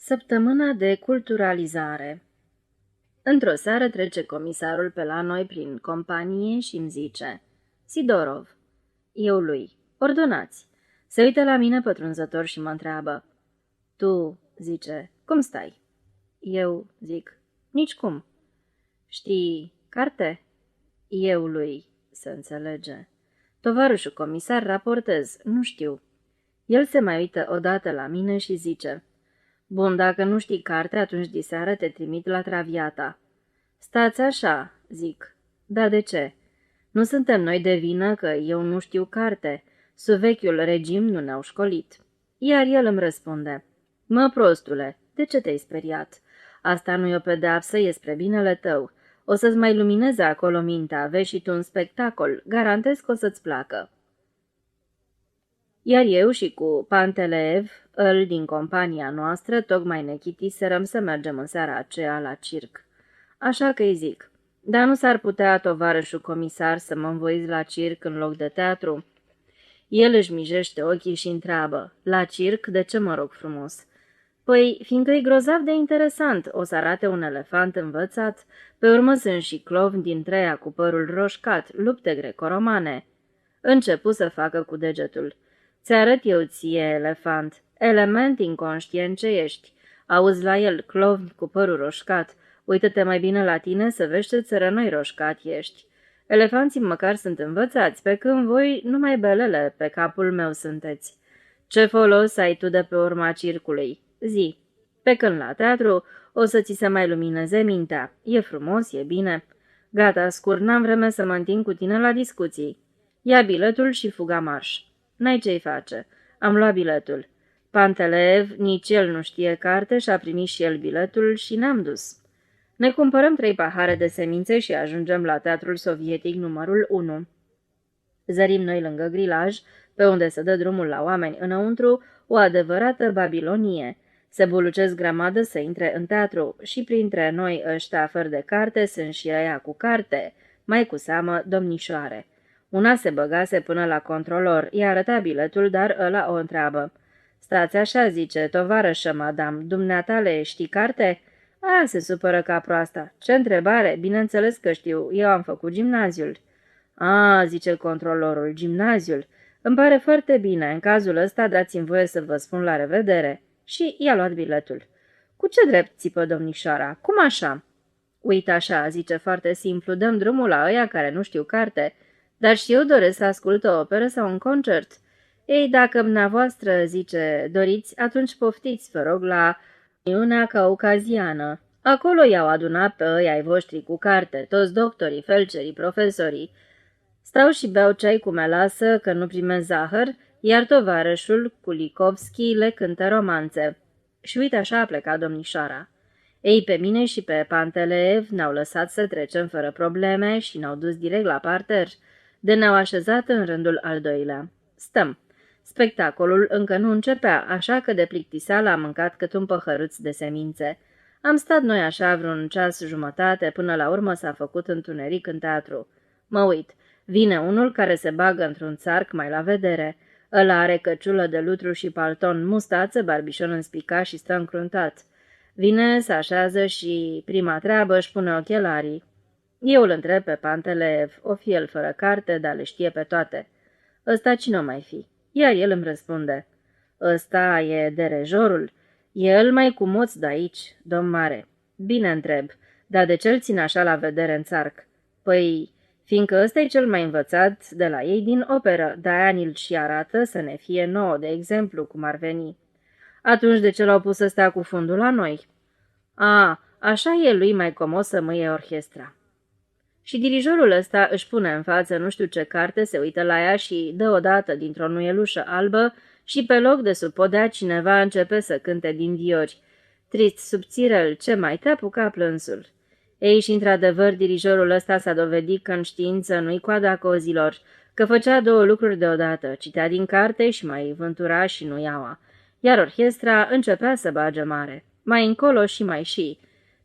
Săptămâna de culturalizare. Într-o seară trece comisarul pe la noi prin companie și îmi zice: Sidorov. Eu lui: ordonați. Se uită la mine pătrunzător și mă întreabă: Tu, zice, cum stai? Eu zic: nicicum. Știi carte? Eu lui: se înțelege. Tovarășul comisar, raportez, nu știu. El se mai uită odată la mine și zice: Bun, dacă nu știi carte, atunci diseară te trimit la Traviata. Stați așa, zic. Da, de ce? Nu suntem noi de vină că eu nu știu carte. Sub vechiul regim nu ne-au școlit. Iar el îmi răspunde: Mă, prostule, de ce te-ai speriat? Asta nu e o pedeapsă, e spre binele tău. O să-ți mai lumineze acolo mintea, vezi și tu un spectacol, garantez că o să-ți placă. Iar eu și cu Panteleev, îl din compania noastră, tocmai ne chitiserăm să mergem în seara aceea la circ. Așa că îi zic: dar nu s-ar putea, tovarășul comisar, să mă învoiți la circ în loc de teatru? El își mijește ochii și întreabă: la circ, de ce mă rog frumos? Păi, fiindcă e grozav de interesant, o să arate un elefant învățat, pe urmă sunt și clovni din treia cu părul roșcat, lupte greco-romane. Începu să facă cu degetul: ți-arăt eu ție, elefant, element inconștient ce ești. Auzi la el, clovn cu părul roșcat, uită-te mai bine la tine să vezi ce țărănoi roșcat ești. Elefanții măcar sunt învățați, pe când voi numai belele pe capul meu sunteți. Ce folos ai tu de pe urma circului? Zi. Pe când la teatru o să ți se mai lumineze mintea. E frumos, e bine. Gata, scurt, n-am vreme să mă întind cu tine la discuții. Ia biletul și fuga marș. N-ai ce-i face. Am luat biletul. Panteleev, nici el nu știe carte, și-a primit și el biletul și ne-am dus. Ne cumpărăm 3 pahare de semințe și ajungem la Teatrul Sovietic numărul 1. Zărim noi lângă grilaj, pe unde se dă drumul la oameni înăuntru, o adevărată Babilonie. Se bulucesc grămadă să intre în teatru și printre noi ăștia fără de carte sunt și aia cu carte, mai cu seamă domnișoare. Una se băgase până la controlor, i-a arătat biletul, dar ăla o întreabă. Stați așa, zice, tovarășă, madame, dumneatale, știi carte? A, se supără ca proasta. Ce întrebare? Bineînțeles că știu, eu am făcut gimnaziul. A, zice controlorul, gimnaziul. Îmi pare foarte bine, în cazul ăsta dați-mi voie să vă spun la revedere. Și i-a luat biletul. Cu ce drept, țipă domnișoara? Cum așa? Uite așa, zice foarte simplu, dăm drumul la ăia care nu știu carte, dar și eu doresc să ascult o operă sau un concert. Ei, dacă dumneavoastră, zice, doriți, atunci poftiți, vă rog, la Uniunea Caucaziană. Acolo i-au adunat pe ăia ai voștri cu carte, toți doctorii, felcerii, profesorii. Stau și beau ceai cu melasă, că nu primesc zahăr, iar tovarășul Kulikovski le cântă romanțe. Și uite așa a plecat domnișoara. Ei, pe mine și pe Panteleev ne-au lăsat să trecem fără probleme și ne-au dus direct la parter, de ne-au așezat în rândul al doilea. Stăm. Spectacolul încă nu începea, așa că de plictiseală am mâncat cât un păhăruț de semințe. Am stat noi așa vreun ceas jumătate, până la urmă s-a făcut întuneric în teatru. Mă uit. Vine unul care se bagă într-un țarc mai la vedere. Ăla are căciulă de lutru și palton, mustață, barbișon înspicat și stă încruntat. Vine, se așează și, prima treabă, își pune ochelarii. Eu îl întreb pe Panteleev, o fi el fără carte, dar le știe pe toate. Ăsta cine o mai fi? Iar el îmi răspunde: ăsta e derejorul. E el mai cu moț de aici, domn mare. Bine întreb, dar de ce-l țin așa la vedere în țarc? Păi, fiindcă ăsta e cel mai învățat de la ei din operă, de-aia ni-l și arată să ne fie nouă, de exemplu, cum ar veni. Atunci de ce l-au pus ăstea cu fundul la noi? A, așa e lui mai comos să mâie orchestra. Și dirijorul ăsta își pune în față nu știu ce carte, se uită la ea și dă odată dintr-o nuielușă albă și pe loc de sub podea cineva începe să cânte din viori. Trist, subțirel, ce mai te apuca plânsul. Ei, și într-adevăr, dirijorul ăsta s-a dovedit că în știință nu-i coada cozilor, că făcea 2 lucruri deodată, citea din carte și mai vântura și nu iaua. Iar orchestra începea să bage mare, mai încolo și mai și.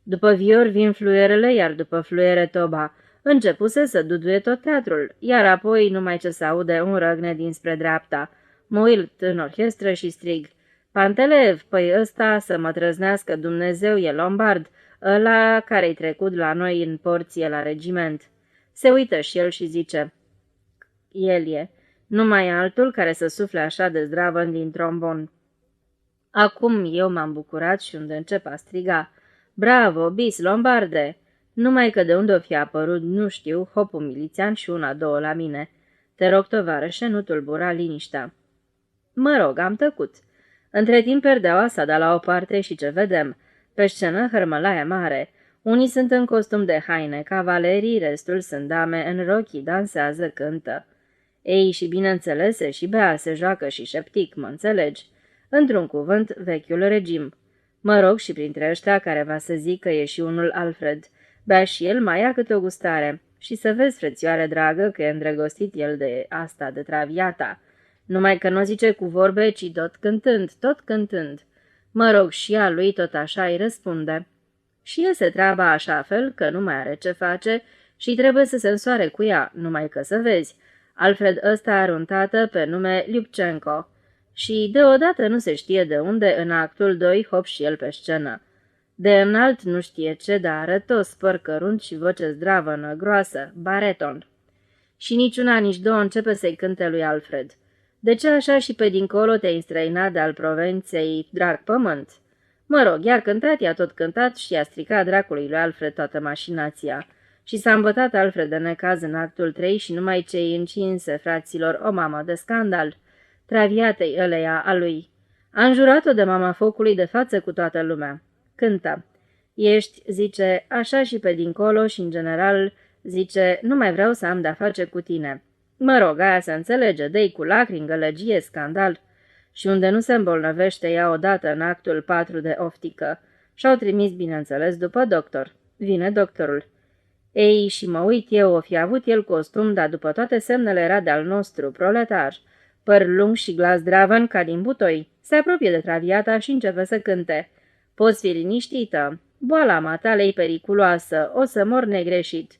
După viori vin fluierele, iar după fluiere toba. Începuse să duduie tot teatrul, iar apoi numai ce se aude un răgnet dinspre dreapta. Mă uit în orchestră și strig: Pantelev, păi ăsta să mă trăznească Dumnezeu e Lombard, ăla care-i trecut la noi în porție la regiment. Se uită și el și zice, el e, numai altul care să sufle așa de zdravăn din trombon. Acum eu m-am bucurat și unde încep a striga, bravo, bis, Lombarde! Numai că de unde o fi apărut, nu știu, hopul milițian și una-două la mine. Te rog, tovarășe, nu tulbura liniștea. Mă rog, am tăcut. Între timp perdeaua s-a dat la o parte și ce vedem? Pe scenă hărmălaie mare. Unii sunt în costum de haine, cavalerii, restul sunt dame în rochii, dansează, cântă. Ei, și bineînțeles, și bea, se joacă și șeptic, mă înțelegi? Într-un cuvânt, vechiul regim. Mă rog și printre ăștia care va să zic că e și unul Alfred. Bea și el mai ia câte o gustare. Și să vezi, frățioare dragă, că e îndrăgostit el de asta, de Traviata. Numai că nu zice cu vorbe, ci tot cântând, tot cântând. Mă rog, și a lui tot așa îi răspunde. Și iese treaba așa fel că nu mai are ce face și trebuie să se însoare cu ea, numai că să vezi. Alfred ăsta are un tată pe nume Liupcenco. Și deodată nu se știe de unde, în actul 2, hop și el pe scenă. De înalt nu știe ce, dar arătos, păr cărunt și voce zdravănă, groasă, bareton. Și niciuna, nici două începe să-i cânte lui Alfred. De ce așa și pe dincolo te-ai înstrăinat de-al Provenței, drag pământ? Mă rog, iar cântat, i-a tot cântat și i-a stricat dracului lui Alfred toată mașinația. Și s-a îmbătat Alfred de necaz în actul 3 și numai cei încinse, fraților, o mamă de scandal. Traviatei ăleia a lui. A înjurat-o de mama focului de față cu toată lumea. Cântă. Ești, zice, așa și pe dincolo și în general, zice, nu mai vreau să am de-a face cu tine. Mă rog, aia se înțelege, dă-i cu lacrimi, gălăgie, scandal. Și unde nu se îmbolnăvește ea odată în actul 4 de oftică. Și-au trimis, bineînțeles, după doctor. Vine doctorul. Ei, și mă uit eu, o fi avut el costum, dar după toate semnele era de-al nostru, proletar. Păr lung și glas dravăn ca din butoi. Se apropie de Traviata și începe să cânte. Poți fi liniștită. Boala matale e periculoasă, o să mor negreșit.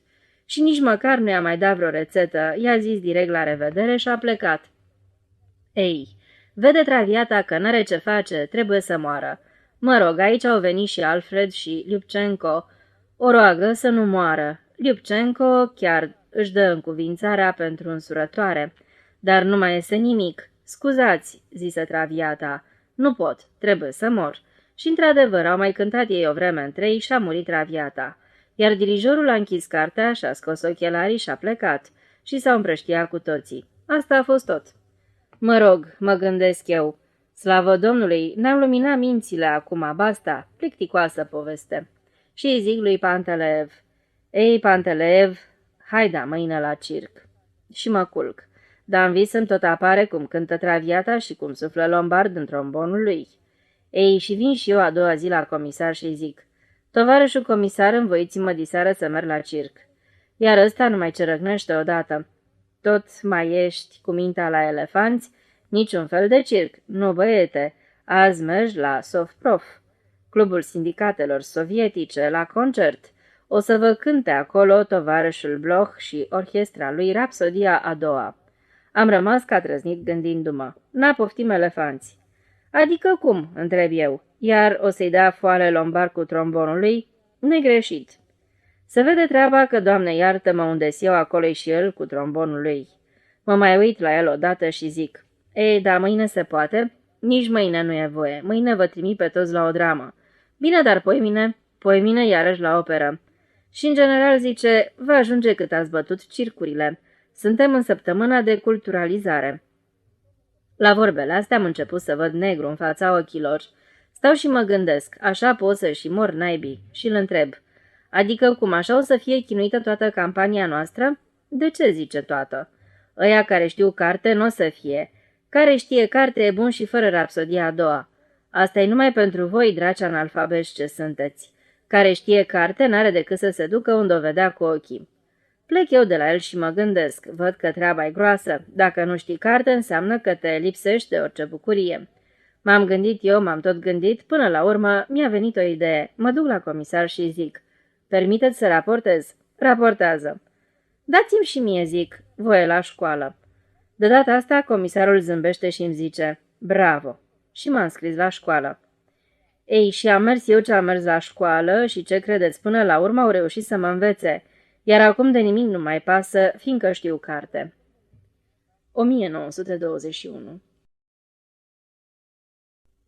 Și nici măcar nu i-a mai dat vreo rețetă, i-a zis direct la revedere și a plecat. Ei, vede Traviata că n-are ce face, trebuie să moară. Mă rog, aici au venit și Alfred și Liupcenco. O roagă să nu moară. Liupcenco chiar își dă încuvințarea pentru însurătoare. Dar nu mai este nimic. Scuzați, zise Traviata. Nu pot, trebuie să mor. Și într-adevăr au mai cântat ei o vreme în 3 și a murit Traviata. Iar dirijorul a închis cartea și-a scos ochelarii și a plecat. Și s-au împrăștiat cu toții. Asta a fost tot. Mă rog, mă gândesc eu. Slavă Domnului, ne-am luminat mințile acum, basta, plicticoasă poveste. Și îi zic lui Pantelev. Ei, Pantelev, hai da mâine la circ. Și mă culc. Dar în vis îmi tot apare cum cântă Traviata și cum suflă Lombard în trombonul lui. Ei, și vin și eu a doua zi la comisar și îi zic, tovarășul comisar, învoiți-mă diseară să merg la circ. Iar ăsta nu mai cerăcnește odată. Tot mai ești cu mintea la elefanți? Niciun fel de circ. Nu, băiete, azi mergi la Sovprof, clubul sindicatelor sovietice, la concert. O să vă cânte acolo tovarășul Bloch și orchestra lui Rapsodia a doua. Am rămas ca trăznit gândindu-mă. N-a poftim elefanți. Adică cum, întreb eu, iar o să-i dea foale Lombard cu trombonului? Negreșit. Se vede treaba că, Doamne iartă-mă, unde-s eu, acolo și el cu trombonul lui. Mă mai uit la el odată și zic, ei, da, mâine se poate? Nici mâine nu e voie, mâine vă trimit pe toți la o dramă. Bine, dar poimine iarăși la operă. Și în general zice, vă ajunge cât ați bătut circurile. Suntem în săptămâna de culturalizare. La vorbele astea am început să văd negru în fața ochilor. Stau și mă gândesc, așa pot să și mor naibii, și îl întreb. Adică cum așa o să fie chinuită toată campania noastră? De ce zice toată? Ăia care știu carte nu o să fie. Care știe carte e bun și fără Rapsodia a doua. Asta e numai pentru voi, draci analfabeți ce sunteți. Care știe carte n-are decât să se ducă unde o vedea cu ochii. Plec eu de la el și mă gândesc, văd că treaba e groasă. Dacă nu știi carte, înseamnă că te lipsește orice bucurie. M-am gândit eu, m-am tot gândit, până la urmă mi-a venit o idee. Mă duc la comisar și zic, permiteți să raportez? Raportează. Dați-mi și mie, zic, voie la școală. De data asta, comisarul zâmbește și îmi zice, bravo. și m-am scris la școală. Ei, și am mers eu ce am mers la școală și ce credeți, până la urmă au reușit să mă învețe, iar acum de nimic nu mai pasă, fiindcă știu carte. 1921.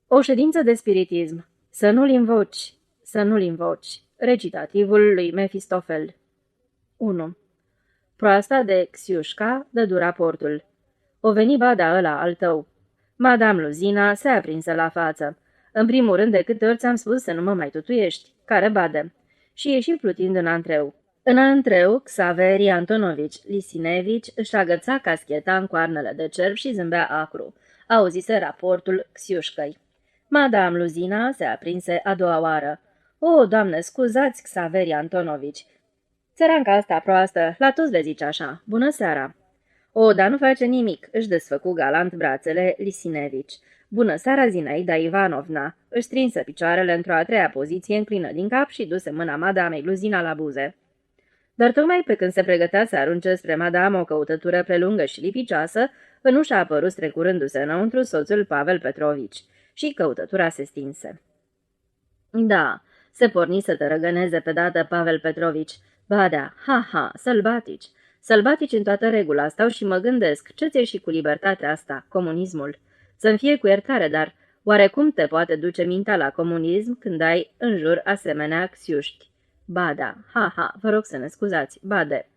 O ședință de spiritism. Să nu-l invoci, să nu-l invoci. Recitativul lui Mefistofel. 1. Proasta de Xiușca dădu raportul. O veni bada ăla al tău. Madame Luzina se aprinsă la față. În primul rând, de câte ori ți-am spus să nu mă mai tutuiești, care bade. Și ieși plutind în antreu. În antreu, Xaveri Antonovici Lisinevici își agăța cascheta în coarnele de cerb și zâmbea acru. Auzise raportul Xiușcăi. Madame Luzina se aprinse a doua oară. O, doamne, scuzați, Xaveri Antonovici. Țăranca asta proastă, la toți le zice așa. Bună seara! O, dar nu face nimic, își desfăcu galant brațele Lisinevici. Bună seara, Zinaida Ivanovna! Își strinsă picioarele într-o a treia poziție, înclină din cap și duse mâna madamei Luzina la buze. Dar tocmai pe când se pregătea să arunce spre madame o căutătură prelungă și lipicioasă, în ușa a apărut strecurându-se înăuntru soțul Pavel Petrovici și căutătura se stinse. Da, se porni să tărăgăneze pe dată Pavel Petrovici. Ba da, ha, sălbatici. Sălbatici în toată regula stau și mă gândesc, ce ți-e și cu libertatea asta, comunismul? Să-mi fie cu iertare, dar oare cum te poate duce mintea la comunism când ai în jur asemenea xiuști? Ba da, ha, vă rog să ne scuzați, bade.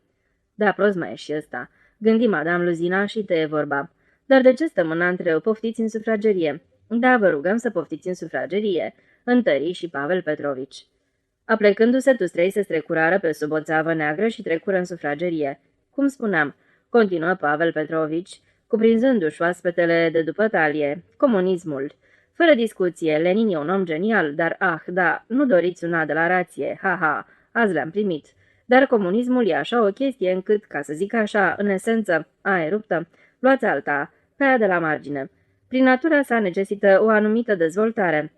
Da, prost mai e și ăsta, gândi madame Luzina și tăie vorba. Dar de ce stăm în antreu, poftiți în sufragerie? Da, vă rugăm să poftiți în sufragerie, întări și Pavel Petrovici. Aplecându-se, toți trei se strecurară pe sub o țeavă neagră și trecură în sufragerie. Cum spuneam, continuă Pavel Petrovici, cuprinzându-și oaspetele de după talie, comunismul. Fără discuție, Lenin e un om genial, dar da, nu doriți una de la rație, ha, azi le-am primit. Dar comunismul e așa o chestie încât, ca să zic așa, în esență, e ruptă, luați alta, pe aia de la margine. Prin natura sa necesită o anumită dezvoltare.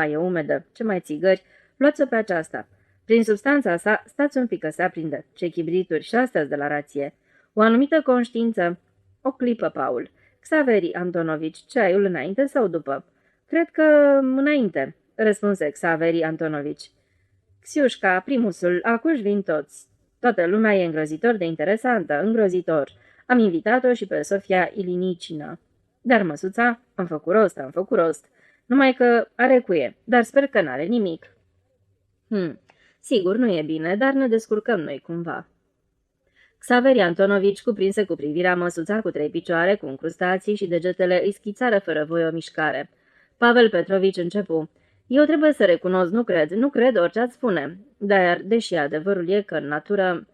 E umedă, ce mai țigări, luați-o pe aceasta. Prin substanța sa, stați un pic că se aprinde, ce chibrituri și astea de la rație. O anumită conștiință. O clipă, Paul. Xaveri Antonovici, ceaiul înainte sau după? Cred că înainte, răspunse Xaveri Antonovici. Xiușca, primusul, acuși vin toți. Toată lumea e îngrozitor de interesantă, îngrozitor. Am invitat-o și pe Sofia Ilinicina. Dar măsuța, am făcut rost. Numai că are cuie, dar sper că n-are nimic. Sigur, nu e bine, dar ne descurcăm noi cumva. Xaveri Antonovici cuprinse cu privirea măsuța cu trei picioare, cu încrustații și degetele îi schițară fără voie o mișcare. Pavel Petrovici începu. Eu trebuie să recunosc, nu cred orice ați spune, dar, deși adevărul e că în natură...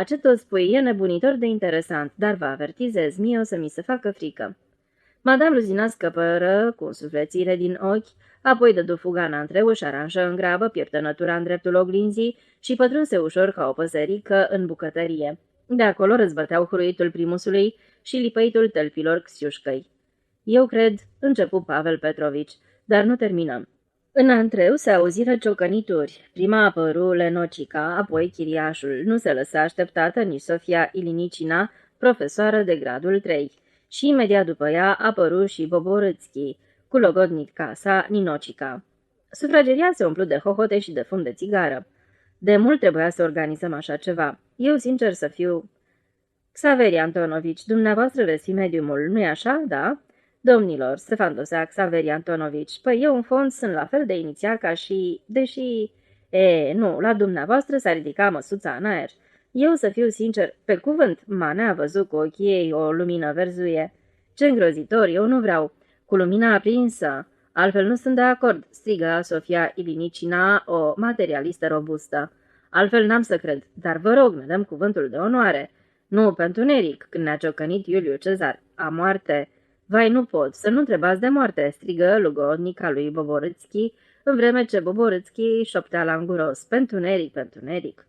ce tot spui, e nebunitor de interesant, dar vă avertizez, mie o să mi se facă frică. Madame Luzina scăpără cu însuflețire din ochi, apoi dădu fuga în antreu, își aranjă în grabă pieptănătura în dreptul oglinzii și pătrunse ușor ca o păsărică în bucătărie. De acolo răzbăteau hruitul primusului și lipăitul tălpilor Xiușcăi. Eu cred, începu Pavel Petrovici, dar nu terminăm. În antreu se auziră ciocănituri. Prima apăru Lenocica, apoi chiriașul. Nu se lăsa așteptată nici Sofia Ilinicina, profesoară de gradul 3. Și imediat după ea apăru și Boborâțchi, cu logodnica sa Ninocica. Sufrageria se umplu de hohote și de fum de țigară. De mult trebuia să organizăm așa ceva. Eu, sincer să fiu... Xaveri Antonovici, dumneavoastră veți fi mediumul, nu-i așa, da? Domnilor, Stefan Dosea, Xaveri Antonovici, păi eu în fond sunt la fel de inițial ca și... deși... nu, la dumneavoastră s-a ridicat măsuța în aer. Eu, să fiu sincer, pe cuvânt, Manea a văzut cu ochii ei o lumină verzuie. Ce îngrozitor, eu nu vreau. Cu lumina aprinsă. Altfel nu sunt de acord, strigă Sofia Ilinicina, o materialistă robustă. Altfel n-am să cred, dar vă rog, ne dăm cuvântul de onoare. Nu, pentru Neric, când ne-a ciocănit Iuliu Cezar. A moarte. Vai, nu pot, să nu întrebați de moarte, strigă lugodnica lui Boborâțchi, în vreme ce Boborâțchi șoptea la înguros. Pentru Neric.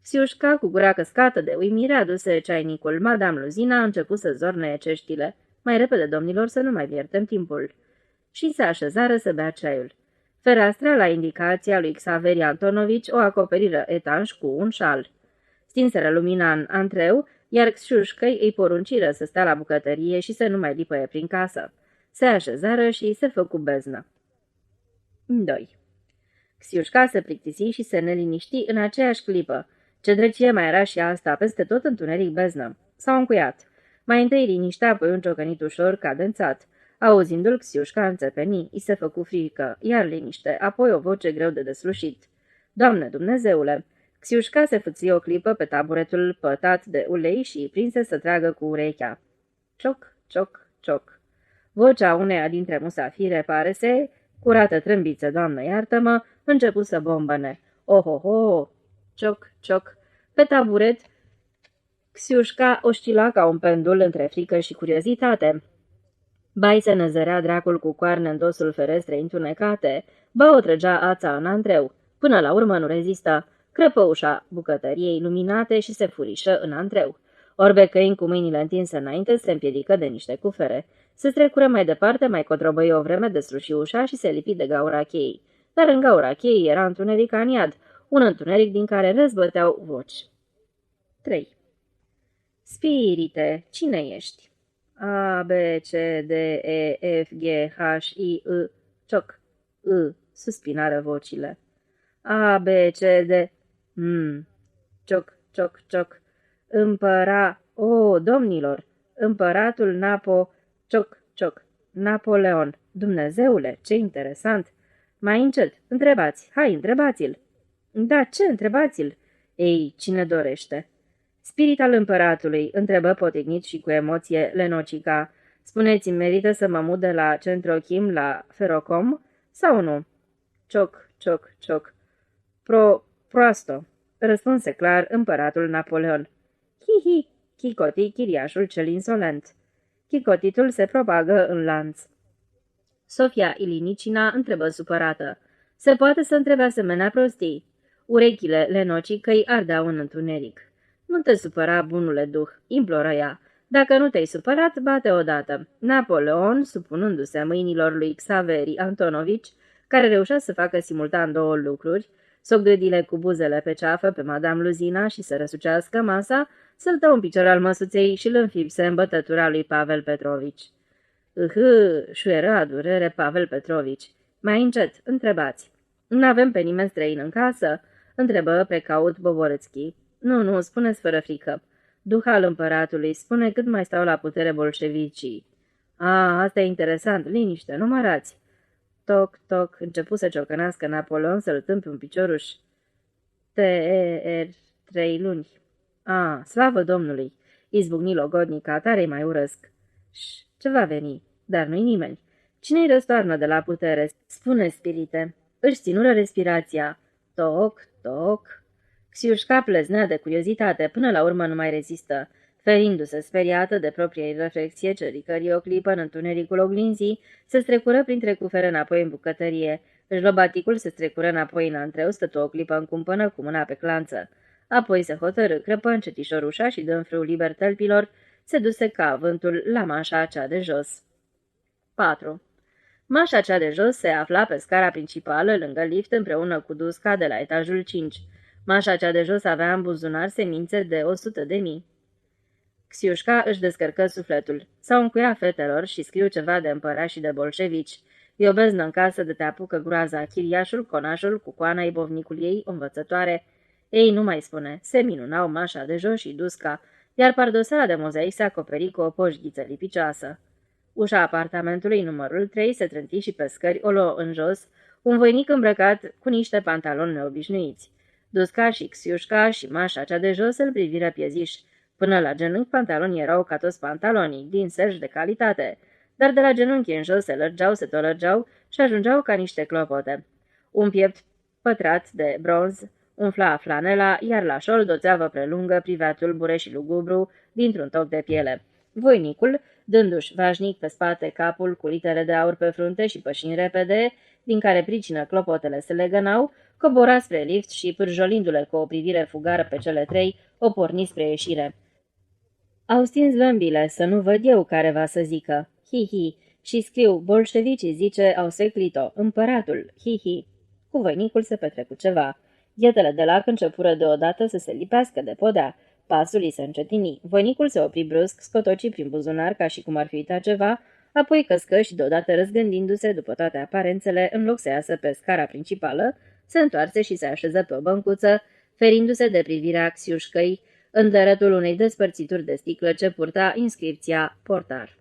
Xiușca, cu gura căscată de uimire, aduse ceainicul. Madame Luzina a început să zornăie ceștile. Mai repede, domnilor, să nu mai viertem timpul. Și se așezară să bea ceaiul. Fereastra, la indicația lui Xaveri Antonovici, o acoperiră etanș cu un șal. Stinseră lumina în antreu, iar Xiușcăi îi porunciră să stea la bucătărie și să nu mai lipăie prin casă. Se așezară și se făcu beznă. 2. Xiușca se plictisi și se neliniști în aceeași clipă. Ce drăcie mai era și asta, peste tot întuneric beznă. S-au încuiat. Mai întâi liniște, apoi un ciocănit ușor, cadențat. Auzindu-l, Xiușca înțepeni, i se făcu frică, iar liniște, apoi o voce greu de deslușit. Doamne Dumnezeule! Xiușca se fâție o clipă pe taburetul pătat de ulei și prinse să tragă cu urechea. Cioc, cioc, cioc. Vocea uneia dintre musafire pare-se, curată trâmbiță, Doamnă iartă-mă, începu să bombăne. Oh. Cioc, cioc. Pe taburet, Xiușca oscila ca un pendul între frică și curiozitate. Bai se năzărea dracul cu coarne în dosul ferestrei întunecate, ba o trăgea ața în antreu. Până la urmă nu rezista. Crăpă ușa bucătăriei luminate și se furișă în antreu. Orbe căini cu mâinile întinse înainte se împiedică de niște cufere. Se strecură mai departe, mai cotrobăi o vreme, desluși ușa și se lipi de gaura cheii. Dar în gaura cheii era întuneric aniad, un întuneric din care răzbăteau voci. 3. Spirite, cine ești? A, B, C, D, E, F, G, H, I, I, cioc, I, suspinară vocile. A, B, C, D, cioc, cioc, cioc, domnilor, împăratul cioc, cioc, Napoleon, Dumnezeule, ce interesant! Mai încet, întrebați, hai, întrebați-l! Da, ce întrebați-l? Ei, cine dorește? Spirit al împăratului, întrebă potignit și cu emoție Lenocica. Spuneți-mi, merită să mă mut de la Centrochim la Ferocom sau nu? Cioc, cioc, cioc. Proasto, răspunse clar împăratul Napoleon. Hi, chicoti chiriașul cel insolent. Chicotitul se propagă în lanț. Sofia Ilinicina întrebă supărată. Se poate să întrebe asemenea prostii? Urechile Lenocicăi ardeau în întuneric. Nu te supăra, bunule duh, imploră ea. Dacă nu te-ai supărat, bate odată. Napoleon, supunându-se mâinilor lui Xaveri Antonovici, care reușea să facă simultan două lucruri, să o gâdile cu buzele pe ceafă pe Madame Luzina și să răsucească masa, săltă un picior al măsuței și îl înfipse în bătătura lui Pavel Petrovici. Șuieră a durere Pavel Petrovici. Mai încet, întrebați. N-avem pe nimeni străin în casă? Întrebă precaut Boborâțchi. Nu, spuneți fără frică. Duh al împăratului, spune cât mai stau la putere bolșevicii. Asta e interesant, liniște, numărați. Toc, toc, începu să ciocănească Napoleon să-l tâmpe un picioruș. T-E-R, 3 luni. Slavă Domnului! Izbucni logodnica, tare-i mai urăsc. Ce va veni? Dar nu-i nimeni. Cine-i răstoarnă de la putere? Spune, spirite. Își ținură respirația. Toc, toc. Xiușca pleznea de curiozitate, până la urmă nu mai rezistă. Ferindu-se speriată de propria reflexie ce ricării o clipă în întunericul oglinzii, se strecură printre cufere înapoi în bucătărie. Jlobaticul se strecură înapoi în antreu, stătu o clipă în cumpănă cu mâna pe clanță. Apoi se hotărâ, crăpă încetișor ușa și dă în frâu liber tălpilor, se duse ca vântul la mașa cea de jos. 4. Mașa cea de jos se afla pe scara principală, lângă lift, împreună cu Dusca de la etajul 5. Mașa cea de jos avea în buzunar semințe de 100.000. Xiușca își descărcă sufletul. S-au încuiat fetelor și scriu ceva de împărați și de bolșevici. E o beznă în casă de te apucă groaza, chiriașul, conașul, cucoana ibovnicul ei, o învățătoare. Ei, nu mai spune, se minunau Mașa de jos și Dusca, iar pardosala de mozaic se acoperi cu o poșghiță lipicioasă. Ușa apartamentului numărul 3 se trânti și pe scări o luă în jos, un voinic îmbrăcat cu niște pantaloni neobișnuiți. Dusca și Xiușca și Mașa cea de jos îl priviră pieziș. Până la genunchi pantalonii erau ca toți pantalonii, din serj de calitate, dar de la genunchi în jos se lărgeau, se tolărgeau și ajungeau ca niște clopote. Un piept pătrat de bronz umfla flanela, iar la șold o țeavă prelungă privea tulbure și lugubru dintr-un toc de piele. Voinicul, dându-și vașnic pe spate capul cu litere de aur pe frunte și pășind repede, din care pricină clopotele se legănau, cobora spre lift și, pârjolindu-le cu o privire fugară pe cele trei, o porni spre ieșire. Au stins lămbile, să nu văd eu care va să zică. Hi-hi, și scriu, bolșevicii zice, au seclit-o, împăratul, hi-hi. Cu voinicul se petrecu ceva. Ghetele de lac începură deodată să se lipească de podea. Pasul îi se încetini. Voinicul se opri brusc, scotoci prin buzunar ca și cum ar fi uitat ceva, apoi căscă și deodată răzgândindu-se după toate aparențele, în loc să iasă pe scara principală, se întoarse și se așeză pe o băncuță, ferindu-se de privirea Xiușcăi în dărătul unei despărțituri de sticlă ce purta inscripția portar.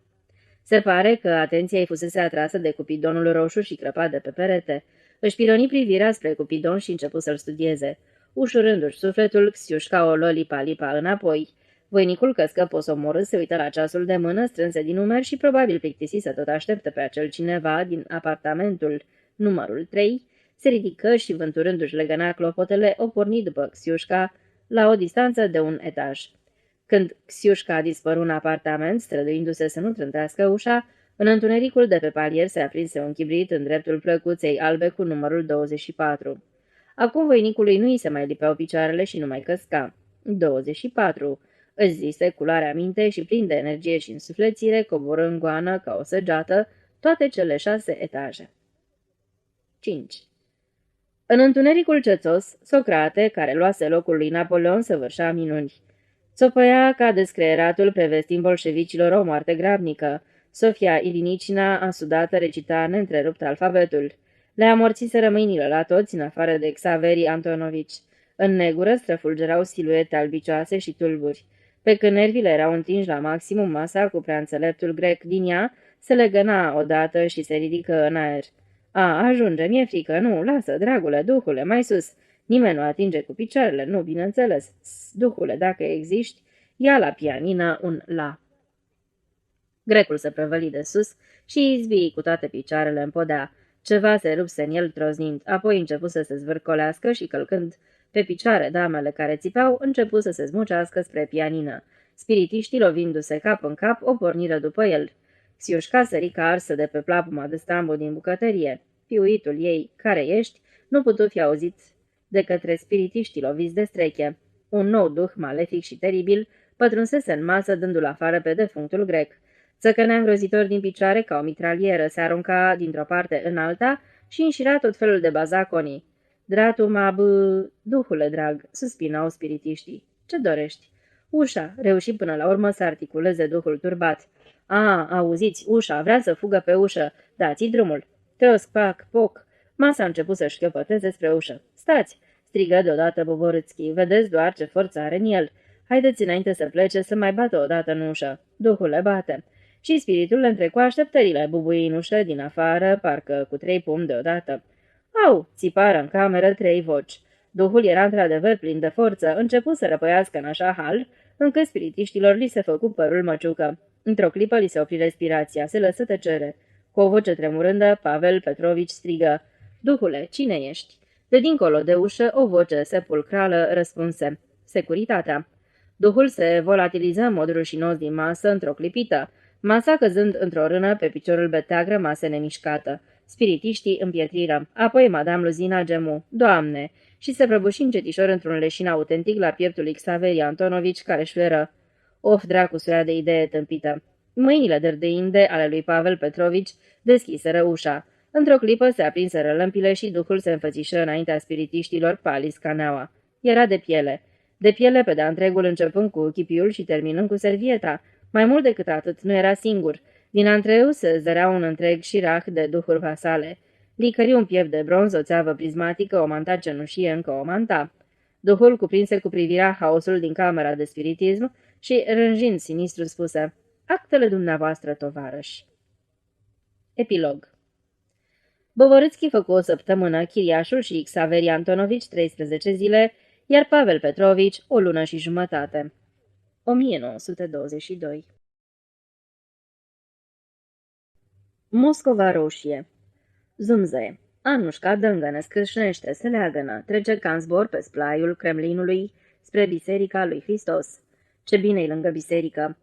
Se pare că atenția îi fusese atrasă de cupidonul roșu și crăpat de pe perete. Își pironi privirea spre cupidon și începu să-l studieze. Ușurându-și sufletul, Xiușca o lipa înapoi. Voinicul căscă posomorât, se uită la ceasul de mână, strânse din numeri și probabil plictisi să tot aștepte pe acel cineva din apartamentul numărul 3, se ridică și, vânturându-și legăna clopotele, o porni după Xiușca la o distanță de un etaj. Când Xiușca a dispărut în apartament, străduindu-se să nu trântească ușa, în întunericul de pe palier se aprinse un chibrit în dreptul plăcuței albe cu numărul 24. Acum voinicului nu îi se mai lipeau picioarele și nu mai căsca. 24, își zise culoarea minte și plin de energie și însuflețire, coborâ în goană ca o săgeată toate cele 6 etaje. 5. În întunericul cețos, Socrate, care luase locul lui Napoleon, săvârșea minuni. Țopăia ca descreieratul prevestind bolșevicilor o moarte grabnică. Sofia Ilinicina, asudată, recita neîntrerupt alfabetul. Le amorțiseră mâinile la toți, în afară de Xaveri Antonovici. În negură străfulgerau siluete albicioase și tulburi. Pe când nervile erau întinși la maximum, masa cu prea înțeleptul grec din ea se legăna odată și se ridică în aer. Ajunge, mi-e frică, nu, lasă, dragule, duhule, mai sus. Nimeni nu atinge cu picioarele, nu, bineînțeles. Duhule, dacă existi, ia la pianină un la. Grecul se prăvăli de sus și izbii cu toate picioarele în podea. Ceva se rupse în el troznind, apoi începu să se zvârcolească și, călcând pe picioare damele care țipeau, începu să se zmucească spre pianină. Spiritiștii, lovindu-se cap în cap, o porniră după el. Xiușca sări ca arsă de pe plapuma de stambu din bucătărie. Piuitul ei, care ești, nu putu fi auzit de către spiritiștii loviți de streche. Un nou duh malefic și teribil pătrunsese în masă, dându-l afară pe defunctul grec. Țăcănea îngrozitor din picioare ca o mitralieră, se arunca dintr-o parte în alta și înșira tot felul de bazaconii. Dratu duhule drag, suspinau spiritiștii. Ce dorești? Ușa, reuși până la urmă să articuleze duhul turbat. Auziți, ușa, vrea să fugă pe ușă, dați-i drumul. Tăsc, pac, poc. Masa a început să șchiopăteze spre ușă. Stați, strigă deodată Boborâțchi, vedeți doar ce forță are în el. Haideți înainte să plece să mai bată odată în ușă. Duhul le bate. Și spiritul le întrecu așteptările, bubui în ușă din afară, parcă cu 3 pumni deodată. Au, țipară în cameră 3 voci. Duhul era într-adevăr plin de forță, începu să răpăiască în așa hal, încât spiritiștilor li se făcu părul măciucă. Într-o clipă li se opri respirația, se lăsă tăcere. Cu o voce tremurândă, Pavel Petrovici strigă: Duhule, cine ești? De dincolo de ușă, o voce sepulcrală răspunse: Securitatea. Duhul se volatiliză în mod rușinos din masă într-o clipită. Masa căzând într-o rână pe piciorul beteag rămase nemișcată. Spiritiștii împietriră. Apoi Madame Luzina gemu: Doamne! Și se prăbuși încetișor într-un leșin autentic la pieptul lui Xaveri Antonovici, care șuieră: Of, dracu, suia de idee tâmpită. Mâinile dărdeinde ale lui Pavel Petrovici deschiseră ușa. Într-o clipă se aprinseră lămpile și duhul se înfățișă înaintea spiritiștilor palis ca neaua. Era de piele. De piele pe de-a întregul, începând cu chipiul și terminând cu servieta. Mai mult decât atât, nu era singur. Din antreu se zărea un întreg șirah de duhuri vasale. Licări un piept de bronz, o țeavă prismatică, o manta cenușie, încă o manta. Duhul cuprinse cu privirea haosul din camera de spiritism și, rânjind sinistru, spuse: Actele dumneavoastră, tovarăși. Epilog. Boborâțchi făcu o săptămână, Chiriașul și Xaveri Antonovici 13 zile, iar Pavel Petrovici o lună și jumătate. 1922. Moscova roșie. Zumze. Anușca dângănă, scrâșnește, se leagănă, trece ca în zbor pe splaiul Kremlinului spre biserica lui Hristos. Ce bine-i lângă biserică!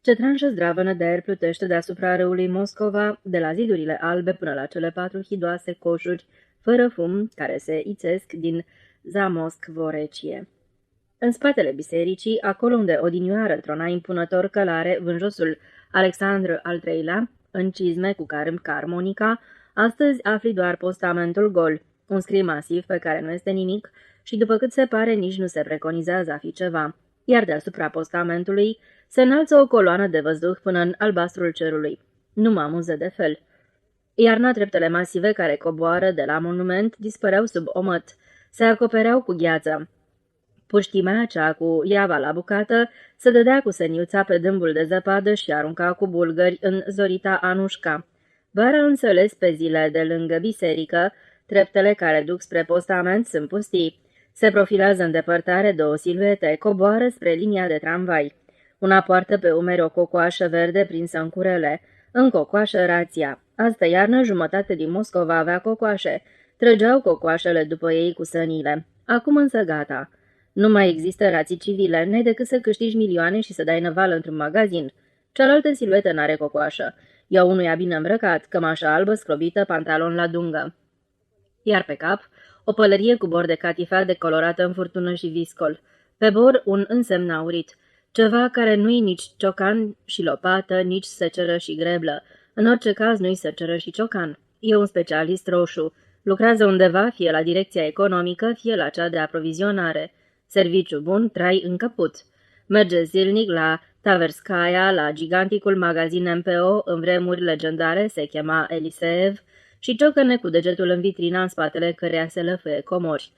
Ce tranșă zdravănă de aer plutește deasupra râului Moscova, de la zidurile albe până la cele 4 hidoase coșuri, fără fum, care se ițesc din Zamoskvorecie. În spatele bisericii, acolo unde odinioară trona impunător călare vânjosul Alexandru al III-lea, în cizme cu carâm ca armonica, astăzi afli doar postamentul gol, un scris masiv pe care nu este nimic și, după cât se pare, nici nu se preconizează a fi ceva, iar deasupra postamentului se înalță o coloană de văzduh până în albastrul cerului. Nu mă amuză de fel. Iarna treptele masive care coboară de la monument dispăreau sub omăt, se acopereau cu gheață. Puștimea cea cu iava la bucată se dădea cu seniuța pe dâmbul de zăpadă și arunca cu bulgări în zorita Anușca. Vara înțeles pe zile de lângă biserică, treptele care duc spre postament sunt pustii. Se profilează în depărtare două siluete, coboară spre linia de tramvai. Una poartă pe umeri o cocoașă verde prinsă în curele, în cocoașă rația. Astă iarnă jumătate din Moscova avea cocoașe, trăgeau cocoașele după ei cu sănile. Acum însă gata. Nu mai există rații civile, n-ai decât să câștigi milioane și să dai năvală într-un magazin. Cealaltă siluetă n-are cocoașă. E unuia bine îmbrăcat, cămașă albă scrobită, pantalon la dungă. Iar pe cap, o pălărie cu bord de catifea decolorată în furtună și viscol. Pe bord un însemn aurit, ceva care nu-i nici ciocan și lopată, nici seceră și greblă. În orice caz nu-i seceră și ciocan. E un specialist roșu. Lucrează undeva, fie la direcția economică, fie la cea de aprovizionare. Serviciu bun, trai încăput. Merge zilnic la Taverskaya, la giganticul magazin MPO, în vremuri legendare se chema Eliseev, și ciocăne cu degetul în vitrina în spatele căreia se lăfăie comori.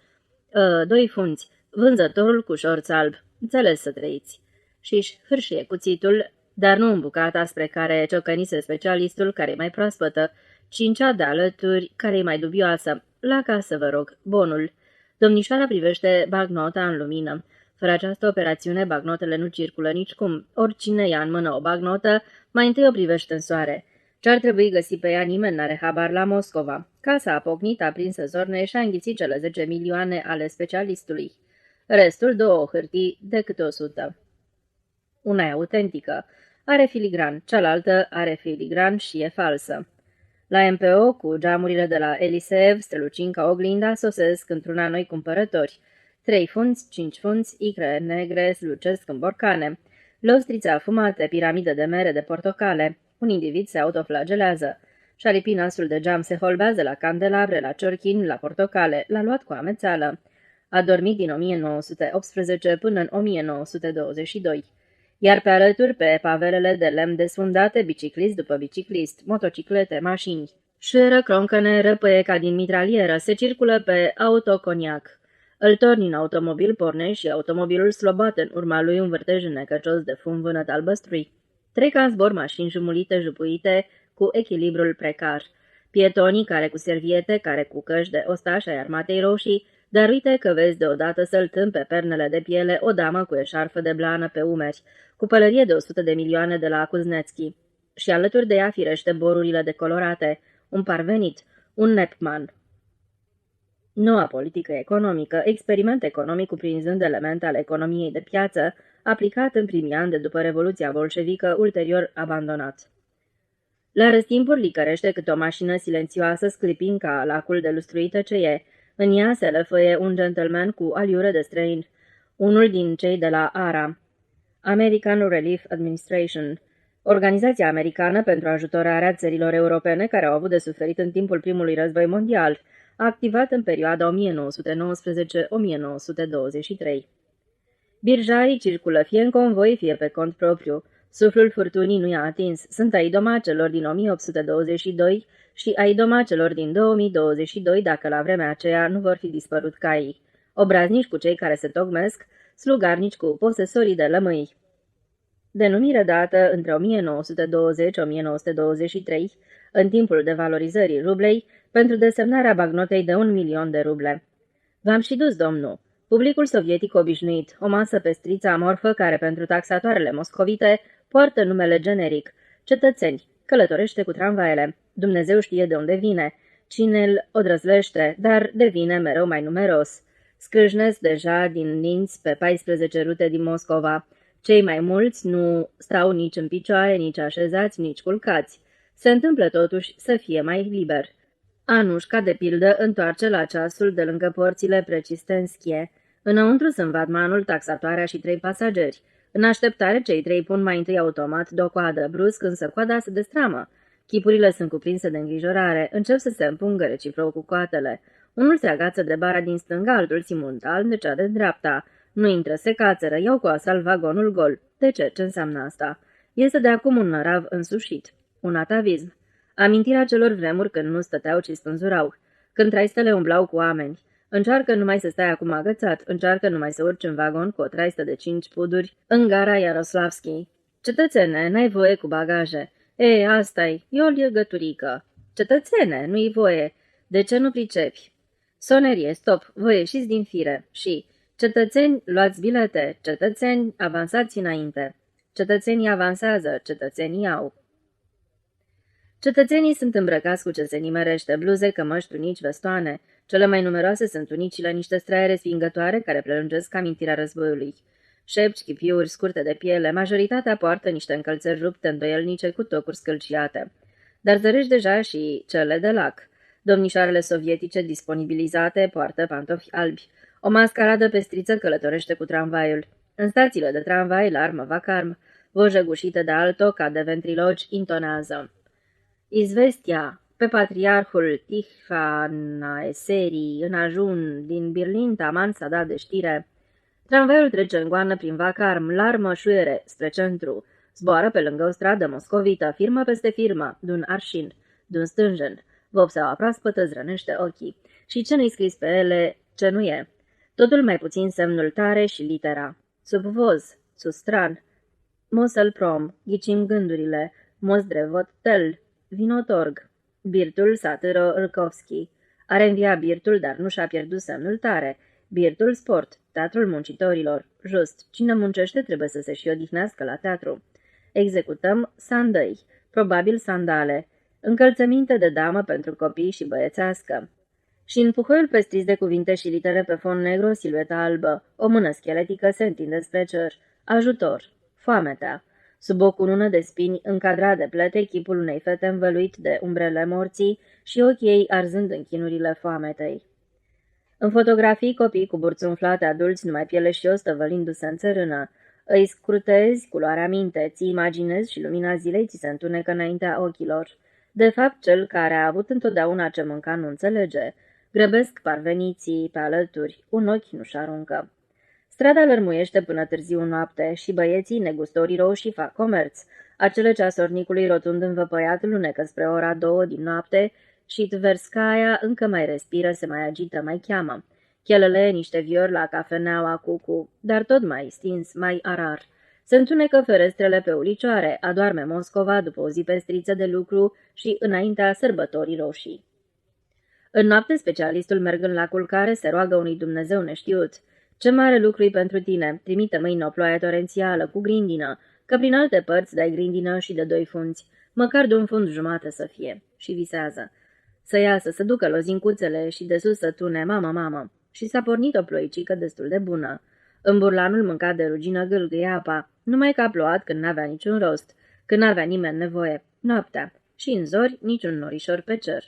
Doi funți, vânzătorul cu șorț alb, înțeles să trăiți. Și-și hârșie cuțitul, dar nu în bucata spre care ciocănise specialistul, care e mai proaspătă, ci în cea de alături, care e mai dubioasă. La casă, vă rog, bonul. Domnișoara privește bagnota în lumină. Fără această operațiune, bagnotele nu circulă nicicum. Oricine ia în mână o bagnotă, mai întâi o privește în soare. Ce-ar trebui găsi pe ea, nimeni n-are habar la Moscova. Casa a pocnit, a prins zorne și a înghițit cele 10 milioane ale specialistului. Restul, 2 hârtii de câte 100. Una e autentică. Are filigran, cealaltă are filigran și e falsă. La MPO, cu geamurile de la Eliseev, strălucind ca oglinda, sosesc într-una noi cumpărători. 3 funți, 5 funți, icre negre slucesc în borcane. Lostrițe afumate, piramidă de mere de portocale. Un individ se autoflagelează. Și-a lipit nasul de geam, se holbează la candelabre, la ciorchini, la portocale. L-a luat cu amețeală. A dormit din 1918 până în 1922. Iar pe alături, pe pavelele de lemn desfundate, biciclist după biciclist, motociclete, mașini. Șuieră croncăne răpăie ca din mitralieră, se circulă pe autoconiac. Îl torni în automobil, pornește și automobilul slobat în urma lui un vârtej necăcios de fum vânăt albăstrui. Trec în zbor mașini jumulite, jupuite, cu echilibrul precar. Pietonii care cu serviete, care cu căști de ostași ai armatei roșii, dar uite că vezi deodată săltând pe pernele de piele o damă cu eșarfă de blană pe umeri, cu pălărie de 100 de milioane de la Kuznetsky. Și alături de ea firește borurile decolorate, un parvenit, un Nepman. Noua politică economică, experiment economic cuprinzând elemente ale economiei de piață, aplicat în primii ani de după Revoluția bolșevică, ulterior abandonat. La răstimpuri licărește cât o mașină silențioasă sclipind ca lacul de lustruită ce e. În ea se lăfăie un gentleman cu aliură de străin, unul din cei de la ARA, American Relief Administration, organizația americană pentru ajutorarea țărilor europene care au avut de suferit în timpul primului război mondial, a activat în perioada 1919-1923. Birjarii circulă fie în convoi, fie pe cont propriu. Suflul furtunii nu i-a atins. Sunt aidoma celor din 1822 și aidoma celor din 2022 dacă la vremea aceea nu vor fi dispărut caii. Obraznici cu cei care se tocmesc, slugarnici cu posesorii de lămâi. Denumire dată între 1920-1923, în timpul devalorizării rublei, pentru desemnarea bagnotei de 1.000.000 de ruble. V-am și dus, domnul. Publicul sovietic obișnuit, o masă pestriță amorfă care pentru taxatoarele moscovite poartă numele generic. Cetățeni, călătorește cu tramvaiele. Dumnezeu știe de unde vine. Cine îl odrăzlește, dar devine mereu mai numeros. Scrâșnesc deja din dinți pe 14 rute din Moscova. Cei mai mulți nu stau nici în picioare, nici așezați, nici culcați. Se întâmplă totuși să fie mai liber. Anușca, de pildă, întoarce la ceasul de lângă porțile Precistenschie. Înăuntru sunt vatmanul, taxatoarea și 3 pasageri. În așteptare, cei 3 pun mai întâi automat de o coadă, brusc, însă coada se destramă. Chipurile sunt cuprinse de îngrijorare, încep să se împungă reciproc cu coatele. Unul se agață de bara din stânga, altul simultan de cea de dreapta. Nu intră, se cațără, iau cu asalt vagonul gol. De ce? Ce înseamnă asta? Este de acum un nărav însușit. Un atavism. Amintirea celor vremuri când nu stăteau, ci spânzurau. Când traistele umblau cu oameni. Încearcă numai să stai acum agățat, încearcă numai să urci în vagon cu o traistă de 5 puduri în gara Iaroslavski. Cetățene, n-ai voie cu bagaje. Ei, asta-i, e o legăturică. Cetățene, nu-i voie. De ce nu pricepi? Sonerie, stop, voi ieșiți din fire. Și, cetățeni, luați bilete, cetățeni, avansați înainte. Cetățenii avansează, cetățenii au. Cetățenii sunt îmbrăcați cu ce se nimerește, bluze, cămăși, tunici, vestoane. Cele mai numeroase sunt tunicile, niște straie respingătoare care prelungesc amintirea războiului. Șepci, chipiuri, scurte de piele, majoritatea poartă niște încălțări rupte îndoielnice cu tocuri scâlciate. Dar zărești deja și cele de lac. Domnișoarele sovietice disponibilizate poartă pantofi albi. O mascaradă pestriță călătorește cu tramvaiul. În stațiile de tramvai, larmă vacarm, voce gușită de alto ca de ventrilogi intonează. Izvestia, pe patriarhul Tihanaeseri, în ajun, din Berlin, taman s-a dat de știre. Tramvaiul trece în goană prin vacarm, larmă șuiere, spre centru. Zboară pe lângă o stradă moscovită, firmă peste firmă, d'un arșin, d'un stânjen. Vopseaua proaspătă zrănește ochii. Și ce nu-i scris pe ele, ce nu e? Totul mai puțin semnul tare și litera. Sub voz, sustran, Moselprom, ghicim gândurile, Mozdrevot-tel, Vinotorg, Birtul Satyro Rkovski. Are învia Birtul, dar nu și-a pierdut semnul tare. Birtul Sport, Teatrul Muncitorilor. Just, cine muncește trebuie să se și odihnească la teatru. Executăm sandăi, probabil sandale, încălțăminte de damă pentru copii și băiețească. Și în puhoiul pestris de cuvinte și litere pe fond negru, o siluetă albă, o mână scheletică se întinde spre cer. Ajutor, foametea. Sub o cunună de spini încadrat de plete, chipul unei fete învăluit de umbrele morții și ochii ei arzând în chinurile foametei. În fotografii, copii cu burți umflate, adulți numai piele și os tăvălindu-se în țărână. Îi scrutezi culoarea minte, ți imaginezi și lumina zilei ți se întunecă înaintea ochilor. De fapt, cel care a avut întotdeauna ce mânca nu înțelege. Grăbesc parveniții pe alături, un ochi nu-și aruncă. Strada lărmuiește până târziu noapte și băieții, negustorii roșii, fac comerț. Acele ceasornicului rotund învăpăiat lunecă spre ora 2 din noapte și Tverskaya încă mai respiră, se mai agită, mai cheamă. Chelele niște viori la cafeneaua Cucu, dar tot mai stins, mai arar. Se întunecă ferestrele pe ulicioare, adorme Moscova după o zi pestriță de lucru și înaintea sărbătorii roșii. În noapte, specialistul mergând la culcare se roagă unui Dumnezeu neștiut. Ce mare lucru-i pentru tine, trimite mâine o ploaie torențială cu grindină, că prin alte părți dai grindină și de 2 funți, măcar de un fund jumate să fie. Și visează. Să iasă, să ducă lozincuțele și de sus să tune, mamă. Și s-a pornit o ploicică destul de bună. În burlanul mâncat de rugină gâlgâie apa, numai că a plouat când n-avea niciun rost, când n-avea nimeni nevoie, noaptea, și în zori niciun norișor pe cer.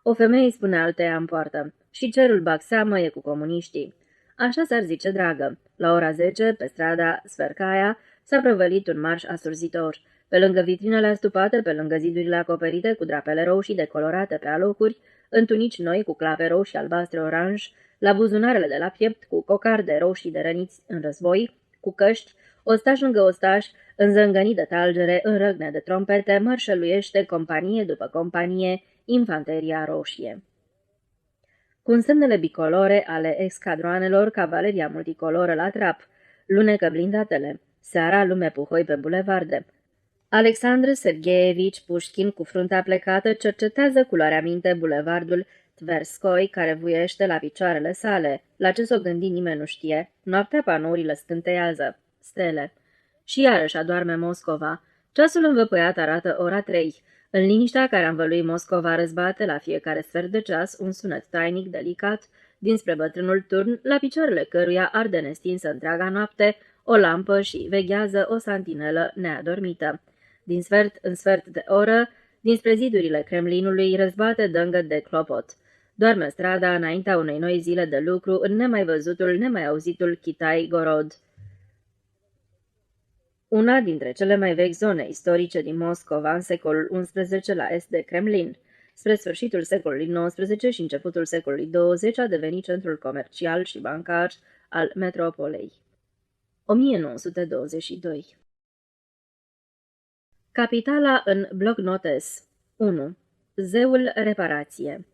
O femeie îi spune alteia în poartă, și cerul bag seamă e cu comuniștii. Așa s-ar zice, dragă. La ora 10, pe strada Svercaia, s-a prăvălit un marș asurzitor. Pe lângă vitrinele astupate, pe lângă zidurile acoperite cu drapele roșii decolorate pe alocuri, în tunici noi cu clape roșii, albastre, oranj, la buzunarele de la piept, cu cocarde roșii de răniți în război, cu căști, ostaș lângă ostaș, înzângănit de talgere, în răgne de trompete, mărșăluiește companie după companie infanteria roșie. Cu însemnele bicolore ale escadroanelor, cavaleria multicoloră la trap, lunecă blindatele, seara lume puhoi pe bulevarde. Alexandru Sergeevici Pușkin, cu fruntea plecată, cercetează culoarea minte bulevardul Tverskoi, care vuiește la picioarele sale. La ce s-o gândi nimeni nu știe. Noaptea panourile scânteiază. Stele. Și iarăși adorme Moscova. Ceasul învăpăiat arată ora 3. În liniștea care a învăluit Moscova răzbate la fiecare sfert de ceas un sunet tainic, delicat, dinspre bătrânul turn, la picioarele căruia arde nestinsă întreaga noapte o lampă și veghează o santinelă neadormită. Din sfert în sfert de oră, dinspre zidurile Kremlinului răzbate dângă de clopot. Doarme strada înaintea unei noi zile de lucru în nemai văzutul, nemai auzitul Kitai-Gorod. Una dintre cele mai vechi zone istorice din Moscova în secolul XI la est de Kremlin. Spre sfârșitul secolului XIX și începutul secolului XX a devenit centrul comercial și bancar al metropolei. 1922 Capitala în bloc notes. 1. Zeul reparație.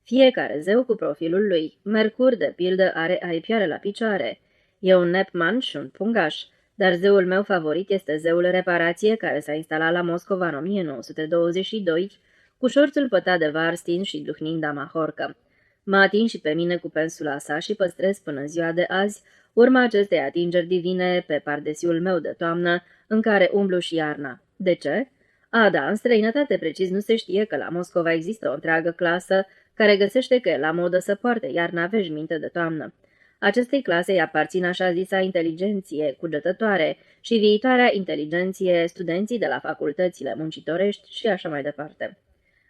Fiecare zeu cu profilul lui. Mercur, de pildă, are aripioare la picioare. E un nepman și un pungaș, dar zeul meu favorit este zeul reparație, care s-a instalat la Moscova în 1922, cu șorțul pătat de var stins și duhnind amahorcă. M-a atins și pe mine cu pensula sa și păstrez până în ziua de azi urma acestei atingeri divine pe pardesiul meu de toamnă, în care umblu și iarna. De ce? Da, în străinătate precis nu se știe că la Moscova există o întreagă clasă care găsește că e la modă să poarte iarna veșminte de toamnă. Acestei clase îi aparțin așa zisa inteligenție cugetătoare și viitoarea inteligenție studenții de la facultățile muncitorești și așa mai departe.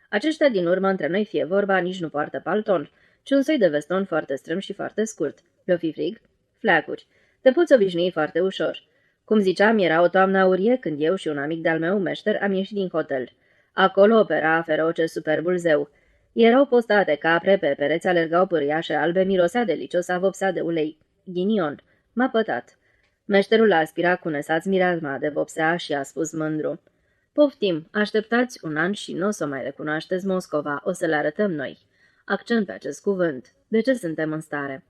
Aceștia din urmă, între noi fie vorba, nici nu poartă palton, ci un soi de veston foarte strâm și foarte scurt. Le-o fi frig? Fleacuri. Te poți obișnui foarte ușor. Cum ziceam, era o toamnă aurie când eu și un amic de-al meu, meșter, am ieșit din hotel. Acolo opera feroce superbul zeu. Erau postate capre, pe pereți alergau pâriașe albe, mirosea delicios, a vopsea de ulei. Ghinion. M-a pătat. Meșterul a aspirat cu nesați mireasma de vopsea și a spus mândru: Poftim, așteptați un an și nu o să mai recunoașteți Moscova, o să le arătăm noi. Accent pe acest cuvânt. De ce suntem în stare?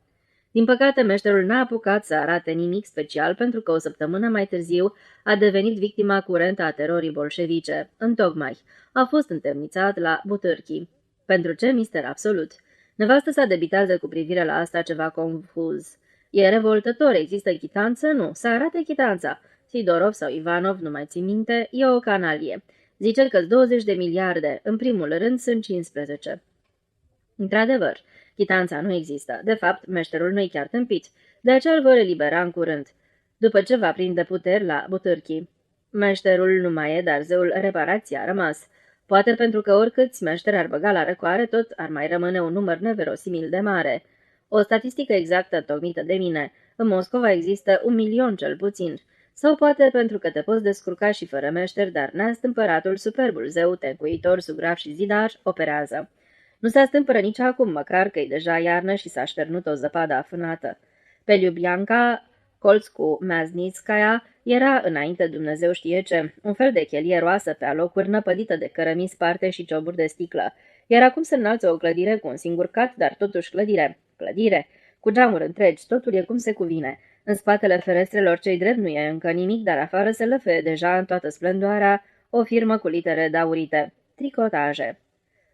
Din păcate, meșterul n-a apucat să arate nimic special pentru că o săptămână mai târziu a devenit victima curentă a terorii bolșevice. Întocmai. A fost întemnițat la Butârchi. Pentru ce? Mister absolut. Nevastă sa debitează cu privire la asta ceva confuz. E revoltător, există chitanță? Nu, să arate chitanța. Sidorov sau Ivanov, nu mai țin minte, e o canalie. Zice că 20 de miliarde, în primul rând sunt 15. Într-adevăr, chitanța nu există. De fapt, meșterul nu-i chiar tâmpit, de aceea îl vor elibera în curând, după ce va prinde puteri la Butârchi. Meșterul nu mai e, dar zeul reparației a rămas. Poate pentru că oricâți meșteri ar băga la răcoare, tot ar mai rămâne un număr neverosimil de mare. O statistică exactă întocmită de mine. În Moscova există 1 milion cel puțin. Sau poate pentru că te poți descurca și fără meșteri, dar neastâmpăratul, superbul zeu, tencuitor, sugrav și zidar, operează. Nu se astâmpără nici acum, măcar că e deja iarnă și s-a șternut o zăpadă afânată. Pe Ljubljanka, colț cu Maznitskaya, era, înainte Dumnezeu știe ce, un fel de chelie roasă pe alocuri năpădită de cărămii sparte și cioburi de sticlă. Iar acum se înalță o clădire cu un singur cat, dar totuși clădire. Clădire! Cu geamuri întregi, totul e cum se cuvine. În spatele ferestrelor cei drept nu e încă nimic, dar afară se lăfăie deja în toată splendoarea o firmă cu litere daurite. Tricotaje.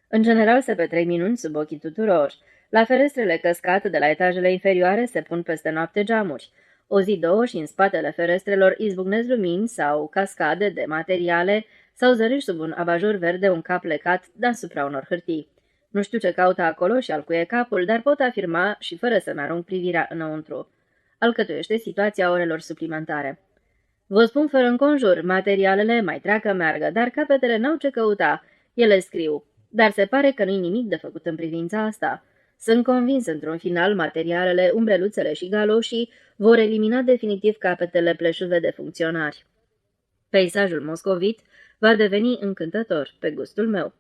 În general se petrec minuni sub ochii tuturor. La ferestrele căscate de la etajele inferioare se pun peste noapte geamuri. O zi, două și în spatele ferestrelor izbucnesc lumini sau cascade de materiale sau zărești sub un abajur verde un cap plecat deasupra unor hârtii. Nu știu ce caută acolo și alcuie capul, dar pot afirma și fără să-mi arunc privirea înăuntru. Alcătuiește situația orelor suplimentare. Vă spun fără înconjur, materialele mai treacă meargă, dar capetele n-au ce căuta. Ele scriu, dar se pare că nu-i nimic de făcut în privința asta. Sunt convins, într-un final, materialele, umbreluțele și galoșii vor elimina definitiv capetele pleșuve de funcționari. Peisajul moscovit va deveni încântător, pe gustul meu.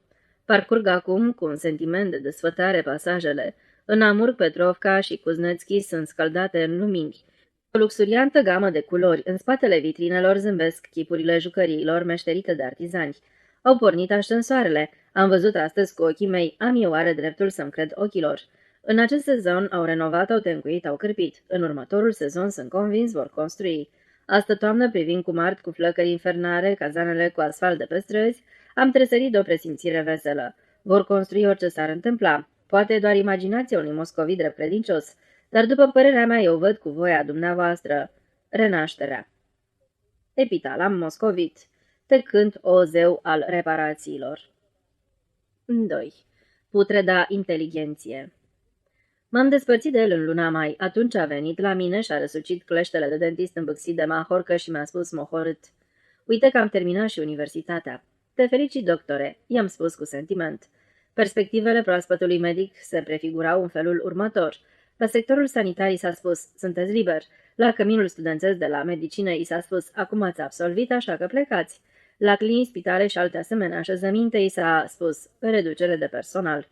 Parcurg acum, cu un sentiment de desfătare, pasajele. În Amur, Petrovka și Kuznetski sunt scăldate în lumini. O luxuriantă gamă de culori, în spatele vitrinelor zâmbesc chipurile jucăriilor meșterite de artizani. Au pornit ascensoarele. Am văzut astăzi cu ochii mei, am eu oare dreptul să-mi cred ochilor. În acest sezon au renovat, au tencuit, au cârpit. În următorul sezon, sunt convins, vor construi. Astă toamnă, privind cu mart, cu flăcări infernare, cazanele cu asfalt de pe străzi, am tresărit de o presimțire veselă. Vor construi orice s-ar întâmpla. Poate doar imaginația unui moscovit drept credincios, dar după părerea mea eu văd cu voia dumneavoastră renașterea. Epitalam moscovit. Te cânt, o zeu al reparațiilor. 2. Putreda inteligenție. M-am despărțit de el în luna mai. Atunci a venit la mine și a răsucit cleștele de dentist îmbâxit de mahorcă și mi-a spus mohorât: Uite că am terminat și universitatea. Te felicit, doctore, i-am spus cu sentiment. Perspectivele proaspătului medic se prefigurau în felul următor. La sectorul sanitar i s-a spus: Sunteți liber. La căminul studențesc de la medicină i s-a spus: Acum ați absolvit, așa că plecați. La clinici, spitale și alte asemenea așezăminte i s-a spus: Reducere de personal.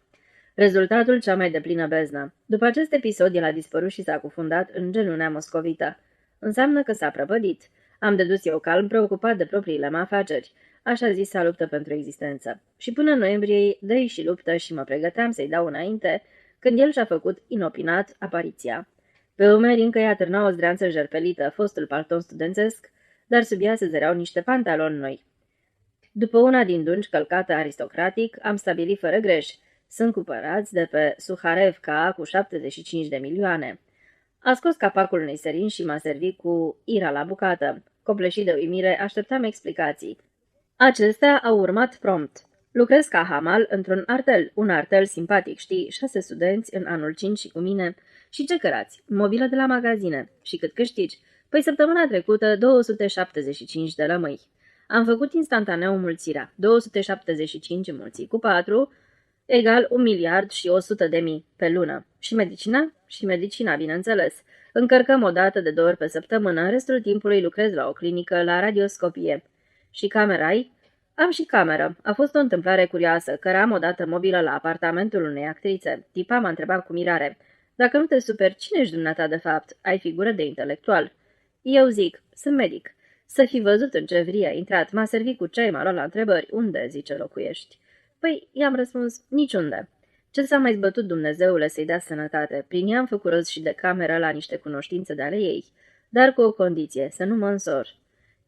Rezultatul cea mai deplină beznă. După acest episod, el a dispărut și s-a cufundat în genunea moscovită. Înseamnă că s-a prăpădit. Am dedus eu calm, preocupat de propriile mă afaceri. așa zisa luptă pentru existență. Și până în noiembrie dă-i și luptă și mă pregăteam să-i dau înainte, când el și-a făcut inopinat apariția. Pe umeri încă i-a târna o zdreanță jerpelită, fostul palton studențesc, dar sub ea se zăreau niște pantaloni noi. După una din dungi călcată aristocratic, am stabilit fără greș. Sunt cumpărați de pe Suharevka cu 75 de milioane. A scos capacul unei serin și m-a servit cu ira la bucată. Copleșit de uimire, așteptam explicații. Acestea au urmat prompt. Lucrez ca hamal într-un artel, un artel simpatic, știi, 6 studenți în anul 5 și cu mine. Și ce cărați? Mobilă de la magazine. Și cât câștigi? Păi săptămâna trecută 275 de lămâi. Am făcut instantaneu mulțirea. 275 înmulțit cu 4 egal 1 miliard și 100 de mii pe lună. Și medicina? Și medicina, bineînțeles. Încărcăm o dată de 2 ori pe săptămână, restul timpului lucrez la o clinică, la radioscopie. Și camera-i? Am și cameră. A fost o întâmplare curioasă, căram odată mobilă la apartamentul unei actrițe. Tipa m-a întrebat cu mirare. Dacă nu te superi, cine ești dumneata de fapt? Ai figură de intelectual. Eu zic, sunt medic. Să fi văzut în ce vrie a intrat, m-a servit cu ceai, m-a luat la întrebări. Unde, zice, locuiești? Păi, i-am răspuns, niciunde. Ce s-a mai zbătut Dumnezeule să-i dea sănătate? Prin ea am făcut rost și de cameră la niște cunoștințe de ale ei, dar cu o condiție, să nu mă însor.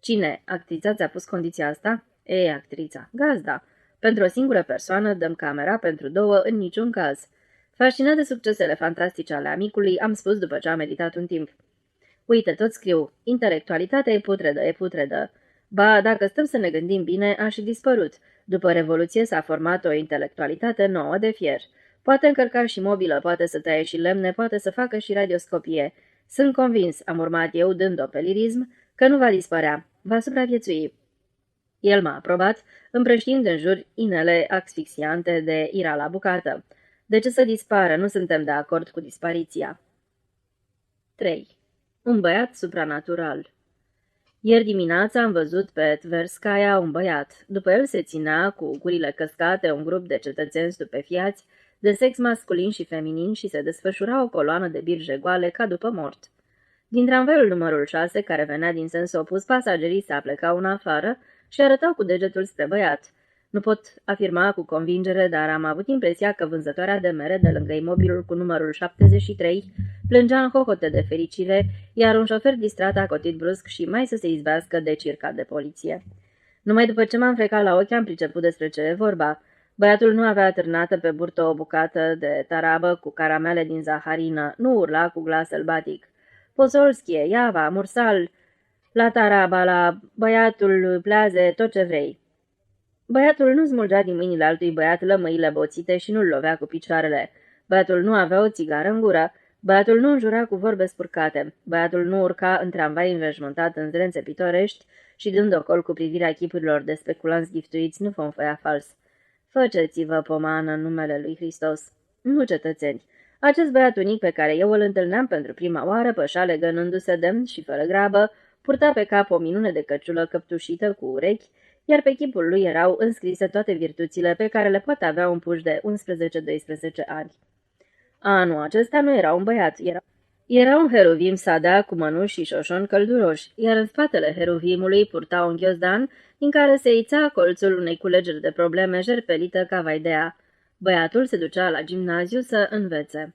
Cine? Actrița ți-a pus condiția asta? Ei, actrița, gazda. Pentru o singură persoană dăm camera, pentru 2 în niciun caz. Fascinat de succesele fantastice ale amicului, am spus după ce am meditat un timp. Uite, tot scriu, intelectualitatea e putredă, e putredă. Ba, dacă stăm să ne gândim bine, a și dispărut. După Revoluție s-a format o intelectualitate nouă de fier. Poate încărca și mobilă, poate să taie și lemne, poate să facă și radioscopie. Sunt convins, am urmat eu, dând-o pe lirism, că nu va dispărea, va supraviețui. El m-a aprobat, împrăștiind în jur inele asfixiante de ira la bucată. De ce să dispară? Nu suntem de acord cu dispariția. 3. Un băiat supranatural. Ieri dimineața am văzut pe Tverskaya un băiat. După el se ținea, cu gurile căscate, un grup de cetățeni stupefiați, de sex masculin și feminin și se desfășura o coloană de birje goale ca după mort. Din tramvaiul numărul 6, care venea din sens opus, pasagerii se aplecau în afară și arătau cu degetul spre băiat. Nu pot afirma cu convingere, dar am avut impresia că vânzătoarea de mere de lângă imobilul cu numărul 73 plângea în hohote de fericire, iar un șofer distrat a cotit brusc și mai să se izbească de circa de poliție. Numai după ce m-am frecat la ochi am priceput despre ce e vorba. Băiatul nu avea târnată pe burtă o bucată de tarabă cu caramele din zaharină, nu urla cu glas sălbatic. Pozolskie, Iava, Mursal, la taraba, la băiatul pleaze, tot ce vrei. Băiatul nu smulgea din mâinile altui băiat lămâile boțite și nu-l lovea cu picioarele. Băiatul nu avea o țigară în gură. Băiatul nu înjura cu vorbe spurcate. Băiatul nu urca în tramvai înveșmântat în zrențe pitorești și dând ocol cu privirea chipurilor de speculanți giftuiți nu fonfăia fals. Făceți-vă pomană în numele lui Hristos. Nu, cetățeni. Acest băiat unic pe care eu îl întâlneam pentru prima oară, pășa legănându-se demn și fără grabă, purta pe cap o minune de căciulă căptușită cu urechi, iar pe chipul lui erau înscrise toate virtuțile pe care le poate avea un puș de 11-12 ani. Anul acesta nu era un băiat, era un heruvim sada cu mănuși și șoșoni călduroși, iar în spatele heruvimului purta un ghiozdan din care se ița colțul unei culegeri de probleme jerpelită ca vaidea. Băiatul se ducea la gimnaziu să învețe.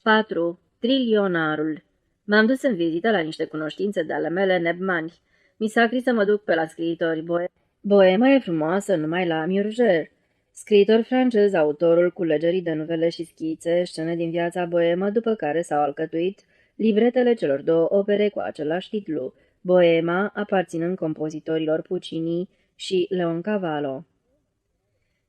4. Trilionarul. M-am dus în vizită la niște cunoștințe de ale mele nebmani. Mi s-a scris să mă duc pe la scriitori. Boema e frumoasă numai la Murger. Scriitor francez, autorul culegerii de nuvele și schițe, scene din viața boemă, după care s-au alcătuit livretele celor 2 opere cu același titlu, Boema, aparținând compozitorilor Puccini și Leoncavallo.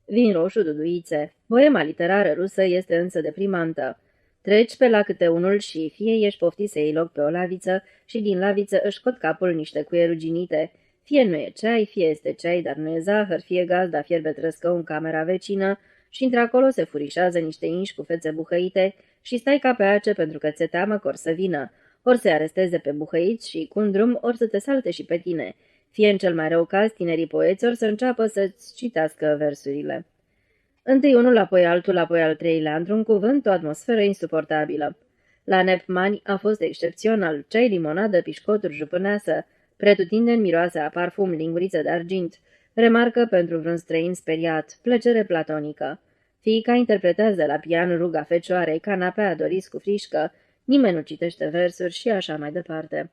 Vin roșu, duduițe. Boema literară rusă este însă deprimantă. Treci pe la câte unul și fie ești poftit să iei loc pe o laviță și din laviță își scot capul niște cuie ruginite. Fie nu e ceai, fie este ceai, dar nu e zahăr, fie gazda fierbe trăscău în camera vecină și într-acolo se furișează niște inși cu fețe buhăite și stai ca pe ace pentru că ți-e teamă că or să vină, ori să-i aresteze pe buhăiți și cu un drum ori să te salte și pe tine. Fie în cel mai rău caz, tinerii poeți ori să înceapă să-ți citească versurile. Întâi unul, apoi altul, apoi al treilea, într-un cuvânt, o atmosferă insuportabilă. La Nepmani a fost excepțional, ceai, limonadă, pișcoturi, jupâneasă, Pretutindeni miroase a parfum, linguriță de argint. Remarcă pentru vreun străin speriat, plăcere platonică. Fiica interpretează la pian ruga fecioarei, canapea doriți cu frișcă, nimeni nu citește versuri și așa mai departe.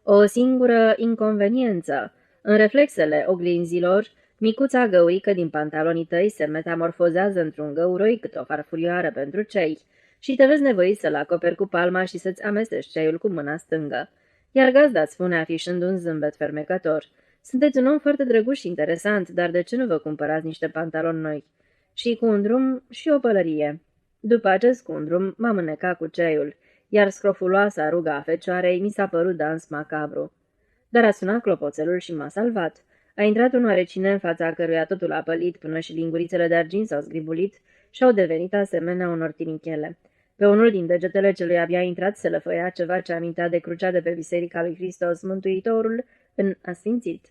O singură inconveniență. În reflexele oglinzilor, micuța găurică din pantalonii tăi se metamorfozează într-un găuroi cât o farfurioară pentru cei și te vezi nevoit să-l acoperi cu palma și să-ți amesteci ceaiul cu mâna stângă. Iar gazda îți spune afișând un zâmbet fermecător: sunteți un om foarte drăguț și interesant, dar de ce nu vă cumpărați niște pantaloni noi? Și cu un drum și o pălărie. După acest cundrum m-am înnecat cu ceaiul, iar scrofuloasa ruga a fecioarei mi s-a părut dans macabru. Dar a sunat clopoțelul și m-a salvat. A intrat un oarecine în fața căruia totul a pălit până și lingurițele de argint s-au zgribulit și au devenit asemenea unor tinichele. Pe unul din degetele celui abia intrat se lăfăia ceva ce amintea de crucea de pe Biserica lui Hristos Mântuitorul în asfințit.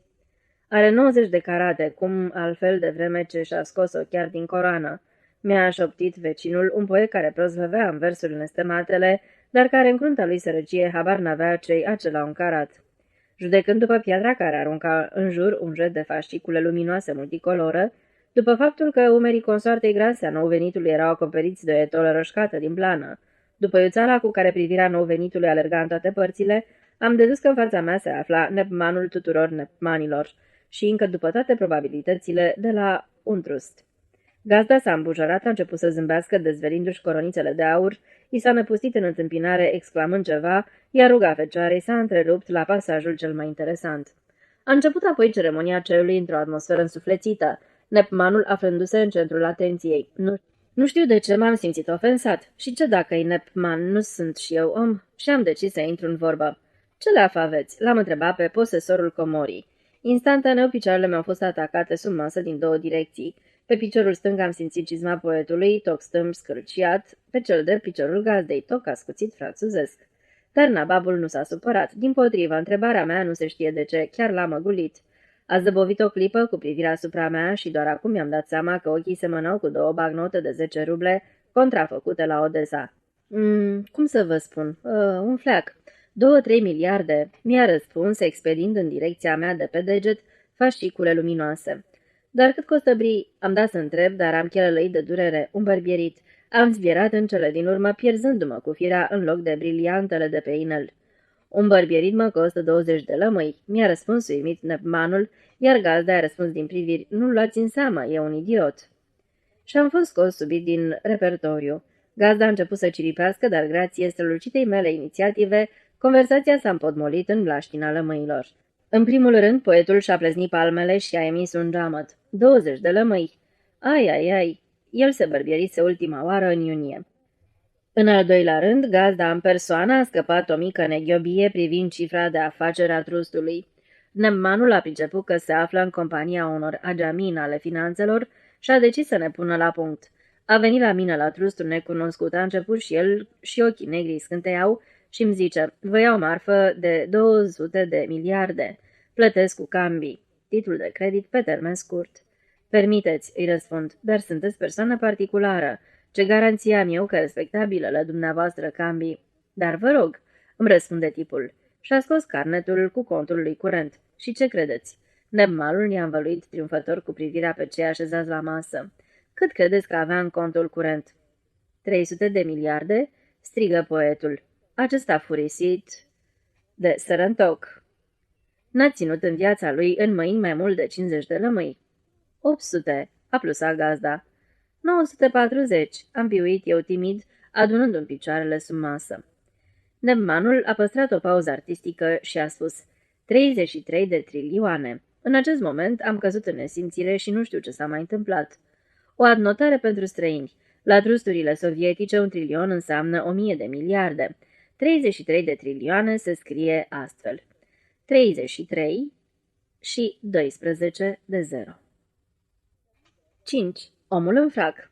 Are 90 de carate, cum altfel de vreme ce și-a scos-o chiar din coroană. Mi-a șoptit vecinul, un poet care prozvăvea în versurile nestematele, dar care în crunta lui sărăcie habar n-avea ce-i acela un carat. Judecând după piatra care arunca în jur un jet de fascicule luminoase multicoloră, după faptul că umerii consoartei grase a nou-venitului erau acoperiți de o etolă roșcată din plană, după iuțala cu care privirea nou-venitului alerga în toate părțile, am dedus că în fața mea se afla nepmanul tuturor nepmanilor și încă după toate probabilitățile de la un trust. Gazda s-a îmbujorat, a început să zâmbească, dezvelindu-și coronițele de aur, i s-a năpustit în întâmpinare exclamând ceva, iar ruga fecioarei s-a întrerupt la pasajul cel mai interesant. A început apoi ceremonia ceaiului într-o atmosferă însuflețită, nepmanul aflându-se în centrul atenției. Nu știu de ce m-am simțit ofensat. Și ce dacă-i nepman, nu sunt și eu om? Și am decis să intru în vorbă. Ce leaf aveți? L-am întrebat pe posesorul comorii. Instantaneu picioarele mi-au fost atacate sub masă din două direcții. Pe piciorul stâng am simțit cizma poetului, toc stâmp scârciat, pe cel de piciorul gazdei, toc ascuțit franțuzesc. Dar nababul nu s-a supărat. Dimpotrivă, întrebarea mea nu se știe de ce, chiar l-a măgulit. A zăbovit o clipă cu privirea asupra mea și doar acum mi-am dat seama că ochii semănau cu două bagnote de 10 ruble contrafăcute la Odessa. Cum să vă spun? Un fleac. 2-3 miliarde, mi-a răspuns, expedind în direcția mea de pe deget fascicule luminoase. Dar cât costă brii? Am dat să întreb, dar am chelălăit de durere, un bărbierit. Am zbierat în cele din urmă, pierzându-mă cu firea în loc de briliantele de pe inel. Un bărbierit mă costă 20 de lămâi, mi-a răspuns uimit nepmanul, iar gazda a răspuns din priviri: nu-l luați în seamă, e un idiot. Și am fost scos subit din repertoriu. Gazda a început să ciripească, dar grație strălucitei mele inițiative, conversația s-a împotmolit în blaștina lămâilor. În primul rând, poetul și-a pleznit palmele și a emis un geamăt. 20 de lămâi. Ai. El se bărbierise ultima oară în iunie. În al doilea rând, gazda în persoană a scăpat o mică neghiobie privind cifra de afaceri a trustului. Nepmanul a priceput că se află în compania unor agiamin ale finanțelor și a decis să ne pună la punct. A venit la mine la trustul necunoscut, a început și el și ochii negri scânteiau și îmi zice: vă iau marfă de 200 de miliarde. Plătesc cu cambii. Titlul de credit pe termen scurt. Permiteți, îi răspund, dar sunteți persoană particulară. Ce garanție am eu că respectabilele dumneavoastră cambii? Dar vă rog, îmi răspunde tipul. Și-a scos carnetul cu contul lui curent. Și ce credeți? Nepmalul i-a învăluit triumfător cu privirea pe cei așezați la masă. Cât credeți că avea în contul curent? 300 de miliarde? Strigă poetul. Acesta furisit de sărăntoc. N-a ținut în viața lui în mâini mai mult de 50 de lămâi. 800, a plusat gazda. 940, am piuit eu timid, adunând în picioarele sub masă. Nepmanul a păstrat o pauză artistică și a spus: 33 de trilioane. În acest moment am căzut în nesimțire și nu știu ce s-a mai întâmplat. O adnotare pentru străini. La trusturile sovietice, 1 trilion înseamnă 1000 de miliarde. 33 de trilioane se scrie astfel: 33 și 12 de 0. 5. Omul în frac.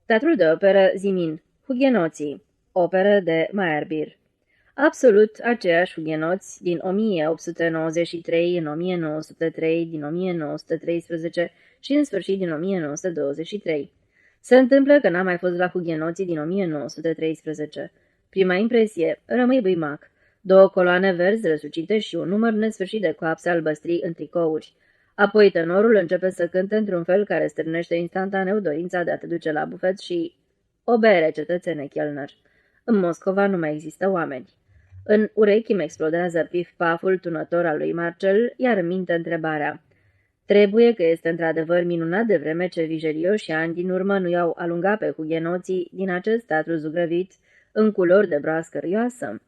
Teatrul de operă Zimin. Hugenoții. Operă de Meyerbeer. Absolut aceiași hugenoți din 1893 în 1903, din 1913 și în sfârșit din 1923. Se întâmplă că n-am mai fost la hugenoții din 1913. Prima impresie, rămâi buimac. 2 coloane verzi răsucite și un număr nesfârșit de coapse albăstrii în tricouri. Apoi tenorul începe să cânte într-un fel care stârnește instantaneu dorința de a te duce la bufet și... O bere, cetățene Chelner. În Moscova nu mai există oameni. În urechi îmi explodează pif-paful tunător al lui Marcel, iar în minte întrebarea. Trebuie că este într-adevăr minunat de vreme ce Vigerio și ani din urmă nu i-au alungat pe hughenoții din acest teatru zugrăvit în culori de broască rioasă.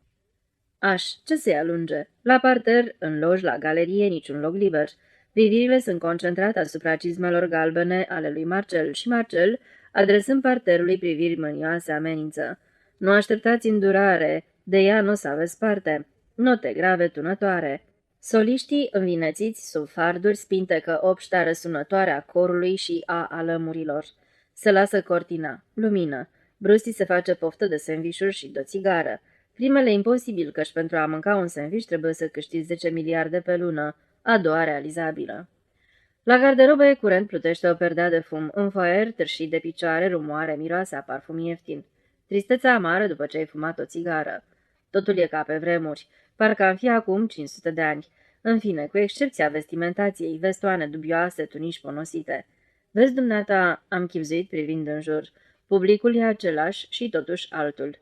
Ce se alunge? La parter, în loji, la galerie, niciun loc liber. Privirile sunt concentrate asupra cizmelor galbene ale lui Marcel și Marcel, adresând parterului priviri mânioase, amenință. Nu așteptați îndurare, de ea nu o să aveți parte. Note grave tunătoare. Soliștii învinețiți sub farduri spintecă obștea răsunătoare a corului și a alămurilor. Se lasă cortina. Lumină. Brusti se face poftă de sandvișuri și de o țigară. Primele imposibil, căci pentru a mânca un sandwich trebuie să câștigi 10 miliarde pe lună, a doua realizabilă. La garderobă e curent, plutește o perdea de fum, în foaier, târșit de picioare, rumoare, miroase a parfum ieftin. Tristețea amară după ce ai fumat o țigară. Totul e ca pe vremuri, parcă am fi acum 500 de ani. În fine, cu excepția vestimentației, vestoane dubioase, tuniși ponosite. Vezi, dumneata, am chibzuit privind în jur. Publicul e același și totuși altul.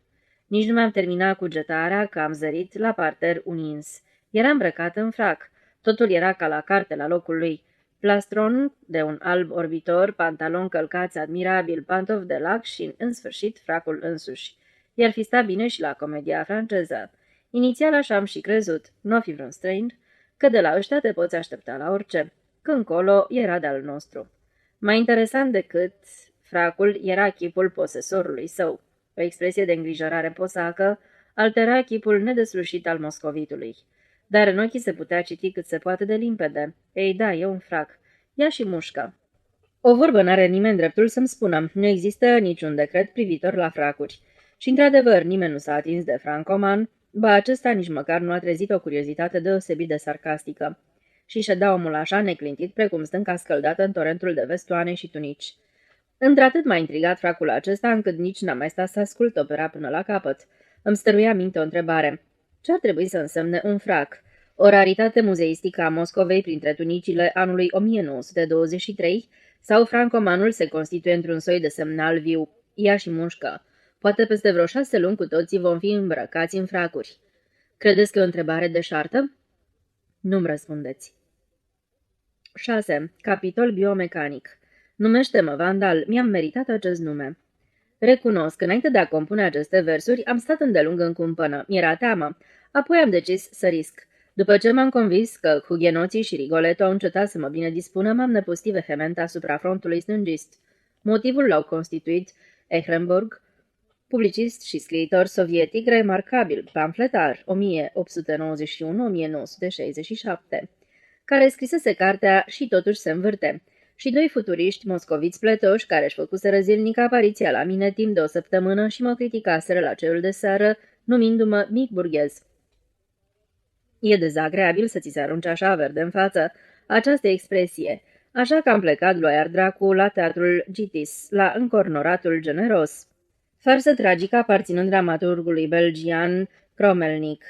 Nici nu mi-am terminat cugetarea că am zărit la parter un ins. Era îmbrăcat în frac. Totul era ca la carte la locul lui. Plastron de un alb orbitor, pantalon călcați admirabil, pantofi de lac și, în sfârșit, fracul însuși. I-ar fi stat bine și la comedia franceză. Inițial așa am și crezut, nu fi vreun străin, că de la ăștia te poți aștepta la orice. Când colo era de-al nostru. Mai interesant decât fracul era chipul posesorului său. O expresie de îngrijorare posacă altera chipul nedeslușit al moscovitului. Dar în ochii se putea citi cât se poate de limpede. Ei da, e un frac. Ia și mușcă. O vorbă n-are nimeni dreptul să-mi spună. Nu există niciun decret privitor la fracuri. Și într-adevăr, nimeni nu s-a atins de francoman, ba acesta nici măcar nu a trezit o curiozitate deosebit de sarcastică. Și ședea omul așa neclintit precum stânca scăldată în torentul de vestoane și tunici. Într-atât m-a intrigat fracul acesta încât nici n-am mai stat să ascult opera până la capăt. Îmi stăruia minte o întrebare. Ce ar trebui să însemne un frac? O raritate muzeistică a Moscovei printre tunicile anului 1923 sau francomanul se constituie într-un soi de semnal viu? Ia și mușcă. Poate peste vreo 6 luni cu toții vom fi îmbrăcați în fracuri. Credeți că e o întrebare deșartă? Nu-mi răspundeți. 6. Capitol biomecanic. Numește-mă Vandal, mi-am meritat acest nume. Recunosc, înainte de a compune aceste versuri, am stat îndelung în cumpănă. Mi-era teamă. Apoi am decis să risc. După ce m-am convins că hughenoții și Rigoletto au încetat să mă bine dispună, m-am năpustit vehement asupra frontului stângist. Motivul l-au constituit Ehrenburg, publicist și scriitor sovietic remarcabil, pamfletar 1891-1967, care scrisese cartea Și totuși se învârte, și 2 futuriști moscoviți pletoși care își făcuseră zilnic apariția la mine timp de o săptămână și mă criticaseră la cerul de seară, numindu-mă mic burghez. E dezagreabil să ți se arunce așa verde în față această expresie, așa că am plecat loiar dracu la teatrul Gitis, la încornoratul generos. Farsă tragică aparținând dramaturgului belgian Kromelnik,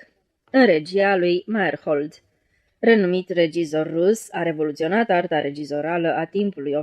în regia lui Meyerhold. Renumit regizor rus, a revoluționat arta regizorală a timpului 1874-1942.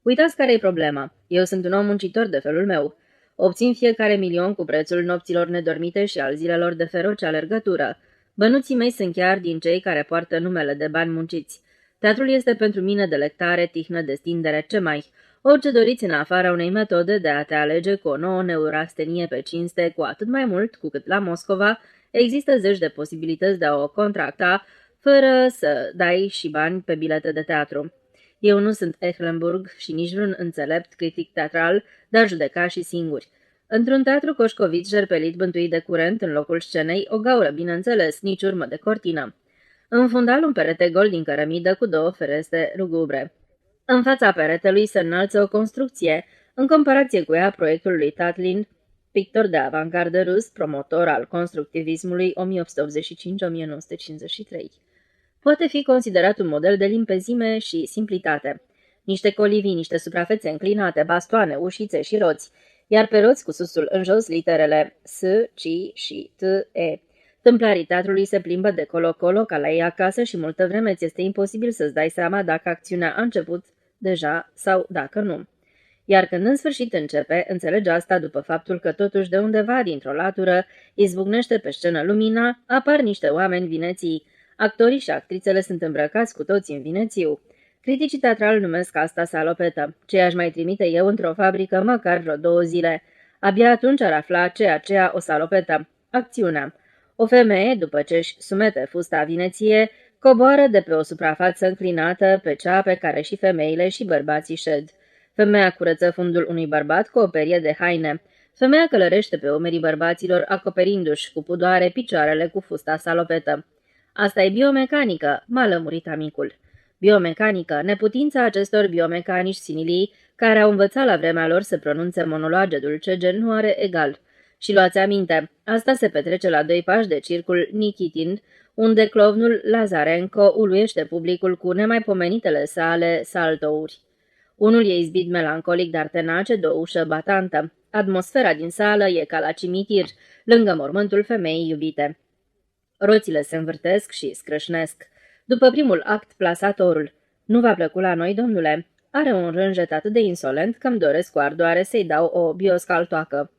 Uitați care-i problema. Eu sunt un om muncitor de felul meu. Obțin fiecare milion cu prețul nopților nedormite și al zilelor de feroce alergătură. Bănuții mei sunt chiar din cei care poartă numele de bani munciți. Teatrul este pentru mine delectare, tihnă, destindere, ce mai... Orice doriți în afara unei metode de a te alege cu o nouă neurastenie pe cinste, cu atât mai mult cu cât la Moscova există zeci de posibilități de a o contracta, fără să dai și bani pe bilete de teatru. Eu nu sunt Ehrenburg și nici vreun înțelept critic teatral, dar judeca și singuri. Într-un teatru coșcovit, jerpelit, bântuit de curent în locul scenei, o gaură, bineînțeles, nici urmă de cortină. În fundal, un perete gol din cărămidă cu 2 fereste lugubre. În fața peretelui se înalță o construcție, în comparație cu ea proiectul lui Tatlin, pictor de avantgardă rus, promotor al constructivismului 1885-1953. Poate fi considerat un model de limpezime și simplitate. Niște colivii, niște suprafețe înclinate, bastoane, ușițe și roți. iar pe roți cu susul în jos literele S, C și T, E. Tâmplarii teatrului se plimbă de colo-colo ca la ei acasă și multă vreme ți este imposibil să-ți dai seama dacă acțiunea a început deja sau dacă nu. Iar când în sfârșit începe, înțelege asta după faptul că totuși de undeva dintr-o latură izbucnește pe scenă lumina, apar niște oameni vineții. Actorii și actrițele sunt îmbrăcați cu toții în vinețiu. Criticii teatrali numesc asta salopetă. Ce aș mai trimite eu într-o fabrică măcar vreo 2 zile. Abia atunci ar afla ce aceea o salopetă. Acțiunea. O femeie, după ce își sumete fusta vineție, coboară de pe o suprafață înclinată pe cea pe care și femeile și bărbații șed. Femeia curăță fundul unui bărbat cu o perie de haine. Femeia călărește pe umerii bărbaților, acoperindu-și cu pudoare picioarele cu fusta salopetă. Asta e biomecanică, m-a lămurit amicul. Biomecanică, neputința acestor biomecanici sinilii, care au învățat la vremea lor să pronunțe monologe dulcegen, nu are egal. Și luați aminte, asta se petrece la 2 pași de circul Nikitin, unde clovnul Lazarenko uluiește publicul cu nemaipomenitele sale saltouri. Unul e izbit melancolic, dar tenace de o ușă batantă. Atmosfera din sală e ca la cimitir, lângă mormântul femeii iubite. Roțile se învârtesc și scrâșnesc. După primul act, plasatorul. Nu v-a plăcut la noi, domnule? Are un rânjet atât de insolent că îmi doresc cu ardoare să-i dau o bioscaltoacă.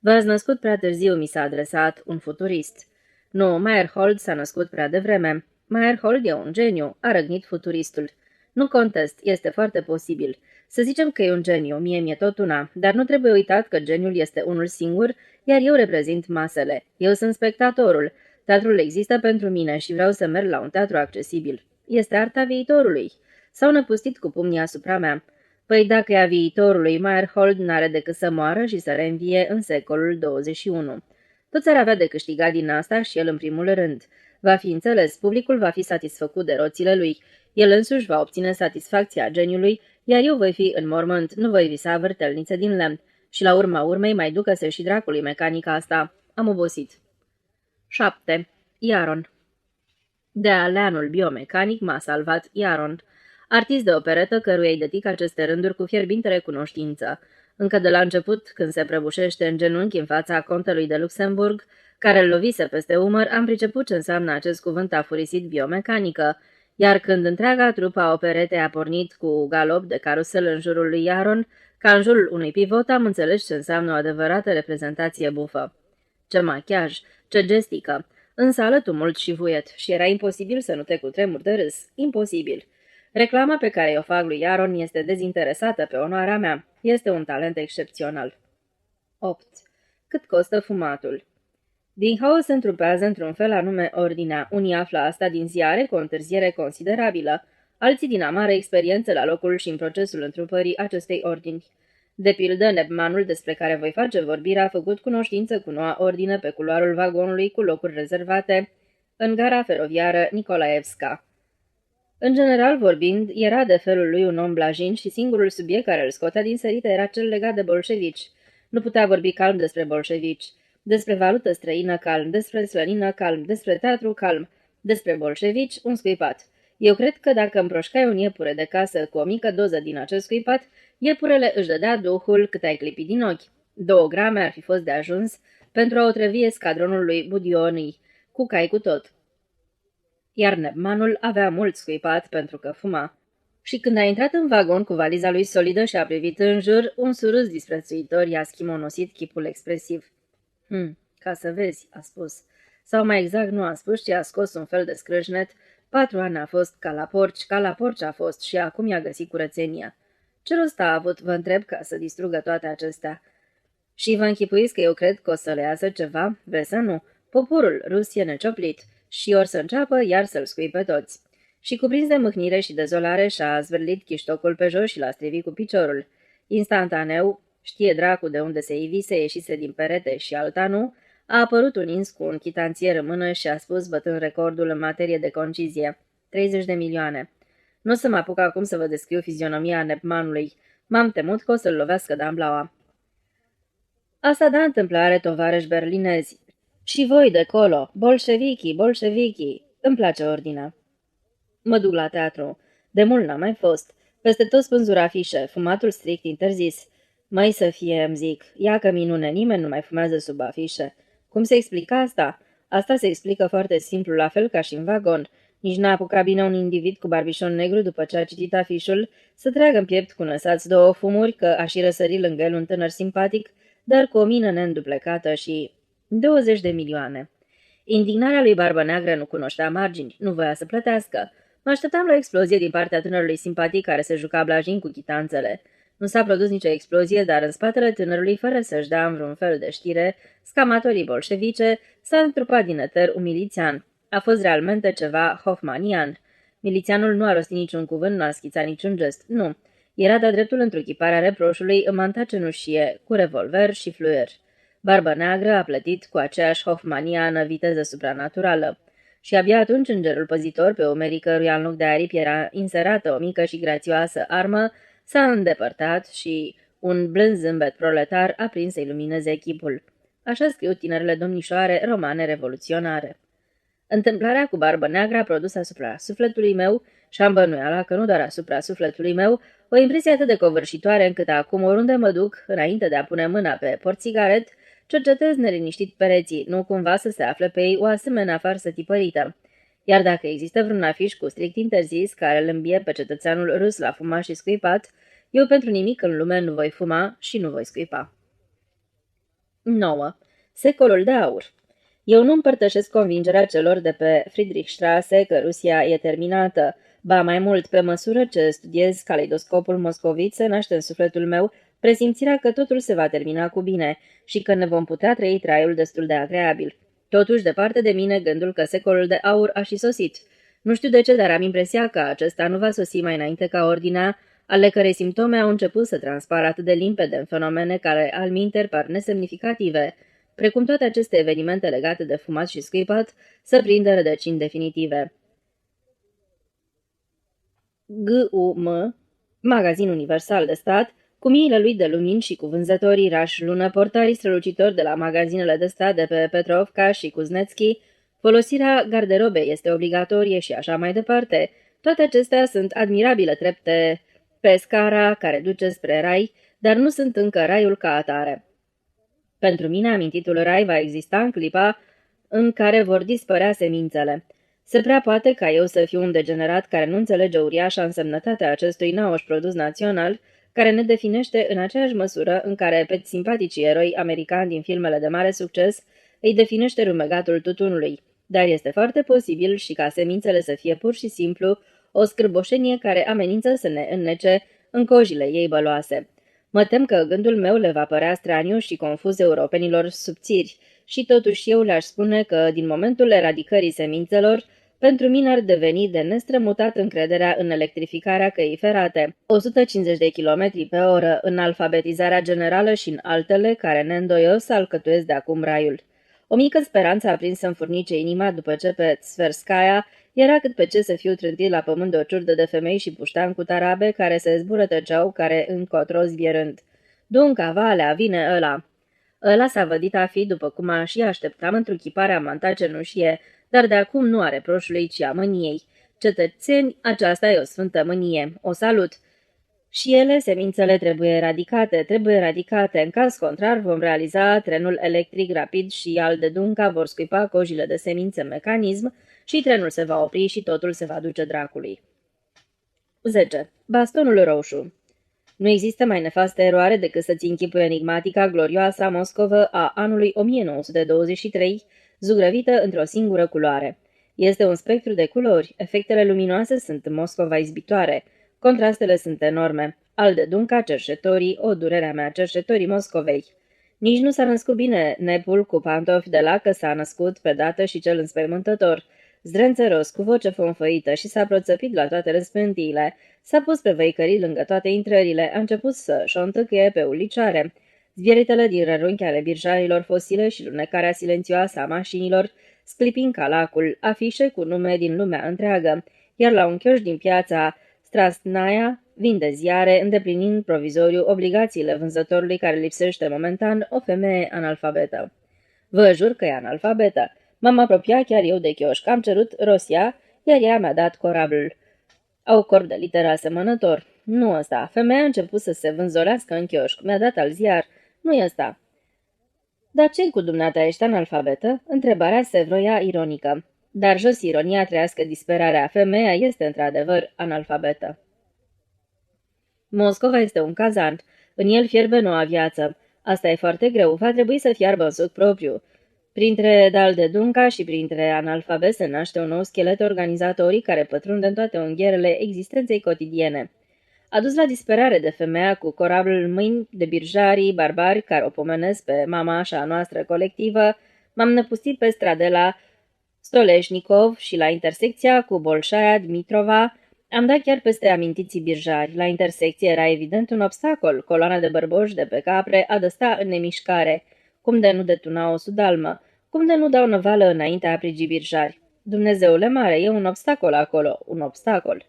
V-ați născut prea târziu, mi s-a adresat un futurist. Nu, Meyerhold s-a născut prea devreme. Meyerhold e un geniu, a răgnit futuristul. Nu contest, este foarte posibil. Să zicem că e un geniu, mie mi-e tot una, dar nu trebuie uitat că geniul este unul singur, iar eu reprezint masele. Eu sunt spectatorul. Teatrul există pentru mine și vreau să merg la un teatru accesibil. Este arta viitorului. S-au năpustit cu pumnii asupra mea. Păi dacă e a viitorului, Meyerhold n-are decât să moară și să reînvie în secolul 21. Toți ar avea de câștigat din asta și el în primul rând. Va fi înțeles, publicul va fi satisfăcut de roțile lui. El însuși va obține satisfacția geniului, iar eu voi fi în mormânt, nu voi visa vârtelnițe din lemn. Și la urma urmei mai ducă-se și dracului mecanica asta. Am obosit. 7. Iaron. De aleanul biomecanic m-a salvat Iaron, artist de operetă căruia îi dedic aceste rânduri cu fierbinte recunoștință. Încă de la început, când se prăbușește în genunchi în fața contelui de Luxemburg, care îl lovise peste umăr, am priceput ce înseamnă acest cuvânt afurisit biomecanică, iar când întreaga trupă a operetei a pornit cu galop de carusel în jurul lui Iaron, ca în jurul unui pivot, am înțeles ce înseamnă o adevărată reprezentație bufă. Ce machiaj, ce gestică! În sală tumult și vuiet și era imposibil să nu te cutremuri de râs. Imposibil. Reclama pe care o fac lui Iaron este dezinteresată pe onoarea mea. Este un talent excepțional. 8. Cât costă fumatul? Din haos se întrupează într-un fel anume ordinea. Unii află asta din ziare cu o întârziere considerabilă, alții din amară experiență la locul și în procesul întrupării acestei ordini. De pildă, nebmanul despre care voi face vorbire a făcut cunoștință cu noua ordine pe culoarul vagonului cu locuri rezervate în gara feroviară Nicolaevska. În general vorbind, era de felul lui un om blajin și singurul subiect care îl scotea din sărite era cel legat de bolșevici. Nu putea vorbi calm despre bolșevici, despre valută străină calm, despre slănină calm, despre teatru calm, despre bolșevici un scuipat. Eu cred că dacă împroșcai un iepure de casă cu o mică doză din acest scuipat, iepurele își dădea duhul cât ai clipi din ochi. 2 grame ar fi fost de ajuns pentru a otrăvi escadronul lui Budionii, cu cai cu tot. Iar nebmanul avea mult scuipat pentru că fuma. Și când a intrat în vagon cu valiza lui solidă și a privit în jur, un surâs disprețuitor i-a schimonosit chipul expresiv. Ca să vezi," a spus. Sau mai exact nu a spus, ci a scos un fel de scrâșnet. 4 ani a fost ca la porci a fost și acum i-a găsit curățenia. Ce rost a avut, vă întreb, ca să distrugă toate acestea? Și vă închipuiți că eu cred că o să le iasă ceva? Vezi să nu. Poporul rus e necioplit și or să înceapă iar să-l scui pe toți. Și cuprins de mâhnire și dezolare și-a zvârlit chiștocul pe jos și l-a strivit cu piciorul. Instantaneu, știe dracu de unde se ivise, ieșise din perete și alta nu, a apărut un ins cu un chitanțier în mână și a spus, bătând recordul în materie de concizie, 30 de milioane. Nu o să mă apuc acum să vă descriu fizionomia nebmanului. M-am temut că o să-l lovească Damblaua. Asta da întâmplare, tovarăși berlinezi. Și voi de colo, bolșevichii, bolșevichii. Îmi place ordinea. Mă duc la teatru. De mult n-am mai fost. Peste tot spânzura afișe, fumatul strict interzis. Măi să fie, îmi zic, ia că minune, nimeni nu mai fumează sub afișe. Cum se explică asta? Asta se explică foarte simplu, la fel ca și în vagon. Nici n-a apucat bine un individ cu barbișon negru după ce a citit afișul să tragă în piept cu năsați două fumuri, că a și răsări lângă el un tânăr simpatic, dar cu o mină neînduplecată și 20 de milioane. Indignarea lui Barbă Neagră nu cunoștea margini, nu voia să plătească. Mă așteptam la o explozie din partea tânărului simpatic care se juca blajin cu chitanțele. Nu s-a produs nicio explozie, dar în spatele tânărului, fără să-și dea în vreun fel de știre, scamatorii bolșevice, s-a întrupat din eter un milițian. A fost realmente ceva hoffmanian. Milițianul nu a rostit niciun cuvânt, nu a schițat niciun gest. Nu. Era de-a dreptul întruchiparea reproșului în manta cenușie, cu revolver și fluier. Barbă Neagră a plătit cu aceeași hoffmaniană viteză supranaturală. Și abia atunci îngerul păzitor, pe umerii căruia în loc de aripi era inserată o mică și grațioasă armă, s-a îndepărtat și un blând zâmbet proletar a prins să ilumineze echipul. Așa scriu tinerele domnișoare romane revoluționare. Întâmplarea cu Barbă Neagră a produs asupra sufletului meu și am bănuiala că nu doar asupra sufletului meu, o impresie atât de covârșitoare încât acum oriunde mă duc, înainte de a pune mâna pe porțigaret, cercetez neliniștit pereții, nu cumva să se afle pe ei o asemenea farsă tipărită. Iar dacă există vreun afiș cu strict interzis care îl îmbie pe cetățeanul rus la fumat și scuipat, eu pentru nimic în lume nu voi fuma și nu voi scuipa. 9. Secolul de aur. Eu nu împărtășesc convingerea celor de pe Friedrichstraße că Rusia e terminată. Ba mai mult, pe măsură ce studiez caleidoscopul moscovit, se naște în sufletul meu presimțirea că totul se va termina cu bine și că ne vom putea trăi traiul destul de agreabil. Totuși, departe de mine gândul că secolul de aur a și sosit. Nu știu de ce, dar am impresia că acesta nu va sosi mai înainte ca ordinea, ale cărei simptome au început să transpară atât de limpede în fenomene care alminter par nesemnificative, precum toate aceste evenimente legate de fumat și scuipat, să prindă rădăcini definitive. GUM, magazin universal de stat, cu miile lui de lumini și cu vânzătorii rași lună, portarii strălucitori de la magazinele de stat de pe Petrovka și Kuznetski, folosirea garderobei este obligatorie și așa mai departe. Toate acestea sunt admirabile trepte pe scara care duce spre rai, dar nu sunt încă raiul ca atare. Pentru mine, amintitul rai va exista în clipa în care vor dispărea semințele. Se prea poate ca eu să fiu un degenerat care nu înțelege uriașa însemnătatea acestui naoș produs național, care ne definește în aceeași măsură în care pe simpaticii eroi americani din filmele de mare succes îi definește rumegatul tutunului, dar este foarte posibil și ca semințele să fie pur și simplu o scârboșenie care amenință să ne înnece în cojile ei băloase. Mă tem că gândul meu le va părea straniu și confuz europenilor subțiri și totuși eu le-aș spune că, din momentul eradicării semințelor, pentru mine ar deveni de nestrămutat încrederea în electrificarea căii ferate, 150 de km pe oră, în alfabetizarea generală și în altele care neîndoios alcătuiesc de acum raiul. O mică speranță a prins să-mi furnice inima după ce pe Tverskaya era cât pe ce să fiu trântit la pământ de o ciurdă de femei și puștan cu tarabe care se zburătăceau, care încotro zbierând. Dunca, Valea, vine ăla! Ăla s-a vădit a fi, după cum și așteptam, întruchiparea manta cenușie, dar de acum nu a reproșului, ci a mâniei. Cetățeni, aceasta e o sfântă mânie. O salut! Și ele, semințele, trebuie eradicate. În caz contrar, vom realiza trenul electric rapid și al de Dunca vor scuipa cojile de semințe în mecanism și trenul se va opri și totul se va duce dracului. 10. Bastonul roșu. Nu există mai nefastă eroare decât să-ți închipui enigmatica, glorioasa Moscovă a anului 1923, zugrăvită într-o singură culoare. Este un spectru de culori, efectele luminoase sunt Moscova izbitoare, contrastele sunt enorme. Al de Dunca, cerșetorii, o durerea mea, cerșetorii Moscovei. Nici nu s-a născut bine nepul cu pantofi de la că s-a născut pe dată și cel înspăimântător. Zdrențăros, cu voce fonfăită și s-a proțăpit la toate răspântiile. S-a pus pe văicării lângă toate intrările, a început să șontăcâie pe ulicioare. Zvieritele din rărunchi ale birjarilor fosile și lunecarea silențioasă a mașinilor, sclipind ca lacul, afișe cu nume din lumea întreagă, iar la un chioș din piața Strastnaia vinde ziare, îndeplinind provizoriu obligațiile vânzătorului care lipsește momentan o femeie analfabetă. Vă jur că e analfabetă. M-am apropiat chiar eu de chioșc, am cerut Rosia, iar ea mi-a dat corabl. Au corp de literă asemănător. Nu ăsta. Femeia a început să se vânzolească în chioșc. Mi-a dat al ziar. Nu-i ăsta. Dar ce cu dumneata, ești analfabetă?" Întrebarea se vroia ironică. Dar jos ironia trăiască disperarea. Femeia este într-adevăr analfabetă. Moscova este un cazan. În el fierbe noua viață. Asta e foarte greu. Va trebui să fiarbă în suc propriu. Printre dal de dunca și printre analfabet se naște un nou schelet organizatorii care pătrunde în toate unghierele existenței cotidiene. Adus la disperare de femeia cu corablul în mâini de birjarii barbari care o pomenesc pe mama așa noastră colectivă, m-am năpustit pe stradela Stoleșnicov și la intersecția cu Bolșaia Dmitrova am dat chiar peste amintiții birjari. La intersecție era evident un obstacol. Coloana de bărboși de pe capre adăsta în nemișcare. Cum de nu detuna o sudalmă? Cum de nu dau năvală înaintea aprigii birjari? Dumnezeule mare, e un obstacol acolo, un obstacol.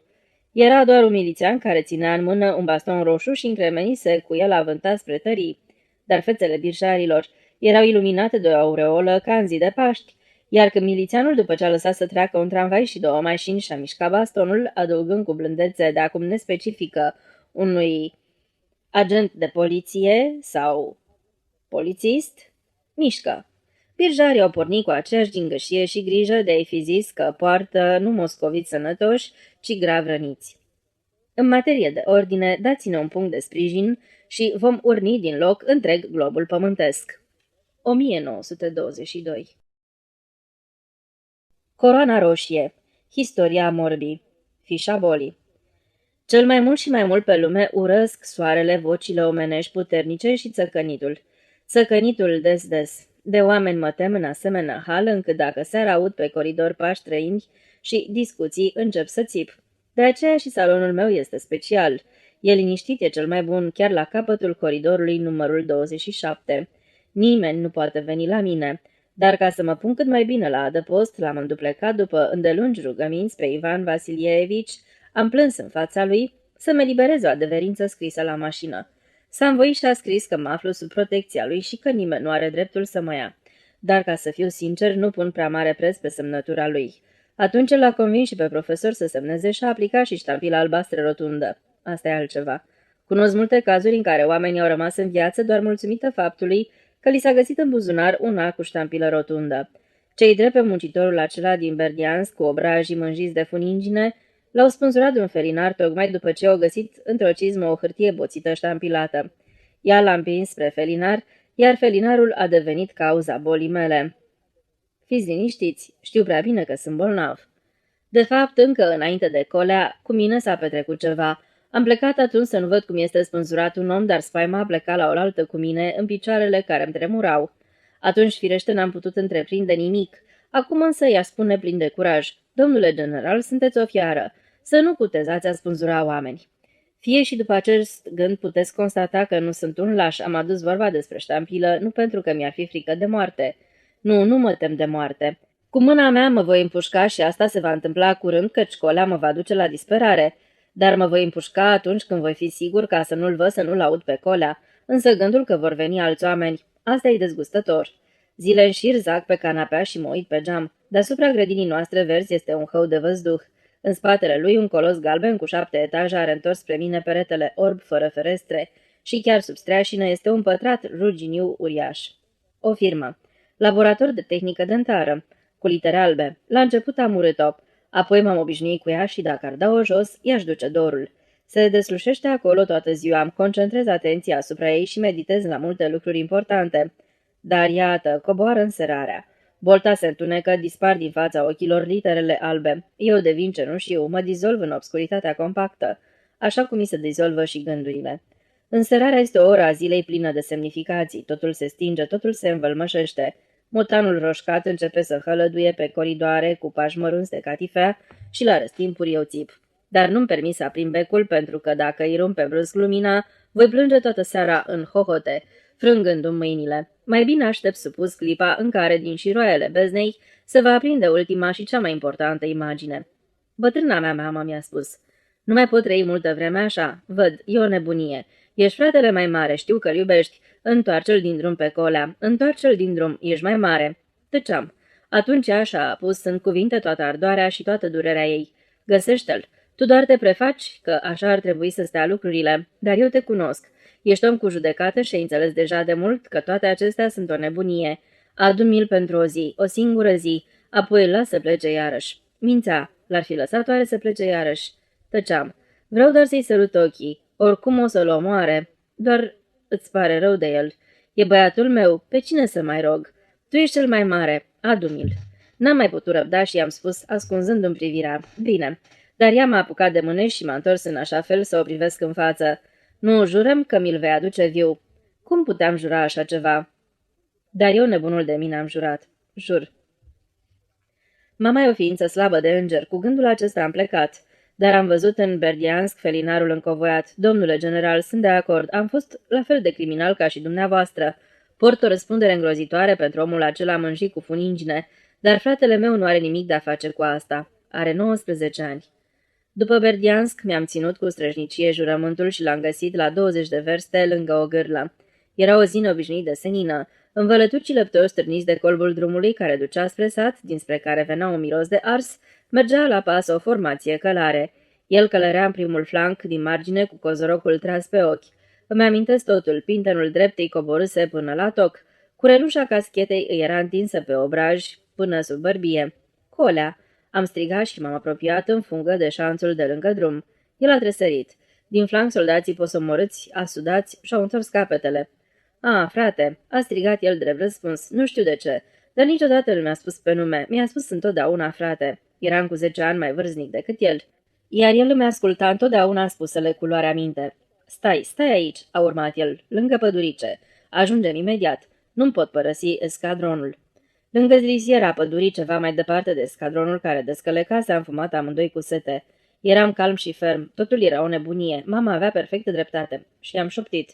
Era doar un milițian care ținea în mână un baston roșu și încremenise cu el avântat spre tării. Dar fețele birjarilor erau iluminate de o aureolă ca în zi de Paști, iar când milițianul, după ce a lăsat să treacă un tramvai și două mașini, și-a mișcat bastonul, adăugând cu blândețe de acum nespecifică unui agent de poliție sau polițist, mișcă. Birjarii au pornit cu aceeași gingășie și grijă de a-i fi zis că poartă nu moscoviți sănătoși, ci grav răniți. În materie de ordine, dați-ne un punct de sprijin și vom urni din loc întreg globul pământesc. 1922. Coroana roșie. Istoria morbii. Fișa bolii. Cel mai mult și mai mult pe lume urăsc soarele, vocile omenești puternice și țăcănitul. Țăcănitul des. De oameni mă tem în asemenea hal încât dacă seara aud pe coridor pași străini și discuții, încep să țip. De aceea și salonul meu este special. E liniștit, e cel mai bun, chiar la capătul coridorului numărul 27. Nimeni nu poate veni la mine. Dar ca să mă pun cât mai bine la adăpost, l-am înduplecat după îndelungi rugăminți pe Ivan Vasilievici, am plâns în fața lui să mă libereze o adeverință scrisă la mașină. S-a învoit și a scris că mă aflu sub protecția lui și că nimeni nu are dreptul să mă ia. Dar, ca să fiu sincer, nu pun prea mare preț pe semnătura lui. Atunci l-a convins și pe profesor să semneze și a aplicat și ștampila albastră rotundă. Asta e altceva. Cunosc multe cazuri în care oamenii au rămas în viață doar mulțumită faptului că li s-a găsit în buzunar una cu ștampilă rotundă. Cei drept pe muncitorul acela din Berdiansk, cu obrajii mânjiți de funingine, l-au spânzurat de un felinar tocmai după ce au găsit într-o cizmă o hârtie boțită ștampilată. Ea l-a împins spre felinar, iar felinarul a devenit cauza bolii mele. Fiți liniștiți, știu prea bine că sunt bolnav. De fapt, încă înainte de colea, cu mine s-a petrecut ceva. Am plecat atunci să nu văd cum este spânzurat un om, dar spaima a plecat la oaltă cu mine, în picioarele care îmi tremurau. Atunci, firește, n-am putut întreprinde nimic. Acum însă i-aș spune plin de curaj: domnule general, sunteți o fiară. Să nu cutezați a spânzura oameni. Fie și după acest gând puteți constata că nu sunt un laș. Am adus vorba despre ștampilă, nu pentru că mi-ar fi frică de moarte. Nu mă tem de moarte. Cu mâna mea mă voi împușca și asta se va întâmpla curând, căci colea mă va duce la disperare. Dar mă voi împușca atunci când voi fi sigur ca să nu-l văd, să nu-l aud pe colea. Însă gândul că vor veni alți oameni, asta e dezgustător. Zile în șir zac pe canapea și mă uit pe geam. Deasupra grădinii noastre verzi este un hău de văzduh. În spatele lui un colos galben cu 7 etaje are întors spre mine peretele orb fără ferestre și chiar sub streașină este un pătrat ruginiu uriaș. O firmă. Laborator de tehnică dentară. Cu litere albe. La început am urât-o. Apoi m-am obișnuit cu ea și dacă ar da-o jos, i-aș duce dorul. Se deslușește acolo toată ziua, îmi concentrez atenția asupra ei și meditez la multe lucruri importante. Dar iată, coboară înserarea. Bolta se întunecă, dispar din fața ochilor literele albe. Eu devin cenușiu, mă dizolv în obscuritatea compactă, așa cum mi se dizolvă și gândurile. Înserarea este o oră a zilei plină de semnificații, totul se stinge, totul se învălmășește. Motanul roșcat începe să hălăduie pe coridoare cu pași mărunți de catifea și la răstimpuri eu țip. Dar nu-mi permis să aprind becul pentru că dacă îi rup pe brusc lumina, voi plânge toată seara în hohote, frângându-mi mâinile. Mai bine aștept supus clipa în care din șiroaiele beznei se va aprinde ultima și cea mai importantă imagine. Bătrâna mea mamă mi-a spus: nu mai pot trăi multă vreme așa, văd, e o nebunie. Ești fratele mai mare, știu că-l iubești. Întoarce-l din drum pe colea, întoarce-l din drum, ești mai mare. Tăceam. Atunci așa a pus în cuvinte toată ardoarea și toată durerea ei. Găsește-l. Tu doar te prefaci că așa ar trebui să stea lucrurile, dar eu te cunosc. Ești om cu judecată și ai înțeles deja de mult că toate acestea sunt o nebunie. Adu-mi-l pentru o zi, o singură zi, apoi îl las să plece iarăși. Mința, l-ar fi lăsat oare să plece iarăși? Tăceam. Vreau doar să-i sărut ochii. Oricum o să-l omoare. Doar îți pare rău de el. E băiatul meu, pe cine să mai rog? Tu ești cel mai mare, adu-mi-l. N-am mai putut răbda și i-am spus, ascunzându-mi privirea. Bine, dar ea m-a apucat de mânești și m-a întors în așa fel să o privesc în față. Nu, jurăm că mi-l vei aduce viu. Cum puteam jura așa ceva? Dar eu, nebunul de mine, am jurat. Jur. Mama e o ființă slabă de înger, cu gândul acesta am plecat. Dar am văzut în Berdiansk felinarul încovoiat. Domnule general, sunt de acord, am fost la fel de criminal ca și dumneavoastră. Port o răspundere îngrozitoare pentru omul acela mânjit cu funingine, dar fratele meu nu are nimic de a face cu asta. Are 19 ani. După Berdiansk mi-am ținut cu străjnicie jurământul și l-am găsit la 20 de verste lângă o gârlă. Era o zi neobișnuit de senină. Învălătucii lăptori stârniți de colbul drumului care ducea spre sat, dinspre care venea un miros de ars, mergea la pas o formație călare. El călărea în primul flanc, din margine, cu cozorocul tras pe ochi. Îmi amintesc totul, pintenul drept îi coborâse până la toc. Curelușa caschetei îi era întinsă pe obraj, până sub bărbie. Colea! Am strigat și m-am apropiat în fungă de șanțul de lângă drum. El a tresărit. Din flanc soldații posomorâți, asudați, și-au întors capetele. "Ah, frate," a strigat el drept răspuns, nu știu de ce, dar niciodată nu mi-a spus pe nume, mi-a spus întotdeauna frate. Eram cu 10 ani mai vârstnic decât el, iar el îmi asculta întotdeauna spusele cu luarea minte. Stai aici," a urmat el, lângă pădurice. Ajungem imediat. Nu-mi pot părăsi escadronul." Lângă zliziera pădurii, ceva mai departe de escadronul care descălecase, am fumat amândoi cu sete. Eram calm și ferm, totul era o nebunie, mama avea perfectă dreptate. Și i-am șoptit.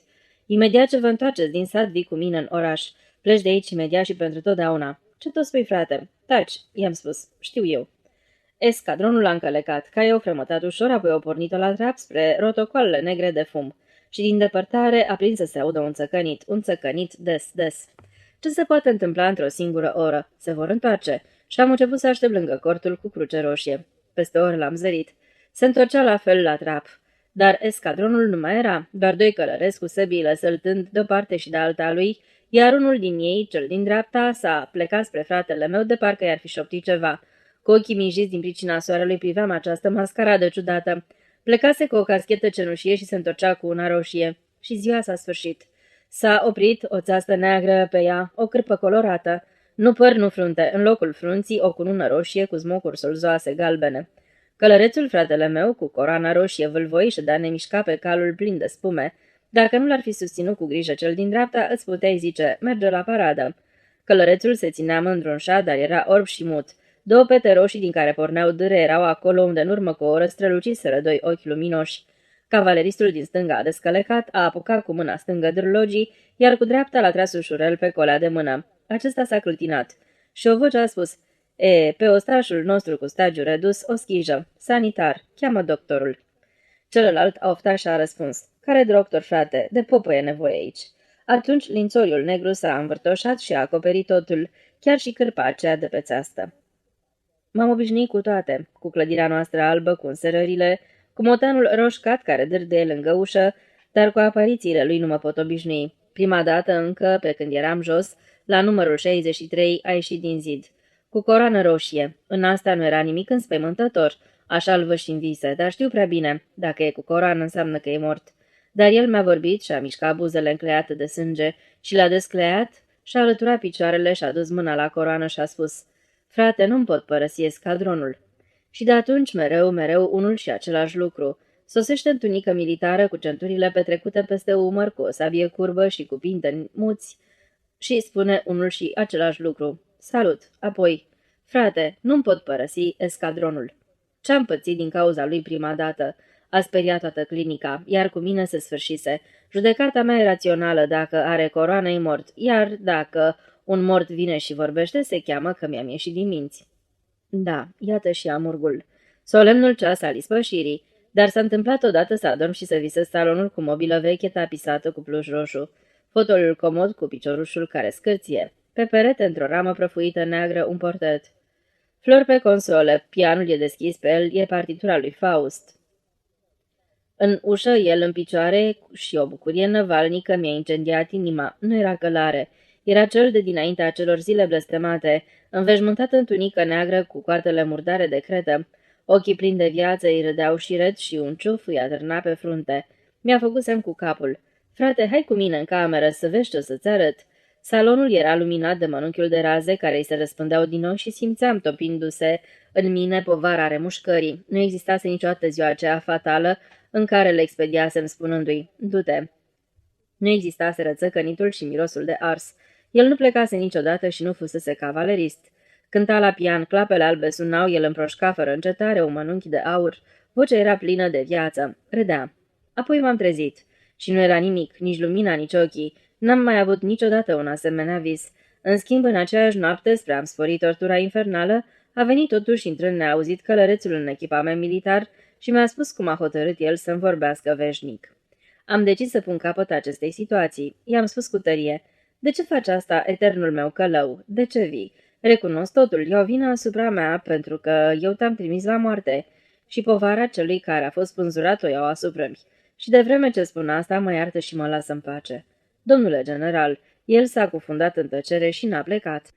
Imediat ce vă întoarceți din sat, vii cu mine în oraș. Pleci de aici imediat și pentru totdeauna. Ce tot spui, frate? Taci, i-am spus. Știu eu. Escadronul a încălecat. Caiul frămătat ușor, apoi au pornit-o la trap spre rotocoalele negre de fum. Și din depărtare a prins să se audă un țăcănit des. Ce se poate întâmpla într-o singură oră? Se vor întoarce. Și am început să aștept lângă cortul cu cruce roșie. Peste o oră l-am zărit. Se întorcea la fel la trap. Dar escadronul nu mai era, doar doi călăreți cu săbiile săltând de o parte și de alta lui, iar unul din ei, cel din dreapta, s-a plecat spre fratele meu de parcă i-ar fi șoptit ceva. Cu ochii mijiți din pricina soarelui priveam această mascaradă ciudată. Plecase cu o caschetă cenușie și se întorcea cu una roșie. Și ziua s-a sfârșit. S-a oprit, o țeastă neagră pe ea, o cârpă colorată. Nu păr, nu frunte, în locul frunții o cunună roșie cu smocuri solzoase galbene. Călărețul, fratele meu, cu coroana roșie vâlvoi și de-a nemișca pe calul plin de spume. Dacă nu l-ar fi susținut cu grijă cel din dreapta, îți puteai zice, merge la paradă. Călărețul se ținea mândru în șa, dar era orb și mut. Două pete roșii din care porneau dâre erau acolo unde în urmă cu o oră străluciseră doi ochi luminoși. Cavaleristul din stânga a descălecat, a apucat cu mâna stângă dârlogii, iar cu dreapta l-a tras ușurel pe colea de mână. Acesta s-a clătinat. Și o voce a spus, pe ostașul nostru cu stagiu redus, o schijă. Sanitar, cheamă doctorul. Celălalt a oftat și a răspuns, care doctor, frate, de popă e nevoie aici. Atunci lințoriul negru s-a învârtoșat și a acoperit totul, chiar și cârpa aceea de pe țeastă. M-am obișnuit cu toate, cu clădirea noastră albă, cu înserările, cu motanul roșcat care dârdăie lângă ușă, dar cu aparițiile lui nu mă pot obișnui. Prima dată încă, pe când eram jos, la numărul 63, a ieșit din zid. Cu coroană roșie. În asta nu era nimic înspăimântător, așa-l văd și în vise, dar știu prea bine, dacă e cu coroană înseamnă că e mort. Dar el mi-a vorbit și a mișcat buzele încleiate de sânge și l-a descleiat și-a alăturat picioarele și-a dus mâna la coroană și a spus, frate, nu-mi pot părăsi escadronul. Și de atunci mereu unul și același lucru. Sosește în tunică militară cu centurile petrecute peste umăr, cu o sabie curbă și cu pinteni muți și spune unul și același lucru. Salut! Apoi, frate, nu-mi pot părăsi escadronul. Ce-am pățit din cauza lui prima dată? A speriat toată clinica, iar cu mine se sfârșise. Judecata mea e rațională, dacă are coroană e mort, iar dacă un mort vine și vorbește, se cheamă că mi-am ieșit din minți. Da, iată și amurgul. Solemnul ceas al ispășirii, dar s-a întâmplat odată să adorm și să visez salonul cu mobilă veche tapisată cu pluș roșu, fotoliul comod cu piciorușul care scârție, pe perete într-o ramă prăfuită neagră un portret. Flori pe consolă, pianul e deschis pe el, e partitura lui Faust. În ușă, el în picioare și o bucurie năvalnică mi-a incendiat inima. Nu era călare. Era cel de dinaintea acelor zile blestemate, înveșmântat în tunică neagră cu coartele murdare de cretă. Ochii plini de viață îi râdeau șiret și un ciuf îi atârna pe frunte. Mi-a făcut semn cu capul. Frate, hai cu mine în cameră să vezi ce o să-ți arăt. Salonul era luminat de mănunchiul de raze care îi se răspândeau din nou și simțeam topindu-se în mine povara remușcării. Nu existase niciodată ziua aceea fatală în care le expediasem spunându-i, du-te. Nu existase rățăcănitul și mirosul de ars. El nu plecase niciodată și nu fusese cavalerist. Cânta la pian, clapele albe sunau, el împroșca fără încetare un mănunchi de aur. Vocea era plină de viață. Râdea. Apoi m-am trezit. Și nu era nimic, nici lumina, nici ochii. N-am mai avut niciodată un asemenea vis. În schimb, în aceeași noapte, spre a-mi spori tortura infernală, a venit totuși intrând neauzit călărețul în echipament militar și mi-a spus cum a hotărât el să-mi vorbească veșnic. Am decis să pun capăt acestei situații. I-am spus cu tărie, de ce faci asta, eternul meu călău? De ce vii? Recunosc totul, e o vină asupra mea pentru că eu te-am trimis la moarte și povara celui care a fost spânzurat o iau asupra-mi. Și de vreme ce spun asta, mă iartă și mă lasă în pace. Domnule general, el s-a cufundat în tăcere și n-a plecat.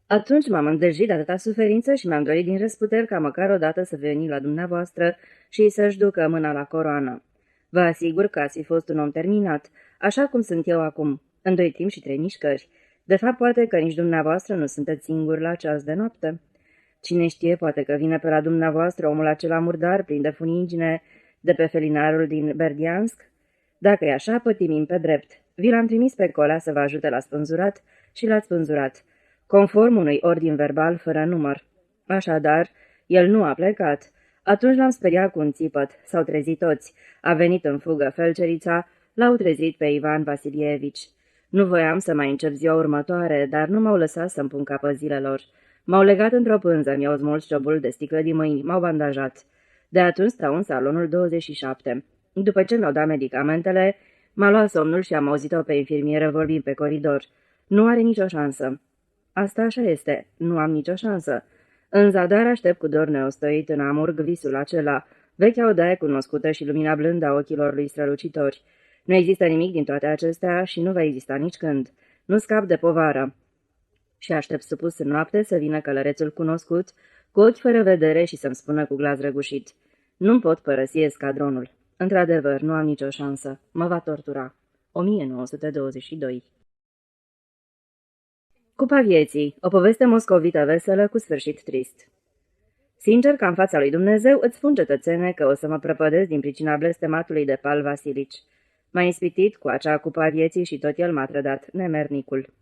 Atunci m-am îndrăjit de atâta suferință și mi-am dorit din răsputeri ca măcar odată să veni la dumneavoastră și să-și ducă mâna la coroană. Vă asigur că ați fi fost un om terminat, așa cum sunt eu acum, în 2 timp și 3 mișcări. De fapt, poate că nici dumneavoastră nu sunteți singuri la ceas de noapte. Cine știe, poate că vine pe la dumneavoastră omul acela murdar, plin de funingine, de pe felinarul din Berdiansk? Dacă e așa, pătimim pe drept. Vi l-am trimis pe Colea să vă ajute la spânzurat și l-ați spânzurat, conform unui ordin verbal fără număr. Așadar, el nu a plecat. Atunci l-am speriat cu un țipăt, s-au trezit toți. A venit în fugă felcerița, l-au trezit pe Ivan Vasilievici. Nu voiam să mai încep ziua următoare, dar nu m-au lăsat să-mi pun capăt zilelor. M-au legat într-o pânză, mi-au smuls ciobul de sticlă din mâini, m-au bandajat. De atunci stau în salonul 27. După ce mi-au dat medicamentele, m-a luat somnul și am auzit-o pe infirmieră vorbind pe coridor. Nu are nicio șansă. Asta așa este, nu am nicio șansă. În zadar aștept cu dor neostoit în amurg visul acela, vechea odaie cunoscută și lumina blândă a ochilor lui strălucitori. Nu există nimic din toate acestea și nu va exista nici când. Nu scap de povară. Și aștept supus în noapte să vină călărețul cunoscut, cu ochi fără vedere și să-mi spună cu glas răgușit. Nu-mi pot părăsi escadronul. Într-adevăr, nu am nicio șansă. Mă va tortura. 1922. Cupa vieții, o poveste moscovită veselă cu sfârșit trist. Sincer, ca în fața lui Dumnezeu, îți spun, cetățene, că o să mă prăpădesc din pricina blestematului de Pal Vasilici. M-a ispitit cu acea cupa vieții și tot el m-a trădat, nemernicul.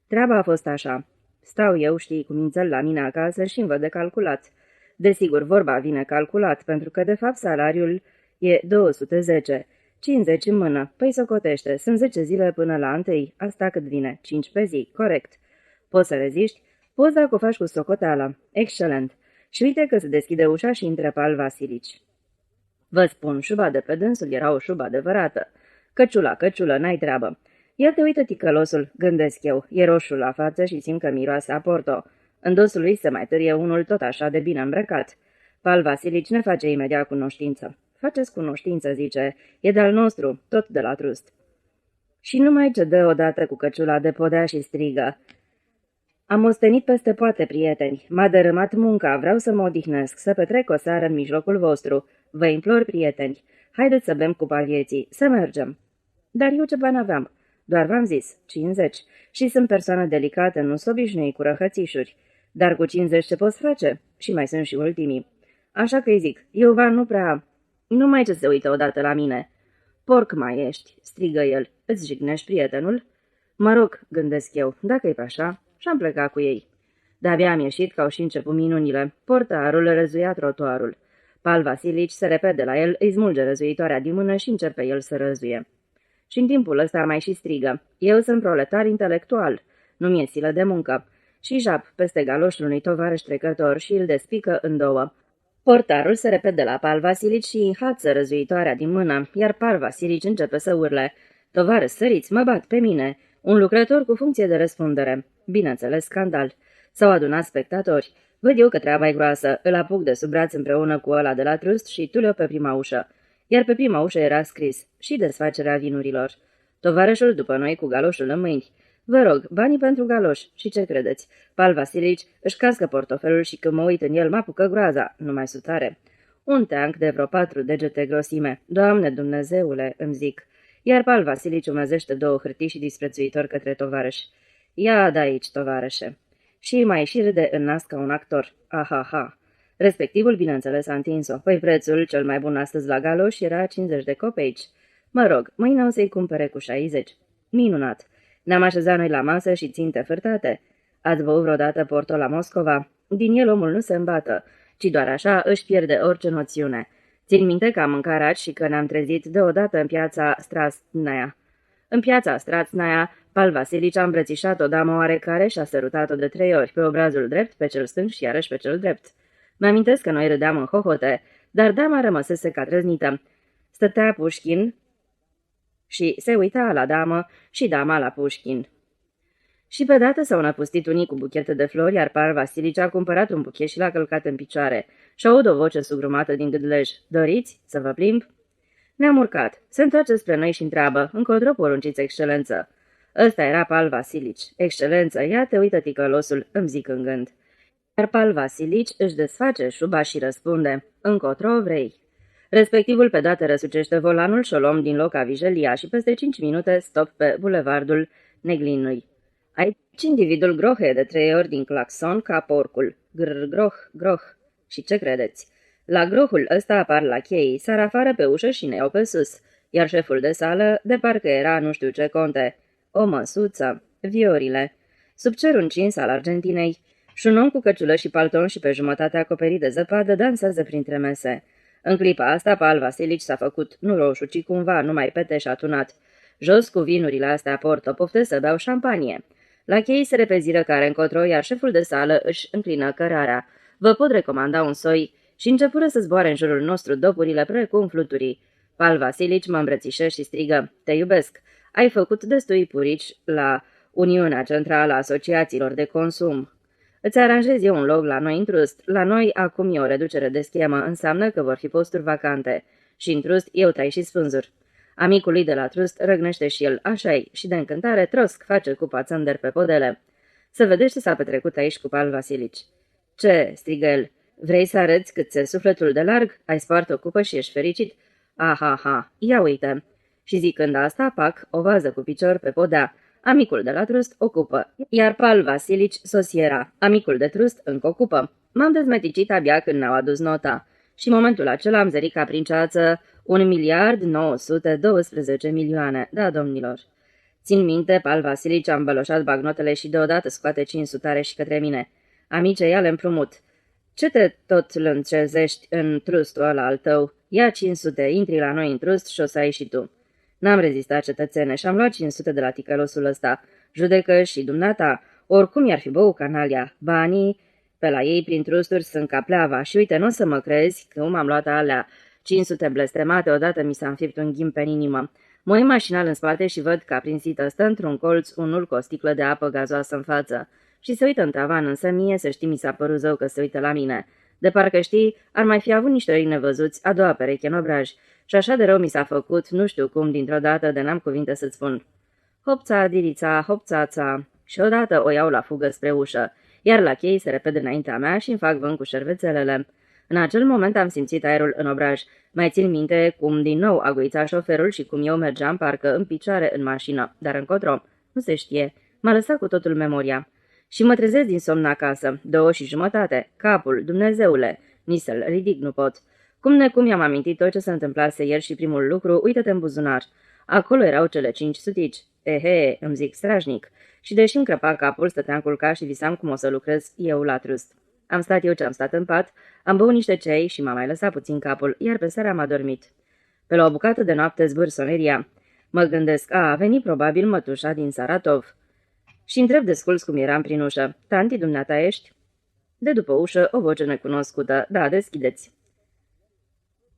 Treaba a fost așa. Stau eu, știi, cu mințel la mine acasă și îmi văd de calculat. Desigur, vorba vine calculat, pentru că, de fapt, salariul e 210, 50 în mână. Păi socotește, sunt 10 zile până la 1, asta cât vine, 5 pe zi, corect. Poți să reziști? Poți dacă o faci cu socoteala. Excelent. Și uite că se deschide ușa și intră Pal Vasilici. Vă spun, șuba de pe dânsul era o șubă adevărată. Căciulă, n-ai treabă. Ia te uită ticălosul, gândesc eu, e roșu la față și simt că miroase a porto. În dosul lui se mai târie unul tot așa de bine îmbrăcat. Pal Vasilici ne face imediat cunoștință. Faceți cunoștință, zice, e de-al nostru, tot de la trust. Și numai ce dă odată cu căciula de podea și strigă. Am ostenit peste poate, prieteni. M-a dărâmat munca, vreau să mă odihnesc, să petrec o seară în mijlocul vostru. Vă implor, prieteni, haideți să bem cupa vieții, să mergem. Dar eu ce bani aveam? Doar v-am zis, 50. Și sunt persoană delicată, nu s obișnui cu răhățișuri. Dar cu 50 ce poți face? Și mai sunt și ultimii. Așa că îi zic, eu nu prea... Numai ce se uită odată la mine. Porc mai ești, strigă el, îți jignești prietenul? Mă rog, gândesc eu, dacă e pe așa... Și-am plecat cu ei. De-abia am ieșit că au și început minunile. Portarul răzuia trotuarul. Pal Vasilici se repede la el, îi smulge răzuitoarea din mână și începe el să răzuie. Și în timpul ăsta mai și strigă. Eu sunt proletar intelectual. Nu mi-e silă de muncă. Și jap peste galoșul unui tovarăș trecător și îl despică în două. Portarul se repede la Pal Vasilici și înhață răzuitoarea din mână, iar Pal Vasilici începe să urle. Tovarăși, săriți, mă bat pe mine! Un lucrător cu funcție de răspundere. Bineînțeles, scandal. S-au adunat spectatori. Văd eu că treaba e groasă, îl apuc de sub braț împreună cu ăla de la trust și tu le-o pe prima ușă. Iar pe prima ușă era scris și desfacerea vinurilor. Tovarășul după noi cu galoșul în mâini. Vă rog, banii pentru galoș. Și ce credeți? Pal Vasilici își cască portofelul și când mă uit în el mă apucă groaza, numai sutare. Un teanc de vreo 4 degete grosime. Doamne Dumnezeule, îmi zic. Iar Pal Vasilici umezește 2 hârtii și disprețuitor către tovarăș. Ia de aici, tovarășe. Și mai și râde în nas ca un actor. Aha. Respectivul, bineînțeles, a întins-o. Păi prețul cel mai bun astăzi la galoș era 50 de copeici. Mă rog, mâine o să-i cumpere cu 60. Minunat! Ne-am așezat noi la masă și ținte fârtate. Ați băut vreodată porto la Moscova? Din el omul nu se îmbată, ci doar așa își pierde orice noțiune. Țin minte că am mâncat și că ne-am trezit deodată în piața Strasnaia. În piața Strasnaia, Pal Vasilici a îmbrățișat o damă oarecare și a sărutat-o de 3 ori, pe obrazul drept, pe cel stâng și iarăși pe cel drept. Mi-amintesc că noi râdeam în hohote, dar dama rămăsese ca trăznită. Stătea Pușkin și se uita la damă și dama la Pușkin. Și pe dată s-au năpustit unii cu buchete de flori, iar Pal Vasilici a cumpărat un buchet și l-a călcat în picioare. Și aud o voce sugrumată din gâdlej. Doriți să vă plimb? Ne-am urcat. Se întoarce spre noi și întreabă. Încotro porunciți, excelență. Ăsta era Pal Vasilici. Excelență, ia te uită ticălosul, îmi zic în gând. Iar Pal Vasilici își desface șuba și răspunde. Încotro vrei. Respectivul pe dată răsucește volanul și o luăm din loc a vijelia și peste 5 minute stop pe bulevardul Neglinului. Aici individul grohe de 3 ori din claxon ca porcul. Groh. Și ce credeți? La grohul ăsta apar la cheii, sar afară pe ușă și ne iau pe sus, iar șeful de sală de parcă era nu știu ce conte. O măsuță, viorile, sub cerul încins al Argentinei, și un om cu căciulă și palton și pe jumătate acoperit de zăpadă dansează printre mese. În clipa asta, Pal Vasilici s-a făcut nu roșu, ci cumva numai pete și atunat. Jos cu vinurile astea porto, poftesc să beau șampanie. La chei se repeziră care încotro, iar șeful de sală își înclină cărarea. Vă pot recomanda un soi și începură să zboare în jurul nostru dopurile precum fluturii. Pal Vasilici mă îmbrățișă și strigă, te iubesc. Ai făcut destui purici la Uniunea Centrală a Asociațiilor de Consum. Îți aranjez eu un loc la noi în trust. La noi acum e o reducere de schemă, înseamnă că vor fi posturi vacante. Și în trust eu tai și spânzuri. Amicul lui de la trust răgnește și el, așa-i, și de încântare Trosc face cupa țânder pe podele. Să vedeți ce s-a petrecut aici cu Pal Vasilici. Ce, strigă el, vrei să arăți cât ți-e sufletul de larg? Ai spart o cupă și ești fericit? Aha, ia uite. Și zicând asta, pac, o vază cu picior pe podea. Amicul de la trust o cupă, iar Pal Vasilici sosiera. Amicul de trust încă o cupă. M-am dezmeticit abia când ne-au adus nota. Și în momentul acela am zărit ca prin ceață 1.912.000.000. Da, domnilor. Țin minte, Pal Vasilici a îmbăloșat bagnotele și deodată scoate 500 și către mine. Amice, ia le împrumut. Ce te tot lâncezești în trustul ăla al tău? Ia 500, intri la noi în trust și o să ai și tu. N-am rezistat, cetățene, și am luat 500 de la ticălosul ăsta. Judecă și dumneata, oricum i-ar fi băut canalia. Banii pe la ei prin trusturi sunt ca pleava și uite, nu o să mă crezi că m-am luat alea 500 blestemate, odată mi s-a înfipt un ghim pe inimă. Mă uit mașinal în spate și văd că aprinsită stă într-un colț unul cu o sticlă de apă gazoasă în față. Și se uită în tavan, însă mie, să știi, mi s-a părut zău că se uită la mine. De parcă știi, ar mai fi avut niște ori nevăzuți, a doua pereche în obraj. Și așa de rău mi s-a făcut, nu știu cum, dintr-o dată, de n-am cuvinte să-ți spun. Hopța, dirița, hopțața. Și odată o iau la fugă spre ușă, iar la chei se repede înaintea mea și îmi fac vânt cu șervețelele. În acel moment am simțit aerul în obraj. Mai țin minte cum din nou agăița șoferul și cum eu mergeam parcă în picioare în mașină, dar încotro. Nu se știe. M-a lăsat cu totul memoria. Și mă trezesc din somn acasă, 2:30, capul, Dumnezeule, nici să-l ridic nu pot. Cum i-am amintit tot ce se întâmplase ieri și primul lucru, uită-te în buzunar. Acolo erau cele 5 sutici. Ehe, îmi zic strașnic. Și deși îmi crăpa capul, stăteam culcat și visam cum o să lucrez eu la trust. Am stat eu ce am stat în pat, am băut niște ceai și m-am mai lăsat puțin capul, iar pe seara am adormit. Pe la o bucată de noapte zbâr soneria. Mă gândesc, a venit probabil mătușa din Saratov. Și întreb desculț cum eram prin ușă. Tanti, dumneata ești? De după ușă, o voce necunoscută. Da, deschideți.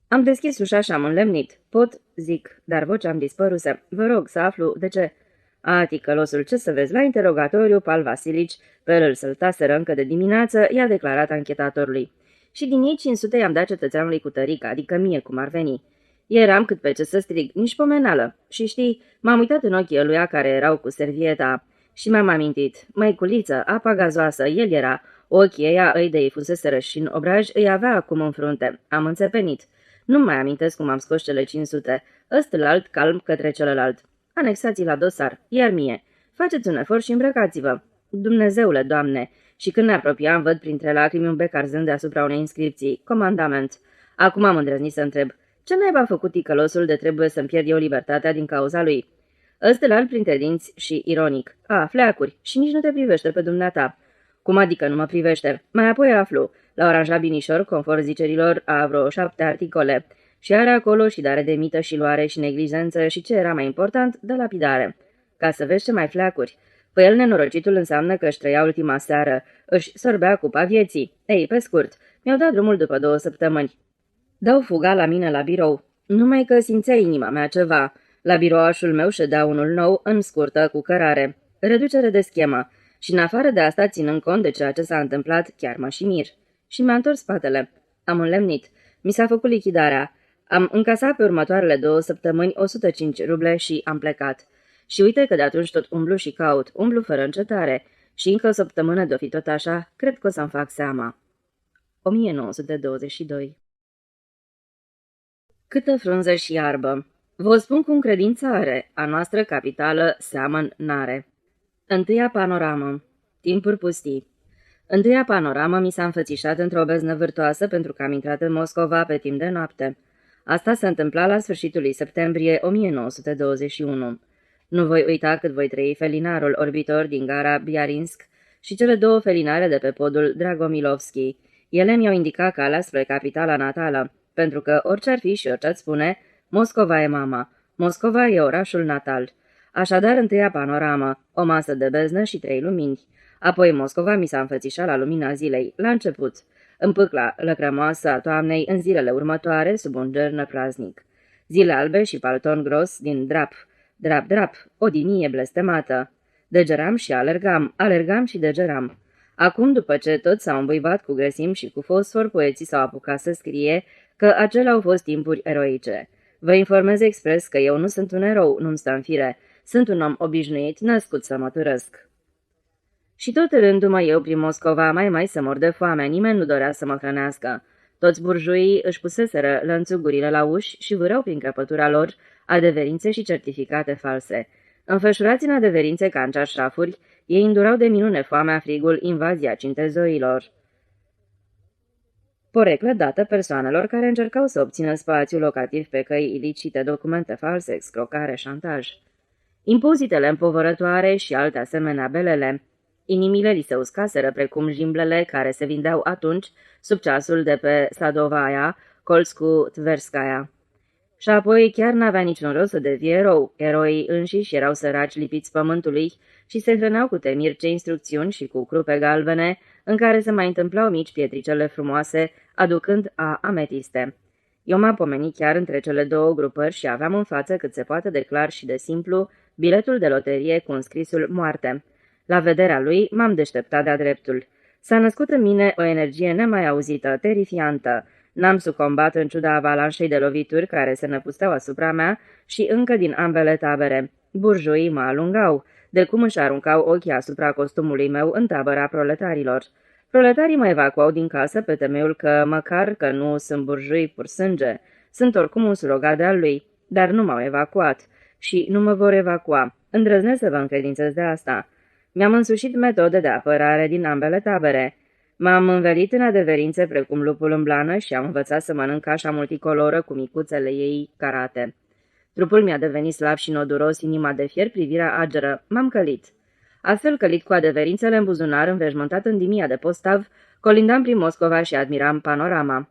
Am deschis ușa și am înlemnit. Pot, zic, dar vocea-mi dispăruse. Vă rog să aflu de ce. A, ticălosul, ce să vezi, la interogatoriu, Pal Vasilici, pe el îl săltaseră încă de dimineață, i-a declarat anchetatorului. Și din ei 500 i-am dat cetățeanului cu tărică, adică mie cum ar veni. Eram cât pe ce să strig, nici pomenală. Și știi, m-am uitat în ochii ăluia care erau cu servieta și mi-am amintit. Măiculiță, apa gazoasă, el era. Ochii ăia îi de-i fuseseră și în obraj îi avea acum în frunte. Am înțepenit. Nu mai amintesc cum am scos cele 500. Ăstălalt calm către celălalt. Anexați la dosar, iar mie. Faceți un efort și îmbrăcați-vă. Dumnezeule, Doamne! Și când ne apropiam, văd printre lacrimi un bec arzând deasupra unei inscripții. Comandament. Acum am îndrăznit să întreb. Ce naiba a făcut ticălosul de trebuie să-mi pierd eu libertatea din cauza lui? Ăstălalt printre dinți și ironic. A, fleacuri, și nici nu te privește pe dumneata. Cum adică nu mă privește? Mai apoi aflu. L-au aranjat binișor, conform zicerilor, a vreo 7 articole. Și are acolo și dare de mită și luare și neglijență și ce era mai important, de lapidare. Ca să vezi ce mai fleacuri. Păi el nenorocitul înseamnă că își trăia ultima seară, își sorbea cupa vieții. Ei, pe scurt, mi-au dat drumul după 2 săptămâni. Dau fuga la mine la birou. Numai că simțea inima mea ceva. La birouașul meu ședea unul nou, în scurtă, cu cărare. Reducere de schemă. Și în afară de asta, ținând cont de ceea ce s-a întâmplat, chiar mă și mir. Și mi-a întors spatele. Am înlemnit. Mi s-a făcut lichidarea. Am încasat pe următoarele 2 săptămâni 105 ruble și am plecat. Și uite că de atunci tot umblu și caut, umblu fără încetare. Și încă o săptămână de-o fi tot așa, cred că o să-mi fac seama. 1922. Câtă frunză și iarbă! Vă spun cu încredințare, a noastră capitală seamăn n-are. Întâia panoramă. Timpuri pustii. Întâia panoramă mi s-a înfățișat într-o beznă vârtoasă pentru că am intrat în Moscova pe timp de noapte. Asta se întâmpla la sfârșitul lui septembrie 1921. Nu voi uita cât voi trăi felinarul orbitor din gara Biarinsk și cele 2 felinare de pe podul Dragomilovski. Ele mi-au indicat calea spre capitala natală, pentru că orice ar fi și orice-ați spune, Moscova e mama, Moscova e orașul natal. Așadar, întâia panoramă, o masă de beznă și 3 lumini. Apoi Moscova mi s-a înfățișat la lumina zilei, la început, în pâcla lăcrămoasă a toamnei în zilele următoare, sub un ger praznic. Zile albe și palton gros din drap, drap, o dinie blestemată. Degeram și alergam și degeram. Acum, după ce toți s-au îmbuivat cu grăsim și cu fosfor, poeții s-au apucat să scrie că acelea au fost timpuri eroice. Vă informez expres că eu nu sunt un erou, nu-mi stă în fire. Sunt un om obișnuit, născut să mă târăsc. Și tot rându-mă eu prin Moscova, mai să mor de foame, nimeni nu dorea să mă hrănească. Toți burjuii își puseseră lănțugurile la uși și vârau prin crăpătura lor adeverințe și certificate false. Înfășurați în adeverințe ca în cearșafuri, ei îndurau de minune foamea, frigul, invazia cintezoilor. Poreclă dată persoanelor care încercau să obțină spațiu locativ pe căi ilicite, documente false, excrocare, șantaj. Impozitele împovărătoare și alte asemenea belele. Inimile li se uscaseră precum jimblele care se vindeau atunci sub ceasul de pe Sadovaia, colț cu Tverskaya. Și apoi chiar n-avea niciun rost să devie erou. Eroii înșiși erau săraci lipiți pământului și se hrăneau cu temirce instrucțiuni și cu crupe galbene, în care se mai întâmplau mici pietricele frumoase, aducând ametiste. Eu m-am pomenit chiar între cele 2 grupări și aveam în față cât se poate de clar și de simplu biletul de loterie cu înscrisul moarte. La vederea lui m-am deșteptat de-a dreptul. S-a născut în mine o energie nemai auzită, terifiantă. N-am sucombat în ciuda avalanșei de lovituri care se năpusteau asupra mea și încă din ambele tabere. Burjuii mă alungau, de cum își aruncau ochii asupra costumului meu în tabăra proletarilor. Proletarii mă evacuau din casă pe temeiul că, măcar că nu sunt burjui pur sânge, sunt oricum un surogat de-al lui, dar nu m-au evacuat și nu mă vor evacua. Îndrăznesc să vă încredințez de asta. Mi-am însușit metode de apărare din ambele tabere. M-am învelit în adeverințe precum lupul în blană și am învățat să mănânc cașa multicoloră cu micuțele ei carate. Trupul mi-a devenit slab și noduros, inima de fier, privirea ageră. M-am călit. Astfel călit cu adeverințele în buzunar, înveșmântat în dimia de postav, colindam prin Moscova și admiram panorama.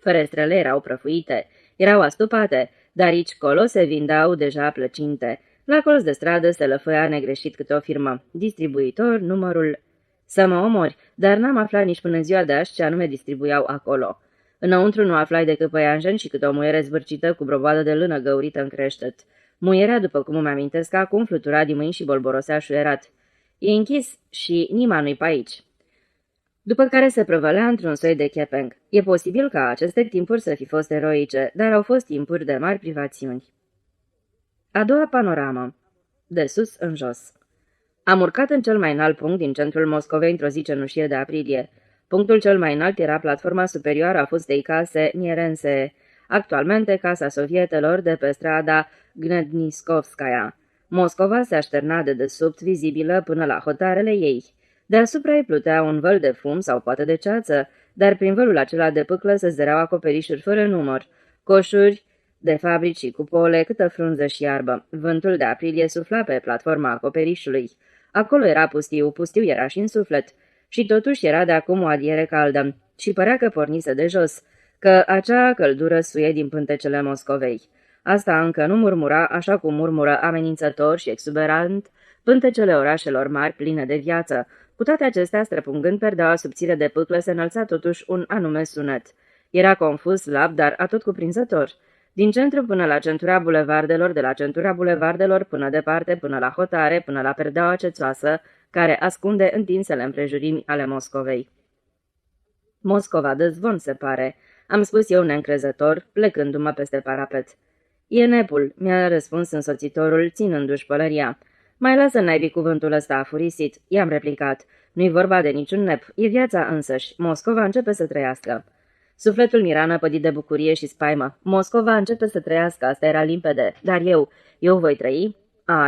Ferestrele erau prăfuite, erau astupate, dar aici colo se vindeau deja plăcinte. La colț de stradă se lăfăia negreșit câte o firmă. Distribuitor, numărul... Să mă omori, dar n-am aflat nici până în ziua de azi ce anume distribuiau acolo. Înăuntru nu aflai decât păianjen și câte o muiere zvârcită cu broboadă de lână găurită în creștet. Muierea, după cum îmi amintesc acum, flutura din mâini și bolborosea șuierat. E închis și nima nu-i pe aici. După care se prăvălea într-un soi de chepeng. E posibil ca aceste timpuri să fi fost eroice, dar au fost timpuri de mari privațiuni. A doua panoramă. De sus în jos. Am urcat în cel mai înalt punct din centrul Moscovei într-o zi cenușie de aprilie. Punctul cel mai înalt era platforma superioară a fostei case Nierense, actualmente Casa Sovietelor de pe strada Gnedniskovskaya. Moscova se așterna de desubt, vizibilă până la hotarele ei. Deasupra îi plutea un văl de fum sau poate de ceață, dar prin vălul acela de pâclă se zăreau acoperișuri fără număr, coșuri de fabrici și cupole, câtă frunză și iarbă. Vântul de aprilie sufla pe platforma acoperișului. Acolo era pustiu, pustiu era și în suflet. Și totuși era de acum o adiere caldă și părea că pornise de jos, că acea căldură suie din pântecele Moscovei. Asta încă nu murmura așa cum murmură amenințător și exuberant pântecele orașelor mari pline de viață. Cu toate acestea, străpungând perdeaua subțire de pâclă, se înălța totuși un anume sunet. Era confuz, slab, dar atot cuprinzător. Din centru până la centura bulevardelor, de la centura bulevardelor până departe, până la hotare, până la perdeaua cețoasă, care ascunde întinsele împrejurimi ale Moscovei. Moscova de zvon, se pare, am spus eu neîncrezător, plecându-mă peste parapet. E nepul, mi-a răspuns însoțitorul, ținându-și pălăria. Mai lasă naibii cuvântul ăsta afurisit, i-am replicat. Nu-i vorba de niciun nep, e viața însăși. Moscova începe să trăiască. Sufletul mi era năpădit de bucurie și spaimă. Moscova începe să trăiască, asta era limpede. Dar eu voi trăi?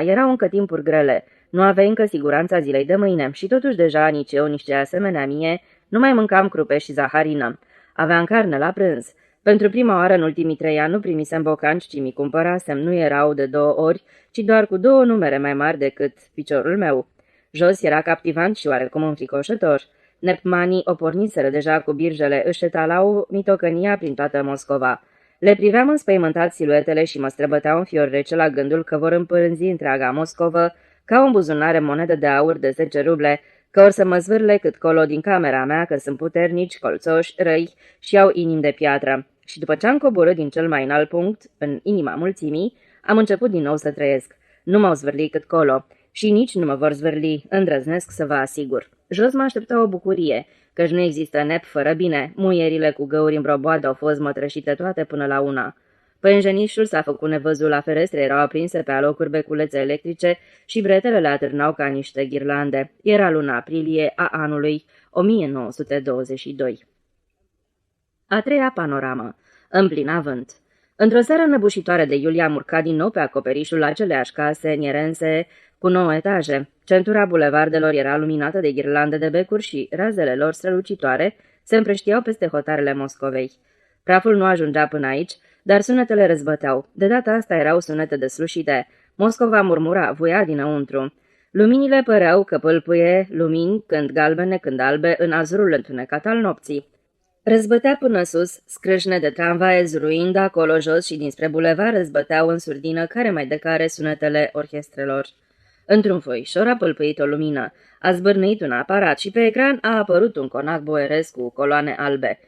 Erau încă timpuri grele. Nu aveai încă siguranța zilei de mâine și totuși deja nici eu, nici cei asemenea mie, nu mai mâncam crupe și zaharină. Aveam carne la prânz. Pentru prima oară în ultimii 3 ani nu primisem bocanci, ci mi cumpărasem, nu erau de 2 ori, ci doar cu 2 numere mai mari decât piciorul meu. Jos era captivant și oarecum înfricoșător. Nepmanii o porniseră deja cu birjele, își etalau mitocănia prin toată Moscova. Le priveam înspăimântat siluetele și mă străbăteau un fior rece la gândul că vor împărânzi întreaga Moscovă ca un buzunare monedă de aur de 10 ruble, că or să mă zvârle cât colo din camera mea, că sunt puternici, colțoși, răi și au inimi de piatră. Și după ce am coborât din cel mai înalt punct, în inima mulțimii, am început din nou să trăiesc. Nu m-au zvârlit cât colo și nici nu mă vor zvârli, îndrăznesc să vă asigur. Jos mă aștepta o bucurie, căci nu există nep fără bine. Muierile cu găuri în broboadă au fost mătrășite toate până la una. Păienjenișul s-a făcut nevăzut la ferestre, erau aprinse pe alocuri beculețe electrice și bretele le atârnau ca niște ghirlande. Era luna aprilie a anului 1922. A treia panoramă. Împlina vânt. Într-o seară năbușitoare de iulie am urcat din nou pe acoperișul aceleași case nierense cu 9 etaje. Centura bulevardelor era luminată de ghirlande de becuri și razele lor strălucitoare se împrăștiau peste hotarele Moscovei. Praful nu ajungea până aici, dar sunetele răzbăteau. De data asta erau sunete deslușite. Moscova murmura, voia dinăuntru. Luminile păreau că pâlpâie lumini, când galbene, când albe, în azurul întunecat al nopții. Răzbătea până sus, scrâșne de tramvaie zruind acolo jos și dinspre bulevar răzbăteau în surdină care mai de care sunetele orchestrelor. Într-un foișor a pâlpâit o lumină, a zbârnit un aparat și pe ecran a apărut un conac boieresc cu coloane albe.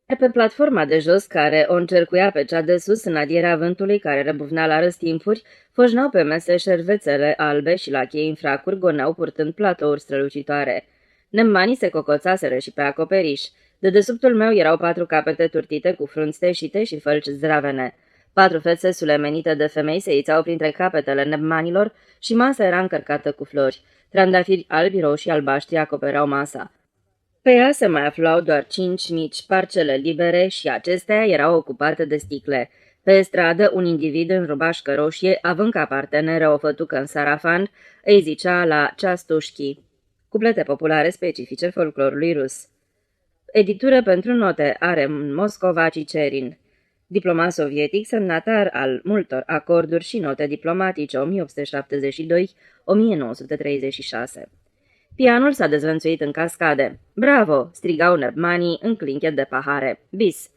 Iar pe platforma de jos, care o încercuia pe cea de sus în adierea vântului care răbufnea la răstimpuri, foșneau pe mese șervețele albe și la chei în fracuri goneau purtând platouri strălucitoare. Nemanii se cocoțaseră și pe acoperiș. De desubtul meu erau 4 capete turtite cu frunți teșite și fălci zdravene. 4 fețe sulemenite de femei se ițau printre capetele nebmanilor și masa era încărcată cu flori. Trandafiri albi, roșii, albaștri acopereau masa. Pe ea se mai aflau doar 5 mici parcele libere și acestea erau ocupate de sticle. Pe stradă, un individ în rubașcă roșie, având ca parteneră o fătucă în sarafan, îi zicea la ceastușchi. Cuplete populare specifice folclorului rus. Editură pentru note are în Moscova Cicerin. Diplomat sovietic, semnatar al multor acorduri și note diplomatice 1872-1936. Pianul s-a dezvănțuit în cascade. Bravo! Strigau nebmanii în clinchet de pahare. Bis!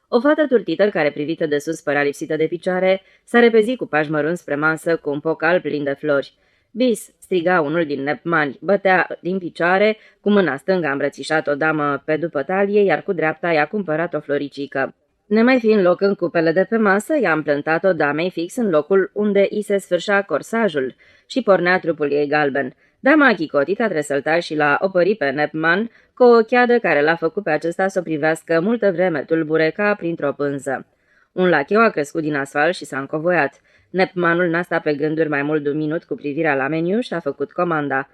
O fată turtită, care privită de sus părea lipsită de picioare, s-a repezit cu pași mărunți spre masă cu un pocal plin de flori. Bis! Striga unul din nebmani, bătea din picioare, cu mâna stângă a îmbrățișat o damă pe după talie, iar cu dreapta i-a cumpărat o floricică. Nemai fiind loc în cupele de pe masă, i-am plantat-o damei fix în locul unde i se sfârșea corsajul și pornea trupul ei galben. Dama chicotită tresălta și l-a opărit pe Nepman cu o cheadă care l-a făcut pe acesta să o privească multă vreme tulbure ca printr-o pânză. Un lacheu a crescut din asfalt și s-a încovoiat. Nepmanul n-a stat pe gânduri mai mult de un minut cu privirea la meniu și a făcut comanda.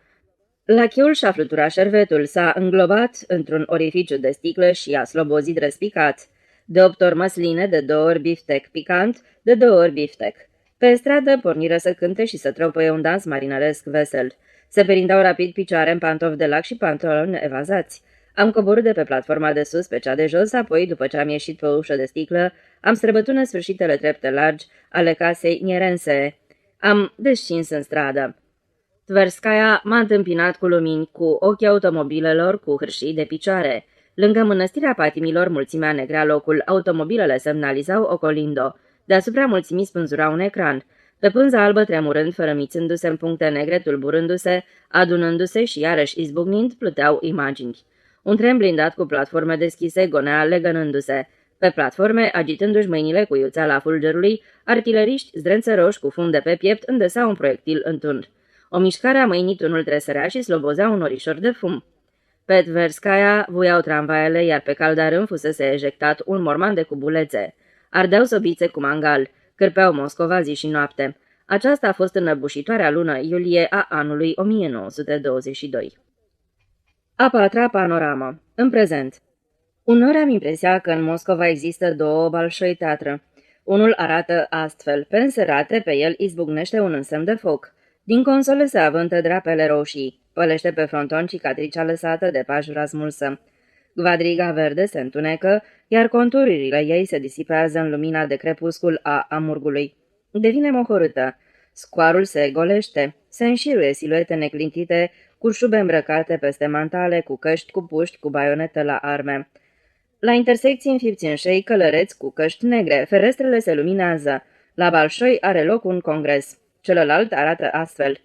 Lacheul și-a fluturat șervetul, s-a înglobat într-un orificiu de sticlă și a slobozit răspicat. De 8 ori măsline, de 2 ori biftec picant, de 2 ori biftec. Pe stradă porniră să cânte și să tropăie un dans marinăresc vesel. Se perindau rapid picioare în pantofi de lac și pantaloni evazați. Am coborât de pe platforma de sus pe cea de jos, apoi, după ce am ieșit pe o ușă de sticlă, am străbătut nesfârșitele trepte largi ale casei Nierense. Am descins în stradă. Tverskaya m-a întâmpinat cu lumini, cu ochii automobilelor, cu hârșii de picioare. Lângă mănăstirea patimilor, mulțimea negrea locul, automobilele semnalizau ocolind-o. Deasupra mulțimii spânzura un ecran. Pe pânza albă tremurând, fărămițându-se în puncte negre, tulburându-se, adunându-se și iarăși izbucnind, pluteau imagini. Un tren blindat cu platforme deschise gonea legănându-se. Pe platforme, agitându-și mâinile cu iuțeala fulgerului, artileriști zdrențăroși cu funde pe piept îndesau un proiectil în tun. O mișcare a mâinii tunul tresărea și slobozea un orișor de fum. Pe Tverskaya vuiau tramvaiele, iar pe caldarâm fusese ejectat un morman de cubulețe. Ardeau sobițe cu mangal, cârpeau Moscova zi și noapte. Aceasta a fost înăbușitoarea lună iulie a anului 1922. A patra panoramă. În prezent. Uneori am impresia că în Moscova există două balșoi teatră. Unul arată astfel. Pe înserate, pe el izbucnește un însemn de foc. Din console se avântă drapele roșii. Pălește pe fronton cicatricea lăsată de pajura smulsă. Gvadriga verde se întunecă, iar contururile ei se disipează în lumina de crepuscul a amurgului. Devine mohorâtă. Scoarul se golește. Se înșiruie siluete neclintite, cu șube îmbrăcate peste mantale, cu căști, cu puști, cu baionete la arme. La intersecții înfipți în șei călăreți cu căști negre, ferestrele se luminează. La Balșoi are loc un congres. Celălalt arată astfel.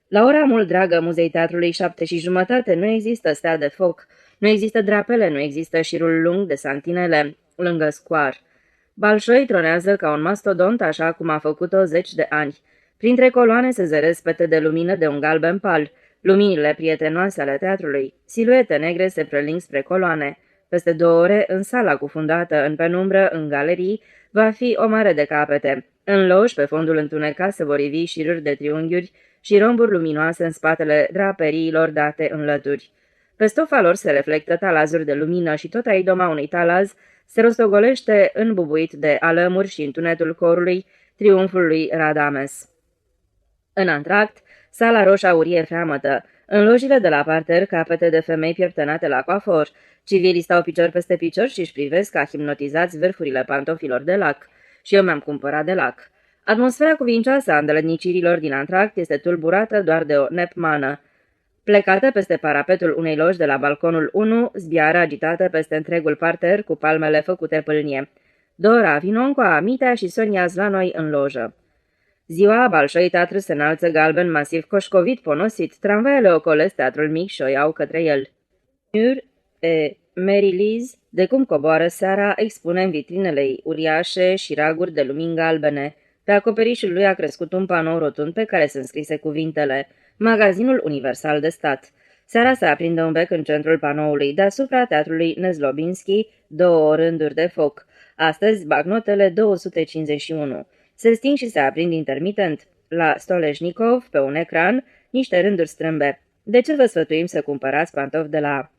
La ora mult dragă muzei teatrului 7:30 nu există stea de foc, nu există drapele, nu există șirul lung de santinele lângă scoar. Balșoi tronează ca un mastodont așa cum a făcut-o 10 de ani. Printre coloane se zăresc pete de lumină de un galben pal, luminile prietenoase ale teatrului. Siluete negre se preling spre coloane. Peste 2 ore, în sala cufundată în penumbră, în galerii, va fi o mare de capete. În loși, pe fondul întunecat, se vor ivi șiruri de triunghiuri și romburi luminoase în spatele draperiilor date în lături. Pe stofa lor se reflectă talazuri de lumină și tot aidoma unui talaz se rostogolește înbubuit de alămuri și în tunetul corului triumful lui Radames. În antract, sala roșie freamătă. În lojile de la parter, capete de femei pieptănate la coafor. Civilii stau picior peste picior și își privesc ca hipnotizați vârfurile pantofilor de lac. Și eu mi-am cumpărat de lac. Atmosfera cuvincioasă a îndeletnicirilor din antract este tulburată doar de o nepmană. Plecată peste parapetul unei loji de la balconul 1, zbiară agitată peste întregul parter cu palmele făcute pâlnie. Dora Vinoncoa, Mitea și Sonia la noi în lojă. Ziua, Balșoi teatru se înalță galben masiv coșcovit, ponosit, tramvaiele ocolesc teatrul mic și o iau către el. Mary Liz, de cum coboară seara, expune în vitrinele ei uriașe și raguri de lumini galbene. Pe acoperișul lui a crescut un panou rotund pe care se înscrise cuvintele Magazinul Universal de Stat. Seara se aprinde un bec în centrul panoului, deasupra teatrului Nezlobinski, 2 rânduri de foc. Astăzi, bagnotele 251. Se sting și se aprind intermitent. La Stoleșnicov, pe un ecran, niște rânduri strâmbe. De ce vă sfătuim să cumpărați pantofi de la...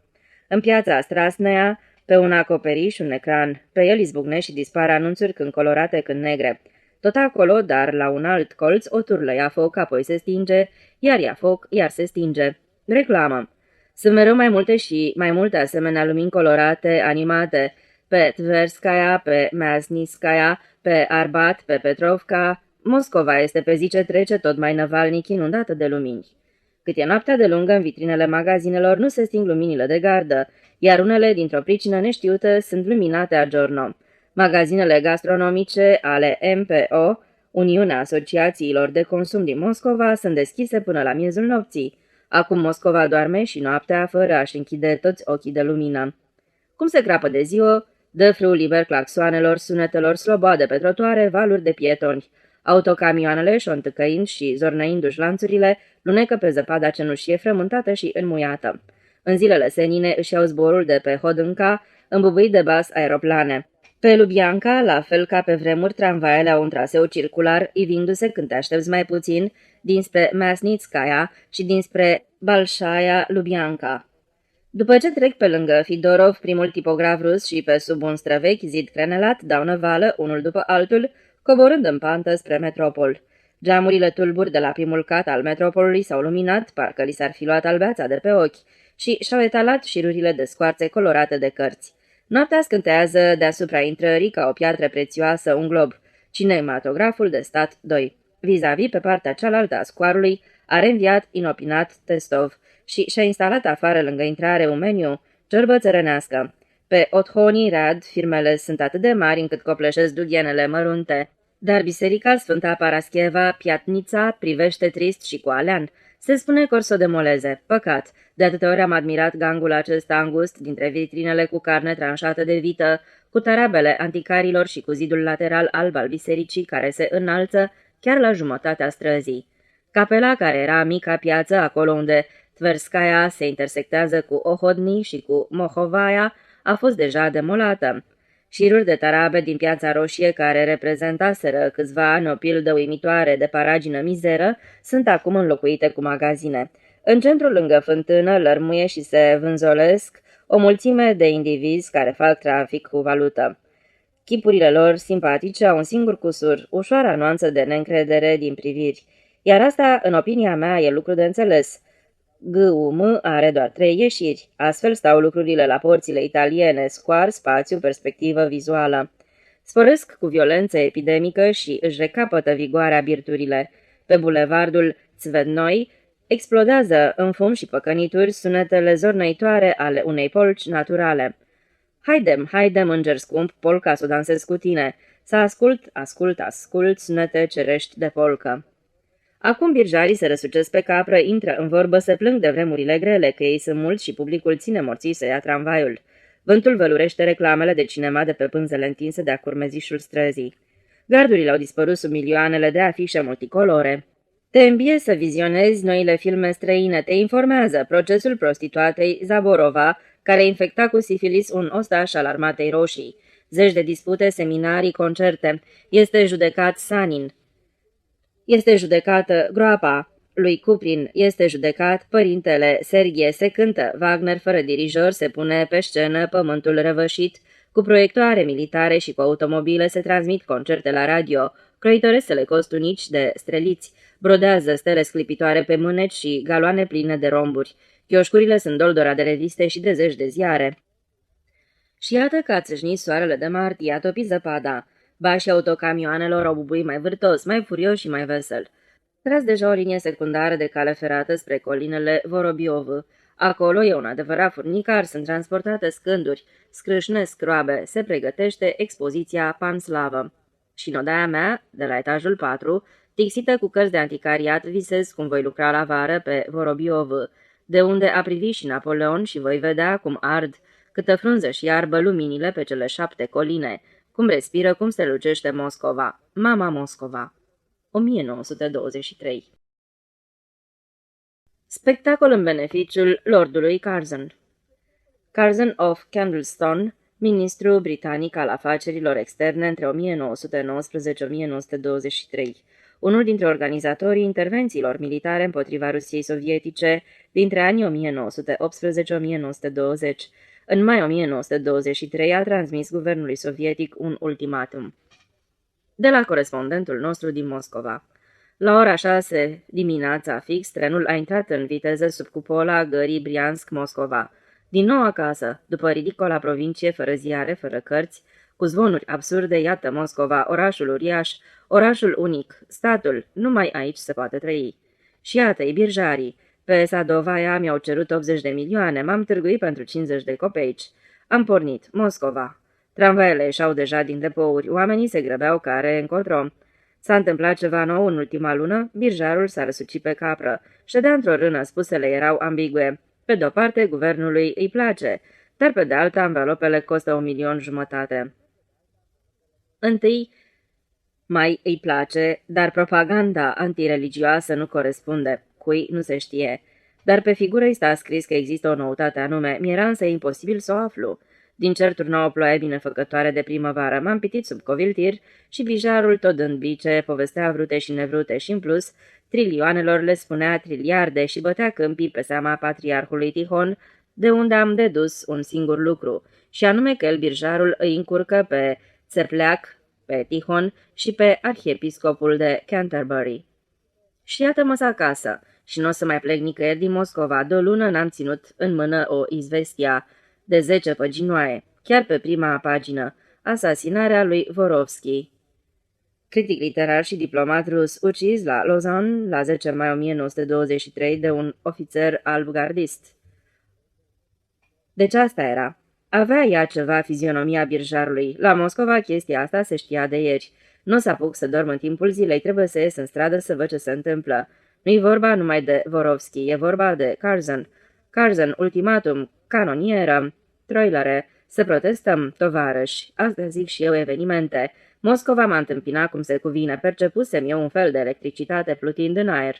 În piața Strasnea, pe un acoperiș, un ecran. Pe el izbucne și dispar anunțuri când colorate, când negre. Tot acolo, dar la un alt colț, o turlă ia foc, apoi se stinge, iar ia foc, iar se stinge. Reclamă. Sunt mereu mai multe și mai multe asemenea lumini colorate, animate, pe Tverskaya, pe Measniskaya, pe Arbat, pe Petrovka. Moscova este pe zi ce trece tot mai năvalnic inundată de lumini. Cât e noaptea de lungă, în vitrinele magazinelor nu se sting luminile de gardă, iar unele, dintr-o pricină neștiută, sunt luminate a giorno. Magazinele gastronomice ale MPO, Uniunea Asociațiilor de Consum din Moscova, sunt deschise până la miezul nopții. Acum Moscova doarme și noaptea, fără a-și închide toți ochii de lumină. Cum se crapă de ziua, Dă liber claxoanelor, sunetelor sloboade pe trotuare, valuri de pietoni. Autocamioanele, șontăcăind și zornăindu-și lanțurile, lunecă pe zăpada cenușie frământată și înmuiată. În zilele senine își iau zborul de pe Hodânca, îmbubuit de bas aeroplane. Pe Lubianca, la fel ca pe vremuri, tramvaiele au un traseu circular, ivindu-se când te aștepți mai puțin, dinspre Masnitskaya și dinspre Balșaia Lubianca. După ce trec pe lângă Fidorov, primul tipograf rus, și pe sub un străvechi zid crenelat, dau năvală, unul după altul, coborând în pantă spre metropol. Geamurile tulburi de la primul cat al metropolului s-au luminat, parcă li s-ar fi luat albeața de pe ochi, și și-au etalat șirurile de scoarțe colorate de cărți. Noaptea scântează deasupra intrării ca o piatră prețioasă un glob. Cinematograful de stat 2. Vis-a-vis, pe partea cealaltă a scoarului, a reînviat inopinat Testov și și-a instalat afară lângă intrare un meniu, ciorbă țărănească. Pe Othoni Rad, firmele sunt atât de mari încât copleșesc dughenele mărunte. Dar biserica Sfânta Parascheva, Piatnița, privește trist și cu alean. Se spune că or să o demoleze. Păcat. De atâtea ori am admirat gangul acesta îngust dintre vitrinele cu carne tranșată de vită, cu tarabele anticarilor și cu zidul lateral alb al bisericii care se înalță chiar la jumătatea străzii. Capela, care era mica piață acolo unde Tverskaya se intersectează cu Ohodni și cu Mohovaia, a fost deja demolată. Șiruri de tarabe din Piața Roșie, care reprezentaseră câțiva ani o pildă uimitoare de paragină mizeră, sunt acum înlocuite cu magazine. În centru, lângă fântână, lărmuie și se vânzolesc o mulțime de indivizi care fac trafic cu valută. Chipurile lor simpatice au un singur cusur, ușoara nuanță de neîncredere din priviri, iar asta, în opinia mea, e lucru de înțeles. GUM are doar 3 ieșiri, astfel stau lucrurile la porțile italiene, scoar, spațiu, perspectivă vizuală. Sporesc cu violență epidemică și își recapătă vigoarea birturile. Pe bulevardul Țvednoi explodează în fum și păcănituri sunetele zornăitoare ale unei polci naturale. Haidem, înger scump, polca să o dansez cu tine, să ascult sunete cerești de polcă. Acum birjarii se răsucesc pe capră, intră în vorbă, se plâng de vremurile grele, că ei sunt mulți și publicul ține morții să ia tramvaiul. Vântul vălurește reclamele de cinema de pe pânzele întinse de-a curmezișul străzii. Gardurile au dispărut sub milioanele de afișe multicolore. Te îmbie să vizionezi noile filme străine, te informează procesul prostituatei Zaborova, care infecta cu sifilis un ostaș al Armatei Roșii. Zeci de dispute, seminarii, concerte. Este judecat Sanin. Este judecată groapa lui Cuprin, este judecat părintele Serghie, se cântă, Wagner fără dirijor se pune pe scenă, pământul răvășit, cu proiectoare militare și cu automobile se transmit concerte la radio, croitoresele costunici de streliți, brodează stele sclipitoare pe mâneci și galoane pline de romburi, chioșcurile sunt doldora de reviste și de zeci de ziare. Și iată că a țâșnit soarele de martie, a topit zăpada. Bașii autocamioanelor au bubuit mai vârtos, mai furios și mai vesel. Tras deja o linie secundară de cale ferată spre colinele Vorobiov. Acolo e un adevărat furnicar, sunt transportate scânduri, scrâșnesc roabe, se pregătește expoziția Panslavă. Și în odaia mea, de la etajul 4, tixită cu cărți de anticariat, visez cum voi lucra la vară pe Vorobiov, de unde a privit și Napoleon și voi vedea cum ard câtă frunză și iarbă luminile pe cele 7 coline, cum respiră, cum se lucește Moscova. Mama Moscova. 1923. Spectacol în beneficiul lordului Curzon. Curzon of Candlestone, ministru britanic al afacerilor externe între 1919-1923, unul dintre organizatorii intervențiilor militare împotriva Rusiei sovietice dintre anii 1918-1920. În mai 1923 a transmis guvernului sovietic un ultimatum. De la corespondentul nostru din Moscova. La ora 6 dimineața fix, trenul a intrat în viteză sub cupola gării Briansk-Moscova. Din nou acasă, după ridicola provincie, fără ziare, fără cărți, cu zvonuri absurde, iată Moscova, orașul uriaș, orașul unic, statul, numai aici se poate trăi. Și iată-i birjarii. Pe Sadovaia mi-au cerut 80 de milioane, m-am târguit pentru 50 de copeici. Am pornit, Moscova. Tramvaiele ieșau deja din depouri, oamenii se grăbeau care încotro. S-a întâmplat ceva nou în ultima lună, birjarul s-a răsucit pe capră. Ședea într-o rână, spusele erau ambigue. Pe de-o parte, guvernului îi place. dar pe de alta învelopele costă 1.500.000. Întâi mai îi place, dar propaganda antireligioasă nu corespunde. Cui nu se știe. Dar pe figură îi sta scris că există o noutate anume. Mi-era însă imposibil să o aflu. Din cer turna o ploaie binefăcătoare de primăvară. M-am pitit sub coviltir și bijarul, tot dând bice, povestea vrute și nevrute și, în plus, trilioanelor le spunea triliarde și bătea câmpii pe seama patriarhului Tihon, de unde am dedus un singur lucru, și anume că el, birjarul, îi încurcă pe Țepleac, pe Tihon și pe arhiepiscopul de Canterbury. Și iată-mă acasă și nu o să mai plec nicăieri din Moscova. De o lună n-am ținut în mână o izvestia de 10 păginoaie, chiar pe prima pagină, asasinarea lui Vorovski. Critic literar și diplomat rus, ucis la Lausanne la 10 mai 1923 de un ofițer alb-gardist. Deci asta era. Avea ea ceva fizionomia birjarului. La Moscova chestia asta se știa de ieri. Nu o să apuc să dorm în timpul zilei, trebuie să ies în stradă să văd ce se întâmplă. Nu-i vorba numai de Vorovski, e vorba de Curzon. Curzon, ultimatum, canonieră, troilere, să protestăm, tovarăși. Asta zic și eu, evenimente. Moscova m-a întâmpinat cum se cuvine, percepusem eu un fel de electricitate plutind în aer.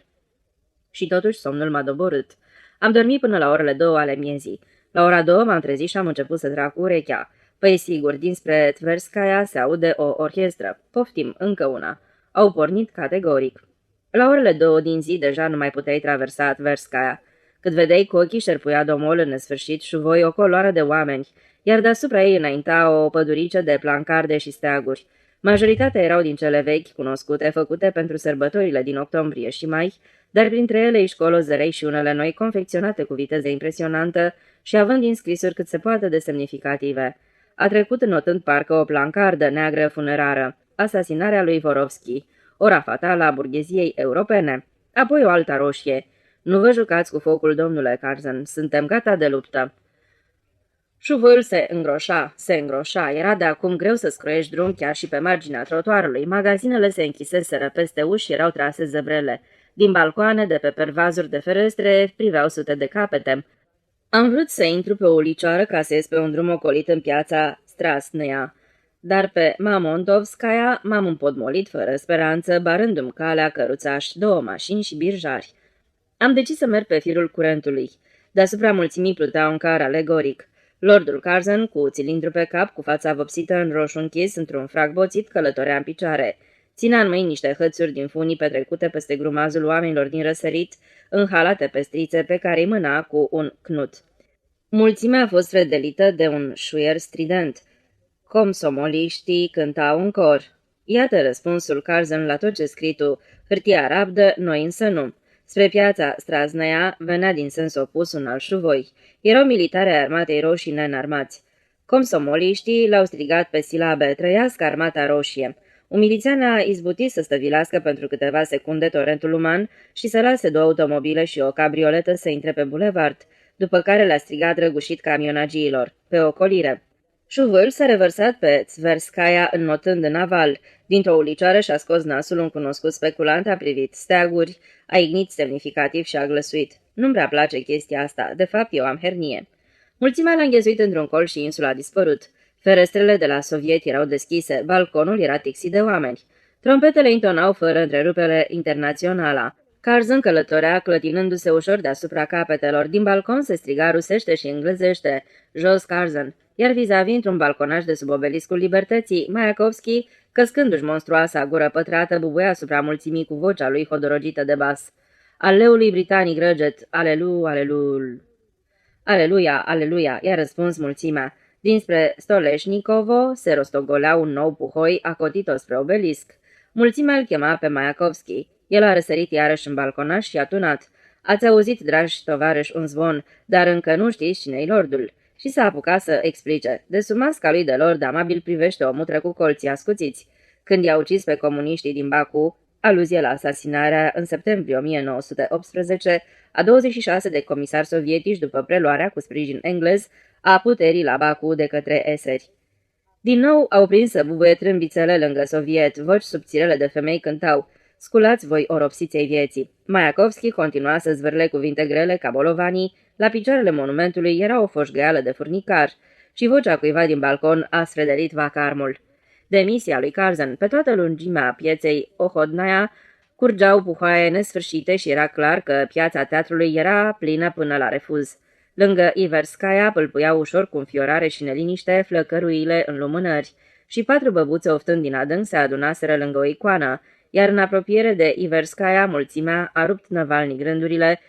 Și totuși somnul m-a doborât. Am dormit până la orele 2 ale miezii. La ora 2 m-am trezit și am început să trag cu urechea. Păi sigur, dinspre Tverskaya se aude o orchestră. Poftim, încă una. Au pornit categoric. La orele 2 din zi deja nu mai puteai traversa Tverskaya. Cât vedeai cu ochii șerpuia domol în nesfârșit și voi o coloană de oameni, iar deasupra ei înainta o pădurică de plancarde și steaguri. Majoritatea erau din cele vechi, cunoscute, făcute pentru sărbătorile din octombrie și mai, dar printre ele își colozărei și unele noi confecționate cu viteză impresionantă și având inscrisuri cât se poate de semnificative. A trecut înotând parcă o plancardă neagră funerară, asasinarea lui Vorovski, ora fatală a burgheziei europene, apoi o alta roșie. Nu vă jucați cu focul, domnule Curzon, suntem gata de luptă. Șuvoiul se îngroșa, era de acum greu să scroiești drum chiar și pe marginea trotuarului. Magazinele se închiseseră, peste uși erau trase zăbrele. Din balcoane, de pe pervazuri de ferestre, priveau sute de capete. Am vrut să intru pe o ulicioară ca să ies pe un drum ocolit în piața Strasnea, dar pe Mamontovskaya m-am împodmolit fără speranță, barându-mi calea căruțași, 2 mașini și birjari. Am decis să merg pe firul curentului. Deasupra mulțimii plutea un car alegoric. Lordul Curzon, cu cilindru pe cap, cu fața vopsită în roșu închis, într-un frac boțit, călătorea în picioare. Ținea în mâini niște hățuri din funii petrecute peste grumazul oamenilor din răsărit, în halate pestrițe pe care îi mâna cu un knut. Mulțimea a fost redelită de un șuier strident. Comsomoliștii cântau în cor. Iată răspunsul Curzon la tot ce scritul, hârtia rabdă, noi însă nu. Spre piața Strasnea venea din sens opus un alt șuvoi. Erau militari ai armatei roșii neînarmați. Comsomoliștii l-au strigat pe silabe, trăiască armata roșie. Un milițian a izbutit să stăvilească pentru câteva secunde torentul uman și să lase 2 automobile și o cabrioletă să intre pe bulevard, după care le-a strigat răgușit camionagiilor, pe ocolire. Șuvoiul s-a revărsat pe Tverskaya înnotând în aval. Dintr-o ulicioară și-a scos nasul un cunoscut speculant, a privit steaguri, a ignit semnificativ și a glăsuit. Nu-mi prea place chestia asta, de fapt eu am hernie. Mulțimea l-a înghesuit într-un col și insula a dispărut. Ferestrele de la soviet erau deschise, balconul era tixit de oameni. Trompetele intonau fără întrerupere Internaționala. Curzon călătorea, clătinându-se ușor deasupra capetelor. Din balcon se striga rusește și englezește, jos Curzon, iar vis-a-vis într-un balconaș de sub obeliscul Libertății, Mayakovski, căscându-și monstruoasa gură pătrată, bubuia asupra mulțimii cu vocea lui hodorogită de bas. Al leului britanic răget, aleluia, aleluia, i-a răspuns mulțimea. Dinspre Stoleșnicovo se rostogolea un nou puhoi acotit-o spre obelisc. Mulțimea îl chema pe Mayakovski. El a răsărit iarăși în balconaș și a tunat. Ați auzit, dragi tovarăși, un zvon, dar încă nu știți cine-i lordul. Și s-a apucat să explice. De sub masca lui de lord amabil privește o mutră cu colții ascuțiți. Când i-a ucis pe comuniștii din Baku, aluzie la asasinarea în septembrie 1918 a 26 de comisari sovietici după preluarea cu sprijin englez a puterii la Baku de către eseri. Din nou au prins să bubuie trâmbițele lângă soviet, voci subțirele de femei cântau: sculați voi oropsiței vieții. Maiakovski continua să zvârle cuvinte grele ca bolovanii, la picioarele monumentului era o foșgăială de furnicar și vocea cuiva din balcon a sfredelit vacarmul. Demisia lui Curzon pe toată lungimea pieței Ohodnaia curgeau puhoaie nesfârșite și era clar că piața teatrului era plină până la refuz. Lângă Iverskaya pâlpâiau ușor cu înfiorare și neliniște flăcăruile în lumânări și 4 băbuțe oftând din adânc se adunaseră lângă o icoană, iar în apropiere de Iverskaya mulțimea a rupt năvalnic rândurile,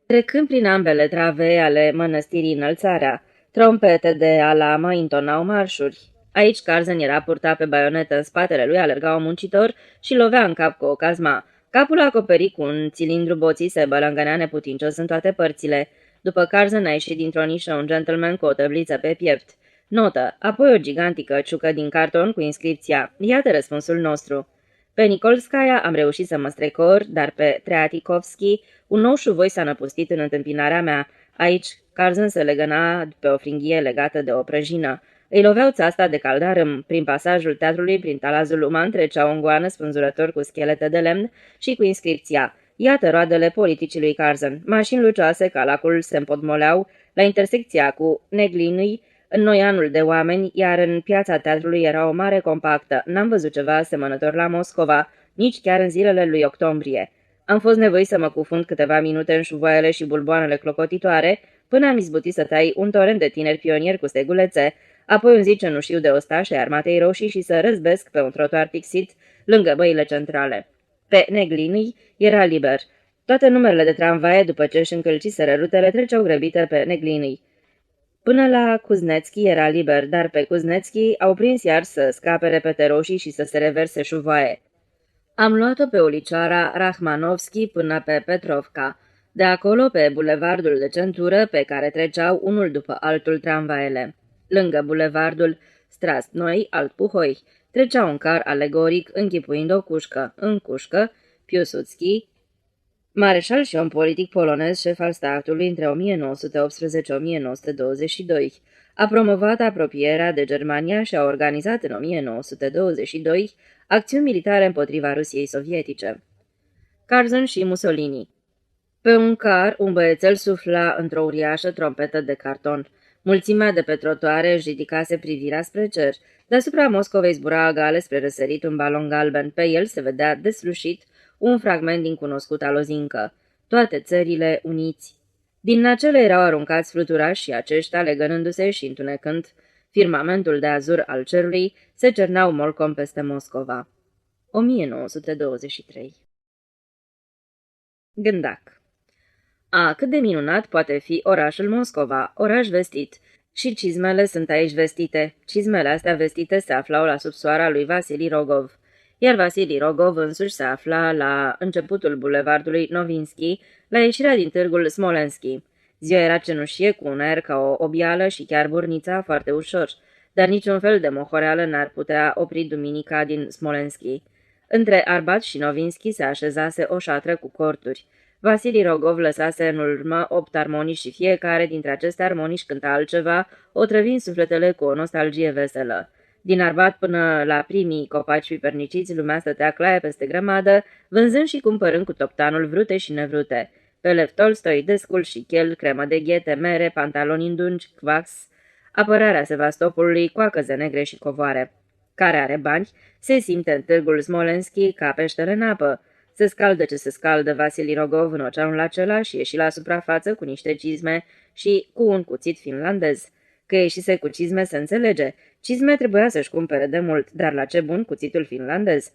trecând prin ambele trave ale mănăstirii Înălțarea. Trompete de alamă intonau marșuri. Aici Curzon era purtat pe baionetă, în spatele lui alerga un muncitor și lovea în cap cu o cazma. Capul acoperit cu un cilindru boții se bălângănea neputincios în toate părțile. După Curzon a ieșit dintr-o nișă un gentleman cu o tăbliță pe piept. Notă, apoi o gigantică ciucă din carton cu inscripția: Iată răspunsul nostru. Pe Nikolskaya am reușit să mă strecor, dar pe Treatikovski un nou șuvoi s-a năpustit în întâmpinarea mea. Aici Curzon se legăna pe o fringhie legată de o prăjină. Îi loveau țasta de caldarâm. Prin pasajul teatrului, prin talazul uman, trecea o ngoană spânzurător cu schelete de lemn și cu inscripția: Iată roadele politicii lui Curzon. Mașini lucioase ca lacul se împotmoleau la intersecția cu Neglinui, în noianul de oameni, iar în piața teatrului era o mare compactă. N-am văzut ceva asemănător la Moscova, nici chiar în zilele lui octombrie. Am fost nevoit să mă cufund câteva minute în șuvoaiele și bulboanele clocotitoare, până am izbutit să tai un torent de tineri pionieri cu stegulețe, apoi un zi cenușiu de ostași ai armatei roșii și să răzbesc pe un trotuar pixit lângă băile centrale. Pe Neglinui era liber. Toate numerele de tramvaie, după ce își încălciseră rutele, treceau grăbite pe Neglinui. Până la Kuznetski era liber, dar pe Kuznetski au prins iar să scape repete roșii și să se reverse șuvoaie. Am luat-o pe ulicioara Rahmanovski până pe Petrovka. De acolo pe bulevardul de centură pe care treceau unul după altul tramvaele. Lângă bulevardul Strastnoi, alt Puhoi, trecea un car alegoric închipuind o cușcă. În cușcă, Piłsudski, mareșal și om politic polonez, șef al statului între 1918-1922, a promovat apropierea de Germania și a organizat în 1922 acțiuni militare împotriva Rusiei sovietice. Curzon și Mussolini. Pe un car, un băiețel sufla într-o uriașă trompetă de carton. Mulțimea de pe trotuare își ridicase privirea spre cer. Deasupra Moscovei zbura agale spre răsărit un balon galben. Pe el se vedea deslușit un fragment din cunoscuta lozincă. Toate țările uniți. Din nacele erau aruncați fluturași și aceștia, legănându-se și întunecând firmamentul de azur al cerului, se cernau molcom peste Moscova. 1923. Gândac. Cât de minunat poate fi orașul Moscova, oraș vestit. Și cizmele sunt aici vestite. Cizmele astea vestite se aflau la subsoara lui Vasili Rogov. Iar Vasili Rogov însuși se afla la începutul bulevardului Novinski, la ieșirea din târgul Smolenski. Ziua era cenușie cu un aer ca o obială și chiar burnița foarte ușor, dar niciun fel de mohoreală n-ar putea opri duminica din Smolenski. Între Arbat și Novinski se așezase o șatră cu corturi. Vasili Rogov lăsase în urmă 8 armonici și fiecare dintre aceste armonici cânta altceva, otrăvind sufletele cu o nostalgie veselă. Din Arbat până la primii copaci piperniciți, lumea stătea claie peste grămadă, vânzând și cumpărând cu toptanul vrute și nevrute. Pe Lev Tolstoi, descul și chel, cremă de ghete, mere, pantaloni îndungi, kvax, apărarea Sevastopolului, coacăze negre și covoare. Care are bani, se simte în târgul Smolenski ca peștele în apă. Se scaldă ce se scaldă Vasili Rogov în oceanul acela și ieși la suprafață cu niște cizme și cu un cuțit finlandez. Că ieșise cu cizme se înțelege. Cizme trebuia să-și cumpere de mult, dar la ce bun cuțitul finlandez?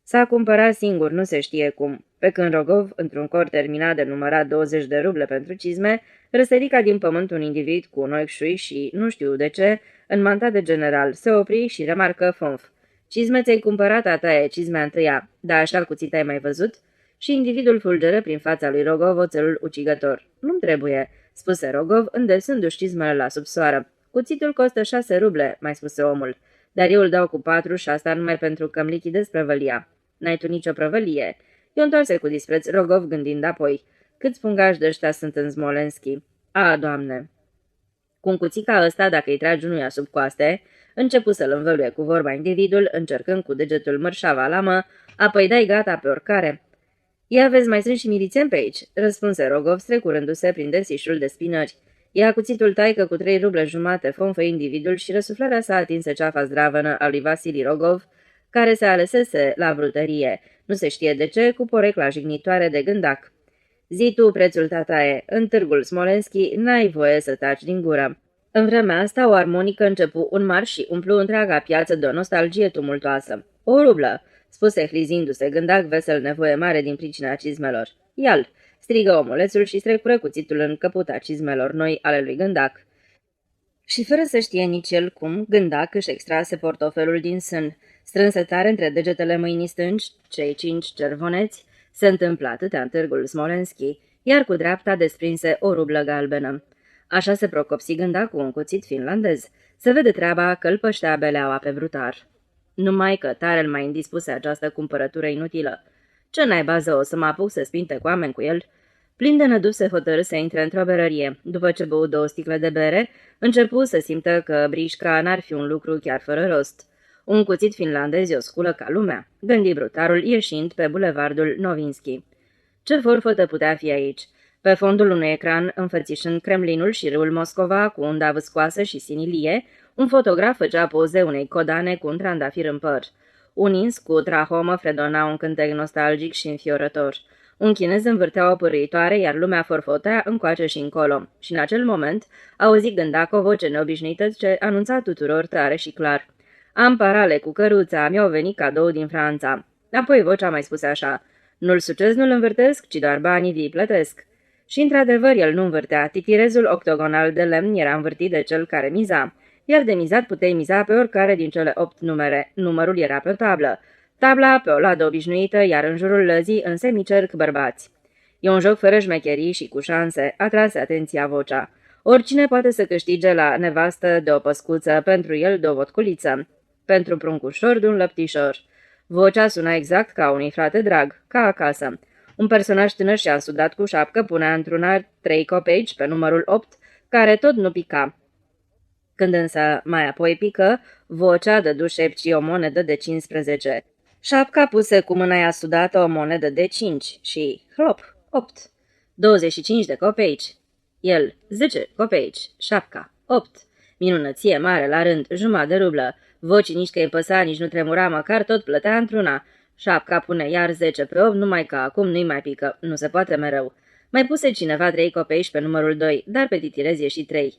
S-a cumpărat singur, nu se știe cum. Pe când Rogov, într-un cor terminat de numărat 20 de ruble pentru cizme, răsărica din pământ un individ cu un oiecșui și, nu știu de ce, înmantat de general, se opri și remarcă fumf. Cizme ți-ai cumpărat, a ta e cizmea întâia, dar așa-l cuțit ai mai văzut? Și individul fulgeră prin fața lui Rogov oțelul ucigător. Nu-mi trebuie, spuse Rogov, îndesându-și cizmele la subsoară. Cuțitul costă 6 ruble, mai spuse omul, dar eu îl dau cu 4 și asta numai pentru că îmi lichidez prăvălia. N-ai tu nicio prăvălie? Eu întoarse cu dispreț Rogov gândind apoi. Câți pungași de ăștia sunt în Smolenski? A, Doamne! Cu un cuțit ca ăsta, dacă îi tragi unuia sub coaste, începu să-l învăluie cu vorba individul, încercând cu degetul mărșava lamă, apoi dai gata pe oricare. Ia vezi, mai sunt și milițieni pe aici, răspunse Rogov, strecurându-se prin desișul de spinări. Ia cuțitul taică cu 3 ruble jumate, fonfă individul și răsuflarea sa atinse ceafa zdravănă a lui Vasili Rogov, care se alesese la brutărie, nu se știe de ce, cu porecla jignitoare de gândac. Zi tu, prețul tataie, în târgul Smolenski n-ai voie să taci din gură. În vremea asta o armonică începu un marș și umplu întreaga piață de o nostalgie tumultoasă. O rublă, spuse hlizindu-se gândac vesel nevoie mare din pricina cizmelor. Ial, strigă omulețul și strecură cuțitul în căputa cizmelor noi ale lui gândac. Și fără să știe nici el cum, gândac își extrase portofelul din sân, strânse tare între degetele mâinii stângi, cei 5 cervoneți, se întâmplă atâtea în târgul Smolenski, iar cu dreapta desprinse o rublă galbenă. Așa se procopsi gânda cu un cuțit finlandez. Se vede treaba că îl păștea beleaua pe brutar. Numai că tare îl mai indispuse această cumpărătură inutilă. Ce naiba zău să mă apuc să spinte cu oameni cu el? Plin de năduf se hotărâ să intre într-o berărie. După ce bău 2 sticle de bere, începu să simtă că brișca n-ar fi un lucru chiar fără rost. Un cuțit finlandez e o sculă ca lumea, gândi brutarul ieșind pe bulevardul Novinski. Ce forfătă putea fi aici? Pe fondul unui ecran, înfățișând Kremlinul și râul Moscova cu unda vâscoasă și sinilie, un fotograf făcea poze unei codane cu un trandafir în păr. Un ins cu trahomă fredona un cântec nostalgic și înfiorător. Un chinez învârtea o pârâitoare, iar lumea forfotea încoace și încolo. Și în acel moment auzi gândac o voce neobișnuită ce anunța tuturor tare și clar. Am parale cu căruța, mi-au venit cadou din Franța. Apoi vocea mai spuse așa. Nu-l sucez, nu-l învârtesc, ci doar banii vi plătesc. Și într-adevăr el nu învârtea. Titirezul octogonal de lemn era învârtit de cel care miza. Iar de mizat puteai miza pe oricare din cele 8 numere. Numărul era pe o tablă. Tabla pe o ladă obișnuită, iar în jurul lăzii în semicerc bărbați. E un joc fără șmecherii și cu șanse, atrase atenția vocea. Oricine poate să câștige la nevastă de o păscuță, pentru el de o vodculiță, pentru pruncușor de un lăptișor. Vocea suna exact ca unui frate drag, ca acasă. Un personaj tânăr și asudat cu șapcă punea într-una 3 copeici pe numărul 8, care tot nu pica. Când însă mai apoi pică, vocea dădu șepcii o monedă de 15. Șapca puse cu mâna asudată o monedă de 5 și, hlop, 8. 25 de copeici. El, 10 copeici, șapca, 8. Minunăție mare la rând, jumătate de rublă. Vocii nici că îi păsa, nici nu tremura, măcar tot plătea într-una. Șapca pune iar 10 pe 8, numai că acum nu-i mai pică, nu se poate mereu. Mai puse cineva 3 copeici pe numărul 2, dar pe titirez e și 3.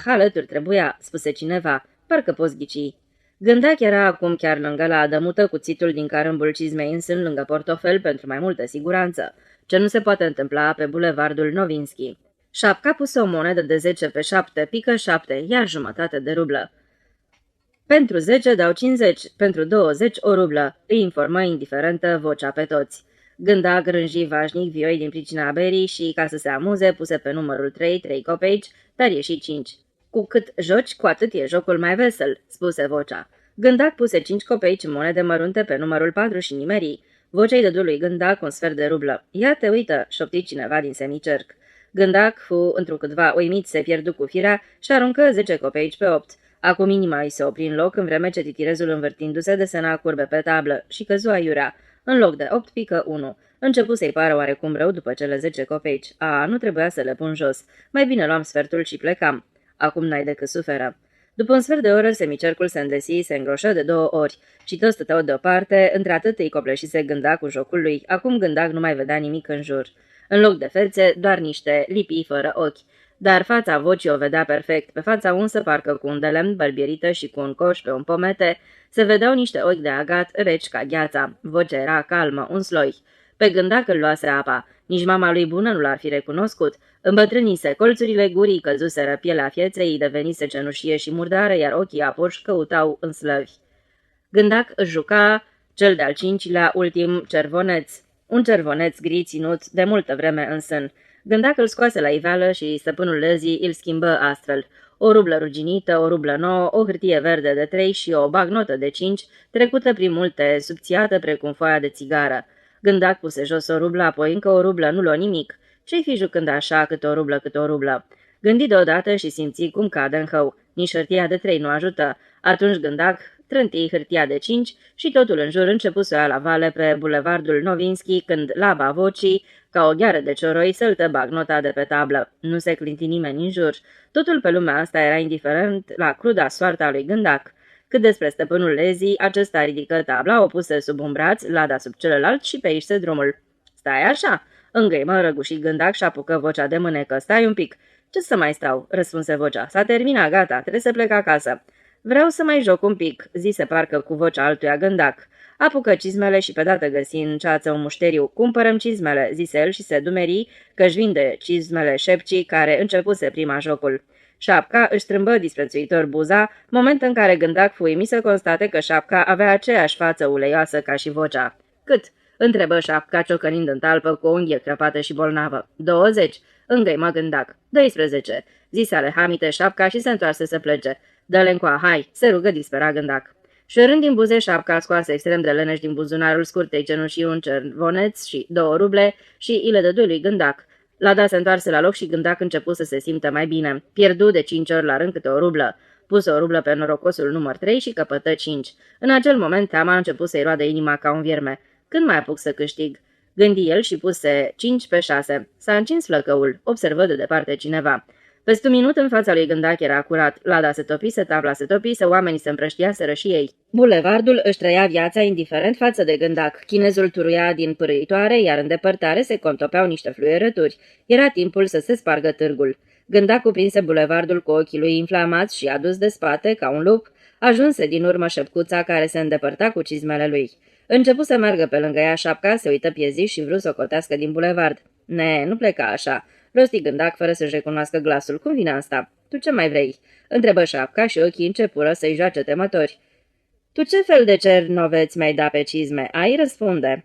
Alături trebuia, spuse cineva, parcă poți ghici. Gândac era acum chiar lângă la adămută cuțitul din carâmbul cizmei în sân lângă portofel pentru mai multă siguranță, ce nu se poate întâmpla pe bulevardul Novinski. Șapca puse o monedă de 10 pe 7, pică 7, iar jumătate de rublă. Pentru 10 dau 50, pentru 20 o rublă, îi informă indiferentă vocea pe toți. Gânda grânji vașnic vioi din pricina berii și, ca să se amuze, puse pe numărul 3 copeici, dar e și 5. Cu cât joci, cu atât e jocul mai vesel, spuse vocea. Gândac puse 5 copeici în monede mărunte pe numărul 4 și nimerii. Vocea-i dădu lui Gândac un sfert de rublă. Ia te uită, șopti cineva din semicerc. Gândac fu întrucâtva uimit, se pierdu cu firea și aruncă 10 copeici pe 8. Acum inima îi se opri în loc, în vreme ce titirezul învârtindu-se desena curbe pe tablă și căzu aiurea. În loc de 8 pică 1. Începu să-i pară oarecum rău după cele 10 copeici. Nu trebuia să le pun jos. Mai bine luam sfertul și plecam. Acum n-ai decât suferă. După un sfert de oră, semicercul se îndesi, se îngroșă de 2 ori și toți stăteau deoparte, într-atât îi copleșise Gândac cu jocul lui. Acum Gândac nu mai vedea nimic în jur. În loc de fețe, doar niște lipii fără ochi. Dar fața vocii o vedea perfect, pe fața unsă parcă cu un de lemn bărbierită și cu un coș pe un pomete, se vedeau niște ochi de agat reci ca gheața. Vocea era calmă, un sloi. Pe Gândac îl luase apa. Nici mama lui bună nu l-ar fi recunoscut. Îmbătrânise, colțurile gurii căzuseră, pielea fieței îi devenise cenușie și murdară, iar ochii apuși căutau în slăvi. Gândac își juca cel de-al 5-lea ultim cervoneț. Un cervoneț gri ținut de multă vreme în sân. Gândac îl scoase la iveală și stăpânul lăzii îl schimbă astfel. O rublă ruginită, o rublă nouă, o hârtie verde de 3 și o bagnotă de 5, trecută prin multe, subțiată precum foaia de țigară. Gândac puse jos o rublă, apoi încă o rublă, nu luă nimic. Ce-i fi jucând așa, cât o rublă, cât o rublă? Gândi deodată și simți cum cade în hău. Nici hârtia de 3 nu ajută. Atunci Gândac trânti hârtia de 5 și totul în jur începu să o ia la vale pe bulevardul Novinski, când laba vocii, ca o gheară de cioroi, săltă bagnota de pe tablă. Nu se clinti nimeni în jur. Totul pe lumea asta era indiferent la cruda soarta lui Gândac. Cât despre stăpânul Lezii, acesta ridică tabla, o puse sub un braț, lada sub celălalt și pe aici drumul. Stai așa!" Îngăimă răgușit Gândac și apucă vocea de mânecă. Stai un pic!" Ce să mai stau?" răspunse vocea. S-a terminat, gata, trebuie să plec acasă." Vreau să mai joc un pic," zise parcă cu vocea altuia Gândac. Apucă cizmele și pe dată găsi în ceață un mușteriu. Cumpărăm cizmele," zise el și se dumeri că-și vinde cizmele șepcii care începuse prima jocul. Șapca își strâmbă disprețuitor buza, moment în care Gândac fu uimit să constate că Șapca avea aceeași față uleioasă ca și vocea. Cât?" întrebă Șapca, ciocănind în talpă cu o unghie crăpată și bolnavă. 20, îngăimă Gândac. 12, zise alehamite Șapca și se întoarse să plece. Dă-le încoa, hai, se rugă disperat Gândac. Șorând din buze, Șapca scoase extrem de leneș din buzunarul scurtei cenușii un cervoneț și 2 ruble și îi le dădu lui Gândac. Lada se întoarse la loc și Gândac începu să se simtă mai bine. Pierdu de 5 ori la rând câte o rublă. Puse o rublă pe norocosul număr 3 și căpătă 5. În acel moment teama a început să-i roade inima ca un vierme. Când mai apuc să câștig? Gândi el și puse 5 pe 6. S-a încins flăcăul, observă de departe cineva. Peste un minut în fața lui Gândac era curat. Lada se topise, tabla se topise, oamenii se împrăștiaseră și ei. Bulevardul își trăia viața indiferent față de Gândac. Chinezul turuia din pârâitoare, iar în depărtare se contopeau niște fluierături. Era timpul să se spargă târgul. Gândac cuprinse bulevardul cu ochii lui inflamați și, adus de spate, ca un lup, ajunse din urmă șepcuța care se îndepărta cu cizmele lui. Începu să meargă pe lângă ea Șapca, se uită pieziș și vrut să o cotească din bulevard. Nu pleca așa, rosti Gândac fără să-și recunoască glasul. Cum vine asta? Tu ce mai vrei? Întrebă Șapca și ochii începură să-i joace temători. Tu ce fel de cernoveți mi-ai dat pe cizme? Ai răspunde.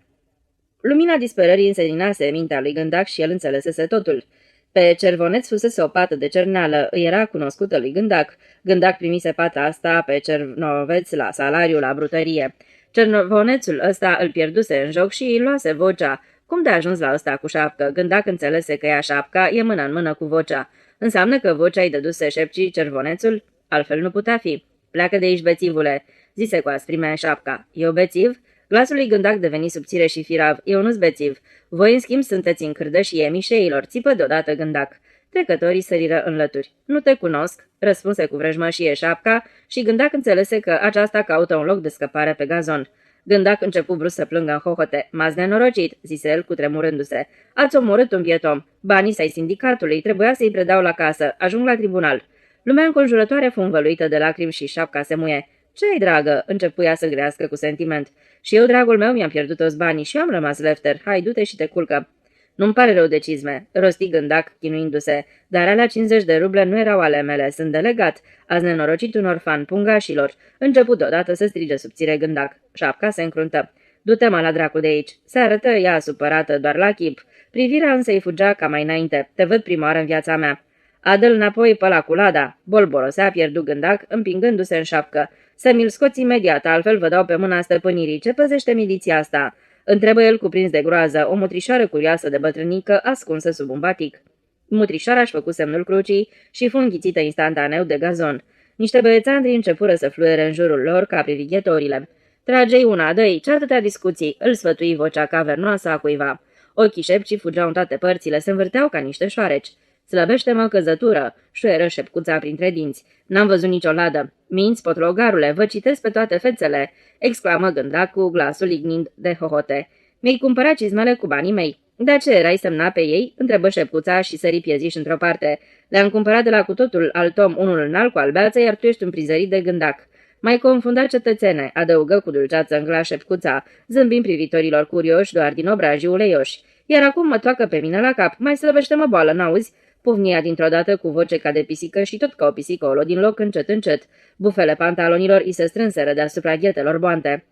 Lumina disperării înseninase mintea lui Gândac și el înțelesese totul. Pe cervoneț fusese o pată de cerneală, îi era cunoscută lui Gândac. Gândac primise pata asta pe cernoveț la salariu la brutărie. Cervonețul ăsta îl pierduse în joc și îi luase vocea. Cum de ajuns la ăsta cu Șapcă? Gândac înțelese că ea Șapca e mână în mână cu vocea. Înseamnă că vocea îi dăduse șepcii cervonețul? Altfel nu putea fi. Pleacă de aici, bețivule, zise cu asprime Șapca. Eu bețiv? Glasul lui Gândac deveni subțire și firav. Eu nu-s bețiv. Voi, în schimb, sunteți în cârdă și e mișeilor. Țipă deodată Gândac. Trecătorii săriră în lături. Nu te cunosc, răspunse cu vrăjmășie Șapca și Gândac înțelese că aceasta caută un loc de scăpare pe gazon. Gândac începu brusc să plângă în hohote. M-ați nenorocit, zise el cutremurându-se. Ați omorât un pietom. Banii ai sindicatului, trebuia să-i predau la casă. Ajung la tribunal. Lumea înconjurătoare fu învăluită de lacrimi și Șapca se muie. Ce-i, dragă?" începu ea să grească cu sentiment. Și eu, dragul meu, mi-am pierdut toți banii și eu am rămas lefter. Hai, du-te și te culcă." Nu-mi pare rău de cizme," rosti Gândac, chinuindu-se, dar alea 50 de ruble nu erau ale mele, sunt delegat. Ați nenorocit un orfan pungașilor." Începu deodată să strige subțire Gândac. Șapca se încruntă. Du-te, mă, la dracu de aici." Se arătă ea supărată doar la chip. Privirea însă îi fugea ca mai înainte. Te văd prima oară în viața mea." Adă-l înapoi pe la culada." Bolborosea, pierdu Gândac, împingându-se în Șapcă. Să mi-l scoți imediat, altfel vă dau pe mâna stăpânirii. Ce păzește miliția asta?" Întrebă el cuprins de groază, o mutrișoară curioasă de bătrânică ascunsă sub un batic. Mutrișoara își făcu semnul crucii și fu înghițită instantaneu de gazon. Niște băiețandri începură să fluiere în jurul lor ca privighetorile. Trage-i una, dă-i, ce atâtea discuții, îl sfătui vocea cavernoasă a cuiva. Ochii șepcii fugeau în toate părțile, se învârteau ca niște șoareci. Slăbește-mă căzătură, șuieră șepcuța printre dinți. N-am văzut nicio ladă. Minți, potlogarule, vă citesc pe toate fețele, exclamă Gândac cu glasul ignind de hohote. Mi-ai cumpărat cizmele cu banii mei. De ce erai semnat pe ei? Întrebă șepcuța și sări pieziș într-o parte. Le-am cumpărat de la cu totul alt tom, unul înalt cu albeață, iar tu ești un prizărit de Gândac. Mai confundat, cetățene, adăugă cu dulceață în glas șepcuța, zâmbind privitorilor curioși doar din obrajii uleioși. Iar acum mă toacă pe mine la cap, mai slăbește-mă boală, n-auzi? Pufnia dintr-o dată cu voce ca de pisică și tot ca o pisică o luă din loc încet încet. Bufele pantalonilor îi se strânseră deasupra ghetelor boante.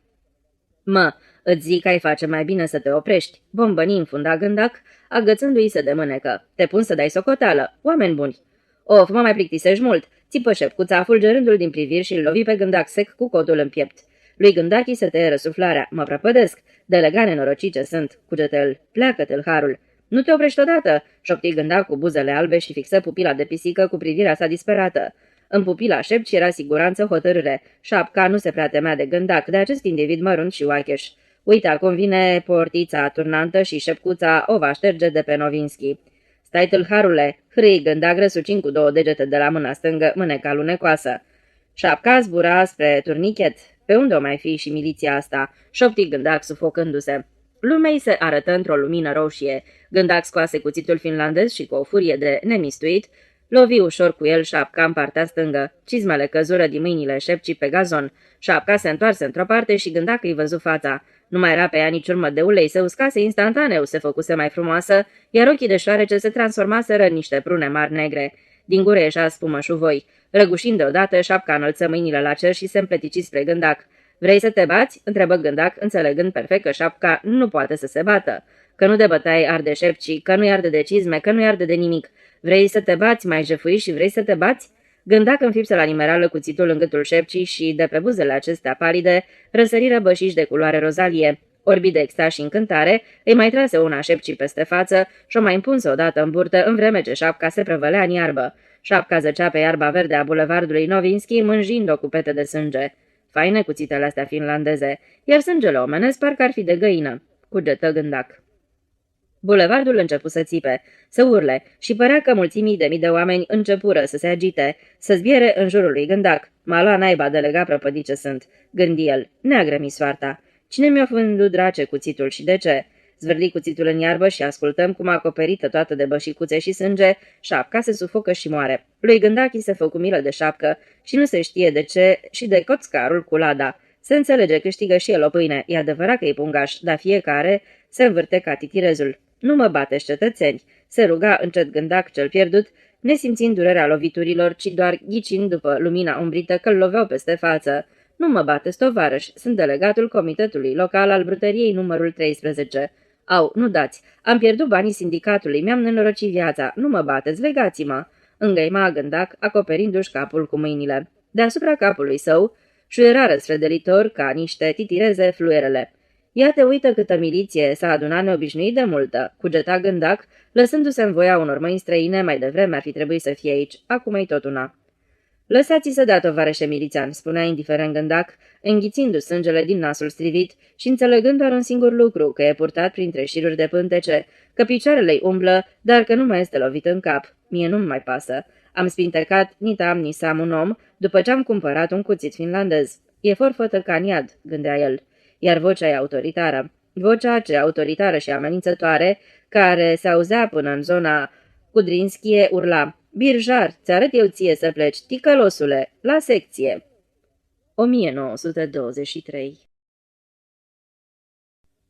Mă, îți zic că ai face mai bine să te oprești, bombăni înfunda Gândac, agățându-i se de mânecă. Te pun să dai socoteală, oameni buni. Of, mă mai plictisești mult, țipă șepcuța, fulgerându-l din priviri și îl lovi pe Gândac sec cu codul în piept. Lui Gândac se tăie răsuflarea. Mă prăpădesc, de legat nenorocit ce sunt, cugetă-l, pleacă-te-l harul. Nu te oprești odată!" șopti Gândac cu buzele albe și fixă pupila de pisică cu privirea sa disperată. În pupila Șepci era siguranță, hotărâre. Șapca nu se prea temea de Gândac, de acest individ mărunt și oacheș. Uite, acum vine portița turnantă și șepcuța o va șterge de pe Novinski. Stai tâlharule, hârâi Gândac răsucind cu 2 degete de la mâna stângă mâneca lunecoasă. Șapca zbura spre turnichet. Pe unde o mai fi și miliția asta? Șopti Gândac sufocându-se. Lumei se arătă într-o lumină roșie. Gândac scoase cuțitul finlandez și cu o furie de nemistuit lovi ușor cu el Șapca în partea stângă. Cizmele căzură din mâinile Șepcii pe gazon. Șapca se întoarse într-o parte și Gândac îi văzu fața. Nu mai era pe ea nici urmă de ulei, se uscase instantaneu, se făcuse mai frumoasă, iar ochii de șoarece se transformaseră în niște prune mari negre. Din gură ieșea spumă șuvoi. Răgușind deodată, Șapca înălță mâinile la cer și se împletici spre Gândac. Vrei să te bați?" întrebă Gândac, înțelegând perfect că Șapca nu poate să se bată. Că nu de bătaie arde Șepcii, că nu-i arde de cizme, că nu-i arde de nimic. Vrei să te bați, mai jefui și vrei să te bați?" Gândac înfipse la nimereală cuțitul în gâtul Șepcii și, de pe buzele acestea palide, răsăriră bășiși de culoare rozalie. Orbit de extaz și încântare, îi mai trase una Șepcii peste față și o mai împunse odată în burtă, în vreme ce Șapca se prăvălea în iarbă. Șapca zăcea pe iarba verde a bulevardului Novinski, mânjind-o cu pete de sânge. Faine cuțitele astea finlandeze, iar sângele omenesc parcă ar fi de găină, cugetă Gândac. Bulevardul începu să țipe, să urle și părea că mulțimii de mii de oameni începură să se agite, să zbiere în jurul lui Gândac. M-a luat naiba de lega prăpădit ce sunt, gândi el, ne-a grămit soarta. Cine mi-a vândut drace cuțitul și de ce? Zvârli cuțitul în iarbă și ascultăm cum acoperită toată de bășicuțe și sânge, Șapca se sufocă și moare. Lui Gândac îi se făcu milă de Șapcă și nu se știe de ce și de coțcarul cu lada. Se înțelege, câștigă și el o pâine, e adevărat că e pungaș, dar fiecare se învârte ca titirezul. Nu mă bateți, cetățeni, se ruga încet Gândac cel pierdut, nesimțind durerea loviturilor, ci doar ghicind după lumina umbrită că-l loveau peste față. Nu mă bateți, tovarăși, sunt delegatul comitetului local al brutăriei numărul 13. Au, nu dați, am pierdut banii sindicatului, mi-am nenorocit viața, nu mă bateți, legați-mă, îngăima Gândac, acoperindu-și capul cu mâinile. Deasupra capului său șuiera răsfredelitor ca niște titireze fluierele. Ia te uită câtă miliție s-a adunat neobișnuit de multă, cugeta Gândac, lăsându-se în voia unor mâini străine, mai devreme ar fi trebuit să fie aici, acum-i tot una. Lăsați-i să dea, tovarășe milițian, spunea indiferent Gândac, înghițindu sângele din nasul strivit și înțelegând doar un singur lucru, că e purtat printre șiruri de pântece, că picioarele-i umblă, dar că nu mai este lovit în cap. Mie nu-mi mai pasă. Am spintecat ni tam ni sam un om după ce am cumpărat un cuțit finlandez. E forfătă ca în iad, gândea el, iar vocea e autoritară. Vocea aceea autoritară și amenințătoare, care se auzea până în zona Kudrinskije, urla: Birjar, ți-arăt eu ție să pleci, ticălosule, la secție. 1923.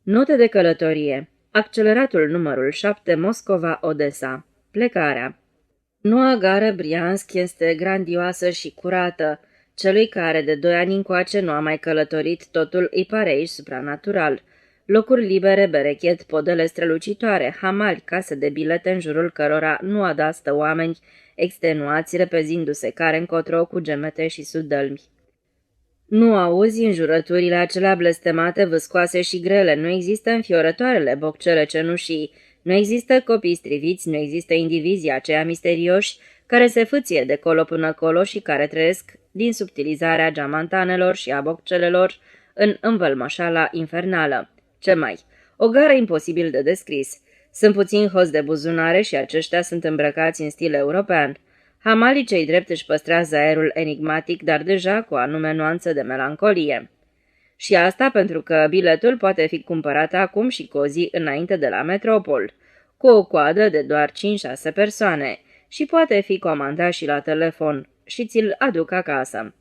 Note de călătorie. Acceleratul numărul 7, Moscova-Odessa. Plecarea. Noua gară Briansk este grandioasă și curată. Celui care de 2 ani încoace nu a mai călătorit, totul îi pare aici supranatural. Locuri libere, berechet, podele strălucitoare, hamali, case de bilete în jurul cărora nu adastă oameni, extenuați repezindu-se care încotro cu gemete și sudălmi. Nu auzi înjurăturile acelea blestemate, vâscoase și grele, nu există înfiorătoarele boccele cenușii, nu există copii striviți, nu există indivizii aceia misterioși care se fâție de colo până colo și care trăiesc din subtilizarea geamantanelor și a boccelelor în învălmășala infernală. Ce mai? O gară imposibil de descris. Sunt puțini hoți de buzunare și aceștia sunt îmbrăcați în stil european. Hamalii cei drept își păstrează aerul enigmatic, dar deja cu o anume nuanță de melancolie. Și asta pentru că biletul poate fi cumpărat acum și cu o zi înainte de la metropol, cu o coadă de doar 5-6 persoane, și poate fi comandat și la telefon și ți-l aduc acasă.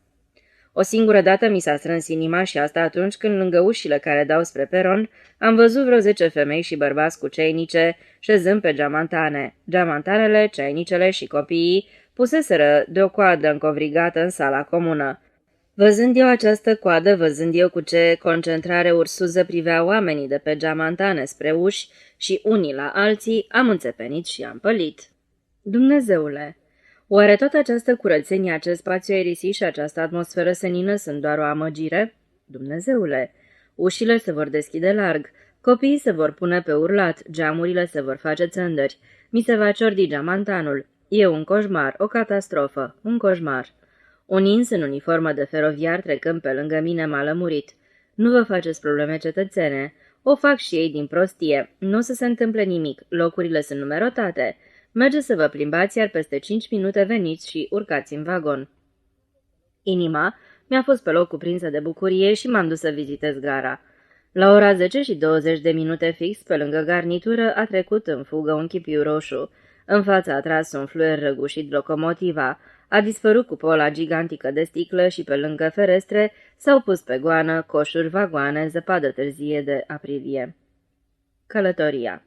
O singură dată mi s-a strâns inima și asta atunci când, lângă ușile care dau spre peron, am văzut vreo 10 femei și bărbați cu ceinice șezând pe geamantane. Geamantanele, ceinicele și copiii puseseră de o coadă încovrigată în sala comună. Văzând eu această coadă, văzând eu cu ce concentrare ursuză privea oamenii de pe geamantane spre uși și unii la alții, am înțepenit și am pălit. Dumnezeule! Oare toată această curățenie, acest spațiu aerisit și această atmosferă senină sunt doar o amăgire? Dumnezeule! Ușile se vor deschide larg, Copiii se vor pune pe urlat, geamurile se vor face țândări, mi se va ciordi geamantanul. E un coșmar, o catastrofă, un coșmar. Un ins în uniformă de feroviar trecând pe lângă mine m-a lămurit. Nu vă faceți probleme, cetățene. O fac și ei din prostie. Nu o să se întâmple nimic. Locurile sunt numerotate. Mergeți să vă plimbați, iar peste 5 minute veniți și urcați în vagon. Inima mi-a fost pe loc cuprinsă de bucurie și m-am dus să vizitez gara. La ora 10 și 20 de minute fix, pe lângă garnitură, a trecut în fugă un chipiu roșu. În fața a tras un fluier răgușit locomotiva. A dispărut cupola gigantică de sticlă și pe lângă ferestre s-au pus pe goană coșuri, vagoane, zăpadă târzie de aprilie. Călătoria.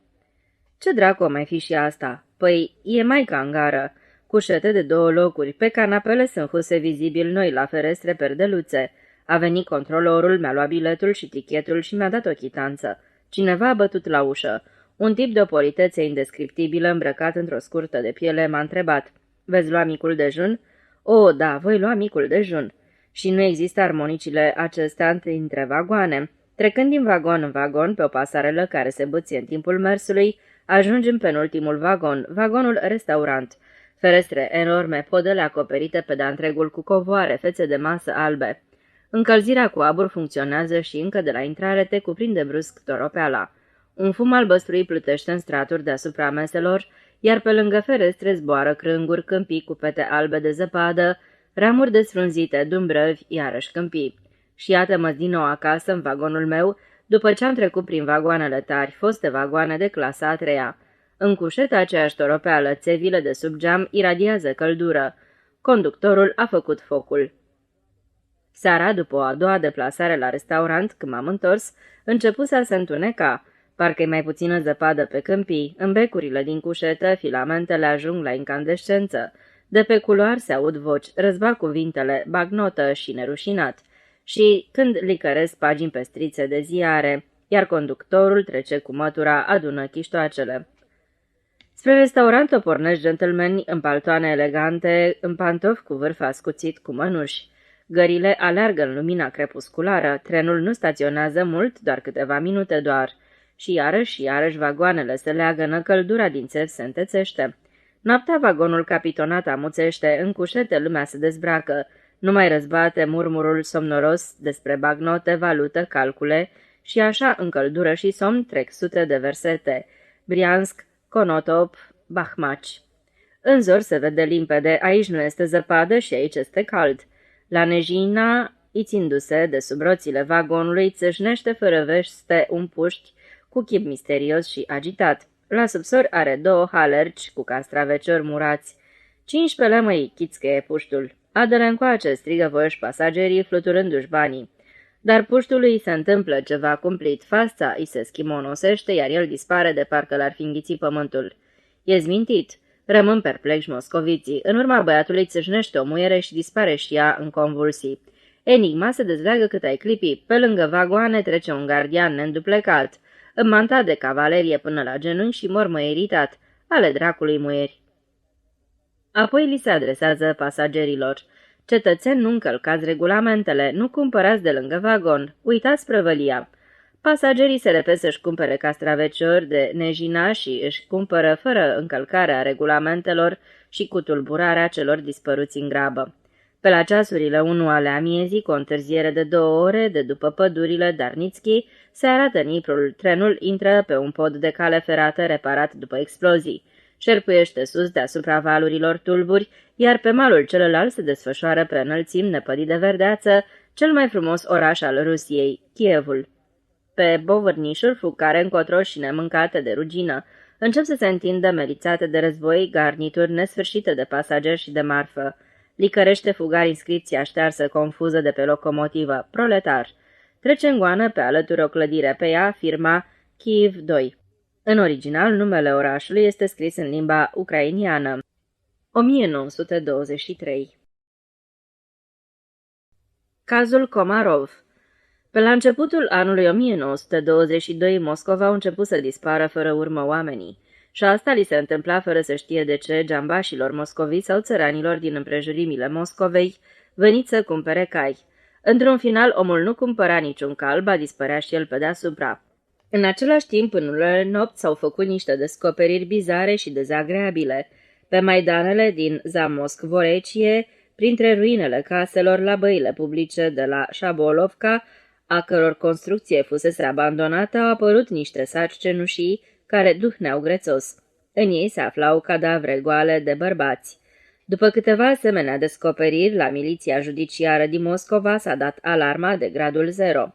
Ce dracu o mai fi și asta? Păi, e mai ca în gară. Cușete de 2 locuri, pe canapele sunt huse vizibil noi la ferestre perdeluțe. A venit controlorul, mi-a luat biletul și tichetul și mi-a dat o chitanță. Cineva a bătut la ușă. Un tip de o politețe indescriptibilă îmbrăcat într-o scurtă de piele m-a întrebat: "Veți lua micul dejun?" "O, da, voi lua micul dejun." Și nu există armonicile acestea între vagoane. Trecând din vagon în vagon, pe o pasarelă care se băție în timpul mersului, ajungem pe ultimul vagon, vagonul restaurant. Ferestre enorme, podele acoperite pe de-a întregul cu covoare, fețe de masă albe. Încălzirea cu abur funcționează și încă de la intrare te cuprinde brusc toropeala. Un fum albăstrui plutește în straturi deasupra meselor, iar pe lângă ferestre zboară crânguri, câmpii cu pete albe de zăpadă, ramuri desfrunzite, dumbrăvi, iarăși câmpii. Și iată-mă din nou acasă în vagonul meu, după ce am trecut prin vagoanele tari, foste vagoane de clasa a 3-a. În cușeta aceeași toropeală, țevile de sub geam iradiază căldură. Conductorul a făcut focul. Seara, după o a doua deplasare la restaurant, când m-am întors, începuse a se întuneca. Parcă-i mai puțină zăpadă pe câmpii, în becurile din cușetă, filamentele ajung la incandescență. De pe culoar se aud voci, răzbat cuvintele, bagnotă și nerușinat. Și când licăresc pagini pestrițe de ziare, iar conductorul trece cu mătura, adună chiștoacele. Spre restaurant o pornești gentlemani în paltoane elegante, în pantofi cu vârf ascuțit cu mănuși. Gările aleargă în lumina crepusculară, trenul nu staționează mult, doar câteva minute doar. Și iarăși vagoanele se leagănă, căldura din țevi se întețește. Noaptea vagonul capitonat amuțește, în cușete lumea se dezbracă, nu mai răzbate murmurul somnoros despre bagnote, valută, calcule și așa în căldură și somn trec sute de versete. Briansk, Konotop, Bahmaci. În zor se vede limpede, aici nu este zăpadă și aici este cald. La Nejina, ițindu-se de sub roțile vagonului, țâșnește fără vește un puști cu chip misterios și agitat. La subsor are 2 halerci cu castraveciori murați. 15 lămăi, chițcheie puștul. Adă-le încoace, strigă voioși pasagerii, fluturându-și banii. Dar puștului se întâmplă ceva cumplit. Fața îi se schimonosește, iar el dispare de parcă l-ar fi înghițit pământul. E zmintit. Rămân perplexi moscoviții. În urma băiatului țâșnește o muiere și dispare și ea în convulsii. Enigma se dezleagă cât ai clipi. Pe lângă vagoane trece un gardian neînduplecat, îmmantat de cavalerie până la genunchi și mormă iritat. Ale dracului muieri. Apoi li se adresează pasagerilor. Cetățeni, nu încălcați regulamentele, nu cumpărați de lângă vagon, uitați prăvălia. Pasagerii se repede să-și cumpere castraveciori de Nejina și își cumpără fără încălcarea regulamentelor și cu tulburarea celor dispăruți în grabă. Pe la ceasurile 1 ale amiezii, cu o întârziere de 2 ore, de după pădurile Darnitski, se arată Niprul. Trenul intră pe un pod de cale ferată reparat după explozii. Șerpuiește sus deasupra valurilor tulburi, iar pe malul celălalt se desfășoară pe înălțimi nepădit de verdeață cel mai frumos oraș al Rusiei, Kievul. Pe bovârnișuri fug care încotro și nemâncate de rugină. Încep să se întindă melițate de război, garnituri nesfârșite de pasageri și de marfă. Licărește fugar inscripția ștearsă confuză de pe locomotivă, proletar. Trece în goană pe alături o clădire, pe ea firma Kiev 2. În original, numele orașului este scris în limba ucrainiană. 1923. Cazul Komarov. Pe la începutul anului 1922, Moscova a început să dispară fără urmă oamenii. Și asta li se întâmpla fără să știe de ce geambașilor moscoviți sau țăranilor din împrejurimile Moscovei veniți să cumpere cai. Într-un final, omul nu cumpăra niciun cal, ba dispărea și el pe deasupra. În același timp, în unele nopți s-au făcut niște descoperiri bizare și dezagreabile. Pe maidanele din Zamosk-Vorecie, printre ruinele caselor la băile publice de la Șabolovca, a căror construcție fusese abandonată, au apărut niște saci cenușii care duhneau grețos. În ei se aflau cadavre goale de bărbați. După câteva asemenea descoperiri, la miliția judiciară din Moscova s-a dat alarma de gradul 0.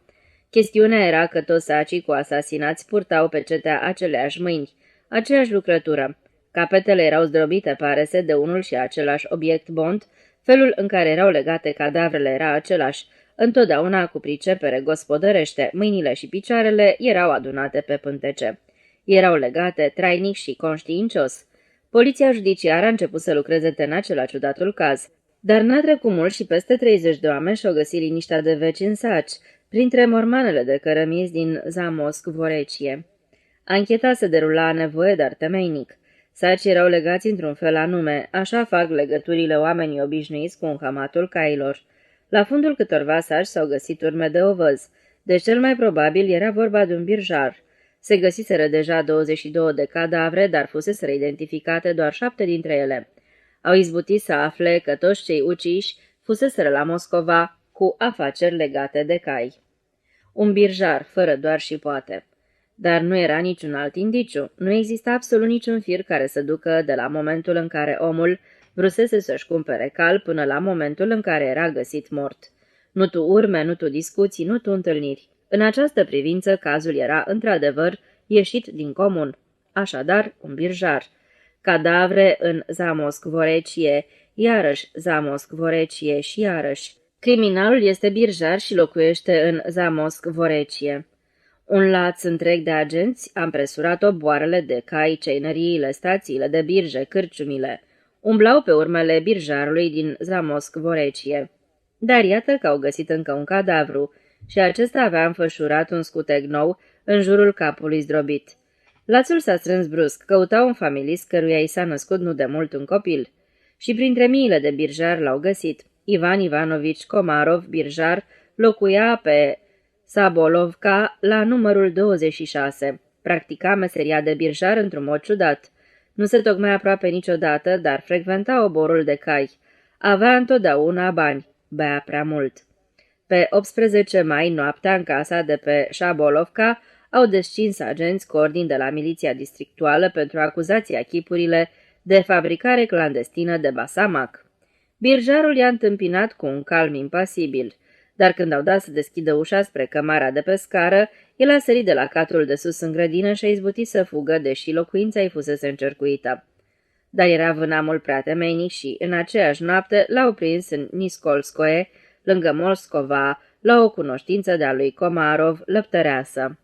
Chestiunea era că toți sacii cu asasinați purtau pe cetea aceleași mâini, aceeași lucrătură. Capetele erau zdrobite, pare-se, de unul și același obiect bond, felul în care erau legate cadavrele era același, întotdeauna cu pricepere gospodărește, mâinile și picioarele erau adunate pe pântece. Erau legate trainic și conștiincios. Poliția judiciară a început să lucreze tenace la ciudatul caz, dar n-a trecut mult și peste 30 de oameni și-au găsit liniștea de veci în saci, printre mormanele de cărămizi din Zamosk-Vorecie. Ancheta se derula a nevoie, dar temeinic. Sacii erau legați într-un fel anume, așa fac legăturile oamenii obișnuiți cu înhămatul cailor. La fundul câtorva saci s-au găsit urme de ovăz, deci cel mai probabil era vorba de un birjar. Se găsiseră deja 22 de cadavre, dar fuseseră identificate doar 7 dintre ele. Au izbutit să afle că toți cei uciși fuseseră la Moscova cu afaceri legate de cai. Un birjar, fără doar și poate. Dar nu era niciun alt indiciu, nu exista absolut niciun fir care să ducă de la momentul în care omul vrusese să-și cumpere cal până la momentul în care era găsit mort. Nu tu urme, nu tu discuții, nu tu întâlniri. În această privință, cazul era, într-adevăr, ieșit din comun. Așadar, un birjar. Cadavre în Zamosk-Vorecie, iarăși Zamosk-Vorecie și iarăși. Criminalul este birjar și locuiește în Zamosk-Vorecie. Un laț întreg de agenți a împresurat oboarele de cai, ceinăriile, stațiile de birje, cârciumile. Umblau pe urmele birjarului din Zamosk-Vorecie. Dar iată că au găsit încă un cadavru și acesta avea înfășurat un scutec nou în jurul capului zdrobit. Lațul s-a strâns brusc, căuta un familist căruia i s-a născut nu de mult un copil. Și printre miile de birjar l-au găsit. Ivan Ivanovici Komarov, birjar, locuia pe Sabolovka la numărul 26. Practica meseria de birjar într-un mod ciudat. Nu se tocmea aproape niciodată, dar frecventa oborul de cai. Avea întotdeauna bani. Bea prea mult. Pe 18 mai, noaptea, în casa de pe Șabolovka, au descins agenți cu ordin de la miliția districtuală pentru acuzația chipurile de fabricare clandestină de basamac. Birjarul i-a întâmpinat cu un calm impasibil, dar când au dat să deschidă ușa spre cămara de pe scară, el a sărit de la catrul de sus în grădină și a izbutit să fugă, deși locuința îi fusese încercuită. Dar era vânamul prea temeinic și, în aceeași noapte, l-au prins în Niskolskoe, lângă Moscova, la o cunoștință de-a lui Komarov, lăptăreasă.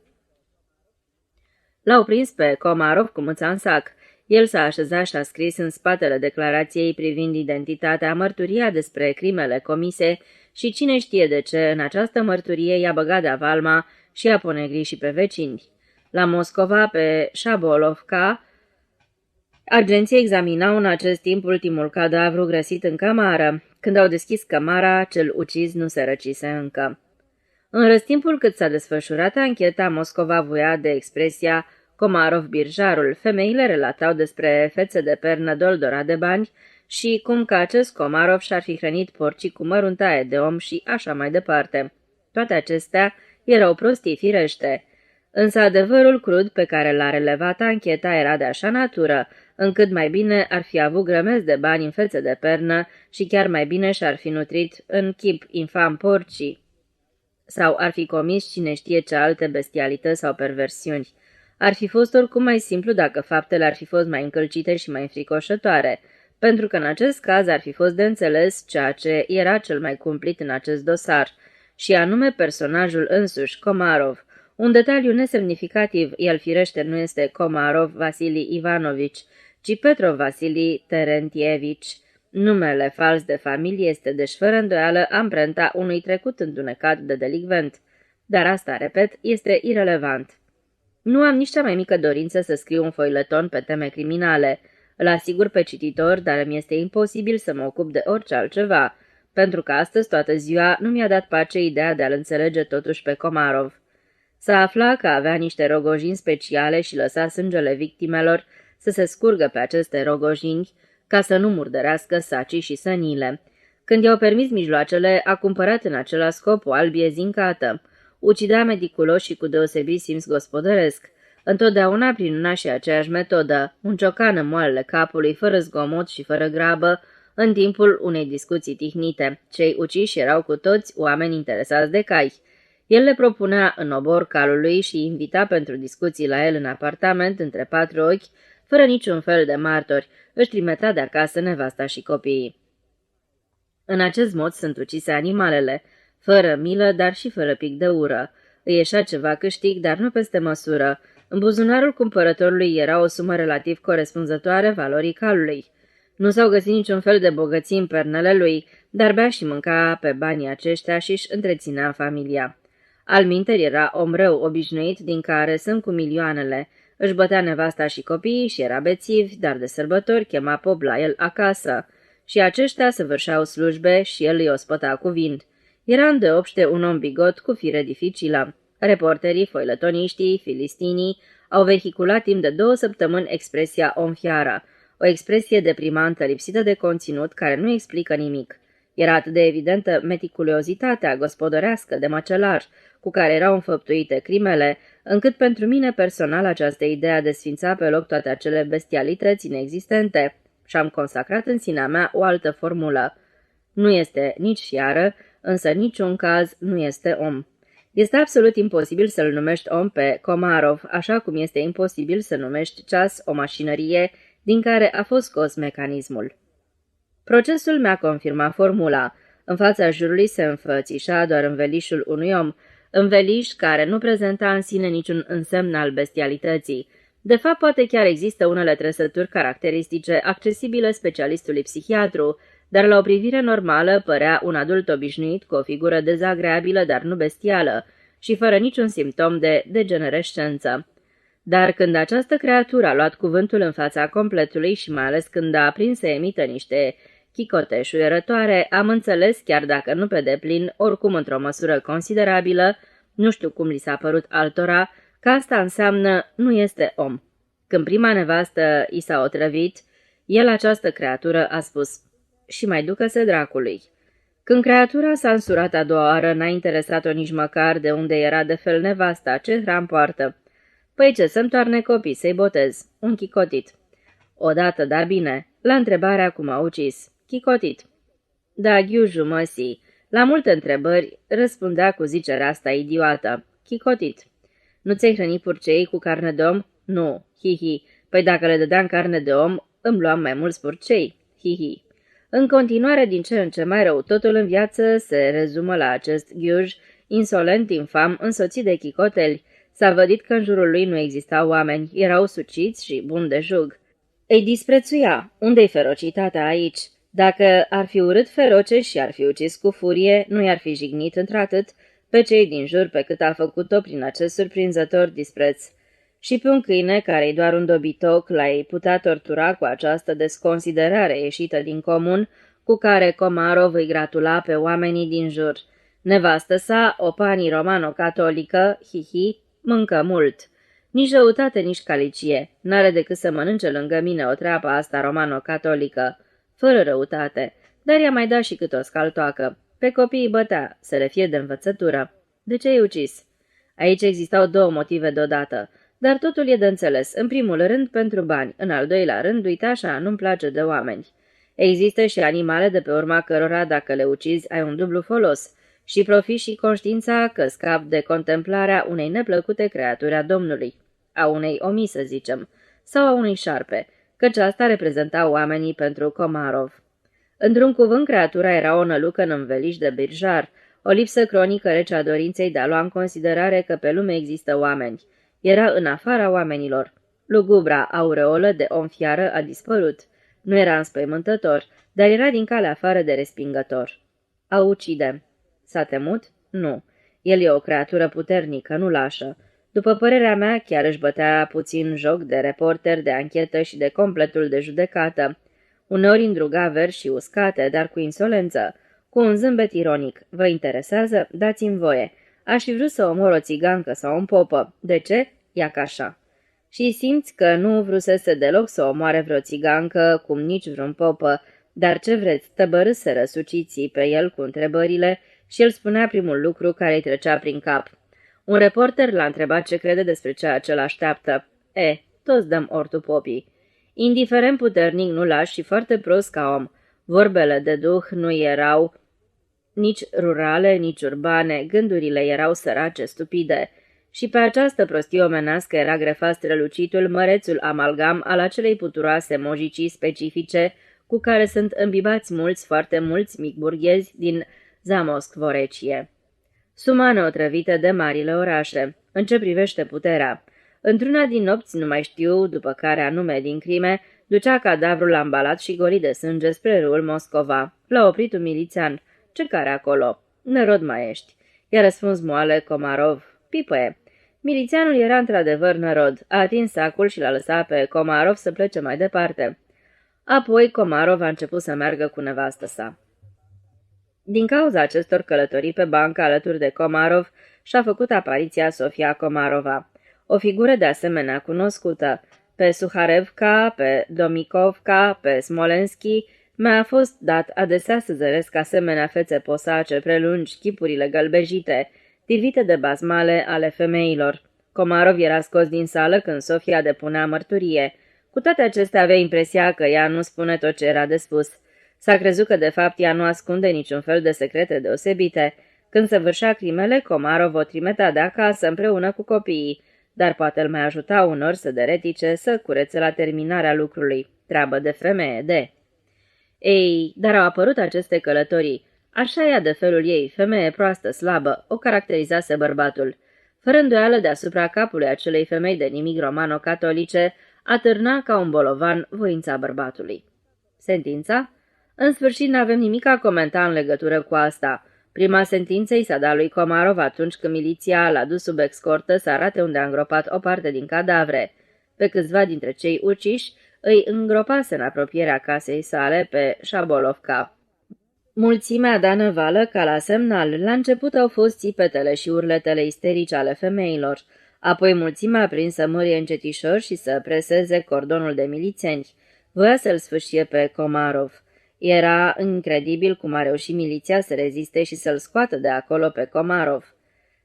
L-au prins pe Komarov cu mâța în sac. El s-a așezat și a scris în spatele declarației privind identitatea mărturia despre crimele comise și cine știe de ce în această mărturie i-a băgat de-a valma și a ponegri și pe vecini. La Moscova, pe Șabolovka, agenții examinau în acest timp ultimul cadavru găsit în cămară. Când au deschis cămara, cel ucis nu se răcise încă. În răstimpul cât s-a desfășurat ancheta, Moscova voia de expresia Komarov birjarul. Femeile relatau despre fețe de pernă doldora de bani și cum că acest Komarov și-ar fi hrănit porcii cu măruntaie de om și așa mai departe. Toate acestea erau prostii firește. Însă adevărul crud pe care l-a relevat ancheta era de așa natură, încât mai bine ar fi avut grămezi de bani în fețe de pernă și chiar mai bine și-ar fi nutrit în chip infam porcii. Sau ar fi comis cine știe ce alte bestialități sau perversiuni. Ar fi fost oricum mai simplu dacă faptele ar fi fost mai încălcite și mai înfricoșătoare, pentru că în acest caz ar fi fost de înțeles ceea ce era cel mai cumplit în acest dosar, și anume personajul însuși, Komarov. Un detaliu nesemnificativ, el firește nu este Komarov Vasili Ivanovici, ci Petrov Vasili Terentievici. Numele fals de familie este deci fără îndoială amprenta unui trecut întunecat de delicvent. Dar asta, repet, este irelevant. Nu am nici cea mai mică dorință să scriu un foileton pe teme criminale. Îl asigur pe cititor, dar îmi este imposibil să mă ocup de orice altceva, pentru că astăzi toată ziua nu mi-a dat pace ideea de a-l înțelege totuși pe Komarov. S-a aflat că avea niște rogojini speciale și lăsa sângele victimelor să se scurgă pe aceste rogojini ca să nu murdărească sacii și sănile. Când i-au permis mijloacele, a cumpărat în același scop o albie zincată. Ucidea mediculos și cu deosebit simț gospodăresc. Întotdeauna prin una și aceeași metodă, un ciocan în moalele capului, fără zgomot și fără grabă, în timpul unei discuții tihnite. Cei uciși erau cu toți oameni interesați de cai. El le propunea în obor calului și invita pentru discuții la el în apartament între 4 ochi, fără niciun fel de martori, își trimitea de acasă nevasta și copiii. În acest mod sunt ucise animalele, fără milă, dar și fără pic de ură. Îi ieșea ceva câștig, dar nu peste măsură. În buzunarul cumpărătorului era o sumă relativ corespunzătoare valorii calului. Nu s-au găsit niciun fel de bogății în pernele lui, dar bea și mânca pe banii aceștia și își întreținea familia. Alminteri era om rău, obișnuit, din care sunt cu milioanele. Își bătea nevasta și copiii și era bețiv, dar de sărbători chema pop la el acasă. Și aceștia săvârșeau slujbe și el îi ospăta cu vin. Era îndeopște un om bigot cu fire dificilă. Reporterii, foiletoniștii, filistinii au vehiculat timp de 2 săptămâni expresia omfiară, o expresie deprimantă lipsită de conținut care nu explică nimic. Era atât de evidentă meticuliozitatea gospodărească de măcelar, cu care erau înfăptuite crimele, încât pentru mine personal această idee a desfința pe loc toate acele bestialități inexistente și am consacrat în sinea mea o altă formulă. Nu este nici fiară, însă în niciun caz nu este om. Este absolut imposibil să-l numești om pe Komarov, așa cum este imposibil să numești ceas o mașinărie din care a fost scos mecanismul. Procesul mi-a confirmat formula. În fața jurului se înfățișa doar învelișul unui om, înveliș care nu prezenta în sine niciun însemn al bestialității. De fapt, poate chiar există unele trăsături caracteristice accesibile specialistului psihiatru, dar la o privire normală părea un adult obișnuit cu o figură dezagreabilă, dar nu bestială, și fără niciun simptom de degenerescență. Dar când această creatură a luat cuvântul în fața completului și mai ales când a aprins să emită niște chicote șuierătoare, am înțeles, chiar dacă nu pe deplin, oricum într-o măsură considerabilă, nu știu cum li s-a părut altora, că asta înseamnă nu este om. Când prima nevastă i s-a otrăvit, el, această creatură, a spus: și mai ducă-se dracului. Când creatura s-a însurat a doua oară, n-a interesat-o nici măcar de unde era de fel nevasta, ce hram poartă. Păi ce, să-mi toarne copii, să-i botez. Un chicotit. Odată, da bine, la întrebarea cum a ucis. Chicotit. Da, ghiuju, măsii. La multe întrebări răspundea cu zicerea asta idiotă. Chicotit. Nu ți-ai hrănit purceii cu carne de om? Nu. Hihi. Păi dacă le dădeam carne de om, îmi luam mai mulți purcei. Hihi. În continuare, din ce în ce mai rău, totul în viață se rezumă la acest ghiuj, insolent, infam, însoțit de chicoteli. S-a vădit că în jurul lui nu existau oameni, erau suciți și buni de jug. Îi disprețuia. Unde-i ferocitatea aici? Dacă ar fi urât feroce și ar fi ucis cu furie, nu i-ar fi jignit într-atât pe cei din jur pe cât a făcut-o prin acest surprinzător dispreț. Și pe un câine care-i doar un dobitoc l-ai putea tortura cu această desconsiderare ieșită din comun, cu care Komarov îi gratula pe oamenii din jur. Nevastă sa, o pani romano-catolică, hihi, mâncă mult. Nici răutate, nici calicie. N-are decât să mănânce lângă mine o treapă asta romano-catolică. Fără răutate. Dar i-a mai dat și cât o scaltoacă. Pe copiii bătea, să le fie de învățătură. De ce i-ai ucis? Aici existau 2 motive deodată. Dar totul e de înțeles. În primul rând pentru bani. În al doilea rând, uite așa, nu-mi place de oameni. Există și animale de pe urma cărora, dacă le ucizi, ai un dublu folos. Și profiți și conștiința că scap de contemplarea unei neplăcute creaturi a Domnului, a unei omii, să zicem, sau a unui șarpe, căci asta reprezenta oamenii pentru Komarov. Într-un cuvânt, creatura era o nălucă în înveliș de birjar, o lipsă cronică rece a dorinței de a lua în considerare că pe lume există oameni. Era în afara oamenilor. Lugubra aureolă de om fiară a dispărut. Nu era înspăimântător, dar era din calea afară de respingător. A ucide. S-a temut? Nu. El e o creatură puternică, nu lașă. După părerea mea, chiar își bătea puțin joc de reporter, de anchetă și de completul de judecată. Uneori îndruga verzi și uscate, dar cu insolență, cu un zâmbet ironic. Vă interesează? Dați-mi voie. Aș fi vrut să omor o țigancă sau un popă. De ce? Ia ca așa. Și simți că nu vrusese deloc să omoare vreo țigancă, cum nici vreun popă, dar ce vreți, tăbărâseră suciții pe el cu întrebările și el spunea primul lucru care îi trecea prin cap. Un reporter l-a întrebat ce crede despre ceea ce l-așteaptă. Toți dăm ortul popii. Indiferent puternic, nu lași și foarte prost ca om. Vorbele de duh nu erau nici rurale, nici urbane, gândurile erau sărace, stupide. Și pe această prostie omenească era grefat strălucitul, mărețul amalgam al acelei puturoase mojicii specifice cu care sunt îmbibați mulți, foarte mulți mic burghezi din Zamoskvorecie. Suma neotrăvită de marile orașe. În ce privește puterea? Într-una din nopți, nu mai știu după care anume din crime, ducea cadavrul ambalat și golit de sânge spre râul Moscova. L-a oprit un milițian. Ce care acolo? Nărod mai ești. I-a răspuns moale Komarov. Pipăie. Milițianul era într-adevăr nărod. A atins sacul și l-a lăsat pe Komarov să plece mai departe. Apoi Komarov a început să meargă cu nevastă sa. Din cauza acestor călătorii pe bancă alături de Komarov și-a făcut apariția Sofia Komarova, o figură de asemenea cunoscută. Pe Suharevka, pe Domikovka, pe Smolenski mi-a fost dat adesea să zăresc asemenea fețe posace prelungi, chipurile gălbejite, tirvite de basmale ale femeilor. Komarov era scos din sală când Sofia depunea mărturie. Cu toate acestea avea impresia că ea nu spune tot ce era de spus. S-a crezut că de fapt ea nu ascunde niciun fel de secrete deosebite. Când săvârșea crimele, Komarov o trimitea de acasă împreună cu copiii, dar poate îl mai ajuta unor să deretice, să curețe la terminarea lucrului. Treabă de femeie, de... Ei, dar au apărut aceste călătorii. Așa ea de felul ei, femeie proastă, slabă, o caracterizase bărbatul. Fără îndoială deasupra capului acelei femei de nimic romano-catolice, atârna ca un bolovan voința bărbatului. Sentința? În sfârșit n-avem nimic a comenta în legătură cu asta. Prima sentință i s-a dat lui Komarov atunci când miliția l-a dus sub escortă să arate unde a îngropat o parte din cadavre. Pe câțiva dintre cei uciși îi îngropase în apropierea casei sale pe Șabolovka. Mulțimea da năvală ca la semnal. La început au fost țipetele și urletele isterice ale femeilor. Apoi mulțimea a prins să mârie încetișor și să preseze cordonul de milițeni. Voia să-l sfâșie pe Komarov. Era incredibil cum a reușit miliția să reziste și să-l scoată de acolo pe Komarov.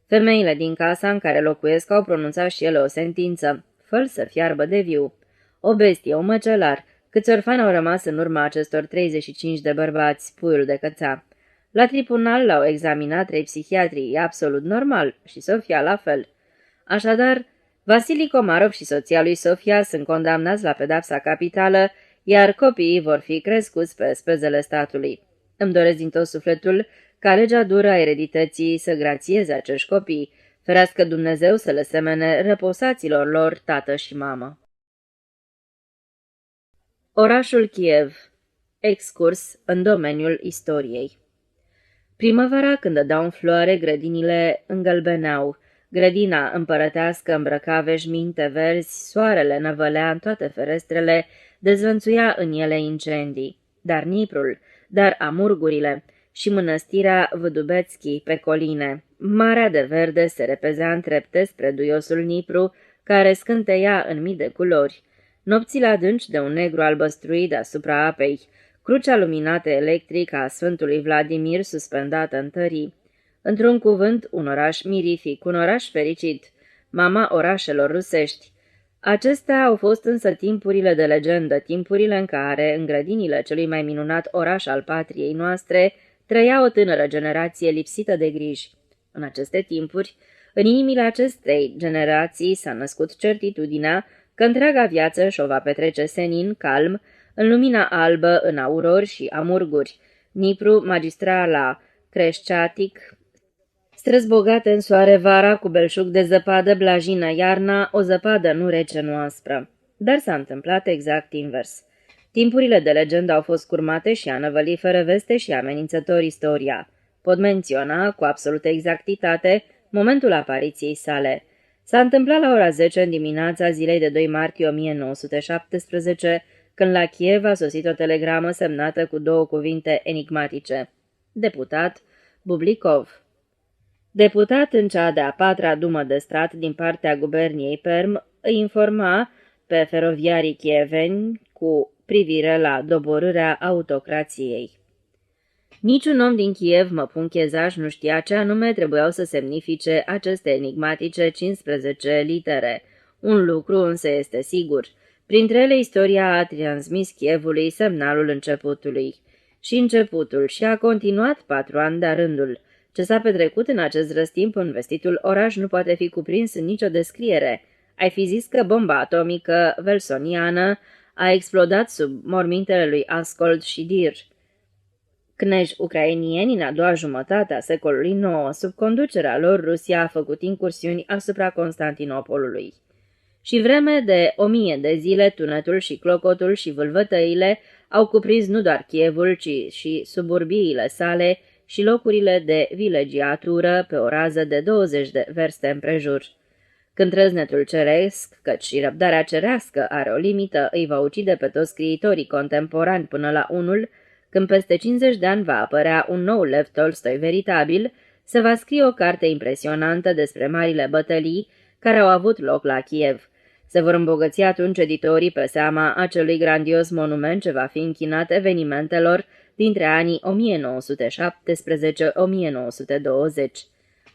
Femeile din casa în care locuiesc au pronunțat și ele o sentință. Fă-l să fiarbă de viu. O bestie, un măcelar. Câți orfani au rămas în urma acestor 35 de bărbați, puiul de cățea. La tribunal l-au examinat 3 psihiatrii, e absolut normal, și Sofia la fel. Așadar, Vasili Komarov și soția lui Sofia sunt condamnați la pedapsa capitală, iar copiii vor fi crescuți pe spezele statului. Îmi doresc din tot sufletul ca legea dură a eredității să grațieze acești copii, ferească Dumnezeu să le semene răposaților lor tată și mamă. Orașul Kiev. Excurs în domeniul istoriei. Primăvara, când dădeau în floare, grădinile îngălbeneau. Grădina împărătească îmbrăca veșminte verzi, soarele năvălea în toate ferestrele, dezvănțuia în ele incendii. Dar Niprul, dar amurgurile și mănăstirea Vădubețchi pe coline. Marea de verde se repezea în trepte spre duiosul Nipru, care scânteia în mii de culori. Nopțile adânci de un negru albăstruit deasupra apei, crucea luminată electric a Sfântului Vladimir suspendată în tării. Într-un cuvânt, un oraș mirific, un oraș fericit, mama orașelor rusești. Acestea au fost însă timpurile de legendă, timpurile în care, în grădinile celui mai minunat oraș al patriei noastre, trăia o tânără generație lipsită de griji. În aceste timpuri, în inimile acestei generații s-a născut certitudinea că întreaga viață și-o va petrece senin, calm, în lumina albă, în aurori și amurguri. Nipru, magistrala Creșceatic, străzi bogate în soare vara, cu belșug de zăpadă blajină iarna, o zăpadă nu rece, nu aspră. Dar s-a întâmplat exact invers. Timpurile de legendă au fost curmate și a năvălit fără veste și amenințător istoria. Pot menționa, cu absolută exactitate, momentul apariției sale. S-a întâmplat la ora 10 în dimineața zilei de 2 martie 1917, când la Kiev a sosit o telegramă semnată cu 2 cuvinte enigmatice. Deputat Bublikov. Deputat în cea de-a patra dumă de stat din partea guberniei Perm, îi informa pe feroviarii chieveni cu privire la doborârea autocrației. Niciun om din Kiev, măpun Chezaș, nu știa ce anume trebuiau să semnifice aceste enigmatice 15 litere. Un lucru însă este sigur. Printre ele, istoria a transmis Kievului semnalul începutului. Și începutul și a continuat 4 ani de rândul. Ce s-a petrecut în acest răstimp în vestitul oraș nu poate fi cuprins în nicio descriere. Ai fi zis că bomba atomică velsoniană a explodat sub mormintele lui Ascold și Dir. Cneji ucrainieni în a doua jumătate a secolului IX, sub conducerea lor, Rusia a făcut incursiuni asupra Constantinopolului. Și vreme de 1000 de zile, tunetul și clocotul și vâlvătăile au cuprins nu doar Kievul, ci și suburbiile sale și locurile de vilegiatură pe o rază de 20 de verste împrejur. Când trăznetul ceresc, căci și răbdarea cerească are o limită, îi va ucide pe toți scriitorii contemporani până la unul, când peste 50 de ani va apărea un nou Lev Tolstoi veritabil, se va scrie o carte impresionantă despre marile bătălii care au avut loc la Kiev. Se vor îmbogăți atunci editorii pe seama acelui grandios monument ce va fi închinat evenimentelor dintre anii 1917-1920.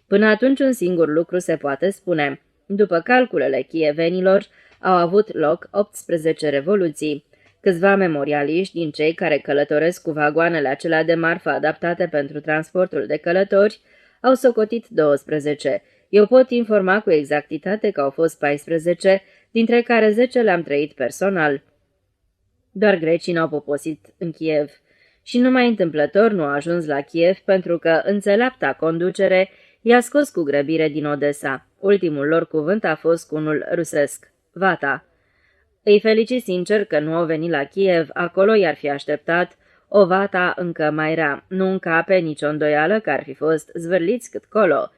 Până atunci un singur lucru se poate spune. După calculele chievenilor, au avut loc 18 revoluții. Câțiva memorialiști din cei care călătoresc cu vagoanele acelea de marfă adaptate pentru transportul de călători au socotit 12. Eu pot informa cu exactitate că au fost 14, dintre care 10 le-am trăit personal. Doar grecii n-au poposit în Kiev. Și numai întâmplător nu a ajuns la Kiev pentru că înțeleapta conducere i-a scos cu grăbire din Odessa. Ultimul lor cuvânt a fost cu unul rusesc, Vata. Îi felicit sincer că nu au venit la Kiev, acolo i-ar fi așteptat o Vata încă mai rea. Nu încape nicio îndoială că ar fi fost zvârliți cât colo.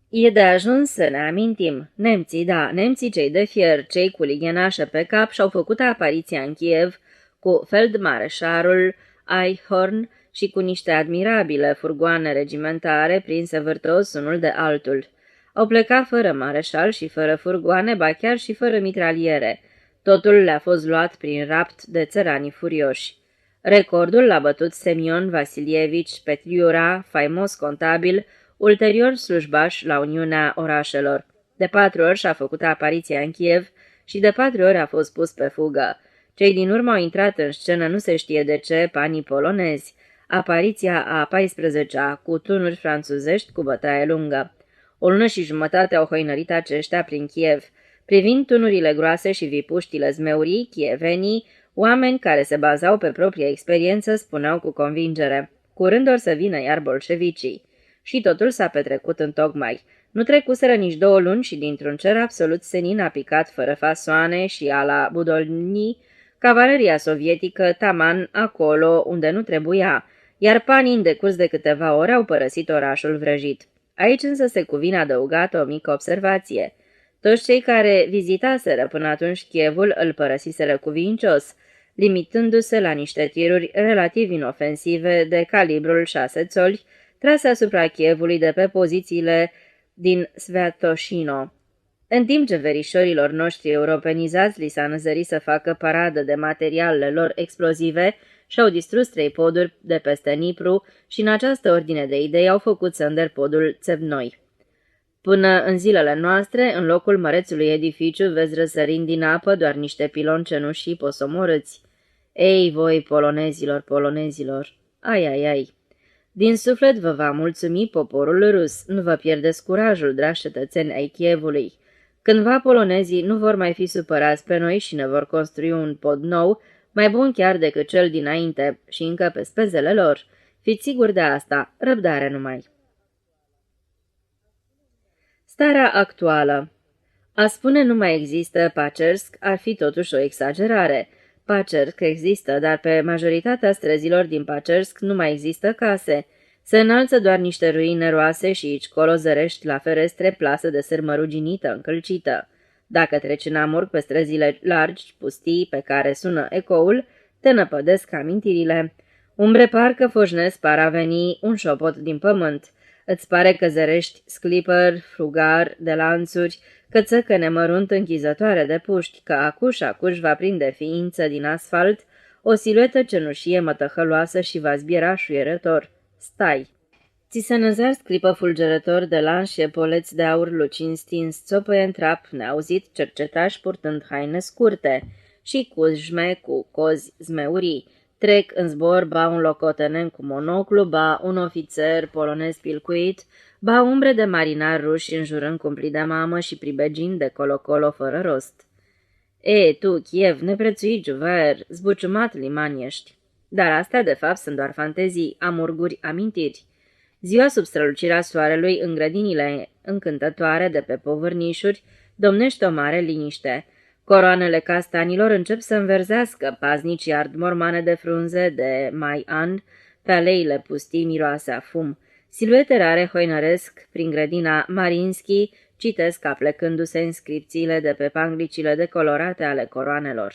E de ajuns să ne amintim. Nemții, da, nemții cei de fier, cei cu lighenașă pe cap și-au făcut apariția în Kiev cu feldmareșarul Eichhorn și cu niște admirabile furgoane regimentare prinse vârtos unul de altul. Au plecat fără mareșal și fără furgoane, ba chiar și fără mitraliere. Totul le-a fost luat prin rapt de țăranii furioși. Recordul l-a bătut Semion Vasilievici Petriura, faimos contabil, ulterior slujbaș la Uniunea Orașelor. De 4 ori și-a făcut apariția în Kiev și de 4 ori a fost pus pe fugă. Cei din urmă au intrat în scenă, nu se știe de ce, panii polonezi. Apariția a 14-a, cu tunuri franțuzești cu bătaie lungă. O lună și jumătate au hoinărit aceștia prin Kiev. Privind tunurile groase și vipuștile zmeurii, chievenii, oameni care se bazau pe propria experiență, spuneau cu convingere: curând or să vină iar bolșevicii. Și totul s-a petrecut întocmai. Nu trecuseră nici 2 luni și dintr-un cer absolut senin a picat fără fasoane și a la Budolni cavaleria sovietică taman acolo unde nu trebuia, iar panii în decurs de câteva ore au părăsit orașul vrăjit. Aici însă se cuvine adăugată o mică observație. Toți cei care vizitaseră până atunci Kievul îl părăsiseră cuvincios, limitându-se la niște tiruri relativ inofensive de calibrul 6 țoli, trase asupra Kievului de pe pozițiile din Sviatoșino. În timp ce verișorilor noștri europenizați li s-a năzărit să facă paradă de materialele lor explozive, și-au distrus 3 poduri de peste Nipru și în această ordine de idei au făcut sânder podul Țevnoi. Până în zilele noastre, în locul mărețului edificiu, vezi răsărind din apă doar niște piloni cenușii posomorâți. Ei, voi, polonezilor, ai, ai, ai! Din suflet vă va mulțumi poporul rus, nu vă pierdeți curajul, dragi cetățeni ai Chievului. Cândva polonezii nu vor mai fi supărați pe noi și ne vor construi un pod nou, mai bun chiar decât cel dinainte și încă pe spezele lor. Fiți siguri de asta, răbdare numai. Starea actuală. A spune nu mai există Pacersk ar fi totuși o exagerare. Pacersk există, dar pe majoritatea străzilor din Pacersk nu mai există case. Se înalță doar niște ruine roase și aici colo zărești la ferestre plasă de sârmă ruginită, încălcită. Dacă treci în amurg pe străzile largi, pustii, pe care sună ecoul, te năpădesc amintirile. Umbre parcă foșnesc par a veni un șopot din pământ. Îți pare că zărești sclipăr, frugar, de lanțuri, că țăcă nemărunt închizătoare de puști, că acuș va prinde ființă din asfalt o siluetă cenușie mătăhăloasă și va zbiera șuierător. Stai! Ți se năzar sclipă fulgerător de lan și epoleți de aur lucin stins, țopăie în trap, neauzit cercetași purtând haine scurte și cujme cu cozi zmeurii. Trec în zbor ba un locotenent cu monoclu, ba un ofițer polonez pilcuit, ba umbre de marinari ruși înjurând cumplit de mamă și pribegind de colo-colo fără rost. E, tu, Kiev, neprețuit juver, zbuciumat liman ești. Dar astea, de fapt, sunt doar fantezii, amurguri, amintiri. Ziua sub strălucirea soarelui, în grădinile încântătoare de pe povârnișuri, domnește o mare liniște. Coroanele castanilor încep să înverzească, paznicii ard mormane de frunze de mai an, pe aleile pustii miroase a fum. Siluete rare hoinăresc prin grădina Marinski, citesc aplecându-se inscripțiile de pe panglicile decolorate ale coroanelor.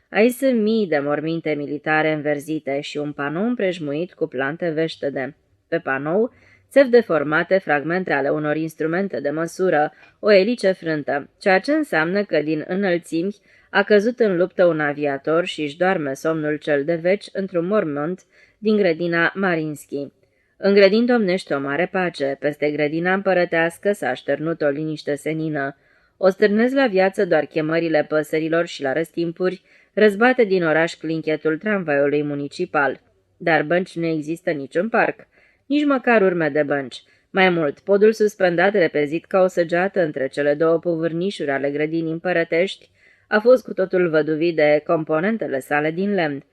Aici sunt mii de morminte militare înverzite și un panou împrejmuit cu plante veștede. Pe panou, țevi deformate fragmente ale unor instrumente de măsură, o elice frântă, ceea ce înseamnă că din înălțimi a căzut în luptă un aviator și își doarme somnul cel de veci într-un mormânt din grădina Marinski. În grădin domnește o mare pace, peste grădina împărătească s-a așternut o liniște senină. O stârnesc la viață doar chemările păsărilor și la răstimpuri răzbate din oraș clinchetul tramvaiului municipal. Dar bănci nu există niciun parc, nici măcar urme de bănci. Mai mult, podul suspendat repezit ca o săgeată între cele două povârnișuri ale grădinii împărătești a fost cu totul văduvit de componentele sale din lemn.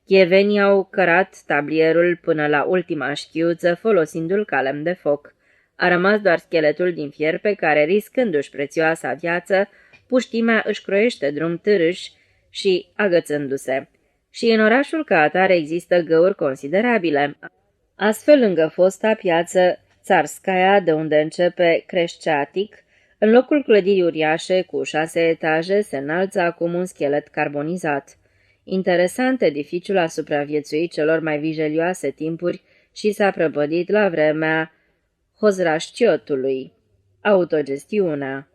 Chievenii au cărat tablierul până la ultima șchiuță, folosindu-l ca lemn de foc. A rămas doar scheletul din fier pe care, riscându-și prețioasa viață, puștimea își croiește drum târâș și agățându-se. Și în orașul ca atare există găuri considerabile. Astfel, lângă fosta piață Țarskaya, de unde începe Creșceatic, în locul clădirii uriașe cu 6 etaje, se înalță acum un schelet carbonizat. Interesant, edificiul a supraviețuit celor mai vijelioase timpuri și s-a prăpădit la vremea Hozrașciotului. Autogestiunea.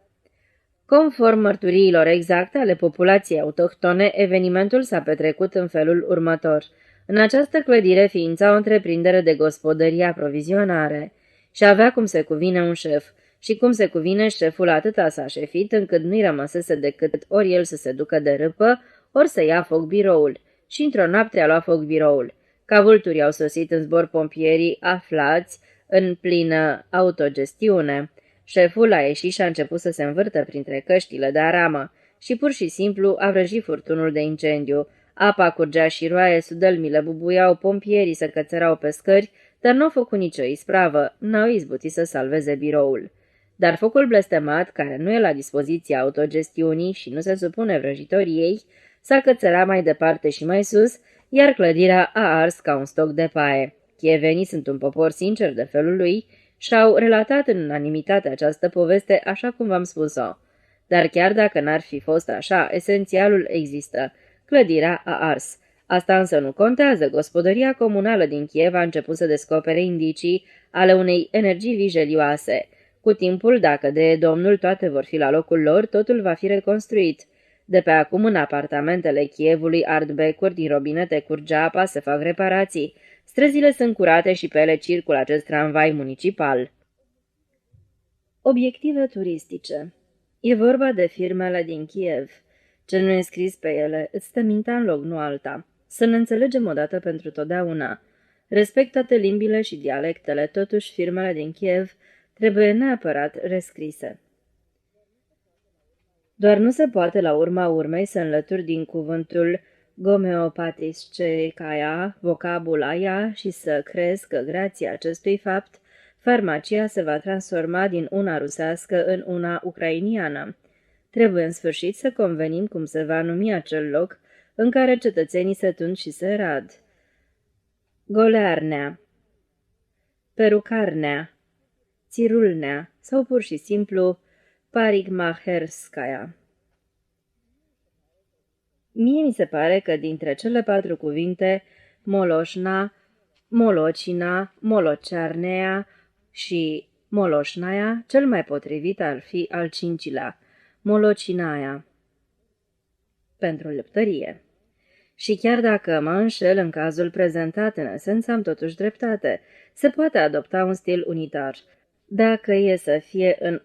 Conform mărturiilor exacte ale populației autohtone, evenimentul s-a petrecut în felul următor. În această clădire ființa o întreprindere de gospodărie aprovizionare și avea cum se cuvine un șef. Și cum se cuvine, șeful atâta s-a șefit încât nu-i rămăsese decât ori el să se ducă de râpă, ori să ia foc biroul. Și într-o noapte a luat foc biroul. Ca vulturi au sosit în zbor pompierii aflați în plină autogestiune. Șeful a ieșit și a început să se învârtă printre căștile de aramă și pur și simplu a vrăjit furtunul de incendiu. Apa curgea și roaie, sudălmile bubuiau, pompierii se cățărau pe scări, dar n-au făcut nicio ispravă, n-au izbutit să salveze biroul. Dar focul blestemat, care nu e la dispoziția autogestiunii și nu se supune vrăjitoriei, s-a cățărat mai departe și mai sus, iar clădirea a ars ca un stoc de paie. Chievenii sunt un popor sincer de felul lui și-au relatat în unanimitate această poveste așa cum v-am spus-o. Dar chiar dacă n-ar fi fost așa, esențialul există. Clădirea a ars. Asta însă nu contează. Gospodăria comunală din Kiev a început să descopere indicii ale unei energii vijelioase. Cu timpul, dacă de Domnul toate vor fi la locul lor, totul va fi reconstruit. De pe acum, în apartamentele Kievului ard becuri, din robinete curge apa, se fac reparații. Străzile sunt curate și pe ele circulă acest tramvai municipal. Obiective turistice. E vorba de firmele din Kiev. Ce nu e scris pe ele, îți stă mintea în loc, nu alta. Să ne înțelegem odată pentru totdeauna. Respect toate limbile și dialectele, totuși firmele din Kiev trebuie neapărat rescrise. Doar nu se poate la urma urmei să înlături din cuvântul gomeopatiscecaia vocabul aia și să crezi că, grație acestui fapt, farmacia se va transforma din una rusească în una ucrainiană. Trebuie în sfârșit să convenim cum se va numi acel loc în care cetățenii se tund și se rad. Golearnea, perucarnea, țirulnea sau pur și simplu parigmaherskaya. Mie mi se pare că dintre cele 4 cuvinte, moloșna, molocina, molocearnea, și Moloșnaia, cel mai potrivit ar fi al cincilea, Molocinaia, pentru lăptărie. Și chiar dacă mă înșel în cazul prezentat, în esență am totuși dreptate. Se poate adopta un stil unitar. Dacă e să fie în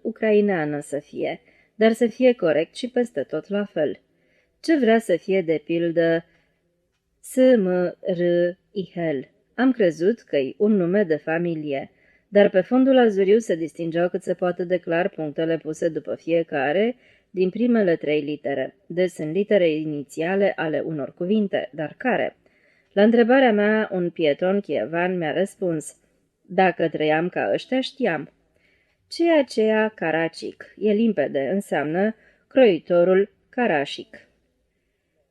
ucraineană să fie, dar să fie corect și peste tot la fel. Ce vrea să fie de pildă S-M-R-I-H-L? Am crezut că-i un nume de familie, dar pe fondul azuriu se distingeau cât se poate de clar punctele puse după fiecare din primele 3 litere. Deci sunt litere inițiale ale unor cuvinte, dar care? La întrebarea mea, un pieton chievan mi-a răspuns: dacă trăiam ca ăștia, știam. Ce aceea Caracic? E limpede, înseamnă croitorul Carașic.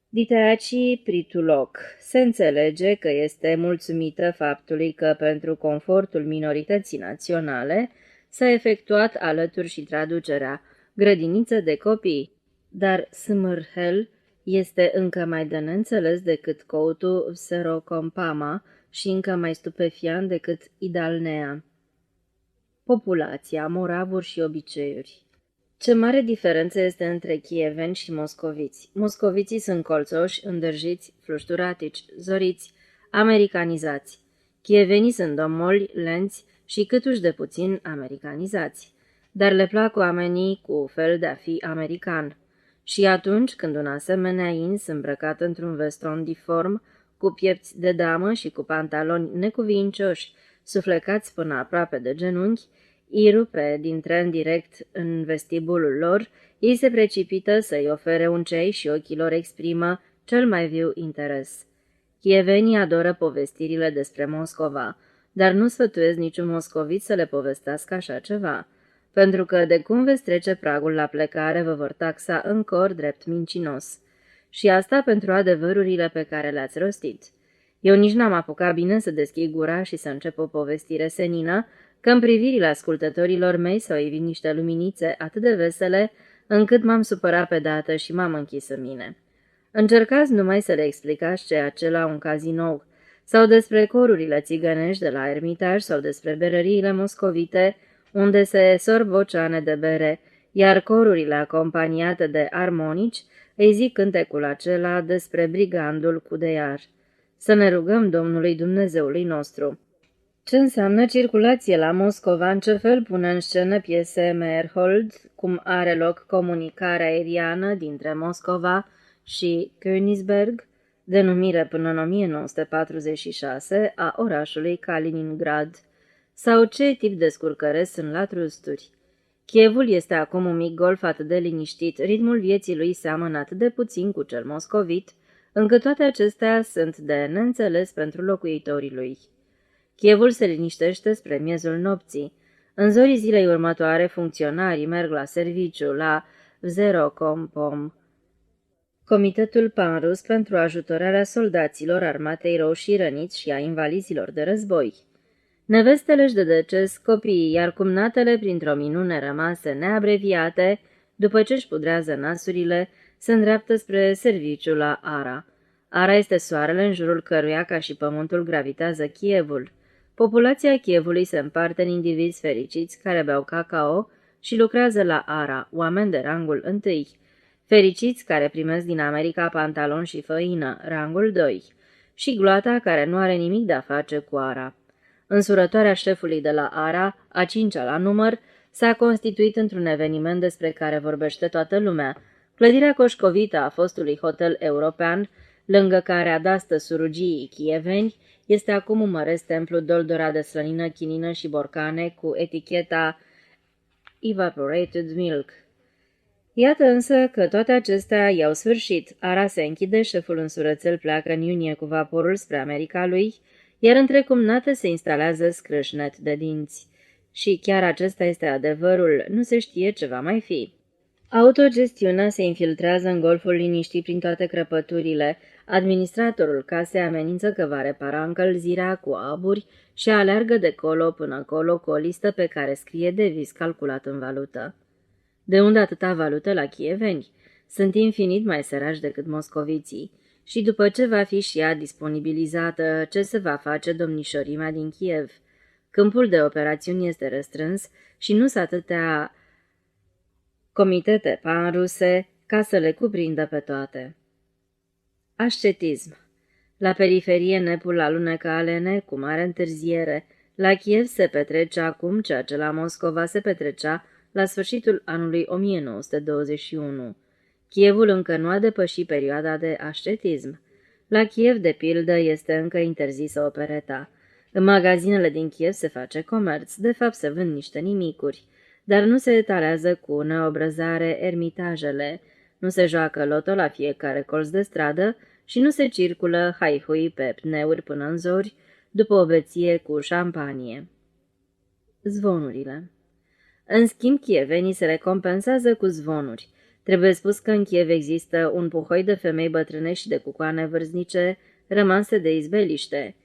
Diteaci Prituloc. Se înțelege că este mulțumită faptului că pentru confortul minorității naționale s-a efectuat alături și traducerea grădiniță de copii, dar Smârhel este încă mai de neînțeles decât coutul Serocompama și încă mai stupefiant decât Idalnea. Populația, moravuri și obiceiuri. Ce mare diferență este între chieveni și moscoviți. Moscoviții sunt colțoși, îndârjiți, flușturatici, zoriți, americanizați. Chievenii sunt domoli, lenți și câtuși de puțin americanizați. Dar le plac oamenii cu fel de a fi american. Și atunci când un asemenea ins îmbrăcat într-un veston diform, cu piepți de damă și cu pantaloni necuvincioși, suflecați până aproape de genunchi, îi rupe din tren direct în vestibulul lor, ei se precipită să-i ofere un ceai și ochii lor exprimă cel mai viu interes. Chievenii adoră povestirile despre Moscova, dar nu sfătuiesc niciun moscovit să le povestească așa ceva, pentru că de cum veți trece pragul la plecare vă vor taxa în cor drept mincinos. Și asta pentru adevărurile pe care le-ați rostit. Eu nici n-am apucat bine să deschid gura și să încep o povestire senină, că în privirile ascultătorilor mei s-au ivit niște luminițe atât de vesele, încât m-am supărat pe dată și m-am închis în mine. Încercați numai să le explicați ceea ce la un cazinou, sau despre corurile țigănești de la Ermitaj, sau despre berăriile moscovite, unde se sorb oceane de bere, iar corurile acompaniate de armonici îi zic cântecul acela despre brigandul cu deiar. Să ne rugăm Domnului Dumnezeului nostru. Ce înseamnă circulație la Moscova, în ce fel pune în scenă piese Meyerhold, cum are loc comunicarea aeriană dintre Moscova și Königsberg, denumire până în 1946 a orașului Kaliningrad, sau ce tip de scurcăre sunt la trusturi. Chievul este acum un mic golf atât de liniștit, ritmul vieții lui seamănă atât de puțin cu cel moscovit, încât toate acestea sunt de neînțeles pentru locuitorii lui. Chievul se liniștește spre miezul nopții. În zorii zilei următoare, funcționarii merg la serviciu la Vzerokompom, Comitetul Panrus pentru ajutorarea soldaților armatei roșii răniți și a invalizilor de război. Nevestele își de deces copiii, iar cumnatele, printr-o minune rămase neabreviate, după ce își pudrează nasurile, se îndreaptă spre serviciu la Ara. Ara este soarele în jurul căruia, ca și pământul, gravitează Chievul. Populația Chievului se împarte în indivizi fericiți care beau cacao și lucrează la Ara, oameni de rangul 1, fericiți care primesc din America pantalon și făină, rangul 2, și gloata care nu are nimic de a face cu Ara. Însurătoarea șefului de la Ara, a 5-a la număr, s-a constituit într-un eveniment despre care vorbește toată lumea. Clădirea coșcovită a fostului hotel european, lângă care adastă surugii chieveni, este acum un măresc templu doldorat de slănină, chinină și borcane cu eticheta Evaporated Milk. Iată însă că toate acestea i-au sfârșit. Ara se închide, șeful însurățel pleacă în iunie cu vaporul spre America lui, iar între cumnate se instalează scrâșnet de dinți. Și chiar acesta este adevărul, nu se știe ce va mai fi. Autogestiunea se infiltrează în golful liniștit prin toate crăpăturile. Administratorul casei amenință că va repara încălzirea cu aburi și aleargă de colo până colo cu o listă pe care scrie deviz calculat în valută. De unde atâta valută la chieveni? Sunt infinit mai săraci decât moscoviții. Și după ce va fi și ea disponibilizată, ce se va face domnișorimea din Kiev? Câmpul de operațiuni este restrâns și nu sunt atâtea comitete panruse ca să le cuprindă pe toate. Ascetism. La periferie nepul alunecă alene cu mare întârziere. La Kiev se petrece acum ceea ce la Moscova se petrecea la sfârșitul anului 1921. Kievul încă nu a depășit perioada de ascetism. La Kiev, de pildă, este încă interzisă opereta. În magazinele din Kiev se face comerț, de fapt se vând niște nimicuri, dar nu se etalează cu neobrăzare ermitajele, nu se joacă loto la fiecare colț de stradă și nu se circulă haihui pe pneuri până în zori, după o beție cu șampanie. Zvonurile. În schimb, chievenii se recompensează cu zvonuri. Trebuie spus că în Kiev există un puhoi de femei bătrâne și de cucoane vârstnice rămase de izbeliște.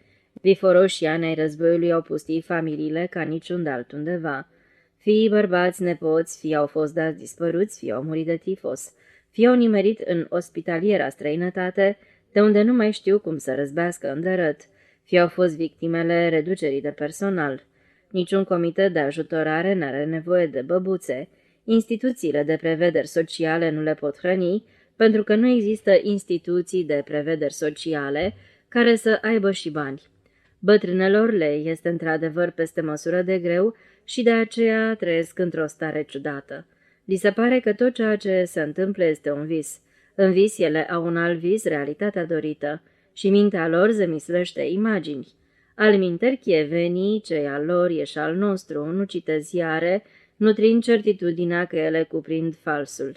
Viforoșii ani ai războiului au pustit familiile ca niciunde altundeva. Fii bărbați, nepoți, fie au fost dați dispăruți, fie au murit de tifos, fie au nimerit în ospitaliera străinătate, de unde nu mai știu cum să răzbească îndărât, fie au fost victimele reducerii de personal. Niciun comitet de ajutorare n-are nevoie de băbuțe. Instituțiile de prevederi sociale nu le pot hrăni, pentru că nu există instituții de prevederi sociale care să aibă și bani. Bătrânelor le este într-adevăr peste măsură de greu și de aceea trăiesc într-o stare ciudată. Li se pare că tot ceea ce se întâmplă este un vis. În vis ele au un alt vis, realitatea dorită, și mintea lor zămislește imagini. Alminteri chievenii, cei al lor e și al nostru, nu cită ziare, nutrind certitudinea că ele cuprind falsul.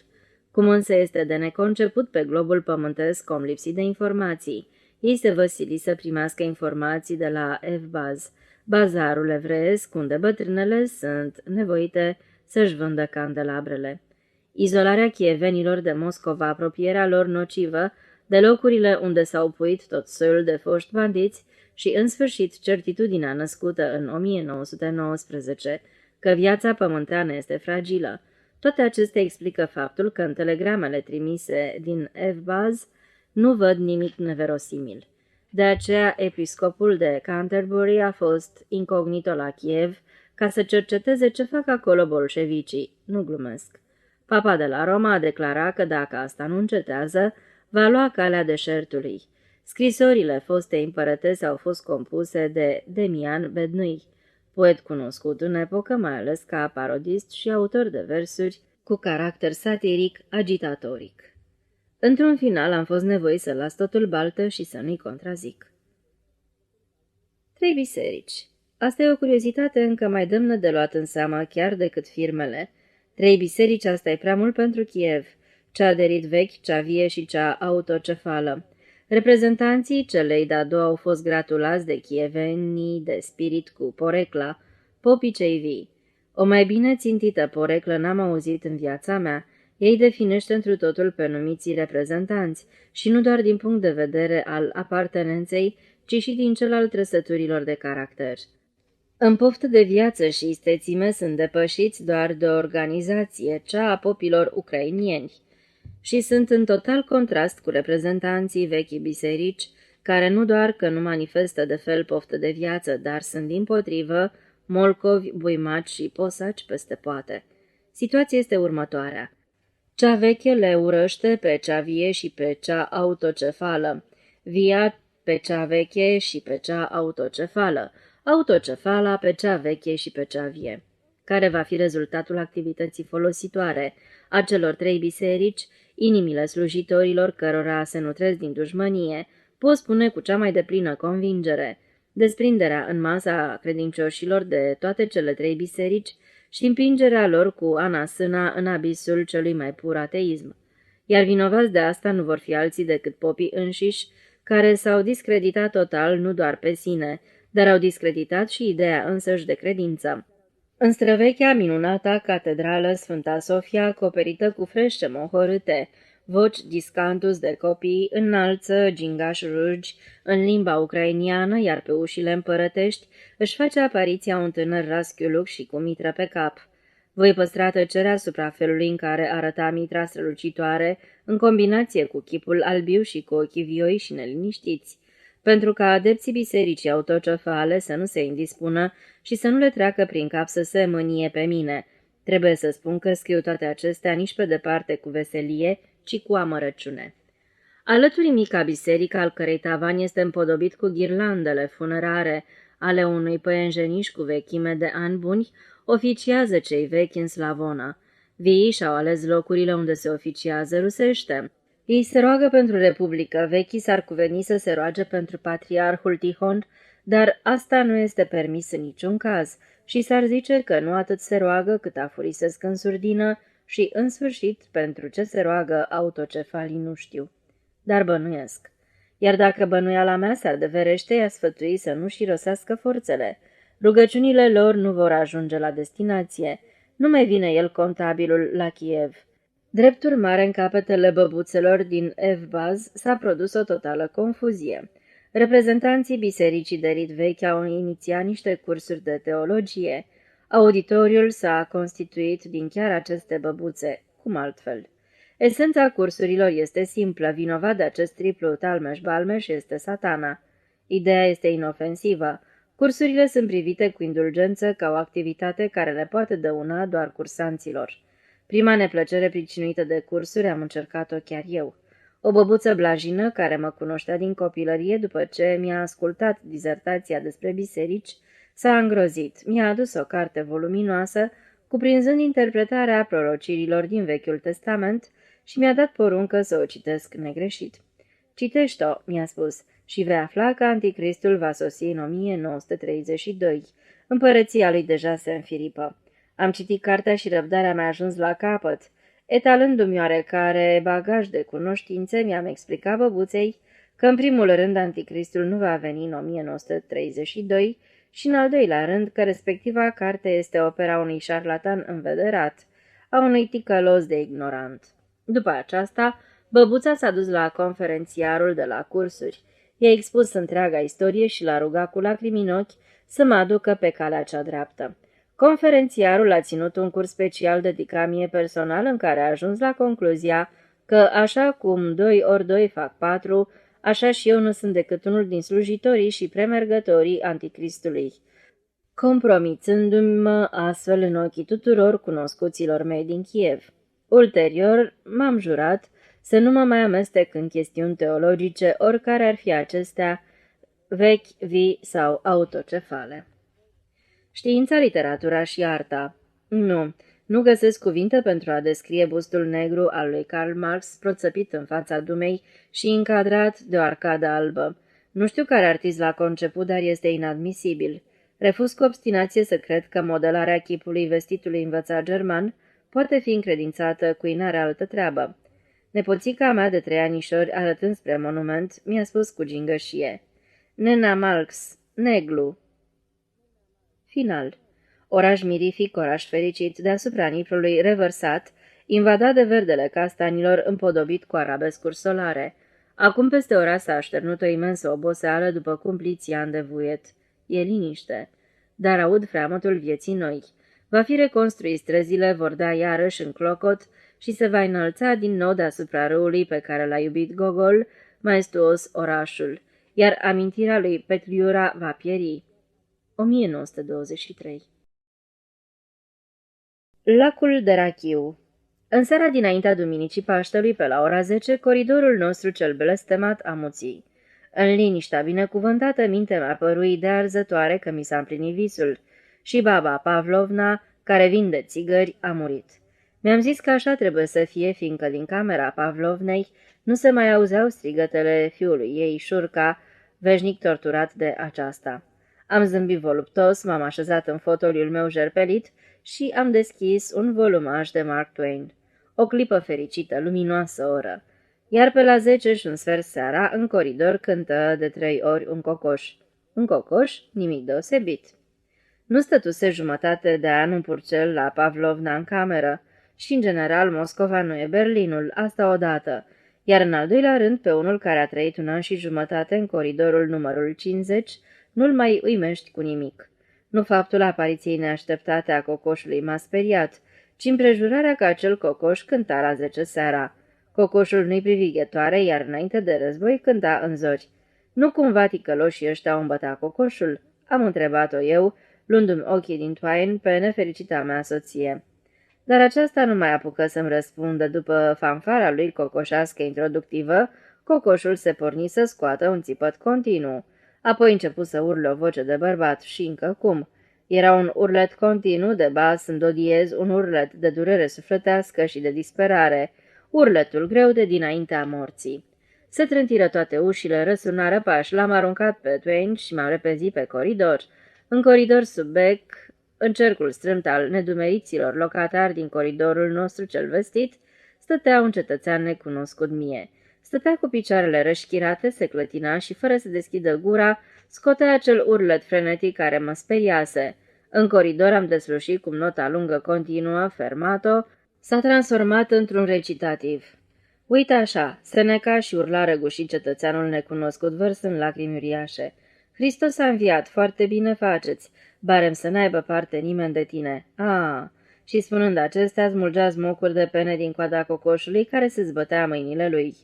Cum însă este de neconceput pe globul pământesc om lipsit de informații, ei se văsili să primească informații de la F-Baz, bazarul evreiesc, unde bătrânele sunt nevoite să-și vândă candelabrele. Izolarea chievenilor de Moscova, apropierea lor nocivă, de locurile unde s-au puit tot soiul de foști bandiți și, în sfârșit, certitudinea născută în 1919, că viața pământeană este fragilă. Toate acestea explică faptul că în telegramele trimise din F-Baz nu văd nimic neverosimil. De aceea, episcopul de Canterbury a fost incognito la Kiev ca să cerceteze ce fac acolo bolșevicii. Nu glumesc. Papa de la Roma a declarat că dacă asta nu încetează, va lua calea deșertului. Scrisorile fostei împărătese au fost compuse de Demian Bednui, poet cunoscut în epocă mai ales ca parodist și autor de versuri cu caracter satiric agitatoric. Într-un final am fost nevoit să las totul baltă și să nu-i contrazic. 3 biserici. Asta e o curiozitate încă mai demnă de luat în seamă chiar decât firmele. 3 biserici, asta e prea mult pentru Kiev, cea de rit vechi, cea vie și cea autocefală. Reprezentanții celei de-a doua au fost gratulați de chievenii de spirit cu porecla, popii cei vii. O mai bine țintită poreclă n-am auzit în viața mea. Ei definește întru totul pe numiții reprezentanți și nu doar din punct de vedere al apartenenței, ci și din cel al trăsăturilor de caracter. În poftă de viață și istețime sunt depășiți doar de o organizație, cea a popilor ucrainieni, și sunt în total contrast cu reprezentanții vechii biserici, care nu doar că nu manifestă de fel poftă de viață, dar sunt dimpotrivă molcovi, buimaci și posaci peste poate. Situația este următoarea. Cea veche le urăște pe cea vie și pe cea autocefală, via pe cea veche și pe cea autocefală, autocefala pe cea veche și pe cea vie. Care va fi rezultatul activității folositoare a celor 3 biserici, inimile slujitorilor cărora se nutresc din dușmănie, pot spune cu cea mai deplină convingere. Desprinderea în masa credincioșilor de toate cele 3 biserici și împingerea lor cu anasâna în abisul celui mai pur ateism. Iar vinovați de asta nu vor fi alții decât popii înșiși, care s-au discreditat total nu doar pe sine, dar au discreditat și ideea însăși de credință. În străvechea minunata catedrală Sfânta Sofia, acoperită cu frește mohorâte, voci discantus de copii, înalță gingași rugi în limba ucrainiană, iar pe ușile împărătești își face apariția un tânăr raschiuluc și cu mitră pe cap. Voi păstra tăcerea asupra felului în care arăta mitra strălucitoare, în combinație cu chipul albiu și cu ochii vioi și neliniștiți. pentru ca adepții bisericii autocefale să nu se indispună și să nu le treacă prin cap să se mânie pe mine. Trebuie să spun că scriu toate acestea nici pe departe cu veselie, ci cu amărăciune. Alături mica biserică, al cărei tavan este împodobit cu ghirlandele funerare ale unui păienjeniș cu vechime de ani buni, oficiază cei vechi în Slavona. Viii și-au ales locurile unde se oficiază rusește. Ei se roagă pentru Republică, vechii s-ar cuveni să se roage pentru Patriarhul Tihon, dar asta nu este permis în niciun caz și s-ar zice că nu atât se roagă cât afurisesc în surdină și, în sfârșit, pentru ce se roagă autocefalii nu știu. Dar bănuiesc. Iar dacă bănuiala mea se adeverește, i-a sfătui să nu-și irosească forțele. Rugăciunile lor nu vor ajunge la destinație. Nu mai vine el contabilul la Kiev. Drept urmare, în capetele băbuțelor din Evbaz s-a produs o totală confuzie. Reprezentanții bisericii de rit vechi au inițiat niște cursuri de teologie. Auditoriul s-a constituit din chiar aceste băbuțe, cum altfel. Esența cursurilor este simplă, vinovat de acest triplu talmeș-balmeș este Satana. Ideea este inofensivă. Cursurile sunt privite cu indulgență ca o activitate care le poate dăuna doar cursanților. Prima neplăcere pricinuită de cursuri am încercat-o chiar eu. O băbuță blajină, care mă cunoștea din copilărie după ce mi-a ascultat dizertația despre biserici, s-a îngrozit. Mi-a adus o carte voluminoasă, cuprinzând interpretarea prorocirilor din Vechiul Testament, și mi-a dat poruncă să o citesc negreșit. Citește-o, mi-a spus, și vei afla că Anticristul va sosi în 1932. Împărăția lui deja se înfiripă. Am citit cartea și răbdarea mi-a ajuns la capăt. Etalându-mi oarecare bagaj de cunoștințe, mi-am explicat băbuței că în primul rând Anticristul nu va veni în 1932 și în al doilea rând că respectiva carte este opera unui șarlatan învederat, a unui ticălos de ignorant. După aceasta, băbuța s-a dus la conferențiarul de la cursuri. I-a expus întreaga istorie și l-a rugat cu lacrimi în ochi să mă aducă pe calea cea dreaptă. Conferențiarul a ținut un curs special dedicat mie personal în care a ajuns la concluzia că, așa cum 2 ori 2 fac 4, așa și eu nu sunt decât unul din slujitorii și premergătorii Anticristului, compromițându-mă astfel în ochii tuturor cunoscuților mei din Kiev. Ulterior, m-am jurat să nu mă mai amestec în chestiuni teologice, oricare ar fi acestea, vechi, vii sau autocefale. Știința, literatura și arta. Nu găsesc cuvinte pentru a descrie bustul negru al lui Karl Marx, proțăpit în fața dumei și încadrat de o arcadă albă. Nu știu care artist l-a conceput, dar este inadmisibil. Refuz cu obstinație să cred că modelarea chipului vestitului învățat german poate fi încredințată cui n-are altă treabă. Nepoțica mea de 3 anișori, arătând spre monument, mi-a spus cu gingășie: Nena Marx, neglu. Final. Oraș mirific, oraș fericit, deasupra Niprului revărsat, invadat de verdele castanilor împodobit cu arabescuri solare. Acum peste ora s-a așternut o imensă oboseală după cumpliția ani de vuiet. E liniște, dar aud freamătul vieții noi. Va fi reconstruit, străzile vor da iarăși în clocot și se va înălța din nou deasupra râului pe care l-a iubit Gogol, maestuos orașul, iar amintirea lui Petliura va pieri. 1923. Lacul de Rachiu. În seara dinaintea duminicii Paștelui, pe la ora 10, coridorul nostru cel blestemat amuții. În liniștea binecuvântată minte mi-a părut ideea arzătoare că mi s-a împlinit visul și baba Pavlovna, care vinde țigări, a murit. Mi-am zis că așa trebuie să fie, fiindcă din camera Pavlovnei nu se mai auzeau strigătele fiului ei, Șurca, veșnic torturat de aceasta. Am zâmbit voluptos, m-am așezat în fotoliul meu jerpelit și am deschis un volumaj de Mark Twain. O clipă fericită, luminoasă oră. Iar pe la 10 și un sfert seara, în coridor cântă de 3 ori un cocoș. Un cocoș? Nimic deosebit. Nu stătuse jumătate de an un purcel la Pavlovna în cameră și, în general, Moscova nu e Berlinul, asta odată, iar în al doilea rând, pe unul care a trăit 1 an și jumătate în coridorul numărul 50, nu-l mai uimești cu nimic. Nu faptul apariției neașteptate a cocoșului m-a speriat, ci împrejurarea că acel cocoș cânta la 10 seara. Cocoșul nu-i privighetoare, iar înainte de război cânta în zori. Nu cumva ticăloșii ăștia au îmbătat cocoșul?" am întrebat-o eu, luându-mi ochii din toain pe nefericita mea soție. Dar aceasta nu mai apucă să-mi răspundă. După fanfara lui cocoșească introductivă, cocoșul se porni să scoată un țipăt continuu. Apoi început să urle o voce de bărbat și încă cum. Era un urlet continuu de bas în do diez, un urlet de durere sufletească și de disperare, urletul greu de dinaintea morții. Se trântiră toate ușile, răsunară pași, l-am aruncat pe Twain și m-am repezit pe coridor. În coridor sub bec, în cercul strâmt al nedumeriților locatari din coridorul nostru cel vestit, stătea un cetățean necunoscut mie. Stătea cu picioarele rășchirate, se clătina și, fără să deschidă gura, scotea acel urlet frenetic care mă speriase. În coridor am deslușit cum nota lungă continuă, fermato, s-a transformat într-un recitativ. Uite așa, se neca și urla răgușit cetățeanul necunoscut, vărsând lacrimi uriașe. Hristos a înviat, foarte bine faceți, barem să n-aibă parte nimeni de tine. Și spunând acestea, smulgea smocuri de pene din coada cocoșului care se zbătea mâinile lui.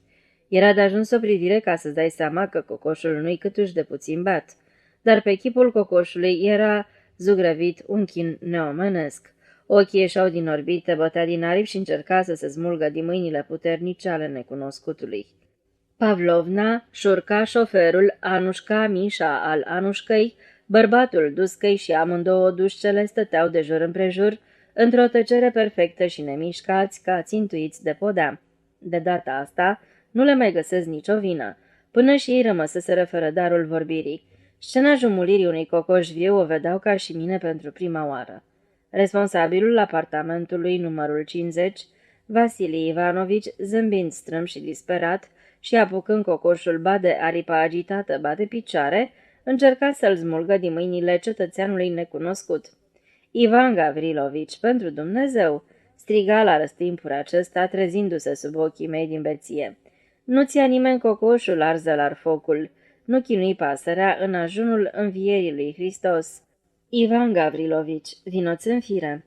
Era de ajuns o privire ca să-ți dai seama că cocoșul nu-i câtuși de puțin bat. Dar pe chipul cocoșului era zugrăvit un chin neomenesc. Ochii ieșeau din orbite, bătea din aripi și încerca să se smulgă din mâinile puternice ale necunoscutului. Pavlovna, Șurca, șoferul, Anușca, Mișa al Anușcăi, bărbatul Duscăi și amândouă dușcele stăteau de jur împrejur, într-o tăcere perfectă și nemișcați, ca țintuiți de podea. De data asta, nu le mai găsesc nicio vină, până și ei rămăseseră fără darul vorbirii. Scena jumulirii unui cocoș viu o vedeau ca și mine pentru prima oară. Responsabilul apartamentului numărul 50, Vasili Ivanovici, zâmbind strâm și disperat și apucând cocoșul ba de aripa agitată, ba de picioare, încerca să-l smulgă din mâinile cetățeanului necunoscut. Ivan Gavrilovici, pentru Dumnezeu!" striga la răstimpuri acesta, trezindu-se sub ochii mei din beție. Nu ți-a nimeni cocoșul, arzelar focul, nu chinui pasărea în ajunul învierii lui Hristos." Ivan Gavrilovici, vinoți în fire.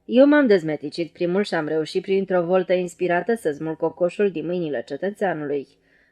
Eu m-am dezmeticit primul și am reușit printr-o voltă inspirată să smulg cocoșul din mâinile cetățeanului.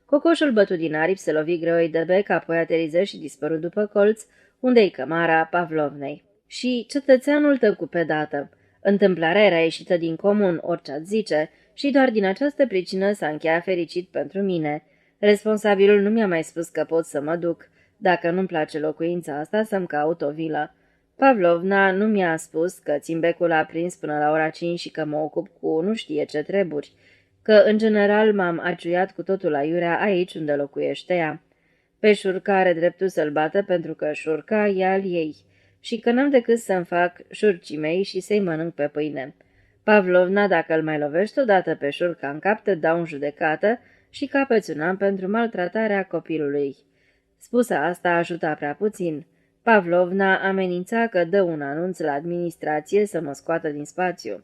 Cocoșul bătut din aripi se lovi greoi de bec, apoi ateriză și dispărut după colț, unde-i cămara Pavlovnei. Și cetățeanul tăcu pe dată. Întâmplarea era ieșită din comun, orice-ați zice, și doar din această pricină s-a încheiat fericit pentru mine. Responsabilul nu mi-a mai spus că pot să mă duc. Dacă nu-mi place locuința asta, să-mi caut o vilă. Pavlovna nu mi-a spus că țin becul aprins până la ora 5 și că mă ocup cu nu știe ce treburi, că în general m-am aciuiat cu totul aiurea aici unde locuiește ea. Pe Șurca are dreptul să-l bată pentru că Șurca e al ei și că n-am decât să-mi fac șurcii mei și să-i mănânc pe pâine. Pavlovna, dacă îl mai lovești odată pe Șurca în cap, te dau în judecată și capeți un an pentru maltratarea copilului. Spusă asta ajuta prea puțin. Pavlovna amenința că dă un anunț la administrație să mă scoată din spațiu.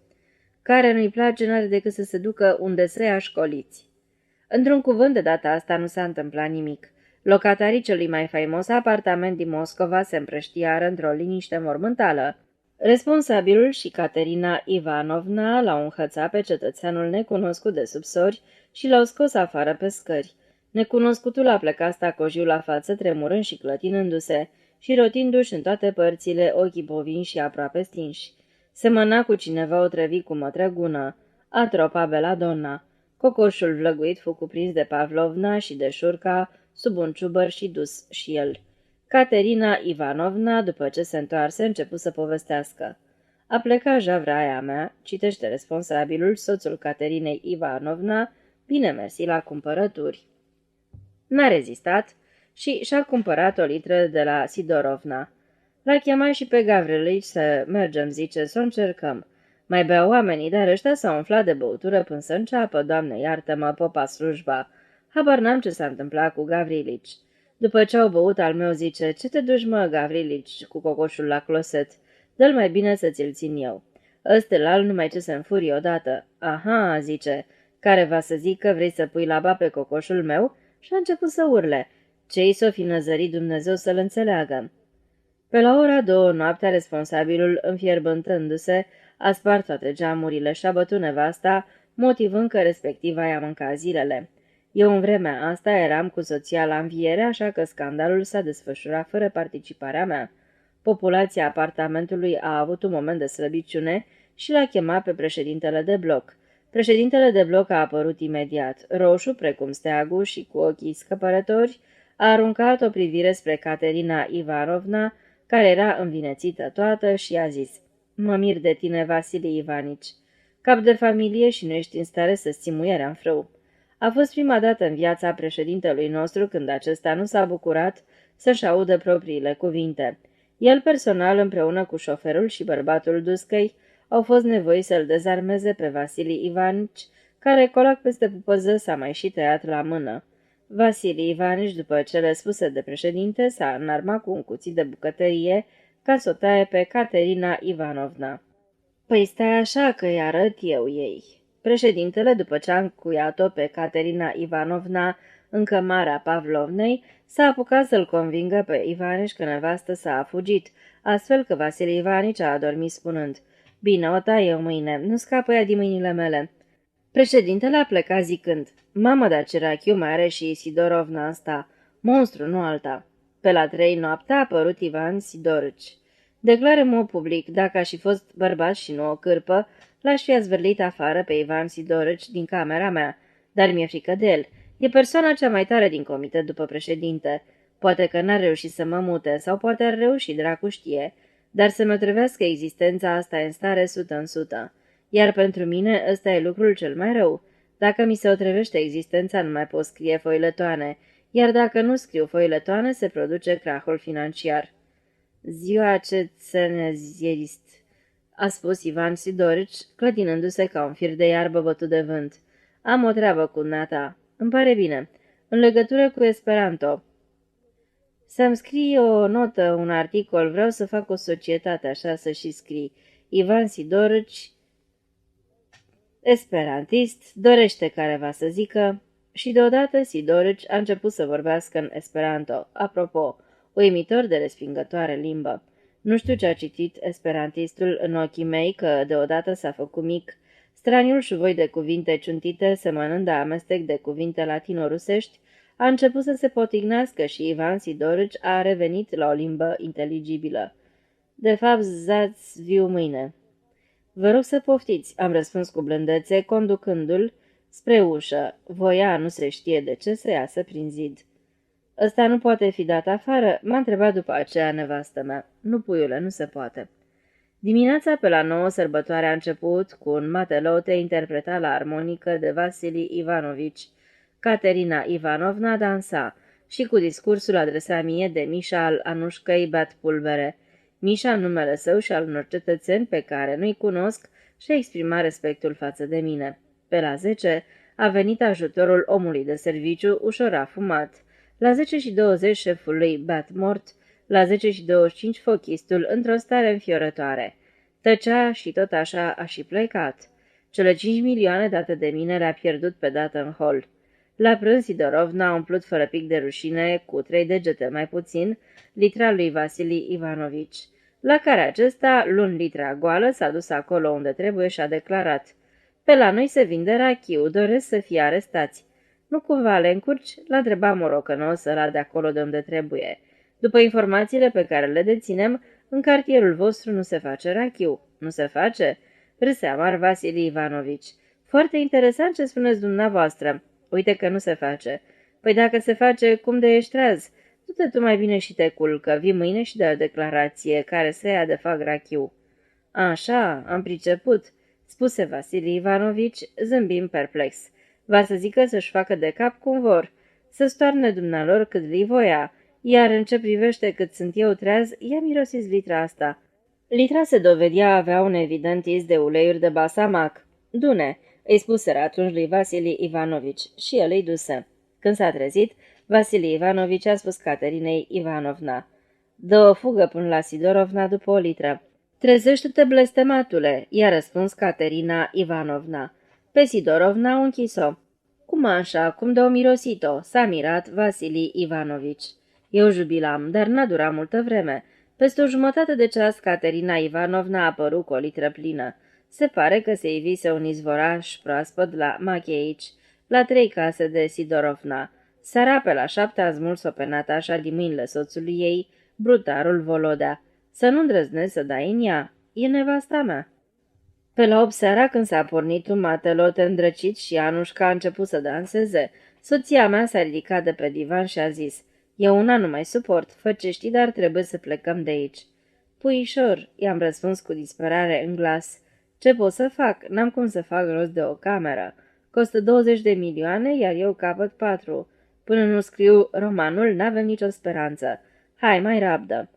Care nu-i place n-are decât să se ducă unde să ia școliți. Într-un cuvânt, de data asta nu s-a întâmplat nimic. Locatarii celui mai faimos apartament din Moscova se împrăștiară într-o liniște mormântală. Responsabilul și Caterina Ivanovna l-au înhățat pe cetățeanul necunoscut de sub sori și l-au scos afară pe scări. Necunoscutul a plecat stacojiu la față, tremurând și clătinându-se și rotindu-și în toate părțile ochii bovini și aproape stinși. Semăna cu cineva otrăvit cu mătrăgună. Atropa Beladonna. Cocoșul vlăguit fu cuprins de Pavlovna și de Șurca sub un ciubăr și dus și el. Caterina Ivanovna, după ce se întoarse, început să povestească. A plecat javraia mea, citește responsabilul, soțul Caterinei Ivanovna, bine mersi la cumpărături. N-a rezistat și și-a cumpărat o litră de la Sidorovna. L-a chemat și pe Gavrilici să mergem, zice, să o încercăm. Mai beau oamenii, dar ăștia s-au umflat de băutură până să înceapă, Doamne, iartă-mă, popa slujba. Habar n-am ce s-a întâmplat cu Gavrilici. După ce au băut, al meu zice, ce te duci, mă, Gavrilici, cu cocoșul la closet? Dă-l mai bine să ți-l țin eu. Ăstelal numai ce se înfurie odată. Aha, zice, care va să zic că vrei să pui laba pe cocoșul meu? Și a început să urle. Ce-i s-o fi năzărit Dumnezeu să-l înțeleagă? Pe la ora 2 noaptea, responsabilul, înfierbântându-se, a spart toate geamurile și a bătut nevasta, motivând că respectiva i-a mâncat zilele. Eu în vremea asta eram cu soția la înviere, așa că scandalul s-a desfășurat fără participarea mea. Populația apartamentului a avut un moment de slăbiciune și l-a chemat pe președintele de bloc. Președintele de bloc a apărut imediat, roșu precum steagul și cu ochii scăpărători, a aruncat o privire spre Caterina Ivanovna, care era învinețită toată, și a zis: "Mă mir de tine, Vasile Ivanici. Cap de familie și nu ești în stare să-ți ții muierea în frâu." A fost prima dată în viața președintelui nostru când acesta nu s-a bucurat să-și audă propriile cuvinte. El personal, împreună cu șoferul și bărbatul Duscăi, au fost nevoiți să-l dezarmeze pe Vasile Ivanici, care, colac peste pupăză, s-a mai și tăiat la mână. Vasile Ivanici, după cele spuse de președinte, s-a înarmat cu un cuțit de bucătărie ca să o taie pe Caterina Ivanovna. "Păi stai așa că îi arăt eu ei." Președintele, după ce a încuiat-o pe Caterina Ivanovna în cămara Pavlovnei, s-a apucat să-l convingă pe Ivanici că nevastă s-a fugit, astfel că Vasile Ivanici a adormit spunând: "Bine, o tai eu mâine, nu scapă ea din mâinile mele." Președintele a plecat zicând: "Mamă, dar ce rachiu mai are și Sidorovna asta, monstru, nu alta." Pe la 3 noaptea a apărut Ivan Sidorici. Declară mă public, dacă aș fi fost bărbat și nu o cârpă, l-aș fi azvârlit afară pe Ivan Sidorici din camera mea, dar mi-e frică de el. E persoana cea mai tare din comitet după președinte. Poate că n-ar reuși să mă mute, sau poate ar reuși, dracu știe, dar să mă trevească existența asta în stare 100%. Iar pentru mine ăsta e lucrul cel mai rău. Dacă mi se otrăvește existența, nu mai pot scrie foiletoane, iar dacă nu scriu foiletoane, se produce crahul financiar." "Ziua ce țănezierist," a spus Ivan Sidorici, clătinându-se ca un fir de iarbă bătut de vânt. "Am o treabă cu dumneata. Îmi pare bine. În legătură cu Esperanto. Să-mi scrii o notă, un articol, vreau să fac o societate, așa să și scrii. Ivan Sidorici, esperantist, dorește careva să zică." Și deodată Sidorici a început să vorbească în esperanto. Apropo, uimitor de respingătoare limbă. Nu știu ce a citit esperantistul în ochii mei, că deodată s-a făcut mic. Straniul șuvoi de cuvinte ciuntite, semănând de amestec de cuvinte latino-rusești, a început să se potignească și Ivan Sidorici a revenit la o limbă inteligibilă. "De fapt, zați viu mâine." "Vă rog să poftiți," am răspuns cu blândețe, conducându-l spre ușă. Voia, nu se știe de ce, să iasă prin zid. "Ăsta nu poate fi dat afară?" m-a întrebat după aceea nevastă mea. "Nu, puiule, nu se poate." Dimineața pe la 9 sărbătoarea a început cu un matelote interpretat la armonică de Vasili Ivanovici. Caterina Ivanovna dansa și cu discursul adresat mie de Mișa al Anușcăi bat pulbere. Mișa, în numele său și al unor cetățeni pe care nu-i cunosc, și-a exprimat respectul față de mine. Pe la 10 a venit ajutorul omului de serviciu, ușor afumat. La 10:20 șeful lui bat mort, la 10:25 fochistul, într-o stare înfiorătoare. Tăcea și tot așa a și plecat. Cele 5 milioane date de mine le-a pierdut pe dată în hol. La prânz Sidorovna a umplut fără pic de rușine, cu 3 degete mai puțin, litra lui Vasili Ivanovici, la care acesta, luând litra goală, s-a dus acolo unde trebuie și a declarat: "Pe la noi se vinde rachiu, doresc să fie arestați." "Nu cumva le încurci?" l-a întrebat morocănos ăla de acolo de unde trebuie. "După informațiile pe care le deținem, în cartierul vostru nu se face rachiu." "Nu se face?" râse amar Vasili Ivanovici. "Foarte interesant ce spuneți dumneavoastră. Uite că nu se face." "Păi dacă se face, cum de ești treaz? Du-te tu mai bine și te culcă, vii mâine și dă o declarație care să ia de fac rachiu." "Așa, am priceput," spuse Vasili Ivanovici, zâmbind perplex. "Va să zică să-și facă de cap cum vor, să stoarne dumnealor cât li voia, iar în ce privește cât sunt eu treaz, ia mirosiți litra asta." Litra se dovedea avea un evident iz de uleiuri de basamac. "Dune," îi spuseră atunci lui Vasili Ivanovici, și el îi duse. Când s-a trezit, Vasili Ivanovici a spus Caterinei Ivanovna: "Dă o fugă până la Sidorovna după o litră." "Trezește-te, blestematule," i-a răspuns Caterina Ivanovna. Pe Sidorovna au închis-o. "Cum așa? Cum de-o mirosit-o?" s-a mirat Vasili Ivanovici. Eu jubilam, dar n-a durat multă vreme. Peste o jumătate de ceas, Caterina Ivanovna a apărut cu o litră plină. Se pare că se ivise un izvoraș proaspăt la Macheici. la 3 case de Sidorovna. Seara pe la 7 a smuls-o pe Natasha din mâinile soțului ei, brutarul Volodea. Să nu îndrăznesc să dai în ea, e nevasta mea. Pe la 8 seara, când s-a pornit un matelot îndrăcit și Anușca a început să danseze, soția mea s-a ridicat de pe divan și a zis: "Eu una nu mai suport, fă ce știi, dar trebuie să plecăm de aici." "Puișor," i-am răspuns cu disperare în glas. "Ce pot să fac? N-am cum să fac rost de o cameră. Costă 20 de milioane, iar eu capăt 4. Până nu scriu romanul, n-avem nicio speranță. Hai, mai rabdă."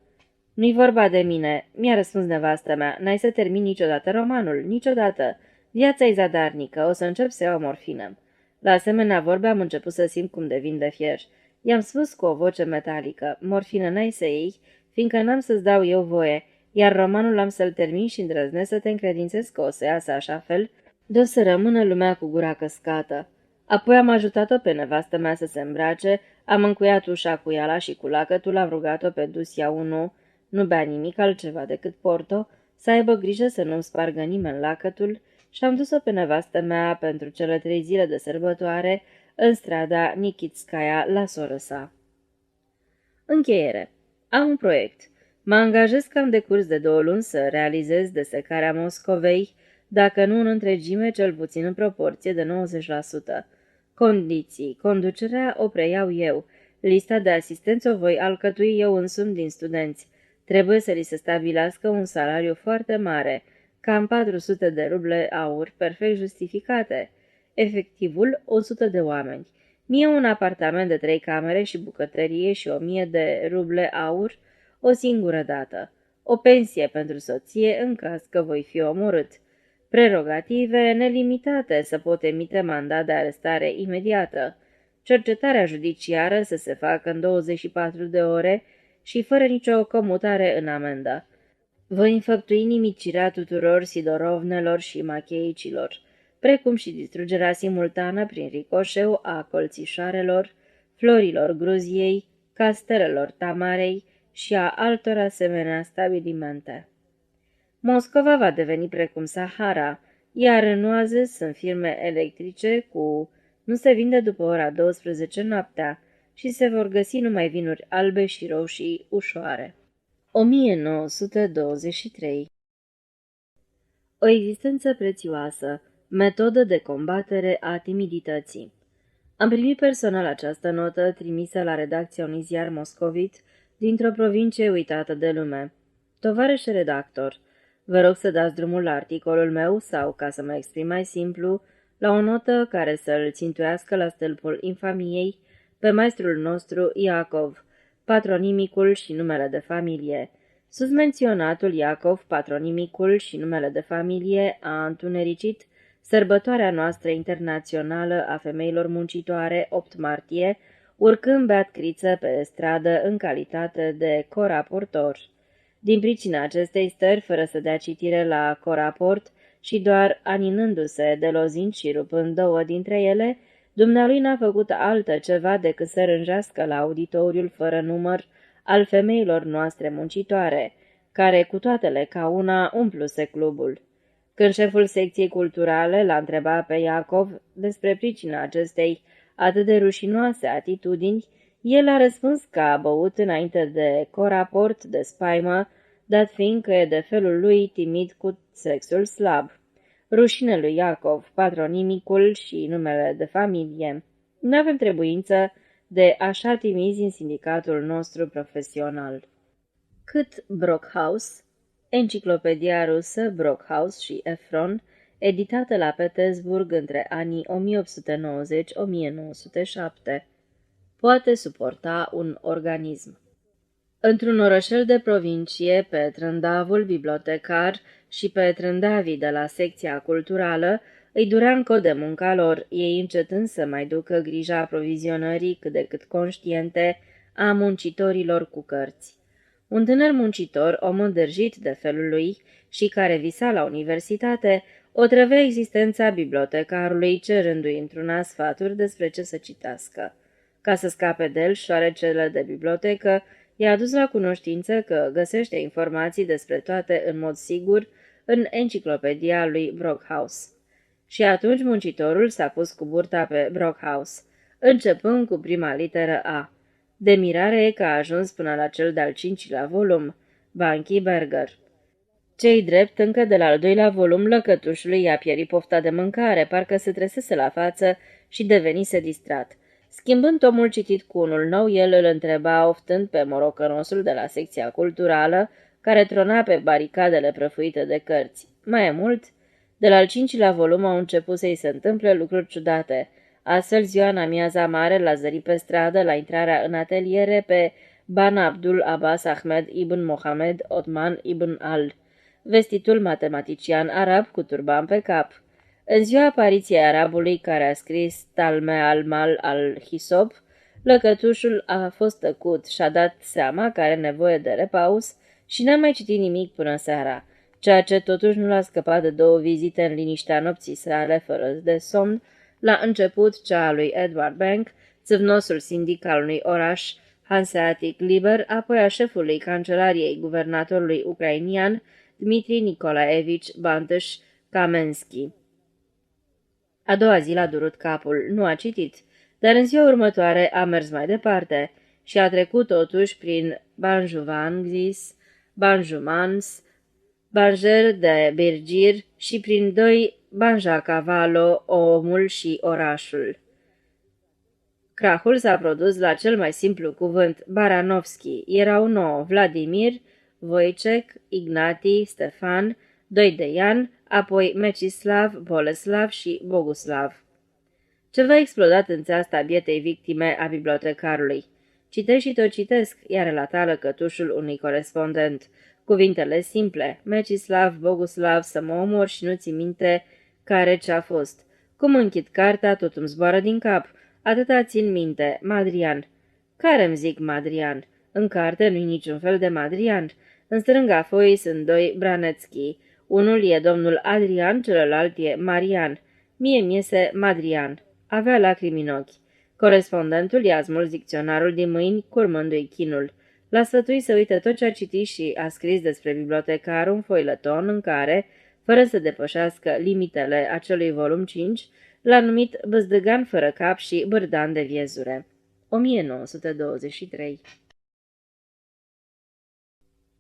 "Nu-i vorba de mine," mi-a răspuns nevastă mea. "N-ai să termin niciodată romanul, niciodată. Viața-i zadarnică, o să încep să iau morfină." La asemenea vorbe am început să simt cum devin de fier. I-am spus cu o voce metalică: "Morfină n-ai să iei, fiindcă n-am să-ți dau eu voie, iar romanul am să-l termin și îndrăznesc să te încredințez că o să iasă așa fel, de o să rămână lumea cu gura căscată." Apoi am ajutat-o pe nevastă mea să se îmbrace, am încuiat ușa cu iala și cu lacătul, am rugat-o pe Dusia 1, nu bea nimic altceva decât porto, să aibă grijă să nu-mi spargă nimeni lacătul și am dus-o pe nevastă mea pentru cele 3 zile de sărbătoare în strada Nikitskaya la soră sa. Încheiere. Am un proiect. Mă angajez cam de curs de 2 luni să realizez desecarea Moscovei, dacă nu în întregime, cel puțin în proporție de 90%. Condiții. Conducerea o preiau eu. Lista de asistenți o voi alcătui eu însumi din studenți. Trebuie să li se stabilească un salariu foarte mare, cam 400 de ruble aur, perfect justificate. Efectivul, 100 de oameni. Mie un apartament de 3 camere și bucătărie și 1000 de ruble aur o singură dată. O pensie pentru soție în caz că voi fi omorât. Prerogative nelimitate, să pot emite mandat de arestare imediată. Cercetarea judiciară să se facă în 24 de ore și fără nicio comutare în amendă. Voi înfăptui nimicirea tuturor sidorovnelor și macheicilor, precum și distrugerea simultană prin ricoșeu a colțișoarelor, florilor Gruziei, castelelor Tamarei și a altor asemenea stabilimente. Moscova va deveni precum Sahara, iar în Oazes sunt firme electrice cu nu se vinde după ora 12 noaptea și se vor găsi numai vinuri albe și roșii ușoare. 1923. O existență prețioasă, metodă de combatere a timidității. Am primit personal această notă trimisă la redacția unui ziar moscovit dintr-o provincie uitată de lume. Tovarășe redactor, vă rog să dați drumul la articolul meu sau, ca să mă exprim mai simplu, la o notă care să-l țintuiască la stâlpul infamiei pe maestrul nostru Iacov, patronimicul și numele de familie. Susmenționatul Iacov, patronimicul și numele de familie, a întunericit sărbătoarea noastră internațională a femeilor muncitoare 8 martie, urcând beat criță pe stradă în calitate de coraportor. Din pricina acestei stări, fără să dea citire la coraport și doar aninându-se de lozinci și rupând 2 dintre ele, dumnealui n-a făcut altă ceva decât să rânjească la auditoriul fără număr al femeilor noastre muncitoare, care cu toatele ca una umpluse clubul. Când șeful secției culturale l-a întrebat pe Iacov despre pricina acestei atât de rușinoase atitudini, el a răspuns că a băut înainte de coraport de spaimă, dat fiind că e de felul lui timid cu sexul slab. Rușine lui Iacov, patronimicul și numele de familie. N-avem trebuință de așa timizi în sindicatul nostru profesional. Cât Brockhaus, enciclopedia rusă Brockhaus și Efron, editată la Petersburg între anii 1890-1907, poate suporta un organism. Într-un orășel de provincie, pe trândavul bibliotecar și pe trândavii de la secția culturală, îi durea încă de munca lor, ei încetând să mai ducă grija aprovizionării cât de cât conștiente a muncitorilor cu cărți. Un tânăr muncitor, om îndârjit de felul lui și care visa la universitate, o trăvea existența bibliotecarului, cerându-i într-una sfaturi despre ce să citească. Ca să scape de el, șoarecele de bibliotecă i-a adus la cunoștință că găsește informații despre toate în mod sigur în enciclopedia lui Brockhaus. Și atunci muncitorul s-a pus cu burta pe Brockhaus, începând cu prima literă A. De mirare că a ajuns până la cel de-al 5-lea volum, Banky Berger. Cei drept, încă de la al 2-lea volum, lăcătușului i-a pierit pofta de mâncare, parcă se tresese la față și devenise distrat. Schimbând tomul citit cu unul nou, el îl întreba oftând pe morocănosul de la secția culturală, care trona pe baricadele prăfuite de cărți. Mai mult, de la al 5-lea volum au început să-i se întâmple lucruri ciudate. Astfel, ziua în amiaza mare l-a zărit pe stradă, la intrarea în ateliere, pe Ban Abdul Abbas Ahmed ibn Mohamed Otman ibn al, vestitul matematician arab cu turban pe cap. În ziua apariției arabului care a scris Talme al-Mal al-Hisop, lăcătușul a fost tăcut, și-a dat seama că are nevoie de repaus și n-a mai citit nimic până seara, ceea ce totuși nu l-a scăpat de 2 vizite în liniștea nopții sale fără de somn, la început cea a lui Edward Bank, țâvnosul sindic al unui oraș hanseatic liber, apoi a șefului cancelariei guvernatorului ucrainian Dmitri Nicolaevici Banteș Kamenski. A doua zi l-a durut capul, nu a citit, dar în ziua următoare a mers mai departe și a trecut totuși prin Banjuvangzis, Banjumans, Banjer de Birgir și prin 2 Banjacavallo, omul și orașul. Crahul s-a produs la cel mai simplu cuvânt, Baranovski. Erau 9, Vladimir, Voicec, Ignati, Stefan, 2 de Ian, apoi Mecislav, Boleslav și Boguslav. Ceva explodat în țeasta bietei victime a bibliotecarului. Citesc și tot citesc, i-a relatat lăcătușul unui corespondent. Cuvintele simple, Mecislav, Boguslav, să mă omor și nu ți minte care ce-a fost. Cum închid cartea, tot îmi zboară din cap. Atâta țin minte, Madrian. Care-mi zic Madrian? În carte nu-i niciun fel de Madrian. În stânga foii sunt 2 Branetski. Unul e domnul Adrian, celălalt e Marian. Mie-mi iese Madrian. Avea lacrimi în ochi. Corespondentul i-a smuls dicționarul din mâini, curmându-i chinul. L-a sfătuit să uite tot ce a citit și a scris despre bibliotecar un foileton în care, fără să depășească limitele acelui volum 5, l-a numit băzdăgan fără cap și bârdan de viezure. 1923.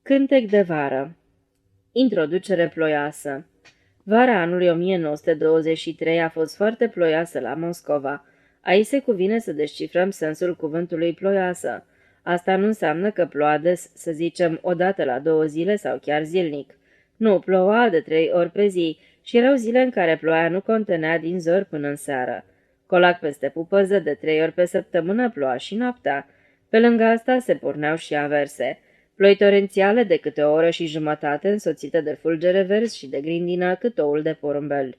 Cântec de vară. Introducere ploioasă. Vara anului 1923 a fost foarte ploioasă la Moscova. Aici se cuvine să descifrăm sensul cuvântului ploioasă. Asta nu înseamnă că ploua des, să zicem, o dată la 2 zile sau chiar zilnic. Nu, ploua de 3 ori pe zi și erau zile în care ploaia nu contenea din zor până în seară. Colac peste pupăză de 3 ori pe săptămână ploua și noaptea. Pe lângă asta se porneau și averse. Ploi torențiale de câte o oră și jumătate, însoțite de fulgere verzi și de grindină cât oul de porumbel.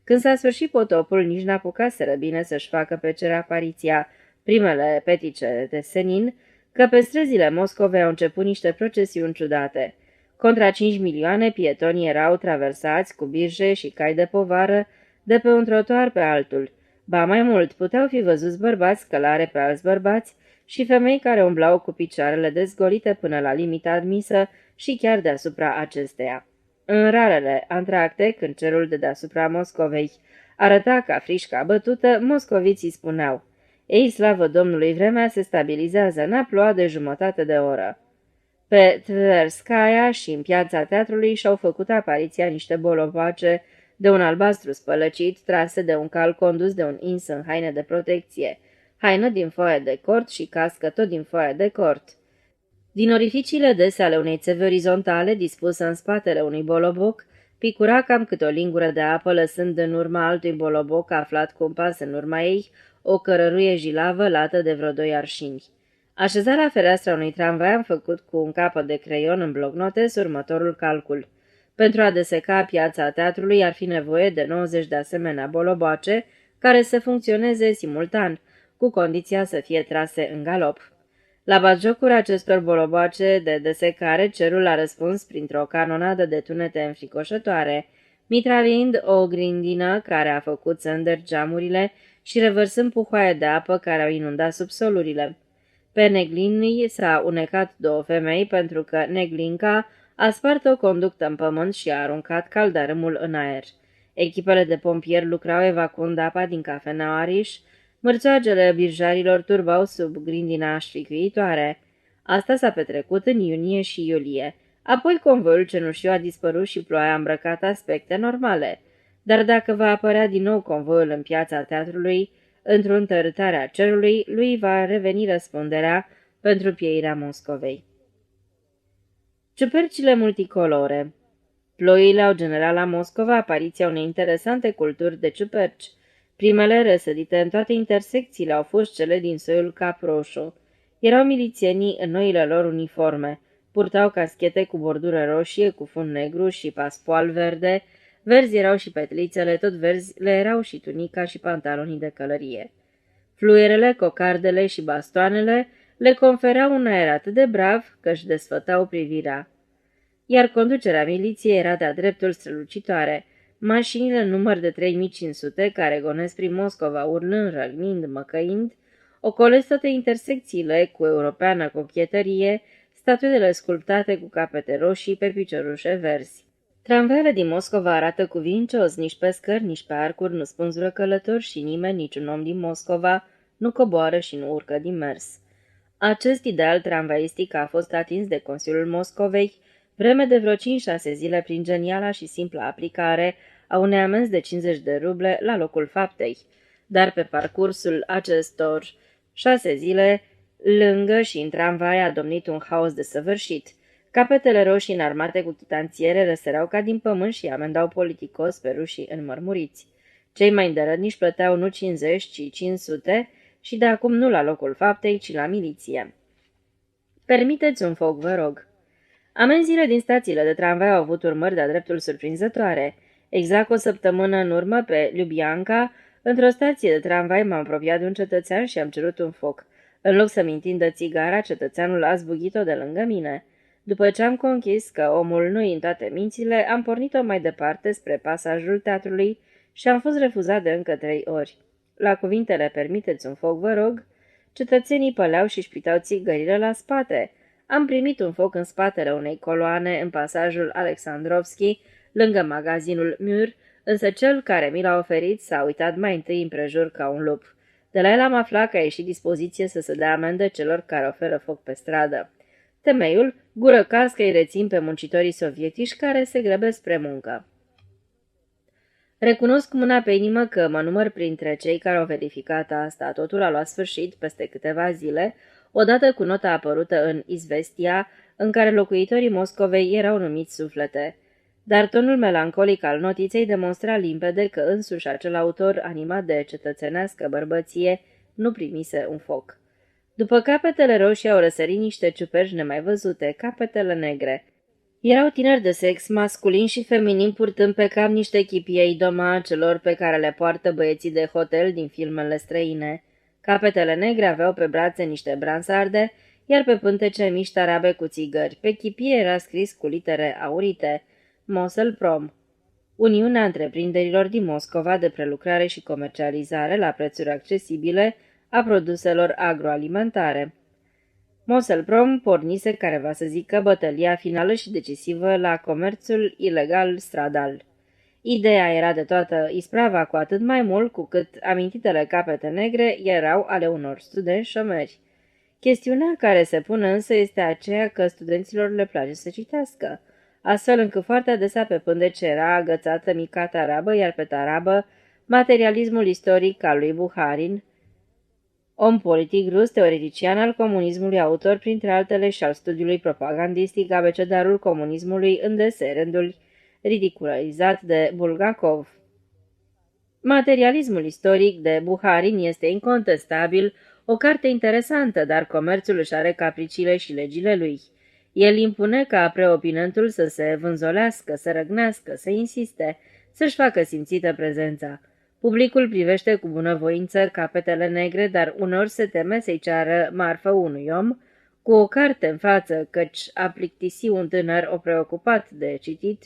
Când s-a sfârșit potopul, nici n-apucaseră bine să-și facă pe cer apariția primele petice de senin, că pe străzile Moscovei au început niște procesiuni ciudate. Contra 5 milioane pietoni erau traversați cu birje și cai de povară de pe un trotuar pe altul. Ba mai mult, puteau fi văzuți bărbați călare pe alți bărbați și femei care umblau cu picioarele dezgolite până la limita admisă și chiar deasupra acesteia. În rarele antracte, când cerul de deasupra Moscovei arăta ca frișca bătută, moscoviții spuneau: "Ei, slavă Domnului, vremea se stabilizează, n-a plouat de jumătate de oră." Pe Tverskaya și în piața teatrului și-au făcut apariția niște bolovace de un albastru spălăcit, trase de un cal condus de un ins în haine de protecție, haină din foaie de cort și cască tot din foaie de cort. Din orificiile dese ale unei țevi orizontale, dispusă în spatele unui boloboc, picura cam câte o lingură de apă, lăsând în urma altui boloboc aflat cu un pas în urma ei o cărăruie jilavă lată de vreo 2 arșini. Așezat la fereastra unui tramvai, am făcut cu un capăt de creion în blocnotes următorul calcul. Pentru a deseca piața teatrului ar fi nevoie de 90 de asemenea boloboace care să funcționeze simultan, cu condiția să fie trase în galop. La batjocul acestor boloboace de desecare, cerul a răspuns printr-o canonadă de tunete înfricoșătoare, mitraliind o grindină care a făcut să îndărgi geamurile și revărsând puhoaie de apă care au inundat subsolurile. Pe Neglinii s-a unecat 2 femei pentru că Neglinca a spart o conductă în pământ și a aruncat caldarâmul în aer. Echipele de pompieri lucrau evacuând apa din cafeneaua Ariș, mărțoagele birjarilor turbau sub grindina ștricuitoare. Asta s-a petrecut în iunie și iulie. Apoi convoiul cenușiu a dispărut și ploaia a îmbrăcat aspecte normale. Dar dacă va apărea din nou convoiul în piața teatrului, într-o întărâtare a cerului, lui va reveni răspunderea pentru pieirea Moscovei. Ciupercile multicolore. Ploile au generat la Moscova apariția unei interesante culturi de ciuperci. Primele răsădite în toate intersecțiile au fost cele din soiul cap roșu. Erau milițienii în noile lor uniforme. Purtau caschete cu bordură roșie, cu fund negru și paspoal verde. Verzi erau și petlițele, tot verzi le erau și tunica și pantalonii de călărie. Fluierele, cocardele și bastoanele le confereau un aer atât de brav că își desfătau privirea. Iar conducerea miliției era de-a dreptul strălucitoare. Mașinile în număr de 3500, care gonesc prin Moscova urlând, răgnind, măcăind, ocolesc toate intersecțiile cu europeană cochetărie, statuetele sculptate cu capete roșii pe piciorușe verzi. Tramvaiele din Moscova arată cuvincios, nici pe scări, nici pe arcuri nu spânzură călători și nimeni, niciun om din Moscova, nu coboară și nu urcă din mers. Acest ideal tramvaistic a fost atins de Consiliul Moscovei vreme de vreo 5-6 zile prin geniala și simpla aplicare a unei amenzi de 50 de ruble la locul faptei. Dar pe parcursul acestor 6 zile, lângă și în tramvai a domnit un haos desăvârșit. Capetele roșii înarmate cu chitanțiere răsăreau ca din pământ și amendau politicos pe rușii înmărmuriți. Cei mai îndărătnici plăteau nu 50, ci 500 și de acum nu la locul faptei, ci la miliție. Permiteți un foc, vă rog. Amenziile din stațiile de tramvai au avut urmări de-a dreptul surprinzătoare. Exact o săptămână în urmă, pe Ljubljanka, într-o stație de tramvai m-am apropiat de un cetățean și am cerut un foc. În loc să-mi întindă țigara, cetățeanul a zbugit-o de lângă mine. După ce am conchis că omul nu-i în toate mințile, am pornit-o mai departe spre pasajul teatrului și am fost refuzat de încă 3 ori. La cuvintele "permiteți un foc, vă rog", cetățenii păleau și șpitau țigările la spate. Am primit un foc în spatele unei coloane în pasajul Alexandrovski, lângă magazinul Mur, însă cel care mi l-a oferit s-a uitat mai întâi împrejur ca un lup. De la el am aflat că a ieșit dispoziție să se dea amendă celor care oferă foc pe stradă. Temeiul, gură cască îi rețin pe muncitorii sovietici care se grăbesc spre muncă. Recunosc cu mâna pe inimă că mă număr printre cei care au verificat asta. Totul a luat sfârșit peste câteva zile, odată cu nota apărută în Izvestia, în care locuitorii Moscovei erau numiți suflete. Dar tonul melancolic al notiței demonstra limpede că însuși acel autor, animat de cetățenească bărbăție, nu primise un foc. După capetele roșii au răsărit niște ciuperci nemai văzute, capetele negre. Erau tineri de sex, masculin și feminin, purtând pe cap niște chipiei doma celor pe care le poartă băieții de hotel din filmele străine. Capetele negre aveau pe brațe niște bransarde, iar pe pântece mici tarabe cu țigări. Pe chipie era scris cu litere aurite: Moselprom, Uniunea Întreprinderilor din Moscova de prelucrare și comercializare la prețuri accesibile a produselor agroalimentare. Moselprom pornise, care va să zică, bătălia finală și decisivă la comerțul ilegal stradal. Ideea era de toată isprava, cu atât mai mult cu cât amintitele capete negre erau ale unor studenți șomeri. Chestiunea care se pune însă este aceea că studenților le place să citească, astfel încât foarte adesea pe pândece era agățată mica tarabă, iar pe tarabă materialismul istoric al lui Buharin, om politic rus, teoretician al comunismului, autor printre altele și al studiului propagandistic abecedarul comunismului în dese rândul ridiculizat de Bulgakov. Materialismul istoric de Buharin este incontestabil o carte interesantă, dar comerțul își are capriciile și legile lui. El impune ca preopinentul să se vânzolească, să răgnească, să insiste, să-și facă simțită prezența. Publicul privește cu bunăvoință capetele negre, dar uneori se teme să-i ceară marfă unui om cu o carte în față, căci a plictisi un tânăr o preocupat de citit,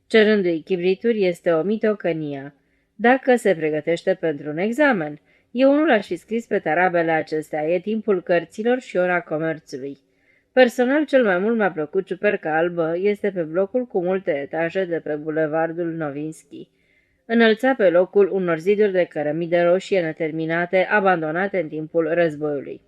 cerându-i chibrituri, este o mitocănia. Dacă se pregătește pentru un examen, eu nu l-aș fi scris pe tarabele acestea, e timpul cărților și ora comerțului. Personal, cel mai mult mi-a plăcut ciuperca albă, este pe blocul cu multe etaje de pe bulevardul Novinski. înălța pe locul unor ziduri de cărămidă roșie neterminate, abandonate în timpul războiului.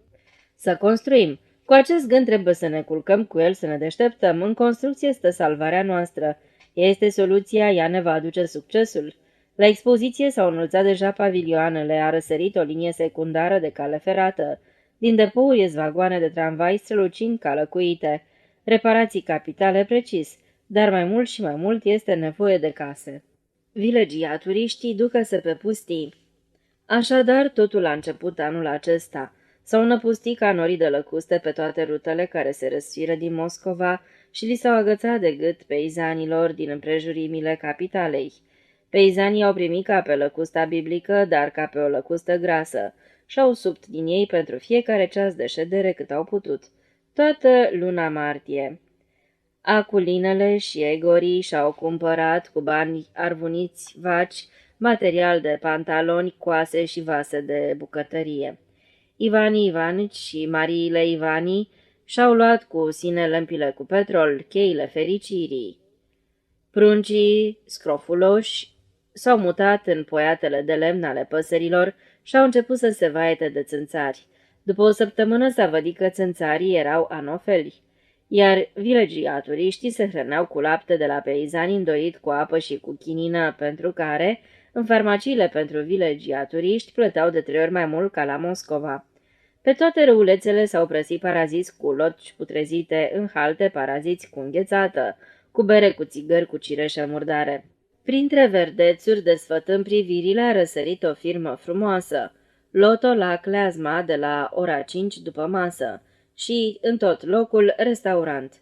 Să construim. Cu acest gând trebuie să ne culcăm cu el, să ne deșteptăm. În construcție stă salvarea noastră. Ea este soluția, ea ne va aduce succesul. La expoziție s-au înălțat deja pavilioanele, a răsărit o linie secundară de cale ferată. Din depouri ies vagoane de tramvai strălucind ca lăcuite. Reparații capitale precis, dar mai mult și mai mult este nevoie de case. Vilegia turiștii ducă-se pe pustii. Așadar, totul a început anul acesta. S-au năpustit ca norii de lăcuste pe toate rutele care se răsfiră din Moscova și li s-au agățat de gât peizanilor din împrejurimile capitalei. Peizanii au primit ca pe lăcusta biblică, dar ca pe o lăcustă grasă, și-au subt din ei pentru fiecare ceas de ședere cât au putut. Toată luna martie. Aculinele și egorii și-au cumpărat cu bani arvuniți vaci, material de pantaloni, coase și vase de bucătărie. Ivanii Ivanici și Mariile Ivanii și-au luat cu sine lămpile cu petrol, cheile fericirii. Pruncii scrofuloși s-au mutat în poiatele de lemn ale păsărilor și au început să se vaete de țânțari. După o săptămână s-a vădit că țânțarii erau anofeli, iar vilegiaturiștii se hrăneau cu lapte de la peizani îndoit cu apă și cu chinină, pentru care, în farmaciile pentru vilegiaturiști, plăteau de 3 ori mai mult ca la Moscova. Pe toate râulețele s-au prăsit paraziți cu loci putrezite, în halte paraziți cu înghețată, cu bere cu țigări cu cireșe murdare. Printre verdețuri, desfătând privirile, a răsărit o firmă frumoasă, Loto la Cleasma de la ora 5 după masă și, în tot locul, restaurant.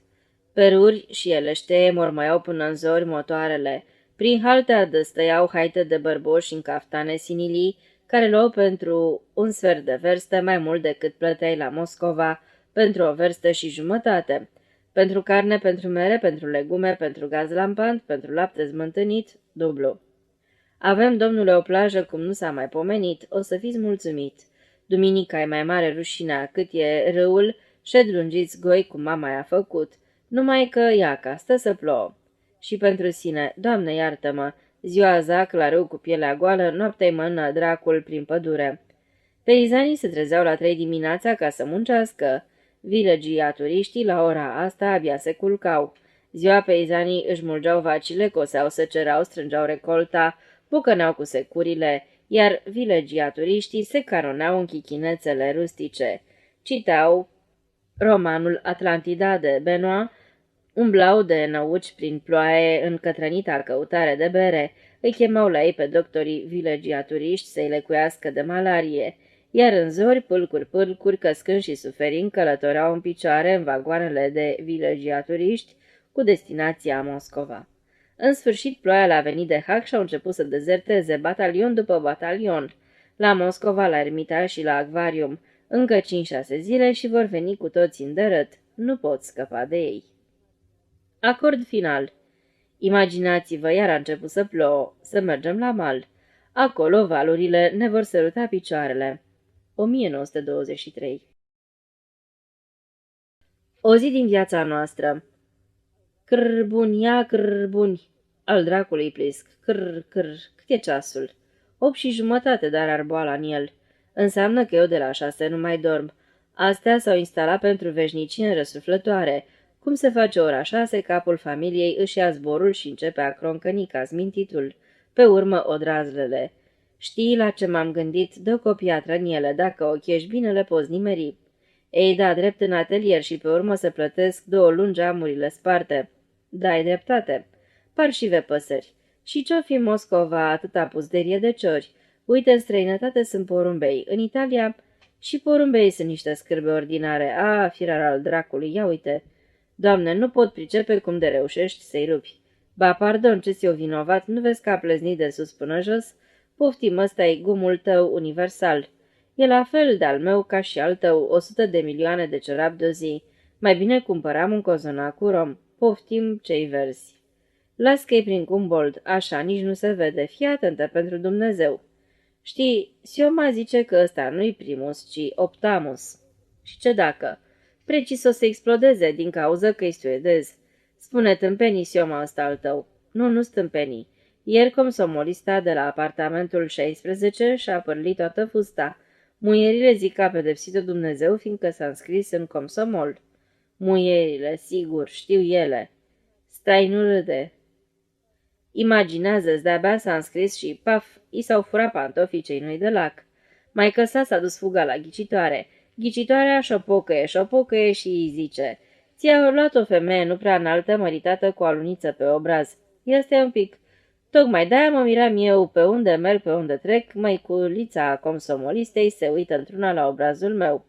Peruri și elește mormăiau până în zori motoarele. Prin halte adăstăiau haite de bărboși în caftane sinilii, care luau pentru un sfert de verstă mai mult decât plăteai la Moscova pentru o verstă și jumătate. Pentru carne, pentru mere, pentru legume, pentru gaz lampant, pentru lapte zmântânit, dublu. Avem, domnule, o plajă cum nu s-a mai pomenit, o să fiți mulțumit. Duminica e mai mare rușinea cât e râul și lungiți goi cum mama i-a făcut, numai că iaca stă să plouă. Și pentru sine, Doamne iartă-mă, ziua zac la râu cu pielea goală, noaptea-i mână dracul prin pădure. Peizanii se trezeau la 3 dimineața ca să muncească. Vilegiaturiștii la ora asta abia se culcau. Ziua peizanii își mulgeau vacile, coseau, săcerau, strângeau recolta, bucăneau cu securile, iar vilegiaturiștii se caroneau în chichinețele rustice. Citeau romanul Atlantida de Benoit, umblau de năuci prin ploaie în cătrănita căutare de bere, îi chemau la ei pe doctorii vilegiaturiști să-i lecuiască de malarie, iar în zori, pâlcuri, căscând și suferind, călătoreau în picioare în vagoanele de vilegiaturiști cu destinația Moscova. În sfârșit, ploaia l-a venit de hac și au început să dezerteze batalion după batalion, la Moscova, la Ermitaj și la Acvarium, încă 5-6 zile și vor veni cu toți în dărât. Nu pot scăpa de ei. Acord final. Imaginați-vă, iar a început să plouă, să mergem la mal. Acolo valurile ne vor săruta picioarele. 1923. O zi din viața noastră. Cârbuni, ia cârbuni, al dracului plisc, câr, cât e ceasul? 8:30, dar ar boala în el. Înseamnă că eu de la 6 nu mai dorm. Astea s-au instalat pentru veșnicii răsuflătoare. Cum se face ora 6, capul familiei își ia zborul și începe a croncăni ca zmintitul. Pe urmă odrazlele. Știi la ce m-am gândit? Dă cu o piatră în ele, dacă ochești bine le poți nimeri. Ei da drept în atelier și pe urmă să plătesc 2 luni geamurile sparte. Dai dreptate. Parșive păsări. Și ce-o fi Moscova atâta puzderie de ciori? Uite, în străinătate sunt porumbei. În Italia și porumbei sunt niște scârbe ordinare. A, firar al dracului, ia uite. Doamne, nu pot pricepe cum de reușești să-i rupi. Ba, pardon, ce-ți-o vinovat, nu vezi că a plăznit de sus până jos? Poftim, ăsta-i gumul tău universal. E la fel de-al meu ca și al tău, 100 de milioane de ciorapi de o zi. Mai bine cumpăram un cozonac cu rom. Poftim, cei verzi. Las că-i prin Humboldt, așa nici nu se vede, fii atentă pentru Dumnezeu. Știi, Sioma zice că ăsta nu-i primus, ci optamus. Și ce dacă? Precis o să explodeze din cauză că-i suedez. Spune tâmpenii, Sioma ăsta al tău. Nu stâmpenii. Ieri comsomolista de la apartamentul 16 și-a părlit toată fusta. Muierile zic că a pedepsit-o Dumnezeu, fiindcă s-a înscris în comsomol. Muierile, sigur, știu ele. Stai, nu râde. Imaginează-ți, de-abia s-a înscris și, paf, i s-au furat pantofii cei noi de lac. Maică sa s-a dus fuga la ghicitoare. Ghicitoarea șopocăie și îi zice: ți-a luat o femeie nu prea înaltă, măritată cu o aluniță pe obraz. Este un pic. Tocmai de-aia mă miram eu, pe unde merg, pe unde trec, măiculița comsomolistei se uită într-una la obrazul meu.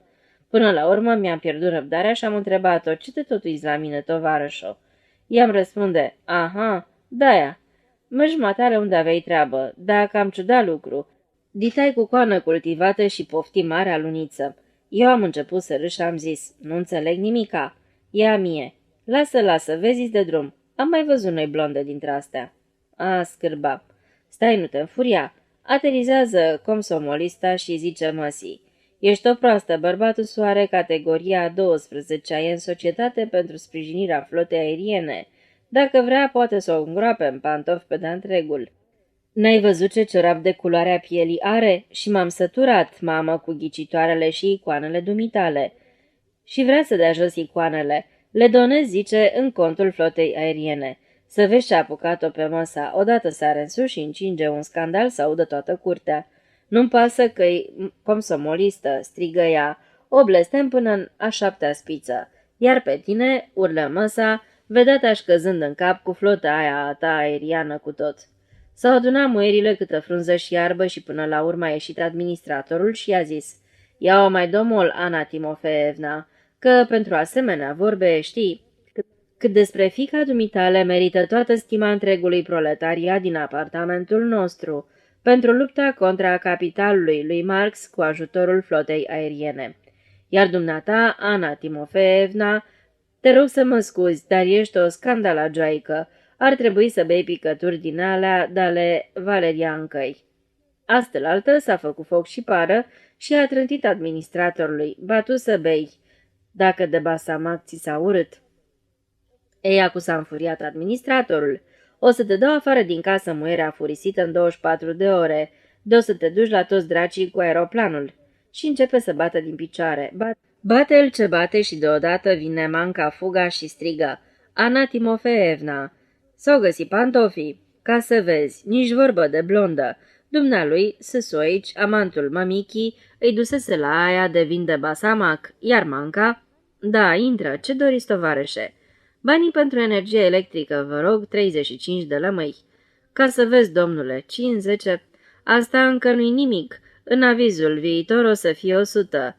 Până la urmă mi-am pierdut răbdarea și am întrebat-o: ce te tot uiți la mine, tovarășo? I-am răspunde: aha, de-aia. Mergi matale unde aveai treabă, dacă am ciudat lucru. Ditai cu coană cultivată și pofti mare aluniță. Eu am început să râd și am zis: nu înțeleg nimica. Ia mie. Lasă, vezi de drum. Am mai văzut noi blonde dintre astea. A, scârba. Stai, nu te înfuria. Aterizează comsomolista și zice măsii: ești o proastă, bărbatul soare, categoria 12-a, e în societate pentru sprijinirea flotei aeriene. Dacă vrea, poate să o îngroape în pantofi pe de-a întregul. N-ai văzut ce ciorap de culoarea pielii are? Și m-am săturat, mamă, cu ghicitoarele și icoanele dumitale. Și vrea să dea jos icoanele. Le donez, zice, în contul flotei aeriene. Să vezi ce-a apucat-o pe măsa. Odată sare în sus și încinge un scandal să audă toată curtea. Nu-mi pasă că-i comsomolistă, strigă ea. O blestem până în a 7-a spiță. Iar pe tine, urlă măsa, vedea-te-aș căzând în cap cu flota aia a ta aeriană cu tot. S-au adunat muierile câtă frunză și iarbă și până la urmă a ieșit administratorul și i-a zis: ia-o mai domol, Ana Timofeevna, că pentru asemenea vorbe știi, cât despre fiica dumitale merită toată stima întregului proletariat din apartamentul nostru, pentru lupta contra capitalului lui Marx cu ajutorul flotei aeriene. Iar dumneata, Ana Timofeevna, te rog să mă scuzi, dar ești o scandalagioaică. Ar trebui să bei picături din alea de-ale valeriancăi. Astălaltă s-a făcut foc și pară și a trântit administratorului: ba tu să bei, dacă de basamac ți s-a urât. Ei, acu s-a înfuriat administratorul: o să te dau afară din casă, muierea furisită, în 24 de ore, de o să te duci la toți dracii cu aeroplanul. Și începe să bată din picioare. Bate-l ce bate și deodată vine manca fuga și strigă: Ana Timofeevna! S-au găsit pantofii. Ca să vezi, nici vorbă de blondă. Dumnealui, Săsoici, amantul mămichii, îi dusese la aia de vin de basamac, iar manca... Da, intră, ce doriți, tovarășe? Banii pentru energie electrică, vă rog, 35 de lămâi. Ca să vezi, domnule, 50. Asta încă nu-i nimic. În avizul viitor o să fie 100.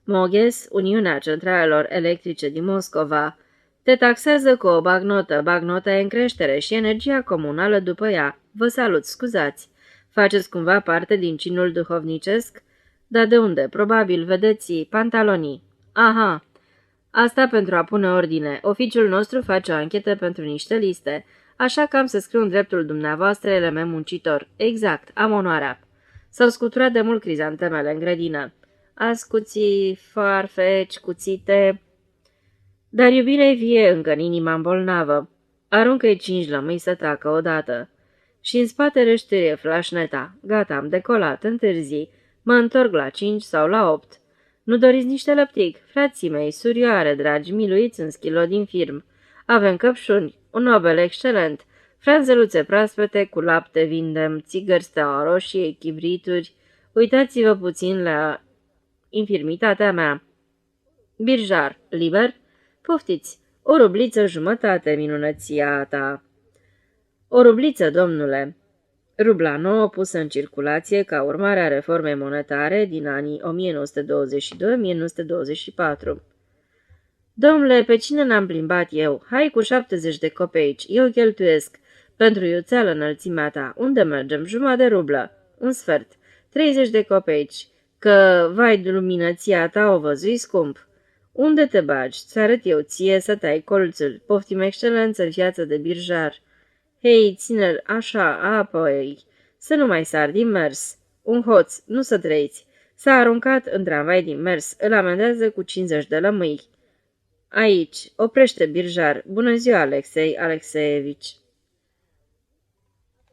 Moghes, Uniunea Centralelor Electrice din Moscova, te taxează cu o bagnotă. Bagnota e în creștere și energia comunală după ea. Vă salut, scuzați. Faceți cumva parte din cinul duhovnicesc? Dar de unde? Probabil, vedeți, pantalonii. Aha. Asta pentru a pune ordine. Oficiul nostru face o anchetă pentru niște liste, așa că am să scriu în dreptul dumneavoastră element muncitor. Exact, am onoarea. S-au scuturat de mult crizantemele în grădină. Ascuții, farfeci, cuțite... Dar iubirea-i vie încă în inima îmbolnavă. Aruncă-i 5 lămâi să tacă odată. Și în spate răștirie flașneta. Gata, am decolat, întârzi. Mă întorc la 5 sau la 8. Nu doriți niște lăptic? Frații mei, surioare, dragi, miluiți în schilo din firm. Avem căpșuni, un Nobel excelent, franzeluțe proaspete cu lapte vindem, țigări steaua roșie, chibrituri. Uitați-vă puțin la infirmitatea mea. Birjar, liber? Poftiți, o rubliță jumătate, minunăția ta. O rubliță, domnule. Rubla nouă pusă în circulație ca urmare a reformei monetare din anii 1922-1924. Domnule, pe cine n-am plimbat eu? Hai cu 70 de copeici, eu cheltuiesc. Pentru iuțeală înălțimea ta, unde mergem? Jumătate de rublă. Un sfert. 30 de copeici. Că, vai, luminăția ta, o văzui scump. Unde te bagi? Ți-arăt eu ție să tai colțul. Poftim excelență, viață de birjar. Hei, ține-l așa, apoi, să nu mai sar din mers. Un hoț, nu să trăiți. S-a aruncat în tramvai din mers, îl amendează cu 50 de lămâi. Aici, oprește birjar. Bună ziua, Alexei Alexeevici.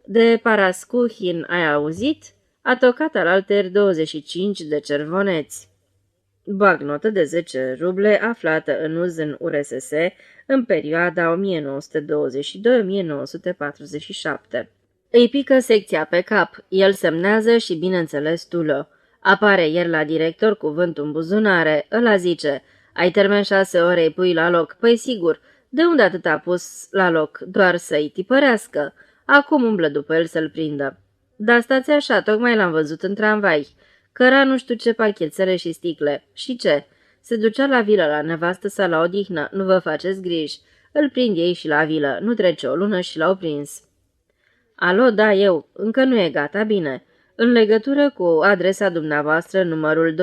De Parascuhin ai auzit? A tocat alaltăieri 25 de cervoneți. Bagnotă de 10 ruble aflată în uz în URSS în perioada 1922-1947. Îi pică secția pe cap, el semnează și bineînțeles tulă. Apare ieri la director cuvântul în buzunare, ăla zice, ai termen 6 ore, îi pui la loc. Păi sigur, de unde atât a pus la loc? Doar să-i tipărească. Acum umblă după el să-l prindă. Dar stați așa, tocmai l-am văzut în tramvai. Căra nu știu ce pachetele și sticle. Și ce? Se ducea la vilă la nevastă sa la odihnă, nu vă faceți griji. Îl prind ei și la vilă, nu trece o lună și l-au prins. Alo, da, eu. Încă nu e gata, bine. În legătură cu adresa dumneavoastră, numărul 21.580,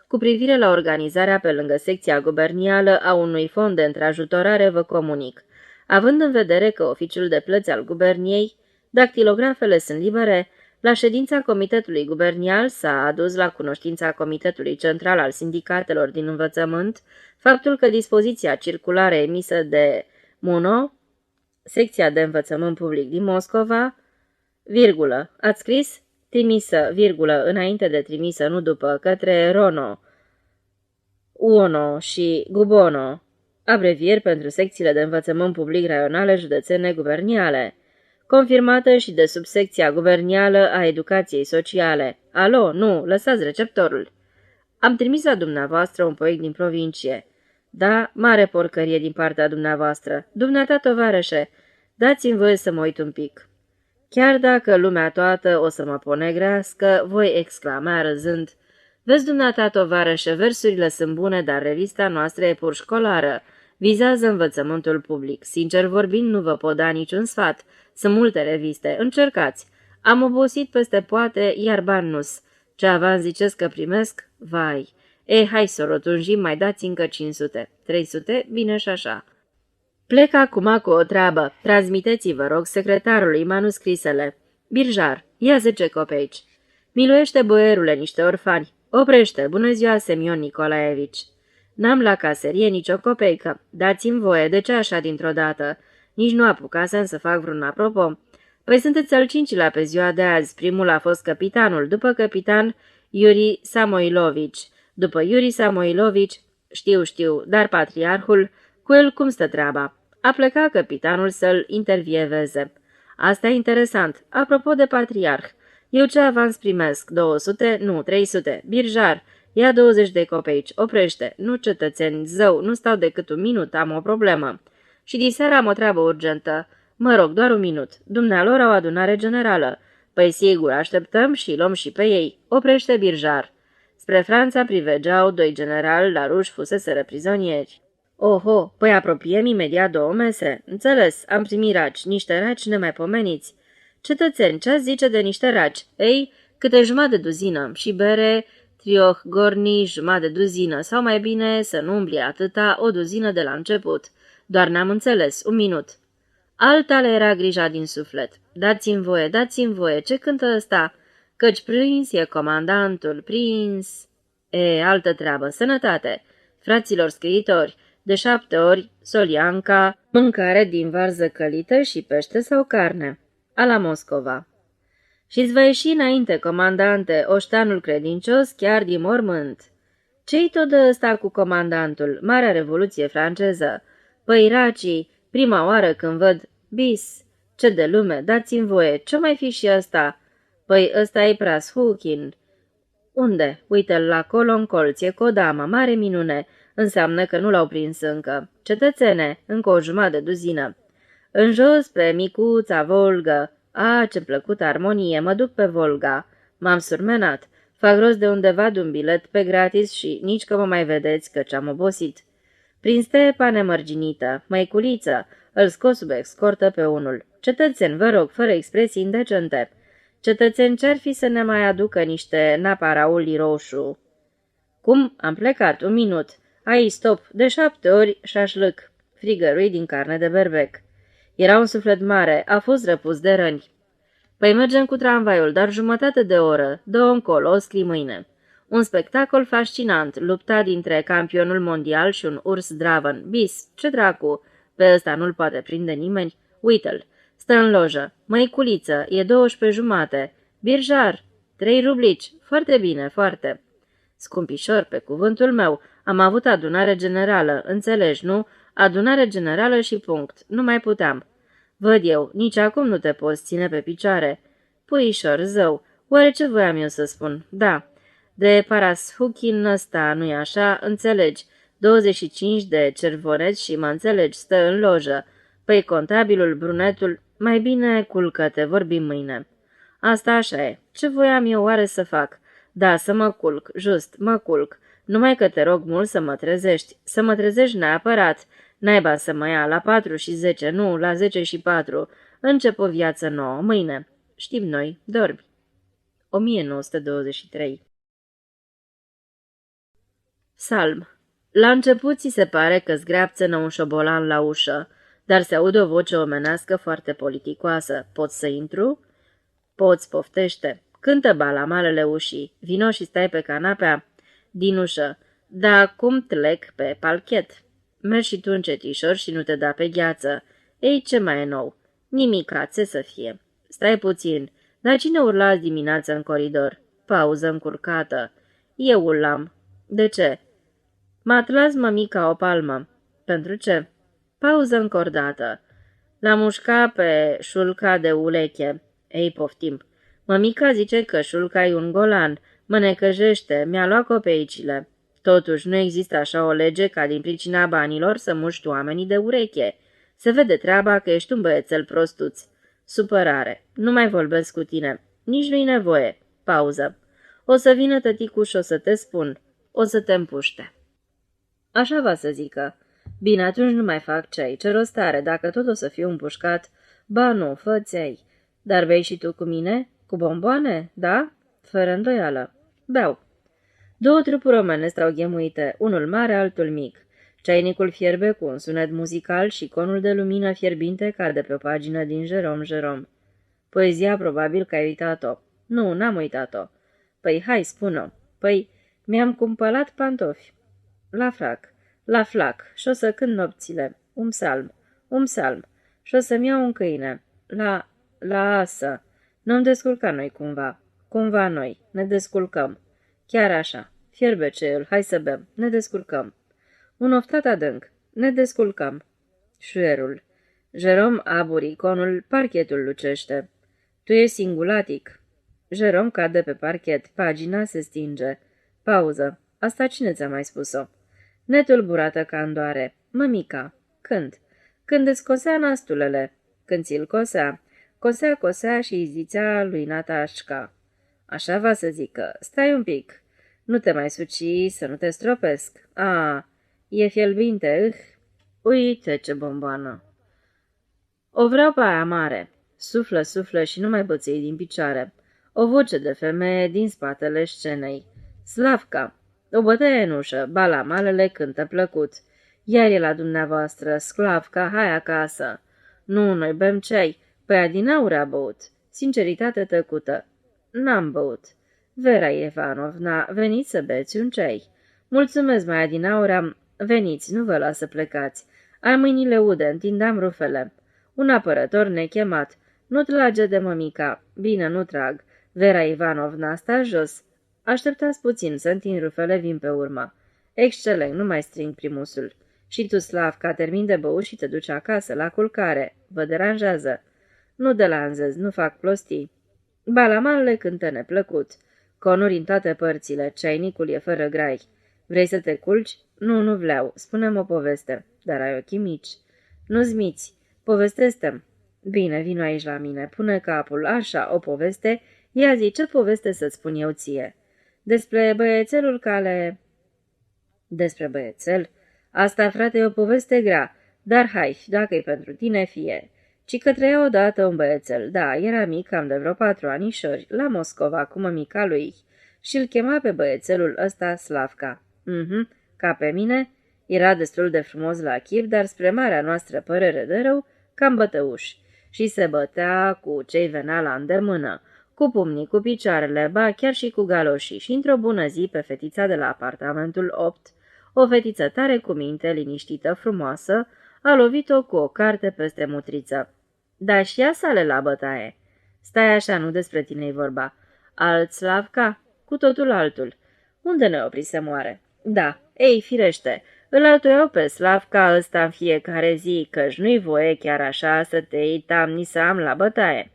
cu privire la organizarea pe lângă secția gubernială a unui fond de întrajutorare, vă comunic. Având în vedere că oficiul de plăți al guberniei, dactilografele sunt libere, la ședința Comitetului Gubernial s-a adus la cunoștința Comitetului Central al Sindicatelor din Învățământ faptul că dispoziția circulară emisă de MUNO, secția de învățământ public din Moscova, virgulă, ați scris? Trimisă, virgulă, înainte de trimisă, nu după, către Rono, Uono și Gubono, abrevieri pentru secțiile de învățământ public raionale, județene, guberniale, confirmată și de subsecția gubernială a educației sociale. Alo, nu, lăsați receptorul. Am trimis la dumneavoastră un proiect din provincie. Da, mare porcărie din partea dumneavoastră. Dumneata, tovarășe, dați-mi voie să mă uit un pic. Chiar dacă lumea toată o să mă ponegrească, voi exclama râzând. Vezi, dumneata, tovarășe, versurile sunt bune, dar revista noastră e pur școlară. Vizează învățământul public. Sincer vorbind, nu vă pot da niciun sfat. Sunt multe reviste. Încercați. Am obosit peste poate, iar bani nu-s. Ce avans ziceți că primesc? Vai. Hai să o rotunjim, mai dați încă 500. 300? Bine și așa. Plec acum cu o treabă. Transmiteți, vă rog, secretarului manuscrisele. Birjar, ia 10 copeici. Miluiește, boierule, niște orfani. Oprește, bună ziua, Semion Nicolaevici. N-am la caserie nicio copeică. Dați-mi voie, de ce așa dintr-o dată? Nici nu apucasem să fac vreun apropo. Păi sunteți al 5-lea pe ziua de azi. Primul a fost capitanul, după capitan Iuri Samoilovici. După Iuri Samoilovici, știu, dar patriarhul, cu el cum stă treaba? A plecat capitanul să-l intervieveze. Asta e interesant. Apropo de patriarh, eu ce avans primesc? 200? Nu, 300. Birjar, ia 20 de copeici. Oprește. Nu, cetățeni, zău, nu stau decât un minut, am o problemă. Și diseară am o treabă urgentă. Mă rog, doar un minut. Dumnealor au adunare generală. Păi sigur, așteptăm și luăm și pe ei. Oprește, Birjar. Spre Franța privegeau 2 generali, la ruși fuseseră prizonieri. Oho, păi apropiem imediat 2 mese. Înțeles, am primit raci, niște raci nemaipomeniți. Cetățeni, ce-ați zice de niște raci? Ei, câte jumătate de duzină și bere, trioh, gorni, jumătate de duzină, sau mai bine să nu umblie atâta, o duzină de la început. Doar n-am înțeles, un minut. Alta le era grija din suflet. Dați-mi voie, ce cântă ăsta? Căci prins e comandantul, prins... altă treabă, sănătate. Fraților scriitori, de 7 ori, solianca, mâncare din varză călită și pește sau carne. A la Moscova. Și-ți va ieși înainte, comandante, oștanul credincios chiar din mormânt. Ce-i tot de ăsta cu comandantul? Marea Revoluție franceză. Păi, racii, prima oară când văd bis. Ce de lume, dați-mi voie, ce mai fi și ăsta? Păi, ăsta e Prashukin. Unde? Uite-l acolo în colț, e cu o damă, mare minune. Înseamnă că nu l-au prins încă. Cetățene, încă o jumătate de duzină. În jos, pe micuța Volgă. A, ce plăcută armonie, mă duc pe Volga. M-am surmenat. Fac rost de undeva de un bilet pe gratis și nici că mă mai vedeți, căci am obosit. Prin stepa nemărginită, măiculiță, îl scos sub escortă pe unul. Cetățeni, vă rog, fără expresii indecente. Cetățeni, ce-ar fi să ne mai aducă niște naparauli roșu? Cum? Am plecat, un minut. Ai, stop, de 7 ori șașlâc, frigărui din carne de berbec. Era un suflet mare, a fost răpus de răni. Păi mergem cu tramvaiul, dar jumătate de oră, dă-o încolo, o scrii mâine. Un spectacol fascinant, lupta dintre campionul mondial și un urs draven. Bis, ce dracu, pe ăsta nu-l poate prinde nimeni. Uite-l, Stă în lojă. Măiculiță, e 12:30. Birjar, 3 rublici. Foarte bine, foarte. Scumpișor, pe cuvântul meu, am avut adunare generală, înțelegi, nu? Adunare generală și punct. Nu mai puteam. Văd eu, nici acum nu te poți ține pe picioare. Puișor, zău, oare ce voiam eu să spun? Da, de Parashuchin ăsta, nu-i așa, înțelegi, 25 de cervoneți și mă înțelegi, stă în lojă. Păi contabilul, brunetul, mai bine culcă-te, vorbim mâine. Asta așa e. Ce voiam eu oare să fac? Da, să mă culc, just, mă culc. Numai că te rog mult să mă trezești. Să mă trezești neapărat. Naiba să mă ia la 4:10, nu, la 10:04. Încep o viață nouă, mâine. Știm noi, dormi. 1923. Psalm. La început ți se pare că zgreapțănă un șobolan la ușă, dar se aude o voce omenească foarte politicoasă. Poți să intru? Poți, poftește. Cântă balamalele ușii. Vino și stai pe canapea. Din ușă. Da, cum plec pe palchet. Mergi și tu încetișor și nu te da pe gheață. Ei, ce mai e nou? Nimica, ce să fie. Stai puțin. Dar cine urla azi dimineață în coridor? Pauză încurcată. Eu urlam. De ce? M-a tras mămica o palmă. Pentru ce? Pauză încordată. L-a mușcat pe șulca de uleche. Ei, poftim. Mămica zice că șulca e un golan. Mă necăjește, mi-a luat copeicile. Totuși, nu există așa o lege ca din pricina banilor să muști oamenii de ureche. Se vede treaba că ești un băiețel prostuț. Supărare. Nu mai vorbesc cu tine. Nici nu-i nevoie. Pauză. O să vină tăticu și o să te spun. O să te împuște. Așa va să zică. Bine, atunci nu mai fac ceai. Ce rost are, dacă tot o să fiu împușcat? Ba nu, fă-ți-ai. Dar bei și tu cu mine? Cu bomboane? Da? Fără îndoială. Beau. 2 trupuri române stau ghemuite, unul mare, altul mic. Ceainicul fierbe cu un sunet muzical și conul de lumină fierbinte cade pe o pagină din Jerome. Poezia probabil că ai uitat-o. Nu, n-am uitat-o. Păi, hai, spun-o. Păi, mi-am cumpărat pantofi. La flac, și o să cânt nopțile. Un psalm. Și o să-mi iau un câine. La asă. Nu-mi descurca noi cumva. Cumva noi. Ne desculcăm. Chiar așa. Fierbe ceiul, hai să bem. Ne descurcăm. Un oftat adânc. Ne desculcăm. Șuierul. Jerome aburi iconul, parchetul lucește. Tu ești singulatic. Jerome cade pe parchet, pagina se stinge. Pauză. Asta cine ți-a mai spus-o? Netulburată ca îndoare. Mămica. Când îți cosea nastulele. Când ți-l cosea. Cosea și îi zicea lui Natașca. Așa va să zică. Stai un pic. Nu te mai suci să nu te stropesc. E fierbinte, Uite ce bomboană. O vreau pe aia mare. Suflă și nu mai băței din picioare. O voce de femeie din spatele scenei. Slavca. O bătaie în ușă, balamalele cântă plăcut. Iar e la dumneavoastră, Sclavca, hai acasă. Nu, noi bem ceai. Păi adinaur a băut. Sinceritate tăcută. N-am băut. Vera Ivanovna, veniți să beți un ceai. Mulțumesc, mai adinaur Veniți, nu vă las să plecați. Ai mâinile ude, întindam rufele. Un apărător nechemat. Nu trage de mămica. Bine, nu trag. Vera Ivanovna, sta jos. Așteptați puțin să întind rufele, vin pe urmă. Excelent, nu mai string primusul. Și tu, Slavca, termin de băut și te duci acasă, la culcare. Vă deranjează. Nu delanjez, nu fac prostii. Balamalele cântă neplăcut. Conuri în toate părțile, ceainicul e fără grai. Vrei să te culci? Nu vreau. Spune-mi o poveste. Dar ai ochii mici. Nu-ți miți. Povestește-mi. Bine, vino aici la mine. Pune capul. Așa, o poveste. Ia zi, ce poveste să-ți spun eu ție? Despre băiețelul care... Despre băiețel? Asta, frate, e o poveste grea. Dar hai, dacă e pentru tine, fie. Ci că trăia odată un băiețel. Da, era mic, cam de vreo 4 anișori, la Moscova, cu mămica lui. Și îl chema pe băiețelul ăsta Slavca. Ca pe mine, era destul de frumos la chip, dar spre marea noastră părere de rău, cam bătăuș. Și se bătea cu ce-i venea la îndemână, cu pumnii, cu picioarele, ba chiar și cu galoșii. Și într-o bună zi, pe fetița de la apartamentul 8, o fetiță tare cu minte, liniștită, frumoasă, a lovit-o cu o carte peste mutriță. Da, și ea sale la bătaie. Stai așa, nu despre tine-i vorba. Alt Slavka? Cu totul altul. Unde ne opri să moare? Da, ei, firește, îl altoiau pe Slavka ăsta în fiecare zi, căci nu-i voie chiar așa să te iei tamni să am la bătaie.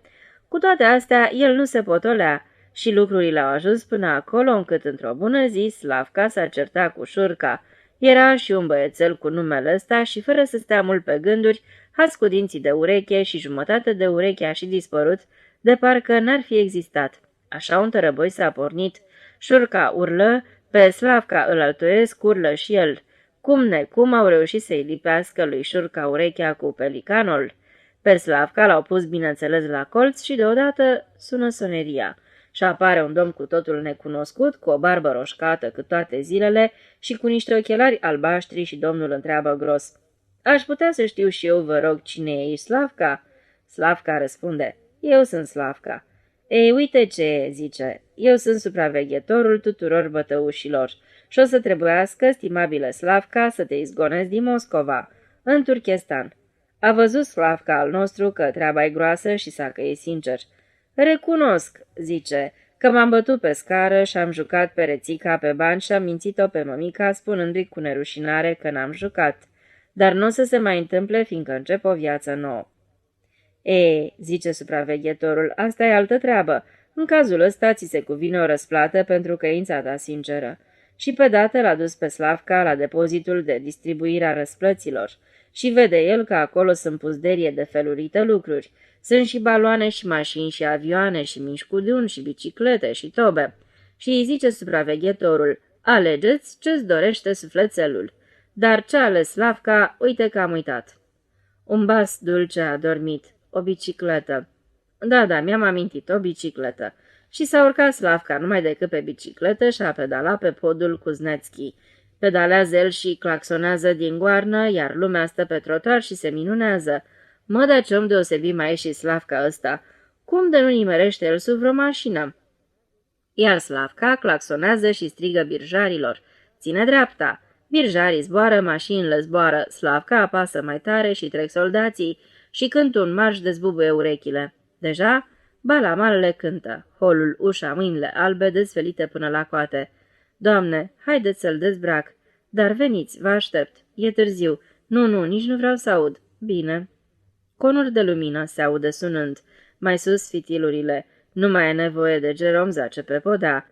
Cu toate astea, el nu se potolea și lucrurile au ajuns până acolo încât într-o bună zi Slavka s-a certat cu Șurca. Era și un băiețel cu numele ăsta și fără să stea mult pe gânduri, has cu dinții de ureche și jumătate de ureche a și dispărut, de parcă n-ar fi existat. Așa un tărăboi s-a pornit. Șurca urlă, pe Slavka îl altoiesc, urlă și el. Cum necum au reușit să-i lipească lui Șurca urechea cu pelicanul. Pe Slavka l-au pus bineînțeles la colț și deodată sună soneria. Și apare un domn cu totul necunoscut, cu o barbă roșcată cât toate zilele și cu niște ochelari albaștri și domnul întreabă gros. Aș putea să știu și eu, vă rog, cine e Slavka? Slavka răspunde, eu sunt Slavka. Ei, uite ce zice, eu sunt supraveghetorul tuturor bătăușilor și o să trebuiască, stimabile Slavka, să te izgonezi din Moscova, în Turkestan. A văzut Slavka al nostru că treaba e groasă și s-a căit sincer. Recunosc, zice, că m-am bătut pe scară și am jucat pe rețica pe bani și am mințit-o pe mămica spunându-i cu nerușinare că n-am jucat. Dar nu o să se mai întâmple, fiindcă încep o viață nouă. E, zice supraveghetorul, asta e altă treabă. În cazul ăsta ți se cuvine o răsplată pentru căința ta sinceră. Și pe dată l-a dus pe Slavka la depozitul de distribuire a răsplăților. Și vede el că acolo sunt puzderie de felurite lucruri. Sunt și baloane și mașini și avioane și mișcudiuni și biciclete și tobe. Și îi zice supraveghetorul, alegeți ce-ți dorește sufletelul. Dar ce a ales Slavka, uite că am uitat. Un bas dulce a dormit, o bicicletă. Da, mi-am amintit, o bicicletă. Și s-a urcat Slavka numai decât pe bicicletă și a pedalat pe podul Kuznetski. Pedalează el și claxonează din goarnă, iar lumea stă pe trotuar și se minunează. Mă, dar ce om deosebit mai e și Slavka ăsta. Cum de nu nimerește el sub vreo mașină? Iar Slavka claxonează și strigă birjarilor. Ține dreapta! Birjarii zboară, mașinile zboară, Slavka apasă mai tare și trec soldații și cântă un marș dezbubuie urechile. Deja, balamalele cântă, holul, ușa, mâinile albe dezfelite până la coate. Doamne, haideți să-l dezbrac. Dar veniți, vă aștept. E târziu. Nu, nici nu vreau să aud. Bine. Conuri de lumină se aude sunând. Mai sus fitilurile. Nu mai e nevoie de Jerome, zace pe podea.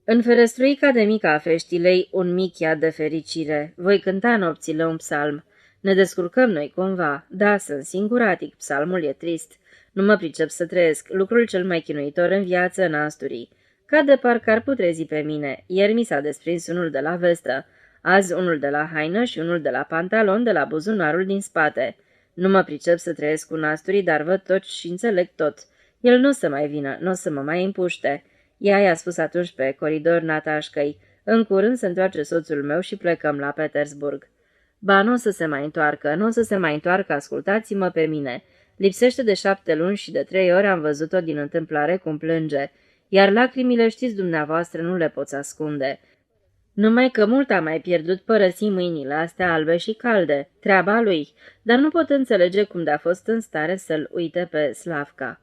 În ferestruica de mica a feștilei, un mic iad de fericire. Voi cânta nopțile un psalm. Ne descurcăm noi cumva. Da, sunt singuratic, psalmul e trist. Nu mă pricep să trăiesc, lucrul cel mai chinuitor în viață în asturii. Ca de parcă ar putrezi pe mine. Ieri mi s-a desprins unul de la vestă, azi unul de la haină și unul de la pantalon de la buzunarul din spate. Nu mă pricep să trăiesc cu nasturii, dar văd tot și înțeleg tot. El nu o să mai vină, nu o să mă mai împuște. Ea i-a spus atunci pe coridor Natașcăi, în curând se întoarce soțul meu și plecăm la Petersburg. Ba, nu o să se mai întoarcă, nu o să se mai întoarcă, ascultați-mă pe mine. Lipsește de 7 luni și de 3 ori am văzut-o din întâmplare cum plânge. Iar lacrimile, știți dumneavoastră, nu le poți ascunde. Numai că mult a mai pierdut părăsi mâinile astea albe și calde, treaba lui, dar nu pot înțelege cum de-a fost în stare să-l uite pe Slavka.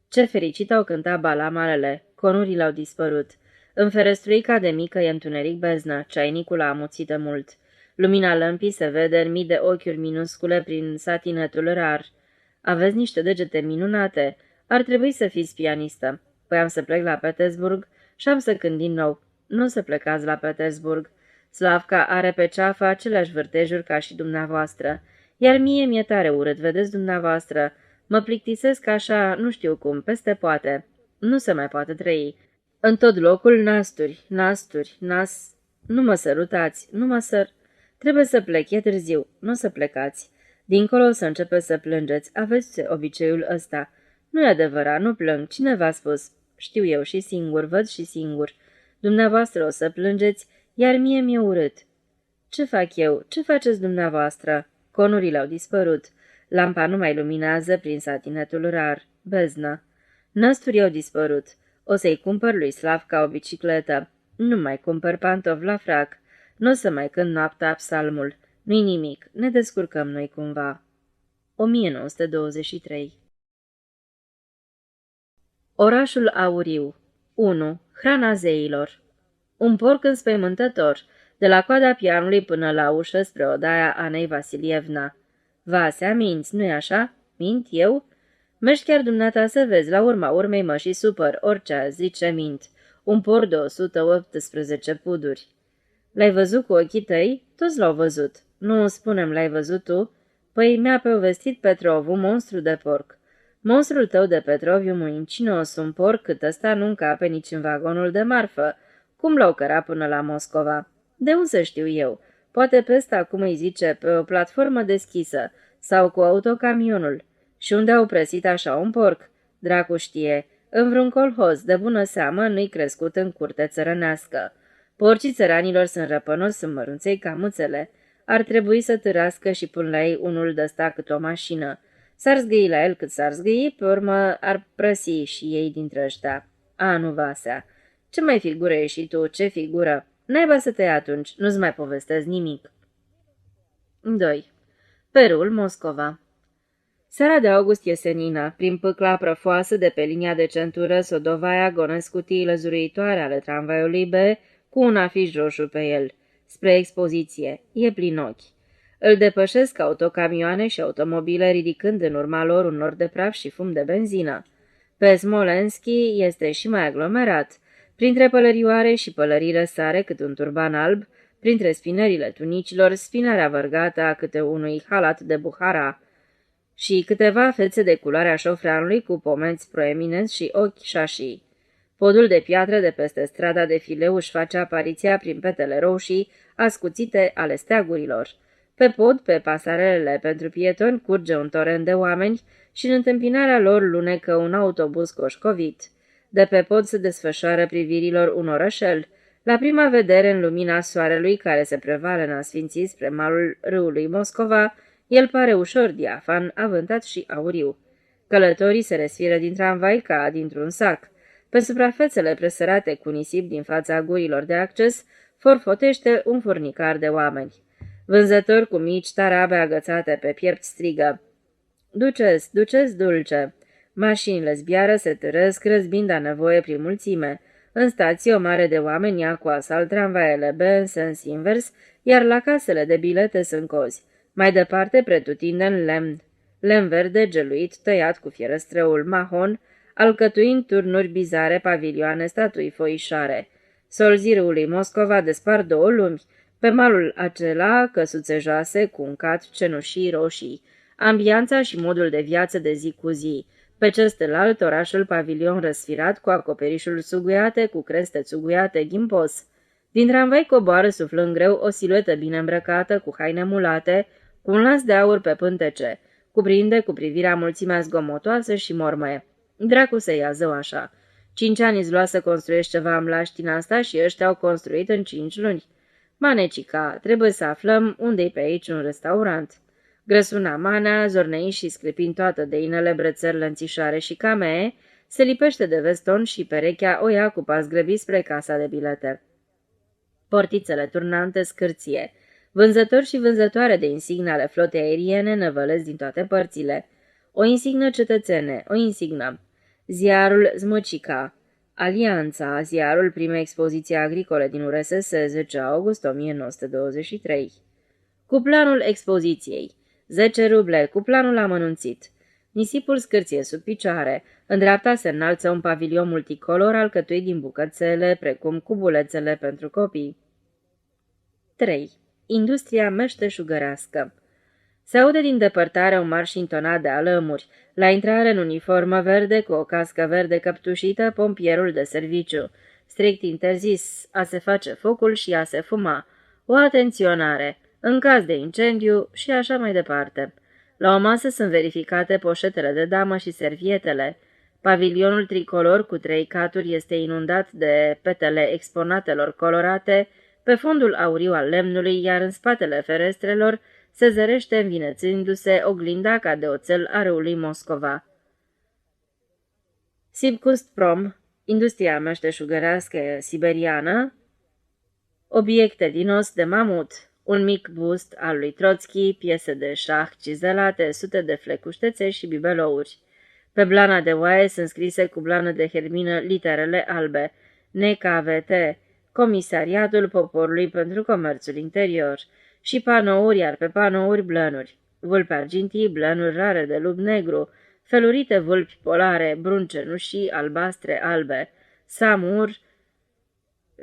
Ce fericit au cântat balamalele, conurile au dispărut. În ferestruica de mică e întuneric beznă, ceainicul a amuțită mult. Lumina lămpii se vede în mii de ochiuri minuscule prin satinetul rar. Aveți niște degete minunate, ar trebui să fiți pianistă. Păi am să plec la Petersburg și am să cânt din nou. Nu o să plecați la Petersburg. Slavka are pe ceafă aceleași vârtejuri ca și dumneavoastră. Iar mie mi-e tare urât, vedeți dumneavoastră. Mă plictisesc așa, nu știu cum, peste poate. Nu se mai poate trăi. În tot locul nasturi. Nu mă sărutați, nu mă săr... Trebuie să plec, e târziu, nu o să plecați. Dincolo o să începeți să plângeți, aveți obiceiul ăsta. Nu e adevărat, nu plâng, cine v-a spus? Știu eu și singur, văd și singur. Dumneavoastră o să plângeți, iar mie mi-e urât. Ce fac eu? Ce faceți dumneavoastră? Conurile au dispărut. Lampa nu mai luminează prin satinetul rar. Beznă. Năsturii au dispărut. O să-i cumpăr lui Slavka o bicicletă. Nu mai cumpăr pantofi la frac. Nu o să mai cânt noaptea psalmul. Nu-i nimic. Ne descurcăm noi cumva. 1923. Orașul Auriu 1. Hrana zeilor. Un porc înspăimântător, de la coada pianului până la ușă spre odaia Anei Vasilievna. Vasea, minți, nu-i așa? Mint eu? Mergi chiar dumneata să vezi, la urma urmei mă și supăr, orice zice mint. Un porc de 118 puduri. L-ai văzut cu ochii tăi? Toți l-au văzut. Nu, spunem, l-ai văzut tu? Păi mi-a povestit Petrovu, monstru de porc. Monstrul tău de Petroviu muincinos, un porc cât ăsta nu încape nici în vagonul de marfă. Cum l-au cărat până la Moscova? De unde să știu eu? Poate pe ăsta, cum îi zice, pe o platformă deschisă, sau cu autocamionul. Și unde au presit așa un porc? Dracu știe, în vreun colhoz, de bună seamă, nu-i crescut în curte țărănească. Porcii țăranilor sunt răpănos, sunt mărunței ca muțele. Ar trebui să târască și până la ei unul de-sta cât o mașină. S-ar zgâi la el cât s-ar zgâi, pe urmă ar prăsi și ei dintre ăștia. A, nu, Vasea. Ce mai figură ești și tu, ce figură? Naiba să te ia atunci, nu-ți mai povestesc nimic. 2. Perul, Moscova. Seara de august iesenina, prin pâcla prăfoasă de pe linia de centură, Sodovaia gonesc cutiile zuruitoare ale tramvaiului B cu un afiș roșu pe el. Spre expoziție. E plin ochi. Îl depășesc autocamioane și automobile ridicând în urma lor un nor de praf și fum de benzină. Pe Smolenski este și mai aglomerat. Printre pălărioare și pălării răsare cât un turban alb, printre spinările tunicilor, spinarea vărgată a câte unui halat de Buhara și câteva fețe de culoarea șofranului cu pomenți proeminenți și ochi șașii. Podul de piatră de peste strada de fileu își face apariția prin petele roșii ascuțite ale steagurilor. Pe pod, pe pasarelele pentru pietoni, curge un torent de oameni și în întâmpinarea lor lunecă un autobuz coșcovit. De pe pod se desfășoară privirilor un orășel. La prima vedere, în lumina soarelui care se prevale în asfinții spre malul râului Moscova, el pare ușor diafan, avântat și auriu. Călătorii se resfiră din tramvai ca dintr-un sac. Pe suprafețele presărate cu nisip din fața gurilor de acces, forfotește un furnicar de oameni. Vânzători cu mici tarabe agățate pe piept strigă: Duceți, duceți dulce! Mașinile zbiară, se târăsc, răzbind a nevoie prin mulțime. În stație o mare de oameni ia cu asalt tramvaiele B în sens invers, iar la casele de bilete sunt cozi. Mai departe, pretutindeni lemn verde geluit, tăiat cu fierăstrăul mahon, alcătuind turnuri bizare, pavilioane, statui foișare. Solzii râului Moscova despar două lumi. Pe malul acela, căsuțe joase cu un cat, cenușii roșii, ambianța și modul de viață de zi cu zi. Pe celălalt orașul pavilion răsfirat cu acoperișul suguiate, cu creste suguiate, ghimpos. Din tramvai coboară suflând greu o siluetă bine îmbrăcată, cu haine mulate, cu un las de aur pe pântece. Cuprinde cu privirea mulțimea zgomotoasă și mormăie. Dracu să ia zău așa. 5 ani îți lua să construiești ceva în mlaștina asta și ăștia au construit în 5 luni. Manecica, trebuie să aflăm unde-i pe aici un restaurant. Grăsuna Manea, zornei și sclipind toată de inele brățări, lănțișoare și camee, se lipește de veston și perechea o ia cu pas grăbit spre casa de bilete. Portițele turnante scârție. Vânzători și vânzătoare de insigne ale flotei aeriene năvălesc din toate părțile. O insignă cetățene, o insignă. Ziarul Zmăcica. Alianța, ziarul primei expoziții agricole din URSS, 10 august 1923. Cu planul expoziției. 10 ruble, cu planul amănunțit. Nisipul scârție sub picioare. În dreapta se înalță un pavilion multicolor alcătuit din bucățele, precum cubulețele pentru copii. 3. Industria meșteșugărească. Se aude din depărtare un marș intonat de alămuri. La intrare în uniformă verde, cu o cască verde căptușită, pompierul de serviciu. Strict interzis a se face focul și a se fuma. O atenționare, în caz de incendiu și așa mai departe. La o masă sunt verificate poșetele de damă și servietele. Pavilionul tricolor cu 3 caturi este inundat de petele exponatelor colorate pe fondul auriu al lemnului, iar în spatele ferestrelor se zărește învinețându-se oglinda ca de oțel a râului Moscova. Sibkustprom, industria meșteșugărească siberiană, obiecte din os de mamut, un mic bust al lui Trotsky, piese de șah cizelate, sute de flecuștețe și bibelouri. Pe blana de oaie sunt scrise cu blană de hermină literele albe, NKVT, Comisariatul Poporului pentru Comerțul Interior, și panouri, iar pe panouri blănuri. Vulpi argintii, blănuri rare de lup negru, felurite vulpi polare, brun cenușii, albastre, albe, samur,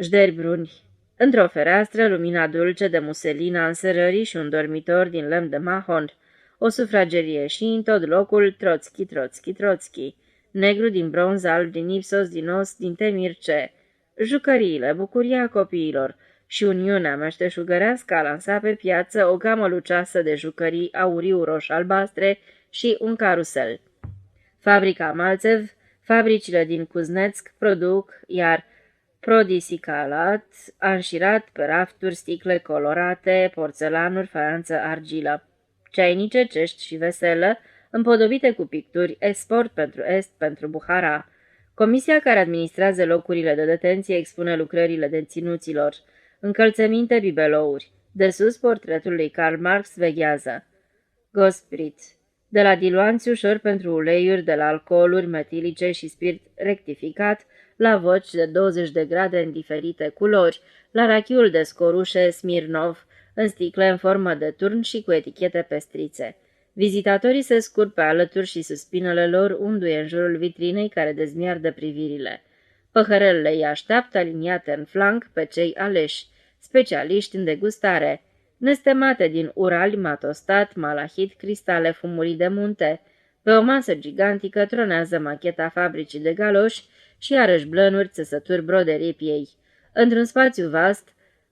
jderi bruni. Într-o fereastră, lumina dulce de muselina însărării și un dormitor din lemn de mahon, o sufragerie și în tot locul Trotsky, Trotsky, Trotsky, negru din bronz, alb din ipsos, din os, din temirce, jucăriile, bucuria copiilor și Uniunea meșteșugărească a lansat pe piață o gamă luceasă de jucării auriu, roș-albastre și un carusel. Fabrica Malțev, fabricile din Kuznetsk produc, iar Prodisicalat a înșirat pe rafturi sticle colorate, porțelanuri, faianță, argilă, ceainice, cești și veselă, împodobite cu picturi, export pentru Est, pentru Buhara. Comisia care administrează locurile de detenție expune lucrările deținuților, încălțăminte, bibelouri. De sus, portretul lui Karl Marx veghează. Gosprit. De la diluanți ușor pentru uleiuri, de la alcooluri metilice și spirit rectificat, la voci de 20 de grade în diferite culori, la rachiul de scorușe Smirnov, în sticle în formă de turn și cu etichete pestrițe. Vizitatorii se scurg pe alături și suspinele lor unduie în jurul vitrinei care dezmiardă privirile. Păhărelele îi așteaptă aliniate în flanc pe cei aleși, specialiști în degustare, nestemate din urali, matostat, malahit, cristale fumurii de munte. Pe o masă gigantică tronează macheta fabricii de galoși și iarăși blănuri, țesături, broderii piei. Într-un spațiu vast,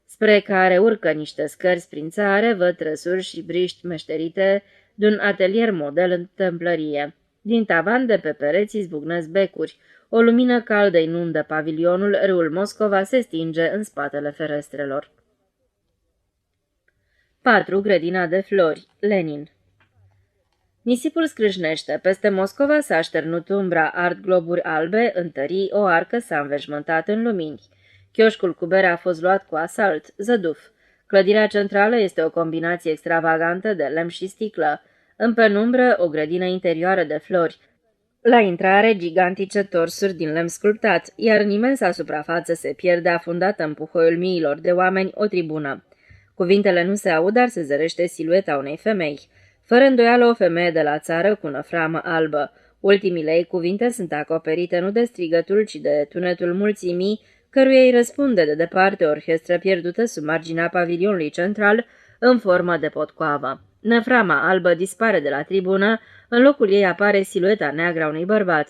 spre care urcă niște scări prin țară, văd trăsuri și briști meșterite de-un atelier model în tâmplărie. Din tavan de pe pereți izbucnesc becuri. O lumină caldă inundă pavilionul, râul Moscova se stinge în spatele ferestrelor. 4. Grădina de flori. Lenin. Nisipul scrâșnește. Peste Moscova s-a așternut umbra, ard globuri albe, întării, o arcă s-a înveșmântat în lumini. Chioșcul cu bere a fost luat cu asalt, zăduf. Clădirea centrală este o combinație extravagantă de lemn și sticlă. În penumbră, o grădină interioară de flori. La intrare, gigantice torsuri din lemn sculptat, iar în imensa suprafață se pierde afundată în puhoiul miilor de oameni o tribună. Cuvintele nu se aud, dar se zărește silueta unei femei. Fără îndoială o femeie de la țară cu năframă albă. Ultimile ei cuvinte sunt acoperite nu de strigătul, ci de tunetul mulțimii, căruia îi răspunde de departe o orchestră pierdută sub marginea pavilionului central, în formă de potcoavă. Năframa albă dispare de la tribună, în locul ei apare silueta neagră a unui bărbat.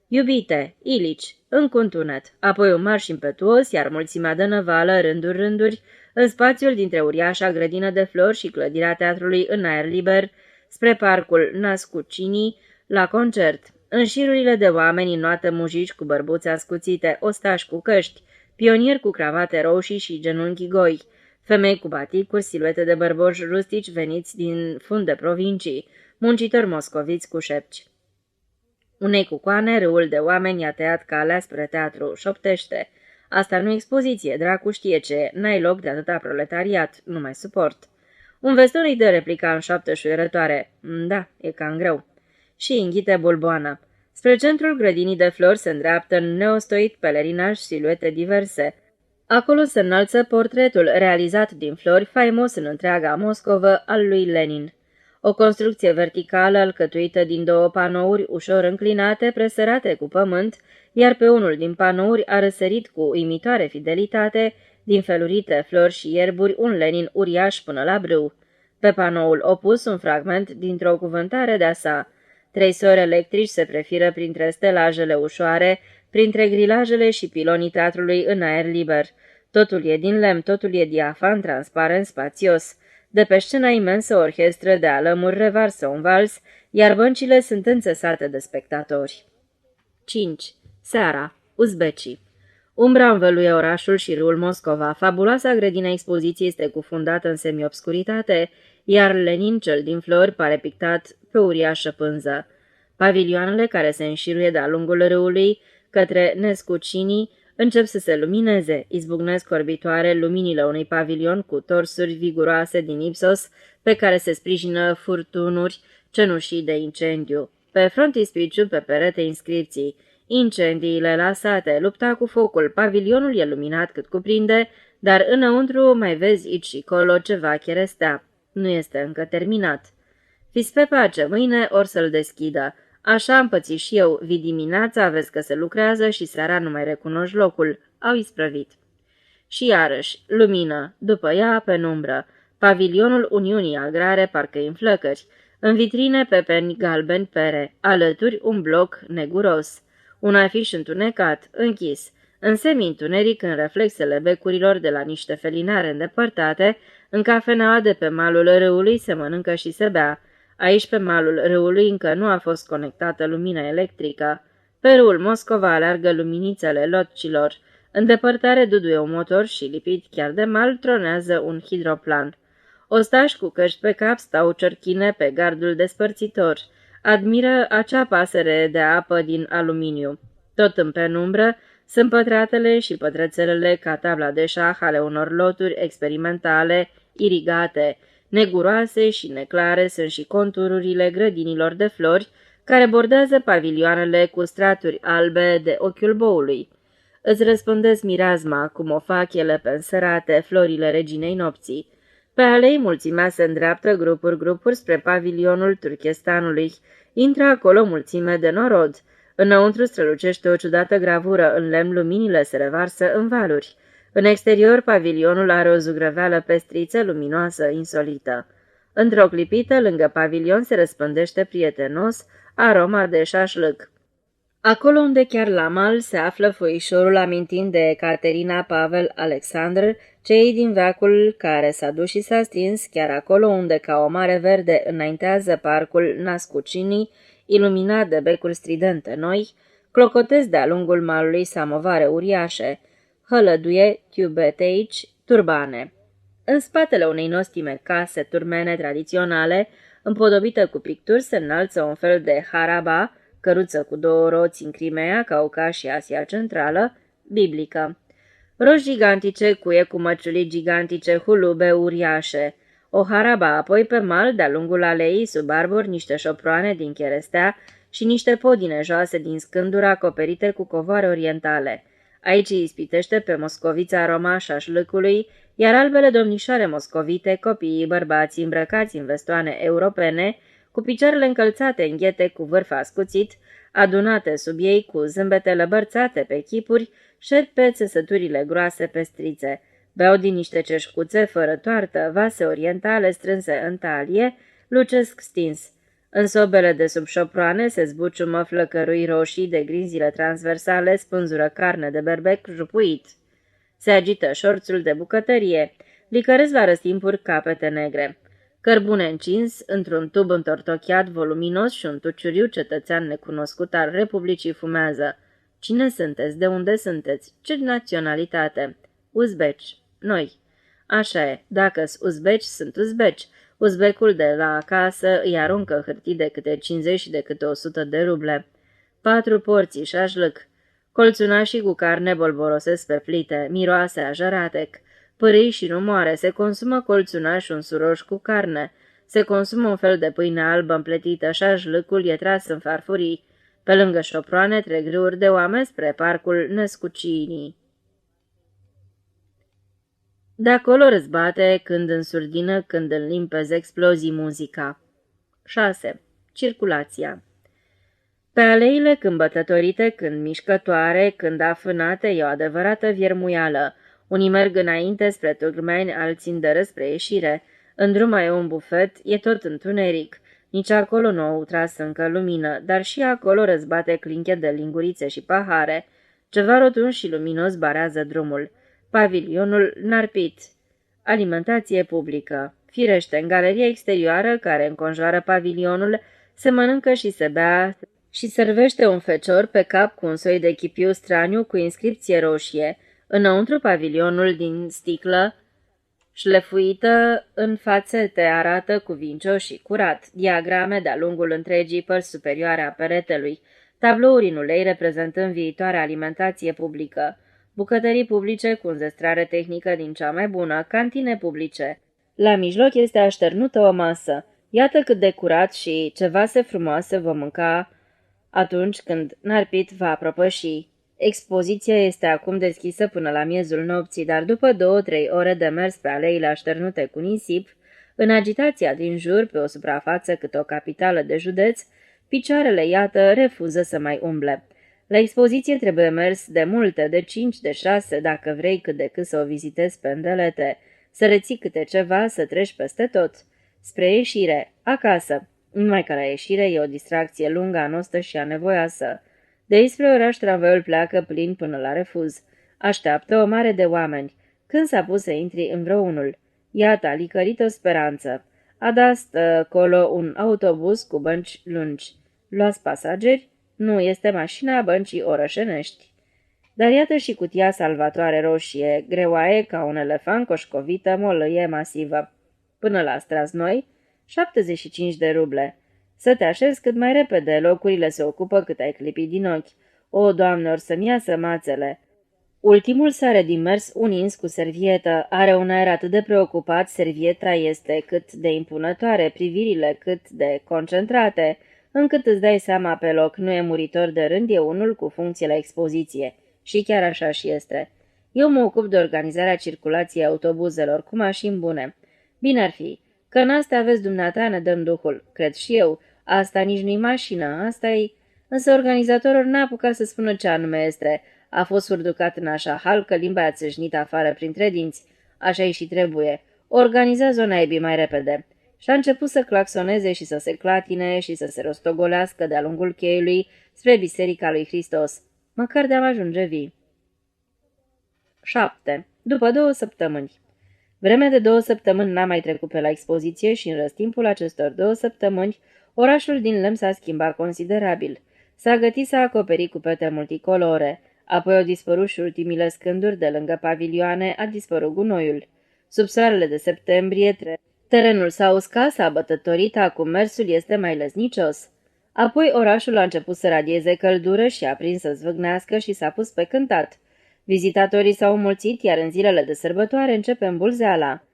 Iubite, Ilici, încă un tunet, apoi un marș impetuos, iar mulțimea de năvală, rânduri, în spațiul dintre uriașa grădină de flori și clădirea teatrului în aer liber, spre parcul Nascucini, la concert. În șirurile de oameni înnoată mujici cu bărbuțe ascuțite, ostași cu căști, pionieri cu cravate roșii și genunchi goi, femei cu baticuri, siluete de bărboși rustici veniți din funde provincii, muncitori moscoviți cu șepci. Unei cucoane, râul de oameni i-a tăiat calea spre teatru, șoptește. Asta nu expoziție, dracu știe ce, n-ai loc de atâta proletariat, nu mai suport. Un veston îi dă replica în șoaptă șuierătoare. Da, e cam greu. Și înghite bulboana. Spre centrul grădinii de flori se îndreaptă în neostoit pelerinaj siluete diverse. Acolo se înalță portretul realizat din flori, faimos în întreaga Moscovă, al lui Lenin. O construcție verticală alcătuită din două panouri ușor înclinate, presărate cu pământ, iar pe unul din panouri a răsărit cu uimitoare fidelitate, din felurite flori și ierburi, un Lenin uriaș până la brâu. Pe panoul opus un fragment dintr-o cuvântare de-a sa. 3 sori electrici se prefiră printre stelajele ușoare, printre grilajele și pilonii teatrului în aer liber. Totul e din lemn, totul e diafan, transparent, spațios. De pe scena imensă o orchestră de alămuri revarsă un vals, iar băncile sunt înțesate de spectatori. 5. Seara. Uzbecii. Umbra învăluie orașul și râul Moscova. Fabuloasa grădină expoziției este cufundată în semiobscuritate, iar Lenin, cel din flori, pare pictat pe uriașă pânză. Pavilioanele care se înșiruie de-a lungul râului, către Nescucini, Încep să se lumineze, izbucnesc orbitoare luminile unui pavilion cu torsuri viguroase din ipsos, pe care se sprijină furtunuri cenușii de incendiu. Pe frontispiciu, pe perete, inscripții: incendiile lasate, lupta cu focul, pavilionul e luminat cât cuprinde, dar înăuntru mai vezi aici și colo ceva cherestea. Nu este încă terminat. Fiți pe pace, mâine or să-l deschidă. Așa am pățit și eu, vii dimineața, vezi că se lucrează și seara nu mai recunoști locul. Au isprăvit. Și iarăși, lumină, după ea penumbră. Pavilionul Uniunii Agrare parcă în flăcări. În vitrine pepeni galbeni pere, alături un bloc neguros. Un afiș întunecat, închis. În semi-întuneric, în reflexele becurilor de la niște felinare îndepărtate, în cafeneaua de pe malul râului se mănâncă și se bea. Aici, pe malul râului, încă nu a fost conectată lumina electrică. Pe râul Moscova alergă luminițele lotcilor. În depărtare duduie un motor și, lipit chiar de mal, tronează un hidroplan. Ostași cu căști pe cap stau ciorchine pe gardul despărțitor. Admiră acea pasăre de apă din aluminiu. Tot în penumbră sunt pătratele și pătrățelele ca tabla de șah ale unor loturi experimentale, irigate. Neguroase și neclare sunt și contururile grădinilor de flori care bordează pavilioanele cu straturi albe de ochiul boului. Îți răspândesc mireazma, cum o fac ele pe înserate, florile reginei nopții. Pe alei mulțimea se îndreaptă grupuri spre pavilionul Turchestanului. Intră acolo mulțime de norod. Înăuntru strălucește o ciudată gravură, în lemn luminile se revarsă în valuri. În exterior, pavilionul are o zugrăveală pestriță, luminoasă, insolită. Într-o clipită, lângă pavilion se răspândește prietenos aroma de șașlâc. Acolo unde chiar la mal se află foișorul amintind de Caterina Pavel Alexandr, cei din veacul care s-a dus și s-a stins, chiar acolo unde ca o mare verde înaintează parcul Nascucinii, iluminat de becuri stridente noi, clocotesc de-a lungul malului samovare uriașe, hălăduie, tiubeteici, turbane. În spatele unei nostime case turmene tradiționale, împodobită cu picturi, se înalță un fel de haraba, căruță cu două roți în Crimea, Caucaz și Asia Centrală, biblică. Roși gigantice, cuie cu măciulii gigantice, hulube uriașe. O haraba, apoi pe mal, de-a lungul aleii, sub arbori, niște șoproane din cherestea și niște podine joase din scândură acoperite cu covoare orientale. Aici îi ispitește pe moscovița Roma șașlâcului, iar albele domnișoare moscovite, copiii bărbații îmbrăcați în vestoane europene, cu picioarele încălțate în ghete cu vârf ascuțit, adunate sub ei cu zâmbete lăbărțate pe chipuri, șed pe țesăturile groase pestrițe. Beau din niște ceșcuțe fără toartă, vase orientale strânse în talie, lucesc stins. În sobele de sub șoproane se zbuciumă flăcărui roșii de grinzile transversale, spânzură carne de berbec jupuit. Se agită șorțul de bucătărie, licăresc la răstimpuri capete negre. Cărbune încins, într-un tub întortocheat voluminos și un tuciuriu cetățean necunoscut al Republicii fumează. Cine sunteți? De unde sunteți? Ce naționalitate? Uzbeci. Noi. Așa e, dacă-s uzbeci, sunt uzbeci. Uzbecul de la acasă îi aruncă hârtii de câte 50 și de câte 100 de ruble. 4 porții șașlâc. Colțunașii cu carne bolborosesc pe plite, miroase a jăratec. Pârâi și rumoare, se consumă colțunaș un suroș cu carne. Se consumă un fel de pâine albă împletită, șașlâcul e tras în farfurii. Pe lângă șoproane trec râuri de oameni spre parcul Născucinii. De acolo răzbate, când în surdină, când în limpezi explozii muzica. 6. Circulația. Pe aleile când bătătorite, când mișcătoare, când afânate, e o adevărată viermuială. Unii merg înainte spre turmeni, alții îndără spre ieșire. În drum e un bufet, e tot întuneric. Nici acolo nu au tras încă lumină, dar și acolo răzbate clinche de lingurițe și pahare. Ceva rotund și luminos barează drumul. Pavilionul Narpit. Alimentație publică. Firește, în galeria exterioară care înconjoară pavilionul, se mănâncă și se bea și servește un fecior pe cap cu un soi de chipiu straniu cu inscripție roșie. Înăuntru pavilionul din sticlă, șlefuită în fațete, arată cuvincios și curat, diagrame de-a lungul întregii părți superioare a peretelui, tablouri în ulei reprezentând viitoarea alimentație publică. bucătării publice cu înzestrare tehnică din cea mai bună, cantine publice. La mijloc este așternută o masă. Iată cât de curat și ce vase frumoase vom mânca atunci când Narpit va propăși. Expoziția este acum deschisă până la miezul nopții, dar după 2-3 ore de mers pe aleile așternute cu nisip, în agitația din jur, pe o suprafață cât o capitală de județ, picioarele, iată, refuză să mai umble. La expoziție trebuie mers de multe, de 5, de 6, dacă vrei cât de cât să o vizitezi pe îndelete, să reții câte ceva, să treci peste tot. Spre ieșire, acasă. Numai că la ieșire e o distracție lungă, anostă și anevoioasă. De aici spre oraș tramvaiul pleacă plin până la refuz. Așteaptă o mare de oameni. Când s-a pus să intri în vreunul? Iată, a licărit o speranță. Adastă colo un autobuz cu bănci lungi. Luați pasageri? Nu, este mașina băncii orășenești. Dar iată și cutia salvatoare roșie, greoaie ca un elefant coșcovită, molăie masivă. Până la Straznoi, 75 de ruble. Să te așezi cât mai repede, locurile se ocupă cât ai clipit din ochi. O, Doamne, or să-mi iasă mațele. Ultimul sare din mers unins cu servietă, are un aer atât de preocupat, servieta este cât de impunătoare, privirile cât de concentrate, încât îți dai seama pe loc, nu e muritor de rând, e unul cu funcție la expoziție. Și chiar așa și este. Eu mă ocup de organizarea circulației autobuzelor cu mașini bune. Bine ar fi, că în asta aveți dumneata, ne dăm duhul, cred și eu. Asta nici nu-i mașină, asta-i... Însă organizatorul n-a apucat să spună ce anume este. A fost surducat în așa hal că limba a țâșnit afară printre dinți. Așa-i și trebuie. Organizează-o naibii mai repede. Și a început să claxoneze și să se clatine și să se rostogolească de-a lungul cheiului spre Biserica lui Hristos. Măcar de-am ajunge vii. 7. După 2 săptămâni. Vreme de 2 săptămâni n-a mai trecut pe la expoziție și în răstimpul acestor 2 săptămâni, orașul din Lemn s-a schimbat considerabil. S-a gătit să acoperi cu pete multicolore, apoi au dispărut și ultimile scânduri de lângă pavilioane, a dispărut gunoiul. Sub soarele de septembrie, terenul s-a uscat, s-a bătătorit, acum mersul este mai lăznicios. Apoi orașul a început să radieze căldură și a prins să zvâgnească și s-a pus pe cântat. Vizitatorii s-au mulțit, iar în zilele de sărbătoare începe îmbulzeala.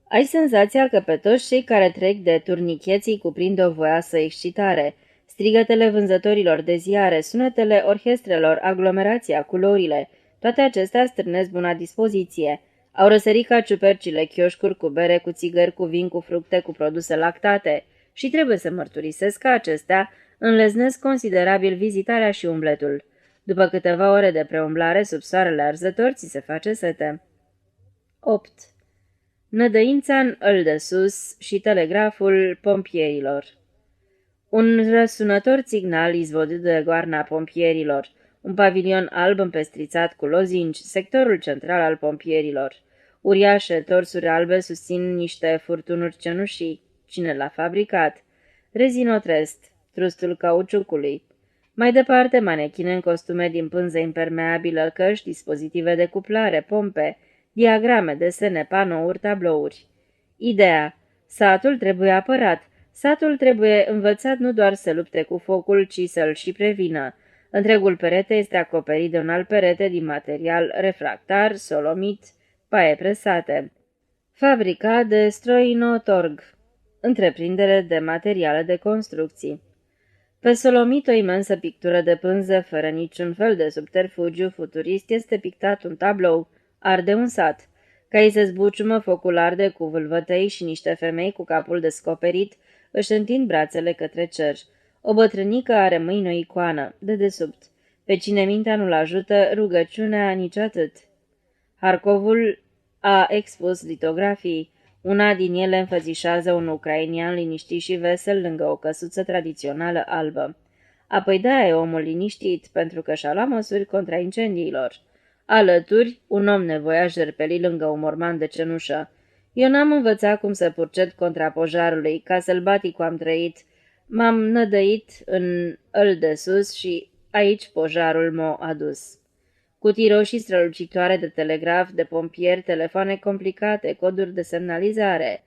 Ai senzația că pe toți cei care trec de turnicheții cuprinde o voioasă excitare. Strigătele vânzătorilor de ziare, sunetele orchestrelor, aglomerația, culorile, toate acestea strânesc buna dispoziție. Au răsărit ca ciupercile chioșcuri cu bere, cu țigări, cu vin, cu fructe, cu produse lactate și trebuie să mărturisesc că acestea înleznesc considerabil vizitarea și umbletul. După câteva ore de preumblare sub soarele arzător, ți se face sete. 8. Nădăința în îl de sus și telegraful pompierilor. Un răsunător signal izvodit de goarna pompierilor, un pavilion alb împestrițat cu lozinci, sectorul central al pompierilor. Uriașe torsuri albe susțin niște furtunuri cenușii. Cine l-a fabricat? Rezinotrest, trustul cauciucului. Mai departe, manechine în costume din pânză impermeabilă, căști, dispozitive de cuplare, pompe, diagrame, desene, panouri, tablouri. Ideea. Satul trebuie apărat. Satul trebuie învățat nu doar să lupte cu focul, ci să-l și prevină. Întregul perete este acoperit de un alt perete din material refractar, solomit, paie presate. Fabrica de Stroinotorg, întreprindere de materiale de construcții. Pe solomit o imensă pictură de pânză, fără niciun fel de subterfugiu futurist, este pictat un tablou. Arde un sat. Ca se zbuciumă, focul arde cu vâlvătăi și niște femei cu capul descoperit își întind brațele către cer. O bătrânică are mâini o icoană, de desubt. Pe cine mintea nu-l ajută, rugăciunea nici atât. Harkovul a expus litografii. Una din ele înfățișează un ucrainian liniștit și vesel lângă o căsuță tradițională albă. Apoi de-aia e omul liniștit, pentru că și-a luat măsuri contra incendiilor. Alături, un om nevoiaș jerpeli lângă un morman de cenușă. Eu n-am învățat cum să purcet contra pojarului, ca sălbaticul am trăit. M-am nădăit în îl de sus și aici pojarul m-a adus. Cutii roșii strălucitoare de telegraf, de pompieri, telefoane complicate, coduri de semnalizare.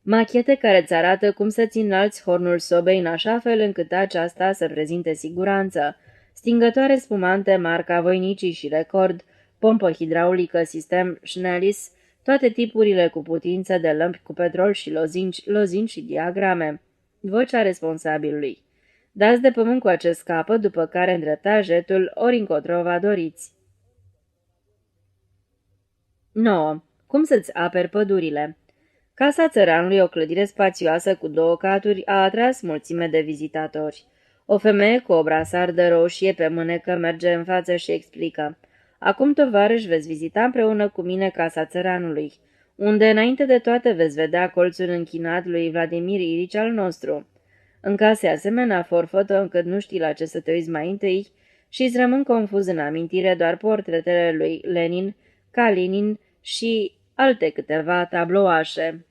Machete care îți arată cum să-ți înalți hornul sobei în așa fel încât aceasta să prezinte siguranță. Stingătoare spumante, marca voinicii și record, pompă hidraulică, sistem Schnellis, toate tipurile cu putință de lămpi cu petrol și lozinci și diagrame. Vocea responsabilului. Dați de pământ cu acest capăt, după care îndreptați jetul ori încotro vă doriți. 9. Cum să-ți aperi pădurile? Casa țăranului, o clădire spațioasă cu 2 caturi, a atras mulțime de vizitatori. O femeie cu o brasardă roșie pe mânecă merge în față și explică. Acum, tovarăș, veți vizita împreună cu mine casa țăranului, unde, înainte de toate, veți vedea colțul închinat lui Vladimir Ilici al nostru. În case asemenea forfătă încât nu știi la ce să te uiți mai întâi și îți rămân confuz în amintire doar portretele lui Lenin, Kalinin și alte câteva tablouașe.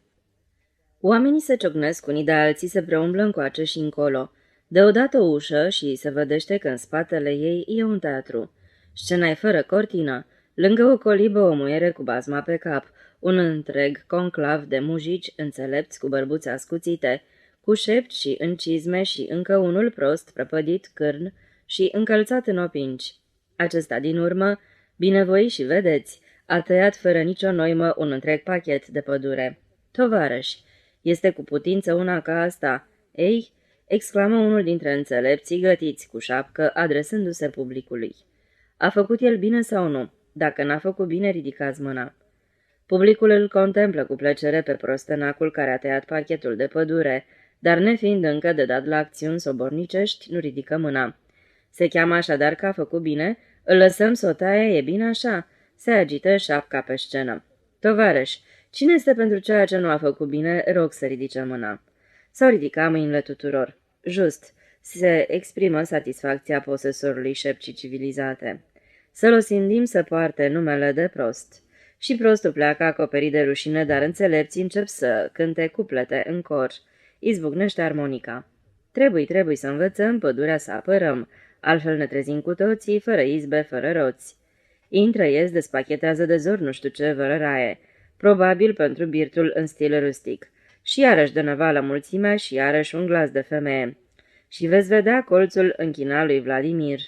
Oamenii se ciocnesc unii de alții, se preumblă încoace și încolo. Deodată o ușă și se vedește că în spatele ei e un teatru. Scena e fără cortină. Lângă o colibă o muiere cu bazma pe cap, un întreg conclav de mujici înțelepți cu bărbuțe ascuțite, cu șept și în cizme și încă unul prost, prăpădit, cârn și încălțat în opinci. Acesta din urmă, binevoi și vedeți, a tăiat fără nicio noimă un întreg pachet de pădure. Tovarăși, este cu putință una ca asta. Ei, exclamă unul dintre înțelepții gătiți cu șapcă, adresându-se publicului. A făcut el bine sau nu? Dacă n-a făcut bine, ridicați mâna. Publicul îl contemplă cu plăcere pe prostănacul care a tăiat pachetul de pădure, dar nefiind încă de dat la acțiuni sobornicești, nu ridică mâna. Se cheamă așadar că a făcut bine? Îl lăsăm să o taie, e bine așa? Se agită șapca pe scenă. Tovarăș, cine este pentru ceea ce nu a făcut bine, rog să ridice mâna. S-au ridicat mâinile tuturor. Just, se exprimă satisfacția posesorului șepcii civilizate. Să-l osindim să poarte numele de prost. Și prostul pleacă acoperit de rușine, dar înțelepții încep să cânte cuplete în cor. Izbucnește armonica. Trebuie să învățăm pădurea să apărăm, altfel ne trezim cu toții, fără izbe, fără roți. Intră, ies, despachetează de zor nu știu ce vărăraie, probabil pentru birtul în stil rustic. Și iarăși de năvală mulțimea și iarăși un glas de femeie. Și veți vedea colțul închinat lui Vladimir.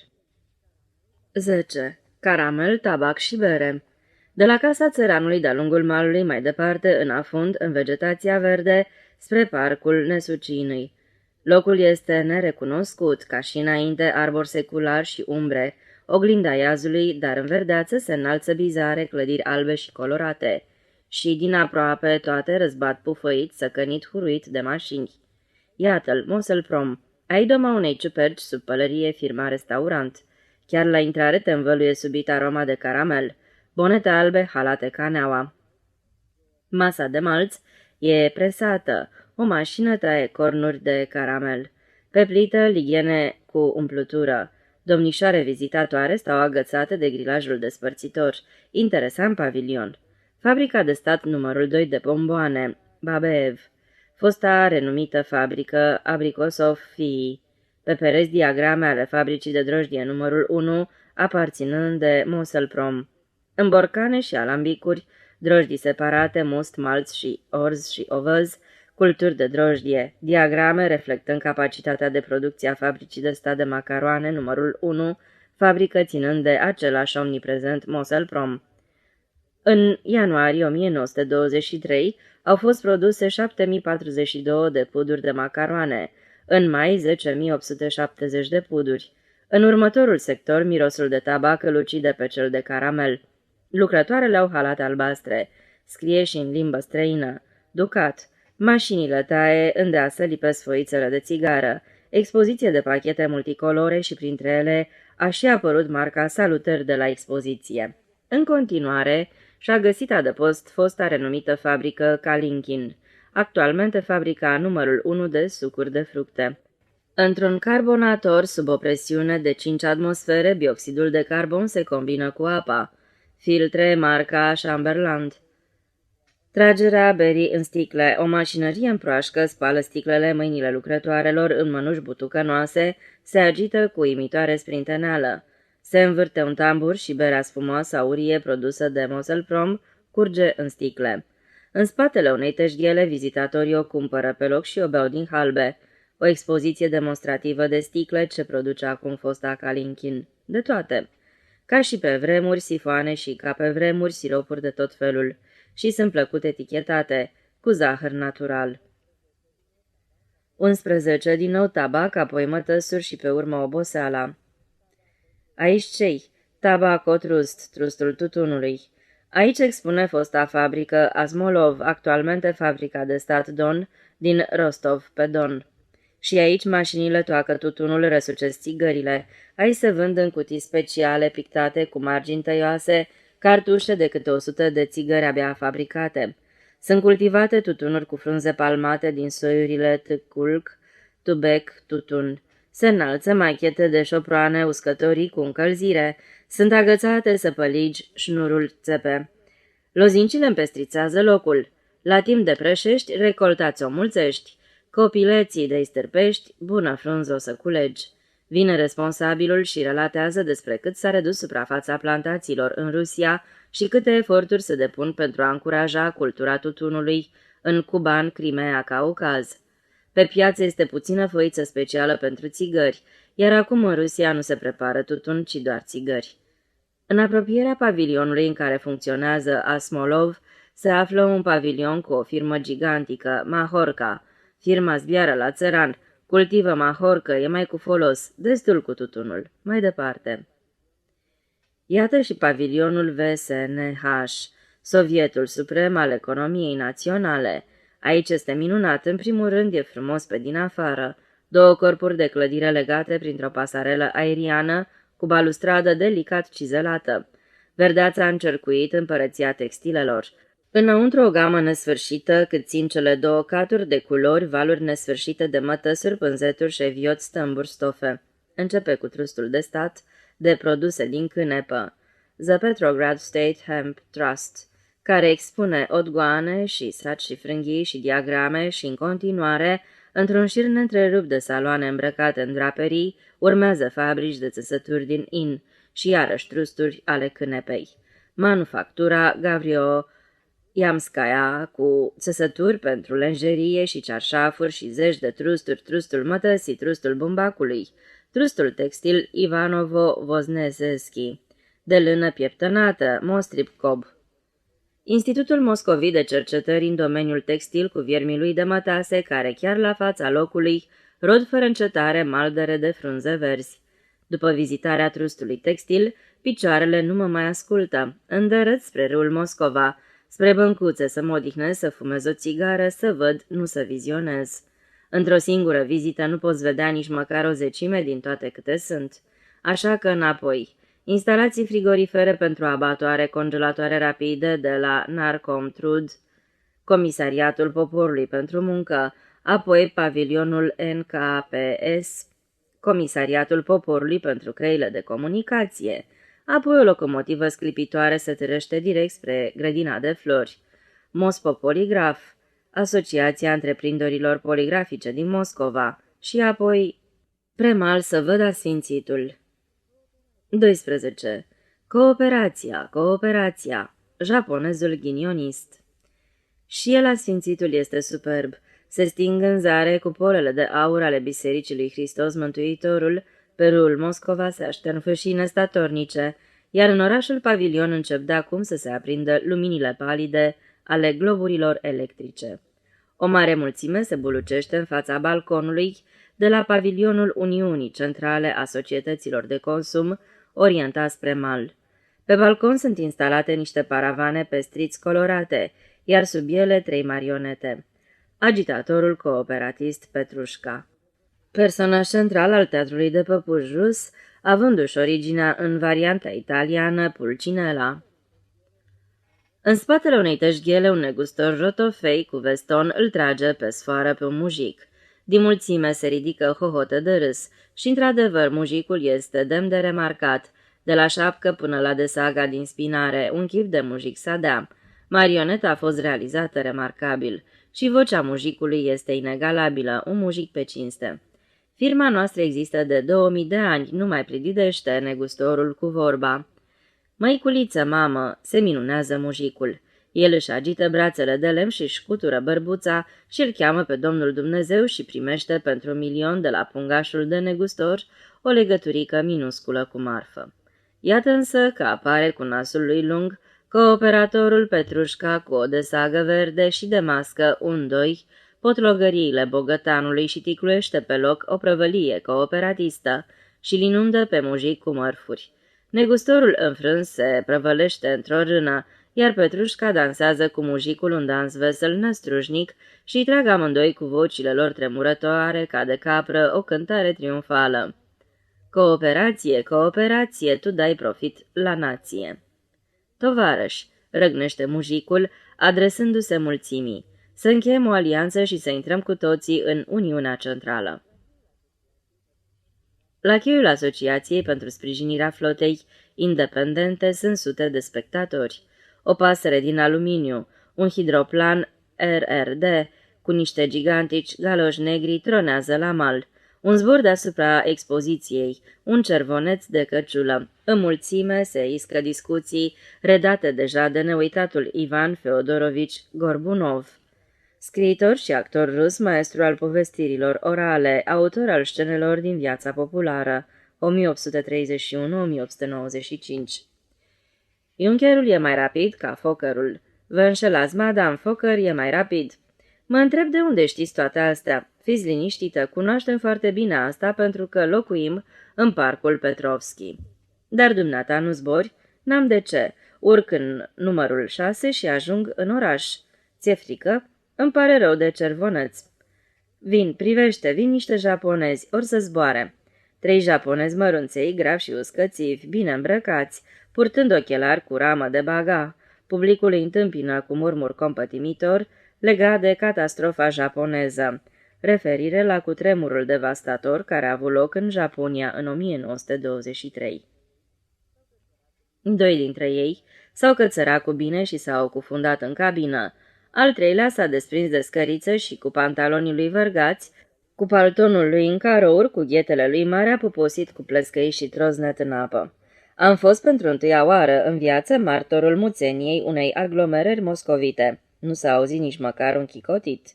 10. Caramel, tabac și bere. De la casa țăranului de-a lungul malului, mai departe, în afund, în vegetația verde, spre parcul Nesucinui. Locul este nerecunoscut, ca și înainte, arbor secular și umbre, oglinda iazului, dar în verdeață se înalță bizare clădiri albe și colorate. Și din aproape toate răzbat pufăit, săcănit, huruit de mașini. Iată-l, Moselprom, ai doma unei ciuperci sub pălărie, firma restaurant. Chiar la intrare te învăluie subit aroma de caramel, bonete albe, halate caneaua. Masa de malț e presată, o mașină taie cornuri de caramel. Pe plită, lighiene cu umplutură. Domnișoare vizitatoare stau agățate de grilajul despărțitor. Interesant pavilion. Fabrica de stat numărul 2 de bomboane, Babeev. Fosta renumită fabrică Abrikosov Fii. Pe pereți diagrame ale fabricii de drojdie numărul 1, aparținând de Moselprom. În borcane și alambicuri, drojdii separate, must, malț și orz și ovăz, culturi de drojdie, diagrame reflectând capacitatea de producție a fabricii de stat de macaroane numărul 1, fabrică ținând de același omniprezent Moselprom. În ianuarie 1923 au fost produse 7042 de puduri de macaroane, în mai 10.870 de puduri. În următorul sector, mirosul de tabac îl ucide pe cel de caramel. Lucrătoarele au halate albastre, scrie și în limbă străină, ducat. Mașinile taie îndeasă lipesc foițele de țigară, expoziție de pachete multicolore și printre ele a și apărut marca Salutări de la expoziție. În continuare, și-a găsit adăpost fosta renumită fabrică Kalinkin, actualmente fabrica numărul 1 de sucuri de fructe. Într-un carbonator sub o presiune de 5 atmosfere, bioxidul de carbon se combină cu apa. Filtre marca Chamberland. Tragerea berii în sticle. O mașinărie în proașcă spală sticlele, mâinile lucrătoarelor în mănuși butucănoase se agită cu imitoare sprinteneală. Se învârte un tambur și berea sfumoasă aurie produsă de Moselprom curge în sticle. În spatele unei teșghiele, vizitatorii o cumpără pe loc și o beau din halbe. O expoziție demonstrativă de sticle ce produce acum fosta Kalinkin. De toate. Ca și pe vremuri, sifoane și ca pe vremuri, siropuri de tot felul. Și sunt plăcut etichetate, cu zahăr natural. 11. Din nou tabac, apoi mătăsuri și pe urmă oboseala. Aici cei? Tobacco Trust, trustul tutunului. Aici expune fosta fabrică Asmolov, actualmente fabrica de stat Don, din Rostov-pe-Don. Și aici mașinile toacă tutunul, răsucesc țigările. Aici se vând în cutii speciale pictate cu margini tăioase, cartușe de câte 100 de țigări abia fabricate. Sunt cultivate tutunuri cu frunze palmate din soiurile tâculc, tubec, tutun. Se înalță machete de șoproane uscătorii cu încălzire. Sunt agățate săpăligi, șnurul țepe. Lozincile împestrițează locul. La timp de prășești, recoltați o mulțești. Copileții de-i stârpești, bună frunză o să culegi. Vine responsabilul și relatează despre cât s-a redus suprafața plantațiilor în Rusia și câte eforturi se depun pentru a încuraja cultura tutunului în Cuban, Crimea, Caucaz. Pe piață este puțină foiță specială pentru țigări, iar acum în Rusia nu se prepară tutun, ci doar țigări. În apropierea pavilionului în care funcționează Asmolov se află un pavilion cu o firmă gigantică, Mahorca. Firma zbiară la țăran, cultivă mahorcă, e mai cu folos, destul cu tutunul. Mai departe. Iată și pavilionul VSNH, Sovietul Suprem al Economiei Naționale. Aici este minunat, în primul rând e frumos pe din afară. 2 corpuri de clădire legate printr-o pasarelă aeriană cu balustradă delicat cizelată. Verdeața a încercuit împărăția textilelor. Înăuntru o gamă nesfârșită, cât țin cele 2 caturi de culori, valuri nesfârșite de mătăsuri, pânzeturi, șeviot, stâmburi, stofe. Începe cu trustul de stat de produse din cânepă, The Petrograd State Hemp Trust, care expune odgoane și saci și frânghii și diagrame și, în continuare, într-un șir neîntrerupt de saloane îmbrăcate în draperii, urmează fabrici de țesături din In și iarăși trusturi ale cânepei. Manufactura Gavrio Iamskaya, cu țesături pentru lenjerie și cearșafuri și zeci de trusturi, trustul mătăsii, trustul bumbacului, trustul textil Ivanovo-Voznezeschi, de lână pieptănată, Mostrib-Cob. Institutul Moscovit de Cercetări în domeniul textil cu viermii lui de mătase, care chiar la fața locului rod fără încetare maldere de frunze verzi. După vizitarea trustului textil, picioarele nu mă mai ascultă, îndărât spre râul Moscova, spre băncuțe să mă odihnesc, să fumez o țigară, să văd, nu să vizionez. Într-o singură vizită nu poți vedea nici măcar o zecime din toate câte sunt. Așa că înapoi. Instalații frigorifere pentru abatoare, congelatoare rapide de la Narcomtrud, Comisariatul Poporului pentru Muncă, apoi pavilionul NKPS, Comisariatul Poporului pentru Căile de Comunicație, apoi o locomotivă sclipitoare se târăște direct spre grădina de flori, Mospopoligraf, Asociația Întreprinderilor Poligrafice din Moscova și apoi Premal să văd asfințitul. 12. Cooperația, japonezul ghinionist. Și el asfințitul este superb. Se sting în zare cupolele de aur ale Bisericii lui Hristos Mântuitorul, pe râul Moscova se aștern fâșii statornice, iar în orașul Pavilion încep de acum să se aprindă luminile palide ale globurilor electrice. O mare mulțime se bulucește în fața balconului de la pavilionul Uniunii Centrale a Societăților de Consum, orientat spre mal. Pe balcon sunt instalate niște paravane pestriți colorate, iar sub ele 3 marionete. Agitatorul cooperatist Petrușca. Personaj central al teatrului de păpuși rus, avându-și originea în varianta italiană Pulcinella. În spatele unei tășghele, un negustor rotofei cu veston îl trage pe sfoară pe un mujic. Din mulțime se ridică hohotă de râs și, într-adevăr, mujicul este demn de remarcat, de la șapcă până la desaga din spinare, un chip de mujic sadea. Marioneta a fost realizată remarcabil și vocea mujicului este inegalabilă, un mujic pe cinste. Firma noastră există de 2000 de ani, nu mai prididește negustorul cu vorba. Măiculiță, mamă, se minunează mujicul. El își agită brațele de lemn și își scutură bărbuța și îl cheamă pe Domnul Dumnezeu și primește pentru 1.000.000 de la pungașul de negustor o legăturică minusculă cu marfă. Iată însă că apare cu nasul lui lung cooperatorul Petrușca cu o desagă verde și de mască, un-doi, potlogăriile bogătanului și ticluiește pe loc o prăvălie cooperatistă și-l inundă pe mujic cu mărfuri. Negustorul înfrâns se prăvălește într-o rână, iar Petrușca dansează cu mujicul un dans vesel năstrușnic și trag amândoi cu vocile lor tremurătoare ca de capră o cântare triumfală. Cooperație, cooperație, tu dai profit la nație. Tovarăși, răgnește mujicul, adresându-se mulțimii, să încheiem o alianță și să intrăm cu toții în Uniunea Centrală. La cheiul Asociației pentru sprijinirea flotei independente sunt sute de spectatori. O pasăre din aluminiu, un hidroplan RRD cu niște gigantici galoși negri tronează la mal, un zbor deasupra expoziției, un cervoneț de căciulă. În mulțime se iscă discuții redate deja de neuitatul Ivan Feodorovici Gorbunov. Scriitor și actor rus, maestru al povestirilor orale, autor al scenelor din viața populară, 1831-1895. Junkerul e mai rapid ca Fockerul. Vă înșelați, madame, Fokker e mai rapid. Mă întreb de unde știți toate astea. Fiți liniștită, cunoaștem foarte bine asta pentru că locuim în parcul Petrovski. Dar dumneata nu zbori? N-am de ce. Urc în numărul 6 și ajung în oraș. Ți-e frică? Îmi pare rău de cervoneț. Vin, privește, vin niște japonezi, or să zboare. 3 japonezi mărunței, gravi și uscățivi, bine îmbrăcați, purtând ochelari cu ramă de baga. Publicul îi întâmpină cu murmur compătimitor legat de catastrofa japoneză, referire la cutremurul devastator care a avut loc în Japonia în 1923. 2 dintre ei s-au cățărat cu bine și s-au cufundat în cabină. Al treilea s-a desprins de scăriță și cu pantalonii lui vărgați, cu paltonul lui în carouri, cu ghetele lui mare, a poposit cu plescăi și troznet în apă. Am fost pentru întâia oară în viață martorul muțeniei unei aglomerări moscovite. Nu s-a auzit nici măcar un chicotit.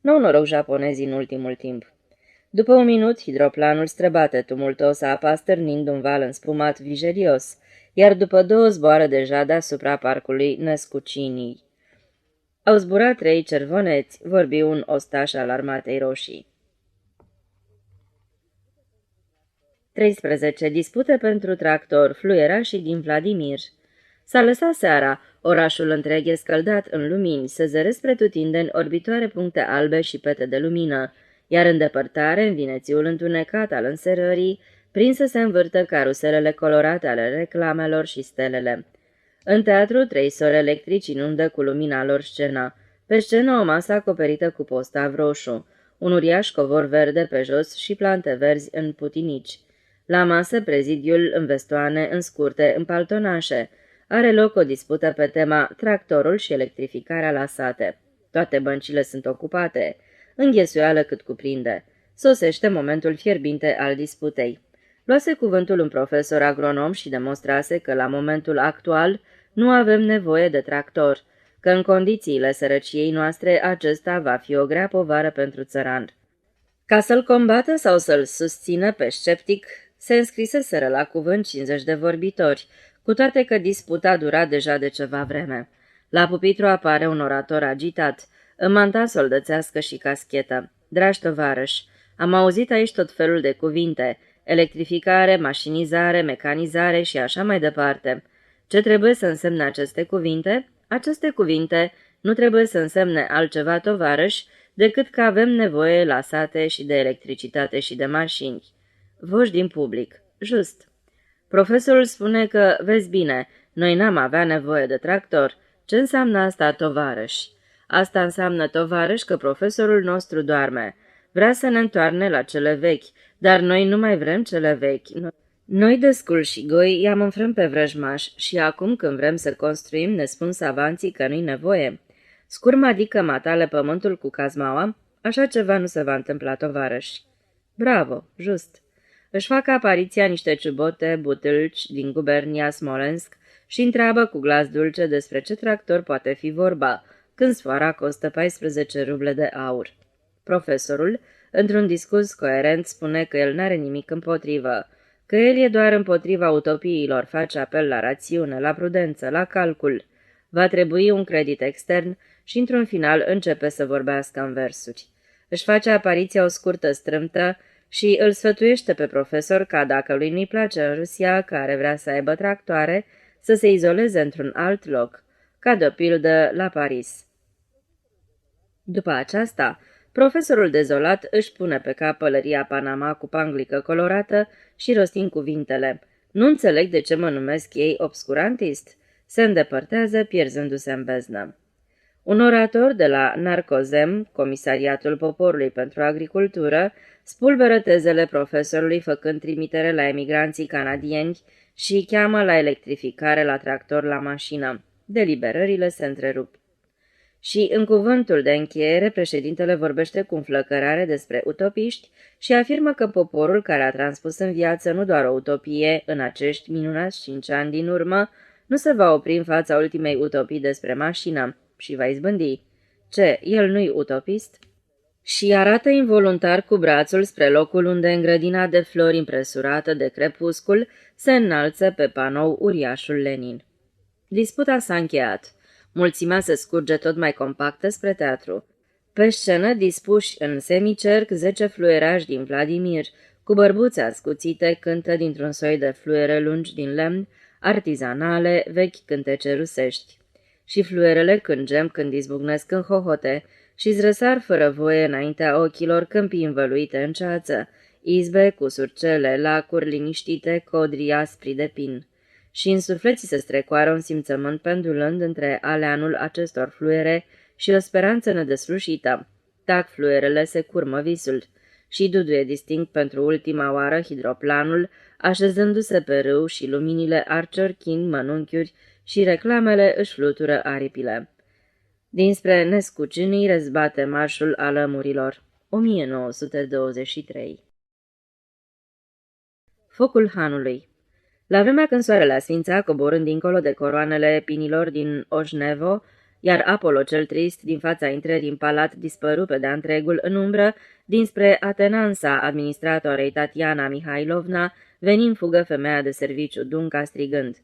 Nu noroc japonezi în ultimul timp. După un minut, hidroplanul străbate tumultos apa stârnind un val înspumat vigerios, iar după 2 zboară deja deasupra parcului Născucinii. Au zburat 3 cervoneți, vorbi un ostaș al armatei roșii. 13. Dispute pentru tractor, fluierașii din Vladimir. S-a lăsat seara, orașul întreg e scăldat în lumini, se zăresc pretutindeni orbitoare puncte albe și pete de lumină, iar în depărtare, în vinețiul întunecat al înserării, prin să se învârtă caruselele colorate ale reclamelor și stelele. În teatru, 3 sori electrici inundă cu lumina lor scena. Pe scenă o masă acoperită cu postav roșu, un uriaș covor verde pe jos și plante verzi în putinici. La masă, prezidiul în vestoane, în scurte, în paltonașe. Are loc o dispută pe tema tractorul și electrificarea la sate. Toate băncile sunt ocupate. Înghesuială cât cuprinde. Sosește momentul fierbinte al disputei. Luase cuvântul un profesor agronom și demonstrase că la momentul actual nu avem nevoie de tractor, că în condițiile sărăciei noastre acesta va fi o grea povară pentru țăran. Ca să-l combată sau să-l susțină pe sceptic, se înscriseseră la cuvânt 50 de vorbitori, cu toate că disputa dura deja de ceva vreme. La pupitru apare un orator agitat, în manta soldățească și caschetă. Dragi tovarăși, am auzit aici tot felul de cuvinte, electrificare, mașinizare, mecanizare și așa mai departe. Ce trebuie să însemne aceste cuvinte? Aceste cuvinte nu trebuie să însemne altceva, tovarăși, decât că avem nevoie la sate și de electricitate și de mașini. Voci din public. Just. Profesorul spune că, vezi bine, noi n-am avea nevoie de tractor. Ce înseamnă asta, tovarăși? Asta înseamnă, tovarăși, că profesorul nostru doarme. Vrea să ne întoarne la cele vechi, dar noi nu mai vrem cele vechi. Noi descul și goi i-am înfrânt pe vrăjmași și acum când vrem să construim ne spun savanții că nu-i nevoie. Scurma adică matale pământul cu cazmaua, așa ceva nu se va întâmpla, tovarăși. Bravo, just. Își fac apariția niște ciubote butâlci din gubernia Smolensk și întreabă cu glas dulce despre ce tractor poate fi vorba, când sfoara costă 14 ruble de aur. Profesorul, într-un discurs coerent, spune că el n-are nimic împotrivă, că el e doar împotriva utopiilor, face apel la rațiune, la prudență, la calcul. Va trebui un credit extern și, într-un final, începe să vorbească în versuri. Își face apariția o scurtă strâmtă și îl sfătuiește pe profesor ca, dacă lui nu-i place în Rusia, care vrea să aibă tractoare, să se izoleze într-un alt loc, ca de pildă la Paris. După aceasta, profesorul dezolat își pune pe cap pălăria Panama cu panglică colorată și rostind cuvintele: "Nu înțeleg de ce mă numesc ei obscurantist?" Se îndepărtează, pierzându-se în beznă. Un orator de la Narcozem, Comisariatul Poporului pentru Agricultură, spulberă tezele profesorului făcând trimitere la emigranții canadieni și cheamă la electrificare, la tractor, la mașină. Deliberările se întrerup. Și, în cuvântul de încheiere, președintele vorbește cu înflăcărare despre utopiști și afirmă că poporul care a transpus în viață nu doar o utopie în acești minunați 5 ani din urmă, nu se va opri în fața ultimei utopii despre mașină și va izbândi. Ce, el nu-i utopist? Și arată involuntar cu brațul spre locul unde, în grădina de flori impresurată de crepuscul, se înalță pe panou uriașul Lenin. Disputa s-a încheiat. Mulțimea se scurge tot mai compactă spre teatru. Pe scenă, dispuși în semicerc, 10 fluierași din Vladimir, cu bărbuțe ascuțite, cântă dintr-un soi de fluiere lungi din lemn, artizanale, vechi cântece rusești. Și fluierele cângem când izbucnesc în hohote și-ți răsar fără voie înaintea ochilor câmpii învăluite în ceață, izbe cu surcele, lacuri liniștite, codrii aspri de pin. Și în sufleții se strecoară un simțământ pendulând între aleanul acestor fluiere și o speranță nedeslușită. Tac fluierele, se curmă visul și duduie distinct pentru ultima oară hidroplanul, așezându-se pe râu și luminile arciorchind mănunchiuri și reclamele își flutură aripile. Dinspre nescucinii răzbate marșul alămurilor. 1923. Focul hanului. La vremea când soarele asfința, coborând dincolo de coroanele pinilor din Oșnevo, iar Apollo cel trist din fața intrării în palat dispăru pe de-a întregul în umbră, dinspre Atenansa administratorei Tatiana Mihailovna, veni în fugă femeia de serviciu, Dunca, strigând: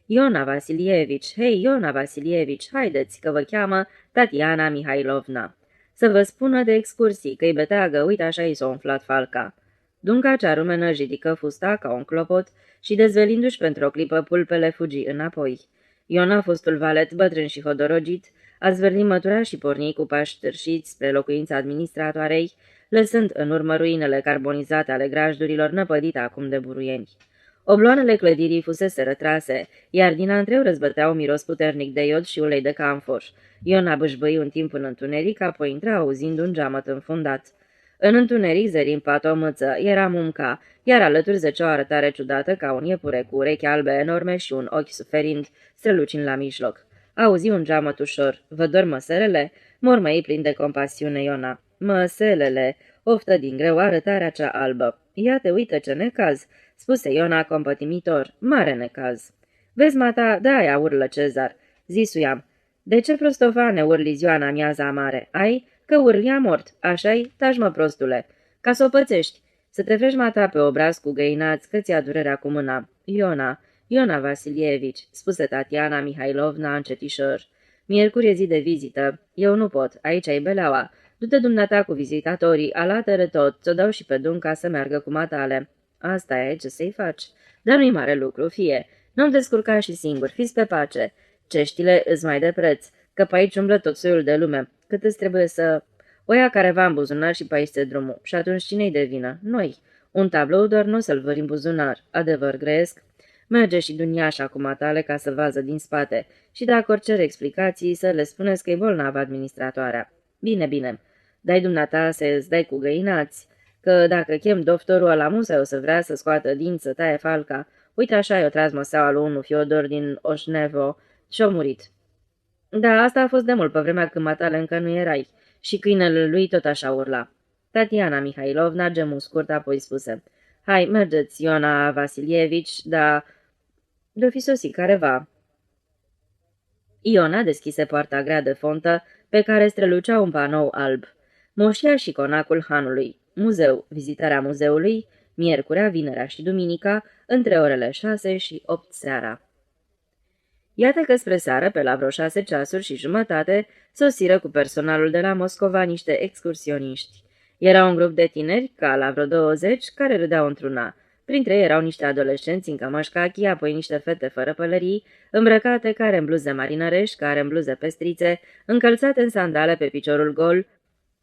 "Iona Vasilievici, hei, Iona Vasilievici, haideți, că vă cheamă Tatiana Mihailovna. Să vă spună de excursii, că-i beteagă, uite așa i s-a umflat falca." Dunca cea rumenă ridică fusta ca un clopot și, dezvelindu-și pentru o clipă pulpele, fugi înapoi. Iona, fostul valet bătrân și hodorogit, a zvârlit mătura și porni cu pași târșiți spre locuința administratoarei, lăsând în urmă ruinele carbonizate ale grajdurilor năpădite acum de buruieni. Obloanele clădirii fusese retrase, iar din antreu răzbătea un miros puternic de iod și ulei de camfor. Iona bâșbâi un timp în întuneric, apoi intra auzind un geamăt înfundat. În întuneric zări în pat o mâță, era Mumca, iar alături zăcea o arătare ciudată ca un iepure cu urechi albe enorme și un ochi suferind, strălucind la mijloc. Auzi un geamăt ușor. "Vă dor măselele?" mormăi plin de compasiune Iona. "Măselele!" oftă din greu arătarea cea albă. "Ia te uită ce necaz!" spuse Iona compătimitor. "Mare necaz." "Vezi, mata, de-aia urlă Cezar." Zisuiam: "De ce prostofane urli ziua în amiaza mare? Ai? Că urlia mort. Așa-i? Taci, mă, prostule. Ca să o pățești. Să te frești mata pe obraz cu găinați, că ți-a durerea cu mâna." Iona Vasilievici," spuse Tatiana Mihailovna încetișor. "Miercuri e zi de vizită. Eu nu pot. Aici ai beleaua. Du-te dumneata cu vizitatorii, alatere tot, ți-o dau și pe Dunca să meargă cu matale." "Asta e, ce să-i faci? Dar nu-i mare lucru, fie. Nu-mi descurca și singur, fiți pe pace. Ceștile îți mai de preț, că pe aici umblă tot soiul de lume. Cât îți trebuie să... O ia careva în buzunar și pe aici se drumul. Și atunci cine-i de vină? Noi. Un tablou doar nu să-l vări în buzunar. Adevăr grăiesc? Merge și Duniașa cu matale ca să vază din spate. Și dacă ori cer explicații, să le spuneți că-i bolnavă administratoarea." "Bine, bine. Dai dumneata să-ți dai cu găinați, că dacă chem doctorul ăla musă o să vrea să scoată din să taie falca. Uite așa i-o tras măseaua lui unu Fiodor din Oșnevo și-a murit." "Da, asta a fost de mult pe vremea când matale încă nu erai. Și câinele lui tot așa urla." Tatiana Mihailovna gemu scurt, apoi spuse: "Hai, mergeți, Iona Vasilievici, dar de-o fi sosit careva." Iona deschise poarta grea de fontă, pe care strălucea un panou alb. Moșia și conacul hanului. Muzeu, vizitarea muzeului, miercurea, vinerea și duminica, între orele 6 și 8 seara. Iată că spre seară, pe la vreo 6 ceasuri și jumătate, sosiră cu personalul de la Moscova niște excursioniști. Era un grup de tineri, ca la vreo 20, care râdeau într-una. Printre ei erau niște adolescenți în cămăși cachi, apoi niște fete fără pălării, îmbrăcate care în bluze marinărești, care în bluze pestrițe, încălțate în sandale pe piciorul gol,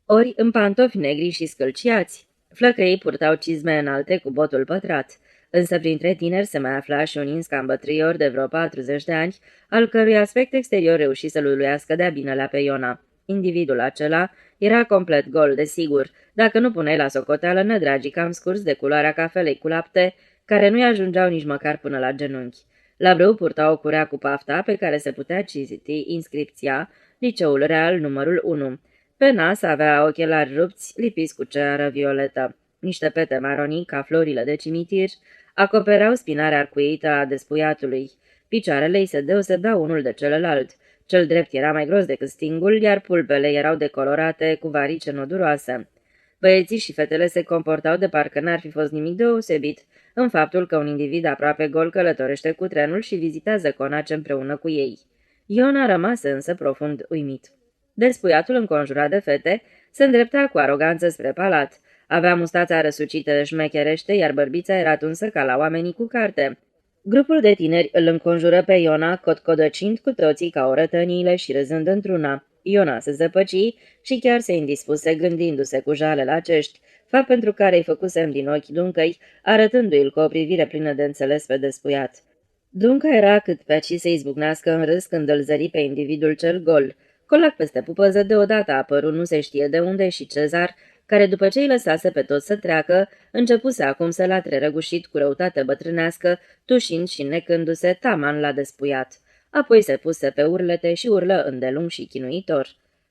ori în pantofi negri și scălciați. Flăcăii purtau cizme înalte cu botul pătrat. Însă printre tineri se mai afla și un inscam bătrâior de vreo 40 de ani, al cărui aspect exterior reuși să-l uluiască de-a binelea pe Iona. Individul acela era complet gol, desigur, dacă nu puneai la socoteală nădragii cam scurs de culoarea cafelei cu lapte, care nu-i ajungeau nici măcar până la genunchi. La brâu purta o curea cu pafta pe care se putea citi inscripția Liceul Real numărul 1. Pe nas avea ochelari rupți, lipiți cu ceară violetă. Niște pete maronii, ca florile de cimitir, acopereau spinarea arcuită a despuiatului. Picioarele îi se deosebeau unul de celălalt. Cel drept era mai gros decât stingul, iar pulpele erau decolorate cu varice noduroase. Băieții și fetele se comportau de parcă n-ar fi fost nimic deosebit în faptul că un individ aproape gol călătorește cu trenul și vizitează conace împreună cu ei. Iona rămase însă profund uimit. Despuiatul, înconjurat de fete, se îndrepta cu aroganță spre palat. Avea mustața răsucită șmecherește, iar bărbița era tunsă ca la oamenii cu carte. Grupul de tineri îl înconjură pe Iona, cotcodăcind cu toții ca orătăniile și râzând într-una. Iona se zăpăci și chiar se indispuse gândindu-se cu jale la cești, fapt pentru care îi făcu semn din ochi Duncăi, arătându-i cu o privire plină de înțeles pe despuiat. Dunca era cât pe aci să izbucnească în râs când îl zări pe individul cel gol. Colac peste pupăză deodată a apărut nu se știe de unde și Cezar, care după ce îi lăsase pe toți să treacă, începuse acum să latre răgușit cu răutate bătrânească, tușind și necându-se taman la despuiat. Apoi se puse pe urlete și urlă îndelung și chinuitor.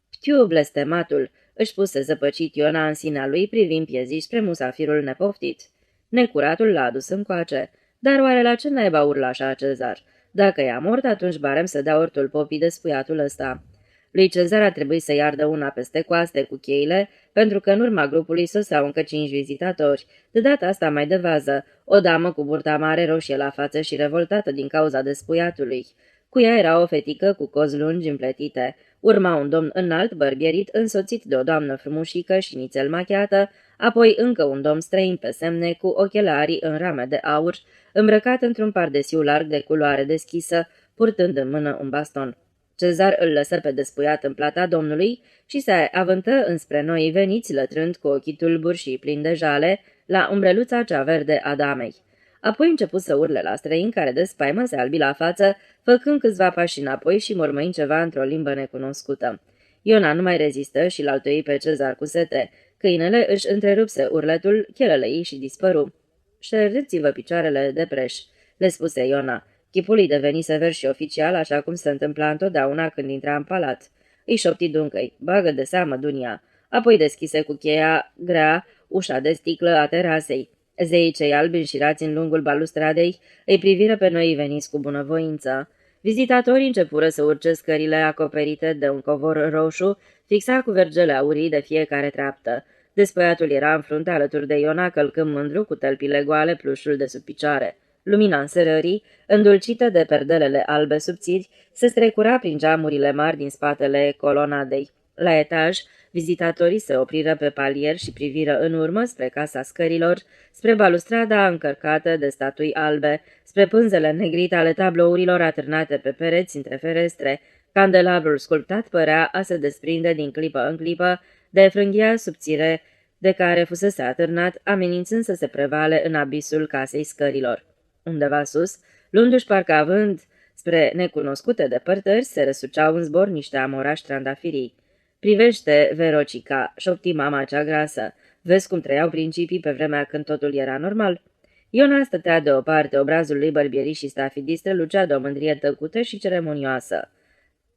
Ptiu, blestematul, își puse zăpăcit Iona în sinea lui privind pieziși spre musafirul nepoftit. Necuratul l-a adus încoace. Dar oare la ce naiba urla așa Cezar? Dacă e mort, atunci barem să dea ortul popii despuiatul ăsta. Lui Cezar a trebuit să iardă una peste coaste cu cheile, pentru că în urma grupului soseau încă 5 vizitatori, de data asta mai de vază, o damă cu burta mare roșie la față și revoltată din cauza despuiatului. Cu ea era o fetică cu cozi lungi împletite, urma un domn înalt, bărbierit, însoțit de o doamnă frumușică și nițel machiată, apoi încă un domn străin pe semne cu ochelarii în rame de aur, îmbrăcat într-un pardesiu larg de culoare deschisă, purtând în mână un baston. Cezar îl lăsă pe despuiat în plata domnului și se avântă înspre noi veniți, lătrând cu ochii tulburi și plini de jale la umbreluța cea verde a damei. Apoi început să urle la străin care de spaimă se albi la față, făcând câțiva pași înapoi și mormăind ceva într-o limbă necunoscută. Iona nu mai rezistă și l-altoi pe Cezar cu sete. Câinele își întrerupse urletul, chelele ei și dispăru. "Ștergeți-vă picioarele de preș," le spuse Iona. Chipul îi deveni sever și oficial, așa cum se întâmpla întotdeauna când intra în palat. Îi șopti Duncăi, "Bagă de seamă, Dunia." Apoi deschise cu cheia grea ușa de sticlă a terasei. Zeii cei albi înșirați în lungul balustradei îi priviră pe noi veniți cu bunăvoință. Vizitatorii începură să urce scările acoperite de un covor roșu, fixat cu vergele aurii de fiecare treaptă. Despuiatul era în frunte alături de Iona, călcând mândru cu tălpile goale plușul de sub picioare. Lumina înserării, îndulcită de perdelele albe subțiri, se strecura prin geamurile mari din spatele colonadei. La etaj, vizitatorii se opriră pe palier și priviră în urmă spre casa scărilor, spre balustrada încărcată de statui albe, spre pânzele negrite ale tablourilor atârnate pe pereți între ferestre. Candelabrul sculptat părea a se desprinde din clipă în clipă de frânghia subțire de care fusese atârnat, amenințând să se prevale în abisul casei scărilor. Undeva sus, luându-și parcă având spre necunoscute depărtări, se răsuceau în zbor niște amorași trandafirii. "Privește, Verocica," șopti mama cea grasă. "Vezi cum trăiau principii pe vremea când totul era normal?" Iona stătea deoparte, obrazul lui bărbierit și stafidist strălucea de o mândrie tăcută și ceremonioasă.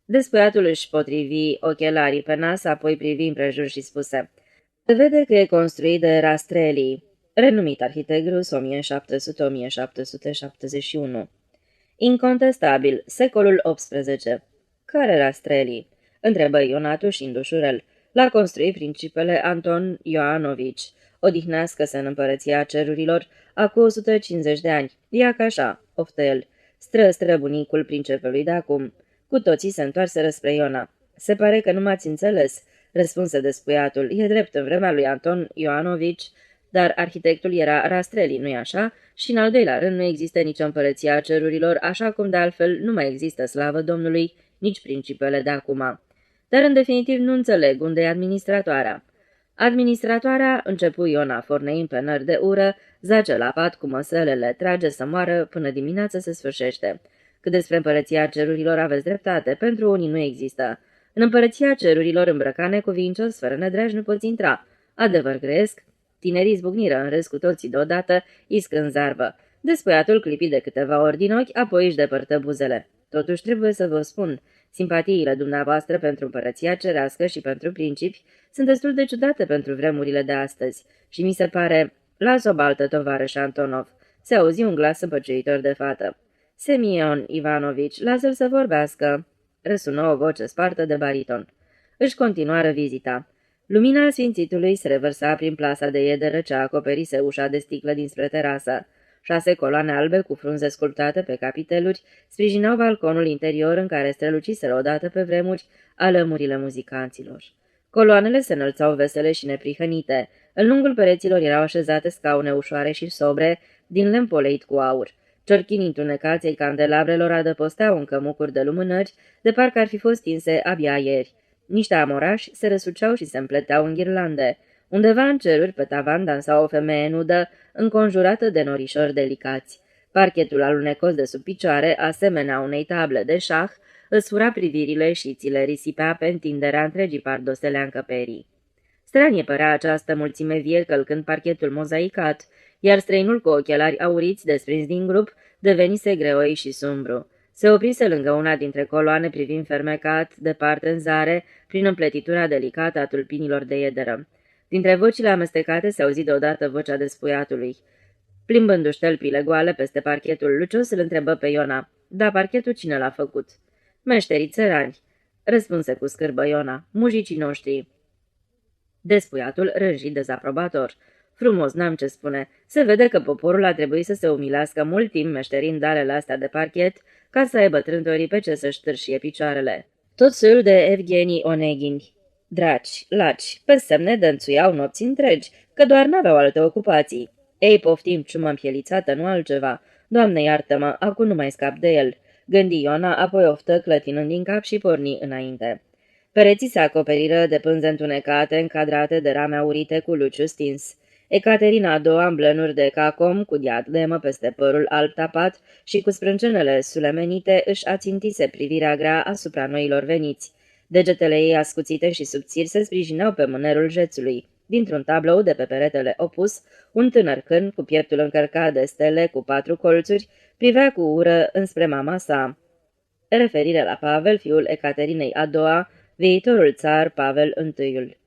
Despuiatul își potrivi ochelarii pe nas, apoi privi împrejur și spuse: "Se vede că e construit de Rastrelli, renumit arhitect rus 1700-1771. Incontestabil, secolul XVIII. Care Rastrelli?" întrebă Iona tușindu-și urel. "L-a construit principele Anton Ioanovici, odihnească-se în împărăția cerurilor, acum 150 de ani. Ia ca așa, oftă el, stră bunicul princepelui de acum. Cu toții se întoarseră spre Iona. Se pare că nu m-ați înțeles, răspunse despuiatul. E drept, în vremea lui Anton Ioanovici, dar arhitectul era Rastreli, nu-i așa? Și în al doilea rând nu există nicio împărăție a cerurilor, așa cum de altfel nu mai există, slavă Domnului, nici principele de acum. Dar în definitiv nu înțeleg unde e administratoarea. Administratoarea, începu Iona forneind pe nări de ură, zace la pat cu măsălele, trage să moară, până dimineața se sfârșește. Cât despre împărăția cerurilor aveți dreptate, pentru unii nu există. În împărăția cerurilor îmbrăcat necuvincios, fără nedreaj, nu poți intra. Adevăr gresc? Tinerii zbucniră în râs cu toții deodată, iscând zarbă. Despuiatul clipi de câteva ori din ochi, apoi își depărtă buzele. Totuși trebuie să vă spun, simpatiile dumneavoastră pentru împărăția cerească și pentru principi sunt destul de ciudate pentru vremurile de astăzi și mi se pare... Las o baltă, tovarăș Antonov. Se auzi un glas împăciuitor de fată. Semion Ivanovici, lasă-l să vorbească. Răsună o voce spartă de bariton. Își continuară vizita. Lumina sfințitului se revărsa prin plasa de iederă ce acoperise ușa de sticlă dinspre terasă. 6 coloane albe cu frunze sculptate pe capiteluri sprijinau balconul interior în care străluciseră odată pe vremuri alămurile muzicanților. Coloanele se înălțau vesele și neprihănite. În lungul pereților erau așezate scaune ușoare și sobre din lemn poleit cu aur. Ciorchinii întunecați ai candelabrelor adăposteau în cămucuri de lumânări, de parcă ar fi fost stinse abia ieri. Niște amorași se răsuceau și se împleteau în ghirlande. Undeva în ceruri, pe tavan, dansa o femeie nudă, înconjurată de norișori delicați. Parchetul alunecos de sub picioare, asemenea unei table de șah, îți fura privirile și ți le risipea pe întinderea întregii pardosele a încăperii. Stranie părea această mulțime vie călcând parchetul mozaicat, iar străinul cu ochelari auriți desprins din grup devenise greoi și sumbru. Se oprise lângă una dintre coloane privind fermecat, departe în zare, prin împletitura delicată a tulpinilor de iederă. Dintre vocile amestecate se auzi deodată vocea despuiatului. Plimbându-și tălpile goale peste parchetul lucios, îl întrebă pe Iona. Da, parchetul cine l-a făcut? Meșterii țărani, răspunse cu scârbă Iona, mujicii noștri. Despuiatul rânji dezaprobator. Frumos, n-am ce spune. Se vede că poporul a trebuit să se umilească mult timp meșterind dalele astea de parchet ca să aibă trântorii pe ce să-și târșie picioarele. Tot soiul de Evgenii Oneghini. Draci, laci, pe semne dănțuiau nopți întregi, că doar n-aveau alte ocupații. Ei, poftim, ciumă împielițată, nu altceva. Doamne, iartă-mă, acum nu mai scap de el. Gândi Iona, apoi oftă clătinând din cap și porni înainte. Pereții se acoperiră de pânze întunecate, încadrate de rame aurite cu luciu stins. Ecaterina a doua, în blănuri de cacom, cu diademă peste părul alb tapat și cu sprâncenele sulemenite, își ațintise privirea grea asupra noilor veniți. Degetele ei ascuțite și subțiri se sprijineau pe mânerul jețului. Dintr-un tablou de pe peretele opus, un tânăr cârn, cu pieptul încărcat de stele cu 4 colțuri, privea cu ură înspre mama sa. Referire la Pavel, fiul Ecaterinei a doua, viitorul țar Pavel I.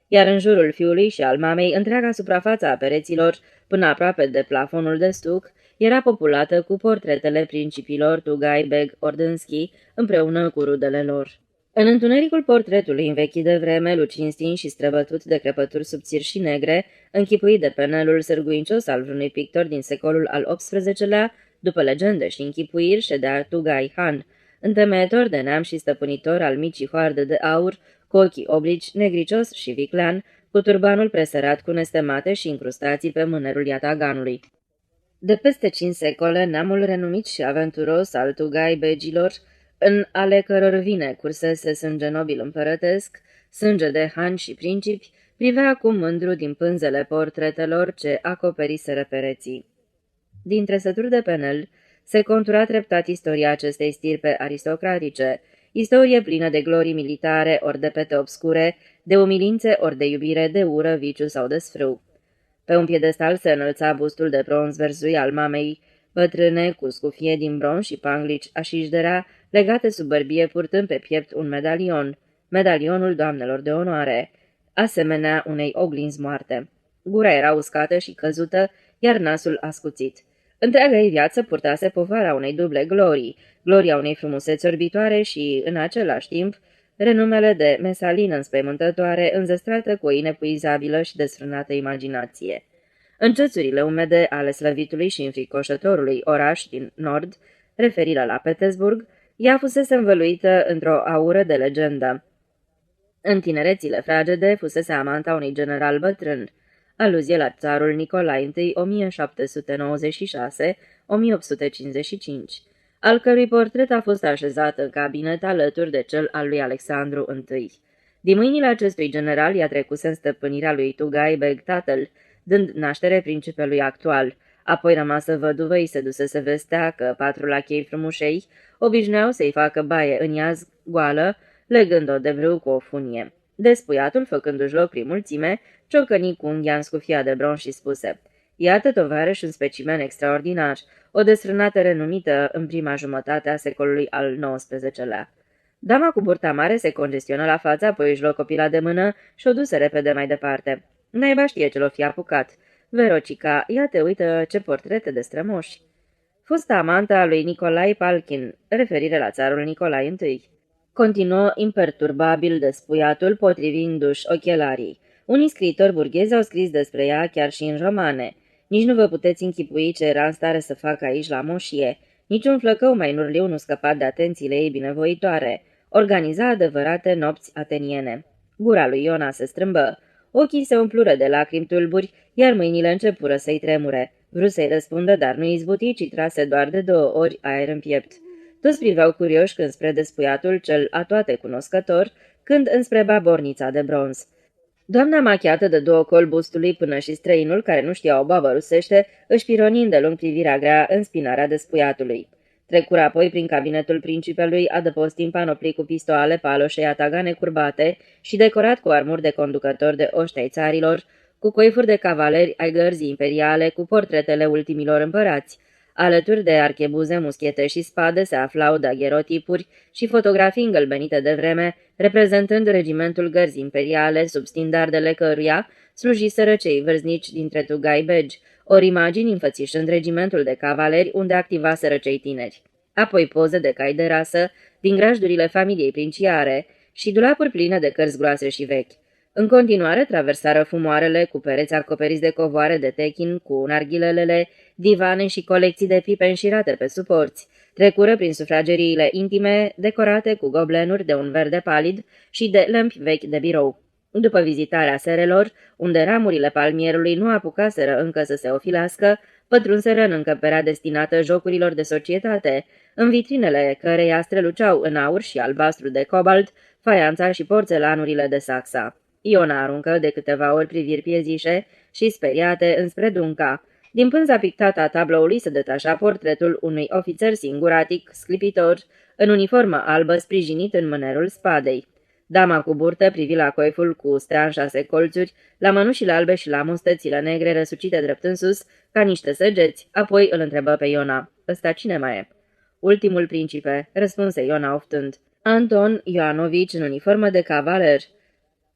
Iar în jurul fiului și al mamei, întreaga suprafață a pereților, până aproape de plafonul de stuc, era populată cu portretele principilor Tugai Beg Ordânski, împreună cu rudele lor. În întunericul portretului învechit de vreme, lucinstin și străbătut de crepături subțiri și negre, închipuit de penelul sârguincios al vreunui pictor din secolul al XVIII-lea, după legende și închipuiri, ședea Tugai Han, întemeietor de neam și stăpânitor al micii hoarde de aur, cu ochii oblici, negricios și viclean, cu turbanul presărat cu nestemate și incrustații pe mânerul iataganului. De peste 5 secole, neamul renumit și aventuros al Tugai Begilor, în ale căror vine cursese sânge nobil împărătesc, sânge de hani și principi, privea acum mândru din pânzele portretelor ce acoperiseră pereții. Din trăsături de penel se contura treptat istoria acestei stirpe aristocratice, istorie plină de glorii militare, ori de pete obscure, de umilințe, ori de iubire, de ură, viciu sau de sfrâu. Pe un piedestal se înălța bustul de bronz verzui al mamei, bătrâne, cu scufie din bronz și panglici așișderea, legate sub bărbie, purtând pe piept un medalion, medalionul doamnelor de onoare, asemenea unei oglinzi moarte. Gura era uscată și căzută, iar nasul ascuțit. Întreaga ei viață purtase povara unei duble glorii, gloria unei frumuseți orbitoare și, în același timp, renumele de mesalină înspăimântătoare, înzestrată cu o inepuizabilă și desfrânată imaginație. În cețurile umede ale slăvitului și înfricoșătorului oraș din nord, referirea la Petersburg, ea fusese învăluită într-o aură de legendă. În tinerețile fragede fusese amanta unui general bătrân, aluzie la țarul Nicolae I 1796-1855, al cărui portret a fost așezat în cabinet alături de cel al lui Alexandru I. Din mâinile acestui general i-a trecuse în stăpânirea lui Tugai Beg tatăl, dând naștere principelui actual. Apoi rămasă văduvă, îi se dusese vestea că 4 lachei frumușei obișnuiau să-i facă baie în iaz goală, legând-o de vrâu cu o funie. Despuiatul, făcându-și loc prin mulțime, ciocăni cu unghia în scufia de bronz și spuse: "Iată, tovarăș, un specimen extraordinar, o desfrânată renumită în prima jumătate a secolului al XIX-lea." Dama cu burta mare se congestionă la față, apoi își luă copila de mână și o duse repede mai departe. Naiba știe ce l-o fi apucat. Verocica, ia te uită ce portrete de strămoși. Fosta amanta lui Nicolae Palkin, referire la țarul Nicolae I. Continuă imperturbabil despuiatul, potrivindu-și ochelarii. Unii scriitori burghezi au scris despre ea chiar și în romane. Nici nu vă puteți închipui ce era în stare să facă aici la moșie. Niciun flăcău mai nurliu nu scăpa de atențiile ei binevoitoare. Organiza adevărate nopți ateniene. Gura lui Iona se strâmbă. Ochii se umplură de lacrimi tulburi, iar mâinile începură să-i tremure. Vrut să-i răspundă, dar nu izbuti, ci trase doar de 2 ori aer în piept. Toți priveau curioși când spre despuiatul cel atoate cunoscător, când înspre babornița de bronz. Doamna machiată de 2 col bustului până și străinul, care nu știa o babă rusește, își pironi îndelung privirea grea în spinarea despuiatului. Trecură apoi prin cabinetul principelui, adăpostit panoplit cu pistoale, paloșe, atagane curbate și decorat cu armuri de conducători de oști ai țarilor, cu coifuri de cavaleri ai gărzii imperiale, cu portretele ultimilor împărați. Alături de archebuze, muschete și spade se aflau dagherotipuri și fotografii îngălbenite de vreme, reprezentând regimentul gărzii imperiale, sub standardele căruia slujiseră cei vârstnici dintre Tugai Begi, ori imagini înfățișând regimentul de cavaleri unde activaseră cei tineri. Apoi poze de cai de rasă din grajdurile familiei princiare și dulapuri pline de cărți groase și vechi. În continuare traversară fumoarele cu pereți acoperiți de covoare de techin, cu narghilelele, divane și colecții de pipe înșirate pe suporți. Trecură prin sufrageriile intime, decorate cu goblenuri de un verde palid și de lămpi vechi de birou. După vizitarea serelor, unde ramurile palmierului nu apucaseră încă să se ofilească, pătrunseră în încăperea destinată jocurilor de societate, în vitrinele căreia străluceau în aur și albastru de cobalt, faianța și porțelanurile de Saxa. Iona aruncă de câteva ori priviri piezișe și speriate înspre Dunca. Din pânza pictată a tabloului se detașa portretul unui ofițer singuratic, sclipitor, în uniformă albă sprijinit în mânerul spadei. Dama cu burtă privi la coiful cu stea în 6 colțuri, la mănușile albe și la mustățile negre răsucite drept în sus, ca niște săgeți, apoi îl întrebă pe Iona: "Ăsta cine mai e?" "Ultimul principe," răspunse Iona oftând. "Anton Ioanovici în uniformă de cavaler."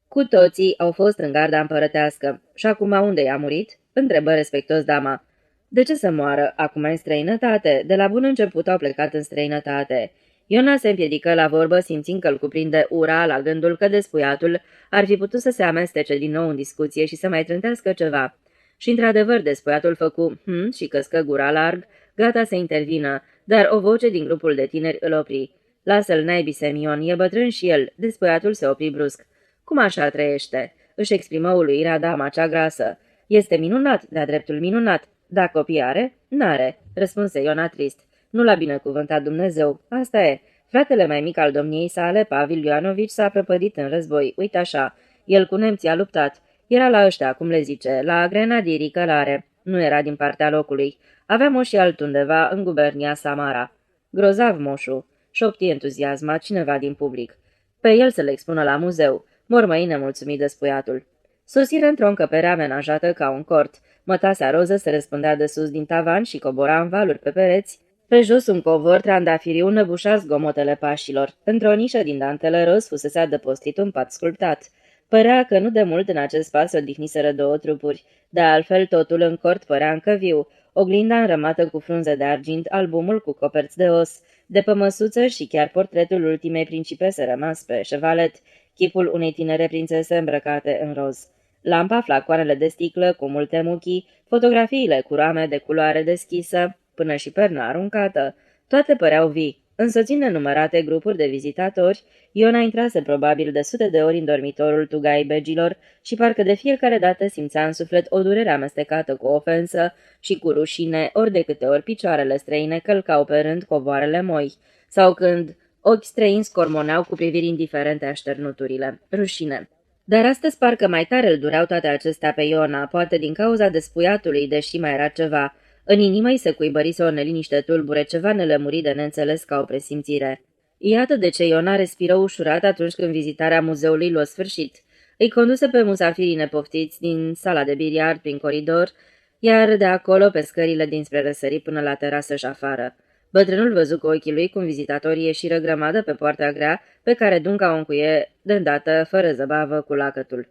"Cu toții au fost în garda împărătească. Și acum unde i-a murit?" întrebă respectos dama. "De ce să moară? Acum în străinătate. De la bun început au plecat în străinătate." Iona se împiedică la vorbă, simțind că îl cuprinde ura la gândul că despuiatul ar fi putut să se amestece din nou în discuție și să mai trântească ceva. Și într-adevăr despuiatul făcu și căscă gura larg, gata să intervină, dar o voce din grupul de tineri îl opri. "Lasă-l naibii, Semion, e bătrân și el." Despuiatul se opri brusc. "Cum așa trăiește?" își exprimă uluirea dama cea grasă. "Este minunat, de-a dreptul minunat. Da, copii are?" "N-are," răspunse Iona trist. "Nu l-a binecuvântat Dumnezeu, asta e. Fratele mai mic al domniei sale, Pavel Ioanovici, s-a prăpădit în război, uite așa. El cu nemții a luptat. Era la ăștia, cum le zice, la grenadierii călare. Nu era din partea locului. Avea moșii altundeva, în gubernia Samara." "Grozav, moșu," șopti entuziasmat cineva din public. "Pe el să le expună la muzeu," mormăi nemulțumit despuiatul. Sosiră într-o încăpere amenajată ca un cort. Mătasea roză se răspândea de sus din tavan și cobora în valuri pe pereți. Pe jos un covor trandafiriu năbușa zgomotele pașilor. Într-o nișă din dantele roz fusese adăpostit un pat sculptat. Părea că nu de mult în acest pas odihniseră 2 trupuri, de altfel totul în cort părea încă viu. oglinda înrămată cu frunze de argint, albumul cu coperți de os, de pămăsuță și chiar portretul ultimei principese rămas pe șevalet, chipul unei tinere prințese îmbrăcate în roz. Lampa, flacoanele de sticlă cu multe muchii, fotografiile cu rame de culoare deschisă, până și perna aruncată, toate păreau vii. Însoțind nenumărate grupuri de vizitatori, Iona intrase probabil de sute de ori în dormitorul tugai begilor și parcă de fiecare dată simțea în suflet o durere amestecată cu ofensă și cu rușine, ori de câte ori picioarele străine călcau pe rând covoarele moi, sau când ochi străini scormoneau cu priviri indiferente așternuturile. Rușine. Dar astăzi parcă mai tare îl dureau toate acestea pe Iona, poate din cauza despuiatului, deși mai era ceva. În inimă îi se cuibărise o neliniște tulbure, ceva nelămurit de neînțeles ca o presimțire. Iată de ce Iona respiră ușurat atunci când vizitarea muzeului luă sfârșit. Îi conduse pe musafirii nepoftiți din sala de biliard prin coridor, iar de acolo pe scările dinspre răsărit până la terasă și afară. Bătrânul văzu cu ochii lui cum vizitatorii ieșiră grămadă pe poarta grea, pe care Dunca o încuie de îndată, fără zăbavă, cu lacătul.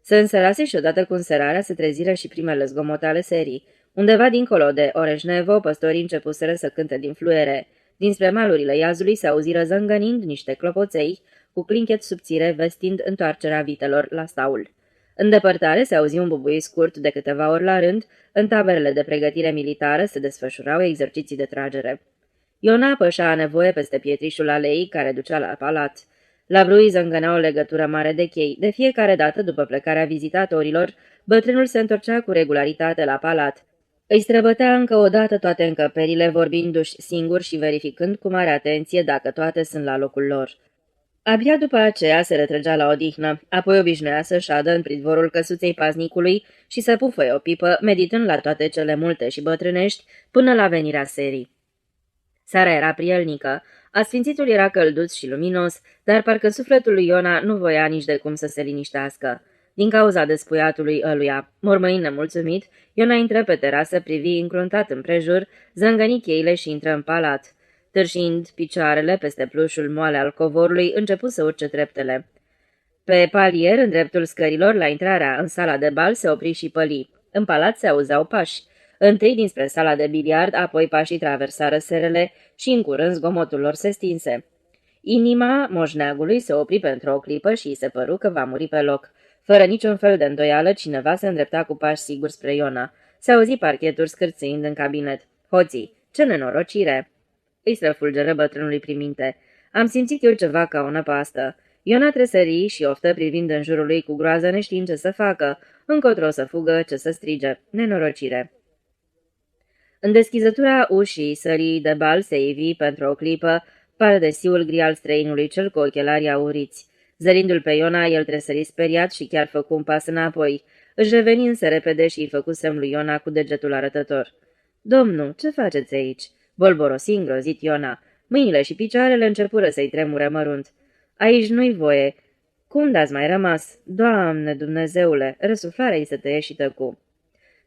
Se înserase și odată cu înserarea se treziră și primele zgomote ale serii. Undeva dincolo de Oreșnevo, păstorii începuseră să cânte din fluiere. Dinspre malurile iazului se auziră zângănind niște clopoței, cu clinchet subțire vestind întoarcerea vitelor la staul. În depărtare se auzi un bubui scurt de câteva ori la rând, în taberele de pregătire militară se desfășurau exerciții de tragere. Iona pășea a nevoie peste pietrișul aleii care ducea la palat. La brui zângănea o legătură mare de chei. De fiecare dată, după plecarea vizitatorilor, bătrânul se întorcea cu regularitate la palat. Îi străbătea încă o dată toate încăperile, vorbindu-și singur și verificând cu mare atenție dacă toate sunt la locul lor. Abia după aceea se retrăgea la odihnă, apoi obișnuia să șadă în pridvorul căsuței paznicului și să pufăie o pipă, meditând la toate cele multe și bătrânești, până la venirea serii. Seara era prielnică, asfințitul era călduț și luminos, dar parcă sufletul lui Iona nu voia nici de cum să se liniștească. Din cauza despuiatului ăluia, mormăind nemulțumit, Iona intră pe terasă, privi încruntat împrejur, zângăni cheile și intră în palat. Târșind picioarele peste plușul moale al covorului, începu să urce treptele. Pe palier, în dreptul scărilor, la intrarea în sala de bal, se opri și păli. În palat se auzeau pași. Întâi dinspre sala de biliard, apoi pașii traversară serele și în curând zgomotul lor se stinse. Inima moșneagului se opri pentru o clipă și îi se păru că va muri pe loc. Fără niciun fel de îndoială, cineva se îndrepta cu pași siguri spre Iona. Se auzi parcheturi scârțâind în cabinet. Hoții, ce nenorocire! Îi străfulgeră bătrânului prin minte. Am simțit eu ceva ca o năpastă. Iona tresări și oftă privind în jurul lui cu groază, neștiind ce să facă, încotro să fugă, ce să strige. Nenorocire! În deschizătura ușii sării de bal se ivi pentru o clipă paradesiul gri al străinului, cel cu ochelarii auriți. Zărindu-l pe Iona, el tresări speriat și chiar făcu un pas înapoi. Își reveni însă repede și îi făcu semn lui Iona cu degetul arătător. Domnul, ce faceți aici?" Bolborosi îngrozit Iona. Mâinile și picioarele începură să-i tremure mărunt. Aici nu-i voie. Cum d-ați mai rămas? Doamne Dumnezeule!" Răsuflarea-i se tăie și tăcu.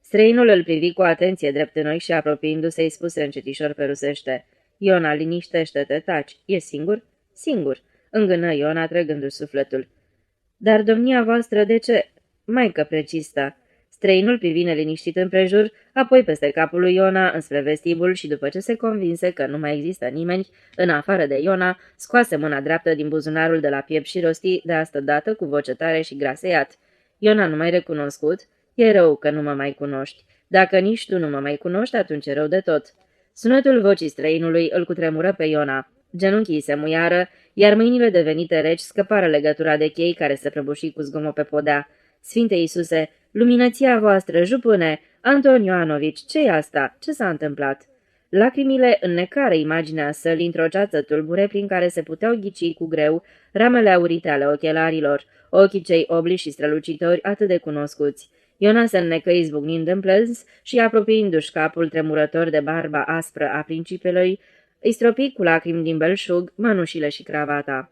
Străinul îl privi cu atenție drept în ochi și apropiindu-se îi spuse încetișor pe rusește. Iona, liniștește-te, taci. E singur? Singur, îngână Iona trăgându-și sufletul. Dar domnia voastră de ce? Maică precista. Străinul privi neliniștit împrejur, apoi peste capul lui Iona înspre vestibul și după ce se convinse că nu mai există nimeni, în afară de Iona, scoase mâna dreaptă din buzunarul de la piept și rosti de asta dată cu voce tare și graseiat. Iona, nu mai recunoscut? E rău că nu mă mai cunoști. Dacă nici tu nu mă mai cunoști, atunci e rău de tot. Sunetul vocii străinului îl cutremură pe Iona. Genunchii se muiară, iar mâinile devenite reci scăpară legătura de chei care se prăbuși cu zgomot pe podea. Sfinte Iisuse, luminăția voastră, jupâne, Anton Ioanovici, ce-i asta? Ce s-a întâmplat? Lacrimile înnecară imaginea sălii într-o ceață tulbure prin care se puteau ghici cu greu ramele aurite ale ochelarilor, ochii cei obli și strălucitori atât de cunoscuți. Iona se înnecă izbucnind în plâns și, apropiindu-și capul tremurător de barba aspră a principelui, îi stropi cu lacrimi din belșug mănușile și cravata.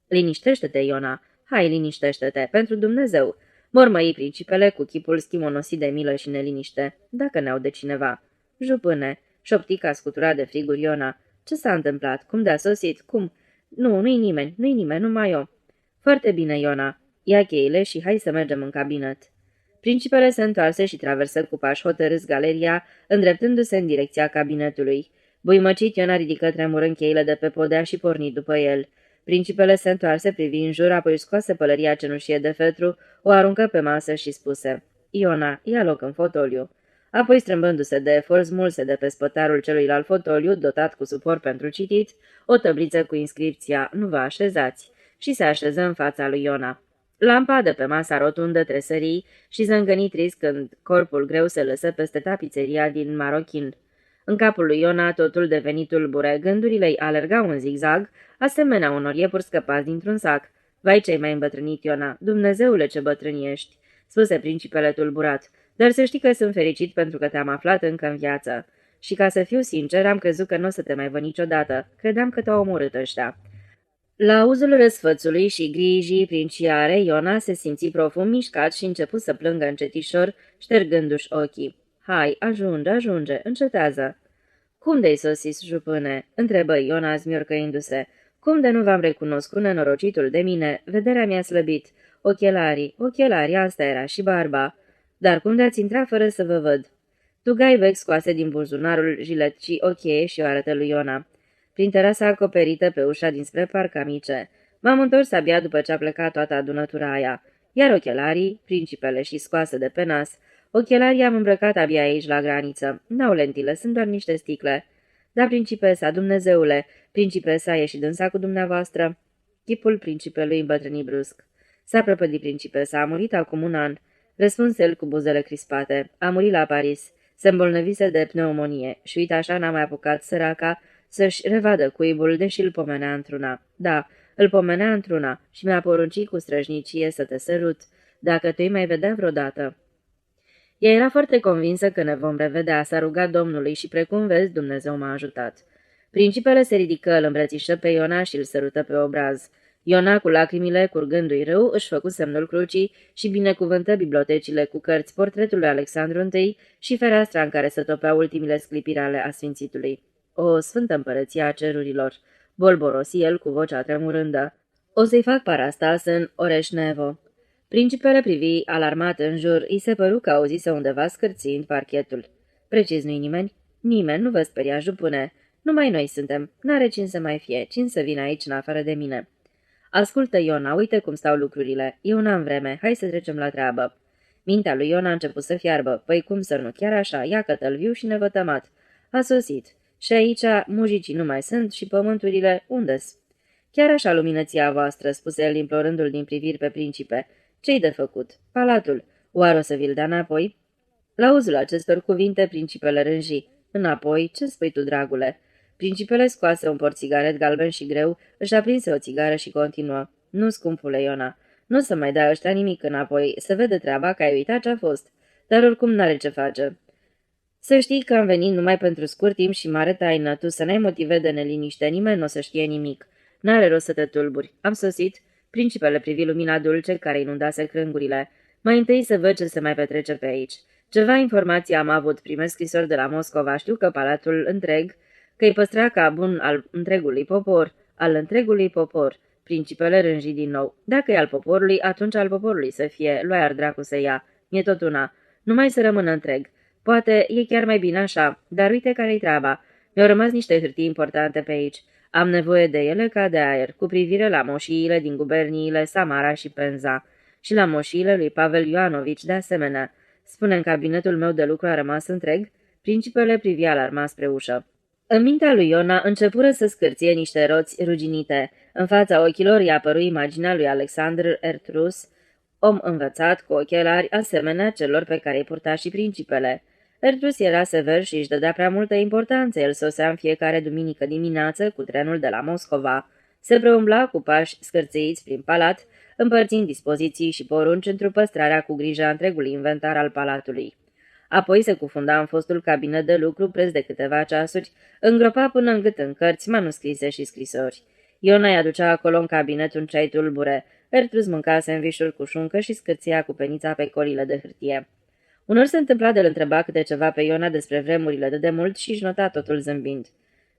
Liniștește-te, Iona, hai, liniștește-te, pentru Dumnezeu, mormăi principele cu chipul schimonosit de milă și neliniște, dacă ne aude cineva. Jupâne, șopti ca scuturat de friguri Iona, ce s-a întâmplat, cum de-a sosit, cum? Nu, nu-i nimeni, numai eu. Foarte bine, Iona, ia cheile și hai să mergem în cabinet. Principele se întoarse și traversă cu pași hotărâți galeria, îndreptându-se în direcția cabinetului. Buimăcit, Iona ridică tremurând cheile de pe podea și porni după el. Principele se întoarse, privi în jur, apoi scoase pălăria cenușie de feltru, o aruncă pe masă și spuse: Iona, ia loc în fotoliu. Apoi, strâmbându-se de efort, smulse de pe spătarul celuilalt fotoliu, dotat cu suport pentru citit, o tăbliță cu inscripția "Nu vă așezați" și se așeză în fața lui Iona. Lampa de pe masa rotundă tresării și zângăni trist când corpul greu se lăsă peste tapiseria din marochin. În capul lui Iona totul deveni tulbure, gândurile îi alergau în zigzag, asemenea unor iepuri scăpați dintr-un sac. Vai, ce-ai mai îmbătrânit, Iona! Dumnezeule, ce bătrân ești!" spuse principele tulburat. Dar să știi că sunt fericit pentru că te-am aflat încă în viață. Și ca să fiu sincer, am crezut că nu o să te mai văd niciodată. Credeam că te-au omorât ăștia." La auzul răsfățului și grijii princiare, Iona se simți profund mișcat și început să plângă încetișor, ștergându-și ochii. Hai, ajunge, încetează." Cum de-ai sosis, jupâne?" întrebă Iona zmiorcăindu-se. Cum de nu v-am recunoscut, nenorocitul de mine? Vederea mi-a slăbit. Ochelarii, asta era, și barba. Dar cum de-ați intrat fără să vă văd?" Tugai vechi scoase din buzunarul jiletcii o cheie și o arătă lui Iona. Prin terasa acoperită pe ușa dinspre parc amice. M-am întors abia după ce a plecat toată adunătura aia. Iar ochelarii, principele și scoase de pe nas. Ochelarii am îmbrăcat abia aici la graniță. N-au lentile, sunt doar niște sticle." Da, principesa, Dumnezeule, principesa e și dânsa cu dumneavoastră?" Chipul principelui îmbătrâni brusc. S-a prăpădit principesa, a murit acum un an. Răspunse el cu buzele crispate. A murit la Paris. Se îmbolnăvise de pneumonie și uite așa n-a mai apucat săraca să-și revadă cuibul, deși îl pomenea într-una. Da, îl pomenea într-una și mi-a poruncit cu străjnicie să te sărut, dacă te-i mai vedea vreodată. Ea era foarte convinsă că ne vom revedea, s-a rugat Domnului și, precum vezi, Dumnezeu m-a ajutat. Principele se ridică, îl îmbrățișă pe Iona și îl sărută pe obraz. Iona, cu lacrimile curgându-i râu, își făcu semnul crucii și binecuvântă bibliotecile cu cărți, portretul lui Alexandru I și fereastra în care se topeau ultimile sclipiri ale asfințitului. O sfântă împărăție a cerurilor, bolborosi el cu vocea tremurândă. O să-i fac parastas în Oreșnevo. Principele privi alarmat în jur, îi se păru că auzise undeva scârțind parchetul. Precis nu-i nimeni? Nimeni, nu vă speria, jupâne. Numai noi suntem. N-are cine să mai fie, cine să vină aici în afară de mine. Ascultă, Iona, uite cum stau lucrurile. Eu n-am vreme, hai să trecem la treabă. Mintea lui Iona a început să fiarbă. Păi cum să nu, chiar așa, ia cătăl viu și nevătămat. A sosit. Și aici mujicii nu mai sunt și pământurile unde-s? Chiar așa, luminăția voastră, spuse el implorându-l din priviri pe principe. Ce-i de făcut? Palatul. Oare o să vi-l dea înapoi? La auzul acestor cuvinte, principele rânji. Înapoi? Ce spui tu, dragule? Principele scoase un porțigaret galben și greu, își aprinse o țigară și continuă. Nu, scumpule Iona, nu o să mai dea ăștia nimic înapoi, să vede treaba că ai uitat ce-a fost, dar oricum n-are ce face. Să știi că am venit numai pentru scurt timp și mare taină, tu să n-ai motive de neliniște, nimeni nu o să știe nimic. N-are rost să te tulburi. Am sosit. Principele privi lumina dulce care inundase crângurile. Mai întâi să văd ce se mai petrece pe aici. Ceva informații am avut, primesc scrisori de la Moscova, știu că palatul întreg, că-i păstra ca bun al întregului popor, Principele rânji din nou. Dacă e al poporului, atunci al poporului să fie, luai ar dracu să ia. E tot una. Numai să rămână întreg. Poate e chiar mai bine așa, dar uite care-i treaba. Mi-au rămas niște hârtii importante pe aici. Am nevoie de ele ca de aer, cu privire la moșiile din guberniile Samara și Penza și la moșiile lui Pavel Ioanovici de asemenea. Spune, în cabinetul meu de lucru a rămas întreg? Principele privi alarmat spre ușă. În mintea lui Iona începură să scârție niște roți ruginite. În fața ochilor i-a apărut imaginea lui Alexandr Ertrus, om învățat cu ochelari asemenea celor pe care îi purta și principele. Ertrus era sever și își dădea prea multă importanță, el sosea în fiecare duminică dimineață cu trenul de la Moscova. Se preumbla cu pași scârțeiți prin palat, împărțind dispoziții și porunci într-o păstrarea cu grijă a întregului inventar al palatului. Apoi se cufunda în fostul cabinet de lucru preț de câteva ceasuri, îngropa până în gât în cărți, manuscrise și scrisori. Iona îi aducea acolo în cabinet un ceai tulbure. Ertrus mânca sandvișuri cu șuncă și scârția cu penița pe colile de hârtie. Unor se întâmpla de-l întreba câte ceva pe Iona despre vremurile de demult și își nota totul zâmbind.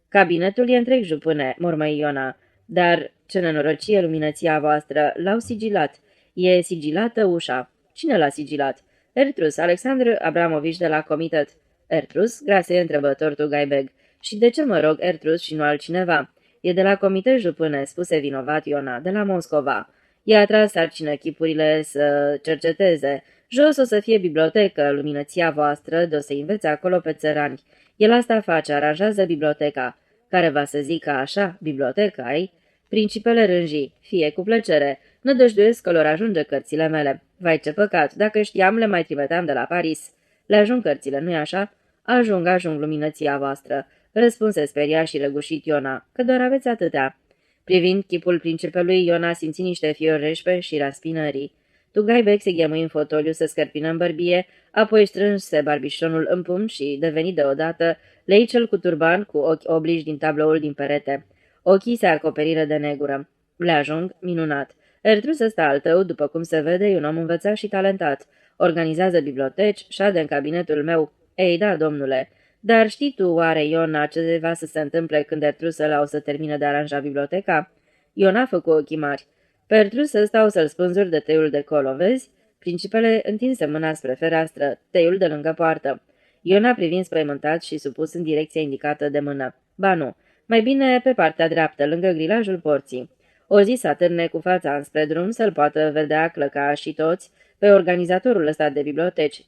Cabinetul e întreg, jupâne, mormăi Iona, dar ce nenorocie luminăția voastră, l-au sigilat. E sigilată ușa. Cine l-a sigilat? Ertrus, Alexandru Abramovici de la comitet. Ertrus, grase întrebător Tugaibeg. Și de ce mă rog Ertrus și nu altcineva? E de la comitet jupâne, spuse vinovat Iona, de la Moscova. I-a tras sarcină chipurile să cerceteze. Jos o să fie bibliotecă, luminăția voastră, de o să învețe acolo pe țărani. El asta face, aranjează biblioteca. Care va să zică așa, biblioteca ai? Principele rânjii, fie cu plăcere. Nădăjduiesc că lor ajunge cărțile mele. Vai ce păcat, dacă știam, le mai trimiteam de la Paris. Le ajung cărțile, nu-i așa? Ajung luminăția voastră, răspunse speriat și răgușit Iona, că doar aveți atâtea. Privind chipul principelui, Iona simți niște fiori reșpe și raspinării. Tugaibeg se ghemui în fotoliu să scărpină în bărbie, apoi strânse barbișonul în pumn și, deveni deodată, lei cel cu turban cu ochi obliși din tabloul din perete. Ochii se acoperiră de negură. Le ajung, minunat. Ertrus ăsta al tău, după cum se vede, e un om învățat și talentat. Organizează biblioteci, șade în cabinetul meu. Ei, da, domnule. Dar știi tu, oare, Iona, ce va să se întâmple când Ertrus ăla o să termine de aranja biblioteca? Iona făcu ochii mari. Pe Ertrus ăsta o să-l spânzuri de teiul de colo, vezi? Principele întinse mâna spre fereastră, teiul de lângă poartă. Iona privind spăimântat și supus în direcția indicată de mână. Ba nu, mai bine pe partea dreaptă, lângă grilajul porții. O zi să atârne cu fața înspre drum să-l poată vedea clăca și toți pe organizatorul ăsta de biblioteci,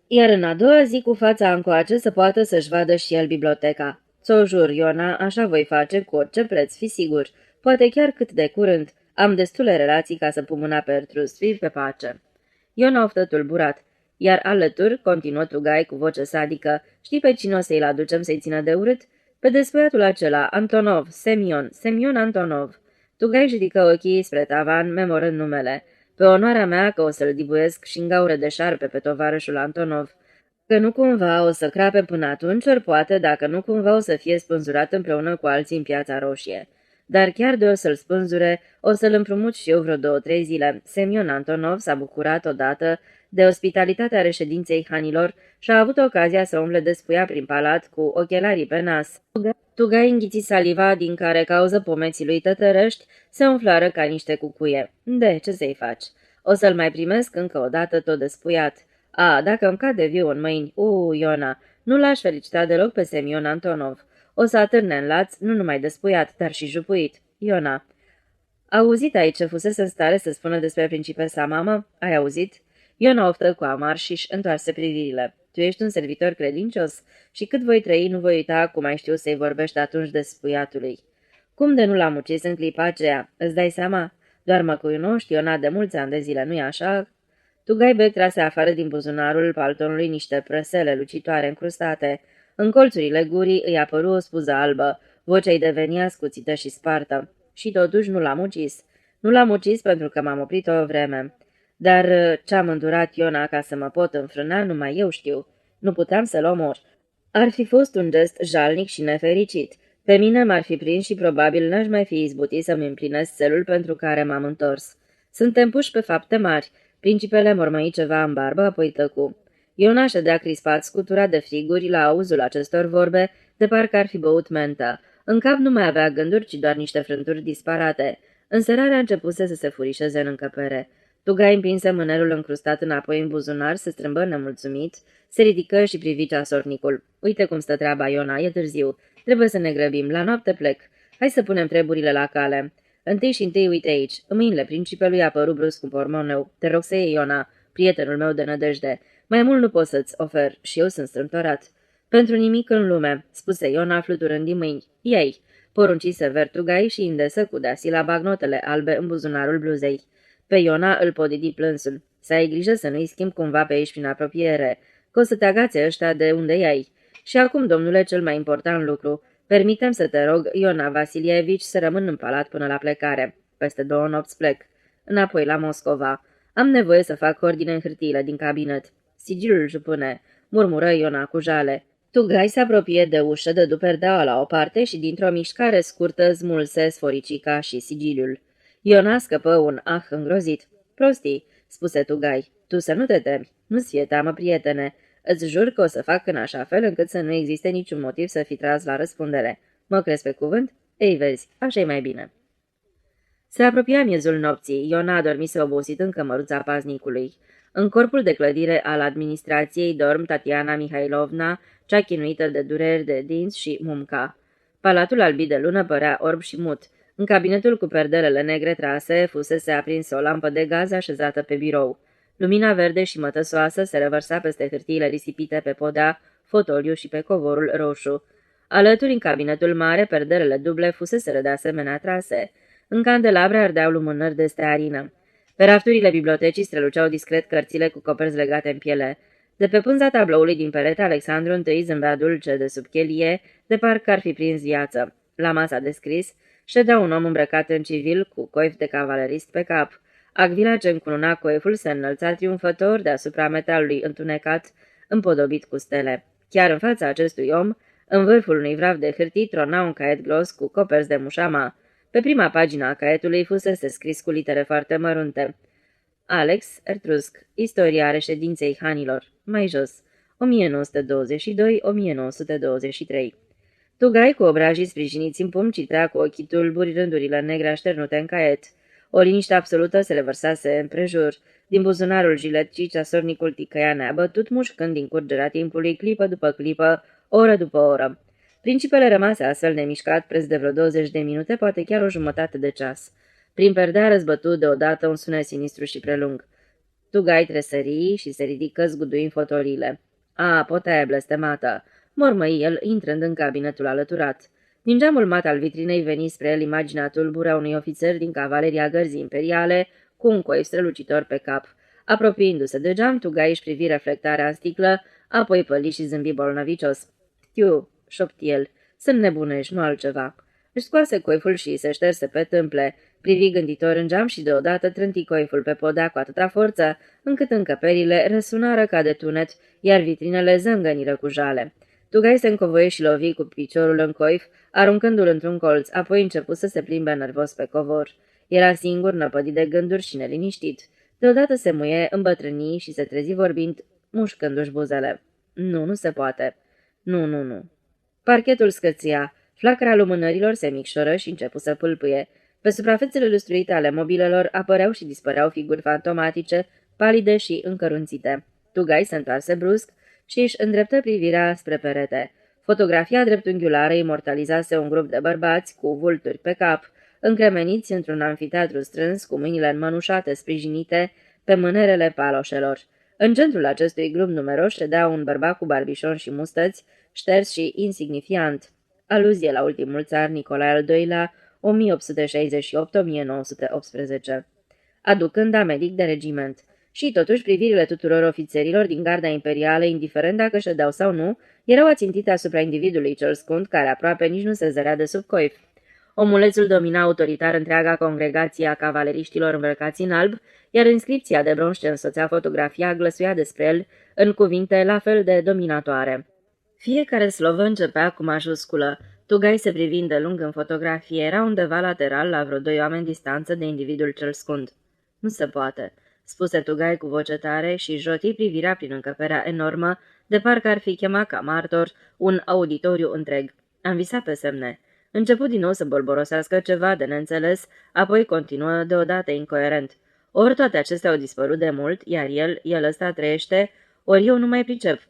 iar în a doua zi cu fața încoace să poată să-și vadă și el biblioteca. Ți-o jur, Iona, așa voi face cu orice preț, fi sigur. Poate chiar cât de curând. Am destule relații ca să pun mâna pe Ertrus, fii pe pace. Iona oftă tulburat, iar alături, continuă Tugai cu voce sadică, știi pe cine o să-i-l aducem să-i țină de urât? Pe despuiatul acela, Antonov, Semion Antonov. Tugai își ridică ochii spre tavan, memorând numele. Pe onoarea mea că o să-l dibuiesc și în gaură de șarpe pe tovarășul Antonov. Că nu cumva o să crape până atunci, ori poate, dacă nu cumva o să fie spânzurat împreună cu alții în Piața Roșie. Dar chiar de o să-l spânzure, o să-l împrumut și eu vreo 2-3 zile. Semion Antonov s-a bucurat odată de ospitalitatea reședinței hanilor și a avut ocazia să umble despuia prin palat cu ochelarii pe nas. Tugai înghiți saliva din care, cauză pomeții lui tătărăști, se umflară ca niște cucuie. De, ce să-i faci? O să-l mai primesc încă o dată tot despuiat. A, dacă îmi cade viu în mâini, Iona, nu l-aș felicita deloc pe Semion Antonov. O să atârne în laț, nu numai despuiat, dar și jupuit. Iona. Auzit aici ce fusese în stare să spună despre principesa mamă? Ai auzit? Iona oftă cu amar și-și întoarse privirile. Tu ești un servitor credincios și cât voi trăi nu voi uita cum ai știut să-i vorbești atunci de spuiatului. Cum de nu l-am ucis în clipa aceea? Îți dai seama? Doar mă cunoști, Iona, de mulți ani de zile, nu-i așa? Tugaibeg trase afară din buzunarul paltonului niște prăsele lucitoare încrustate. În colțurile gurii îi apăru o spuză albă, vocea-i deveni ascuțită și spartă. Și totuși nu l-am ucis. Nu l-am ucis pentru că m-am oprit o vreme. Dar ce-am îndurat Iona ca să mă pot înfrâna, numai eu știu. Nu puteam să-l omor. Ar fi fost un gest jalnic și nefericit. Pe mine m-ar fi prins și probabil n-aș mai fi izbutit să-mi împlinesc țelul pentru care m-am întors. Suntem puși pe fapte mari. Principele mormăi ceva în barbă, apoi tăcu. Iona ședea crispat, scuturat de friguri, la auzul acestor vorbe, de parcă ar fi băut mentă. În cap nu mai avea gânduri, ci doar niște frânturi disparate. Înserarea începuse să se furișeze în încăpere. Tugai împinse mânerul încrustat înapoi în buzunar, se strâmbă nemulțumit, se ridică și privi ceasornicul. Uite cum stă treaba, Iona, e târziu. Trebuie să ne grăbim, la noapte plec. Hai să punem treburile la cale. Întâi, uite aici. În mâinile principelui apăru brusc un pormoneu. Te rog să iei, Iona, prietenul meu de nădejde. Mai mult nu pot să-ți ofer și eu sunt strâmtorat. Pentru nimic în lume, spuse Iona fluturând din mâini. Ei, porunci sever Tugai și îndesă cu la bagnotele albe în buzunarul bluzei. Pe Iona îl podidi plânsul. Să ai grijă să nu-i schimb cumva pe aici prin apropiere, că o să te agațe ăștia de unde i-ai. Și acum, domnule, cel mai important lucru, permitem să te rog, Iona Vasilievici, să rămân în palat până la plecare. Peste 2 nopți plec. Înapoi la Moscova. Am nevoie să fac ordine în hârtiile din cabinet. Sigilul jupâne, murmură Iona cu jale. Tugai se apropie de ușă, dădu perdeaua la o parte și dintr-o mișcare scurtă smulse sforicica și sigiliul. Iona scăpă un îngrozit. Prostii, spuse Tugai. Tu să nu te temi. Nu-ți fie teamă, prietene. Îți jur că o să fac în așa fel încât să nu existe niciun motiv să fi tras la răspundere. Mă crezi pe cuvânt? Ei, vezi, așa e mai bine. Se apropia miezul nopții. Iona adormise obosit în cămăruța paznicului. În corpul de clădire al administrației dorm Tatiana Mihailovna, cea chinuită de dureri de dinți, și Mumca. Palatul albit de lună părea orb și mut. În cabinetul cu perdelele negre trase fusese aprinsă o lampă de gaz așezată pe birou. Lumina verde și mătăsoasă se revărsa peste hârtiile risipite pe podea, fotoliu și pe covorul roșu. Alături, în cabinetul mare, perdelele duble fuseseră de asemenea trase. În candelabre ardeau lumânări de stearină. Pe rafturile bibliotecii străluceau discret cărțile cu coperți legate în piele. De pe pânza tabloului din perete, Alexandru I zâmbea dulce de sub chelie, de parcă ar fi prins viață. La masa de scris ședea un om îmbrăcat în civil, cu coif de cavalerist pe cap. Acvila ce încununa coiful se înălța triumfător deasupra metalului întunecat, împodobit cu stele. Chiar în fața acestui om, în vârful unui vraf de hârtii, trona un caiet gros cu coperți de mușama. Pe prima pagină a caietului fusese scris cu litere foarte mărunte: Alex Ertrusc, istoria reședinței Hanilor. Mai jos, 1922-1923. Tugai, cu obrajii sprijiniți în pumn, citea cu ochii tulburi rândurile negre așternute în caiet. O liniște absolută se revărsase împrejur. Din buzunarul jiletcii, ceasornicul ticăia neabătut, mușcând din curgerea timpului, clipă după clipă, oră după oră. Principele rămase astfel nemișcat preț de vreo 20 de minute, poate chiar o jumătate de ceas. Prin perdea răzbătut deodată un sunet sinistru și prelung. Tugai tresării și se ridică zguduind fotoliile. A, potaia blestemată, mormăi el, intrând în cabinetul alăturat. Din geamul mat al vitrinei veni spre el imaginea tulbură a unui ofițer din cavaleria gărzii imperiale, cu un coif strălucitor pe cap. Apropiindu-se de geam, Tugai își privi reflectarea în sticlă, apoi păli și zâmbi bolnăvicios. Tiu, șopti el, sunt nebunești, nu altceva. Își scoase coiful și se șterse pe tâmple, privi gânditor în geam și deodată trânti coiful pe podea cu atâta forță, încât încăperile răsunară ca de tunet, iar vitrinele zângăniră cu jale. Tugai se încovoie și lovi cu piciorul în coif, aruncându-l într-un colț, apoi începu să se plimbe nervos pe covor. Era singur, năpădit de gânduri și neliniștit. Deodată se muie, îmbătrâni și se trezi vorbind, mușcându-și buzele. Nu, nu se poate. Nu. Parchetul scârția. Flacăra lumânărilor se micșoră și începu să pâlpâie. Pe suprafețele lustruite ale mobilelor apăreau și dispăreau figuri fantomatice, palide și încărunțite. Tugai se întoarse brusc și își îndreptă privirea spre perete. Fotografia dreptunghiulară imortalizase un grup de bărbați cu vulturi pe cap, încremeniți într-un amfiteatru strâns, cu mâinile înmănușate, sprijinite pe mânerele paloșelor. În centrul acestui grup numeros ședea un bărbat cu barbișon și mustăți, șters și insignifiant. Aluzie la ultimul țar Nicolae al II-lea, 1868-1918, aducând amedic de regiment. Și totuși privirile tuturor ofițerilor din garda imperială, indiferent dacă ședeau sau nu, erau ațintite asupra individului cel scund, care aproape nici nu se zărea de sub coif. Omulețul domina autoritar întreaga congregație a cavaleriștilor îmbrăcați în alb, iar inscripția de bronz ce însoțea fotografia glăsuia despre el în cuvinte la fel de dominatoare. Fiecare slovă începea cu majusculă. Tugai se privind de lung în fotografie, era undeva lateral la vreo 2 oameni distanță de individul cel scund. Nu se poate, spuse Tugai cu voce tare și joti privirea prin încăperea enormă, de parcă ar fi chemat ca martor un auditoriu întreg. Am visat pe semne. Început din nou să bolborosească ceva de neînțeles, apoi continuă deodată incoerent. Ori toate acestea au dispărut de mult, iar el ăsta trăiește, ori eu nu mai pricep.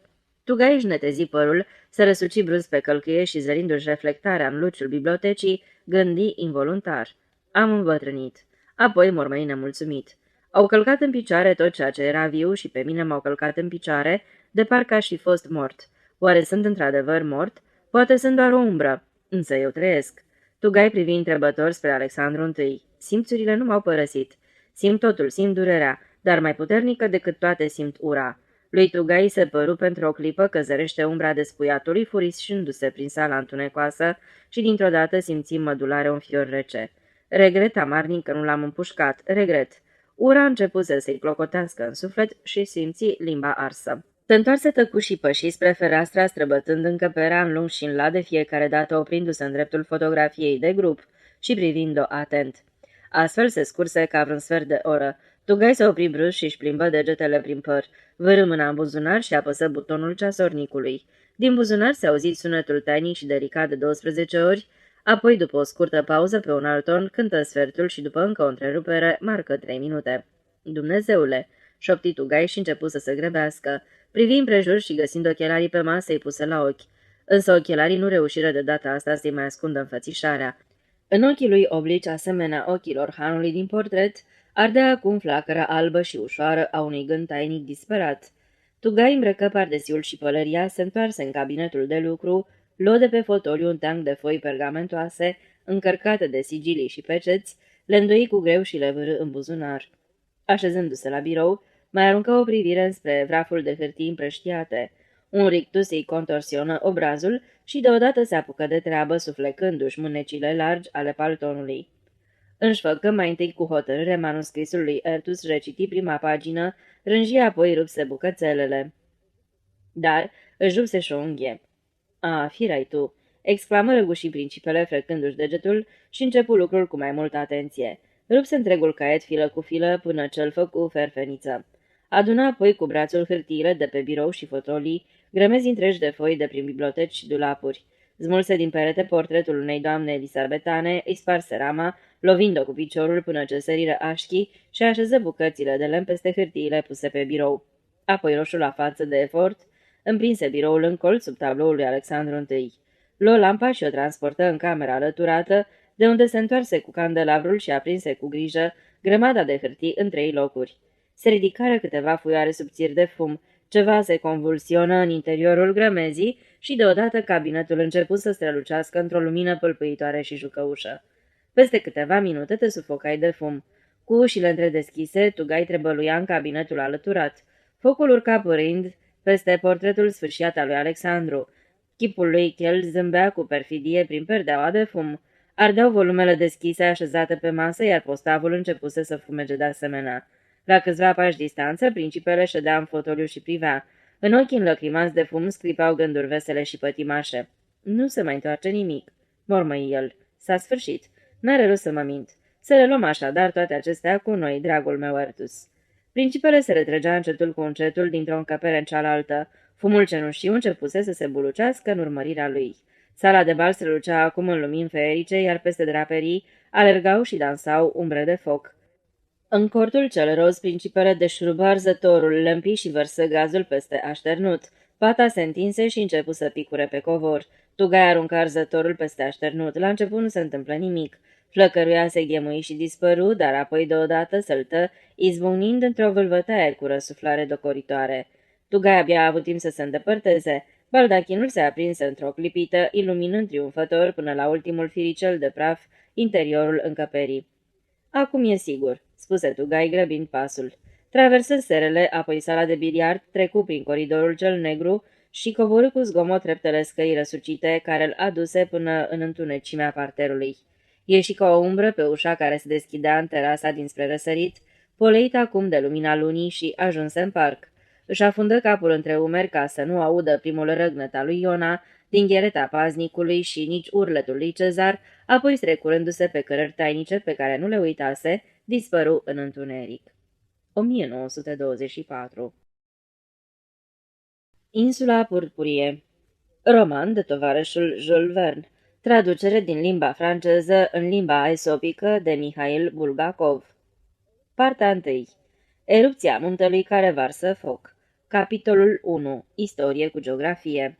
Tugai își netezi părul, se răsuci brusc pe călcâie și, zărindu-și reflectarea în luciul bibliotecii, gândi involuntar. Am îmbătrânit. Apoi mormăi nemulțumit. Au călcat în picioare tot ceea ce era viu și pe mine m-au călcat în picioare, de parcă aș fi fost mort. Oare sunt într-adevăr mort? Poate sunt doar o umbră. Însă eu trăiesc. Tugai privi întrebător spre Alexandru I. Simțurile nu m-au părăsit. Simt totul, simt durerea, dar mai puternică decât toate simt ura. Lui Tugai se păru pentru o clipă că zărește umbra despuiatului furișându-se prin sala întunecoasă și dintr-o dată simți mădulare un fior rece. Regret amarnic că nu l-am împușcat, regret. Ura începuse să-i clocotească în suflet și simți limba arsă. Se întoarse tăcut și păși spre fereastra, străbătând încăperea în lung și în lat, de fiecare dată oprindu-se în dreptul fotografiei de grup și privind-o atent. Astfel se scurse ca vreun sfert de oră. Tugai se opri brusc și își plimbă degetele prin păr, vârâ mâna în buzunar și apăsă butonul ceasornicului. Din buzunar se auzi sunetul tainic și delicat de 12 ori, apoi, după o scurtă pauză, pe un alt ton, cântă sfertul și după încă o întrerupere, marcă 3 minute. Dumnezeule, șopti Tugai și începu să se grăbească. Privi împrejur și găsind ochelarii pe masă, îi puse la ochi. Însă ochelarii nu reușiră de data asta să-i mai ascundă înfățișarea. În ochii lui oblici, asemenea ochilor hanului din portret, ardea acum flacăra albă și ușoară a unui gând tainic disperat. Tugai îmbrăcă pardesiul și pălăria, se întoarse în cabinetul de lucru, luă de pe fotoliu un teanc de foi pergamentoase, încărcate de sigilii și peceți, le îndoi cu greu și le vârâ în buzunar. Așezându-se la birou, mai aruncă o privire înspre vraful de hârtii împrăștiate. Un rictus îi contorsionă obrazul și deodată se apucă de treabă, suflecându-și mânecile largi ale paltonului. Înșfăcă mai întâi cu hotărâre manuscrisul lui Ertus, reciti prima pagină, rânji apoi rupse bucățelele. Dar își rupse și o unghie. "A, firai tu!" exclamă răgușii principele, frecându-și degetul și începu lucrul cu mai multă atenție. Rupse întregul caiet filă cu filă până ce-l făcu ferfeniță. Aduna apoi cu brațul hârtiile de pe birou și fotolii, grămezi întregi de foi de prin biblioteci și dulapuri. Zmulse din perete portretul unei doamne elisabetane, îi sparse rama, lovind-o cu piciorul până ce săriră așchii și așeză bucățile de lemn peste hârtiile puse pe birou. Apoi, roșu la față de efort, împrinse biroul în colț sub tabloul lui Alexandru I. Luă lampa și o transportă în camera alăturată, de unde se întoarse cu candelavrul și aprinse cu grijă grămada de hârtii în 3 locuri. Se ridicară câteva fuioare subțiri de fum, ceva se convulsionă în interiorul grămezii și deodată cabinetul începu să strălucească într-o lumină pâlpâitoare și jucăușă. Peste câteva minute te sufocai de fum. Cu ușile întredeschise, Tugai trebăluia în cabinetul alăturat. Focul urca pârind peste portretul sfârșiat al lui Alexandru. Chipul lui Chel zâmbea cu perfidie prin perdeaua de fum. Ardeau volumele deschise așezate pe masă, iar postavul începuse să fumege de asemenea. La câțiva pași distanță, principele ședea în fotoliu și privea. În ochii înlăcrimați de fum scripau gânduri vesele și pătimașe. "Nu se mai întoarce nimic," mormăi el. "S-a sfârșit. N-are rost să mă mint. Să le luăm așadar toate acestea cu noi, dragul meu Ertus." Principele se retrăgea încetul cu încetul dintr-o încăpere în cealaltă. Fumul cenușiu începuse să se bulucească în urmărirea lui. Sala de bal strălucea acum în lumini feerice, iar peste draperii alergau și dansau umbre de foc. În cortul cel roz, principele deșurubă arzătorul, lămpi și vărsă gazul peste așternut. Pata se întinse și începu să picure pe covor. Tugai aruncă arzătorul peste așternut. La început nu se întâmplă nimic. Flăcăruia se ghemui și dispăru, dar apoi deodată săltă, izbucnind într-o vâlvătaie cu răsuflare docoritoare. Tugai abia a avut timp să se îndepărteze. Baldachinul se aprinse într-o clipită, iluminând triumfător până la ultimul firicel de praf interiorul încăperii. "Acum e sigur," spuse Tugai grăbind pasul. Traversă serele, apoi sala de biliard, trecu prin coridorul cel negru și coborâ cu zgomot treptele scării răsucite care îl aduse până în întunecimea parterului. Ieși ca o umbră pe ușa care se deschidea în terasa dinspre răsărit, poleit acum de lumina lunii și ajunse în parc. Își afundă capul între umeri ca să nu audă primul răgnet al lui Iona, din ghereta paznicului și nici urletul lui Cezar, apoi strecurându-se pe cărări tainice pe care nu le uitase, dispăru în întuneric. 1924. Insula Purpurie. Roman de tovarășul Jules Verne. Traducere din limba franceză în limba esopică de Mihail Bulgakov. Partea 1. Erupția muntelui care varsă foc. Capitolul 1. Istorie cu geografie.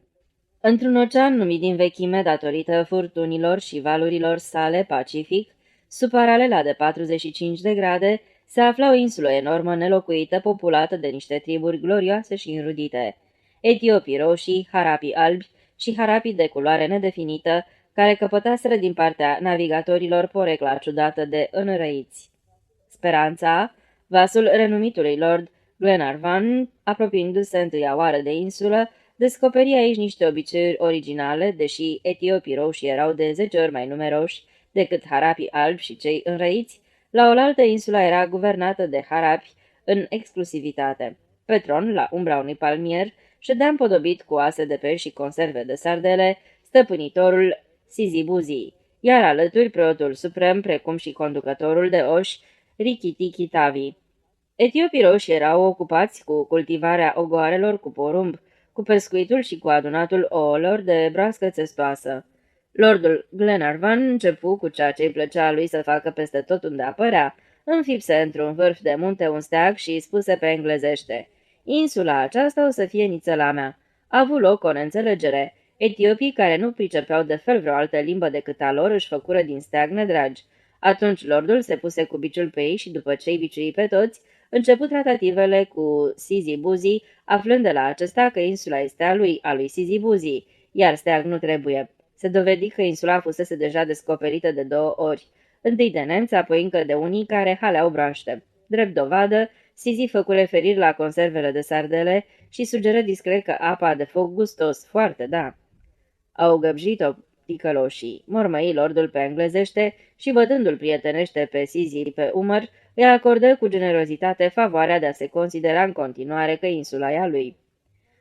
Într-un ocean numit din vechime datorită furtunilor și valurilor sale Pacific, sub paralela de 45 de grade, se afla o insulă enormă nelocuită, populată de niște triburi glorioase și înrudite. Etiopii roșii, harapii albi și harapii de culoare nedefinită, care căpătaseră din partea navigatorilor porecla ciudată de înrăiți. Speranța, vasul renumitului Lord Glenarvan, apropiindu-se întâia oară de insulă, descoperi aici niște obiceiuri originale, deși etiopii roșii erau de 10 ori mai numeroși decât harapii albi și cei înrăiți. La oaltă insula era guvernată de harapi în exclusivitate. Pe tron, la umbra unui palmier, ședea împodobit cu ase de pești și conserve de sardele, stăpânitorul Sizibuzi, iar alături preotul suprem, precum și conducătorul de oși, Rikiki-Tavi. Etiopii roșii erau ocupați cu cultivarea ogoarelor cu porumb, cu pescuitul și cu adunatul ouălor de broască țestoasă. Lordul Glenarvan începu cu ceea ce îi plăcea lui să facă peste tot unde apărea, înfipse într-un vârf de munte un steag și spuse pe englezește: "Insula aceasta o să fie nițela mea." A avut loc o neînțelegere. Etiopii care nu pricepeau de fel vreo altă limbă decât a lor își făcură din steag nedragi. Atunci lordul se puse cu biciul pe ei și după ce îi biciui pe toți, început tratativele cu Sizi Buzi, aflând de la acesta că insula este a lui Sizi Buzi, iar steag nu trebuie. Se dovedi că insula fusese deja descoperită de 2 ori, întâi de nemți, apoi încă de unii care haleau broaște. Drept dovadă, Sizi făcu referiri la conservele de sardele și sugeră discret că apa de foc gustos, foarte, da. Au găbjit-o ticăloșii, mormăi lordul pe englezește și bătându-l prietenește pe Sizi pe umăr, îi acordă cu generozitate favoarea de a se considera în continuare că insula e a lui.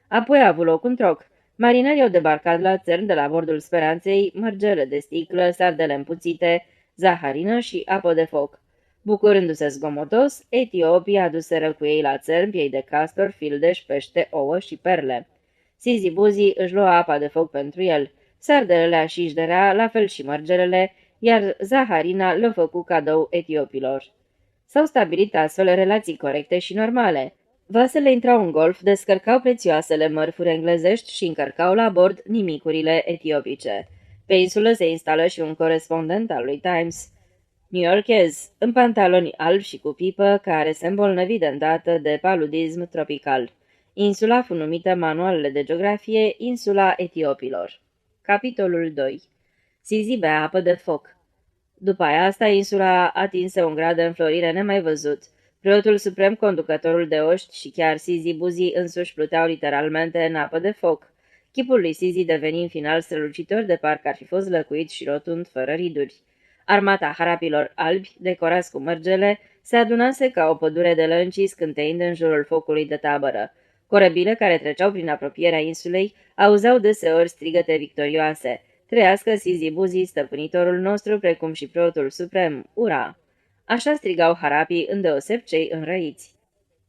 Apoi a avut loc un troc. Marinarii au debarcat la țărm de la bordul Speranței mărgele de sticlă, sardele împuțite, zaharină și apă de foc. Bucurându-se zgomotos, etiopii aduseră cu ei la țărm piei de castor, fildeș, pește, ouă și perle. Sizi Buzi își lua apa de foc pentru el, sardelele așișderea, la fel și mărgelele, iar zaharina le făcu cadou etiopilor. S-au stabilit astfel relații corecte și normale. Vasele intrau în golf, descărcau prețioasele mărfuri englezești și încărcau la bord nimicurile etiopice. Pe insulă se instală și un corespondent al lui Times, new-yorkez, în pantaloni albi și cu pipă, care se îmbolnăvi de îndată de paludism tropical. Insula fu numită manualele de geografie Insula Etiopilor. Capitolul 2. Sizi bea apă de foc. După asta, insula atinse un grad de înflorire nemai văzut. Preotul suprem, conducătorul de oști și chiar Sizi Buzi însuși pluteau literalmente în apă de foc. Chipul lui Sizi deveni în final strălucitor de parcă ar fi fost lăcuit și rotund fără riduri. Armata harapilor albi, decorați cu mărgele, se adunase ca o pădure de lăncii scânteind în jurul focului de tabără. Corăbile care treceau prin apropierea insulei auzeau deseori strigăte victorioase: "Trăiască Sizi Buzi, stăpânitorul nostru, precum și preotul suprem, ura!" Așa strigau harapii, îndeoseb cei înrăiți.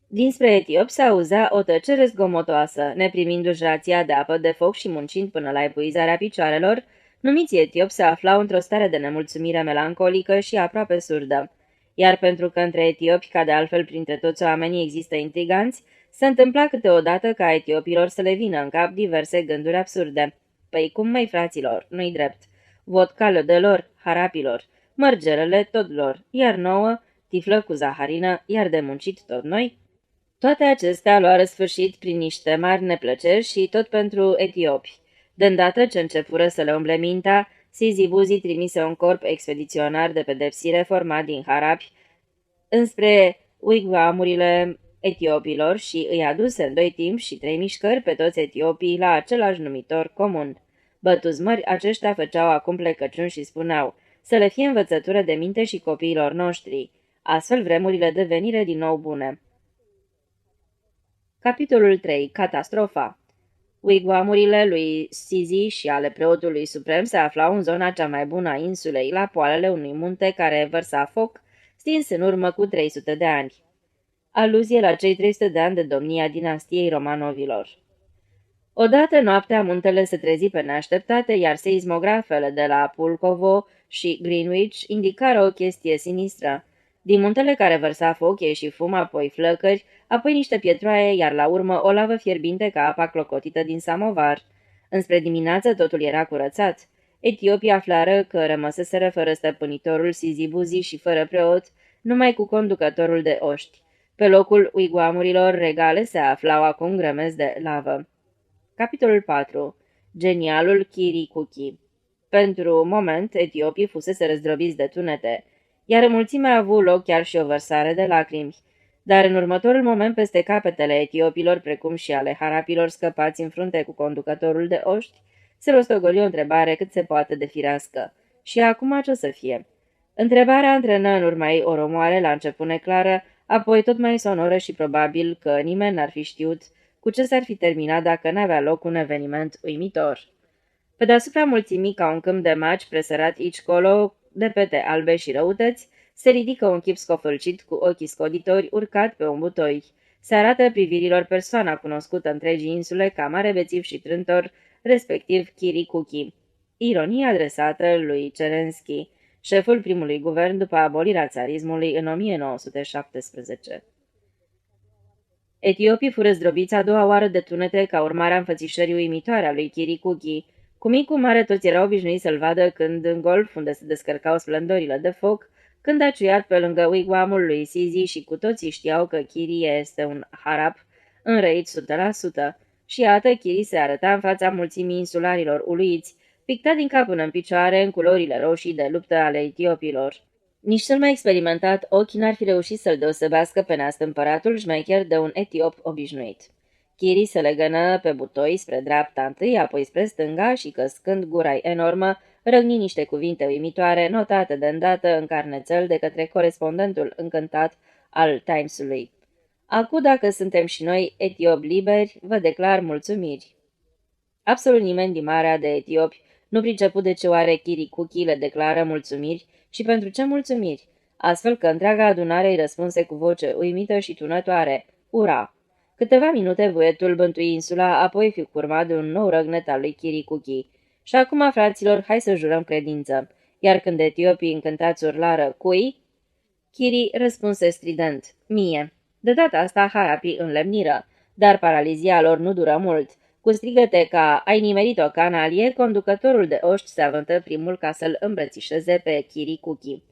Dinspre etiopi se auzea o tăcere zgomotoasă, neprimindu-și rația de apă de foc și muncind până la epuizarea picioarelor, numiții etiopi se aflau într-o stare de nemulțumire melancolică și aproape surdă. Iar pentru că între etiopi, ca de altfel printre toți oamenii, există intriganți, se întâmpla câteodată ca etiopilor să le vină în cap diverse gânduri absurde. Păi cum, măi, fraților, nu-i drept? Vodka le de lor, harapilor, mărgelele tot lor, iar nouă, tiflă cu zaharină, iar de muncit tot noi? Toate acestea luară sfârșit prin niște mari neplăceri și tot pentru etiopi. De îndată ce începură să le umble mintea, Sizi Buzi trimise un corp expediționar de pedepsire format din harapi înspre wigwamurile etiopilor și îi aduse în 2 timpi și 3 mișcări pe toți etiopii la același numitor comun. Bătuți mări, aceștia făceau acum plecăciuni și spuneau: "Să le fie învățătură de minte și copiilor noștri." Astfel vremurile devenire din nou bune. Capitolul 3. Catastrofa. Wigwamurile lui Sizi și ale preotului suprem se aflau în zona cea mai bună a insulei, la poalele unui munte care vărsa foc, stins în urmă cu 300 de ani. Aluzie la cei 300 de ani de domnia dinastiei Romanovilor. Odată noaptea muntele se trezi pe neașteptate, iar seismografele de la Pulkovo și Greenwich indicară o chestie sinistră. Din muntele care vărsa foc ieși fum, apoi flăcări, apoi niște pietroaie, iar la urmă o lavă fierbinte ca apa clocotită din samovar. Înspre dimineață totul era curățat. Etiopii aflară că rămăseseră fără stăpânitorul Sizi Buzi și fără preot, numai cu conducătorul de oști. Pe locul wigwamurilor regale se aflau acum grămezi de lavă. Capitolul 4. Genialul Kirikuki. Pentru moment, etiopii fusese răzdrobiți de tunete, iar în mulțime a avut loc chiar și o vărsare de lacrimi. Dar în următorul moment, peste capetele etiopilor, precum și ale harapilor scăpați în frunte cu conducătorul de oști, se rostogoli o întrebare cât se poate de firească. Și acum ce o să fie? Întrebarea antrenă în urma ei o romoare la început neclară, apoi tot mai sonoră și probabil că nimeni n-ar fi știut cu ce s-ar fi terminat dacă n-avea loc un eveniment uimitor. Pe deasupra mulțimii, ca un câmp de maci presărat aici-colo, de pete albe și răutăți, se ridică un chip scofâlcit cu ochii scoditori urcat pe un butoi. Se arată privirilor persoana cunoscută întregii insule ca mare bețiv și trântor, respectiv Kirikuki. Ironie adresată lui Cerenski. șeful primului guvern după abolirea țarismului în 1917. Etiopii fură zdrobiți a doua oară de tunete ca urmare a înfățișării uimitoare a lui Kirikuki. Cu mic, mare, toți erau obișnuiți să-l vadă când în golf, unde se descărcau splendorile de foc, când a ciuiat pe lângă wigwamul lui Sizi și cu toții știau că Kiri este un harap înrăit 100%. Și iată, Kiri se arăta în fața mulțimii insularilor uluiți, pictat din cap până în picioare în culorile roșii de luptă ale etiopilor. Nici cel mai experimentat ochi n-ar fi reușit să-l deosebească pe neastâmpăratul șmecher de un etiop obișnuit. Kiri se legănă pe butoi spre dreapta întâi, apoi spre stânga și, căscând gura enormă, răgni niște cuvinte uimitoare, notate de îndată în carnețel de către corespondentul încântat al Times-ului. Acu, dacă suntem și noi etiopi liberi, vă declar mulțumiri. Absolut nimeni din marea de etiopi nu priceput de ce oare Kirikuki le declară mulțumiri și pentru ce mulțumiri, astfel că întreaga adunare îi răspunse cu voce uimită și tunătoare, ura! Câteva minute vuietul bântui insula, apoi fi urmat de un nou răgnet al lui Kirikuki. Și acum, fraților, hai să jurăm credință. Iar când etiopii încântați urlară, cui? Kiri răspunse strident, mie. De data asta harapii înlemniră, dar paralizia lor nu dură mult. Cu strigăte ca ai nimerit o canalie, conducătorul de oști se avântă primul ca să-l îmbrățișeze pe Kirikuki.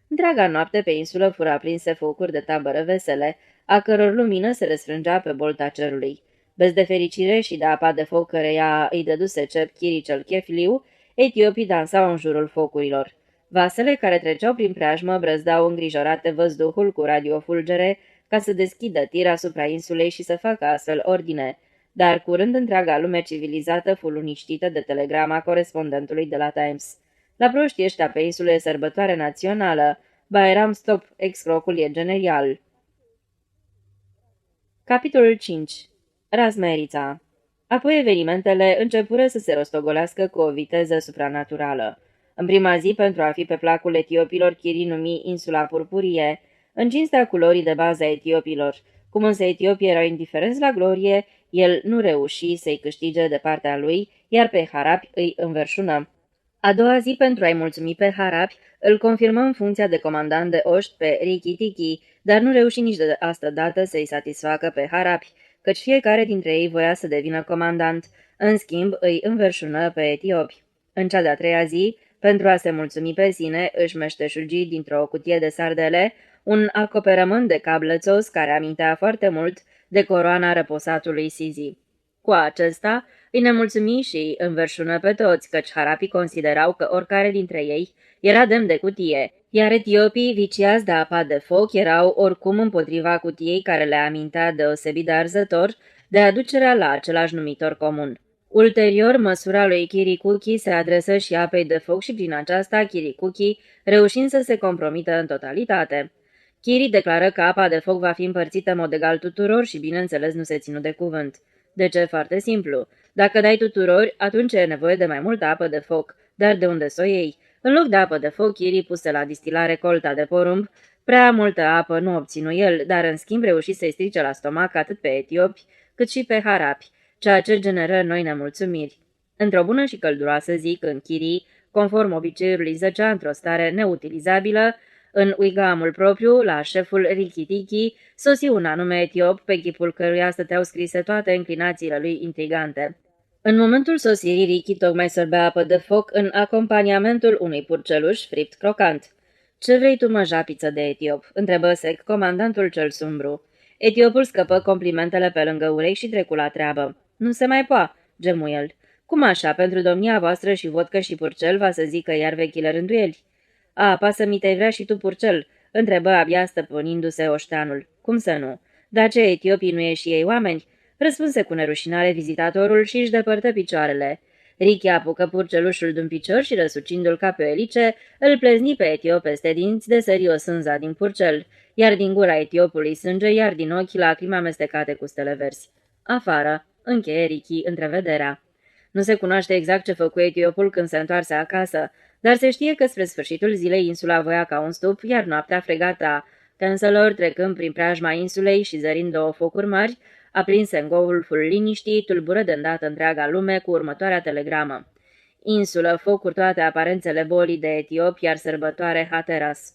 Întreaga noapte pe insulă fură aprinse focuri de tabără vesele, a căror lumină se răsfrângea pe bolta cerului. Bez de fericire și de apa de foc căreia îi dăduse cep Kiri cel chefliu, etiopii dansau în jurul focurilor. Vasele care treceau prin preajmă brăzdau îngrijorate văzduhul cu radiofulgere ca să deschidă tir asupra insulei și să facă astfel ordine, dar curând întreaga lume civilizată fu liniștită de telegrama corespondentului de la Times. La proștii ăștia pe insule e sărbătoare națională, Bairam Stop, excrocul e genial. Capitolul 5. Razmerița. Apoi evenimentele începură să se rostogolească cu o viteză supranaturală. În prima zi, pentru a fi pe placul etiopilor, Kiri numi insula Purpurie, în cinstea culorii de bază a etiopilor. Cum însă etiopii erau indiferenți la glorie, el nu reuși să-i câștige de partea lui, iar pe harapi îi înverșună. A doua zi, pentru a-i mulțumi pe harapi, îl confirmă în funcția de comandant de oști pe Rikitiki, dar nu reuși nici de asta dată să-i satisfacă pe harapi, căci fiecare dintre ei voia să devină comandant. În schimb, îi înverșună pe etiopi. În cea de-a treia zi, pentru a se mulțumi pe sine, își meșteșugi dintr-o cutie de sardele un acoperământ de cablățos care amintea foarte mult de coroana răposatului Sizi. Cu acesta îi nemulțumi și îi înverșună pe toți, căci harapii considerau că oricare dintre ei era demn de cutie, iar etiopii, viciați de apa de foc, erau oricum împotriva cutiei care le amintea deosebit de arzător de aducerea la același numitor comun. Ulterior, măsura lui Kirikuki se adresă și apei de foc și prin aceasta Kirikuki reușind să se compromită în totalitate. Kiri declară că apa de foc va fi împărțită în mod egal tuturor și, bineînțeles, nu se ținu de cuvânt. De ce? Foarte simplu. Dacă dai tuturor, atunci e nevoie de mai multă apă de foc, dar de unde să o iei? În loc de apă de foc, Kiri puse la distilare colta de porumb. Prea multă apă nu obținu el, dar în schimb reuși să-i strice la stomac atât pe etiopi cât și pe harapi, ceea ce generă noi nemulțumiri. Într-o bună și călduroasă zi, când Kiri, conform obiceiului, zăcea într-o stare neutilizabilă, în uigamul propriu, la șeful Rikitiki, sosi un anume etiop, pe chipul căruia stăteau scrise toate înclinațiile lui intrigante. În momentul sosirii, Riki tocmai sorbea apă de foc în acompaniamentul unui purceluș fript crocant. Ce vrei tu, mă, japiță de etiop?" întrebă sec comandantul cel sumbru. Etiopul scăpă complimentele pe lângă urechi și trecu la treabă. Nu se mai poa," gemu el. Cum așa, pentru domnia voastră și vodcă și purcel, va să zică iar vechile rânduieli?" A, pasă-mi te-ai vrea și tu purcel?" întrebă abia stăpânindu-se oșteanul. Cum să nu? Dar ce, etiopii nu ieși ei oameni?" răspunse cu nerușinare vizitatorul și își depărtă picioarele. Richi apucă purcelușul d'un picior și, răsucindu-l ca pe o elice, îl plezni pe etiop peste dinți de sări o sânza din purcel, iar din gura etiopului sânge, iar din ochi lacrimi amestecate cu stele verzi. Afară, încheie Richi întrevederea. Nu se cunoaște exact ce făcu etiopul când se întoarse acasă, dar se știe că spre sfârșitul zilei insula voia ca un stup, iar noaptea fregata tenselor, trecând prin preajma insulei și zărind două focuri mari, aprinse în golful liniștii, tulbură de îndată întreaga lume cu următoarea telegramă. insulă, focuri toate aparențele bolii de etiop, iar sărbătoare Hateras.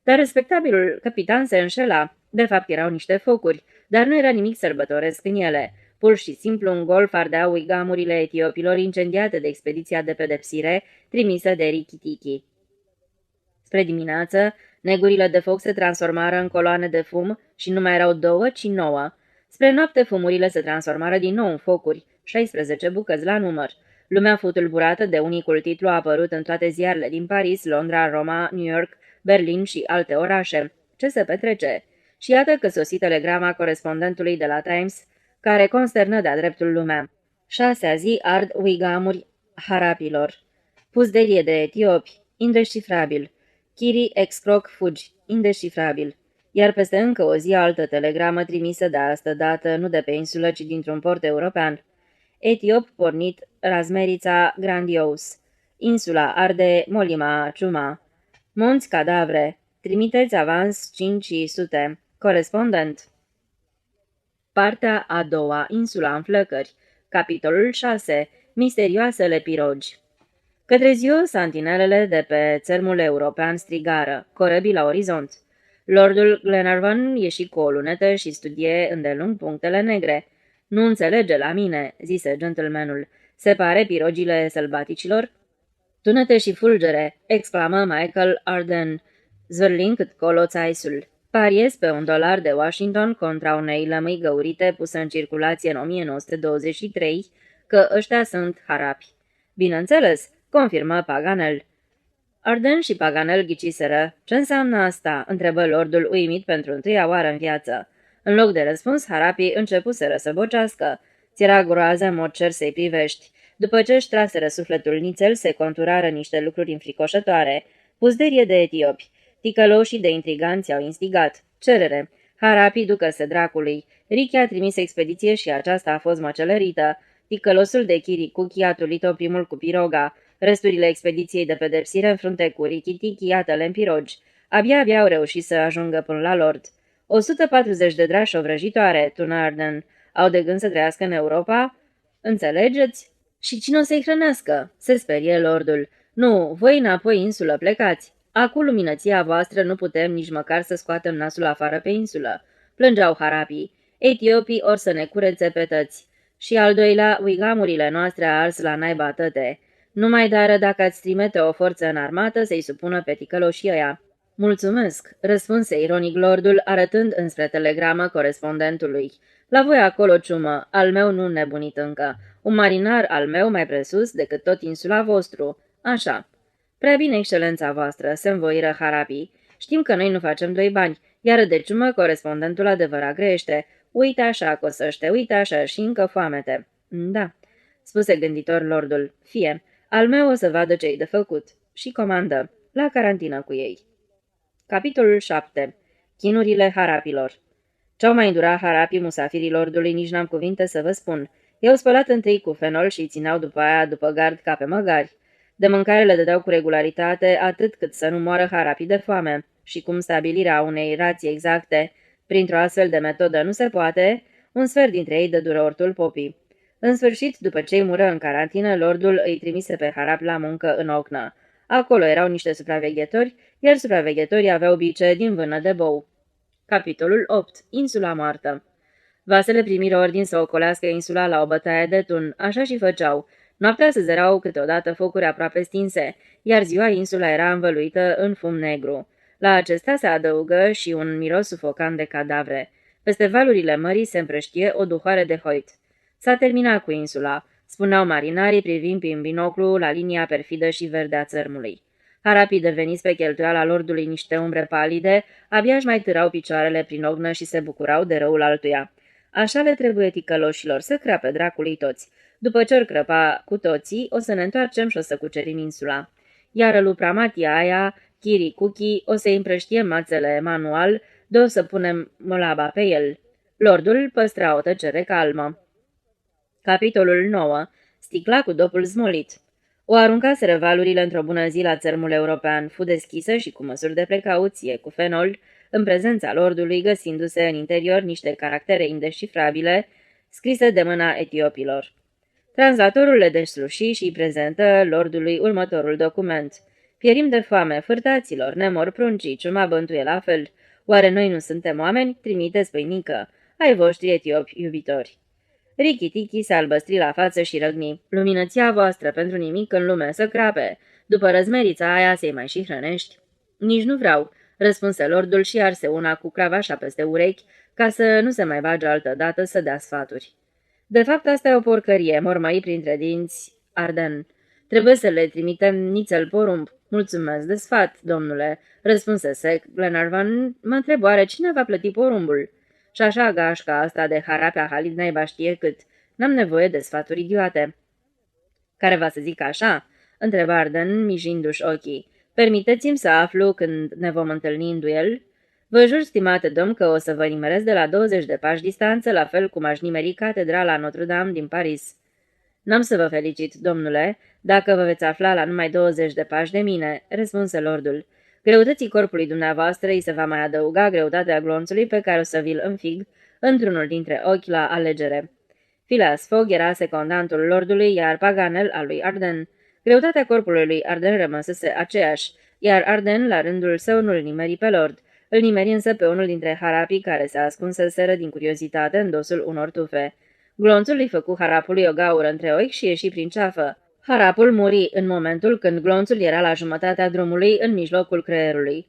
Dar respectabilul capitan se înșela. De fapt erau niște focuri, dar nu era nimic sărbătoresc în ele. Pur și simplu un golf ardeau uigamurile etiopilor incendiate de expediția de pedepsire trimisă de Rikitiki. Spre dimineață, negurile de foc se transformară în coloane de fum și nu mai erau 2, ci 9. Spre noapte fumurile se transformară din nou în focuri, 16 bucăți la număr. Lumea fu tulburată de unicul titlu apărut în toate ziarele din Paris, Londra, Roma, New York, Berlin și alte orașe. Ce se petrece? Și iată că sosi telegrama corespondentului de la Times, care consternă de-a dreptul lumea. 6-a zi ard uigamuri harapilor. Puzderie de etiopi, indescifrabil. Kiri excroc fugi, indescifrabil. Iar peste încă o zi altă telegramă trimisă de astă dată, nu de pe insulă, ci dintr-un port european. Etiop pornit Razmerița grandios. Insula arde Molima Ciuma. Monți cadavre. Trimiteți avans 500. Corespondent. Partea a doua. Insula în flăcări. Capitolul 6. Misterioasele pirogi. Către ziua, santinelele de pe țărmul european strigară, corăbii la orizont. Lordul Glenarvan ieși cu o lunetă și studie îndelung punctele negre. Nu înțelege la mine," zise gentlemanul. Se pare pirogile sălbaticilor?" Tunete și fulgere," exclamă Michael Arden, zvârlind cât colo țaisul. Pariez pe $1 de Washington contra unei lămâi găurite pusă în circulație în 1923 că ăștia sunt harapi." Bineînțeles," confirmă Paganel. Arden și Paganel ghiciseră. Ce înseamnă asta?" întrebă lordul uimit pentru întâia oară în viață. În loc de răspuns, harapii începuseră să bocească. Ți-era groază în mod cer să-i privești. După ce își traseră sufletul nițel, se conturară niște lucruri înfricoșătoare. Puzderie de etiopi. Ticăloșii de intriganți au instigat. Cerere. Harapii ducă-se dracului. Richi a trimis expediție și aceasta a fost măcelărită. Ticălosul de Chiricuchi a tulit-o primul cu piroga. Resturile expediției de pedepsire în frunte cu Rikitiki, iată-le în pirogi. Abia au reușit să ajungă până la lord. 140 de drași o vrăjitoare, tună Arden. Au de gând să trăiască în Europa? Înțelegeți? Și cine o să-i hrănească? Se sperie lordul. Nu, voi înapoi insulă plecați. Acu luminăția voastră nu putem nici măcar să scoatem nasul afară pe insulă. Plângeau harapii. Etiopii or să ne curețe pe tăți. Și al doilea, uigamurile noastre a ars la naiba tăte. Numai dară dacă ați trimite o forță în armată să-i supună pe ticăloșii ăia. Mulțumesc, răspunse ironic lordul, arătând înspre telegramă corespondentului. La voi acolo, ciumă, al meu nu nebunit încă. Un marinar al meu mai presus decât tot insula vostru. Așa. Prea bine, excelența voastră, se învoiră harapii. Știm că noi nu facem doi bani, iar de ciumă corespondentul adevărat grește. Uite așa, cosăște, uite așa și încă foamete. Da, spuse gânditor lordul. Fie, al meu o să vadă ce-i de făcut. Și comandă. La carantină cu ei. Capitolul 7. Chinurile harapilor. Ce-au mai îndurat harapii musafirii lordului, nici n-am cuvinte să vă spun. I-au spălat întâi cu fenol și îi țineau după aia după gard ca pe măgari. De mâncare le dădeau cu regularitate atât cât să nu moară harapii de foame. Și cum stabilirea unei rații exacte printr-o astfel de metodă nu se poate, un sfert dintre ei dădură ortul popii. În sfârșit, după ce îi mură în carantină, lordul îi trimise pe harap la muncă în Ocna. Acolo erau niște supraveghetori, iar supraveghetorii aveau bice din vână de bou. Capitolul 8. Insula moartă. Vasele primiră ordin să ocolească insula la o bătaie de tun, așa și făceau. Noaptea se zerau câteodată focuri aproape stinse, iar ziua insula era învăluită în fum negru. La acesta se adăugă și un miros sufocant de cadavre. Peste valurile mării se împrăștie o duhoare de hoit. S-a terminat cu insula, spuneau marinarii privind prin binoclu la linia perfidă și verde a țărmului. Harapii deveniți pe cheltuiala lordului niște umbre palide, abia-și mai târau picioarele prin ognă și se bucurau de răul altuia. Așa le trebuie ticăloșilor, să crape dracului toți. După ce-or crăpa cu toții, o să ne întoarcem și o să cucerim insula. Iar lupramatia aia, Chiricuchi, o să-i împrăștie mațele manual, de o să punem mălaba pe el. Lordul păstra o tăcere calmă. Capitolul 9. Sticla cu dopul smolit. O aruncaseră valurile într-o bună zi la țărmul european, fu deschisă și cu măsuri de precauție, cu fenol, în prezența lordului, găsindu-se în interior niște caractere indescifrabile, scrise de mâna etiopilor. Translatorul le desluși și îi prezentă lordului următorul document. Pierim de foame, fârtaților, ne mor pruncii, ciuma bântuie la fel. Oare noi nu suntem oameni? Trimiteți pâinică. Ai voștri etiopi iubitori. Richi-tichi se albăstri la față și răgni. Luminăția voastră pentru nimic în lume să crape. După răzmerița aia să-i mai și hrănești? Nici nu vreau, răspunse lordul și arse una cu cravașa peste urechi, ca să nu se mai bage altă dată să dea sfaturi. De fapt, asta e o porcărie, mormăi printre dinți Arden. Trebuie să le trimitem nițel porumb. Mulțumesc de sfat, domnule, răspunse sec Glenarvan. Mă întreb, oare cine va plăti porumbul? Și așa gașca asta de harapea Halid naiba știe cât. N-am nevoie de sfaturi idiote. Care va să zic așa? Întreba Arden, mijindu-și ochii. Permiteți-mi să aflu când ne vom întâlni în duel? Vă jur, stimate domn, că o să vă nimeresc de la 20 de pași distanță, la fel cum aș nimeri catedrala Notre-Dame din Paris. N-am să vă felicit, domnule, dacă vă veți afla la numai 20 de pași de mine, răspunse lordul. Greutății corpului dumneavoastră îi se va mai adăuga greutatea glonțului pe care o să vi-l înfig într-unul dintre ochi la alegere. Phileas Fogg era secundantul lordului, iar Paganel al lui Arden. Greutatea corpului lui Arden rămăsese aceeași, iar Arden, la rândul său, nu-l nimeri pe lord. Îl nimeri însă pe unul dintre harapii care se ascunseseră din curiozitate în dosul unor tufe. Glonțul îi făcu harapului o gaură între ochi și ieși prin ceafă. Harapul muri în momentul când glonțul era la jumătatea drumului în mijlocul creierului.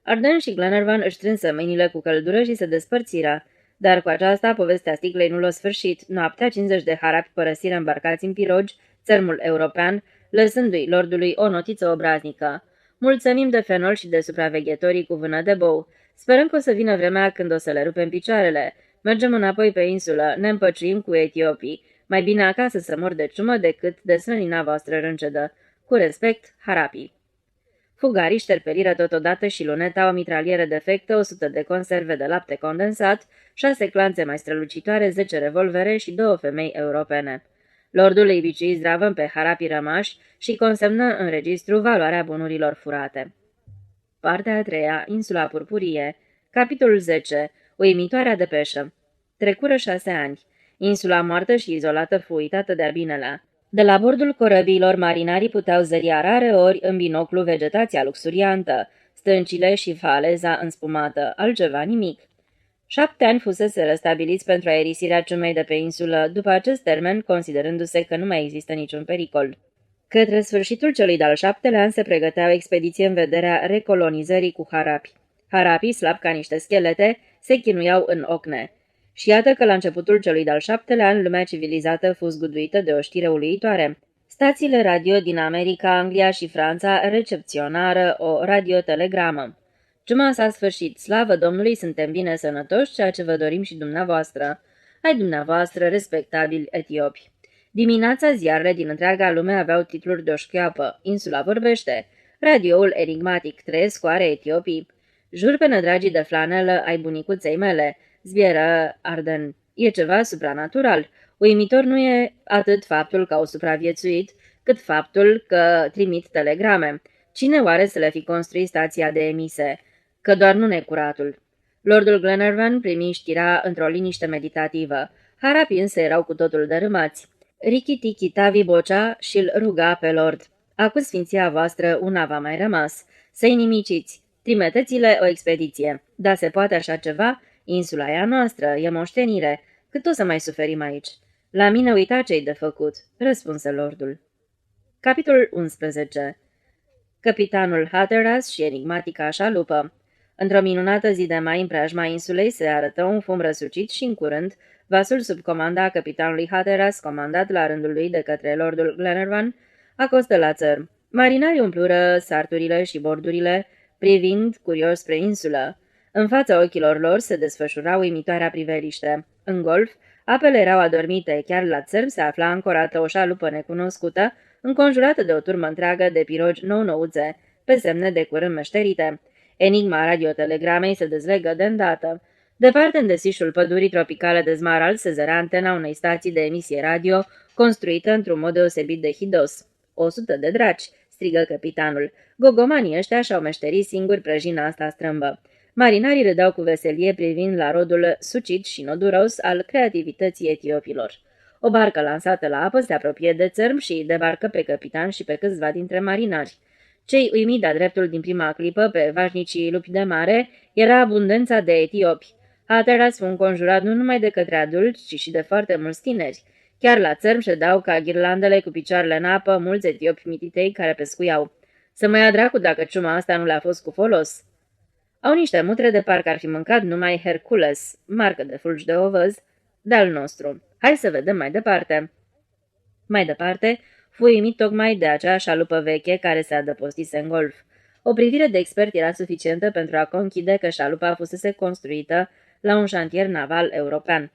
Arden și Glenarvan își strânsă mâinile cu căldură și se despărțiră. Dar cu aceasta, povestea sticlei nu l-a sfârșit. Noaptea, 50 de harapi părăsiră îmbarcați în pirogi, țărmul european, lăsându-i lordului o notiță obraznică. Mulțumim de fenol și de supraveghetorii cu vână de bou. Sperăm că o să vină vremea când o să le rupem picioarele. Mergem înapoi pe insulă, ne împăciuim cu etiopii. Mai bine acasă să mor de ciumă decât de slănina voastră râncedă. Cu respect, Harapi. Fugarii șterperiră totodată și luneta, o mitralieră defectă, 100 de conserve de lapte condensat, 6 clanțe mai strălucitoare, 10 revolvere și 2 femei europene. Lordul îi biciui zdravăn pe harapii rămași și consemnă în registru valoarea bunurilor furate. Partea a treia, Insula Purpurie. Capitolul 10. Uimitoarea depeșă. Trecură 6 ani. Insula moartă și izolată fu uitată de-a binelea. De la bordul corăbiilor, marinarii puteau zăria rare ori în binoclu vegetația luxuriantă, stâncile și faleza înspumată, altceva nimic. 7 ani fusese restabiliți pentru aerisirea ciumei de pe insulă, după acest termen, considerându-se că nu mai există niciun pericol. Către sfârșitul celui de-al 7-lea an se pregătea o expediție în vederea recolonizării cu harapi. Harapii, slabi ca niște schelete, se chinuiau în ocne. Și iată că la începutul celui de-al 7-lea an lumea civilizată fu zguduită de o știre uluitoare. Stațiile radio din America, Anglia și Franța recepționară o radiotelegramă. Ciuma s-a sfârșit, slavă Domnului, suntem bine sănătoși, ceea ce vă dorim și dumneavoastră. Ai dumneavoastră, respectabili etiopi. Dimineața ziarele din întreaga lume aveau titluri de o șchioapă. Insula vorbește. Radioul enigmatic trăiesc oare etiopii? Jur pe nădragii de flanelă ai bunicuței mele, zbieră Arden. E ceva supranatural. Uimitor nu e atât faptul că au supraviețuit, cât faptul că trimit telegrame. Cine oare să le fi construit stația de emise? Că doar nu necuratul. Lordul Glenarvan primi știrea într-o liniște meditativă. Harapii însă erau cu totul dărâmați. Richi-tichi Tavi bocea și-l ruga pe lord. Acu sfinția voastră una va mai rămas. Să-i nimiciți. Trimiteți-le o expediție. Da, se poate așa ceva? Insula e a noastră, e moștenire. Cât o să mai suferim aici? La mine uita ce-i de făcut, răspunse lordul. Capitolul 11. Capitanul Hatteras și enigmatica șalupă. Într-o minunată zi de mai în preajma insulei se arătă un fum răsucit și, în curând, vasul sub comanda capitanului Hatteras, comandat la rândul lui de către lordul Glenarvan, acostă la țărm. Marinarii umplură sarturile și bordurile, privind curios spre insulă. În fața ochilor lor se desfășura uimitoarea priveliște. În golf, apele erau adormite, chiar la țărm se afla ancorată o șalupă necunoscută, înconjurată de o turmă întreagă de pirogi nou-nouțe, pe semne de curând meșterite. Enigma radiotelegramei se dezlegă de îndată. Departe, în desișul pădurii tropicale de Zmaral, se zărea antena unei stații de emisie radio, construită într-un mod deosebit de hidos. 100 de draci, strigă capitanul. Gogomanii ăștia și-au meșterit singuri prăjina asta strâmbă. Marinarii râdeau cu veselie privind la rodul sucit și noduros al creativității etiopilor. O barcă lansată la apă se apropie de țărm și debarcă pe capitan și pe câțiva dintre marinari. Cei uimiți de-a dreptul din prima clipă pe vașnicii lupi de mare era abundența de etiopi. Hatteras fu înconjurat nu numai de către adulți, ci și de foarte mulți tineri. Chiar la țărm ședeau ca ghirlandele cu picioarele în apă mulți etiopi mititei care pescuiau. Să mă ia dracu dacă ciuma asta nu le-a fost cu folos. Au niște mutre de parcă ar fi mâncat numai Hercules, marcă de fulgi de ovăz, de-al nostru. Hai să vedem mai departe. Mai departe, fu uimit tocmai de acea șalupă veche care se adăpostise în golf. O privire de expert era suficientă pentru a conchide că șalupa fusese construită la un șantier naval european.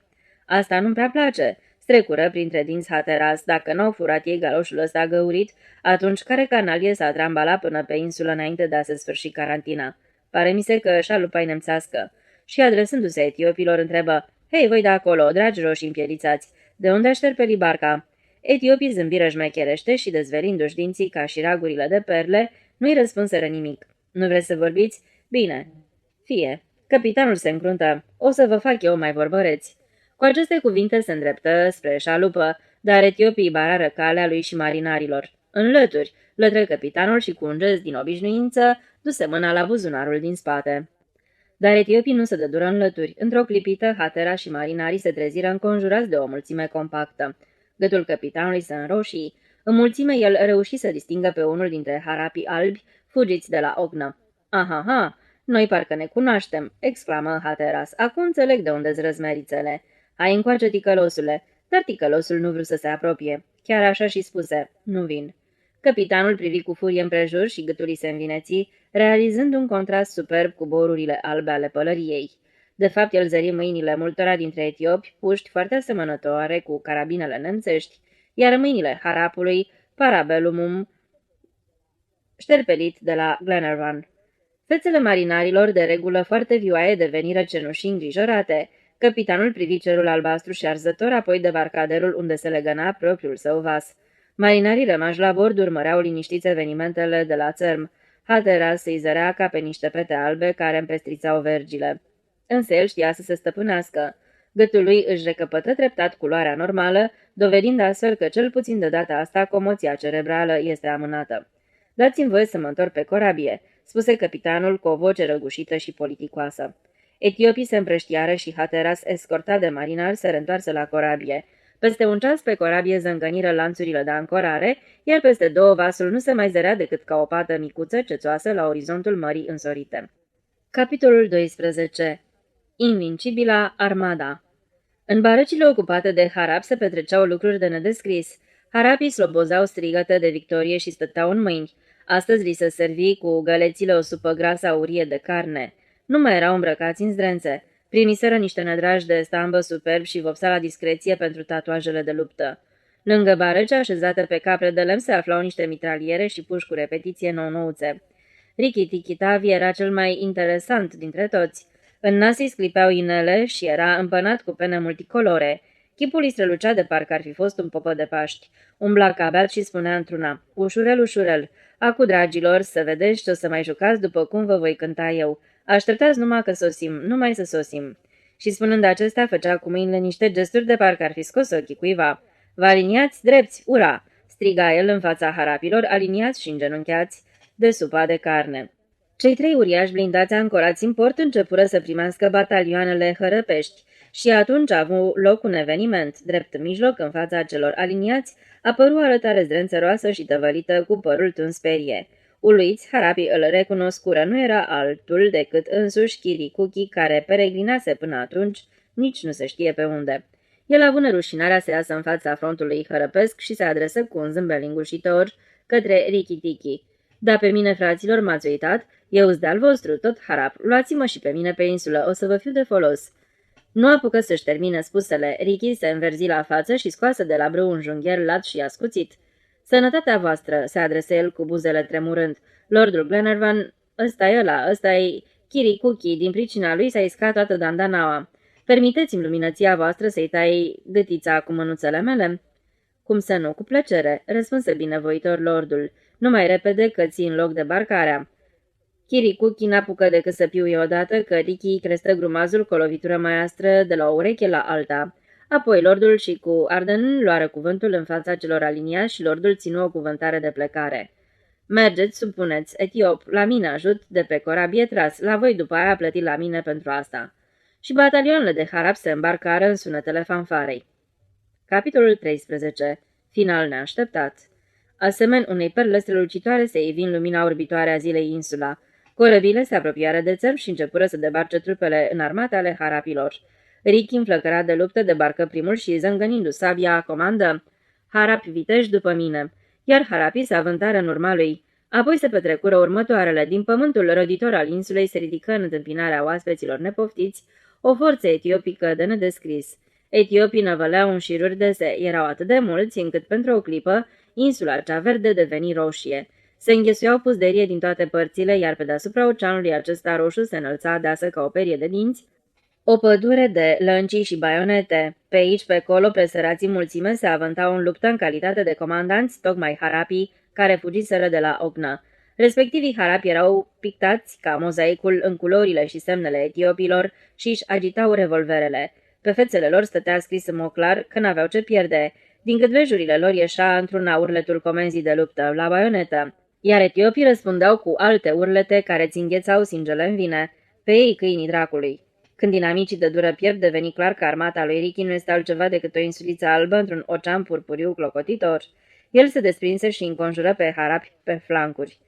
Asta nu-mi prea place, strecură printre dinți Hatteras. Dacă n-au furat ei galoșul ăsta găurit, atunci care canalie s-a trambalat până pe insulă înainte de a se sfârși carantina? Pare mi se că șalupa-i nemțească. Și adresându-se etiopilor întrebă, hei, voi de acolo, dragi roșii împielițați, de unde așterpeli barca? Etiopii zâmbiră șmecherește și, dezverindu-și dinții ca și ragurile de perle, nu-i răspunseră nimic. Nu vreți să vorbiți? Bine. Fie. Capitanul se încruntă. O să vă fac eu mai vorbăreți. Cu aceste cuvinte se îndreptă spre șalupă, dar etiopii barară calea lui și marinarilor. În lături, lătră capitanul și cu un gest din obișnuință duse mâna la buzunarul din spate. Dar etiopii nu se dădură în lături. Într-o clipită, Hatteras și marinarii se treziră înconjurați de o mulțime compactă. Gâtul capitanului se înroșii. În mulțime el reuși să distingă pe unul dintre harapii albi fugiți de la ognă. Aha, noi parcă ne cunoaștem, exclamă Hatteras. Acum înțeleg de unde-ți răzmerițele. Hai încoace, ticălosule. Dar ticălosul nu vrut să se apropie. Chiar așa și spuse, nu vin. Capitanul privi cu furie împrejur și gâtul îi se învineți, realizând un contrast superb cu borurile albe ale pălăriei. De fapt, el zări mâinile multora dintre etiopi, puști foarte asemănătoare cu carabinele nemțești, iar mâinile harapului, parabellumum, șterpelit de la Glenarvan. Fețele marinarilor, de regulă foarte vioaie, deveniră cenușii îngrijorate. Capitanul privi cerul albastru și arzător, apoi debarcaderul unde se legăna propriul său vas. Marinarii rămași la bord urmăreau liniștiți evenimentele de la țărm. Hatteras se izărea ca pe niște pete albe care împestrițau vergile. Însă el știa să se stăpânească. Gâtul lui își recăpătă treptat culoarea normală, dovedind astfel că cel puțin de data asta comoția cerebrală este amânată. Dați-mi voie să mă întorc pe corabie, spuse capitanul cu o voce răgușită și politicoasă. Etiopii se împrăștiară și Hatteras, escortat de marinari, se reîntoarse la corabie. Peste un ceas pe corabie zângăniră lanțurile de ancorare, iar peste două vasul nu se mai zărea decât ca o pată micuță cețoasă la orizontul mării însorite. Capitolul 12. Invincibila armada. În barăcile ocupate de harap se petreceau lucruri de nedescris. Harapii slobozau strigăte de victorie și stăteau în mâini. Astăzi li se servi cu gălețile o supă grasă aurie de carne. Nu mai erau îmbrăcați în zdrențe. Primiseră niște nedrași de stambă superb și vopsa la discreție pentru tatuajele de luptă. Lângă barăci, așezate pe capre de lemn, se aflau niște mitraliere și puși cu repetiție nou-nouțe. Rikki-tikki-tavi era cel mai interesant dintre toți. În nas îi sclipeau inele și era împănat cu pene multicolore. Chipul îi strălucea de parcă ar fi fost un popă de Paști. Umbla cabeat și spunea într-una, ușurel, ușurel, acu, dragilor, să vedeți ce o să mai jucați după cum vă voi cânta eu. Așteptați numai că sosim, numai să sosim." Și spunând acestea, făcea cu mâinile niște gesturi de parcă ar fi scos ochii cuiva. Vă aliniați, drepți, ura!" striga el în fața harapilor, aliniați și îngenunchiați de supa de carne. Cei trei uriași blindați ancorați în port începură să primească batalioanele hărăpești și atunci a avut loc un eveniment. Drept în mijloc, în fața celor aliniați, apăru arătare zdrențăroasă și tăvălită cu părul tuns perie. Uluiți, harapii îl recunoscură, nu era altul decât însuși Chiricuchi, care peregrinase până atunci, nici nu se știe pe unde. El a avut nerușinarea să iasă în fața frontului hărăpesc și se adresă cu un zâmbet lingușitor către Rikki-tikki. Da, pe mine, fraților, m-ați uitat? Eu-s de-al vostru, tot harap. Luați-mă și pe mine pe insulă, o să vă fiu de folos." Nu apucă să-și termine spusele. Rikki se înverzi la față și scoase de la brâu un jungher lat și ascuțit. Sănătatea voastră," se adresă el cu buzele tremurând. Lordul Glenarvan, ăsta-i ăla, ăsta-i Chiricuchi, din pricina lui s-a iscat toată dandanaua. Permiteți-mi luminăția voastră să-i tai gâtița cu mânuțele mele?" Cum să nu, cu plăcere," răspunse binevoitor lordul. Numai repede că țin loc de barcarea." Chiricuchi n-apucă decât să piuie odată că Rikki crestă grumazul cu o lovitură maiastră de la o ureche la alta. Apoi lordul și cu Arden luară cuvântul în fața celor aliniați și lordul ținu o cuvântare de plecare. Mergeți, supuneți, etiop, la mine ajut de pe corabie tras, la voi după aia plătit la mine pentru asta. Și batalioanele de harap se îmbarcară în sunetele fanfarei. Capitolul 13. Final neașteptat. Asemeni unei perle strălucitoare se ivi în lumina orbitoare a zilei insula. Corăbile se apropiară de țărm și începură să debarce trupele înarmate ale harapilor. Ricky, înflăcărat de luptă, debarcă primul și, zângănindu sabia, comandă: "Harapi viteji după mine!" Iar harapii se avântară în urma lui. Apoi se petrecură următoarele. Din pământul roditor al insulei se ridică în întâmpinarea oaspeților nepoftiți o forță etiopică de nedescris. Etiopii năvăleau în șiruri dese, erau atât de mulți încât pentru o clipă insula cea verde deveni roșie. Se înghesuiau pusderie din toate părțile, iar pe deasupra oceanului acesta roșu se înălța deasă ca o perie de dinți, o pădure de lăncii și baionete. Pe aici, pe acolo, presărații mulțime se avântau în luptă în calitate de comandanți, tocmai harapii, care fugiseră de la Ogna. Respectivii harapi erau pictați ca mozaicul în culorile și semnele etiopilor și își agitau revolverele. Pe fețele lor stătea scris în mod clar că n-aveau ce pierde. Din câtvejurile lor ieșea într-una urletul comenzii de luptă, la baionetă, iar etiopii răspundeau cu alte urlete care ți înghețau sângele în vine. Pe ei câinii dracului. Când dinamicii de dură piept deveni clar că armata lui Ricky nu este altceva decât o insuliță albă într-un ocean purpuriu clocotitor, el se desprinse și înconjură pe harapi pe flancuri.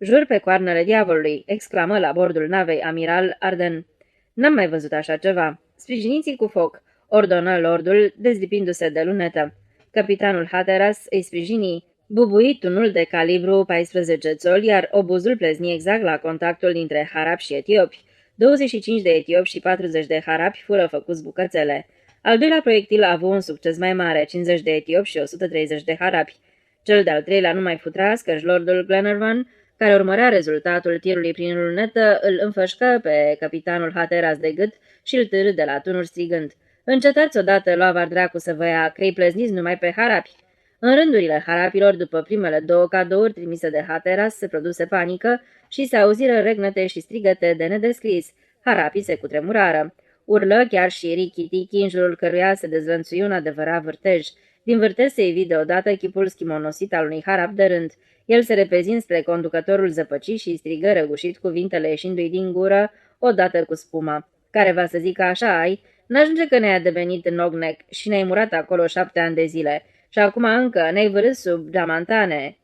"Jur pe coarnele diavolului!" exclamă la bordul navei amiral Arden. "N-am mai văzut așa ceva. Sprijiniți-i cu foc!" ordonă lordul, dezlipindu-se de lunetă. Capitanul Hatteras îi sprijini, bubuit tunul de calibru 14 țoli, iar obuzul plezni exact la contactul dintre harapi și etiopi. 25 de etiopi și 40 de harapi fură făcuți bucățele. Al doilea proiectil a avut un succes mai mare, 50 de etiopi și 130 de harapi. Cel de-al treilea nu mai futras, căci lordul Glenarvan, care urmărea rezultatul tirului prin lunetă, îl înfășcă pe capitanul Hatteras de gât și îl târâ de la tunuri strigând: "Încetați odată, luavar dracu să vă ia, că-i plezniți numai pe harapi." În rândurile harapilor, după primele două cadouri trimise de Hatteras, se produse panică și se auziră regnete și strigăte de nedescris. Harapii se cutremurară. Urlă chiar și Rikki-Tikki, în jurul căruia se dezvănțui un adevărat vârtej. Din vârtej se ivi deodată chipul schimonosit al unui harap de rând. El se repezi spre conducătorul zăpăcit și strigă răgușit, cuvintele ieșindu-i din gură, odată cu spuma: "Care va să zică așa ai? N-ajunge că ne-ai adevenit în Ognec și ne-ai murat acolo 7 ani de zile. Și acum încă ne-ai vârât sub diamantane."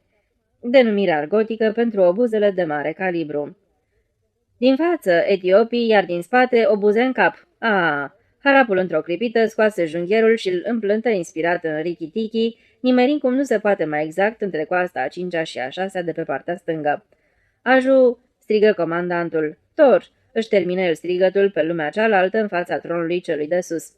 Denumire argotică pentru obuzele de mare calibru. Din față, etiopii, iar din spate, obuze în cap. Harapul într-o clipită scoase junghierul și îl împlântă inspirat în Rikki-Tikki, nimerind cum nu se poate mai exact între coasta a 5-a și a 6-a de pe partea stângă. "Aju!" strigă comandantul. "Tor!" își termină el strigătul pe lumea cealaltă în fața tronului celui de sus.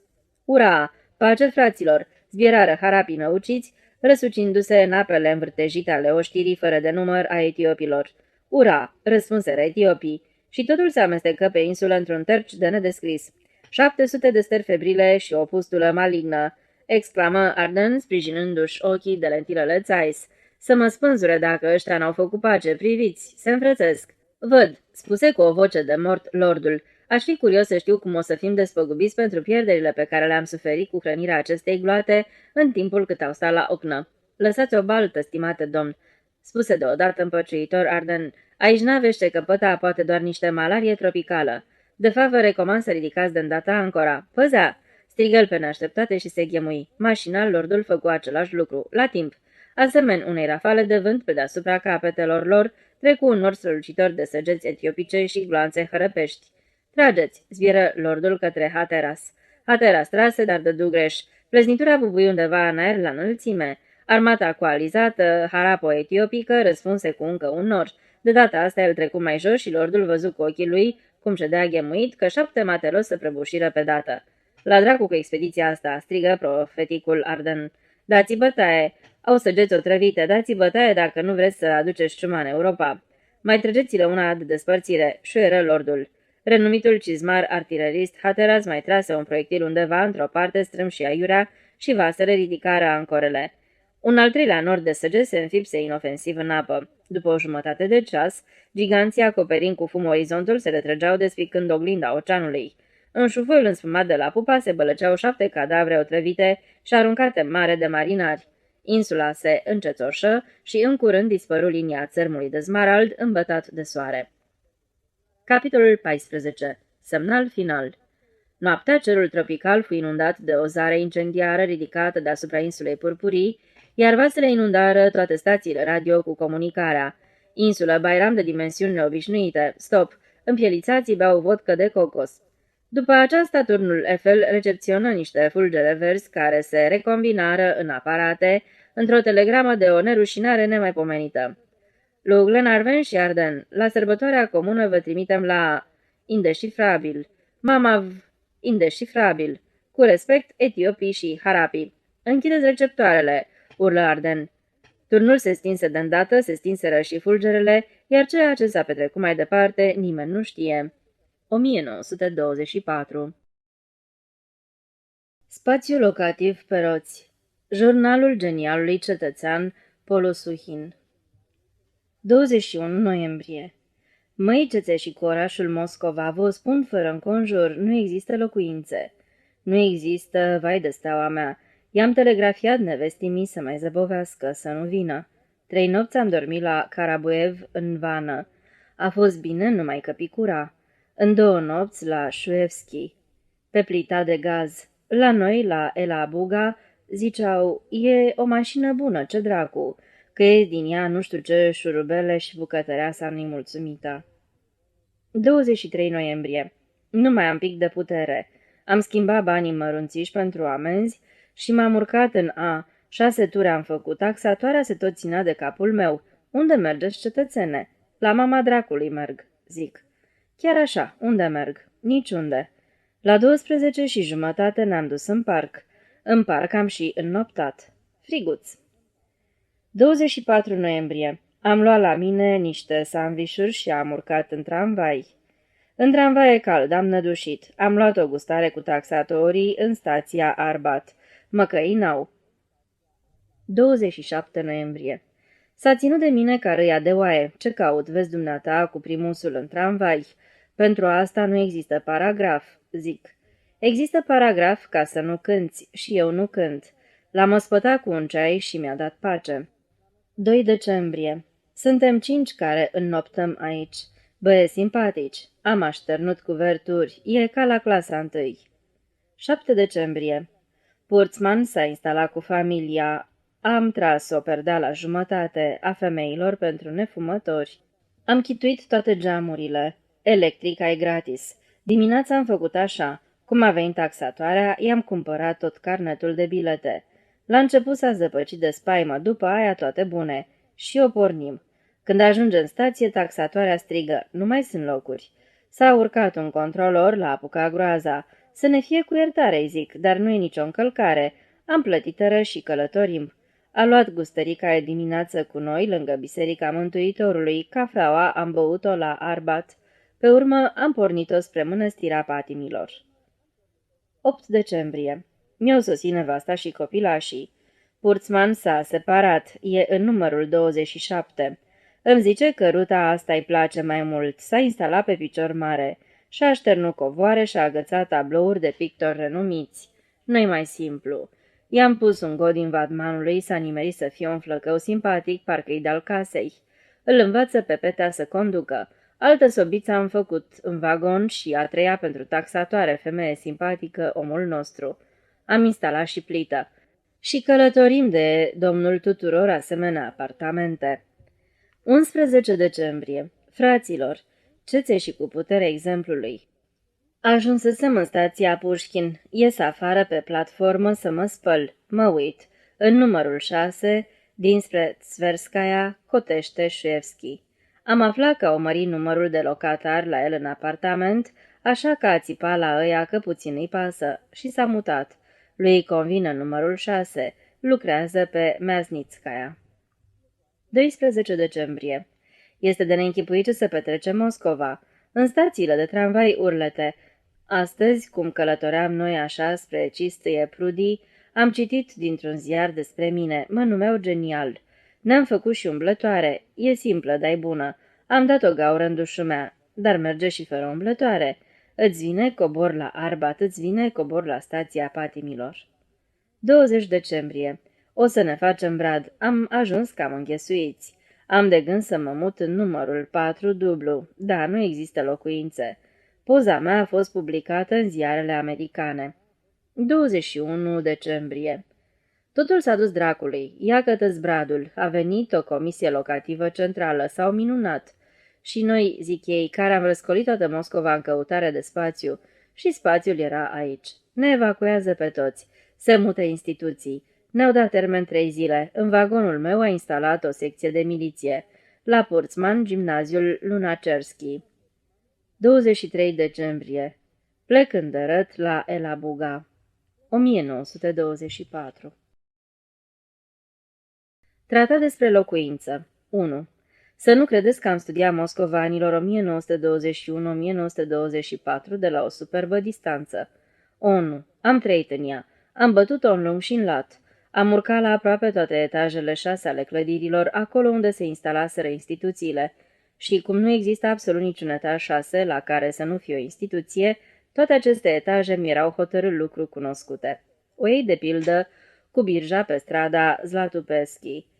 "Ura! Pace, fraților!" zbierară harapii năuciți, răsucindu-se în apele învârtejite ale oștirii fără de număr a etiopilor. "Ura!" răspunseră etiopii. Și totul se amestecă pe insulă într-un terci de nedescris. 700 de stări febrile și o pustulă malignă, exclamă Arden, sprijinându-și ochii de lentilele Zeiss. "Să mă spânzure dacă ăștia n-au făcut pace, priviți, se înfrățesc." "Văd," spuse cu o voce de mort lordul. "Aș fi curios să știu cum o să fim despăgubiți pentru pierderile pe care le-am suferit cu hrănirea acestei gloate în timpul cât au stat la ocnă." "Lăsați o baltă, stimate domn," spuse deodată împăciuitor Arden. "Aici n-avește căpăta, poate doar niște malarie tropicală. De fapt, vă recomand să ridicați de îndată ancora." "Păzea!" strigă el pe neașteptate și se ghemui. Mașinal, lordul făcu același lucru, la timp. Asemeni unei rafale de vânt pe deasupra capetelor lor, trecu un nor strălucitor de săgeți etiopice și gloanțe hărăpești. "Trageți!" zbieră lordul către Hatteras. Hatteras trase, dar dădu greș. Pleznitura bubui undeva în aer la înălțime. Armata coalizată, harapo-etiopică, răspunse cu încă un nor. De data asta el trecu mai jos și lordul văzu cu ochii lui, cum ședea ghemuit, că 7 mateloși se prăbușiră pe dată. "La dracu cu expediția asta!" strigă profeticul Arden. "Dați bătaie! Au săgeți otrăvite, dați bătaie dacă nu vreți să aduceți ciuma în Europa." "Mai trăgeți-le una de despărțire," șuieră lordul. Renumitul cizmar artilerist Hatteras mai trase un proiectil undeva într-o parte strâm și aiurea și vasele ridicară ancorele. Un al treilea nor de săgeți se înfipse inofensiv în apă. După o jumătate de ceas, giganții, acoperind cu fum orizontul, se retrăgeau despicând oglinda oceanului. În șuvoiul însfumat de la pupa se bălăceau 7 cadavre otrăvite și aruncate în mare de marinari. Insula se încețoșă și în curând dispăru linia țărmului de smarald îmbătat de soare. Capitolul 14. Semnal final. Noaptea, cerul tropical fu inundat de o zare incendiară ridicată deasupra insulei Purpurii, iar vasele inundară toate stațiile radio cu comunicarea. Insula Bairam de dimensiuni neobișnuite. Stop! Împielițații beau vodcă de cocos. După aceasta, turnul Eiffel recepționă niște fulgere verzi care se recombinară în aparate într-o telegramă de o nerușinare nemaipomenită. Lui Glenarvan și Arden, la sărbătoarea comună vă trimitem la indeșifrabil. Mamav indeșifrabil. Cu respect, Etiopii și Harapi. Închideți receptoarele, urlă Arden. Turnul se stinse de îndată, se stinseră și fulgerele, iar ceea ce s-a petrecut mai departe nimeni nu știe. 1924. Spațiu locativ pe roți. Jurnalul genialului cetățean Polo Suhin. 21 noiembrie. Măi, cețe și cu orașul Moscova, vă spun fără înconjur, nu există locuințe. Nu există, vai de steaua mea. I-am telegrafiat nevestimii să mai zăbovească, să nu vină. 3 nopți am dormit la Karabuev în vană. A fost bine numai că picura. În 2 nopți la Șuevski. Pe plita de gaz. La noi, la Ela Buga, ziceau, e o mașină bună, ce dracu, că e din ea nu știu ce șurubele și bucătăreasa nemulțumită. 23 noiembrie. Nu mai am pic de putere. Am schimbat banii mărunțiși pentru amenzi și m-am urcat în A. 6 ture am făcut, taxatoarea se tot ținea de capul meu. Unde mergeți, cetățene? La mama dracului merg, zic. Chiar așa, unde merg? Niciunde. La 12:30 ne-am dus în parc. În parc am și înnoptat. Friguț. 24 noiembrie. Am luat la mine niște sandvișuri și am urcat în tramvai. În tramvai e cald, am nădușit. Am luat o gustare cu taxatorii în stația Arbat. Măcăi n-au. 27 noiembrie. S-a ținut de mine ca râia de oaie. Ce caut, vezi dumneata, cu primusul în tramvai? Pentru asta nu există paragraf, zic. Există paragraf ca să nu cânți și eu nu cânt. L-am ospătat cu un ceai și mi-a dat pace. 2 decembrie. Suntem 5 care înnoptăm aici. Băieți simpatici. Am așternut cuverturi. E ca la clasa 1. 7 decembrie. Purțman s-a instalat cu familia. Am tras o perdea la jumătate a femeilor pentru nefumători. Am chituit toate geamurile. Electrica e gratis. Dimineața am făcut așa. Cum a venit taxatoarea, i-am cumpărat tot carnetul de bilete. La început s-a zăpăcit de spaimă, după aia toate bune. Și o pornim. Când ajunge în stație, taxatoarea strigă, nu mai sunt locuri. S-a urcat un controlor, l-a apucat groaza. Să ne fie cu iertare, îi zic, dar nu e nicio încălcare. Am plătit și călătorim. A luat gustărica dimineață cu noi, lângă Biserica Mântuitorului, cafeaua am băut-o la Arbat. Pe urmă am pornit-o spre mănăstirea Patimilor. 8 decembrie. Mi-au sosit nevasta și copilașii. Purțman s-a separat, e în numărul 27. Îmi zice că ruta asta îi place mai mult, s-a instalat pe picior mare. Și-a așternut covoare și-a agățat tablouri de pictori renumiți. Nu-i mai simplu. I-am pus un godin vadmanului, s-a nimerit să fie un flăcău simpatic, parcă-i de-al casei. Îl învață pe Petea să conducă. Altă sobiță am făcut în vagon și a treia pentru taxatoare, femeie simpatică, omul nostru. Am instalat și plită. Și călătorim de domnul tuturor asemenea apartamente. 11 decembrie. Fraților, cețe și cu putere exemplului. Ajunsesem în stația Pușkin, ies afară pe platformă să mă spăl, mă uit. În numărul 6, dinspre Tverskaya, cotește Șuevski. Am aflat că au mărit numărul de locatari la el în apartament, așa că a țipat la ăia că puțin îi pasă și s-a mutat. Lui convine numărul 6, lucrează pe Measnitskaya. 12 decembrie. Este de neînchipuit ce se petrece Moscova. În stațiile de tramvai urlete. Astăzi, cum călătoream noi așa spre Cistâie Prudii, am citit dintr-un ziar despre mine, mă numeau genial. Ne-am făcut și umblătoare, e simplă, dar-i bună. Am dat o gaură în dușul mea, dar merge și fără umblătoare. Îți vine, cobor la Arbat, îți vine, cobor la stația patimilor. 20 decembrie. O să ne facem brad. Am ajuns cam înghesuiți. Am de gând să mă mut în numărul 4 dublu. Da, nu există locuințe. Poza mea a fost publicată în ziarele americane. 21 decembrie. Totul s-a dus dracului. Iacă-ți bradul. A venit o comisie locativă centrală. S-au minunat. Și noi, zic ei, care am răscolit toată Moscova în căutare de spațiu. Și spațiul era aici. Ne evacuează pe toți. Se mută instituții. Ne-au dat termen 3 zile. În vagonul meu a instalat o secție de miliție. La Purzman, gimnaziul Lunacerski. 23 decembrie. Plec în dărât la Elabuga. 1924. Tratat despre locuință. 1. Să nu credeți că am studiat Moscova anilor 1921-1924 de la o superbă distanță. O, nu. Am trăit în ea. Am bătut-o în lung și în lat. Am urcat la aproape toate etajele 6 ale clădirilor, acolo unde se instalaseră instituțiile. Și cum nu există absolut niciun etaj 6 la care să nu fie o instituție, toate aceste etaje mi erau hotărât lucru cunoscute. O iei de pildă cu birja pe strada Zlatupeschi.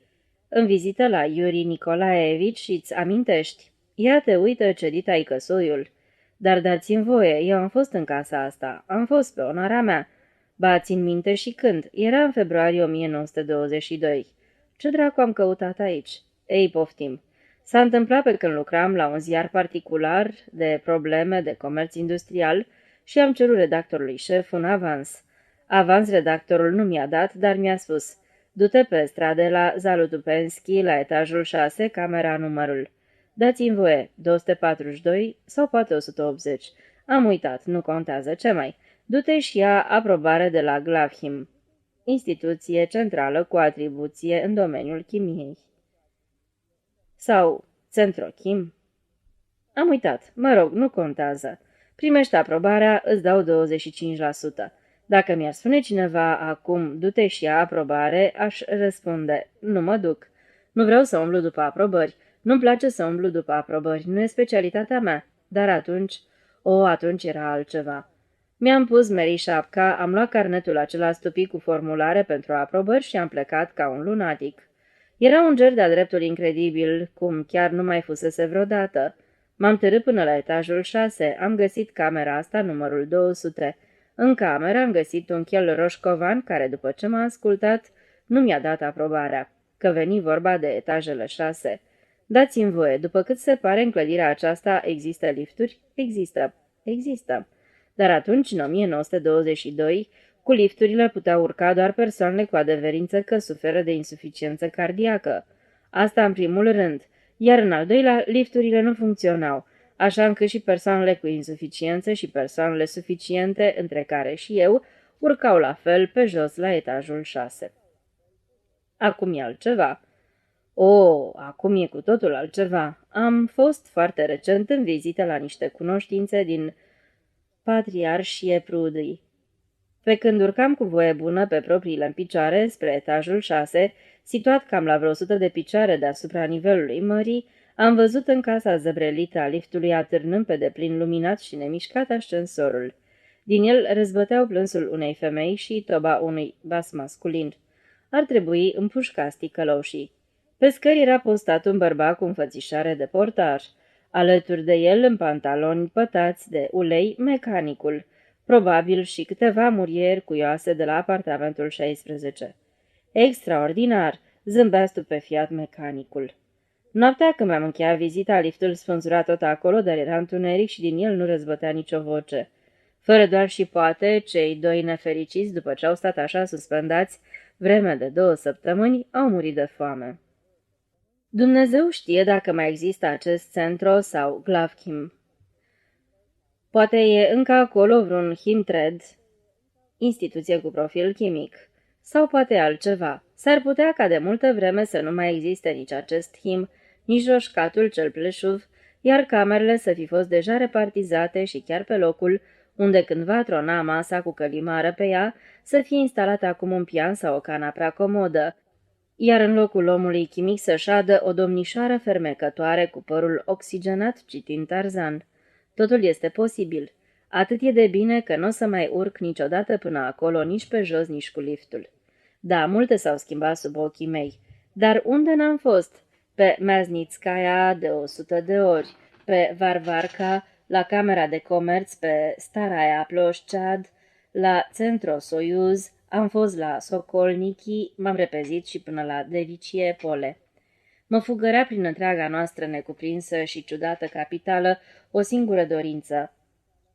În vizită la Iuri Nicolaevici și-ți amintești. Iată, uită ce dita-i căsoiul. Dar dați-mi voie, eu am fost în casa asta, am fost pe onoarea mea. Ba, țin minte și când, era în februarie 1922. Ce dracu am căutat aici? Ei, poftim. S-a întâmplat pe când lucram la un ziar particular de probleme de comerț industrial și am cerut redactorului șef un avans. Avans redactorul nu mi-a dat, dar mi-a spus: du-te pe stradă la Zalutupenski, la etajul 6, camera numărul. Dați-mi voie, 242 sau poate 180. Am uitat, nu contează, ce mai. Du-te și ia aprobare de la Glavhim, instituție centrală cu atribuție în domeniul chimiei. Sau Centrochim. Am uitat, mă rog, nu contează. Primești aprobarea, îți dau 25%. Dacă mi-ar spune cineva acum, du-te și ia aprobare, aș răspunde: nu mă duc. Nu vreau să umblu după aprobări. Nu-mi place să umblu după aprobări, nu e specialitatea mea. Dar atunci, atunci era altceva. Mi-am pus Mary șapca, am luat carnetul acela stupid cu formulare pentru aprobări și am plecat ca un lunatic. Era un ger de-a dreptul incredibil, cum chiar nu mai fusese vreodată. M-am târât până la etajul 6, am găsit camera asta, numărul 200. În cameră am găsit un chel roșcovan care, după ce m-a ascultat, nu mi-a dat aprobarea, că veni vorba de etajele 6. Dați-mi voie, după cât se pare, în clădirea aceasta există lifturi? Există. Dar atunci, în 1922, cu lifturile puteau urca doar persoanele cu adeverință că suferă de insuficiență cardiacă. Asta în primul rând, iar în al doilea, lifturile nu funcționau, așa încât și persoanele cu insuficiență și persoanele suficiente, între care și eu, urcau la fel pe jos la etajul 6. Acum e altceva. Acum e cu totul altceva. Am fost foarte recent în vizită la niște cunoștințe din Patriarșie Prudii. Pe când urcam cu voie bună pe propriile picioare spre etajul 6, situat cam la vreo 100 de picioare deasupra nivelului mării, am văzut în casa zăbrelită a liftului atârnând pe deplin luminat și nemișcat ascensorul. Din el răzbăteau plânsul unei femei și toba unui bas masculin. Ar trebui împușcați ticăloșii. Pe scări era postat un bărbat cu înfățișare de portar. Alături de el, în pantaloni pătați de ulei, mecanicul, probabil și câteva murieri cuioase de la apartamentul 16. Extraordinar, zâmbea stupefiat mecanicul. Noaptea când mi-am încheiat vizita, liftul sfânzura tot acolo, dar era întuneric și din el nu răzbătea nicio voce. Fără doar și poate, cei doi nefericiți, după ce au stat așa suspendați vreme de 2 săptămâni, au murit de foame. Dumnezeu știe dacă mai există acest centru sau Glavhim. Poate e încă acolo vreun Himtred, instituție cu profil chimic, sau poate altceva. S-ar putea ca de multă vreme să nu mai existe nici acest him, nici roșcatul cel pleșuv, iar camerele să fi fost deja repartizate și chiar pe locul unde cândva trona masa cu călimară pe ea, să fie instalat acum un pian sau o canapea comodă, iar în locul omului chimic să șadă o domnișoară fermecătoare cu părul oxigenat citind Tarzan. Totul este posibil. Atât e de bine că nu o să mai urc niciodată până acolo, nici pe jos, nici cu liftul. Da, multe s-au schimbat sub ochii mei. Dar unde n-am fost? Pe Maznitskaya de 100 de ori, pe Varvarka, la Camera de Comerț, pe Staraya Ploșcad, la Centro Soyuz, am fost la Sokolniki, m-am repezit și până la Devicie Pole. Mă fugărea prin întreaga noastră necuprinsă și ciudată capitală o singură dorință,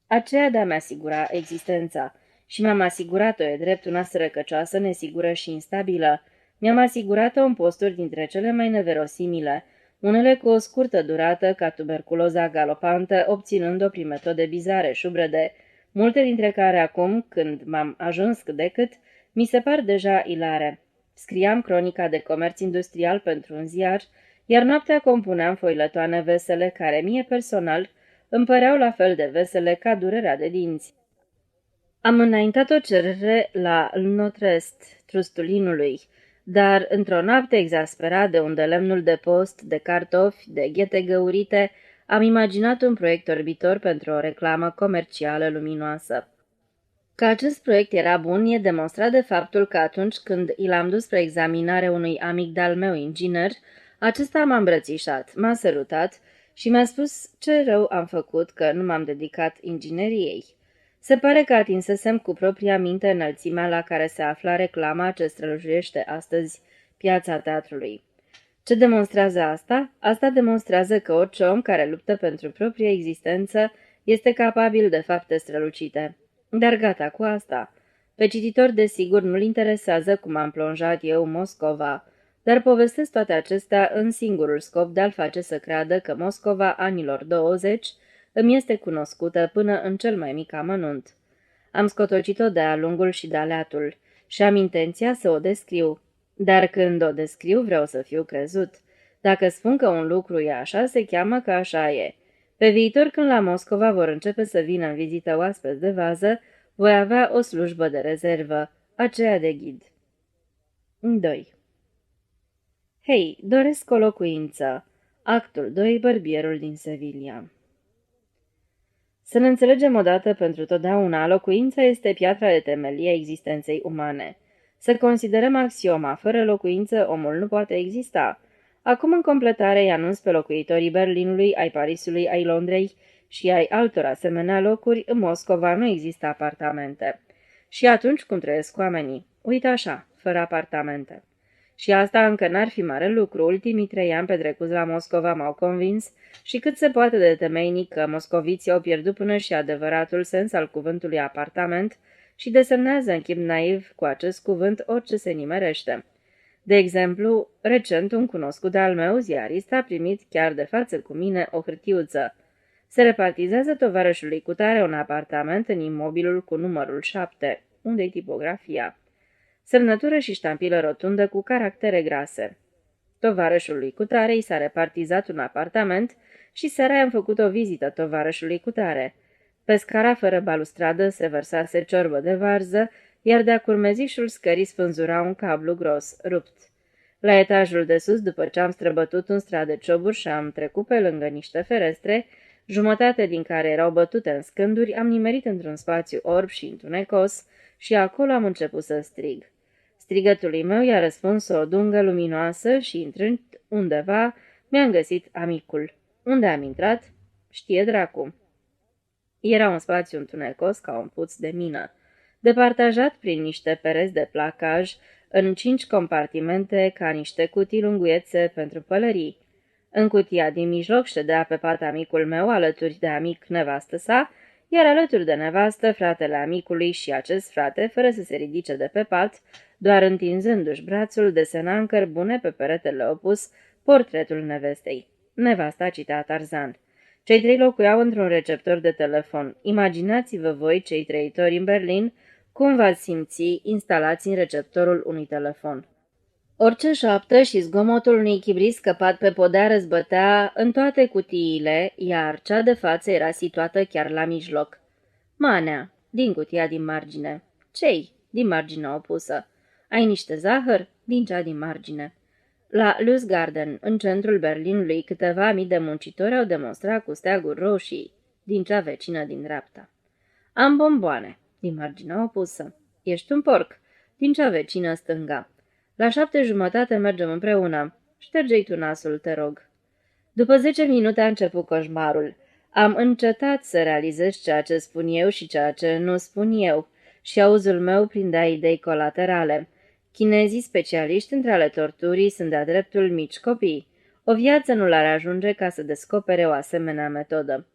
aceea de a-mi asigura existența. Și mi-am asigurat-o, e drept, una sărăcăcioasă, nesigură și instabilă. Mi-am asigurat-o în posturi dintre cele mai neverosimile, unele cu o scurtă durată, ca tuberculoza galopantă, obținând-o prin metode bizare, șubrede, multe dintre care acum, când m-am ajuns cât de cât, mi se par deja ilare. Scriam cronica de comerț industrial pentru un ziar, iar noaptea compuneam foilătoane vesele care, mie personal, îmi păreau la fel de vesele ca durerea de dinți. Am înaintat o cerere la Lnotrest, trustul inului, dar într-o noapte exasperat de unde lemnul de post, de cartofi, de ghete găurite, am imaginat un proiect orbitor pentru o reclamă comercială luminoasă. Că acest proiect era bun e demonstrat de faptul că atunci când i l-am dus spre examinare unui amic de-al meu inginer, acesta m-a îmbrățișat, m-a sărutat și mi-a spus ce rău am făcut că nu m-am dedicat ingineriei. Se pare că atinsesem cu propria minte înălțimea la care se afla reclama ce strălucește astăzi piața teatrului. Ce demonstrează asta? Asta demonstrează că orice om care luptă pentru propria existență este capabil de fapte strălucite. Dar gata cu asta. Pe cititor, desigur, nu-l interesează cum am plonjat eu Moscova, dar povestesc toate acestea în singurul scop de a-l face să creadă că Moscova anilor 20 îmi este cunoscută până în cel mai mic amănunt. Am scotocit-o de-a lungul și de-a leatul și am intenția să o descriu. Dar când o descriu, vreau să fiu crezut. Dacă spun că un lucru e așa, se cheamă că așa e. Pe viitor, când la Moscova vor începe să vină în vizită oaspeți de vază, voi avea o slujbă de rezervă, aceea de ghid. 2. Hei, doresc o locuință. Actul 2, Bărbierul din Sevilla. Să ne înțelegem odată pentru totdeauna, locuința este piatra de temelie a existenței umane. Să considerăm axioma, fără locuință omul nu poate exista. Acum în completare îi anunț pe locuitorii Berlinului, ai Parisului, ai Londrei și ai altor asemenea locuri, în Moscova nu există apartamente. Și atunci cum trăiesc oamenii? Uite așa, fără apartamente. Și asta încă n-ar fi mare lucru. Ultimii 3 ani petrecuți la Moscova m-au convins și cât se poate de temeinic că moscoviții au pierdut până și adevăratul sens al cuvântului apartament și desemnează în chip naiv cu acest cuvânt orice se nimerește. De exemplu, recent un cunoscut al meu, ziarist, a primit chiar de față cu mine o hârtiuță. Se repartizează tovarășului cutare un apartament în imobilul cu numărul 7, unde-i tipografia. Semnătură și ștampilă rotundă cu caractere grase. Tovarășului cutare i s-a repartizat un apartament și seara am făcut o vizită tovarășului cutare. Pe scara fără balustradă se vărsase ciorbă de varză, iar de-a curmezișul scării sfânzura un cablu gros, rupt. La etajul de sus, după ce am străbătut un strat de cioburi și am trecut pe lângă niște ferestre, jumătate din care erau bătute în scânduri, am nimerit într-un spațiu orb și întunecos și acolo am început să strig. Strigătului meu i-a răspuns o dungă luminoasă și, intrând undeva, mi-am găsit amicul. Unde am intrat? Știe dracu. Era un spațiu întunecos ca un puț de mină, departajat prin niște pereți de placaj, în 5 compartimente ca niște cutii lunguiețe pentru pălării. În cutia din mijloc ședea pe pat amicul meu, alături de amic nevastă sa, iar alături de nevastă fratele amicului și acest frate, fără să se ridice de pe pat, doar întinzându-și brațul, desena în cărbune pe peretele opus portretul nevestei. Nevasta citea Tarzan. Cei 3 locuiau într-un receptor de telefon. Imaginați-vă voi, cei trăitori în Berlin, cum v-ați simți instalați în receptorul unui telefon. Orice șoaptă și zgomotul unui chibrit scăpat pe podea răzbătea în toate cutiile, iar cea de față era situată chiar la mijloc. Manea, din cutia din margine. Cei, din marginea opusă. Ai niște zahăr? Din cea din margine. La Lustgarten, în centrul Berlinului, câteva mii de muncitori au demonstrat cu steaguri roșii, din cea vecină din dreapta. Am bomboane, din marginea opusă. Ești un porc, din cea vecină stânga. La 7:30 mergem împreună. Șterge-i tu nasul, te rog. După 10 minute a început coșmarul. Am încetat să realizez ceea ce spun eu și ceea ce nu spun eu, și auzul meu prindea idei colaterale. Chinezii specialiști între ale torturii sunt de-a dreptul mici copii. O viață nu l-ar ajunge ca să descopere o asemenea metodă.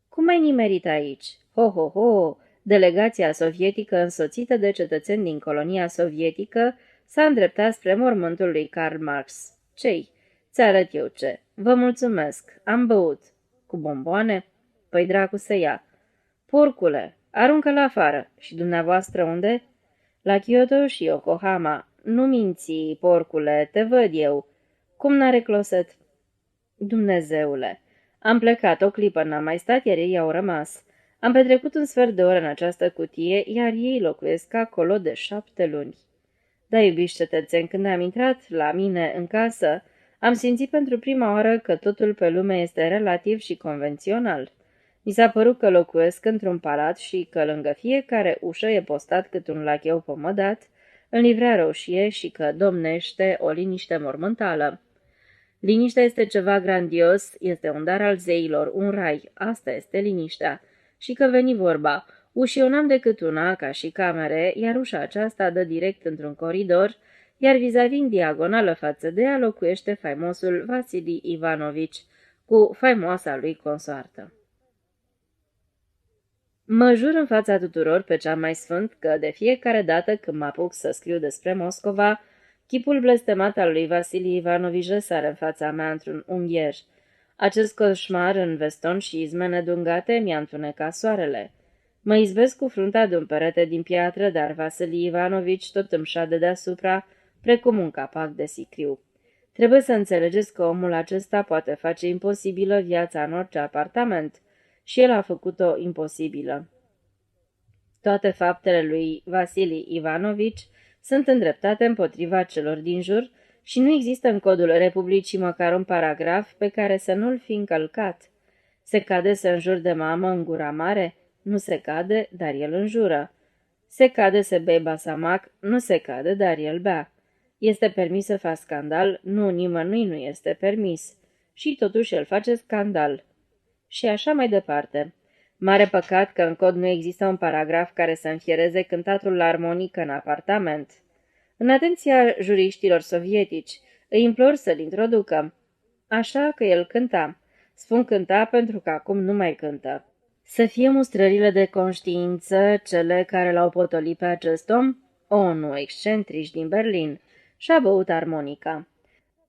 Cum ai nimerit aici? Ho, ho, ho! Delegația sovietică însoțită de cetățeni din colonia sovietică s-a îndreptat spre mormântul lui Karl Marx. Ce-i? Ți arăt eu ce. Vă mulțumesc. Am băut. Cu bomboane? Păi dracu să ia. Porcule, aruncă-l afară. Și dumneavoastră unde? La Kyoto și Yokohama. Nu minți, porcule, te văd eu. Cum n-are closet? Dumnezeule! Am plecat o clipă, n-am mai stat, iar ei au rămas. Am petrecut un sfert de oră în această cutie, iar ei locuiesc acolo de 7 luni. Da, iubiți cetățeni, când am intrat la mine în casă, am simțit pentru prima oară că totul pe lume este relativ și convențional. Mi s-a părut că locuiesc într-un palat și că lângă fiecare ușă e postat cât un lacheu pomădat, în livrea roșie, și că domnește o liniște mormântală. Liniștea este ceva grandios, este un dar al zeilor, un rai, asta este liniștea. Și că veni vorba, uși eu n-am decât una, ca și camere, iar ușa aceasta dă direct într-un coridor, iar vis-a-vis în diagonală față de ea locuiește faimosul Vasili Ivanovici, cu faimoasa lui consoartă. Mă jur în fața tuturor pe cea mai sfânt că de fiecare dată când mă apuc să scriu despre Moscova, chipul blestemat al lui Vasili Ivanovici răsare în fața mea într-un ungher. Acest coșmar în veston și izmene dungate mi-a întunecat soarele. Mă izbesc cu fruntea de un perete din piatră, dar Vasili Ivanovici tot îmi șade deasupra, precum un capac de sicriu. Trebuie să înțelegeți că omul acesta poate face imposibilă viața în orice apartament, și el a făcut-o imposibilă. Toate faptele lui Vasili Ivanovici sunt îndreptate împotriva celor din jur și nu există în codul Republicii măcar un paragraf pe care să nu-l fi încălcat. Se cade să înjuri de mamă în gura mare? Nu se cade, dar el înjură. Se cade să bei basamac? Nu se cade, dar el bea. Este permis să faci scandal? Nu, nimănui nu este permis. Și totuși el face scandal. Și așa mai departe. Mare păcat că în cod nu există un paragraf care să înfiereze cântatul la armonică în apartament. În atenția juriștilor sovietici, îi implor să-l introducă. Așa că el cânta. Spun cânta pentru că acum nu mai cântă. Să fie mustrările de conștiință cele care l-au potolit pe acest om? O, nu, excentrici din Berlin. Și-a băut armonica.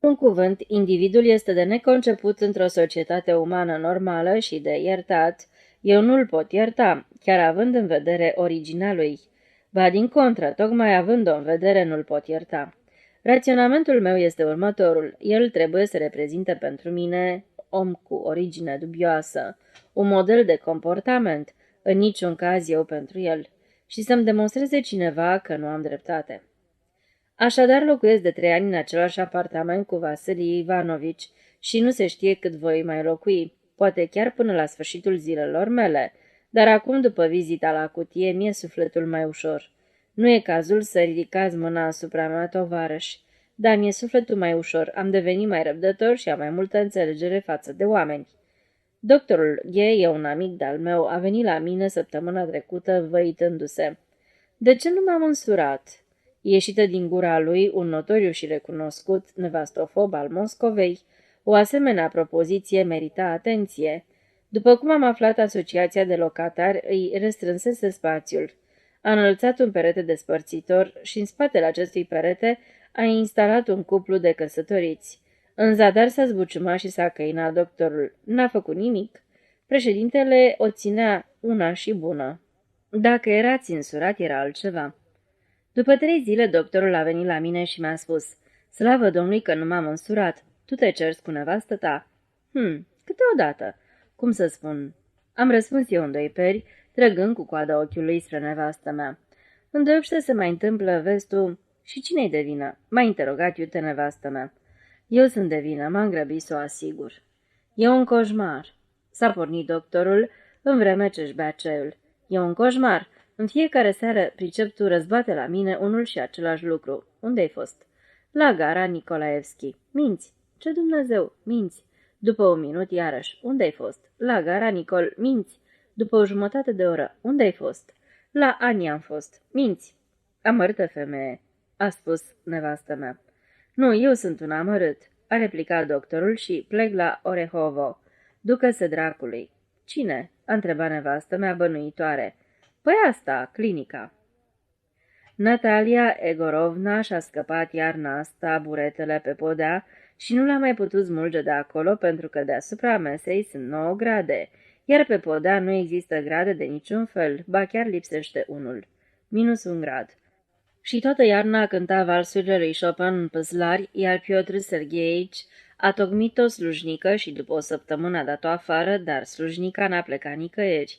Un cuvânt, individul este de neconceput într-o societate umană normală și de iertat. Eu nu-l pot ierta, chiar având în vedere originea lui. Ba din contră, tocmai având-o în vedere, nu-l pot ierta. Raționamentul meu este următorul. El trebuie să reprezinte pentru mine, om cu origine dubioasă, un model de comportament, în niciun caz eu pentru el, și să-mi demonstreze cineva că nu am dreptate. Așadar locuiesc de 3 ani în același apartament cu Vasili Ivanovici și nu se știe cât voi mai locui, poate chiar până la sfârșitul zilelor mele, dar acum, după vizita la cutie, mi-e sufletul mai ușor. Nu e cazul să ridicați mâna asupra mea, tovarăși, dar mi-e sufletul mai ușor, am devenit mai răbdător și am mai multă înțelegere față de oameni. Doctorul G. e un amic de-al meu, a venit la mine săptămâna trecută văitându-se. De ce nu m-am însurat? Ieșită din gura lui un notoriu și recunoscut nevastofob al Moscovei, o asemenea propoziție merita atenție. După cum am aflat, asociația de locatari îi restrânsese spațiul. A înălțat un perete despărțitor și în spatele acestui perete a instalat un cuplu de căsătoriți. În zadar s-a zbuciumat și s-a căinat doctorul. N-a făcut nimic. Președintele o ținea una și bună. Dacă era ținsurat, era altceva. După 3 zile, doctorul a venit la mine și mi-a spus: Slavă Domnului că nu m-am însurat. Tu te ceri cu nevastă ta? Câteodată. Cum să spun? Am răspuns eu în 2 peri, trăgând cu coada ochiului spre nevastă mea. Îndeopște se mai întâmplă, vezi tu, și cine-i de vină? M-a interogat iute nevastă mea. Eu sunt de vină, m-am grăbit să o asigur. E un coșmar. S-a pornit doctorul în vreme ce-și bea ceul. E un coșmar. În fiecare seară pricep tu răzbate la mine unul și același lucru. Unde ai fost? La gara Nicolaevski. Minți. Ce Dumnezeu? Minți. După un minut iarăși. Unde ai fost? La gara Nicol. Minți. După o jumătate de oră. Unde ai fost? La Ani am fost. Minți. Amărâtă femeie, a spus nevastă mea. Nu, eu sunt un amărât, a replicat doctorul și plec la Orehovo. Ducă-se dracului. Cine? A întrebat nevastă mea bănuitoare. Păi asta, clinica. Natalia Egorovna și-a scăpat iarna asta buretele pe podea și nu l-a mai putut smulge de acolo pentru că deasupra mesei sunt 9 grade, iar pe podea nu există grade de niciun fel, ba chiar lipsește unul. -1 grad. Și toată iarna cânta valsurile lui Chopin în păslari, iar Piotr Sergeici a tocmit o slujnică și după o săptămână a dat-o afară, dar slujnica n-a plecat nicăieri.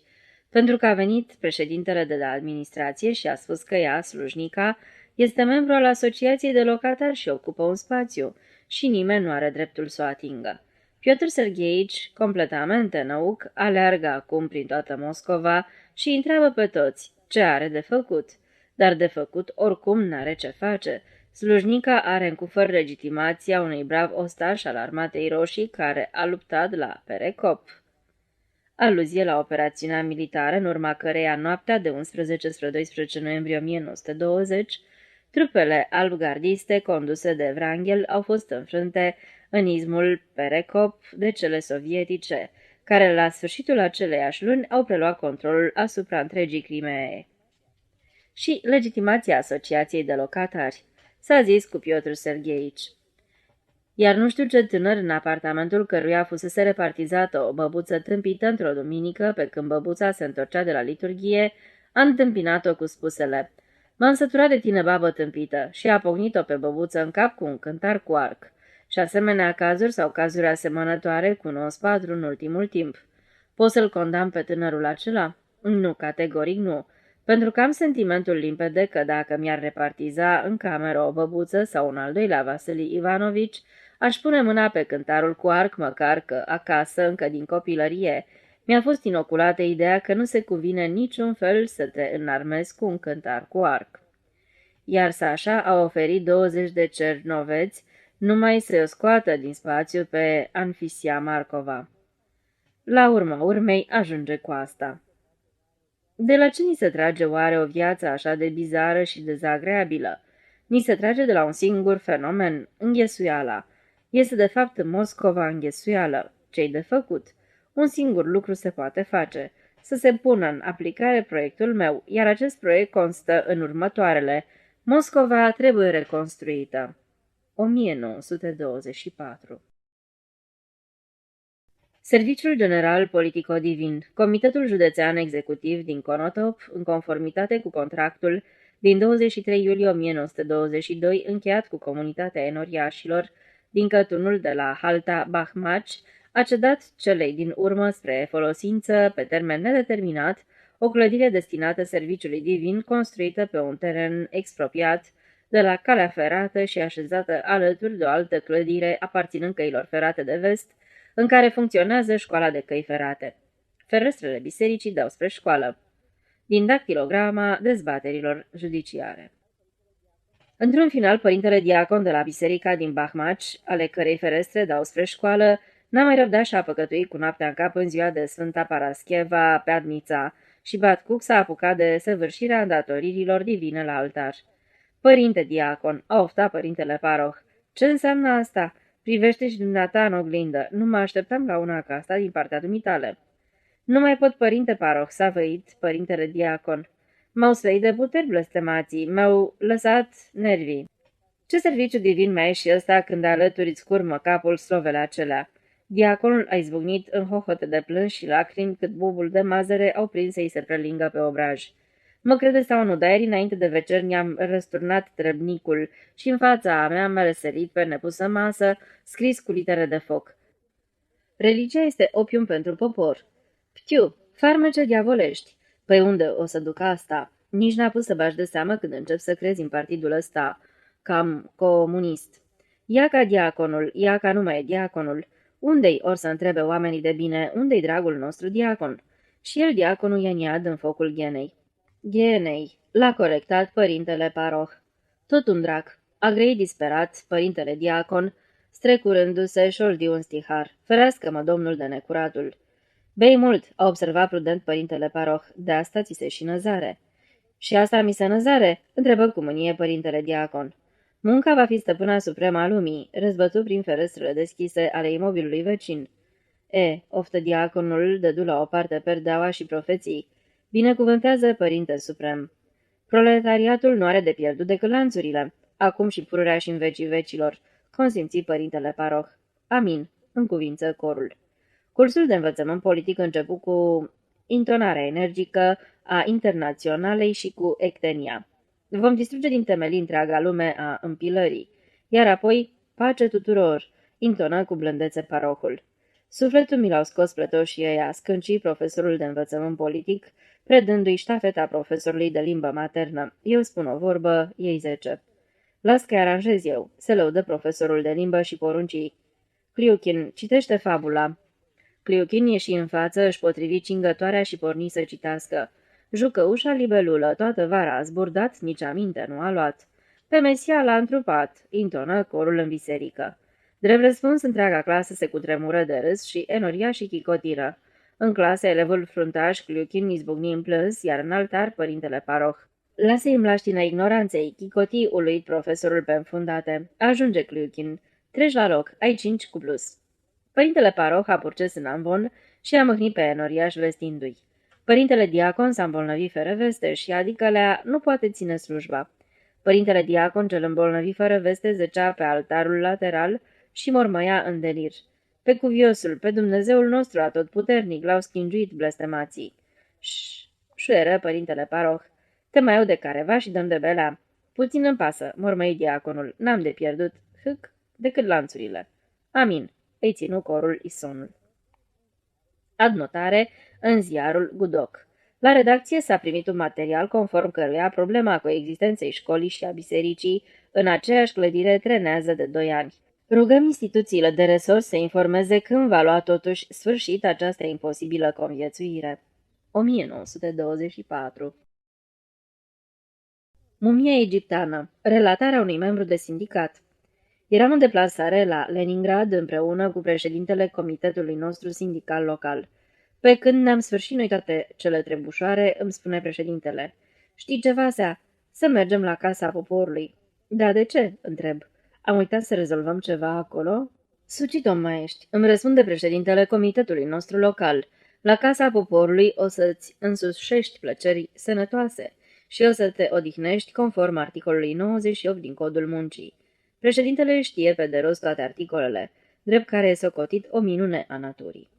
Pentru că a venit președintele de la administrație și a spus că ea, slujnica, este membru al asociației de locatari și ocupă un spațiu și nimeni nu are dreptul să o atingă. Piotr Sergeici, completamente năuc, aleargă acum prin toată Moscova și întreabă pe toți ce are de făcut. Dar de făcut oricum n-are ce face. Slujnica are în cufăr legitimația unui brav ostaș al armatei roșii care a luptat la Perekop. Aluzie la operațiunea militară, în urma căreia noaptea de 11 spre 12 noiembrie 1920, trupele albgardiste conduse de Wrangel au fost înfrânte în izmul Perekop de cele sovietice, care la sfârșitul aceleiași luni au preluat controlul asupra întregii Crimee. Și legitimația asociației de locatari, s-a zis cu Piotr Sergeici. Iar nu știu ce tânăr în apartamentul căruia fusese repartizată o băbuță tâmpită într-o duminică, pe când băbuța se întorcea de la liturghie, a întâmpinat-o cu spusele: "M-am săturat de tine, babă tâmpită", și a pocnit-o pe băbuță în cap cu un cântar cu arc. Și asemenea cazuri sau cazuri asemănătoare cunosc 4 în ultimul timp. Poți să-l condamn pe tânărul acela? Nu, categoric nu. Pentru că am sentimentul limpede că dacă mi-ar repartiza în cameră o băbuță sau un al doilea Vasili Ivanovici, aș pune mâna pe cântarul cu arc, măcar că acasă, încă din copilărie, mi-a fost inoculată ideea că nu se cuvine în niciun fel să te înarmezi cu un cântar cu arc. Iar Sașa a oferit 20 de cernoveți numai să o scoată din spațiu pe Anfisia Marcova. La urma urmei ajunge cu asta. De la ce ni se trage oare o viață așa de bizară și dezagreabilă? Ni se trage de la un singur fenomen, înghesuiala. Este de fapt în Moscova înghesuială. Ce-i de făcut? Un singur lucru se poate face, să se pună în aplicare proiectul meu, iar acest proiect constă în următoarele: Moscova trebuie reconstruită. 1924. Serviciul General Politico-Divin, Comitetul Județean Executiv din Konotop, în conformitate cu contractul din 23 iulie 1922 încheiat cu comunitatea enoriașilor din cătunul de la Halta Bahmaci, a cedat celei din urmă spre folosință pe termen nedeterminat o clădire destinată serviciului divin construită pe un teren expropiat de la calea ferată și așezată alături de o altă clădire aparținând căilor ferate de vest, în care funcționează școala de căi ferate. Ferestrele bisericii dau spre școală. Din dactilograma dezbaterilor judiciare. Într-un final, părintele diacon de la biserica din Bahmaci, ale cărei ferestre dau spre școală, n-a mai răbdat și a păcătuit cu noaptea în cap în ziua de Sfânta Parascheva pe Adnița și Batcuc s-a apucat de săvârșirea îndatoririlor divine la altar. Părinte diacon, a oftat părintele paroh, ce înseamnă asta? Privește și dumneata în oglindă. Nu mă așteptam la una ca asta din partea dumitale. Nu mai pot, părinte paroh, s-a văit părintele diacon. M-au sveit de puteri blestemații, m-au lăsat nervii. Ce serviciu divin mai e și ăsta când alături îți curmă capul slovele acelea? Diaconul a izbucnit în hohote de plâns și lacrimi cât bubul de mazăre au prins să-i se prelingă pe obraj. Mă crede sau nu, dar ieri înainte de vecer mi-am răsturnat trăbnicul și în fața mea mi-a răsărit pe nepusă masă, scris cu litere de foc: Religia este opium pentru popor. Ptiu, farmece diavolești. Păi unde o să duc asta? Nici n-a pus să bagi de seamă când încep să crezi în partidul ăsta cam comunist. Ia ca diaconul, ia ca nu mai e diaconul. Unde-i, or să întrebe oamenii de bine, unde-i dragul nostru diacon? și el diaconul Ianiad în focul ghenei. Ghenei, l-a corectat părintele Paroh. Tot un drac, a grăit disperat părintele diacon, strecurându-se șoldi un stihar. Ferească-mă, domnul de necuratul. Bei mult, a observat prudent părintele Paroh, de asta ți se și năzare. Și asta mi se năzare? Întrebă cu mânie părintele diacon. Munca va fi stăpâna supremă a lumii, răzbătu prin ferestrele deschise ale imobilului vecin. Oftă diaconul, dădu la o parte perdeaua și profeții. Binecuvântează părinte suprem. Proletariatul nu are de pierdut decât lanțurile. Acum și pururea și în vecii vecilor, consimți părintele Paroh. Amin, în cuvință corul. Cursul de învățământ politic începu cu intonarea energică a internaționalei și cu ectenia. Vom distruge din temelii întreaga lume a împilării, iar apoi pace tuturor, intonă cu blândețe parohul. Sufletul mi l-au scos plătoșii ăia, scânci profesorul de învățământ politic, predându-i ștafeta profesorului de limbă maternă. Eu spun o vorbă, ei 10. Las că aranjez eu, se lăudă profesorul de limbă și poruncii. Cliuchin, citește fabula. Cliuchin ieși în față, își potrivi cingătoarea și porni să citească. Jucă ușa libelulă, toată vara a zburdat, nici aminte nu a luat. Pe Mesia l-a întrupat, intonă corul în biserică. Drept răspuns, întreaga clasă se cutremură de râs și enoria și chicotiră. În clasă, elevul fruntaș, Cliuchin, izbucni în plâns, iar în altar, părintele Paroh. Lasă-i mlaștina ignoranței, chicoti uluit profesorul pe înfundate. Ajunge, Cliuchin. Treci la loc, ai 5 cu plus. Părintele Paroh a purces în amvon și a mâhnit pe enoriaș vestindu-i. Părintele diacon s-a îmbolnăvit fără veste și adică lea nu poate ține slujba. Părintele diacon cel îmbolnăvit fără veste zăcea pe altarul lateral și mormăia în delir. Pe cuviosul, pe Dumnezeul nostru atotputernic, l-au schingiuit blestemații. Șuieră părintele Paroh. Te mai au de careva și dăm de belea. Puțin îmi pasă, mormăi diaconul, n-am de pierdut, decât lanțurile. Amin, îi ținu corul isonul. Adnotare în ziarul Gudoc. La redacție s-a primit un material conform căruia problema coexistenței școlii și a bisericii în aceeași clădire trenează de 2 ani. Rugăm instituțiile de resort să informeze când va lua totuși sfârșit această imposibilă conviețuire. 1924. Mumia egipteană. Relatarea unui membru de sindicat. Eram în deplasare la Leningrad împreună cu președintele comitetului nostru sindical local. Pe când ne-am sfârșit noi toate cele trebușoare, îmi spune președintele. Știi ceva, Sea? Să mergem la Casa Poporului. Da, de ce? Întreb. Am uitat să rezolvăm ceva acolo? Sucit-o mai ești, îmi răspunde președintele comitetului nostru local. La Casa Poporului o să-ți însușești plăceri sănătoase și o să te odihnești conform articolului 98 din Codul Muncii. Președintele știe pe de rost toate articolele, drept care e socotit o minune a naturii.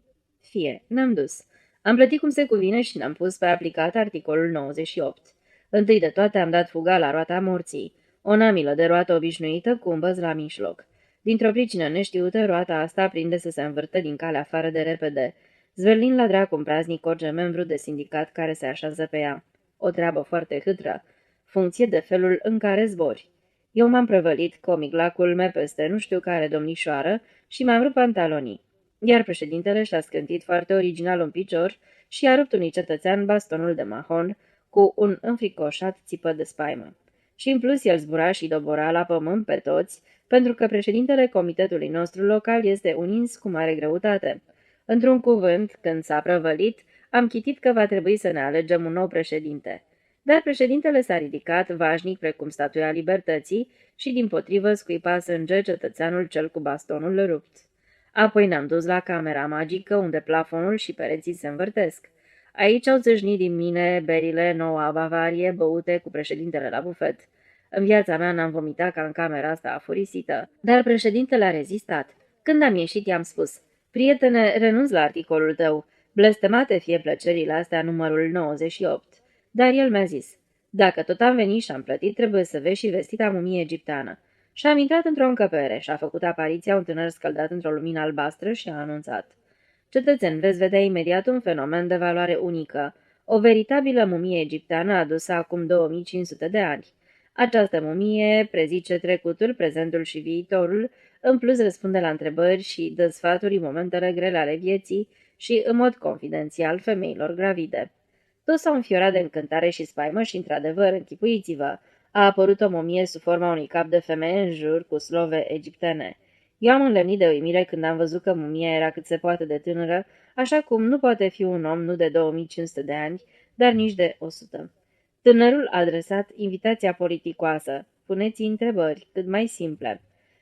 Fie, ne-am dus. Am plătit cum se cuvine și ne-am pus pe aplicat articolul 98. Întâi de toate am dat fuga la roata morții, o namilă de roată obișnuită cu un băz la mijloc. Dintr-o pricină neștiută, roata asta prinde să se învârtă din calea afară de repede, zvârlind la dracu un praznic orice membru de sindicat care se așează pe ea. O treabă foarte hâtră, funcție de felul în care zbori. Eu m-am prăvălit comic la culme peste nu știu care domnișoară și m-am rupt pantalonii. Iar președintele și-a scântit foarte original un picior și a rupt unui cetățean bastonul de mahon cu un înfricoșat țipă de spaimă. Și în plus el zbura și dobora la pământ pe toți, pentru că președintele comitetului nostru local este un ins cu mare greutate. Într-un cuvânt, când s-a prăvălit, am chitit că va trebui să ne alegem un nou președinte. Dar președintele s-a ridicat, vașnic precum statuia libertății, și dimpotrivă scuipa sânge cetățeanul cel cu bastonul rupt. Apoi ne-am dus la camera magică, unde plafonul și pereții se învârtesc. Aici au țâșnit din mine berile Noua Bavarie băute cu președintele la bufet. În viața mea n-am vomitat ca în camera asta afurisită, dar președintele a rezistat. Când am ieșit, i-am spus: prietene, renunț la articolul tău. Blestemate fie plăcerile astea numărul 98. Dar el mi-a zis: dacă tot am venit și am plătit, trebuie să vezi și vestita mumie egipteană. Și am intrat într-o încăpere și a făcut apariția un tânăr scăldat într-o lumină albastră și a anunțat: cetățeni, veți vedea imediat un fenomen de valoare unică, o veritabilă mumie egipteană adusă acum 2500 de ani. Această mumie prezice trecutul, prezentul și viitorul, în plus răspunde la întrebări și dă sfaturi în momentele grele ale vieții și, în mod confidențial, femeilor gravide. Toți s-au înfiorat de încântare și spaimă și, într-adevăr, închipuiți-vă, a apărut o mumie sub forma unui cap de femeie în jur cu slove egiptene. Eu am înlemnit de uimire când am văzut că mumia era cât se poate de tânără, așa cum nu poate fi un om nu de 2500 de ani, dar nici de 100. Tânărul a adresat invitația politicoasă. Puneți întrebări, cât mai simple.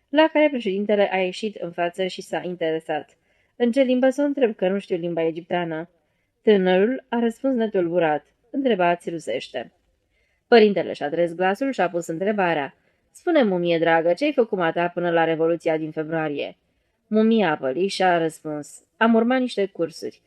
La care președintele a ieșit în față și s-a interesat. În ce limbă să o întreb, că nu știu limba egipteană? Tânărul a răspuns netulburat. Întrebați rusește. Părintele și-a adres glasul și a pus întrebarea. Spune, mumie dragă, ce-ai făcut mata până la Revoluția din februarie? Mumia a pălit și a răspuns. Am urmat niște cursuri.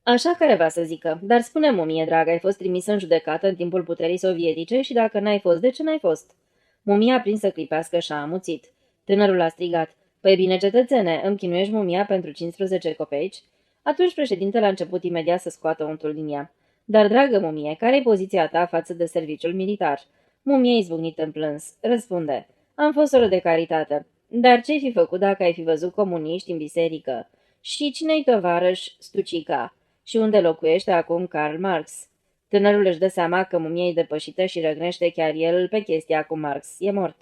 Așa care va să zică, dar spune, mumie dragă, ai fost trimisă în judecată în timpul puterii sovietice și dacă n-ai fost, de ce n-ai fost? Mumia a prins să clipească și a amuțit. Tânărul a strigat. Păi bine, cetățene, îmi chinuiești mumia pentru 15 copeici? Atunci președintele a început imediat să scoată untul din ea. Dar, dragă mumie, care-i poziția ta față de serviciul militar? Mumie izbucnit în plâns. Răspunde. Am fost soră de caritate. Dar ce-ai fi făcut dacă ai fi văzut comuniști în biserică? Și cine-i tovarăș Stucica? Și unde locuiește acum Karl Marx? Tânărul își dă seama că mumia e depășită și răgnește chiar el pe chestia cu Marx. E mort.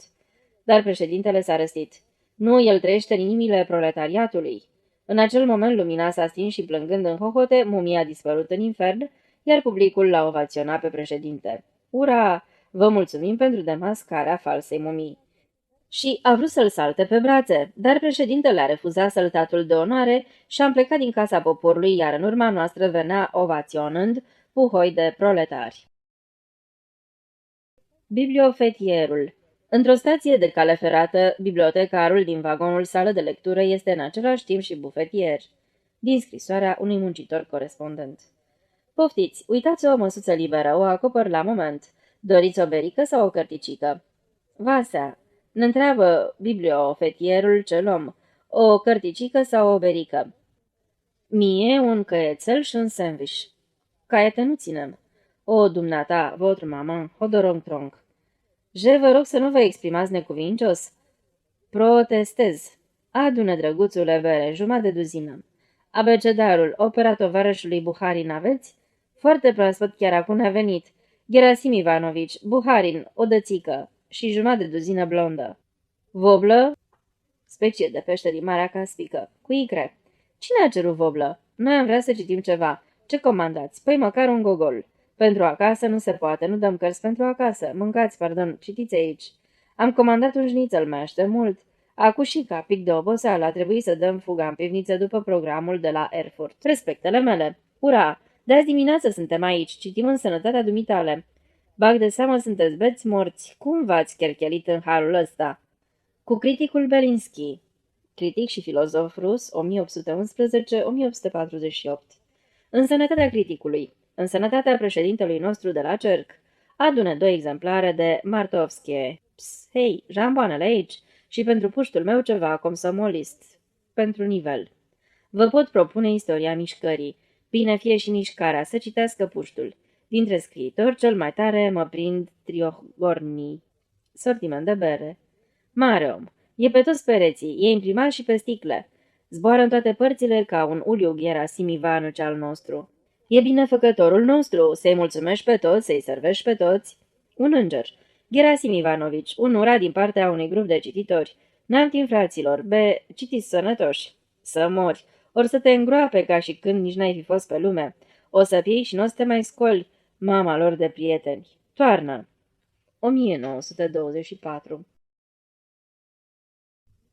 Dar președintele s-a răstit. Nu, el trăiește în inimile proletariatului. În acel moment lumina s-a stins și plângând în hohote, mumia a dispărut în infern, iar publicul l-a ovaționat pe președinte. Ura! Vă mulțumim pentru demascarea falsei mumii. Și a vrut să-l salte pe brațe, dar președintele a refuzat săltatul de onoare și am plecat din casa poporului, iar în urma noastră venea ovaționând puhoi de proletari. Bibliofetierul. Într-o stație de cale ferată, bibliotecarul din vagonul sală de lectură este în același timp și bufetier. Din scrisoarea unui muncitor corespondent. Poftiți, uitați o măsuță liberă, o acopăr la moment. Doriți o berică sau o cărticică? Vasea. Ne întreabă bibliofetierul cel om. O cărticică sau o berică? Mie un căiețel și un sandwich. Caiete nu ținem. O, dumneata, votre maman, hodorong-trong. Vă rog să nu vă exprimați necuvincios. Protestez. Adună, drăguțule, bere, jumătate de duzină. Abecedarul, opera tovarășului Buharin aveți? Foarte proaspăt, chiar acum a venit. Gerasim Ivanovici, Buharin, o dățică și jumătate de duzină blondă. Voblă? Specie de pește din Marea Caspică. Cu icre. Cine a cerut voblă? Noi am vrea să citim ceva. Ce comandați? Păi măcar un gogol. Pentru acasă nu se poate, nu dăm cărți pentru acasă. Mâncați, pardon, citiți aici. Am comandat un șnițel, mai aștept mult. Acu și ca pic de oboseală a trebuit să dăm fuga în pivniță după programul de la Erfurt. Respectele mele. Ura! De azi dimineață suntem aici, citim în sănătatea dumitale. Bag de seamă sunteți beți morți. Cum v-ați cherchelit în halul ăsta? Cu criticul Belinsky. Critic și filozof rus, 1811-1848. În sănătatea criticului. În sănătatea președintelui nostru de la cerc. Adună 2 exemplare de Martovskie. Ps, hei, jamboanele aici. Și pentru puștul meu ceva comsomolist. Pentru nivel. Vă pot propune istoria mișcării. Bine fie și mișcarea, să citească puștul. Dintre scriitori, cel mai tare mă prind Triohornii. Sortiment de bere. Mare om. E pe toți pereții, e imprimat și pe sticle. Zboară în toate părțile ca un uliug Gerasim Ivanovici al nostru. E binefăcătorul nostru, să-i mulțumești pe toți, să-i servești pe toți. Un înger. Gerasim Ivanovici, un ura din partea unui grup de cititori. N-am timp, fraților, citiți sănătoși. Să mori, ori să te îngroape ca și când nici n-ai fi fost pe lume. O să fii și n-o să te mai scoli, mama lor de prieteni. Toarnă. 1924.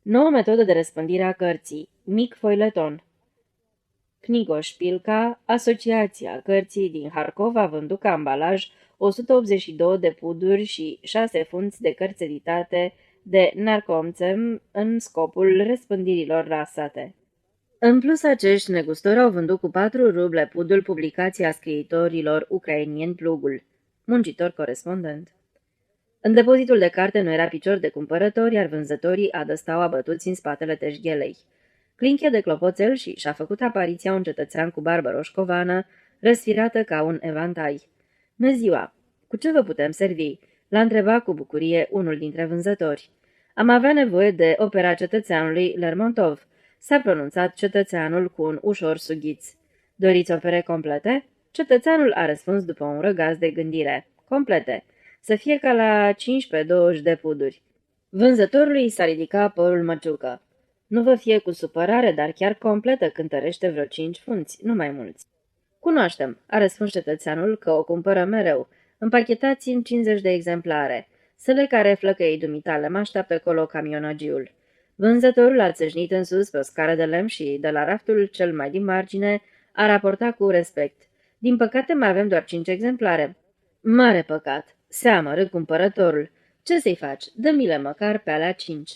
Nouă metodă de răspândire a cărții. Mic foileton. Knigoșpilka, asociația cărții din Harkov, a vândut ca ambalaj 182 de puduri și 6 funți de cărți editate de Narcomțem în scopul răspândirilor rasate. În plus, acești negustori au vândut cu 4 ruble pudul publicația scriitorilor ucrainieni Plugul, muncitor corespondent. În depozitul de carte nu era picior de cumpărători, iar vânzătorii adăstau abătuți în spatele teșghelei. Clinche de clopoțel și-a făcut apariția un cetățean cu barbă roșcovană, răsfirată ca un evantai. Bună ziua! Cu ce vă putem servi?" l-a întrebat cu bucurie unul dintre vânzători. Am avea nevoie de opera cetățeanului Lermontov," s-a pronunțat cetățeanul cu un ușor sughiț. Doriți opere complete? Cetățeanul a răspuns după un răgaz de gândire. Complete. Să fie ca la 15-20 de puduri. Vânzătorului s-a ridicat părul măciucă. Nu vă fie cu supărare, dar chiar completă cântărește vreo 5 funți, nu mai mulți. Cunoaștem, a răspuns cetățeanul că o cumpără mereu. Împachetați-mi 50 de exemplare. Săle care flăcăii dumitale mă așteaptă colo camionagiul. Vânzătorul a țâșnit în sus pe o scară de lemn și, de la raftul cel mai din margine, a raportat cu respect. Din păcate mai avem doar 5 exemplare. Mare păcat, se amărât cumpărătorul. Ce să-i faci? Dă-mi-le măcar pe alea 5.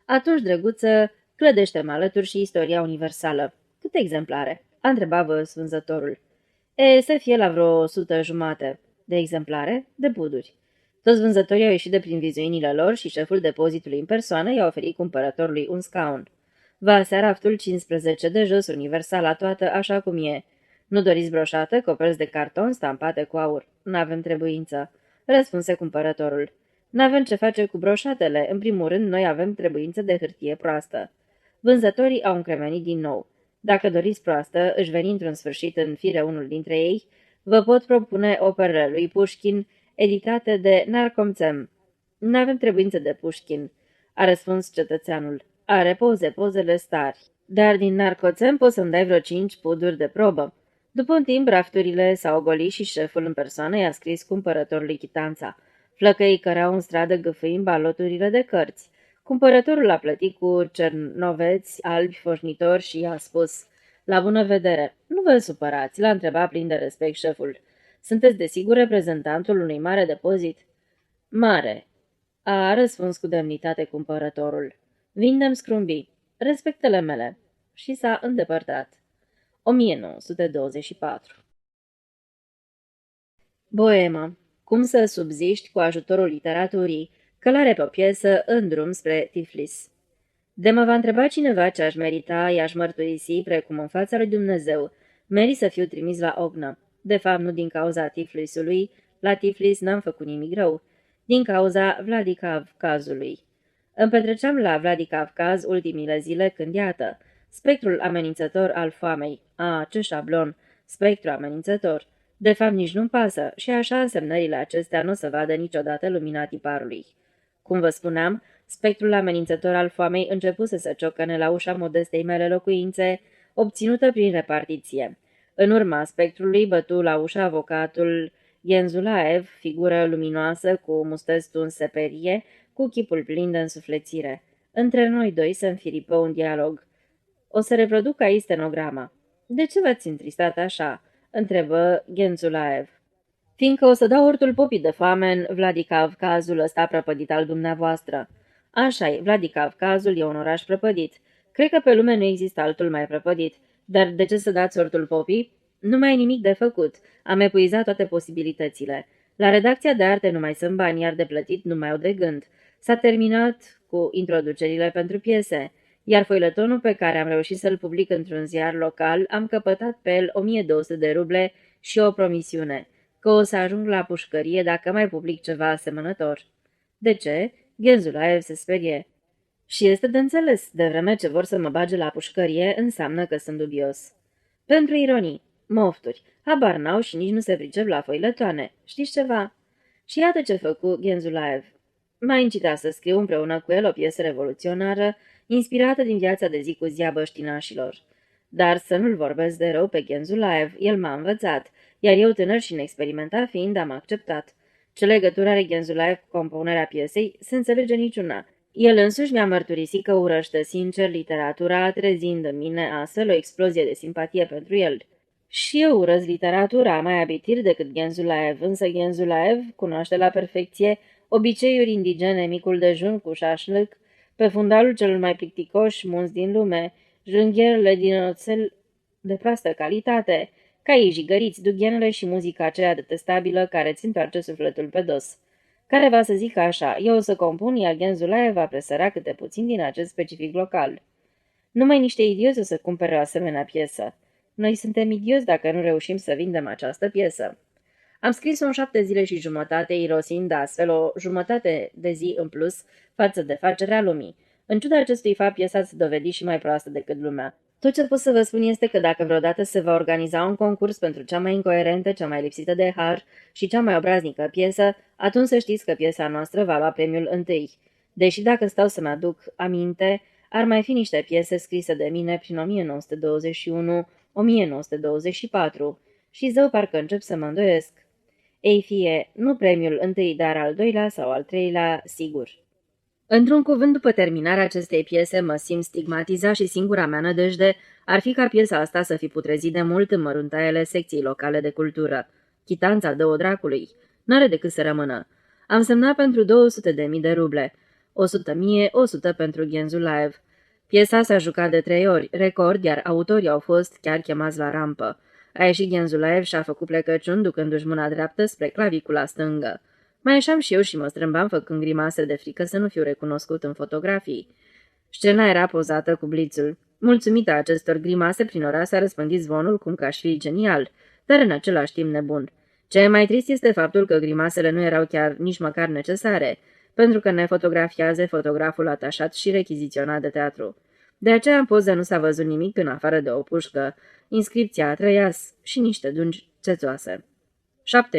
Atunci, drăguță, clădește-mă alături și istoria universală. Câte exemplare? A întrebat vânzătorul. Să fie la vreo 100 de exemplare de puduri. Toți vânzătorii au ieșit de prin vizuinile lor și șeful depozitului în persoană i-a oferit cumpărătorului un scaun. Va seara raftul 15 de jos, universala toată, așa cum e. Nu doriți broșată, coperți de carton stampate cu aur. N-avem trebuință, răspunse cumpărătorul. N-avem ce face cu broșatele, în primul rând noi avem trebuință de hârtie proastă. Vânzătorii au încremenit din nou. Dacă doriți proastă, își veni într-un sfârșit în fire unul dintre ei, vă pot propune operele lui Pușkin, editate de Narcomțem. N-avem trebuință de Pușkin, a răspuns cetățeanul. Are pozele stari. Dar din Narcoțem poți să-mi dai vreo 5 puduri de probă. După un timp, rafturile s-au ogolit și șeful în persoană i-a scris cumpărătorului chitanța. Flăcăii căreau în stradă gâfâind baloturile de cărți. Cumpărătorul a plătit cu cernoveți albi foșnitori și i-a spus: La bună vedere, nu vă supărați, l-a întrebat plin de respect șeful. Sunteți desigur reprezentantul unui mare depozit? Mare, a răspuns cu demnitate cumpărătorul. Vindem scrumbii, respectele mele. Și s-a îndepărtat. 1924. Boema. Cum să subziști cu ajutorul literaturii, călare pe o piesă în drum spre Tiflis. De mă va întreba cineva ce aș merita, i-aș mărturisi, precum în fața lui Dumnezeu, meri să fiu trimis la Ognă. De fapt, nu din cauza Tiflisului, la Tiflis n-am făcut nimic rău, din cauza Vladikavkazului. Îmi petreceam la Vladikavkaz ultimile zile când, iată, spectrul amenințător al foamei. Ce șablon! Spectru amenințător! De fapt, nici nu-mi pasă și așa însemnările acestea nu o să vadă niciodată lumina tiparului. Cum vă spuneam, spectrul amenințător al foamei începuse să ciocăne la ușa modestei mele locuințe, obținută prin repartiție. În urma spectrului bătu la ușa avocatul Genzulaev, figură luminoasă cu mustăți tunse perie, cu chipul plin de însuflețire. Între noi doi se înfiripă un dialog. O să reproduc aici stenograma. De ce v-ați întristat așa?" întrebă Genzulaev. Fiindcă o să dau ortul popii de foame în Vladikavkazul ăsta prăpădit al dumneavoastră. Așa-i, Vladikavkazul e un oraș prăpădit. Cred că pe lume nu există altul mai prăpădit. Dar de ce să dați ortul popii? Nu mai e nimic de făcut. Am epuizat toate posibilitățile. La redacția de arte nu mai sunt bani, iar de plătit nu mai au de gând. S-a terminat cu introducerile pentru piese, iar foiletonul pe care am reușit să-l public într-un ziar local am căpătat pe el 1200 de ruble și o promisiune, că o să ajung la pușcărie dacă mai public ceva asemănător. De ce? Genzulaev se sperie. Și este de înțeles, de vreme ce vor să mă bage la pușcărie, înseamnă că sunt dubios. Pentru ironii, mofturi, habar n-au și nici nu se pricep la foiletoane. Știți ceva? Și iată ce făcu Genzulaev. M-a incitat să scriu împreună cu el o piesă revoluționară, inspirată din viața de zi cu zi a băștinașilor. Dar să nu-l vorbesc de rău pe Genzulaev, el m-a învățat, iar eu, tânăr și inexperimentat fiind, am acceptat. Ce legătură are Genzulaev cu compunerea piesei, se înțelege niciuna. El însuși mi-a mărturisit că urăște sincer literatura, trezind în mine astfel o explozie de simpatie pentru el. Și eu urăsc literatura, mai abitir decât Genzulaev, însă Genzulaev cunoaște la perfecție obiceiuri indigene, micul dejun cu șașlâc, pe fundalul cel mai plicticos munți din lume, jânghierele din oțel de proastă calitate, caii jigăriți, dughenele și muzica aceea detestabilă care ți întoarce sufletul pe dos. Care va să zică așa, eu o să compun, iar Genzulaev va presăra câte puțin din acest specific local. Numai niște idioți o să cumpere o asemenea piesă. Noi suntem idioți dacă nu reușim să vindem această piesă. Am scris-o în 7 zile și jumătate, irosind astfel o jumătate de zi în plus față de facerea lumii. În ciuda acestui fapt, piesa se dovedi și mai proastă decât lumea. Tot ce pot să vă spun este că dacă vreodată se va organiza un concurs pentru cea mai incoerentă, cea mai lipsită de har și cea mai obraznică piesă, atunci să știți că piesa noastră va lua premiul întâi. Deși dacă stau să-mi aduc aminte, ar mai fi niște piese scrise de mine prin 1921-1924 și zău parcă încep să mă îndoiesc. Ei fie, nu premiul întâi, dar al doilea sau al treilea, sigur. Într-un cuvânt, după terminarea acestei piese, mă simt stigmatizat și singura mea nădejde ar fi ca piesa asta să fi putrezit de mult în măruntaiele secției locale de cultură. Chitanța dă-o dracului. N-are decât să rămână. Am semnat pentru 200.000 de ruble. 100.000, 100 pentru Genzulaev. Piesa s-a jucat de 3 ori, record, iar autorii au fost chiar chemați la rampă. A ieșit Genzulaev și a făcut plecăciuni ducându-și mâna dreaptă spre clavicula stângă. Mai ieșeam și eu și mă strâmbam făcând grimase de frică să nu fiu recunoscut în fotografii. Scena era pozată cu blițul. Mulțumită acestor grimase, prin oraș s-a răspândit zvonul cum că aș fi genial, dar în același timp nebun. Ce mai trist este faptul că grimasele nu erau chiar nici măcar necesare, pentru că ne fotografiază fotograful atașat și rechiziționat de teatru. De aceea în poză nu s-a văzut nimic în afară de o pușcă, inscripția Trăias și niște dungi țețoase.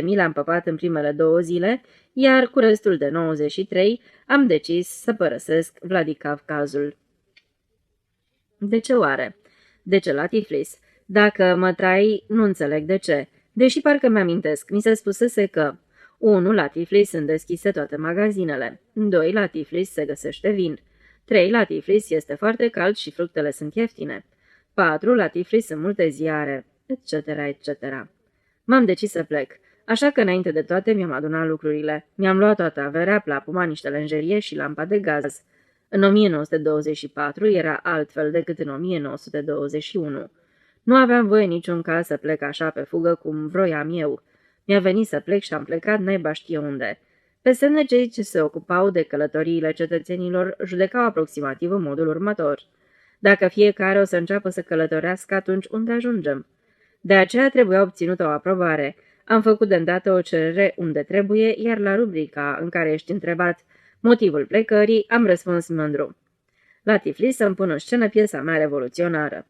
7.000 am păpat în primele 2 zile, iar cu restul de 93 am decis să părăsesc Vladikavkazul. De ce oare? De ce la Tiflis? Dacă mă trai, nu înțeleg de ce. Deși parcă mi-amintesc, mi se spusese că 1. La Tiflis sunt deschise toate magazinele. 2. La Tiflis se găsește vin. 3. La Tiflis este foarte cald și fructele sunt ieftine. 4. La Tiflis sunt multe ziare, etc., etc. M-am decis să plec, așa că înainte de toate mi-am adunat lucrurile. Mi-am luat toată averea, plapuma, niște lenjerie și lampa de gaz. În 1924 era altfel decât în 1921. Nu aveam voie niciun caz să plec așa pe fugă cum vroiam eu. Mi-a venit să plec și am plecat naiba știe unde. Pe semne cei ce se ocupau de călătoriile cetățenilor judecau aproximativ în modul următor. Dacă fiecare o să înceapă să călătorească, atunci unde ajungem? De aceea trebuia obținută o aprobare. Am făcut de îndată o cerere unde trebuie, iar la rubrica în care ești întrebat motivul plecării, am răspuns mândru. La Tiflis să-mi pun în scenă piesa mea revoluționară.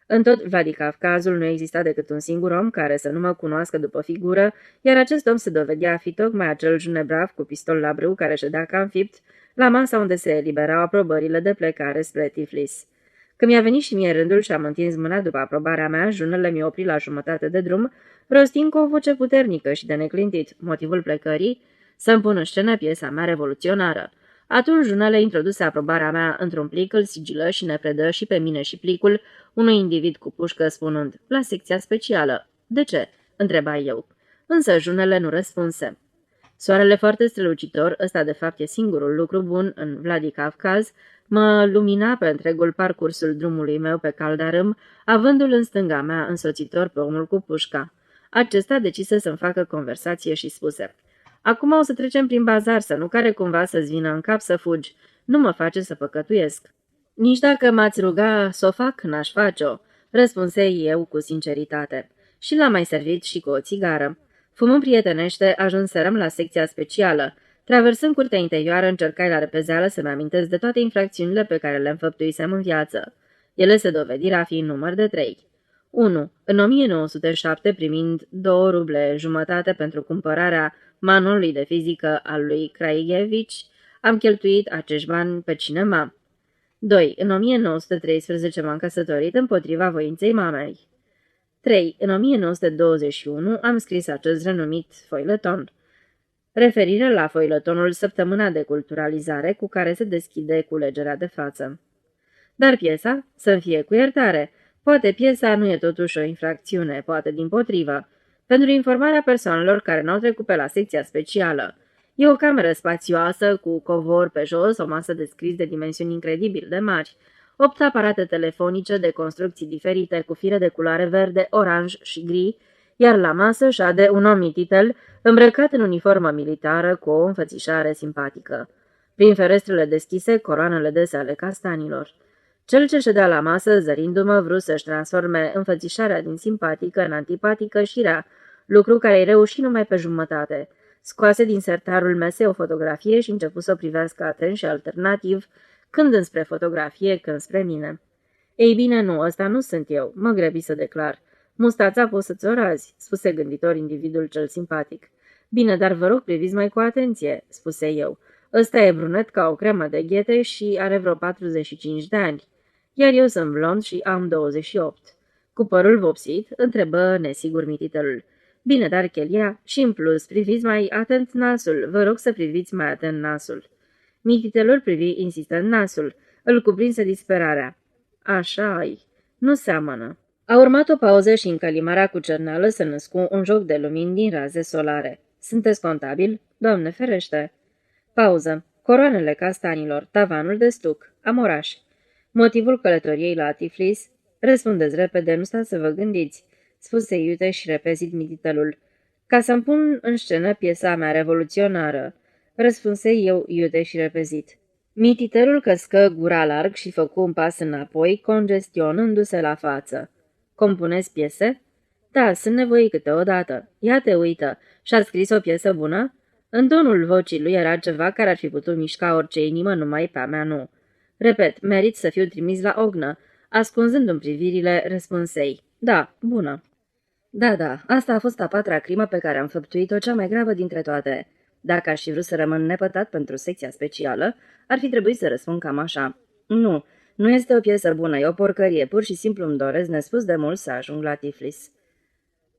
În tot Vladikavkazul nu exista decât un singur om care să nu mă cunoască după figură, iar acest om se dovedea a fi tocmai acel junebrav cu pistol la brâu care ședea ca înfipt la masa unde se eliberau aprobările de plecare spre Tiflis. Când mi-a venit și mie rândul și am întins mâna după aprobarea mea, junele mi-a oprit la jumătate de drum, rostind cu o voce puternică și de neclintit motivul plecării, să-mi pun în scenă piesa mea revoluționară. Atunci junele introduse aprobarea mea într-un plic, îl sigilă și ne predă și pe mine și plicul unui individ cu pușcă spunând, la secția specială. De ce? Întreba eu. Însă junele nu răspunse. Soarele foarte strălucitor, ăsta de fapt e singurul lucru bun în Vladikavkaz, mă lumina pe întregul parcursul drumului meu pe caldarâm, avându-l în stânga mea însoțitor pe omul cu pușca. Acesta decise să-mi facă conversație și spuse: acum o să trecem prin bazar, să nu care cumva să-ți vină în cap să fugi. Nu mă face să păcătuiesc. Nici dacă m-ați ruga să o fac, n-aș face-o, răspunse eu cu sinceritate. Și l-am mai servit și cu o țigară. Fumând prietenește, ajunserăm la secția specială. Traversând curtea interioară, încercai la repezeală să-mi amintesc de toate infracțiunile pe care le înfăptuisem în viață. Ele se dovediră a fi în număr de 3. 1. În 1907, primind 2 ruble jumătate pentru cumpărarea manualului de fizică al lui Craigevici, am cheltuit acești bani pe cinema. 2. În 1913 m-am căsătorit împotriva voinței mamei. 3. În 1921 am scris acest renumit foileton. Referire la foiletonul Săptămâna de Culturalizare cu care se deschide culegerea de față. Dar piesa? Să-mi fie cu iertare. Poate piesa nu e totuși o infracțiune, poate dimpotrivă. Pentru informarea persoanelor care n-au trecut pe la secția specială. E o cameră spațioasă, cu covor pe jos, o masă de scris de dimensiuni incredibil de mari, 8 aparate telefonice de construcții diferite, cu fire de culoare verde, oranj și gri, iar la masă șade un om mititel, îmbrăcat în uniformă militară, cu o înfățișare simpatică. Prin ferestrele deschise, coroanele dese ale castanilor. Cel ce ședea la masă, zărindu-mă, vrut să-și transforme înfățișarea din simpatică în antipatică și rea, lucru care îi reuși numai pe jumătate. Scoase din sertarul mesei o fotografie și începu să o privească atent și alternativ, când înspre fotografie, când spre mine. Ei bine, nu, ăsta nu sunt eu, mă grăbi să declar. Mustața poți să-ți o razi, spuse gânditor individul cel simpatic. Bine, dar vă rog priviți mai cu atenție, spuse eu. Ăsta e brunet ca o cremă de ghete și are vreo 45 de ani. Iar eu sunt blond și am 28. Cu părul vopsit, întrebă nesigur mititelul. Bine, dar chelia, și în plus, priviți mai atent nasul, vă rog să priviți mai atent nasul. Mititelul privi insistent nasul, îl cuprinse disperarea. Așa-i, nu seamănă. A urmat o pauză și în călimara cu cerneală se născu un joc de lumini din raze solare. Sunteți contabil? Doamne ferește! Pauză. Coroanele castanilor, tavanul de stuc, amoraș. Motivul călătoriei la Tiflis? Răspundeți repede, nu stați să vă gândiți, spuse iute și repezit mititelul. Ca să-mi pun în scenă piesa mea revoluționară, răspunse eu iute și repezit. Mititelul căscă gura larg și făcu un pas înapoi, congestionându-se la față. Compuneți piese? Da, sunt nevoii câteodată. Ia te uită. Și-a scris o piesă bună? În tonul vocii lui era ceva care ar fi putut mișca orice inimă, numai pe a mea nu. Repet, merit să fiu trimis la ognă. Ascunzându-mi privirile, răspunsei. Da, bună. Da, asta a fost a patra crimă pe care am făptuit-o, cea mai gravă dintre toate. Dacă aș fi vrut să rămân nepătat pentru secția specială, ar fi trebuit să răspund cam așa. Nu este o piesă bună, e o porcărie, pur și simplu îmi doresc nespus de mult să ajung la Tiflis.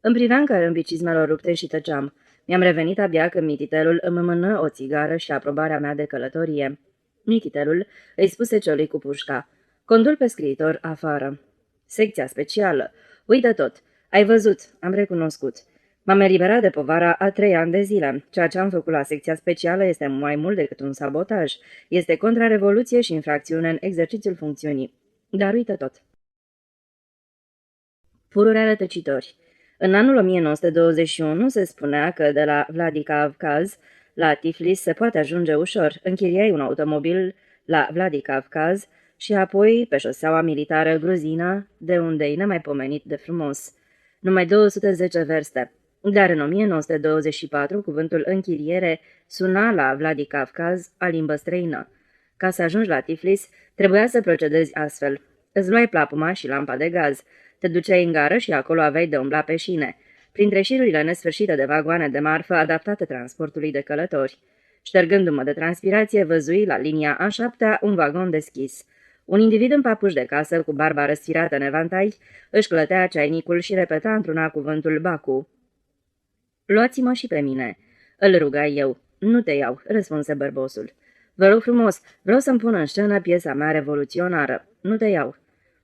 Îmi priveam cărâmbii cizmelor rupte și tăceam. Mi-am revenit abia când mititelul îmi mână o țigară și aprobarea mea de călătorie. Mititelul îi spuse ciolui cu pușca. Condul pe scriitor afară. Secția specială. Uită tot. Ai văzut, am recunoscut. M-am eliberat de povara a 3 ani de zile. Ceea ce am făcut la secția specială este mai mult decât un sabotaj. Este contrarevoluție și infracțiune în exercițiul funcțiunii. Dar uită tot. Pururea rătăcitori. În anul 1921 se spunea că de la Vladikavkaz la Tiflis se poate ajunge ușor. Închiriai un automobil la Vladikavkaz și apoi pe șoseaua militară gruzină, de unde e nemaipomenit de frumos. Numai 210 verste. Dar în 1924 cuvântul închiriere suna la Vladikavkaz a limbă străină. Ca să ajungi la Tiflis, trebuia să procedezi astfel. Îți luai plapuma și lampa de gaz. Te duceai în gară și acolo aveai de umbla pe șine, printre șirurile nesfârșite de vagoane de marfă adaptate transportului de călători. Ștergându-mă de transpirație, văzui la linia A7 un vagon deschis. Un individ în papuși de casă, cu barba răsfirată în evantai, își clătea ceainicul și repeta într-una cuvântul Baku. Luați-mă și pe mine, îl rugai eu. Nu te iau, răspunse bărbosul. Vă rog frumos, vreau să-mi pun în scenă piesa mea revoluționară. Nu te iau.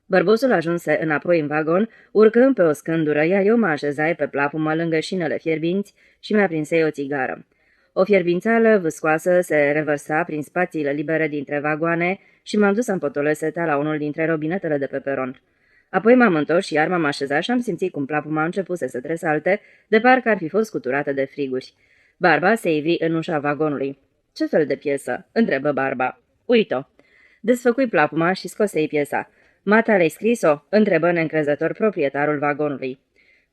Bărbosul ajunse înapoi în vagon, urcând pe o scândură, iar eu mă așezai pe plapumă lângă șinele fierbinți și mi-a prinsei o țigară. O fierbințeală vâscoasă se revărsa prin spațiile libere dintre vagoane și m-am dus să împotolesc seta la unul dintre robinetele de pe peron. Apoi m-am întors și iar m-am așezat și am simțit cum plapuma a început să se tresalte, de parcă ar fi fost scuturată de friguri. Barba se ivi în ușa vagonului. Ce fel de piesă?" întrebă Barba. Uit-o." Desfăcui plapuma și scosei piesa. Mata le-ai scris-o?" întrebă neîncrezător proprietarul vagonului.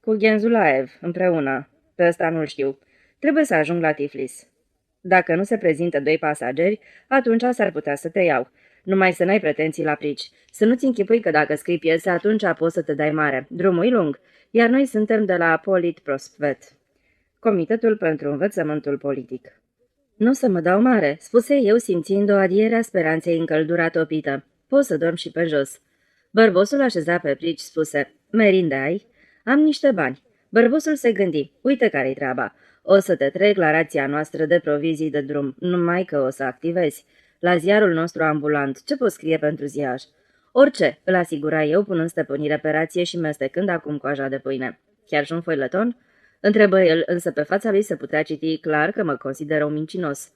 Cu Genzulaev, împreună. Pe ăsta nu-l știu. Trebuie să ajung la Tiflis. Dacă nu se prezintă 2 pasageri, atunci s-ar putea să te iau. Numai să n-ai pretenții la prici. Să nu-ți închipui că dacă scrii piese, atunci poți să te dai mare. Drumul e lung, iar noi suntem de la Politprosvet, Comitetul pentru Învățământul Politic. Nu să mă dau mare, spuse eu simțind o adiere a speranței în căldura topită. Poți să dorm și pe jos. Bărbosul așeza pe prici, spuse, merinde ai? Am niște bani. Bărbosul se gândi, uite care-i treaba. O să te trec la rația noastră de provizii de drum, numai că o să activezi. La ziarul nostru ambulant, ce poți scrie pentru ziar? Orice, îl asigura eu, punând stăpânire pe rație și mestecând acum coaja de pâine. Chiar și un foileton? Întrebă el, însă pe fața lui se putea citi clar că mă consideră un mincinos.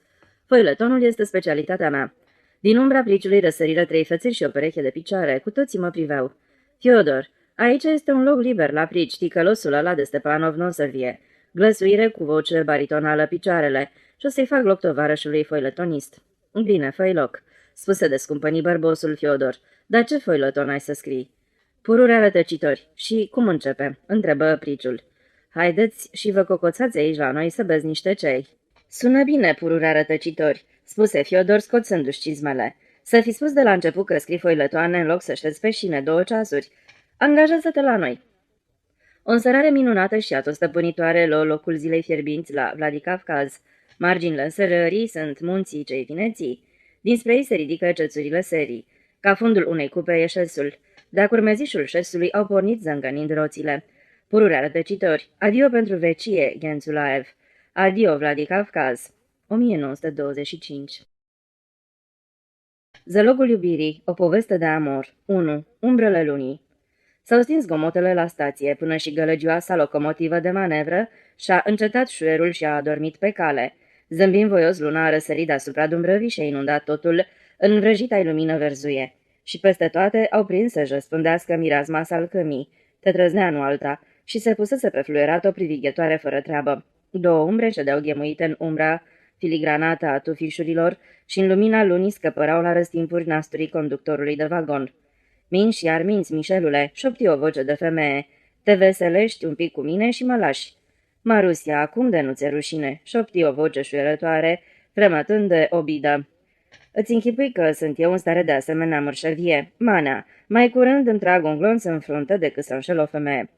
Foiletonul este specialitatea mea. Din umbra priciului răsăriră 3 fețeri și o pereche de picioare, cu toții mă priveau. Fiodor, aici este un loc liber la prici, ticălosul ăla de Stepanov nu o să vie. Glăsuire cu voce baritonală picioarele și o să-i fac loc tovarășului foiletonist. Bine, fă-i loc, spuse descumpănit bărbosul Fiodor. Dar ce foileton ai să scrii? Pururea rătăcitori. Și cum începe? Întrebă priciul. Haideți și vă cocoțați aici la noi să beți niște cei. Sună bine, pururea rătăcitori, spuse Fiodor scoțându-și cizmele. Să fi spus de la început că scrii foile toane în loc să șezi pe șine 2 ceasuri. Angajează-te la noi. O însărare minunată și atostăpânitoare lua locul zilei fierbinți la Vladikavkaz. Marginile însărării sunt munții cei vineții. Dinspre ei se ridică cețurile serii. Ca fundul unei cupe e șesul. De-a curmezișul șesului au pornit zângănind roțile. Pururea rătăcitori. Adio pentru vecie, Ghențulaev. Adio, Vladikavkaz. 1925. Zălogul iubirii, o poveste de amor. 1. Umbrele lunii. S-au stins zgomotele la stație, până și gălăgioasa locomotivă de manevră și-a încetat șuierul și a adormit pe cale. Zâmbind voios, luna a răsărit deasupra dumbrăvii și a inundat totul în vrăjita lumină verzuie. Și peste toate au prins să-și răspândească mireazma salcâmii, Tetrăzneanu alta, și se pusese pe fluierat o privighetoare fără treabă. 2 umbre ședeau ghemuite în umbra filigranată a tufișurilor și în lumina lunii scăpărau la răstimpuri nasturii conductorului de vagon. Minți iar minți, Mișelule, șopti o voce de femeie. Te veselești un pic cu mine și mă lași. Marusia, acum de nu ți-e rușine, șopti o voce șuierătoare, fremătând de obidă. Îți închipui că sunt eu în stare de asemenea mărșăvie. Mana, mai curând îmi trag un glonț în frunte decât să înșel o femeie.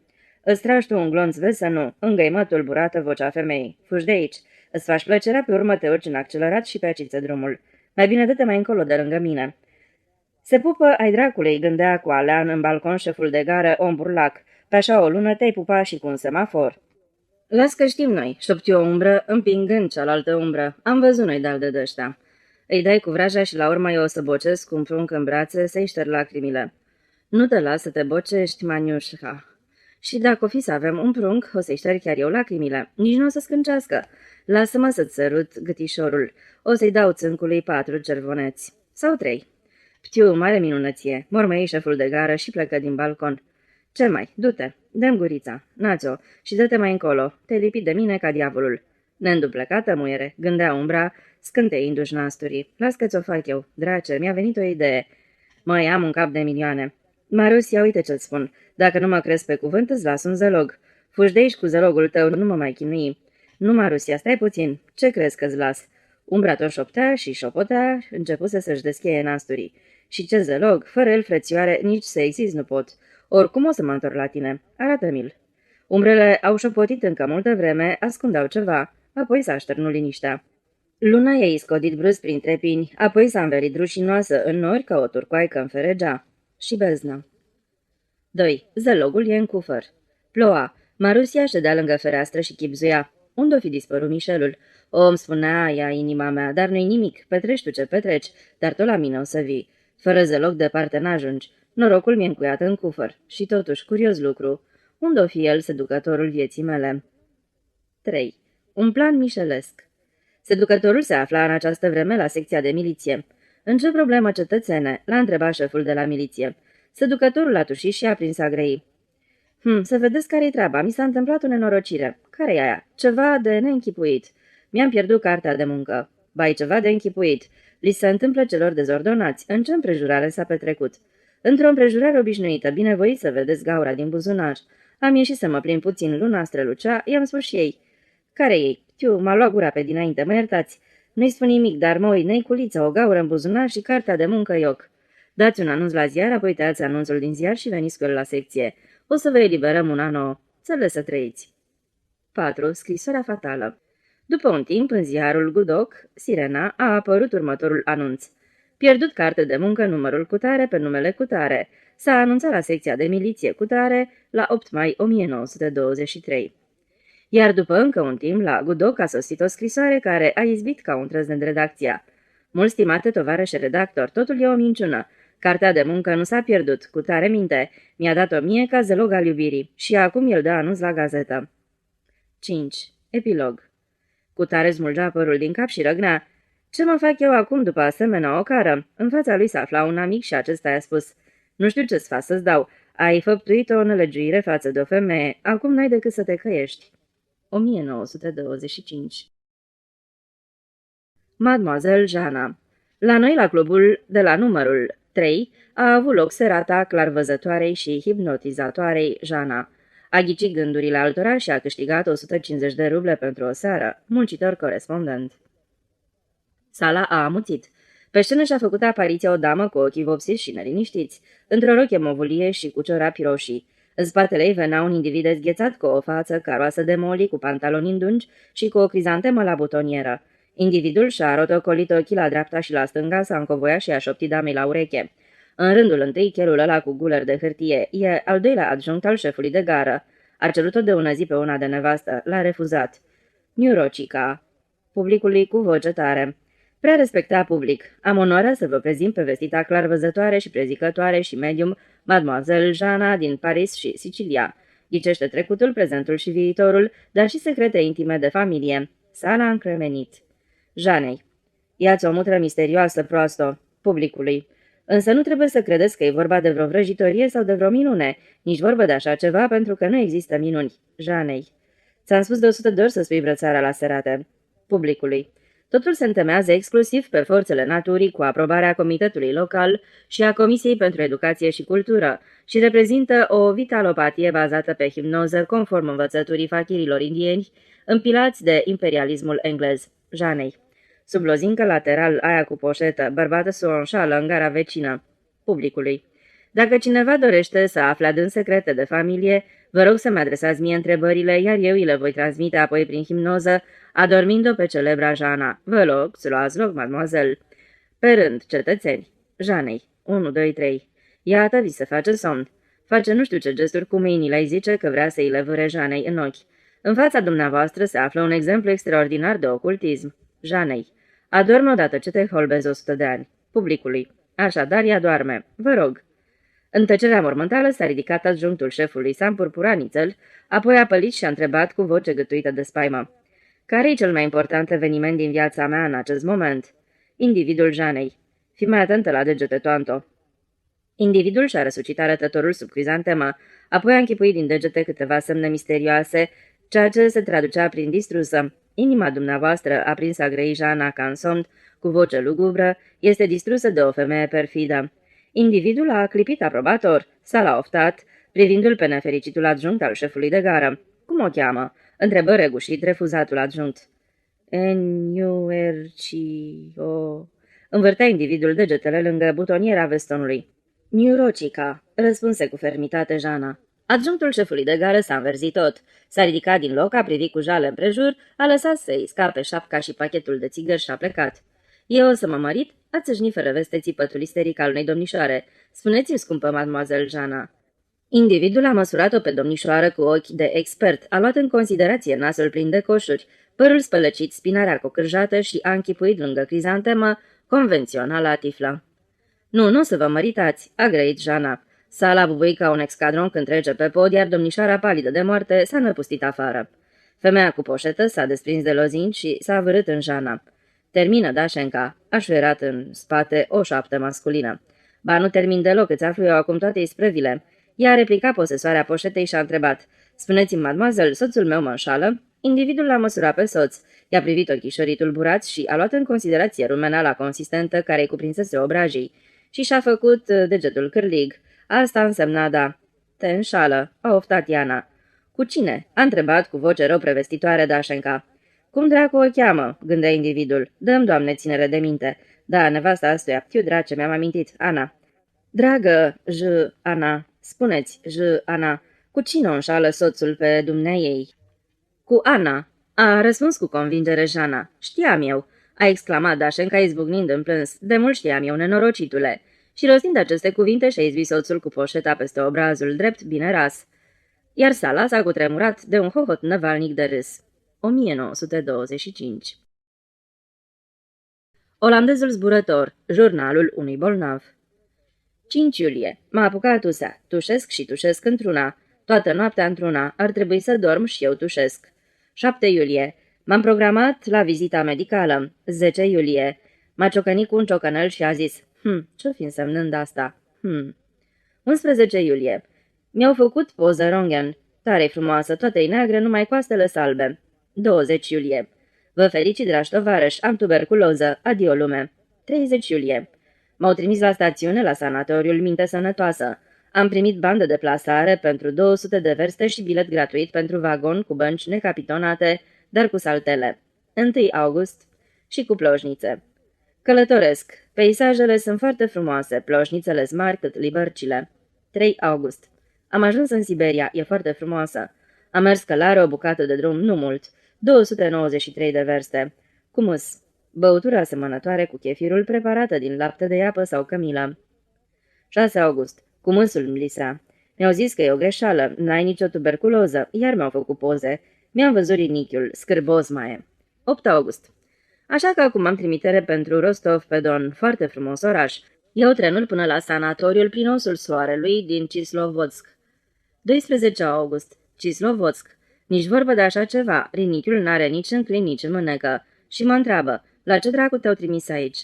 Îți tragi tu un glonț, vezi să nu, îngăimă tulburată vocea femeii. Fugi de aici. Îți faci plăcerea, pe urmă te urci în accelerat și pe aciță drumul. Mai bine dă-te mai încolo de lângă mine. Se pupă ai dracului, gândea cu alean în balcon șeful de gară, om burlac. Pe așa o lună te-ai pupa și cu un semafor. Las că știm noi, șopti o umbră, împingând cealaltă umbră. Am văzut noi de-al de dăștia. Îi dai cu vraja și la urmă eu o să bocesc cu un prunc în brațe să-i șterg lacrimile. Nu te las să te bocești, Maniușca. Și dacă o fi să avem un prunc, o să-i șterg chiar eu lacrimile. Nici nu o să scâncească. Lasă-mă să-ți sărut gâtișorul. O să-i dau țâncului 4 cervoneți. Sau 3. Ptiu, mare minunăție. Mormăi șeful de gară și plecă din balcon. Ce mai? Du-te. Dă-mi gurița. Nați-o. Și dă-te mai încolo. Te lipi de mine ca diavolul. Neînduplecată, muiere, gândea umbra, scânteindu-și nasturii. Las că ți-o fac eu. Drace, mi-a venit o idee. Măi, am un cap de milioane. Marusia, uite ce-ți spun. Dacă nu mă crezi pe cuvânt, îți las un zălog. Fugi de aici cu zălogul tău, nu mă mai chinui. Nu, Marusia, stai puțin. Ce crezi că-ți las? Umbra tot șoptea și șopotea, începuse să-și descheie nasturii. Și ce zălog, fără el, frățioare, nici să exist nu pot. Oricum o să mă întorc la tine. Arată-mi-l. Umbrele au șopotit încă multă vreme, ascundeau ceva, apoi s-a așternut liniștea. Luna i-a iscodit brusc printre pini, apoi s-a învelit rușinoasă în nori ca o turcoaică înferegea. Și beznă. 2. Zălogul e în cufăr. Ploua. Marusia ședea lângă fereastră și chipzuia. Unde-o fi dispărut Mișelul? O, îmi spunea ea, inima mea, dar nu-i nimic, petreci tu ce petreci, dar tot la mine o să vii. Fără zălog departe n-ajungi. Norocul mi-e încuiat în cufăr. Și totuși, curios lucru. Unde-o fi el, seducătorul vieții mele? 3. Un plan mișelesc. Seducătorul se afla în această vreme la secția de miliție. În ce problemă, cetățene? L-a întrebat șeful de la miliție. Seducătorul a tușit și a prins a grăi. Să vedeți care-i treaba. Mi s-a întâmplat o nenorocire. Care-i aia? Ceva de neînchipuit. Mi-am pierdut cartea de muncă. Ba-i ceva de închipuit. Li se întâmplă celor dezordonați. În ce împrejurare s-a petrecut? Într-o împrejurare obișnuită, binevoit să vedeți gaura din buzunar. Am ieșit să mă plimb puțin, luna strălucea, i-am spus și ei. Care ei? Tiu, m-a luat gura pe dinainte, mă iertați. Nu-i spun nimic, dar mă uit, neiculiță, o gaură în buzunar și cartea de muncă ioc. Dați un anunț la ziar, apoi tăiați anunțul din ziar și veniți cu el la secție. O să vă eliberăm una nouă. Țările să trăiți. 4. Scrisoarea fatală. După un timp, în ziarul Gudoc, Sirena, a apărut următorul anunț. Pierdut carte de muncă numărul cutare pe numele cutare. S-a anunțat la secția de miliție cutare la 8 mai 1923. Iar după încă un timp, la Gudoc a sosit o scrisoare care a izbit ca un trăznent redacția. Mult stimate tovarășe redactor, totul e o minciună. Cartea de muncă nu s-a pierdut, cutare minte. Mi-a dat-o mie ca zălog al iubirii și acum el dă anunț la gazetă. 5. Epilog. Cutare smulgea părul din cap și răgnea. Ce mă fac eu acum după asemenea o cară? În fața lui se afla un amic și acesta i-a spus. Nu știu ce-ți fac să-ți dau. Ai făptuit o nelegiuire față de o femeie. Acum n-ai decât să te căiești. 1925. Mademoiselle Jana. La noi, la clubul de la numărul 3, a avut loc serata clarvăzătoarei și hipnotizatoarei Jana. A ghicit gândurile altora și a câștigat 150 de ruble pentru o seară, muncitor corespondent. Sala a amuțit. Pe scenă și-a făcut apariția o damă cu ochii vopsiți și neliniștiți, într-o roche movulie și cu ciorapi roșii. În spatele ei venea un individ dezghețat cu o față caroasă de moli, cu pantaloni îndungi și cu o crizantemă la butonieră. Individul și-a rotocolit ochii la dreapta și la stânga, s-a încovoiat și a șoptit damei la ureche. În rândul întâi, chelul ăla cu guler de hârtie, e al doilea adjunct al șefului de gară. A cerut-o de ună zi pe una de nevastă, l-a refuzat. Niurocica. Publicului cu voce tare. Prea respecta public. Am onoarea să vă prezint pe vestita clarvăzătoare și prezicătoare și medium Mademoiselle Jana din Paris și Sicilia. Ghicește trecutul, prezentul și viitorul, dar și secrete intime de familie. Sala încremenit. Janei. Ia-ți o mutră misterioasă, proastă. Publicului. Însă nu trebuie să credeți că e vorba de vreo vrăjitorie sau de vreo minune, nici vorbă de așa ceva, pentru că nu există minuni. Janei. Ți-am spus de 100 de ori să spui brățara la serate. Publicului. Totul se întemeiază exclusiv pe forțele naturii cu aprobarea Comitetului Local și a Comisiei pentru Educație și Cultură și reprezintă o vitalopatie bazată pe hipnoză conform învățăturii fachirilor indieni, împilați de imperialismul englez. Janei. Sub lozincă lateral, aia cu poșetă, bărbată sub o înșală în gara vecină. Publicului. Dacă cineva dorește să afle adânc secrete de familie, vă rog să-mi adresați mie întrebările, iar eu îi le voi transmite apoi prin hipnoză, adormind-o pe celebra Jana. Vă rog să luați loc, mademoiselle. Pe rând, cetățeni. Janei. 1, 2, 3. Iată, vi se face somn. Face nu știu ce gesturi cu mâinile, îi zice că vrea să îi le vâre Janei în ochi. În fața dumneavoastră se află un exemplu extraordinar de ocultism. Janei. Adorme odată ce te holbezi 100 de ani. Publicului. Așadar, ea doarme. Vă rog. În tăcerea mormântală s-a ridicat adjunctul șefului, s-a împurpurat nițel, apoi a pălit și a întrebat cu voce gâtuită de spaimă. Care-i cel mai important eveniment din viața mea în acest moment? Individul Janei. Fii mai atentă la degete, toanto. Individul și-a răsucit arătătorul sub crizantemă, apoi a închipuit din degete câteva semne misterioase, ceea ce se traducea prin distrusă. Inima dumneavoastră, a prins a grei Jana ca în somn, cu voce lugubră, este distrusă de o femeie perfidă. Individul a clipit aprobator, s-a oftat, privindu-l pe nefericitul adjunct al șefului de gară. Cum o cheamă? Întrebă regușit refuzatul adjunct. Niuercio. Învârtea individul degetele lângă butoniera vestonului. Niurocica, răspunse cu fermitate Jana. Adjunctul șefului de gară s-a înverzit tot. S-a ridicat din loc, a privit cu jale împrejur, a lăsat să-i scape șapca și pachetul de țigări și a plecat. Eu o să mă mărit? A țâșnit fără veste țipătul isteric al unei domnișoare. Spuneți-mi, scumpă mademoiselle Jana. Individul a măsurat-o pe domnișoară cu ochi de expert, a luat în considerație nasul plin de coșuri, părul spălăcit, spinarea cocârjată și a închipuit lângă crizantemă convenționala tiflă. Nu să vă măritați, a grăit Jana. Sala bubuie ca un escadron când trece pe pod, iar domnișoara palidă de moarte s-a năpustit afară. Femeia cu poșetă s-a desprins de lozin și s-a vârât în Jana. Termină, Dașenca, a șuierat în spate o șoaptă masculină. Ba, nu termin deloc, îți aflu eu acum toate isprăvile. Ea a replicat posesoarea poșetei și a întrebat. Spuneți-mi, mademoiselle, soțul meu mă înșală? Individul l-a măsurat pe soț. I-a privit ochișorii tulburați și a luat în considerație rumenala consistentă care îi cuprinsese obrajii și și-a făcut degetul cârlig. Asta însemna da. Te înșală, a oftat Iana. Cu cine? A întrebat cu voce rău prevestitoare Dașenca. Cum dracu o cheamă? Gândea individul. Dă-mi, Doamne, ținere de minte. Da, nevasta astuia. Tiu drace, mi-am amintit. Ana. Dragă, Ana. Spuneți, Ana, cu cine o înșală soțul pe dumneaei? Cu Ana. A răspuns cu convingere Jana. Știam eu. A exclamat Dașenca izbucnind în plâns. De mult știam eu, nenorocitule. Și rostind aceste cuvinte și-a izbit soțul cu poșeta peste obrazul drept, bine ras. Iar sala s-a cutremurat de un hohot năvalnic de râs. 1925. Olandezul zburător, jurnalul unui bolnav. 5 iulie. M-a apucat usea. Tușesc și tușesc într-una. Toată noaptea într-una. Ar trebui să dorm și eu tușesc. 7 iulie. M-am programat la vizita medicală. 10 iulie. M-a ciocănit cu un ciocănel și a zis, ce-o fi însemnând asta? 11 iulie. Mi-au făcut poză röntgen. Tare frumoasă, toată-i neagră, numai coastele salbe. 20 iulie. Vă felicit, dragi tovarăși, am tuberculoză, adio lume. 30 iulie. M-au trimis la stațiune, la sanatoriul Minte Sănătoasă. Am primit bandă de plasare pentru 200 de verste și bilet gratuit pentru vagon cu bănci necapitonate, dar cu saltele. 1 august și cu ploșnițe. Călătoresc. Peisajele sunt foarte frumoase, ploșnițele mari cât libărcile. 3 august. Am ajuns în Siberia, e foarte frumoasă. Am mers călare o bucată de drum, nu mult, 293 de verste. Cumus. Băutură asemănătoare cu chefirul preparată din lapte de iapă sau cămilă. 6 august. Cumusul Mlisa. Mi-au zis că e o greșeală, n-ai nicio tuberculoză, iar mi-au făcut poze. Mi-am văzut rinichiul, scârbos mai e. 8 august. Așa că acum am trimitere pentru Rostov-pe-Don, foarte frumos oraș. Iau trenul până la sanatoriul prin osul soarelui din Cislovodsk. 12 august. Cislovodsk. Nici vorbă de așa ceva, rinichiul n-are nici în clin, nici în mânecă. Și mă întreabă, la ce dracu te-au trimis aici?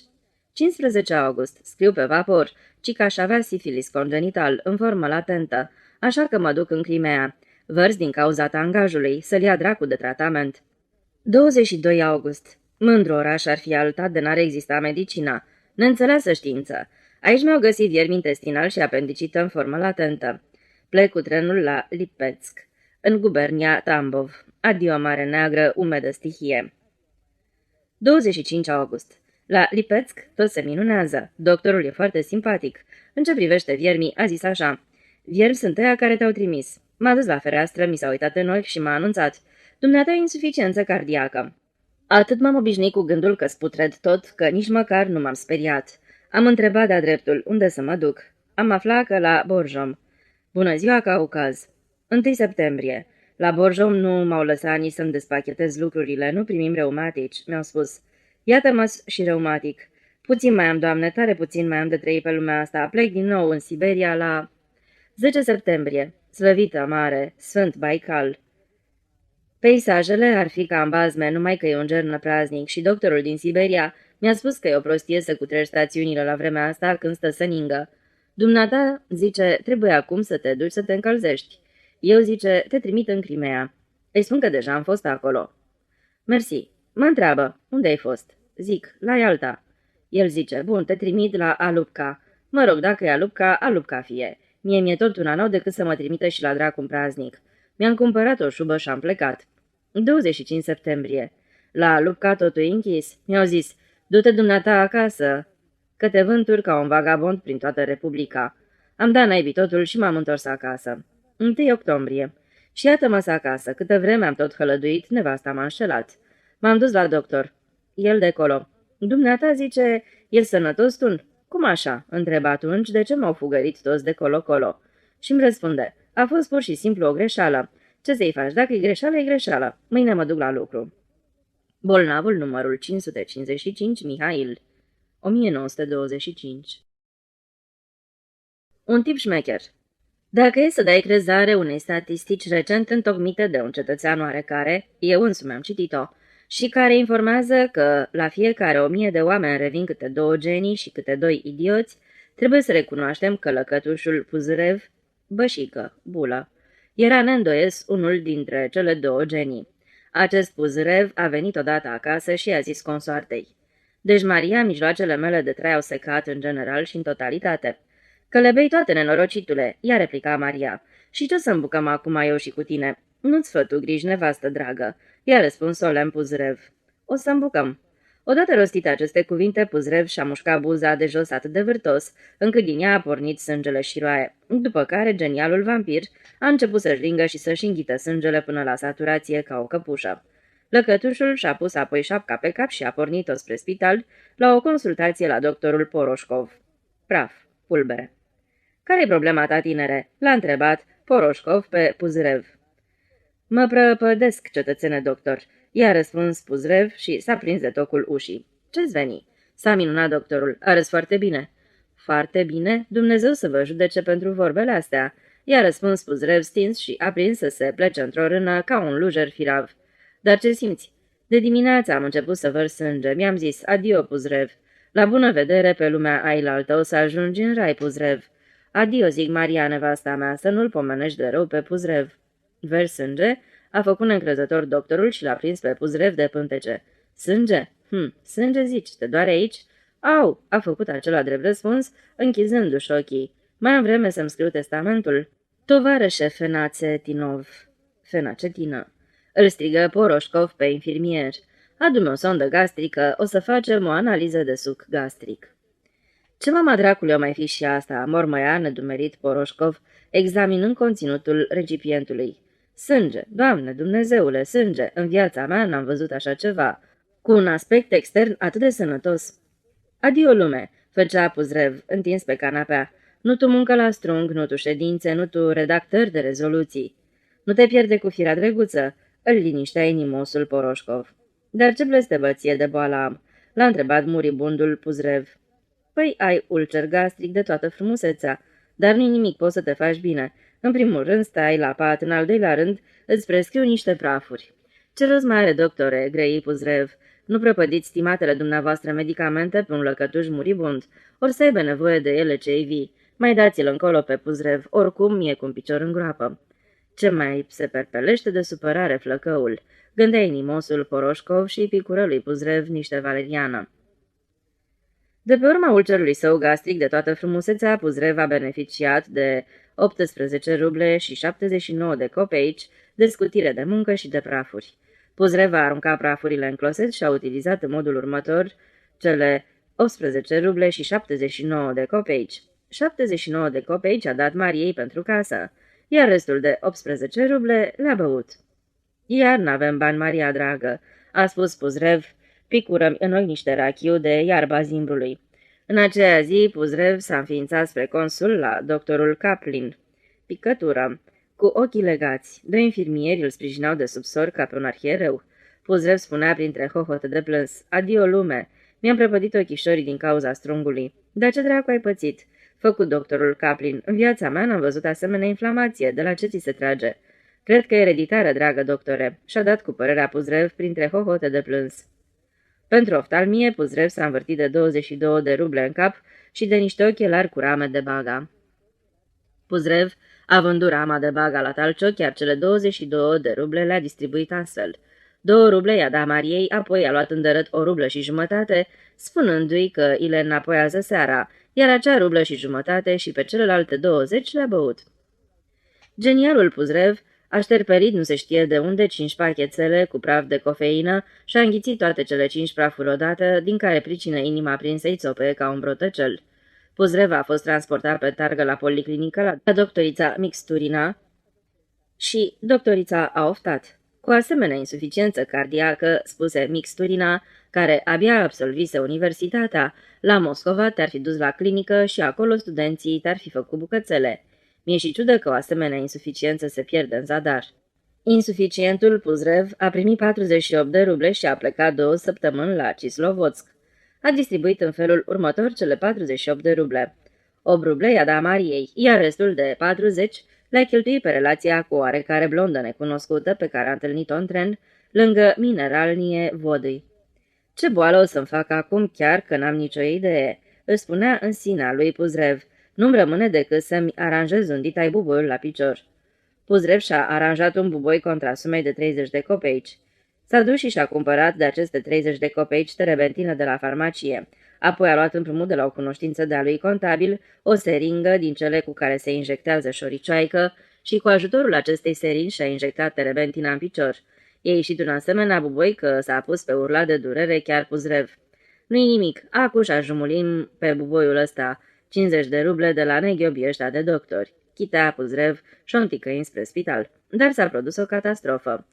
15 august. Scriu pe vapor, ci că aș avea sifilis congenital, în formă latentă, așa că mă duc în Crimea. Vărzi din cauza tangajului, să-l ia dracu de tratament. 22 august. Mândru oraș ar fi alta de n-ar exista medicina. Neînțeleasă știință. Aici mi-au găsit viermi intestinal și apendicită în formă latentă. Plec cu trenul la Lipetsk, în gubernia Tambov. Adio, Mare Neagră, umedă stihie. 25 august. La Lipetsk tot se minunează. Doctorul e foarte simpatic. În ce privește viermii, a zis așa: viermi sunt ăia care te-au trimis. M-a dus la fereastră, mi s-a uitat în ochi și m-a anunțat: dumneata insuficiență cardiacă. Atât m-am obișnuit cu gândul că sputred tot, că nici măcar nu m-am speriat. Am întrebat de-a dreptul unde să mă duc. Am aflat că la Borjom. Bună ziua, Caucaz. 1 septembrie. La Borjom nu m-au lăsat nici să-mi despachetez lucrurile, nu primim reumatici, mi-au spus. Iată-mă și reumatic. Puțin mai am, doamne, tare puțin mai am de trăit pe lumea asta. Plec din nou în Siberia la 10 septembrie. Slăvită mare, Sfânt Baikal. Peisajele ar fi ca în bazme, numai că e un ger năpraznic și doctorul din Siberia mi-a spus că e o prostie să cutreci stațiunile la vremea asta când stă să ningă. Dumneata, zice, trebuie acum să te duci să te încălzești. Eu, zice, te trimit în Crimea. Îi spun că deja am fost acolo. Mersi. Mă întreabă, unde ai fost? Zic, la Ialta. El zice, bun, te trimit la Alupca. Mă rog, dacă e Alupca, Alupca fie. Mie mi-e tot una, n-au decât să mă trimite și la dracu în praznic. Mi-am cumpărat o șubă și am plecat. 25 septembrie. La Lupca totul închis. Mi-au zis, du-te dumneata acasă, că te vânturi ca un vagabond prin toată Republica. Am dat naibii totul și m-am întors acasă. 1 octombrie. Și iată-mă acasă, câtă vreme am tot hălăduit, nevasta m-a înșelat. M-am dus la doctor. El de colo. Dumneata, zice, e sănătos tu? Cum așa? Întreb atunci de ce m-au fugărit toți de colo-colo. Și-mi răspunde, a fost pur și simplu o greșeală. Ce să-i faci? Dacă e greșeală, e greșeală. Mâine mă duc la lucru. Bolnavul numărul 555, Mihail. 1925. Un tip șmecher. Dacă e să dai crezare unei statistici recent întocmite de un cetățean oarecare, eu însumi am citit-o, și care informează că la fiecare 1000 de oameni revin câte 2 genii și câte 2 idioți, trebuie să recunoaștem că lăcătușul Puzurev, bășică, bulă, era neîndoies unul dintre cele 2 genii. Acest Puzurev a venit odată acasă și a zis consoartei: deci, Maria, mijloacele mele de trai au secat în general și în totalitate. Că le bei toate, nenorocitule, i-a replicat Maria. Și ce să îmbucăm acum eu și cu tine? Nu-ți fă tu griji, nevastă dragă, i-a răspuns solemn Puzurev. O să îmbucăm. Odată rostite aceste cuvinte, Puzurev și-a mușcat buza de jos atât de vârtos, încât din ea a pornit sângele șiroaie, după care genialul vampir a început să-și lingă și să-și înghită sângele până la saturație ca o căpușă. Lăcătușul și-a pus apoi șapca pe cap și a pornit-o spre spital la o consultație la doctorul Poroșcov. Praf, pulbere. Care-i problema ta, tinere?" l-a întrebat Poroșcov pe Puzurev. Mă prăpădesc, cetățene doctor," i-a răspuns Puzurev și s-a prins de tocul ușii. Ce-ți veni?" S-a minunat doctorul. Arăți foarte bine." Foarte bine? Dumnezeu să vă judece pentru vorbele astea," i-a răspuns Puzurev stins și a prins să se plece într-o rână ca un lujer firav. Dar ce simți?" De dimineață am început să vărs sânge. Mi-am zis, adio, Puzurev. La bună vedere pe lumea ailaltă, o să ajungi în rai, Puzurev. Adio, zic Maria, nevasta mea, să nu-l pomenești de rău pe Puzurev." Vers sânge, a făcut neîncrezător doctorul și l-a prins pe Puzurev de pântece. Sânge? Sânge zici, te doare aici?" Au, a făcut acela drept răspuns, închizându-și ochii. Mai am vreme să-mi scriu testamentul. Tovarășe Fenațetinov. Fenacetină. Îl strigă Poroșcov pe infirmier. Adu-mi o sondă gastrică, o să facem o analiză de suc gastric." Ce mama dracului o mai fi și asta?" mormăia nedumerit Poroșcov, examinând conținutul recipientului. Sânge, Doamne, Dumnezeule, sânge, în viața mea n-am văzut așa ceva, cu un aspect extern atât de sănătos." "Adio, lume," făcea Puzrev, întins pe canapea. "Nu tu muncă la strung, nu tu ședințe, nu tu redactări de rezoluții. Nu te pierde cu firea drăguță?" îl liniștea inimosul Poroșcov. "Dar ce blestebăție de boală am?" l-a întrebat muribundul Puzrev. "Păi ai ulcer gastric de toată frumusețea, dar nu-i nimic, poți să te faci bine. În primul rând stai la pat, în al doilea rând îți prescriu niște prafuri." "Ce rost mai are, doctore?" grăi Puzrev. "Nu prăpădiți stimatele dumneavoastră medicamente pe un lăcătuș muribund, ori să aibă nevoie de ele cei vii. Mai dați-l încolo pe Puzrev, oricum e cu un picior în groapă." "Ce mai se perpelește de supărare flăcăul?" gândea inimosul Poroșcov și picură lui Puzrev niște valeriană. De pe urma ulcerului său gastric de toată frumusețea, Puzrev a beneficiat de 18 ruble și 79 de copeici de scutire de muncă și de prafuri. Puzrev a aruncat prafurile în closet și a utilizat în modul următor cele 18 ruble și 79 de copeici. 79 de copeici a dat Mariei pentru casă, iar restul de 18 ruble le-a băut. "Iar n-avem bani, Maria dragă," a spus Puzrev, picură în ochi niște rachiu de iarba zimbrului. În aceea zi, Puzrev s-a înființat spre consul la doctorul Kaplin. Picătură. Cu ochii legați, doi infirmieri îl sprijinau de subsor ca pe un arhiereu. Puzrev spunea printre hohote de plâns: "Adio, lume! Mi-am prăpădit ochișorii din cauza strungului." "Dar ce dracu ai pățit?" făcut doctorul Kaplin. "În viața mea n-am văzut asemenea inflamație. De la ce ți se trage?" "Cred că e ereditară, dragă doctore," și-a dat cu părerea Puzrev printre hohote de plâns. Pentru oftalmie, Puzrev s-a învârtit de 22 de ruble în cap și de niște ochelari cu rame de baga. Puzrev a vândut rama de baga la Talcioc, iar cele 22 de ruble le-a distribuit astfel. 2 ruble i-a dat Mariei, apoi a luat îndărât 1 rublă și jumătate, spunându-i că îi le înapoiază seara, iar acea rublă și jumătate și pe celelalte 20 le-a băut. Genialul Puzrev a șterperit nu se știe de unde 5 pachetele cu praf de cofeină și a înghițit toate cele 5 prafuri odată, din care pricină inima prinsei țope ca un brotăcel. Puzrev a fost transportat pe targă la policlinică la doctorița Mixturina și doctorița a oftat. Cu asemenea insuficiență cardiacă, spuse Mixturina, care abia absolvise universitatea, la Moscova te-ar fi dus la clinică și acolo studenții te-ar fi făcut bucățele. Mi-e și ciudă că o asemenea insuficiență se pierde în zadar. Insuficientul Puzrev a primit 48 de ruble și a plecat 2 săptămâni la Cislovodsk. A distribuit în felul următor cele 48 de ruble. 8 ruble i-a dat Mariei, iar restul de 40 le-a cheltuit pe relația cu oarecare blondă necunoscută pe care a întâlnit-o în tren, lângă Mineralnie Vodăi. "Ce boală o să-mi fac acum, chiar că n-am nicio idee," își spunea în sinea lui Puzrev. "Nu-mi rămâne decât să-mi aranjez un ditai buboiul la picior." Puzrev și-a aranjat un buboi contra sumei de 30 de copeici. S-a dus și și-a cumpărat de aceste 30 de copeici terebentină de la farmacie. Apoi a luat împrumut de la o cunoștință de-a lui contabil o seringă din cele cu care se injectează șoricioaică și cu ajutorul acestei seringi și-a injectat terebentina în picior. E ieșit un asemenea buboi că s-a pus pe urla de durere chiar Puzrev. "Nu-i nimic, acuși ajumulim pe buboiul ăsta 50 de ruble de la neghiobii ăștia de doctori." Chitea Puzrev și o înticăi spre spital, dar s-a produs o catastrofă.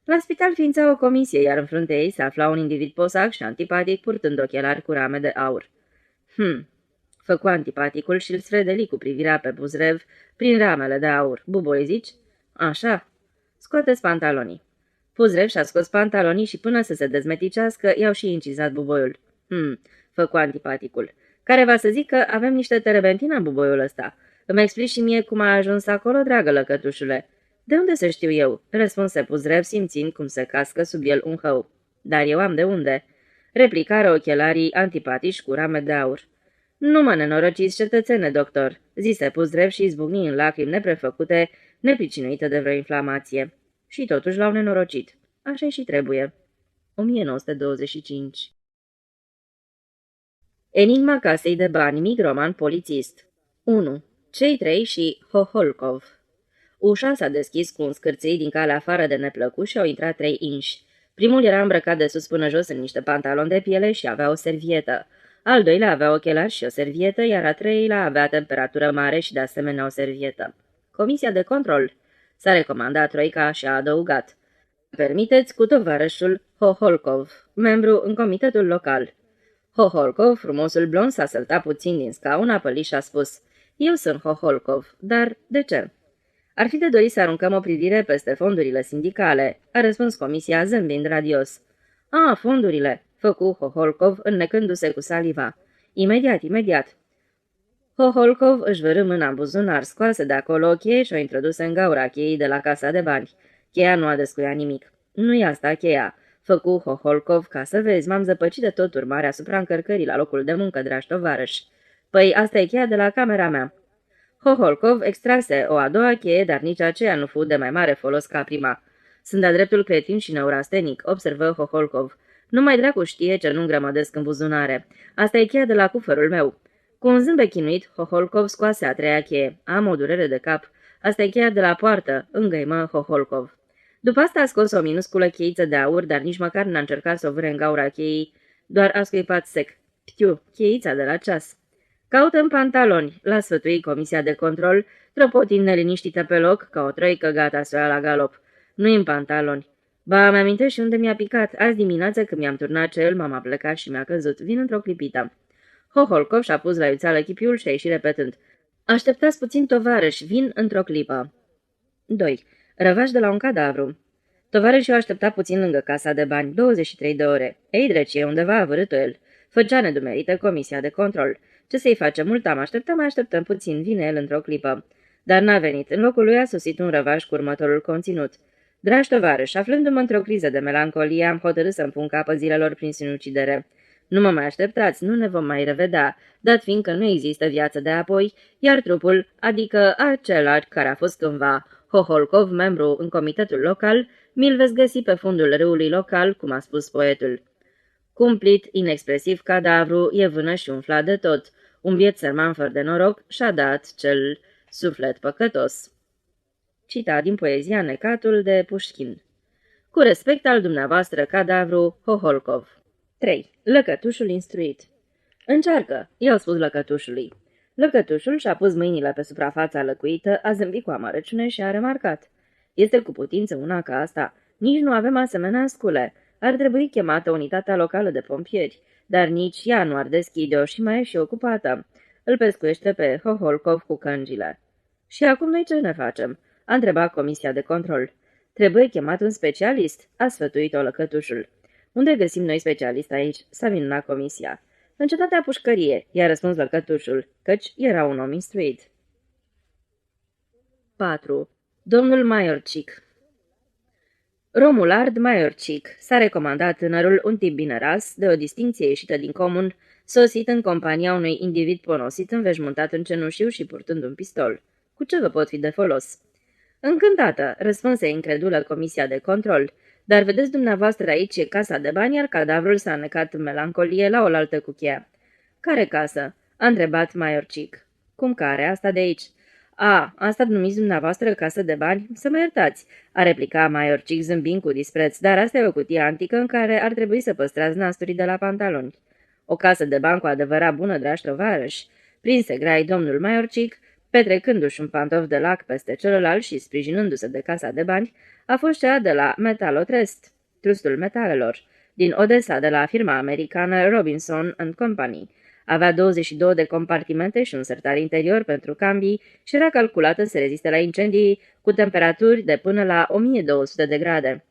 La spital ființa o comisie, iar în fruntea ei se afla un individ posac și antipatic, purtând ochelari cu rame de aur. Făcu antipaticul și îl sfredeli cu privirea pe Puzrev prin ramele de aur. "Buboi, zici?" "Așa." "Scoateți pantalonii." Puzrev și-a scos pantalonii și până să se dezmeticească, i-au și incizat buboiul. Făcu antipaticul. "Care va să zic că avem niște terebentină în buboiul ăsta. Îmi explici și mie cum a ajuns acolo, dragă lăcătușule." "De unde să știu eu?" răspunse Puzrev, simțind cum se cască sub el un hău. "Dar eu am de unde?" replicară ochelarii antipatici cu rame de aur. "Nu mă nenorociți, cetățene, doctor," zise Puzrev și izbucni în lacrimi neprefăcute, nepricinuite de vreo inflamație. Și totuși l-au nenorocit. Așa și trebuie. 1925. Enigma casei de bani, mic roman polițist. 1. Cei 3 și Hoholkov. Ușa s-a deschis cu un scârțâi din calea afară de neplăcut și au intrat 3 inși. Primul era îmbrăcat de sus până jos în niște pantaloni de piele și avea o servietă. Al doilea avea ochelari și o servietă, iar a treilea avea temperatură mare și de asemenea o servietă. Comisia de control. S-a recomandat Troica și a adăugat: permiteți cu tovarășul Hoholkov, membru în comitetul local. Hoholkov, frumosul blond, s-a săltat puțin din scaun, a pălit și a spus: eu sunt Hoholkov, dar de ce? Ar fi de dorit să aruncăm o privire peste fondurile sindicale, a răspuns comisia zâmbind radios. A, fondurile, făcu Hoholkov înnecându-se cu saliva. Imediat, imediat. Hoholkov își vârâ mâna în buzunar, scoase de acolo o cheie și o introduse în gaura cheii de la casa de bani. Cheia nu a descuiat nimic. Nu-i asta cheia, făcu Hoholkov, ca să vezi, m-am zăpăcit de tot urmare asupra încărcării la locul de muncă, dragi tovarăși. Păi, asta e cheia de la camera mea. Hoholkov extrase o a doua cheie, dar nici aceea nu fu de mai mare folos ca prima. Sunt de-a dreptul cretin și neurastenic, observă Hoholkov. Numai dracu știe ce nu îngrămădesc în buzunare. Asta e cheia de la cufărul meu. Cu un zâmbet chinuit, Hoholkov scoase a treia cheie. Am o durere de cap. Asta e cheia de la poartă, îngăimă Hoholkov. După asta a scos o minusculă cheiță de aur, dar nici măcar n-a încercat să o vâre în gaura cheii, doar a scuipat sec. Ptiu, cheița de la ceas. Caută în pantaloni, l-a sfătuit comisia de control, tropotind neliniștită pe loc, ca o troică gata să o ia la galop. Nu-i în pantaloni. Ba, mi-amintesc și unde mi-a picat. Azi dimineață, când mi-am turnat cel, m-am aplecat și mi-a căzut. Vin într-o clipită. Hoholkov și-a pus la iuțeală chipiul și a ieșit repetând: așteptați puțin, tovarăși, vin într-o clipă. 2. Răvaș de la un cadavru. Tovarășii o aștepta puțin lângă casa de bani, 23 de ore. Ei, dreci, e undeva a vârât-o el. Făcea nedumerită comisia de control. Ce să-i facem? Mult am așteptat, mai așteptăm puțin, vine el într-o clipă. Dar n-a venit. În locul lui a sosit un răvaș cu următorul conținut: dragi tovarăși, aflându-mă într-o criză de melancolie, am hotărât să-mi pun capăt zilelor prin sinucidere. Nu mă mai așteptați, nu ne vom mai revedea, dat fiindcă nu există viață de apoi, iar trupul, adică acela care a fost cândva Hoholkov, membru în comitetul local, mi-l veți găsi pe fundul râului local, cum a spus poetul. Cumplit, inexpresiv cadavru, e vână și umflat de tot. Un biet sărman fără de noroc și-a dat cel suflet păcătos. Citat din poezia Necatul de Pușkin. Cu respect al dumneavoastră, cadavru Hoholkov. 3. Lăcătușul instruit. Încearcă, i-au spus lăcătușului. Lăcătușul și-a pus mâinile pe suprafața lăcuită, a zâmbit cu amărăciune și a remarcat: este cu putință una ca asta. Nici nu avem asemenea scule. Ar trebui chemată unitatea locală de pompieri, dar nici ea nu ar deschide-o și mai e și ocupată. Îl pescuiește pe Hoholkov cu căngile. Și acum noi ce ne facem? A întrebat comisia de control. Trebuie chemat un specialist, a sfătuit-o lăcătușul. Unde găsim noi specialist aici? S-a minunat comisia. În cetatea pușcărie, i-a răspuns lăcătușul, căci era un om instruit. 4. Domnul Maiorcic. Romulard Maiorcic s-a recomandat tânărul, un tip bine ras, de o distinție ieșită din comun, sosit în compania unui individ ponosit, înveșmântat în cenușiu și purtând un pistol. Cu ce vă pot fi de folos? Încântată, răspunse incredulă comisia de control. Dar vedeți dumneavoastră, aici e casa de bani, iar cadavrul s-a necat în melancolie la oaltă cu cheia. Care casă? A întrebat Maiorcic. Cum care? Asta de aici. A, asta numiți dumneavoastră casă de bani? Să mă iertați, a replicat Maiorcic zâmbind cu dispreț, dar asta e o cutie antică în care ar trebui să păstrați nasturii de la pantaloni. O casă de bani cu adevărat bună, dragi tovarăși. Prinse grai domnul Maiorcic, petrecându-și un pantof de lac peste celălalt și sprijinându-se de casa de bani, a fost cea de la Metalotrest, trustul metalelor, din Odessa, de la firma americană Robinson & Company. Avea 22 de compartimente și un sertar interior pentru cambii și era calculată să reziste la incendii cu temperaturi de până la 1200 de grade.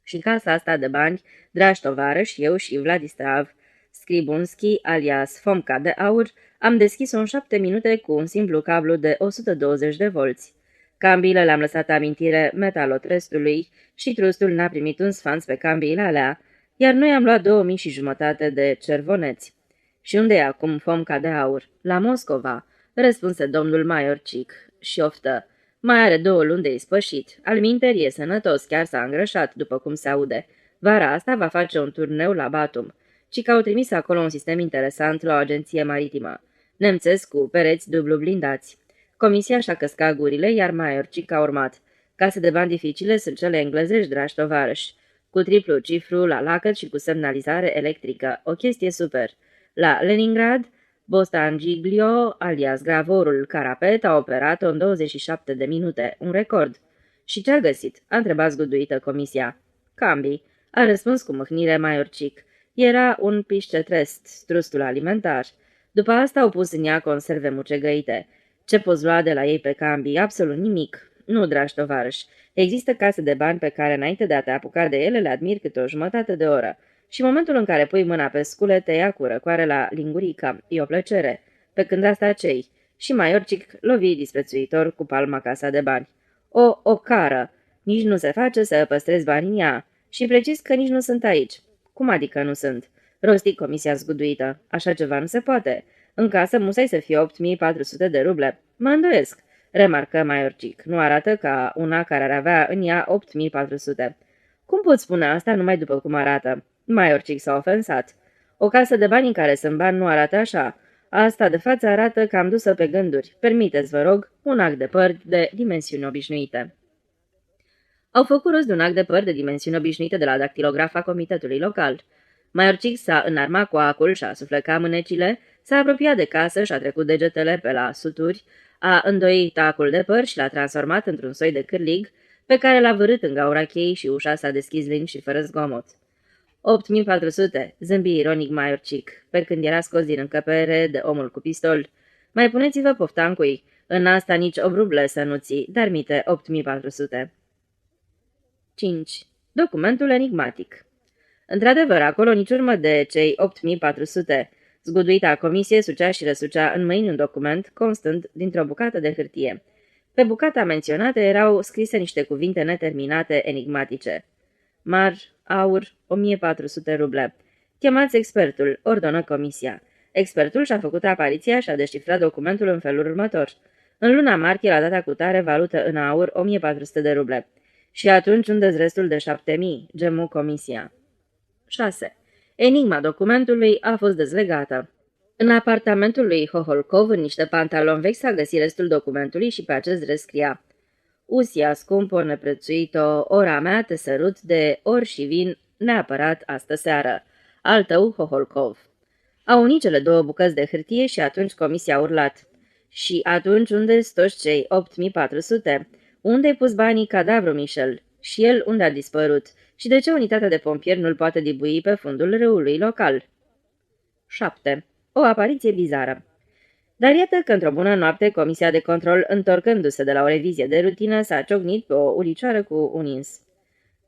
Și casa asta de bani, dragi tovarăși, eu și Vladislav Scribunski, alias Fomca de Aur, am deschis-o în 7 minute cu un simplu cablu de 120 de volți. Cambiile le-am lăsat amintire metalotrestului și trustul n-a primit un sfanț pe cambiile alea, iar noi am luat 2500 de cervoneți. Și unde e acum Fomca de Aur? La Moscova, răspunse domnul Maiorcic și oftă. Mai are 2 luni de ispășit. Alminteri e sănătos, chiar s-a îngrășat, după cum se aude. Vara asta va face un turneu la Batum. Ci că au trimis acolo un sistem interesant la o agenție maritimă. Nemțesc cu pereți dublu blindați. Comisia și-a căscat gurile, iar Maiorcic a urmat. Case de bani dificile sunt cele englezești, dragi tovarăși. cu triplu cifru la lacăt și cu semnalizare electrică. O chestie super. La Leningrad, Bostangiglio, alias Gravorul Carapet, a operat-o în 27 de minute, un record. Și ce-a găsit? A întrebat zguduită comisia. Cambi, a răspuns cu mâhnire Maiorcic. Era un piscetrest, trustul alimentar. După asta au pus în ea conserve mucegăite. Ce poți lua de la ei pe Cambi? Absolut nimic. Nu, dragi tovarăși. Există case de bani pe care, înainte de a te apuca de ele, le admiri câte o jumătate de oră. Și momentul în care pui mâna pe scule, te ia cu răcoare la lingurica. E o plăcere. Pe când asta cei. Și Maiorcic lovi disprețuitor cu palma casa de bani. O cară. Nici nu se face să păstrezi banii în ea. Și precis că nici nu sunt aici. Cum adică nu sunt? Rosti comisia zguduită. Așa ceva nu se poate. În casă musai să fie 8400 de ruble. Mă îndoiesc, remarcă Maiorcic. Nu arată ca una care ar avea în ea 8400. Cum poți spune asta numai după cum arată? Maiorcic s-a ofensat. O casă de bani în care sunt bani nu arată așa. Asta de față arată că am dus-o pe gânduri. Permiteți, vă rog, un act de păr de dimensiuni obișnuite. Au făcut rost de un act de păr de dimensiuni obișnuite de la dactilografa comitetului local. Maiorcic s-a înarmat cu acul și-a suflecat mânecile, s-a apropiat de casă și-a trecut degetele pe la suturi, a îndoit acul de păr și l-a transformat într-un soi de cârlig, pe care l-a vârât în gaura cheii și ușa s-a deschis lin și fără zgomot. 8400, zâmbi ironic Maiorcic, pe când era scos din încăpere de omul cu pistol. Mai puneți-vă pofta în cui, în asta nici o rublă să nu ții, dar mite 8400. 5. Documentul enigmatic. Într-adevăr, acolo nici urmă de cei 8400. Zguduita comisie sucea și răsucea în mâini un document constând dintr-o bucată de hârtie. Pe bucata menționată erau scrise niște cuvinte neterminate enigmatice. Mar, aur, 1400 ruble. Chemați expertul, ordonă comisia. Expertul și-a făcut apariția și a descifrat documentul în felul următor. În luna martie, la data cutare, valută în aur 1400 de ruble. Și atunci unde-s restul de 7000? Gemu comisia. 6. Enigma documentului a fost dezlegată. În apartamentul lui Hoholkov, în niște pantaloni vechi, s-a găsit restul documentului și pe acest rest scria: Usia scumpă, neprețuit-o, ora mea te sărut de ori și vin neapărat astă seară. Al tău, Hoholkov. Au unit cele două bucăți de hârtie și atunci comisia a urlat. Și atunci unde-s toți cei 8400? Unde-ai pus banii cadavru, Michel? Și el unde a dispărut? Și de ce unitatea de pompieri nu-l poate dibui pe fundul râului local? 7. O apariție bizară. Dar iată că într-o bună noapte, comisia de control, întorcându-se de la o revizie de rutină, s-a ciocnit pe o ulicioară cu un ins.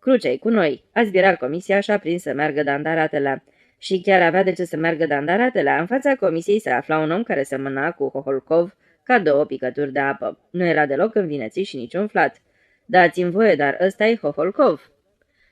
Crucei cu noi, a zbierat comisia și a prins să meargă dandaratele. Și chiar avea de ce să meargă dandaratele. În fața comisiei se afla un om care semăna cu Hoholkov ca două picături de apă. Nu era deloc învinețit și nici umflat. Dați-mi voie, dar ăsta-i Hoholkov.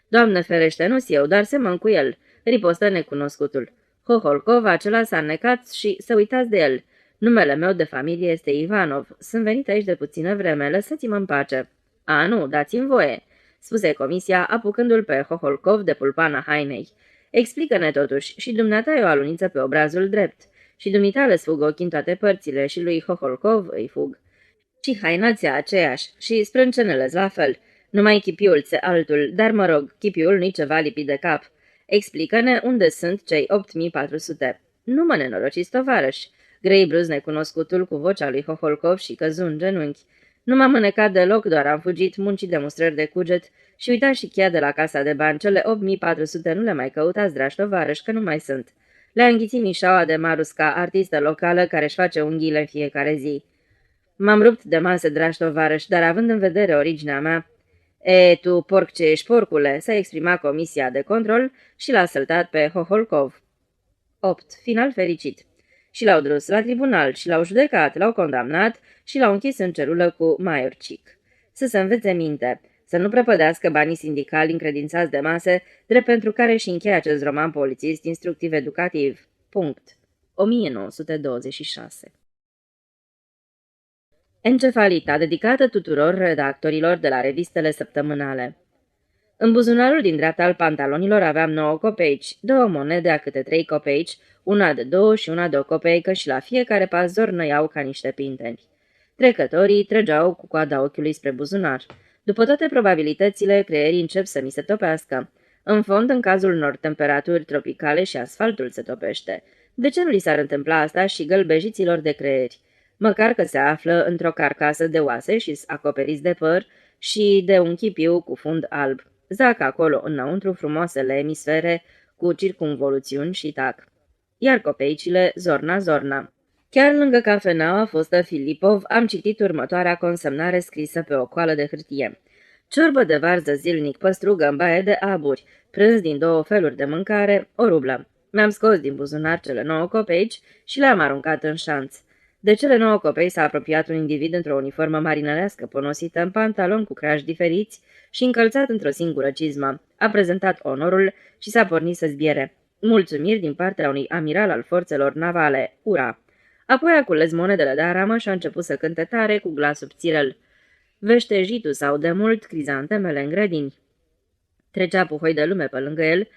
Doamne ferește, nu-s eu, dar semăn cu el, ripostă necunoscutul. Hoholkov acela s-a înnecat și să uitați de el. Numele meu de familie este Ivanov. Sunt venit aici de puțină vreme, lăsați-mă în pace. A, nu, dați-mi voie, spuse comisia, apucându-l pe Hoholkov de pulpana hainei. Explică-ne totuși, și dumneata e o aluniță pe obrazul drept. Și dumitale sfug ochii în toate părțile și lui Hoholkov îi fug. Și hainația aceeași și sprâncenele la fel. Numai chipiul ți altul, dar mă rog, chipiul nu-i ceva lipit de cap. Explică-ne unde sunt cei 8400. Nu mă nenorociți, tovarăși, grei bruz necunoscutul cu vocea lui Hoholkov și căzu în genunchi. Nu m-am înecat deloc, doar am fugit muncii de mustrări de cuget și uitați și cheia de la casa de bani. Cele 8400 nu le mai căutați, dragi tovarăși, că nu mai sunt. Le-a înghițit Mișaua de Marusca, artistă locală care își face unghiile în fiecare zi. M-am rupt de masă, dragi tovarăși, dar având în vedere originea mea... E, tu, porc ce ești, porcule, s-a exprimat comisia de control și l-a săltat pe Hoholkov. 8. Final fericit. Și l-au dus la tribunal și l-au judecat, l-au condamnat și l-au închis în celulă cu Maiorcic. Să se învețe minte, să nu prăpădească banii sindicali încredințați de mase, drept pentru care și încheie acest roman polițist instructiv-educativ. Punct. 1926. Encefalita, dedicată tuturor redactorilor de la revistele săptămânale. În buzunarul din dreapta al pantalonilor aveam 9 copeici, 2 monede a câte 3 copeici, una de 2 și una de o copeică și la fiecare pas zornăiau ca niște pinteni. Trecătorii trăgeau cu coada ochiului spre buzunar. După toate probabilitățile, creierii încep să mi se topească. În fond, în cazul unor temperaturi tropicale și asfaltul se topește. De ce nu li s-ar întâmpla asta și gălbejiților de creieri? Măcar că se află într-o carcasă de oase și acoperiți de păr și de un chipiu cu fund alb. Zac acolo înăuntru frumoasele emisfere cu circumvoluțiuni și tac. Iar copeicile, zorna. Chiar lângă cafeneaua fostă Filipov am citit următoarea consemnare scrisă pe o coală de hârtie. Ciorbă de varză zilnic, păstrugă în baie de aburi, prânz din 2 feluri de mâncare, o rublă. Mi-am scos din buzunar cele 9 copeici și le-am aruncat în șanț. De cele 9 copei s-a apropiat un individ într-o uniformă marinărească ponosită în pantaloni cu crași diferiți și încălțat într-o singură cizmă. A prezentat onorul și s-a pornit să zbiere. Mulțumiri din partea unui amiral al forțelor navale, ura! Apoi a cules monedele de aramă și a început să cânte tare cu glas subțirel. Veștejitul sau de mult crizantemele în grădini. Trecea puhoi de lume pe lângă el,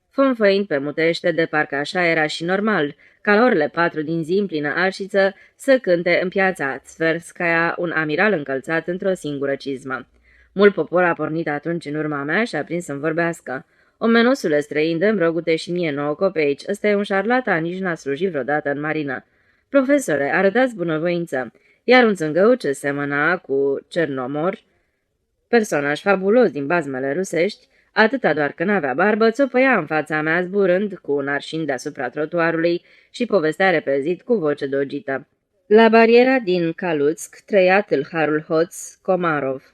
fânfăind pe mutește de parcă așa era și normal, ca la orele 4 din zi în plină arșiță să cânte în piața Tverskaya un amiral încălțat într-o singură cizmă. Mult popor a pornit atunci în urma mea și a prins să-mi vorbească. Omenosule străin, dă-mi rogute și mie 9 copeici, ăsta e un șarlatan, nici n-a slujit vreodată în marină. Profesore, arătați bunăvoință, iar un țângău ce semăna cu Cernomor, personaj fabulos din bazmele rusești, atâta doar că n-avea barbă, țopăia în fața mea zburând cu un arșin deasupra trotuarului și povestea repezit cu voce dogită. La bariera din Kalutsk trăia tâlharul hoț Komarov.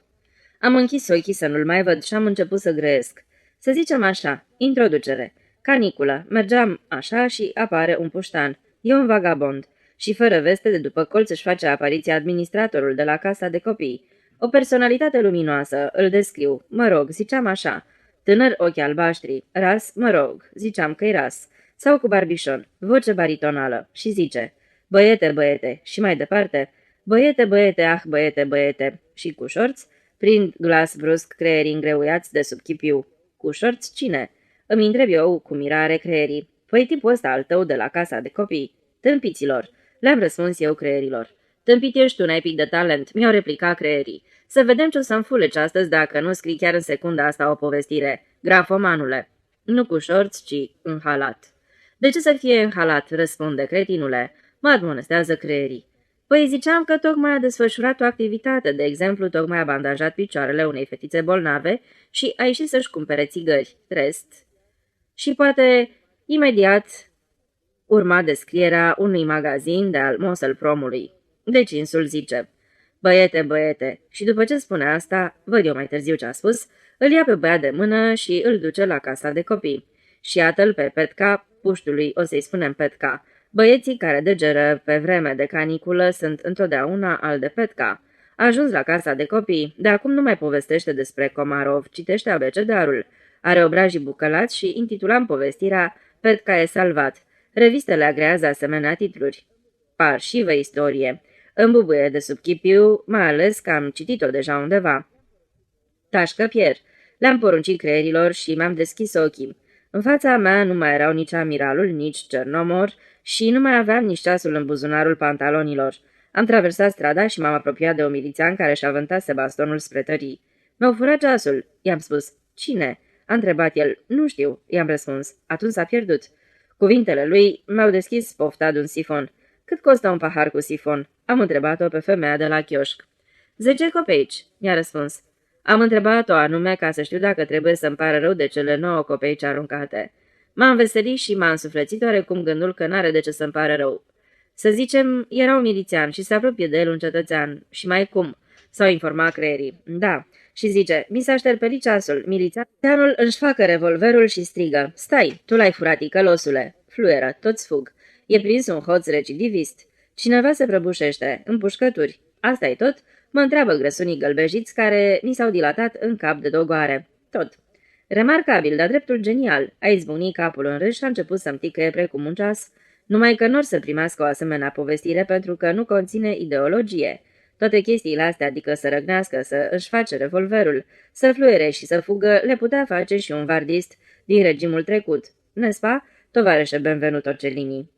Am închis ochii să nu-l mai văd și am început să grăiesc. Să zicem așa, introducere. Caniculă, mergeam așa și apare un puștan. E un vagabond. Și fără veste de după colț își face apariția administratorul de la casa de copii. O personalitate luminoasă, îl descriu, mă rog, ziceam așa. Tânăr, ochi albaștri, ras, mă rog, ziceam că-i ras. Sau cu barbișon, voce baritonală și zice, băiete, și mai departe, băiete, ah, băiete, și cu șorț, prind glas brusc creierii îngreuiați de sub chipiu. Cu șorț cine? Îmi întreb eu cu mirare creierii. Păi tipul ăsta al tău de la casa de copii. Tâmpiților. Le-am răspuns eu creierilor. Tâmpit ești tu, n-ai pic de talent, mi-au replicat creierii. Să vedem ce o să înfuleci astăzi dacă nu scrii chiar în secunda asta o povestire. Grafomanule. Nu cu șorț, ci în halat. De ce să fie în halat, răspunde cretinule. Mă admonestează creierii. Păi ziceam că tocmai a desfășurat o activitate, de exemplu, tocmai a bandajat picioarele unei fetițe bolnave și a ieșit să-și cumpere țigări, rest. Și poate, imediat, urma descrierea unui magazin de-al Moselpromului. Deci insul zice, băiete, și după ce spune asta, văd eu mai târziu ce a spus, îl ia pe băiat de mână și îl duce la casa de copii. Și iată-l pe Petca, puștului, o să-i spunem Petca. Băieții care degeră pe vreme de caniculă sunt întotdeauna al de Petca. A ajuns la casa de copii, de acum nu mai povestește despre Komarov, citește abecedarul. Are obrajii bucălați și intitulam povestirea Petca e salvat. Revistele agrează asemenea titluri. Parșivă istorie. Îmbubuie de sub chipiu, mai ales că am citit-o deja undeva. Tașcă Pierre. Le-am poruncit creierilor și mi-am deschis ochii. În fața mea nu mai erau nici amiralul, nici Cernomor și nu mai aveam nici ceasul în buzunarul pantalonilor. Am traversat strada și m-am apropiat de un milițian care și-a vântase bastonul spre tării. Mi-au furat ceasul, i-am spus. Cine? A întrebat el. Nu știu, i-am răspuns. Atunci s-a pierdut. Cuvintele lui mi-au deschis pofta de un sifon. Cât costă un pahar cu sifon? Am întrebat-o pe femeia de la chioșc. 10 copeici, mi-a răspuns. Am întrebat-o anume ca să știu dacă trebuie să-mi pară rău de cele 9 copeici aruncate. M-a înveselit și m-a însuflețit oarecum gândul că n-are de ce să-mi pară rău. Să zicem, era un milițian și se apropie de el un cetățean. Și mai cum? S-au informat creierii. Da. Și zice, mi s-a șterpelit ceasul. Milițianul își facă revolverul și strigă. Stai, tu l-ai furat, icălosule. Fluieră, toți fug. E prins un hoț recidivist. Cineva se prăbușește, împușcături. Asta-i tot? Mă întreabă grăsunii gălbejiți care mi s-au dilatat în cap de dogoare. Tot. Remarcabil, dar dreptul genial. A izbucnit capul în râs și a început să-mi ticăie precum un ceas. Numai că n-or să primească o asemenea povestire pentru că nu conține ideologie. Toate chestiile astea, adică să răgnească, să își face revolverul, să fluiere și să fugă, le putea face și un vardist din regimul trecut. Nespa, tovarășe Benvenuto Cellini.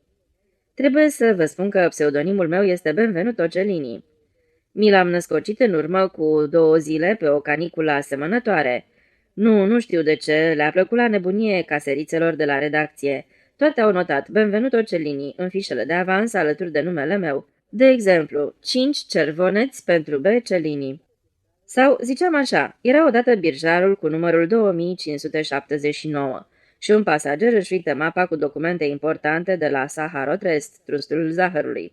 Trebuie să vă spun că pseudonimul meu este Benvenuto Cellini. Mi l-am născocit în urmă cu 2 zile pe o caniculă asemănătoare. Nu știu de ce, le-a plăcut la nebunie caserițelor de la redacție. Toate au notat Benvenuto Cellini în fișele de avans alături de numele meu. De exemplu, 5 cervoneți pentru B. Cellini. Sau, ziceam așa, era odată birjarul cu numărul 2579 și un pasager își uită mapa cu documente importante de la Saharotrest, trustul zahărului.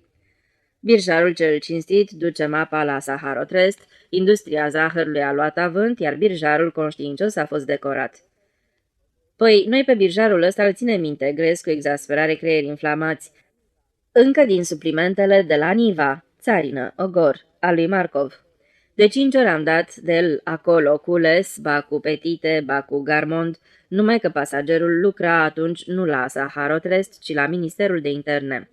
Birjarul cel cinstit duce mapa la Saharotrest, industria zahărului a luat avânt, iar birjarul conștiincios a fost decorat. Păi, noi pe birjarul ăsta îl ținem minte, grez cu exasperare creieri inflamați, încă din suplimentele de la Niva, țarină, ogor, al lui Markov. De 5 ori am dat de el acolo cu Les, ba cu Petite, ba cu Garmond, numai că pasagerul lucra atunci nu la Saharotrest, ci la Ministerul de Interne.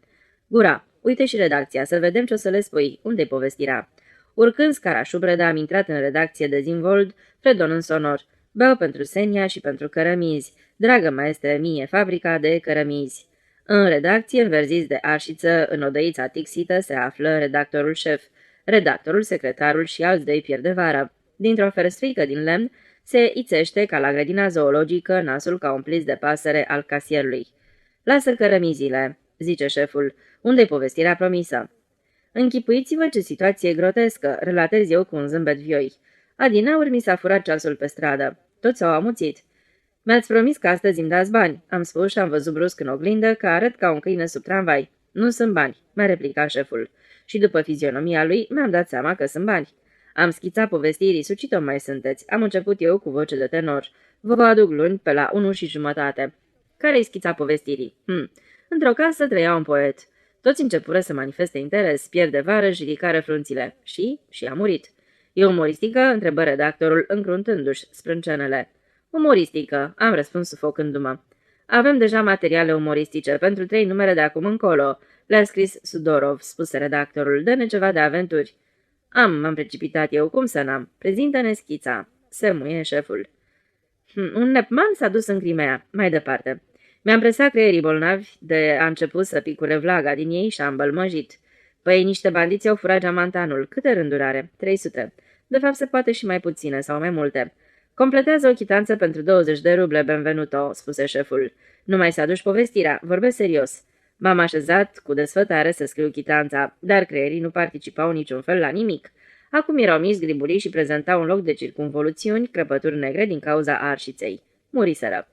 Gura, uite și redacția, să vedem ce o să le spui, unde-i povestirea. Urcând scara șubredă, am intrat în redacție de Zimvold, predon în sonor. Beau pentru Senia și pentru cărămizi. Dragă maestre, mie fabrica de cărămizi. În redacție, înverziți de arșiță, în odăița tixită, se află redactorul șef, redactorul, secretarul și alți doi pierd de vară. Dintr-o ferestrică din lemn se ițește ca la grădina zoologică nasul ca un plis de pasăre al casierului. Lasă cărămizile, zice șeful, unde-i povestirea promisă? Închipuiți-vă ce situație grotescă, relatez eu cu un zâmbet vioi. Adineauri mi s-a furat ceasul pe stradă. Toți s-au amuțit. Mi-ați promis că astăzi îmi dați bani, am spus și am văzut brusc în oglindă că arăt ca un câine sub tramvai. Nu sunt bani, mi-a replicat șeful. Și după fizionomia lui mi-am dat seama că sunt bani. Am schițat povestirii, sucit-o mai sunteți. Am început eu cu voce de tenor. Vă aduc luni pe la 1:30. Care-i schița povestirii? Într-o casă trăia un poet. Toți începură să manifeste interes, pierde vară și ridicare frunțile. Și a murit. E umoristică? Întrebă redactorul, încruntându-și sprâncenele. Umoristică, am răspuns sufocându-mă. Avem deja materiale umoristice pentru 3 numere de acum încolo. Le-a scris Sudorov, spuse redactorul. Dă-ne ceva de aventuri. M-am precipitat eu, cum să n-am? Prezintă-ne schița. Se muie șeful. Un nepman s-a dus în Crimea. Mai departe. Mi-am presat creierii bolnavi de a început să picure vlaga din ei și am bălmăjit. Păi niște bandiți au furat geamantanul. Câte rânduri are? 300. De fapt se poate și mai puține sau mai multe. Completează o chitanță pentru 20 de ruble, Benvenuto, spuse șeful. Nu mai să aduci povestirea, vorbesc serios. M-am așezat cu desfătare să scriu chitanța, dar creierii nu participau niciun fel la nimic. Acum erau mici griburii și prezentau un loc de circumvoluțiuni, crăpături negre din cauza arșiței. Muriseră.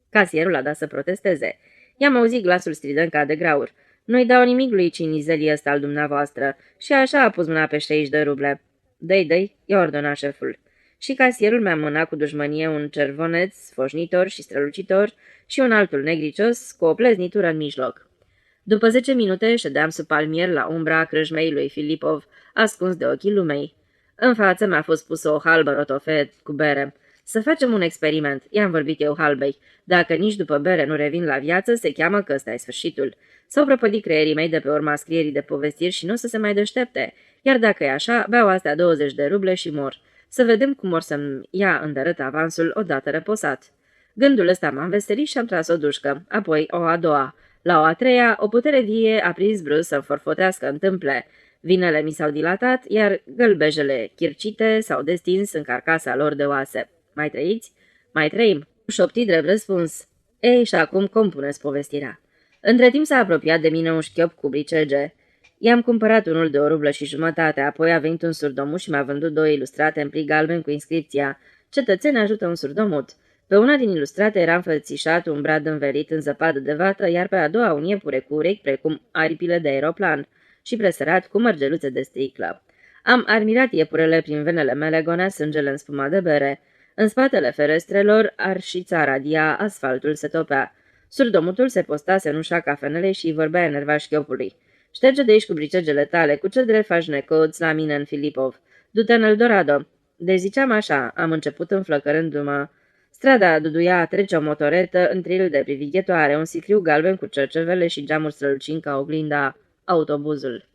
Casierul a dat să protesteze. I-am auzit glasul strident ca de graur. Nu-i dau nimic lui cinizelii ăsta al dumneavoastră. Și așa a pus mâna pe 60 de ruble. Dă-i, i-a ordonat șeful. Și casierul mi-a mânat cu dușmănie un cervoneț sfoșnitor și strălucitor și un altul negricios cu o pleznitură în mijloc. După 10 minute ședeam sub palmier la umbra crâșmei lui Filipov, ascuns de ochii lumei. În față mi-a fost pusă o halbă rotofet cu bere. Să facem un experiment, i-am vorbit eu halbei. Dacă nici după bere nu revin la viață, se cheamă că ăsta e sfârșitul. S-au prăpădit creierii mei de pe urma scrierii de povestiri și nu o să se mai deștepte. Iar dacă e așa, beau astea 20 de ruble și mor. Să vedem cum or să-mi ia îndărât avansul odată reposat. Gândul ăsta m-a înveselit și am tras o dușcă, apoi o a doua. La o a treia, o putere vie a prins brusc să-mi forfotească în tâmple. Vinele mi s-au dilatat, iar gălbejele chircite s-au destins în carcasa lor de oase. Mai trăiți? Mai trăim. Șopti drept răspuns. Ei, și acum compuneți povestirea. Între timp s-a apropiat de mine un șchiop cu bricege. I-am cumpărat unul de 1,50 ruble, apoi a venit un surdomut și mi-a vândut 2 ilustrate în pli galben cu inscripția Cetățeni ajută un surdomut. Pe una din ilustrate era înfățișat un brad învelit în zăpadă de vată, iar pe a doua un iepure cu urechi precum aripile de aeroplan și presărat cu mărgeluțe de sticlă. Am admirat iepurele prin venele mele, gonea sângele în spuma de bere. În spatele ferestrelor, arșița radia, asfaltul se topea. Surdomutul se postase în ușa cafenelei și îi vorbea enervat șchiopului. Șterge de aici cu bricegele tale, cu ce drept faci necoți la mine în Filipov. Du-te în Eldorado. Deci ziceam așa, am început înflăcărându-mă. Strada duduia, trece o motoretă, în tril de privighetoare, un sicriu galben cu cercevele și geamuri strălucind ca oglinda, autobuzul.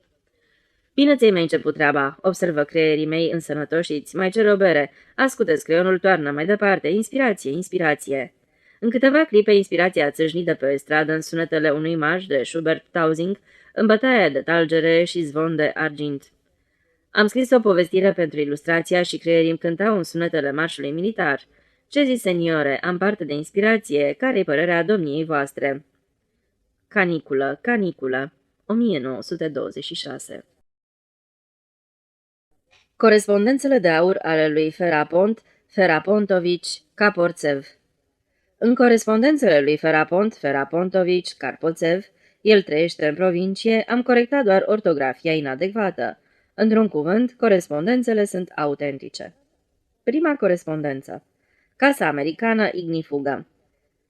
Bine ți-ai mai început treaba, observă creierii mei însănătoșiți, mai cer o bere. Ascultă-ți creionul, toarnă mai departe, inspirație, inspirație. În câteva clipe, inspirația a țâșnit de pe stradă în sunetele unui marș de Schubert-Tausing, în bătaia de talgere și zvon de argint. Am scris o povestire pentru ilustrația și creierii îmi cântau în sunetele marșului militar. Ce zi, seniore, am parte de inspirație, care-i părerea domniei voastre? Caniculă, caniculă, 1926. Corespondențele de aur ale lui Ferapont, Ferapontovici, Caporțev. În corespondențele lui Ferapontovici, Carpoțev, el trăiește în provincie, am corectat doar ortografia inadecvată. Într-un cuvânt, corespondențele sunt autentice. Prima corespondență. Casa americană ignifuga.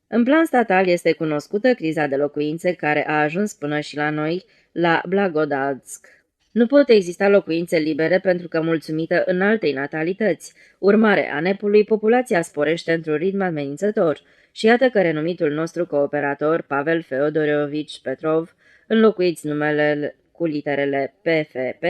În plan statal este cunoscută criza de locuințe care a ajuns până și la noi, la Blagodatsk. Nu pot exista locuințe libere pentru că, mulțumită înaltei natalități, urmare a nepului, populația sporește într-un ritm amenințător și iată că renumitul nostru cooperator, Pavel Feodorovici Petrov, înlocuiți numele cu literele PFP,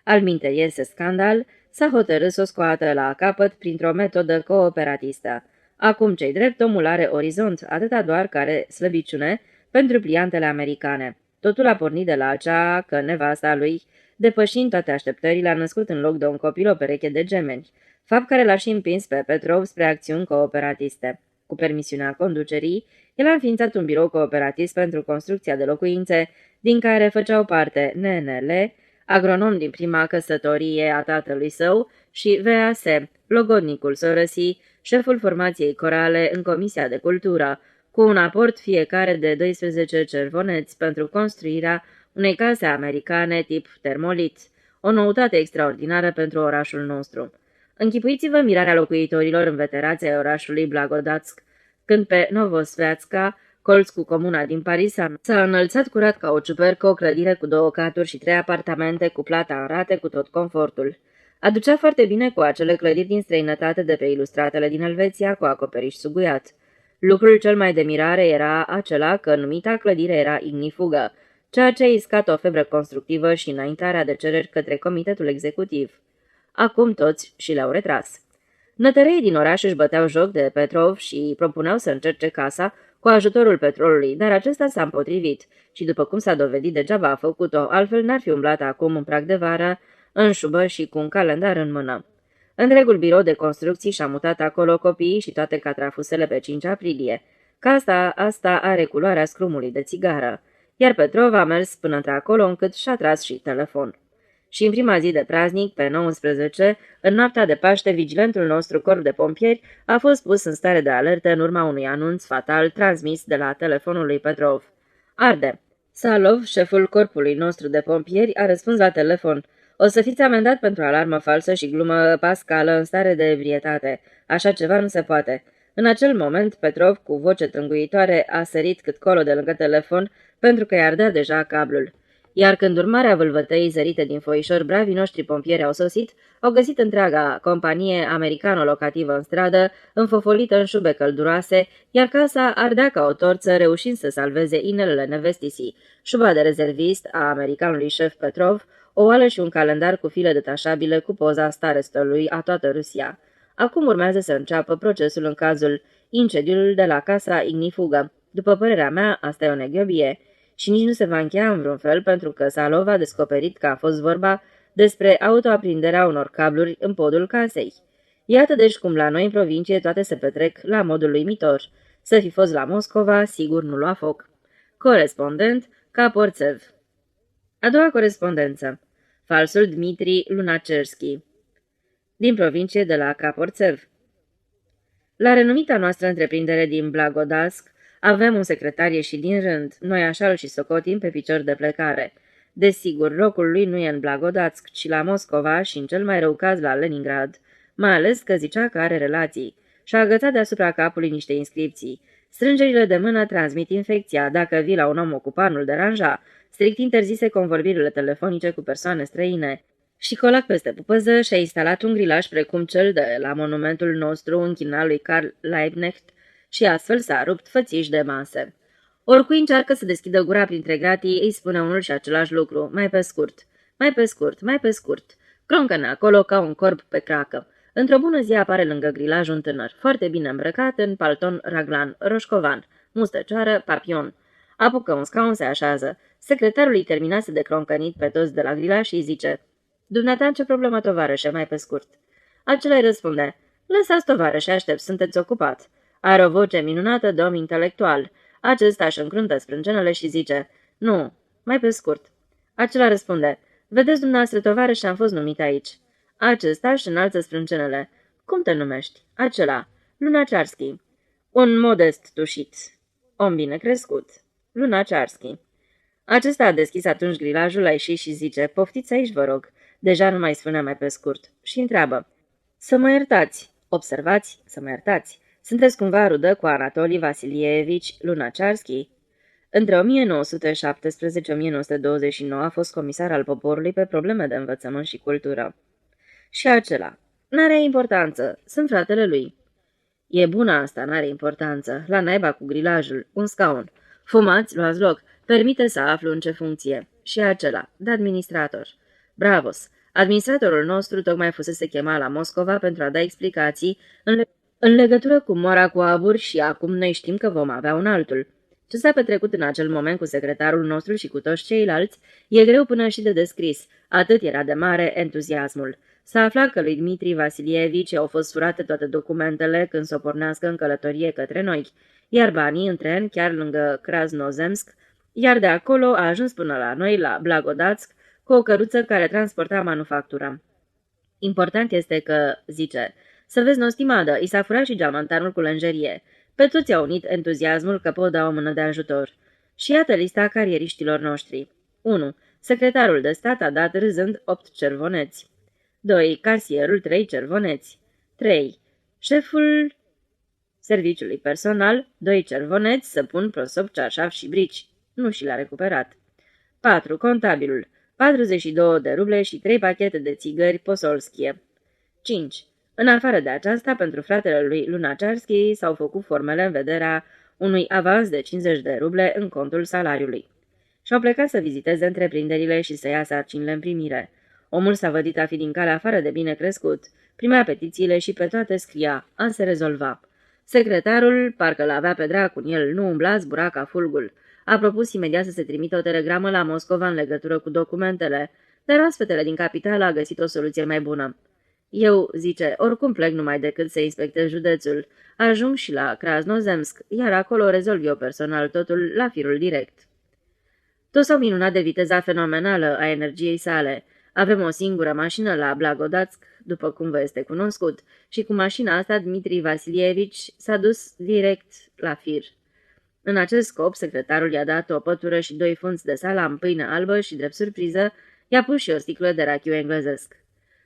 alminte iese scandal, s-a hotărât să o scoată la capăt printr-o metodă cooperatistă. Acum, cei drept, omul are orizont, atâta doar care slăbiciune pentru pliantele americane. Totul a pornit de la acea că nevasta lui, depășind toate așteptările, a născut în loc de un copil o pereche de gemeni, fapt care l-a și împins pe Petrov spre acțiuni cooperatiste. Cu permisiunea conducerii, el a înființat un birou cooperativ pentru construcția de locuințe, din care făceau parte NNL, agronom din prima căsătorie a tatălui său, și VAS, logodnicul Sorăsii, șeful formației corale în Comisia de Cultură, cu un aport fiecare de 12 cervoneți pentru construirea unei case americane tip termolit, o noutate extraordinară pentru orașul nostru. Închipuiți-vă mirarea locuitorilor înveterați ai orașului Blagodatsk, când pe Novosveatska, colț cu comuna din Paris, s-a înălțat curat ca o ciupercă o clădire cu 2 caturi și 3 apartamente cu plata în rate cu tot confortul. Aducea foarte bine cu acele clădiri din străinătate de pe ilustratele din Elveția cu acoperiș suguiat. Lucrul cel mai de mirare era acela că numita clădire era ignifugă, ceea ce a iscat o febră constructivă și înaintarea de cereri către comitetul executiv. Acum toți și le-au retras. Nătăreii din oraș își băteau joc de Petrov și propuneau să încerce casa cu ajutorul petrolului, dar acesta s-a împotrivit și, după cum s-a dovedit, degeaba a făcut-o, altfel n-ar fi umblat acum în prag de vară, în șubă și cu un calendar în mână. Întregul birou de construcții și-a mutat acolo copiii și toate catrafusele pe 5 aprilie. Casa asta are culoarea scrumului de țigară, iar Petrov a mers până într-acolo încât și-a tras și telefon. Și în prima zi de praznic, pe 19, în noaptea de Paște, vigilentul nostru corp de pompieri a fost pus în stare de alertă în urma unui anunț fatal transmis de la telefonul lui Petrov. Arde. Salov, șeful corpului nostru de pompieri, a răspuns la telefon. O să fiți amendat pentru alarmă falsă și glumă pascală în stare de ebrietate. Așa ceva nu se poate. În acel moment, Petrov, cu voce tânguitoare, a sărit cât colo de lângă telefon, pentru că i-ar dea deja cablul. Iar când urmarea vâlvătăii zărite din foișor, bravii noștri pompieri au sosit, au găsit întreaga companie americano-locativă în stradă, înfofolită în șube călduroase, iar casa ardea ca o torță, reușind să salveze inelele nevestisii, șuba de rezervist a americanului șef Petrov, o oală și un calendar cu file detașabile cu poza starostului a toată Rusia. Acum urmează să înceapă procesul în cazul incendiului de la casa ignifugă. După părerea mea, asta e o neghiobie. Și nici nu se va încheia în vreun fel pentru că Salov a descoperit că a fost vorba despre autoaprinderea unor cabluri în podul casei. Iată deci cum la noi în provincie toate se petrec la modul uimitor. Să fi fost la Moscova, sigur nu lua foc. Corespondent, Caporțev. A doua corespondență. Falsul Dmitri Lunacerski. Din provincie de la Caporțev. La renumita noastră întreprindere din Blagodatsk, avem un secretar ieșit din rând, noi așa îl și socotim pe picior de plecare. Desigur, locul lui nu e în Blagodatsk, ci la Moscova și în cel mai rău caz la Leningrad, mai ales că zicea că are relații. Și-a agățat deasupra capului niște inscripții. Strângerile de mână transmit infecția, dacă vii la un om ocupat nu-l deranja, strict interzise convorbirile telefonice cu persoane străine. Și colac peste pupăză și-a instalat un grilaj precum cel de la monumentul nostru închinat lui Karl Liebknecht, și astfel s-a rupt fățiș de mase. Oricui încearcă să deschidă gura printre gratii, îi spune unul și același lucru, mai pe scurt, mai pe scurt, mai pe scurt. Croncăne acolo ca un corb pe cracă. Într-o bună zi apare lângă grilaj un tânăr, foarte bine îmbrăcat, în palton raglan, roșcovan, mustăcioară, papion. Apucă un scaun, se așează. Secretarul îi terminase de croncănit pe toți de la grilaj și îi zice: "Dumneata, ce problemă, tovarășe, mai pe scurt?" Acela îi răspunde: Lăsați, tovarăși, aștept, sunteți ocupat. Are o voce minunată de om intelectual. Acesta își încruntă sprâncenele și zice, nu, mai pe scurt. Acela răspunde, vedeți dumneavoastră, tovarăși, am fost numit aici. Acesta își înalță sprâncenele. Cum te numești? Acela, Lunacharsky. Un modest tușit. Om bine crescut. Lunacharsky. Acesta a deschis atunci grilajul, a ieșit și zice, poftiți aici, vă rog. Deja nu mai spune mai pe scurt. Și întreabă, să mă iertați. Observați, să mă iertați. Sunteți cumva rudă cu Anatoli Vasilievici Lunacharsky? Între 1917-1929 a fost comisar al poporului pe probleme de învățământ și cultură. Și acela. N-are importanță. Sunt fratele lui. E bună asta, n-are importanță. La naiba cu grilajul. Un scaun. Fumați, luați loc. Permite să aflu în ce funcție. Și acela. De administrator. Bravos. Administratorul nostru tocmai fusese chemat la Moscova pentru a da explicații în legătură cu moara cu abur și acum noi știm că vom avea un altul. Ce s-a petrecut în acel moment cu secretarul nostru și cu toți ceilalți e greu până și de descris, atât era de mare entuziasmul. S-a aflat că lui Dmitri Vasilievici au fost furate toate documentele când s-o pornească în călătorie către noi, iar banii în tren chiar lângă Krasnozemsk, iar de acolo a ajuns până la noi, la Blagodatsk, cu o căruță care transporta manufactura. Important este că, zice, să vezi, nostimadă, i s-a furat și geamantanul cu lenjerie. Pe toți a unit entuziasmul că pot da o mână de ajutor. Și iată lista carieriștilor noștri. 1. Secretarul de stat a dat râzând 8 cervoneți. 2. Casierul 3 cervoneți. 3. Șeful serviciului personal 2 cervoneți, săpun, prosop, cearșaf și brici. Nu și l-a recuperat. 4. Contabilul 42 de ruble și 3 pachete de țigări Posolskie. 5. În afară de aceasta, pentru fratele lui Lunacharsky s-au făcut formele în vederea unui avans de 50 de ruble în contul salariului. Și-au plecat să viziteze întreprinderile și să ia sarcinile în primire. Omul s-a vădit a fi din calea afară de bine crescut, primea petițiile și pe toate scria, a se rezolva. Secretarul, parcă l-avea pe dracu în el, nu umbla, zbura ca fulgul. A propus imediat să se trimită o telegramă la Moscova în legătură cu documentele, dar oaspetele din capitală a găsit o soluție mai bună. Eu, zice, oricum plec numai decât să inspectez județul. Ajung și la Krasnozemsk, iar acolo rezolv eu personal totul la firul direct. Toți s-au minunat de viteza fenomenală a energiei sale. Avem o singură mașină la Blagodatsk, după cum vă este cunoscut, și cu mașina asta Dmitri Vasilievici s-a dus direct la fir. În acest scop, secretarul i-a dat o pătură și 2 funți de salam, pâine albă și, drept surpriză, i-a pus și o sticlă de rachiu englezesc.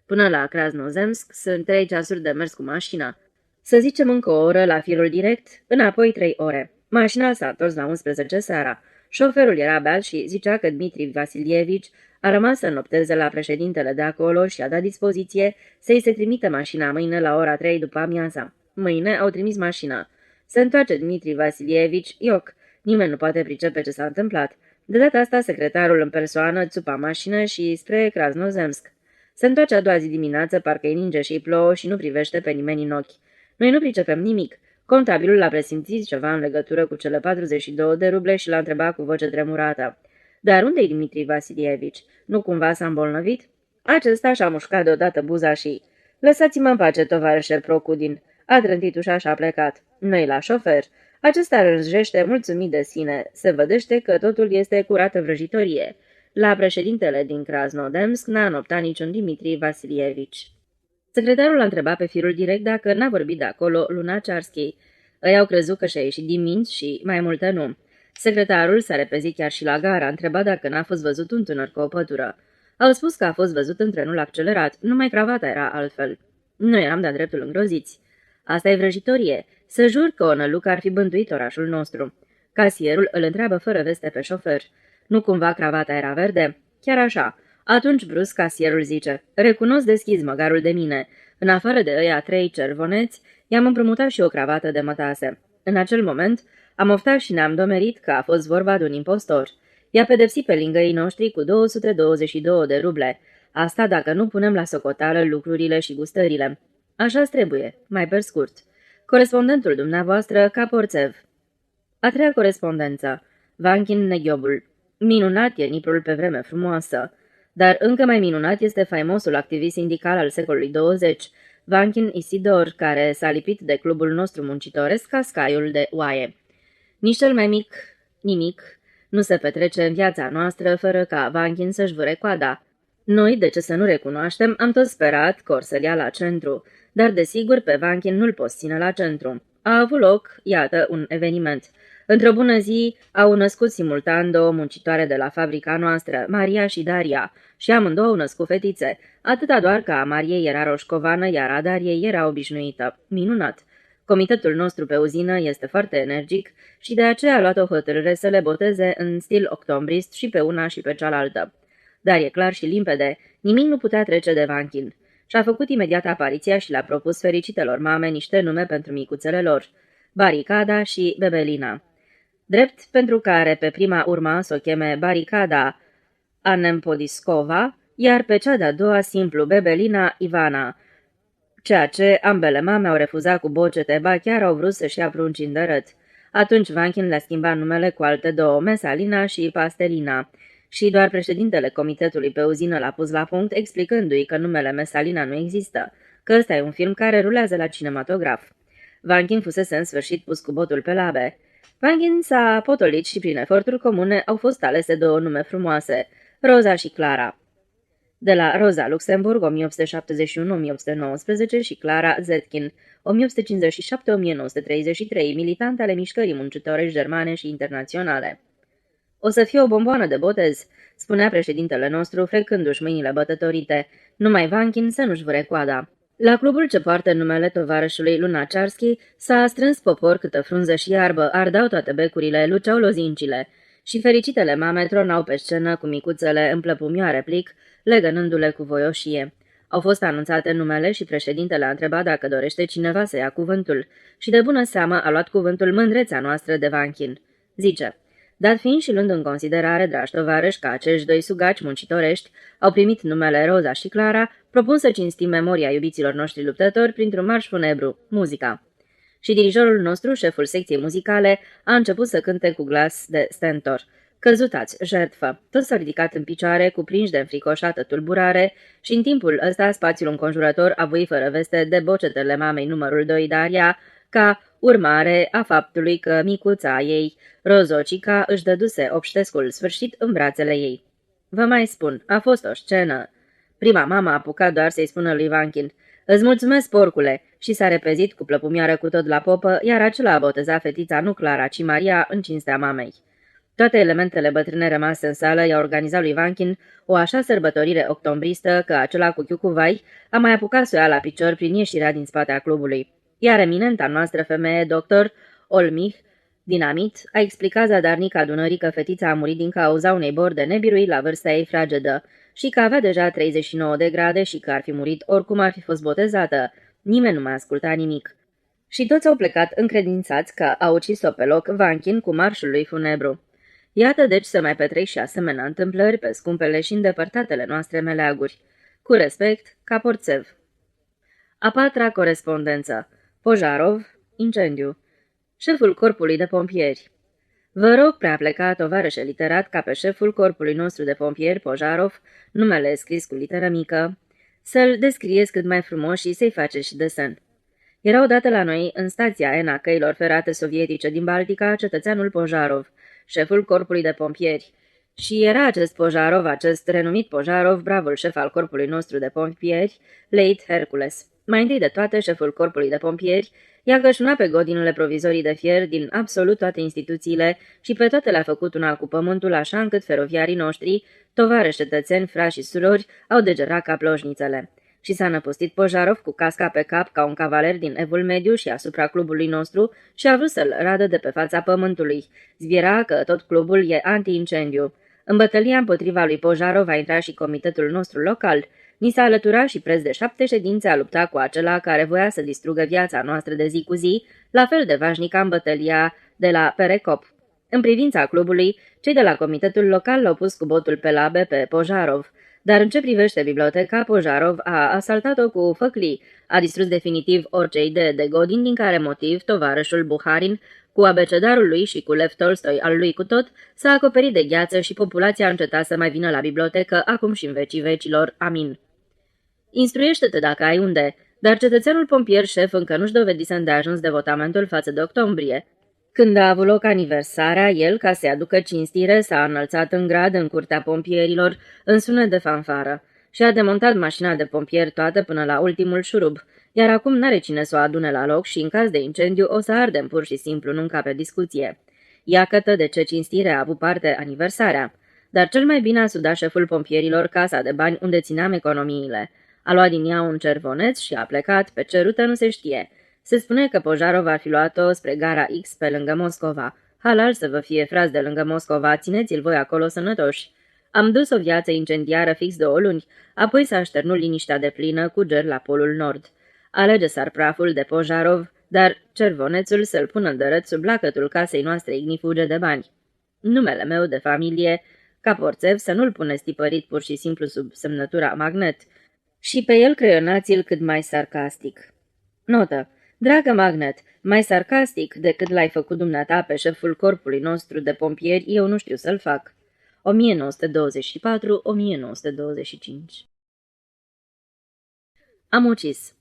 Până la Krasnozemsk sunt 3 ceasuri de mers cu mașina. Să zicem încă o oră la firul direct, înapoi 3 ore. Mașina s-a întors la 11 seara. Șoferul era beat și zicea că Dmitri Vasilievici a rămas să nopteze la președintele de acolo și a dat dispoziție să-i se trimită mașina mâine la ora 3 după amiaza. Mâine au trimis mașina. Se întoarce Dmitri Vasilievici, ioc, nimeni nu poate pricepe ce s-a întâmplat. De data asta, secretarul în persoană țupa mașină și spre Krasnozemsk. Se întoarce a doua zi dimineață, parcă îi ninge și îi plouă și nu privește pe nimeni în ochi. Noi nu pricepem nimic. Contabilul l-a presimțit ceva în legătură cu cele 42 de ruble și l-a întrebat cu voce tremurată. Dar unde-i Dmitri Vasilievici? Nu cumva s-a îmbolnăvit? Acesta și-a mușcat deodată buza și... Lăsați-mă în pace, tovarășer Procudin. A trântit ușa și a plecat. Noi la șofer. Acesta rânjește mulțumit de sine. Se vădește că totul este curată vrăjitorie. La președintele din Krasnodemsk n-a înoptat niciun Dmitri Vasilievici. Secretarul a întrebat pe firul direct dacă n-a vorbit de acolo Lunacharsky. Ei au crezut că și-a ieșit din minți și mai multe nu. Secretarul s-a repezit chiar și la gara, a întrebat dacă n-a fost văzut un tânăr cu o pătură. Au spus că a fost văzut în trenul accelerat, numai cravata era altfel. Noi eram de-a dreptul îngroziți. Asta e vrăjitorie. Să jur că o nălucă ar fi bântuit orașul nostru. Casierul îl întreabă fără veste pe șofer. Nu cumva cravata era verde? Chiar așa. Atunci brusc casierul zice, recunosc deschis măgarul de mine. În afară de ăia 3 cervoneți, i-am împrumutat și o cravată de mătase. În acel moment am oftat și ne-am domerit că a fost vorba de un impostor. I-a pedepsit pe lingăii noștri cu 222 de ruble. Asta dacă nu punem la socoteală lucrurile și gustările. Așa-ți trebuie, mai pe scurt. Corespondentul dumneavoastră, Caporțev. A treia corespondență. Vanchin Neghiobul. Minunat e Niprul pe vreme frumoasă. Dar încă mai minunat este faimosul activist sindical al secolului 20, Vanchin Isidor, care s-a lipit de clubul nostru muncitoresc ca scaiul de oaie. Nici cel mai mic nimic nu se petrece în viața noastră fără ca Vanchin să-și vâre coada. Noi, de ce să nu recunoaștem, am tot sperat că or să-l ia la centru, dar desigur pe Vanchin nu-l poți ține la centru. A avut loc, iată, un eveniment. Într-o bună zi au născut simultan două muncitoare de la fabrica noastră, Maria și Daria, și amândouă au născut fetițe, atâta doar că a Mariei era roșcovană, iar a Dariei era obișnuită. Minunat! Comitetul nostru pe uzină este foarte energic și de aceea a luat o hotărâre să le boteze în stil octombrist și pe una și pe cealaltă. Dar e clar și limpede, nimic nu putea trece de Vanchin. Și-a făcut imediat apariția și le-a propus fericitelor mame niște nume pentru micuțele lor, Baricada și Bebelina. Drept pentru care pe prima urma să o cheme Baricada Anempodiscova, iar pe cea de-a doua simplu Bebelina Ivana, ceea ce ambele mame au refuzat cu bocete, ba chiar au vrut să-și ia prunci în dărăt. Atunci Vanchin le-a schimbat numele cu alte două, Mesalina și Pastelina, și doar președintele comitetului pe uzină l-a pus la punct, explicându-i că numele Mesalina nu există, că ăsta e un film care rulează la cinematograf. Vanchin fusese în sfârșit pus cu botul pe labe. Vanchin s-a potolit și prin eforturi comune au fost alese două nume frumoase, Roza și Clara. De la Rosa Luxemburg, 1871-1819 și Clara Zetkin, 1857-1933, militante ale mișcării muncitorești germane și internaționale. O să fie o bomboană de botez, spunea președintele nostru, frecându-și mâinile bătătorite, numai Vanchin să nu-și vâre coada. La clubul ce poartă numele tovarășului Lunaciarski s-a strâns popor câtă frunză și iarbă, ardau toate becurile, luceau lozincile și fericitele mame tronau pe scenă cu micuțele în plăpumioare plic, legănându-le cu voioșie. Au fost anunțate numele și președintele a întrebat dacă dorește cineva să ia cuvântul și de bună seamă a luat cuvântul mândrețea noastră de Vanchin. Zice: dat fiind și luând în considerare, dragi tovarăși, că acești doi sugaci muncitorești au primit numele Roza și Clara, propun să cinstim memoria iubiților noștri luptători printr-un marș funebru, muzica. Și dirijorul nostru, șeful secției muzicale, a început să cânte cu glas de stentor. Căzutați, jertfă. Toți s-au ridicat în picioare, cuprinși de înfricoșată tulburare, și în timpul ăsta spațiul înconjurător a voi fără veste de bocetele mamei numărul 2 Daria, ca urmare a faptului că micuța ei, Rozocica, își dăduse obștescul sfârșit în brațele ei. Vă mai spun, a fost o scenă. Prima mamă a apucat doar să-i spună lui Vanchin: îți mulțumesc, porcule, și s-a repezit cu plăpumioară cu tot la popă, iar acela a botezat fetița nu Clara, ci Maria, în cinstea mamei. Toate elementele bătrâne rămase în sală i-au organizat lui Vanchin o așa sărbătorire octombristă că acela cu chiucuvai a mai apucat să o ia la picior prin ieșirea din spatea clubului. Iar eminenta noastră femeie, doctor Olmich Dinamit, a explicat zadarnic adunării că fetița a murit din cauza unei bori de nebirui la vârsta ei fragedă și că avea deja 39 de grade și că ar fi murit oricum ar fi fost botezată. Nimeni nu mai asculta nimic. Și toți au plecat încredințați că a ucis-o pe loc Vanchin cu marșul lui funebru. Iată deci să mai petrec și asemenea întâmplări pe scumpele și îndepărtatele noastre meleaguri. Cu respect, Caporțev. A patra corespondență. Pojarov, incendiu. Șeful corpului de pompieri. Vă rog, prea plecat, tovarășe literat, ca pe șeful corpului nostru de pompieri, Pojarov, numele scris cu literă mică, să-l descrieți cât mai frumos și să-i faceți și desen. Era odată la noi, în stația N a căilor ferate sovietice din Baltica, cetățeanul Pojarov, șeful corpului de pompieri. Și era acest Pojarov, acest renumit Pojarov, bravul șef al corpului nostru de pompieri, Leit Hercules. Mai întâi de toate, șeful corpului de pompieri i-a cășunat pe godinele provizorii de fier din absolut toate instituțiile și pe toate le-a făcut una cu pământul, așa încât feroviarii noștri, tovarăși cetățeni, frați și surori, au degerat ca ploșnițele. Și s-a năpustit Pojarov cu casca pe cap ca un cavaler din Evul Mediu și asupra clubului nostru și a vrut să-l radă de pe fața pământului. Zbiera că tot clubul e anti-incendiu. În bătălia împotriva lui Pojarov a intrat și comitetul nostru local. Ni s-a alăturat și preț de 7 ședințe a lupta cu acela care voia să distrugă viața noastră de zi cu zi, la fel de vașnică în bătălia de la Perecop. În privința clubului, cei de la comitetul local l-au pus cu botul pe labe pe Pojarov. Dar în ce privește biblioteca, Pojarov a asaltat-o cu făclii, a distrus definitiv orice idee de Godin, din care motiv tovarășul Buharin, cu abecedarul lui și cu Lev Tolstoi al lui cu tot, s-a acoperit de gheață și populația a încetat să mai vină la bibliotecă, acum și în vecii vecilor. Amin. Instruiește-te dacă ai unde. Dar cetățeanul pompier șef încă nu-și dovedise îndeajuns devotamentul față de octombrie. Când a avut loc aniversarea, el, ca să-i aducă cinstire, s-a înălțat în grad în curtea pompierilor, în sunet de fanfară, și a demontat mașina de pompieri toată până la ultimul șurub, iar acum n-are cine să o adune la loc și, în caz de incendiu, o să ardem pur și simplu, nu încape discuție. Iacătă de ce cinstire a avut parte aniversarea. Dar cel mai bine a sudat șeful pompierilor casa de bani unde țineam economiile. A luat din ea un cervoneț și a plecat, pe ce rută nu se știe. Se spune că Pojarov ar fi luat-o spre gara X pe lângă Moscova. Halal să vă fie, frați de lângă Moscova, țineți-l voi acolo sănătoși. Am dus o viață incendiară fix 2 luni, apoi s-a așternut liniștea de plină cu ger la polul nord. Alege sar praful de Pojarov, dar cervonețul să-l pună în dărăt sub lacătul casei noastre ignifuge de bani. Numele meu de familie, Caporțev, să nu-l puneți tipărit pur și simplu sub semnătura magnet, și pe el creionați-l cât mai sarcastic. Notă. Dragă Magnet, mai sarcastic decât l-ai făcut dumneata pe șeful corpului nostru de pompieri, eu nu știu să-l fac. 1924-1925. Am ucis.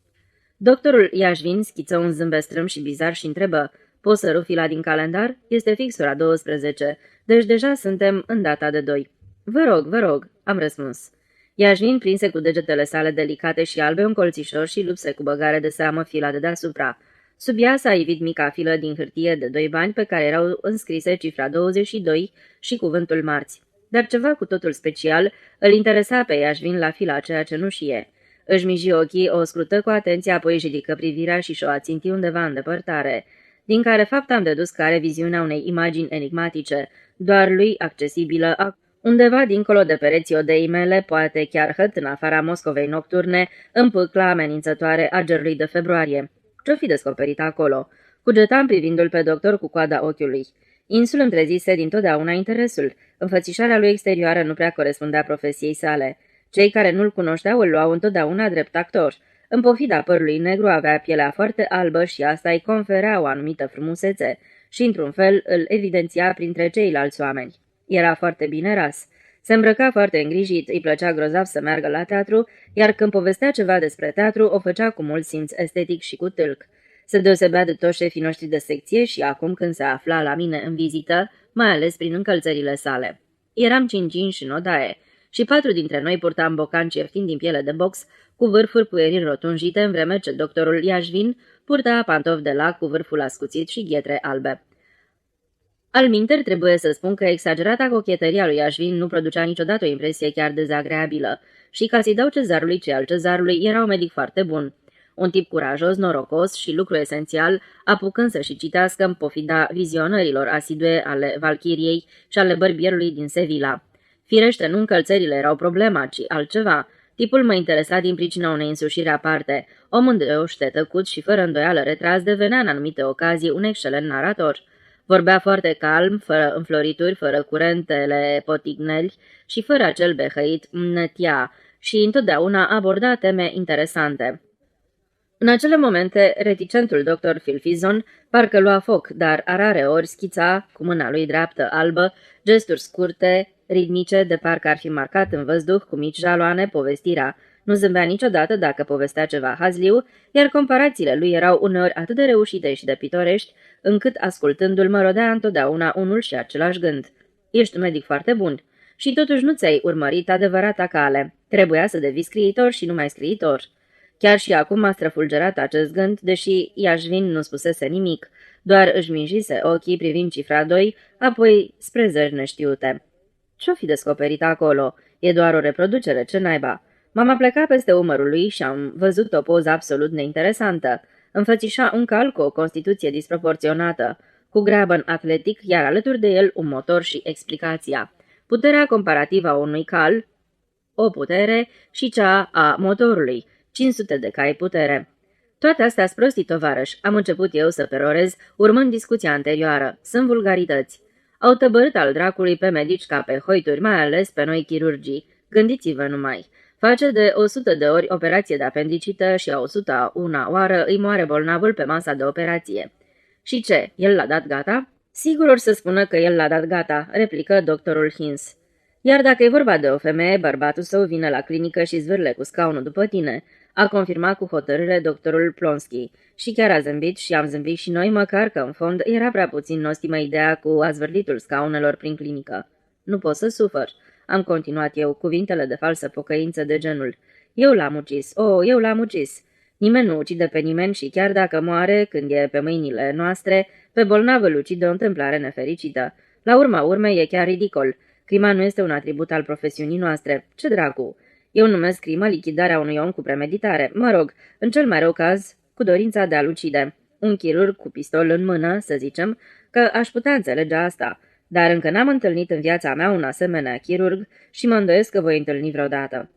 Doctorul Iașvin schiță un zâmbet strâm și bizar și întrebă: poți să rup fila din calendar? Este fix ora 12, deci deja suntem în data de 2. Vă rog, am răspuns. Iașvin prinse cu degetele sale delicate și albe un colțișor și lupse cu băgare de seamă fila de deasupra. Sub ea s-a ivit mica filă din hârtie de 2 bani pe care erau înscrise cifra 22 și cuvântul marți. Dar ceva cu totul special îl interesa pe Iașvin la fila aceea cenușie. Își miji ochii, o scrută cu atenție, apoi își ridică privirea și și-o aținti undeva în depărtare, din care fapt am dedus că are viziunea unei imagini enigmatice, doar lui accesibilă, undeva dincolo de pereții odei mele, poate chiar hăt în afara Moscovei nocturne, în pâcla amenințătoare a gerului de februarie. Ce-o fi descoperit acolo? Cugetam privindu-l pe doctor cu coada ochiului. Insul îmi trezise dintotdeauna interesul. Înfățișarea lui exterioară nu prea corespundea profesiei sale. Cei care nu-l cunoșteau îl luau întotdeauna drept actor. În pofida părului negru avea pielea foarte albă și asta îi conferea o anumită frumusețe și, într-un fel, îl evidenția printre ceilalți oameni. Era foarte bine ras. Se îmbrăca foarte îngrijit, îi plăcea grozav să meargă la teatru, iar când povestea ceva despre teatru, o făcea cu mult simț estetic și cu tâlc. Se deosebea de toți șefii noștri de secție și acum când se afla la mine în vizită, mai ales prin încălțările sale. Eram cincinși în odaie și 4 dintre noi purtam bocanci ieftini din piele de box cu vârfuri pueril rotunjite, în vreme ce doctorul Iașvin purta pantofi de lac cu vârful ascuțit și ghetre albe. Alminteri trebuie să spun că exagerata cochetăria lui Iașvin nu producea niciodată o impresie chiar dezagreabilă și, ca să-i dau cezarului ce al cezarului, era un medic foarte bun. Un tip curajos, norocos și, lucru esențial, apucând să și citească în pofida vizionărilor asidue ale Valchiriei și ale bărbierului din Sevilla. Firește, nu încălțările erau problema, ci altceva. Tipul mă interesa din pricina unei însușiri aparte. Om îndeoște, tăcut și fără îndoială retras, devenea în anumite ocazii un excelent narator. Vorbea foarte calm, fără înflorituri, fără curentele potigneli și fără acel behăit mnetia și întotdeauna aborda teme interesante. În acele momente, reticentul doctor Filfizon parcă lua foc, dar a rare ori schița, cu mâna lui dreaptă albă, gesturi scurte, ritmice, de parcă ar fi marcat în văzduh cu mici jaloane povestirea. Nu zâmbea niciodată dacă povestea ceva hazliu, iar comparațiile lui erau uneori atât de reușite și de pitorești, încât ascultându-l mă rodea întotdeauna unul și același gând. Ești un medic foarte bun. Și totuși nu ți-ai urmărit adevărata cale. Trebuia să devii scriitor și numai scriitor. Chiar și acum a străfulgerat acest gând, deși Iașvin nu spusese nimic, doar își minjise ochii privind cifra 2, apoi spre zări neștiute. Ce-o fi descoperit acolo? E doar o reproducere, ce naiba? M-am aplecat peste umărul lui și am văzut o poză absolut neinteresantă. Înfățișa un cal cu o constituție disproporționată, cu greabăn atletic, iar alături de el un motor și explicația. Puterea comparativă a unui cal, o putere, și cea a motorului, 500 de cai putere. Toate astea-s prostii, tovarăș, am început eu să perorez, urmând discuția anterioară. Sunt vulgarități. Au tăbărât al dracului pe medici ca pe hoituri, mai ales pe noi chirurgii. Gândiți-vă numai. Face de 100 de ori operație de apendicită și a 101-a oară îi moare bolnavul pe masa de operație. Și ce, el l-a dat gata? Sigur or să spună că el l-a dat gata, replică doctorul Hinz. Iar dacă e vorba de o femeie, bărbatul său vine la clinică și zvârle cu scaunul după tine. a confirmat cu hotărâre doctorul Plonski. Și chiar a zâmbit și am zâmbit și noi, măcar că, în fond, era prea puțin nostimă ideea cu azvârlitul scaunelor prin clinică. Nu pot să sufăr, am continuat eu, cuvintele de falsă pocăință de genul. Eu l-am ucis, eu l-am ucis. Nimeni nu ucide pe nimeni și chiar dacă moare, când e pe mâinile noastre, pe bolnav îl ucide o întâmplare nefericită. La urma urmei e chiar ridicol. Crima nu este un atribut al profesiunii noastre. Ce dracu? Eu numesc crimă lichidarea unui om cu premeditare. Mă rog, în cel mai rău caz, cu dorința de a-l ucide. Un chirurg cu pistol în mână, să zicem, că aș putea înțelege asta. Dar încă n-am întâlnit în viața mea un asemenea chirurg și mă îndoiesc că voi întâlni vreodată.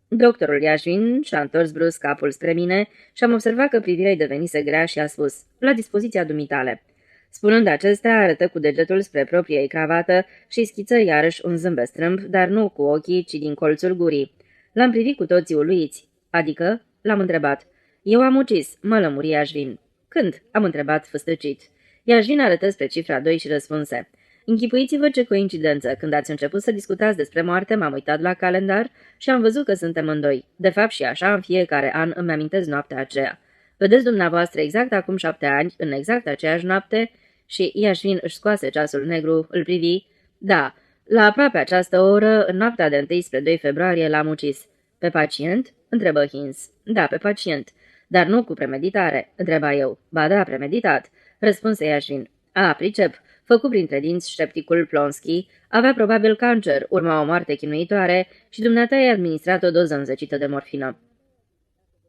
Doctorul Iajvin și-a întors brusc capul spre mine și am observat că privirea-i devenise grea și a spus, la dispoziția dumitale. Spunând acestea, arătă cu degetul spre propria ei cravată și schiță iarăși un zâmbet strâmb, dar nu cu ochii, ci din colțul gurii. L-am privit cu toții uluiți. Adică? L-am întrebat. Eu am ucis, mă lămuri Iajvin. Când? Am întrebat făstăcit. Iajvin arătă spre cifra 2 și răspunse. Închipuiți-vă ce coincidență, când ați început să discutați despre moarte, m-am uitat la calendar și am văzut că suntem în doi. De fapt și așa, în fiecare an îmi amintesc noaptea aceea. Vedeți dumneavoastră exact acum 7 ani, în exact aceeași noapte, și Iajvin își scoase ceasul negru, îl privi. Da, la aproape această oră, în noaptea de 1 spre 2 februarie, l-am ucis. Pe pacient? Întrebă Hinz. Da, pe pacient. Dar nu cu premeditare, întreba eu. Ba da, premeditat, răspunse Iajvin. A, pricep. Făcut printre dinți ștepticul Plonski, avea probabil cancer, urma o moarte chinuitoare și dumneata i-a administrat o doză înzăcită de morfină.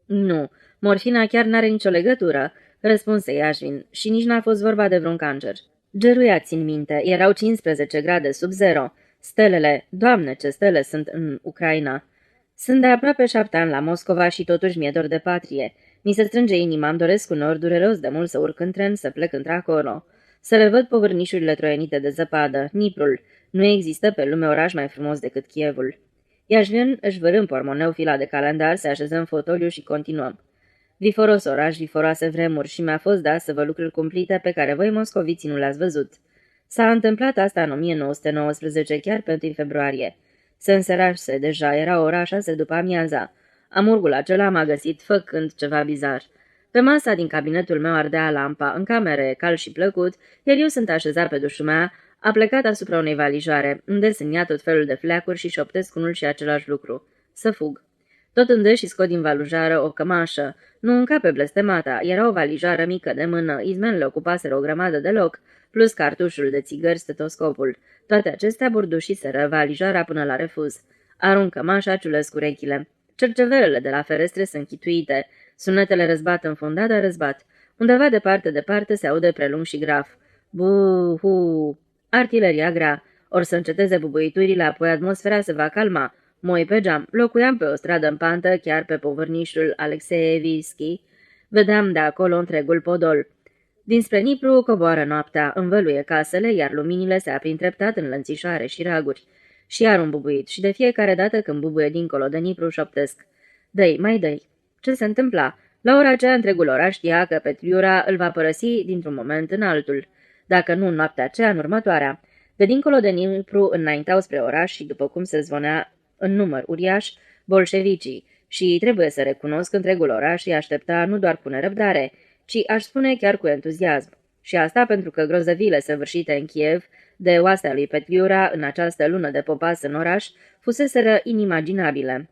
Nu, morfina chiar n-are nicio legătură, răspunse Iajvin, și nici n-a fost vorba de vreun cancer. Geruiați în minte, erau 15 grade sub zero. Stelele, Doamne, ce stele sunt în Ucraina! Sunt de aproape 7 ani la Moscova și totuși mi-e dor de patrie. Mi se strânge inima, îmi doresc uneori dureros de mult să urc în tren, să plec într-acolo. Să le văd povârnișurile troienite de zăpadă, Niprul. Nu există pe lume oraș mai frumos decât Kievul. Iajvin își vârâ în pormoneu fila de calendar, se așeză în fotoliu și continuăm. Viforos oraș, viforoase vremuri și mi-a fost dat să văd lucruri cumplite pe care voi moscoviții nu le-ați văzut. S-a întâmplat asta în 1919, chiar pe 1 februarie. Se înserase deja, era ora 6 după amiaza. Amurgul acela m-a găsit făcând ceva bizar. Pe masa din cabinetul meu ardea lampa, în camere cald și plăcut, iar eu sunt așezat pe dușul mea, a plecat asupra unei valijoare, unde sunt tot felul de fleacuri și șoptesc unul și același lucru. Să fug. Tot îndă și scot din valijoară o cămașă. Nu încape blestemata, era o valijoară mică de mână, izmenele ocupaseră o grămadă de loc, plus cartușul de țigări, stetoscopul. Toate acestea burdușiseră valijoara până la refuz. Arunc cămașa, ciulesc urechile. Cercevelele de la ferestre sunt chituite. Sunetele răzbat înfundat, dar răzbat. Undeva departe se aude prelung și graf. Bu-hu! Artileria grea. Ori să înceteze bubuiturile, apoi atmosfera se va calma. Moi pe geam. Locuiam pe o stradă în pantă, chiar pe povârnișul Alexeevski. Vedeam de acolo întregul podol. Dinspre Nipru coboară noaptea, învăluie casele, iar luminile se aprind treptat în lănțișoare și raguri. Și iar un bubuit, și de fiecare dată când bubuie dincolo de Nipru șoptesc. Dă-i, mai dă-i. Ce se întâmpla? La ora aceea întregul oraș știa că Petliura îl va părăsi dintr-un moment în altul. Dacă nu în noaptea aceea, în următoarea. De dincolo de Nipru înaintau spre oraș și, după cum se zvonea în număr uriaș, bolșevicii, și trebuie să recunosc că întregul oraș îi aștepta nu doar cu nerăbdare, ci aș spune chiar cu entuziasm. Și asta pentru că grozăviile săvârșite în Kiev de oastea lui Petliura în această lună de popas în oraș fuseseră inimaginabile.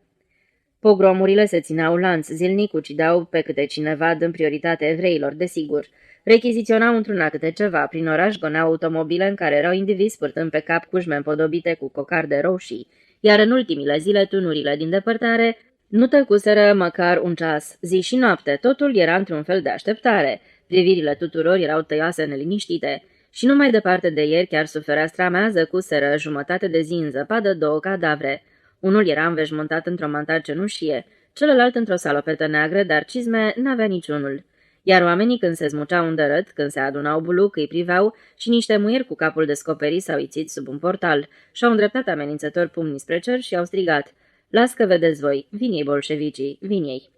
Pogromurile se țineau lanț, zilnic ucideau pe câte cineva, dând prioritate evreilor, desigur. Rechiziționau într-una câte ceva, prin oraș goneau automobile în care erau indivizi purtând pe cap cușme împodobite cu cocarde roșii, iar în ultimile zile tunurile din depărtare nu tăcuseră măcar un ceas. Zi și noapte, totul era într-un fel de așteptare. Privirile tuturor erau tăioase neliniștite. Și numai departe de ieri, chiar sub fereastra mea, zăcuseră jumătate de zi în zăpadă 2 cadavre. Unul era înveșmântat într-o mantar cenușie, celălalt într-o salopetă neagră, dar cizme n-avea niciunul. Iar oamenii când se smuceau în dărât, când se adunau buluc, îi priveau și niște muieri cu capul descoperit s-au ițit sub un portal și-au îndreptat amenințător pumnii spre cer și au strigat: Las că vedeți voi, vin ei bolșevicii, vin ei.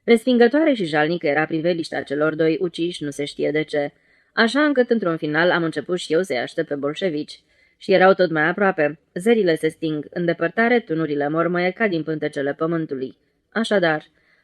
Respingătoare și jalnică era priveliștea celor doi uciși, nu se știe de ce. Așa încât într-un final am început și eu să-i aștept pe bolșevici. Și erau tot mai aproape. Zările se sting, în depărtare tunurile mormăie ca din pântecele pământului. Așadar,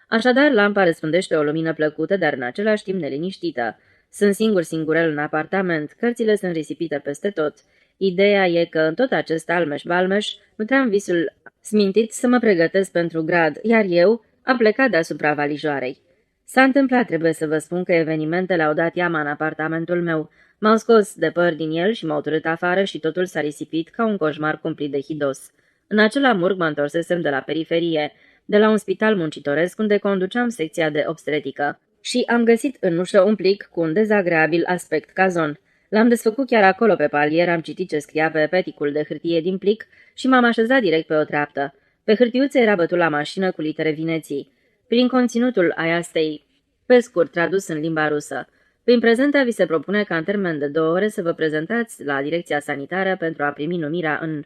Așadar, lampa răspândește o lumină plăcută, dar în același timp neliniștită. Sunt singurel în apartament, cărțile sunt risipite peste tot. Ideea e că în tot acest almeș-balmeș nutream visul smintit să mă pregătesc pentru grad, iar eu am plecat deasupra valijoarei. S-a întâmplat, trebuie să vă spun, că evenimentele au dat iama în apartamentul meu. M-au scos de păr din el și m-au târât afară și totul s-a risipit ca un coșmar cumplit de hidos. În acel amurg mă întorsesem de la periferie, de la un spital muncitoresc unde conduceam secția de obstetrică, și am găsit în ușă un plic cu un dezagreabil aspect cazon. L-am desfăcut chiar acolo pe palier, am citit ce scria pe peticul de hârtie din plic și m-am așezat direct pe o treaptă. Pe hârtiuță era bătut la mașină cu litere Vineții. Prin conținutul aiastei, pe scurt tradus în limba rusă. Prin prezenta vi se propune ca în termen de 2 ore să vă prezentați la direcția sanitară pentru a primi numirea în...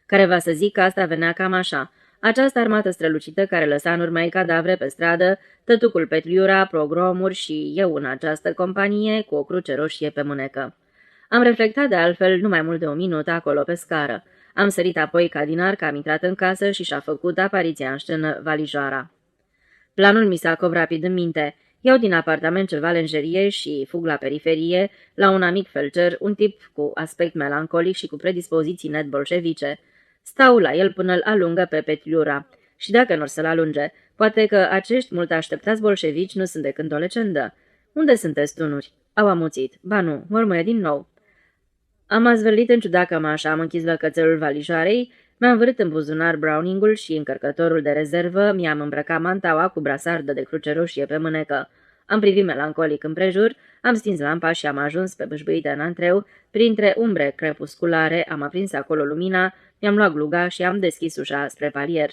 Care va să zic că asta venea cam așa. Această armată strălucită care lăsa în urmă cadavre pe stradă, tătucul Petliura, progromuri și eu în această companie cu o cruce roșie pe mânecă. Am reflectat de altfel nu mai mult de 1 minut acolo pe scară. Am sărit apoi ca din arc, am intrat în casă și și-a făcut apariția în scenă valijoara. Planul mi s-a cov rapid în minte. Iau din apartament ceva lenjerie și fug la periferie, la un amic felcer, un tip cu aspect melancolic și cu predispoziții net bolșevice. Stau la el până îl alungă pe Petliura. Și dacă nu-or să-l alunge, poate că acești mult așteptați bolșevici nu sunt decât o legendă. Unde sunteți tunuri? Au amuțit. Ba nu, mormăie din nou. Am azvârlit în ciuda cămașa, am închis lăcățelul valijoarei, mi-am vârât în buzunar Browningul și încărcătorul de rezervă, mi-am îmbrăcat mantaua cu brasardă de cruce roșie pe mânecă. Am privit melancolic împrejur, am stins lampa și am ajuns pe bâșbâită în antreu, printre umbre crepusculare, am aprins acolo lumina, mi-am luat gluga și am deschis ușa spre palier.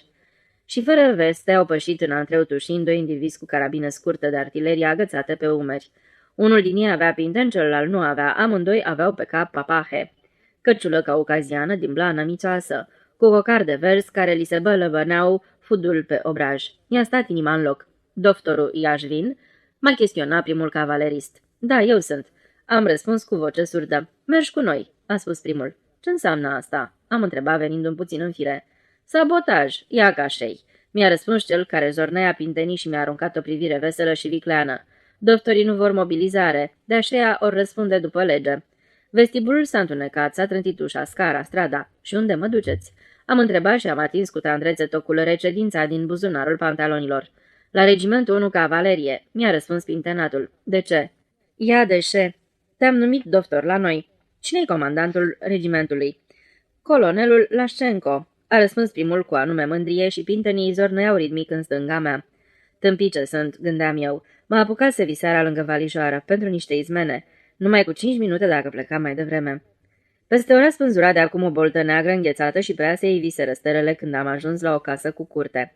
Și fără veste au pășit în antreu tușind 2 indivizi cu carabină scurtă de artilerie agățate pe umeri. Unul din ei avea pinten, celălalt nu avea, amândoi aveau pe cap papahe. Căciulă caucaziană din blană mițoasă, cu cocar de vers care li se bălăbăneau fudul pe obraj. Mi-a stat inima în loc. Doctorul Iașvin m-a chestionat primul cavalerist. Da, eu sunt. Am răspuns cu voce surdă. Mergi cu noi, a spus primul. Ce înseamnă asta? Am întrebat venind un puțin în fire. Sabotaj, ia cașei. Mi-a răspuns cel care zornea pintenii și mi-a aruncat o privire veselă și vicleană. Doctorii nu vor mobilizare, de aceea ori răspunde după lege. Vestibulul s-a întunecat, s-a trântit ușa, scara, strada. Și unde mă duceți? Am întrebat și am atins cu tandrețe tocul recedința din buzunarul pantalonilor. La regimentul 1 cavalerie, mi-a răspuns pintenatul. De ce? Ia de ce? Te-am numit doctor la noi. Cine-i comandantul regimentului? Colonelul Lașcenco, a răspuns primul cu anume mândrie și pintenii zornăiau ritmic în stânga mea. Tâmpice sunt, gândeam eu. M-a apucat să viseara lângă valijoară, pentru niște izmene. Numai cu 5 minute dacă plecam mai devreme. Peste ora spânzura de acum o boltă neagră înghețată și pe ea se iviseră stelele când am ajuns la o casă cu curte.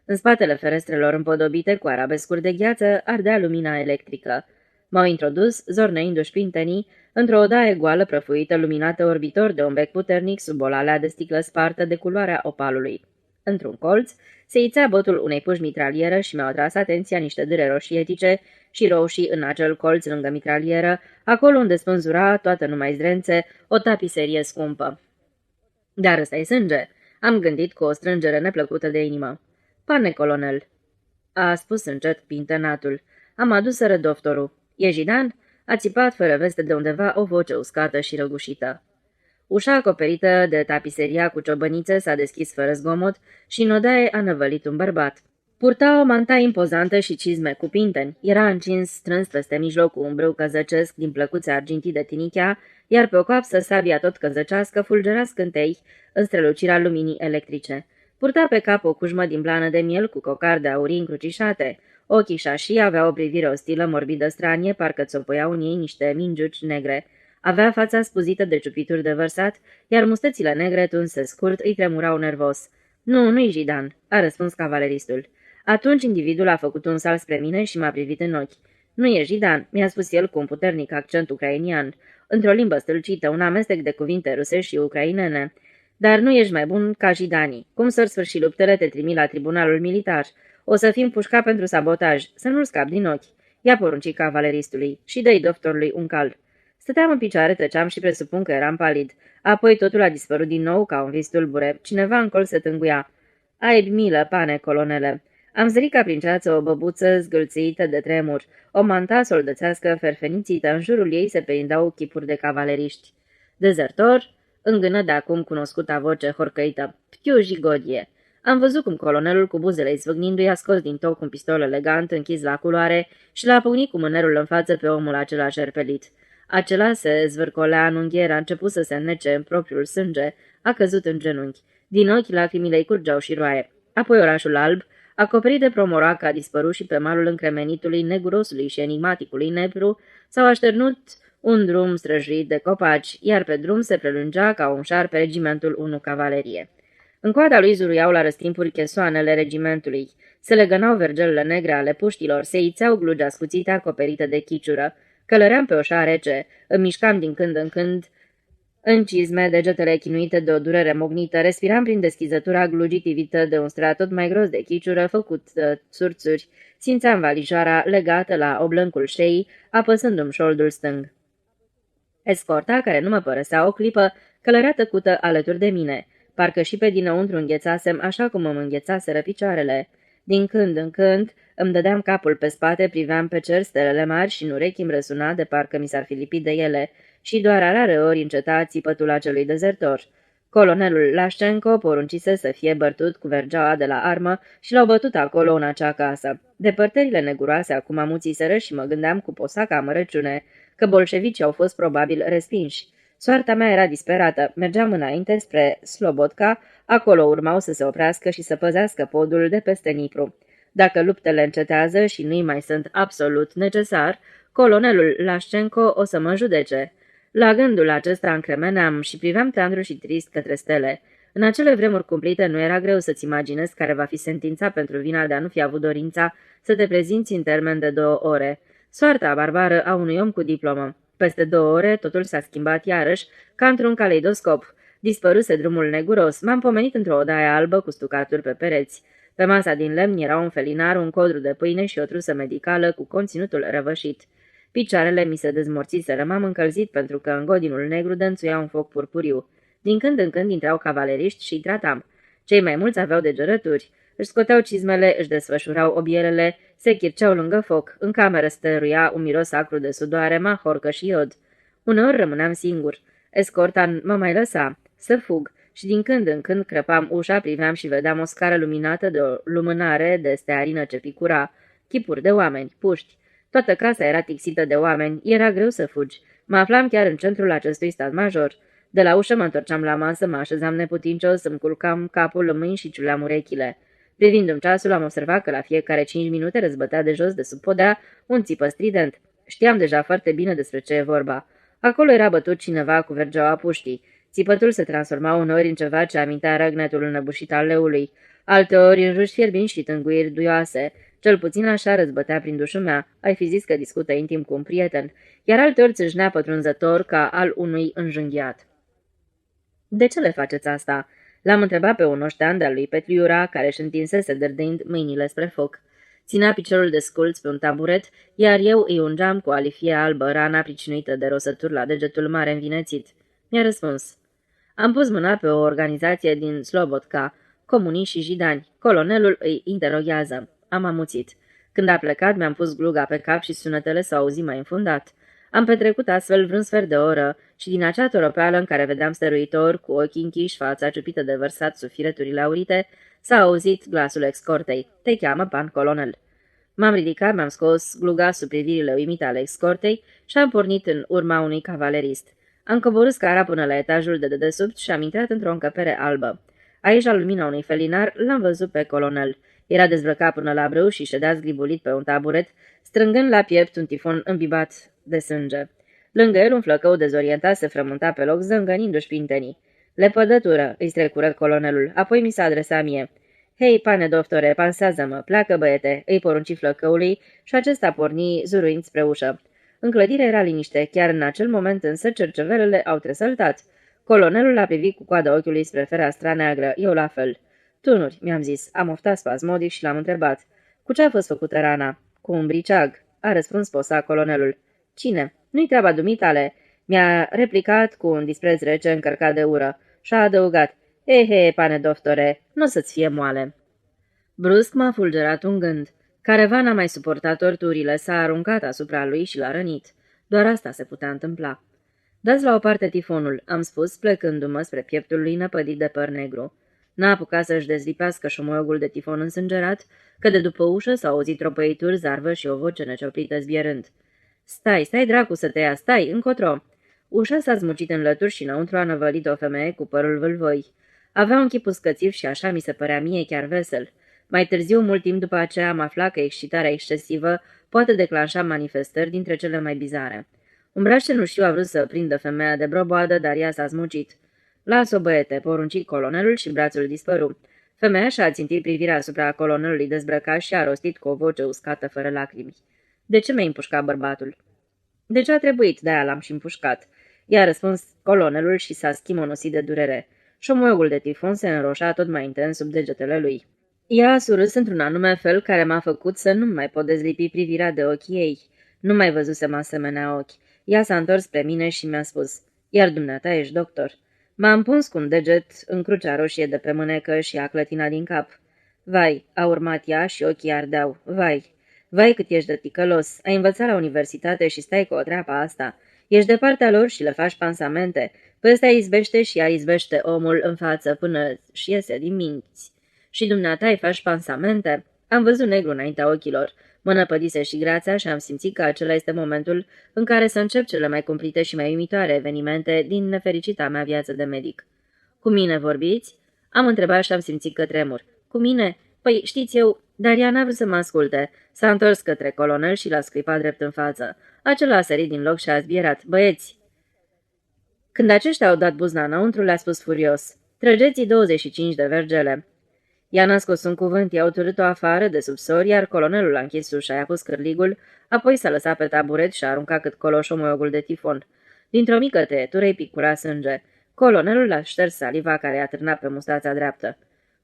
În spatele ferestrelor împodobite cu arabescuri de gheață ardea lumina electrică. M-au introdus, zorneindu-și pintenii, într-o odaie goală prăfuită, luminată orbitor de un bec puternic sub o lalea de sticlă spartă de culoarea opalului. Într-un colț se ițea botul unei puși mitralieră și mi-au atras atenția niște dâre roșietice și roșii în acel colț lângă mitralieră, acolo unde spânzura, toată numai zdrențe, o tapiserie scumpă. Dar ăsta-i sânge, am gândit cu o strângere neplăcută de inimă. Pane, colonel, a spus încet pintenatul. Am adus rădoftorul. E Jidan? A țipat fără veste de undeva o voce uscată și răgușită. Ușa acoperită de tapiseria cu ciobănițe s-a deschis fără zgomot și în odaie a năvălit un bărbat. Purta o manta impozantă și cizme cu pinteni. Era încins strâns peste mijloc cu un brâu căzăcesc din plăcuțe argintii de tinichea, iar pe o coapsă sabia tot căzăcească fulgera scântei în strălucirea luminii electrice. Purta pe cap o cujmă din blană de miel cu cocarde aurii încrucișate. Ochii șașii aveau o privire ostilă morbidă stranie, parcă țopăiau în ei niște mingiuci negre. Avea fața spuzită de ciupituri de vărsat, iar mustățile negre tunse scurt îi tremurau nervos. Nu-i Jidan," a răspuns cavaleristul. Atunci individul a făcut un salt spre mine și m-a privit în ochi. Nu e Jidan," mi-a spus el cu un puternic accent ucrainian, într-o limbă stâlcită, un amestec de cuvinte rusești și ucrainene. Dar nu ești mai bun ca Jidanii. Cum să-ți sfârși luptele, te trimit la tribunalul militar. O să fim pușcat pentru sabotaj, să nu-l scap din ochi." I-a poruncit cavaleristului și dă-i doctorului un cal. Stăteam în picioare, tăceam și presupun că eram palid. Apoi totul a dispărut din nou ca un vis tulbure. Cineva în col se tânguia. Ai milă, pane, colonele. Am zărit ca prin ceață o băbuță zgâlțită de tremur, o manta soldățească ferfenițită, în jurul ei se perindeau chipuri de cavaleriști. Dezertor, îngână de acum cunoscuta voce horcăită, Ptiu Jigodie. Am văzut cum colonelul cu buzele zvâgnindu-i a scos din toc un pistol elegant închis la culoare și l-a pocnit cu mânerul în față pe omul acela șerpelit. Acela se zvârcolea în unghier, a început să se înnece în propriul sânge, a căzut în genunchi. Din ochi lacrimile-i curgeau și roaie. Apoi orașul alb, acoperit de promoroacă, a dispărut și pe malul încremenitului, negurosului și enigmaticului Nepru s-au așternut un drum străjuit de copaci, iar pe drum se prelungea ca un șarpe regimentul 1 cavalerie. În coada lui zuruiau la răstimpuri chesoanele regimentului, se legănau vergelele negre ale puștilor, se ițeau glugi ascuțite acoperite de chiciură. Călăream pe oșa rece, îmi mișcam din când în când în cizme, degetele chinuite de o durere mognită, respiram prin deschizătura glugitivită de un strat tot mai gros de chiciură, făcut de surțuri. Simțeam valijoara legată la oblâncul șeii, apăsându-mi șoldul stâng. Escorta, care nu mă părăsea o clipă, călărea tăcută alături de mine. Parcă și pe dinăuntru înghețasem, așa cum îmi înghețaseră picioarele. Din când în când îmi dădeam capul pe spate, priveam pe cer stelele mari și în urechi îmi răsuna de parcă mi s-ar fi lipit de ele și doar a rare ori înceta țipătul acelui dezertor. Colonelul Lașcenco poruncise să fie bărtut cu vergeaua de la armă și l-au bătut acolo în acea casă. Depărtările neguroase acum amuțiseră și mă gândeam cu posaca amărăciune că bolșevicii au fost probabil respinși. Soarta mea era disperată, mergeam înainte spre Slobodka, acolo urmau să se oprească și să păzească podul de peste Nipru. Dacă luptele încetează și nu-i mai sunt absolut necesar, colonelul Lașcenco o să mă judece. La gândul acesta încremeneam și priveam tandru și trist către stele. În acele vremuri cumplite nu era greu să-ți imaginezi care va fi sentința pentru vina de a nu fi avut dorința să te prezinți în termen de 2 ore. Soarta barbară a unui om cu diplomă. Peste 2 ore totul s-a schimbat iarăși, ca într-un caleidoscop. Dispăruse drumul neguros, m-am pomenit într-o odaie albă cu stucaturi pe pereți. Pe masa din lemn era un felinar, un codru de pâine și o trusă medicală cu conținutul răvășit. Picioarele mi se dezmorțiseră, m-am încălzit pentru că în godinul negru dănțuia un foc purpuriu. Din când în când intrau cavaleriști și tratam. Cei mai mulți aveau degerături. Își scoteau cizmele, își desfășurau obierele, se chirceau lângă foc. În cameră stăruia un miros acru de sudoare, mahorcă și iod. Uneori rămâneam singur. Escorta mă mai lăsa să fug și din când în când crăpam ușa, priveam și vedeam o scară luminată de o lumânare de stearină ce picura, chipuri de oameni, puști. Toată casa era tixită de oameni, era greu să fugi. Mă aflam chiar în centrul acestui stat major. De la ușă mă întorceam la masă, mă așezam neputincios, îmi culcam capul în mâini și ciuleam urechile. Privindu-mi ceasul, am observat că la fiecare 5 minute răzbătea de jos de sub podea un țipă strident. Știam deja foarte bine despre ce e vorba. Acolo era bătut cineva cu vergeaua puștii. Țipătul se transforma uneori în ceva ce amintea răgnetul înăbușit al leului, alteori în ruși fierbinți și tânguiri duioase. Cel puțin așa răzbătea prin dușul mea, ai fi zis că discută intim cu un prieten, iar alteori țâșnea pătrunzător ca al unui înjunghiat. De ce le faceți asta?" L-am întrebat pe un oștean de-al lui Petliura, care își întinsese dârdâind mâinile spre foc. Ținea piciorul desculț pe un taburet, iar eu îi ungeam cu alifie albă rana pricinuită de rosături la degetul mare învinețit. Mi-a răspuns. Am pus mâna pe o organizație din Slobodka, comuniști și jidani. Colonelul îi interoghează. Am amuțit. Când a plecat, mi-am pus gluga pe cap și sunetele s-au auzit mai înfundat. Am petrecut astfel vreun sfert de oră și din acea toropeală în care vedeam stăruitor, cu ochii închiși, fața ciupită de vărsat sub fireturile aurite, s-a auzit glasul escortei. Te cheamă, pan colonel. M-am ridicat, mi-am scos gluga sub privirile uimite ale escortei și am pornit în urma unui cavalerist. Am coborât scara până la etajul de dedesubt și am intrat într-o încăpere albă. Aici, la lumina unui felinar, l-am văzut pe colonel. Era dezbrăcat până la brâu și ședea zgribulit pe un taburet, strângând la piept un tifon îmbibat de sânge. Lângă el un flăcău dezorientat se frământa pe loc, zângănindu-și pintenii. Lepădătură, îi strecură colonelul, apoi mi s-a adresat mie. Hei, pane doctore, pansează-mă, pleacă băiete, îi porunci flăcăului și acesta porni zuruind spre ușă. În clădire era liniște, chiar în acel moment însă cercevelele au tresăltat. Colonelul l-a privit cu coada ochiului spre fereastra neagră, eu la fel. Tunuri, mi-am zis, am oftat spasmodic și l-am întrebat. Cu ce a fost făcută rana? Cu un briceag, a răspuns posa colonelul. Cine? Nu-i treaba dumitale, mi-a replicat cu un dispreț rece încărcat de ură și a adăugat. He, pane doctore, nu o să-ți fie moale. Brusc m-a fulgerat un gând. Careva n-a mai suportat torturile, s-a aruncat asupra lui și l-a rănit. Doar asta se putea întâmpla. Dați la o parte tifonul, am spus, plecându-mă spre pieptul lui năpădit de păr negru. N-a apucat să-și dezlipească șomoiogul de tifon însângerat, că de după ușă s-au auzit tropăituri, zarvă și o voce necioplită zbierând. Stai dracu să te ia, stai, încotro!" Ușa s-a zmucit în lături și înăuntru a năvălit o femeie cu părul vâlvoi. Avea un chip uscățiv și așa mi se părea mie chiar vesel. Mai târziu, mult timp după aceea, am aflat că excitarea excesivă poate declanșa manifestări dintre cele mai bizare. Un braț cenușiu a vrut să prindă femeia de broboadă, dar ea s-a zmucit. Las-o, băiete, porunci colonelul și brațul dispăru. Femeia și-a țintit privirea asupra colonelului dezbrăcat și a rostit cu o voce uscată fără lacrimi. De ce mi-ai împușcat bărbatul?" De ce a trebuit, de-aia l-am și împușcat." I-a răspuns colonelul și s-a schimonosit de durere. Șomoiogul de tifon se înroșea tot mai intens sub degetele lui. Ea a surâs într-un anume fel care m-a făcut să nu mai pot dezlipi privirea de ochii ei. Nu mai văzusem asemenea ochi. Ea s-a întors spre mine și mi-a spus, iar dumneata ești doctor. M-a împuns cu un deget în crucea roșie de pe mânecă și a clătina din cap. Vai, a urmat ea și ochii ardeau. Vai cât ești de ticălos, ai învățat la universitate și stai cu o treapă asta. Ești de partea lor și le faci pansamente. Pe ăsta izbește și ea izbește omul în față până și iese din minți. Și dumneata îi faci pansamente? Am văzut negru înaintea ochilor. Mă năpădise și grața și am simțit că acela este momentul în care să încep cele mai cumplite și mai uimitoare evenimente din nefericita mea viață de medic. Cu mine vorbiți?" Am întrebat și am simțit că tremur. Cu mine? Păi, știți eu, dar ea n-a vrut să mă asculte. S-a întors către colonel și l-a scripat drept în față. Acela a sărit din loc și a zbierat. Băieți! Când aceștia au dat buzna înăuntru, le-a spus furios. Trăgeți 25 de vergele. I-a născos un cuvânt, i-a utârât-o afară de sub sori, iar colonelul a închis ușa, i-a pus cârligul, apoi s-a lăsat pe taburet și a aruncat cât colo șomoiogul de tifon. Dintr-o mică tăietură îi picura sânge. Colonelul a șters saliva care i-a târnat pe mustața dreaptă.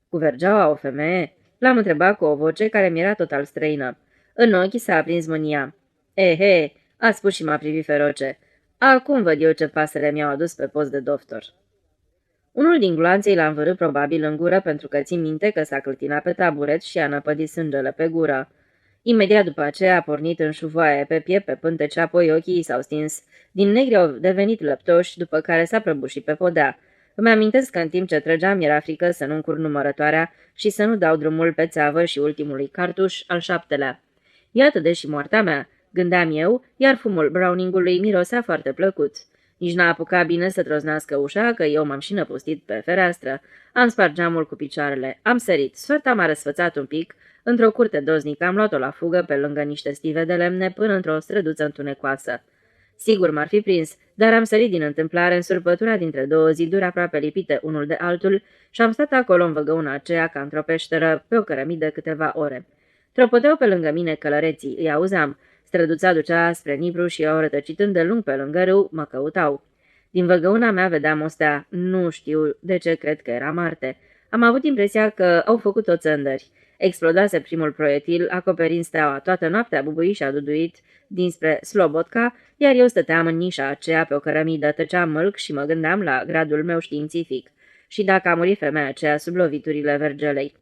Cu vergeaua o femeie? L-am întrebat cu o voce care mi-era total străină. În ochi s-a aprins mânia. Ehe, a spus și m-a privit feroce. Acum văd eu ce pasăre mi-au adus pe post de doctor. Unul din gloanței l-a învărât probabil în gură pentru că țin minte că s-a clătinat pe taburet și a năpădit sângele pe gură. Imediat după aceea a pornit în șuvoaie pe piept, pe pântece, apoi ochii s-au stins. Din negri au devenit lăptoși, după care s-a prăbușit pe podea. Îmi amintesc că în timp ce trăgeam era frică să nu încurc numărătoarea și să nu dau drumul pe țeavă și ultimului cartuș, al 7-lea. Iată deși moartea mea, gândeam eu, iar fumul Browningului mirosea foarte plăcut. Nici n-a apucat bine să trosnească ușa, că eu m-am și năpustit pe fereastră. Am spart geamul cu picioarele, am sărit, soarta m-a răsfățat un pic. Într-o curte doznică am luat-o la fugă pe lângă niște stive de lemne până într-o străduță întunecoasă. Sigur m-ar fi prins, dar am sărit din întâmplare în surpătura dintre două ziduri aproape lipite unul de altul și am stat acolo în văgăuna aceea ca într-o peșteră pe o cărămidă câteva ore. Tropoteau pe lângă mine călăreții, îi auzeam. Străduța ducea spre Nipru și eu, rătăcitând de lung pe lângă râu, mă căutau. Din văgăuna mea vedeam o stea. Nu știu de ce cred că era Marte. Am avut impresia că au făcut-o țândări. Explodase primul proiectil, acoperind steaua. Toată noaptea a bubuit și a duduit dinspre Slobodka, iar eu stăteam în nișa aceea pe o cărămidă, tăceam mălc și mă gândeam la gradul meu științific. Și dacă a murit femeia aceea sub loviturile vergelei.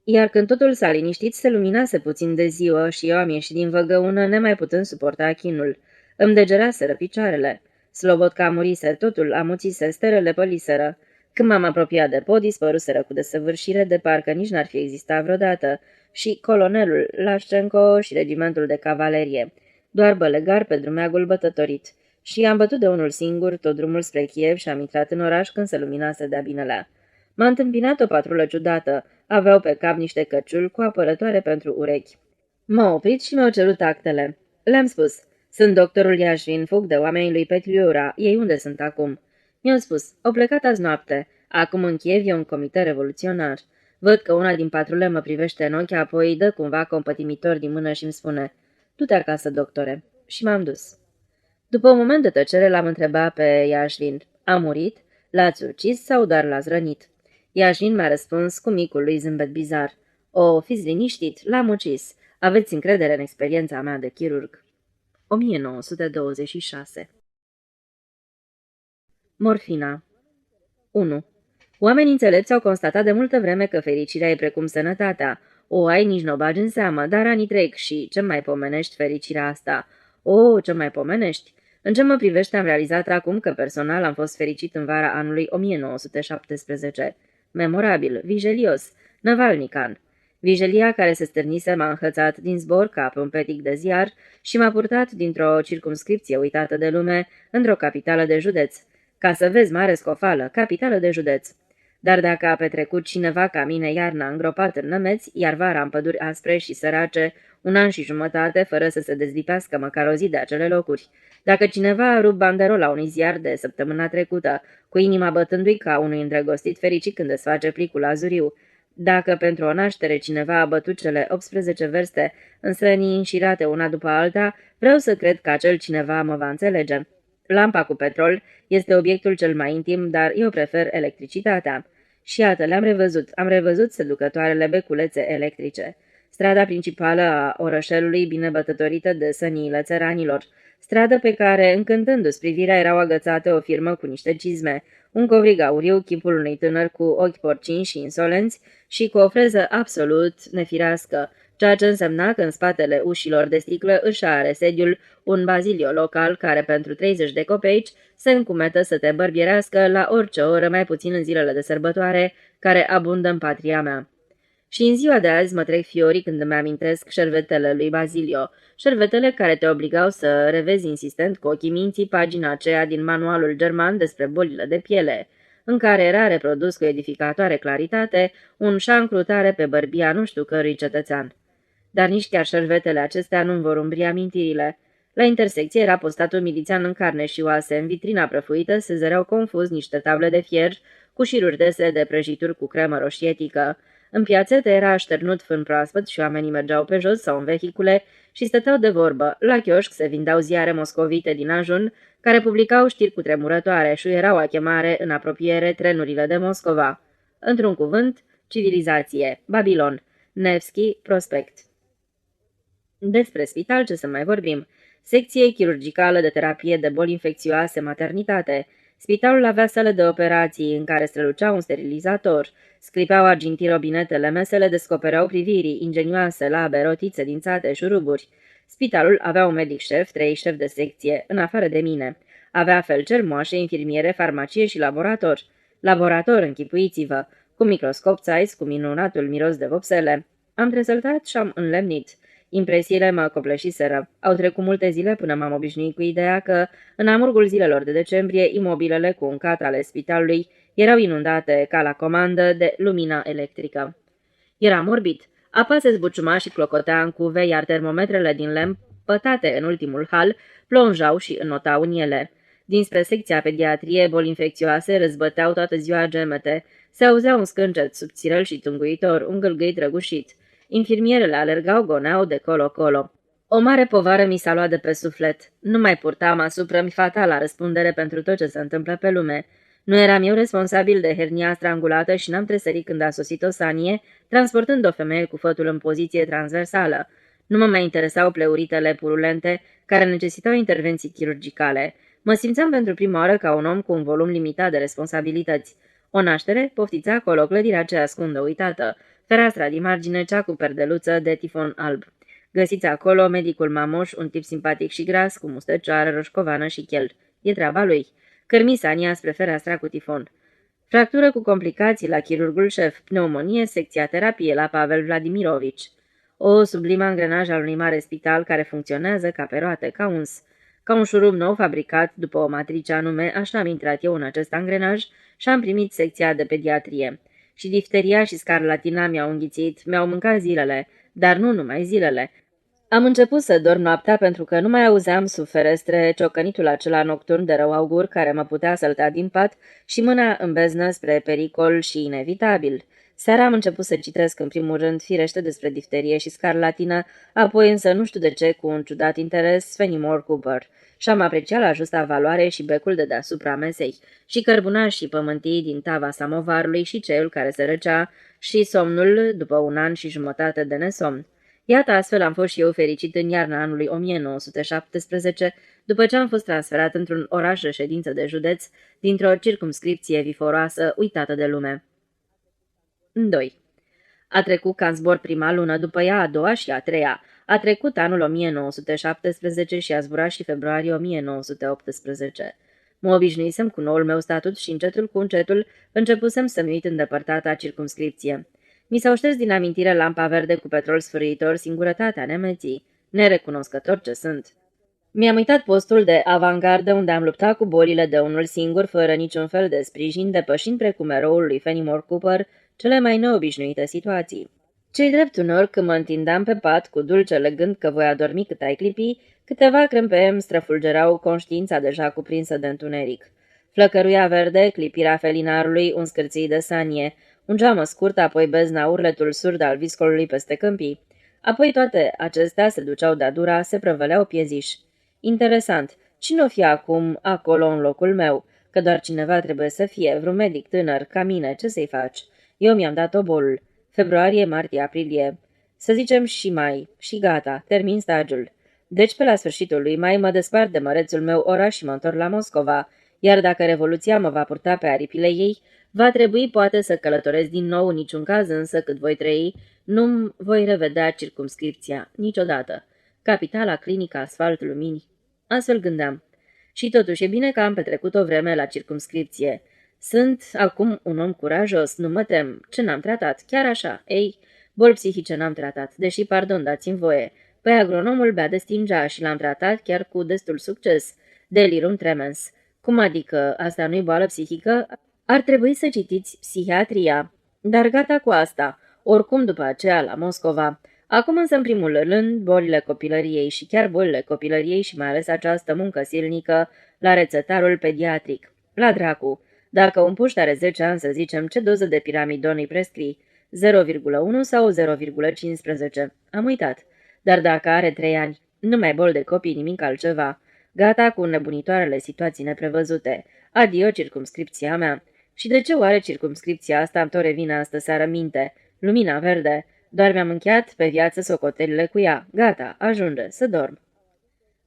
Iar când totul s-a liniștit, se luminase puțin de ziua și eu am ieșit din văgăună, nemai putând suporta chinul. Îmi degeraseră picioarele. Slobodka murise, totul amuțise, stelele păliseră. Când m-am apropiat de pod, dispăruseră cu desăvârșire, de parcă nici n-ar fi existat vreodată, și colonelul Lașcenco și regimentul de cavalerie. Doar bălegar pe drumeagul bătătorit. Și am bătut de unul singur tot drumul spre Kiev și am intrat în oraș când se luminase de-a binelea. M-a întâmpinat o patrulă ciudată. Aveau pe cap niște căciuli cu apărătoare pentru urechi. M-a oprit și mi-au cerut actele. Le-am spus, sunt doctorul Iașvin, fug de oamenii lui Petliura, ei unde sunt acum? Mi-au spus, au plecat azi noapte, acum în Kiev e un comitet revoluționar. Văd că una din patrule mă privește în ochi, apoi dă cumva compătimitor din mână și îmi spune, du-te acasă, doctore. Și m-am dus. După un moment de tăcere l-am întrebat pe Iașvin, a murit? L-ați ucis sau doar l-ați rănit? Iașvin mi-a răspuns cu micul lui zâmbet bizar. O, fiți liniștit, l-am ucis. Aveți încredere în experiența mea de chirurg. 1926. Morfina 1. Oamenii înțelepți au constatat de multă vreme că fericirea e precum sănătatea. O, ai nici n-o bagi în seamă, dar anii trec și ce mai pomenești fericirea asta? O, ce mai pomenești? În ce mă privește, am realizat acum că personal am fost fericit în vara anului 1917. Memorabil, vigelios, Navalnican. Vijelia care se stârnise m-a înhățat din zbor ca pe un petic de ziar și m-a purtat dintr-o circumscripție uitată de lume într-o capitală de județ. Ca să vezi, mare scofală, capitală de județ. Dar dacă a petrecut cineva ca mine iarna îngropat în nămeți, iar vara în păduri aspre și sărace, un an și jumătate, fără să se dezlipească măcar o zi de acele locuri, dacă cineva a rupt banderola unui ziar de săptămâna trecută, cu inima bătându-i ca unui îndrăgostit fericit când desface plicul azuriu, dacă pentru o naștere cineva a bătut cele 18 verste în strănii înșirate una după alta, vreau să cred că acel cineva mă va înțelege. Lampa cu petrol este obiectul cel mai intim, dar eu prefer electricitatea. Și iată, am revăzut seducătoarele beculețe electrice. Strada principală a orășelului, bine bătătorită de săniile țăranilor. Stradă pe care, încântându-ți privirea, erau agățate o firmă cu niște cizme, un covrig auriu, chipul unui tânăr cu ochi porcini și insolenți și cu o freză absolut nefirească, ceea ce însemna că în spatele ușilor de sticlă își are sediul un bazilio local care pentru 30 de copeici se încumetă să te bărbierească la orice oră, mai puțin în zilele de sărbătoare, care abundă în patria mea. Și în ziua de azi mă trec fiorii când îmi amintesc șervetele lui Bazilio, șervetele care te obligau să revezi insistent cu ochii minții pagina aceea din manualul german despre bolile de piele, în care era reprodus cu edificatoare claritate un șancru tare pe bărbia nu știu cărui cetățean. Dar nici chiar șervetele acestea nu-mi vor umbri amintirile. La intersecție era postat un milițian în carne și oase, în vitrina prăfuită se zăreau confuz niște table de fier cu șiruri dese de prăjituri cu cremă roșietică. În piațete era așternut fân proaspăt și oamenii mergeau pe jos sau în vehicule și stăteau de vorbă. La chioșc se vindeau ziare moscovite din ajun, care publicau știri cutremurătoare și erau a chemare în apropiere trenurile de Moscova. Într-un cuvânt, civilizație, Babilon, Nevski, prospect. Despre spital ce să mai vorbim. Secție chirurgicală de terapie de boli infecțioase, maternitate. Spitalul avea sale de operații în care strălucea un sterilizator. Sclipeau argintii robinetele, mesele descopereau privirii, ingenioase, labe, rotițe, dințate, șuruburi. Spitalul avea un medic șef, 3 șefi de secție, în afară de mine. Avea felcer, moașe, infirmiere, farmacie și laborator. Laborator, închipuiți-vă, cu microscop Zeiss, cu minunatul miros de vopsele. Am tresăltat și am înlemnit. Impresiile mă copleșiseră. Au trecut multe zile până m-am obișnuit cu ideea că, în amurgul zilelor de decembrie, imobilele cu un cat ale spitalului erau inundate, ca la comandă, de lumina electrică. Era morbid. Apa se zbuciuma și clocotea în cuve, iar termometrele din lemn, pătate în ultimul hal, plonjau și înnotau în ele. Dinspre secția pediatrie, boli infecțioase răzbăteau toată ziua gemete. Se auzea un scâncet subțirel și tunguitor, un gâlgâit răgușit. Infirmierele alergau, goneau de colo-colo. O mare povară mi s-a luat de pe suflet. Nu mai purtam asupra-mi fatala răspundere pentru tot ce se întâmplă pe lume. Nu eram eu responsabil de hernia strangulată și n-am tresărit când a sosit o sanie, transportând o femeie cu fătul în poziție transversală. Nu mă mai interesau pleuritele purulente, care necesitau intervenții chirurgicale. Mă simțeam pentru prima oară ca un om cu un volum limitat de responsabilități. O naștere, poftiți acolo, clădirea aceea ascundă uitată, fereastra din margine, cea cu perdeluță de tifon alb. Găsiți acolo medicul Mamoș, un tip simpatic și gras, cu mustăcioară, roșcovană și chel. E treaba lui. Cărmi Sania spre fereastra cu tifon. Fractură cu complicații la chirurgul șef, pneumonie, secția terapie la Pavel Vladimirovici. O sublimă angrenaj al unui mare spital care funcționează ca pe roate, ca un șurub nou fabricat după o matrice anume, așa am intrat eu în acest angrenaj și am primit secția de pediatrie. Și difteria și scarlatina mi-au înghițit, mi-au mâncat zilele, dar nu numai zilele. Am început să dorm noaptea pentru că nu mai auzeam sub ferestre ciocănitul acela nocturn de rău augur care mă putea sălta din pat și mâna în beznă spre pericol și inevitabil. Seara am început să citesc în primul rând firește despre difterie și scarlatină, apoi însă nu știu de ce cu un ciudat interes Fenimore Cooper și am apreciat la justa valoare și becul de deasupra mesei, și cărbunașii pământii din tava samovarului și ceiul care se răcea și somnul după un an și jumătate de nesomn. Iată, astfel am fost și eu fericit în iarna anului 1917, după ce am fost transferat într-un oraș reședință de județ, dintr-o circumscripție viforoasă uitată de lume. 2. A trecut ca în zbor prima lună, după ea a doua și a treia. A trecut anul 1917 și a zburat și februarie 1918. Mă obișnuisem cu noul meu statut și încetul cu încetul începusem să-mi uit în depărtata circumscripție. Mi s-au șters din amintire lampa verde cu petrol sfârâitor, singurătatea nemeții, nerecunoscător ce sunt. Mi-am uitat postul de avangardă unde am luptat cu bolile de unul singur, fără niciun fel de sprijin, depășind precum eroul lui Fenimore Cooper cele mai neobișnuite situații. Cei drept unor, când mă întindeam pe pat cu dulcele gând că voi adormi cât ai clipi, câteva crâmpe îmi străfulgerau conștiința deja cuprinsă de întuneric. Flăcăruia verde, clipirea felinarului, un scârții de sanie, un geamă scurt, apoi bezna, urletul surd al viscolului peste câmpii. Apoi toate acestea se duceau de-a dura, se prăvăleau pieziș. Interesant, cine o fi acum acolo în locul meu? Că doar cineva trebuie să fie, vreun medic tânăr, ca mine, ce să-i faci? Eu mi-am dat obolul. Februarie, martie, aprilie. Să zicem și mai. Și gata, termin stagiul. Deci pe la sfârșitul lui mai mă despart de mărețul meu oraș și mă întorc la Moscova, iar dacă revoluția mă va purta pe aripile ei, va trebui poate să călătoresc din nou, în niciun caz însă cât voi trăi, nu voi revedea circumscripția, niciodată. Capitala, clinica, asfalt, lumini. Astfel gândeam. Și totuși e bine că am petrecut o vreme la circumscripție. Sunt acum un om curajos, nu mă tem. Ce n-am tratat? Chiar așa. Ei, boli psihice n-am tratat, deși, pardon, dați-mi voie. Păi agronomul bea de stingea și l-am tratat chiar cu destul succes. Delirium tremens. Cum adică asta nu-i boală psihică? Ar trebui să citiți psihiatria. Dar gata cu asta. Oricum după aceea la Moscova. Acum însă, în primul rând, bolile copilăriei și chiar bolile copilăriei și mai ales această muncă silnică la rețetarul pediatric. La dracu! Dacă un puști are 10 ani, să zicem, ce doză de piramidon îi prescrii? 0,1 sau 0,15? Am uitat. Dar dacă are 3 ani, nu mai bol de copii, nimic altceva. Gata cu nebunitoarele situații neprevăzute. Adio circumscripția mea. Și de ce oare circumscripția asta îmi tot revine astă seară minte? Lumina verde. Doar mi-am încheiat pe viață socotelile cu ea. Gata, ajunge, să dorm.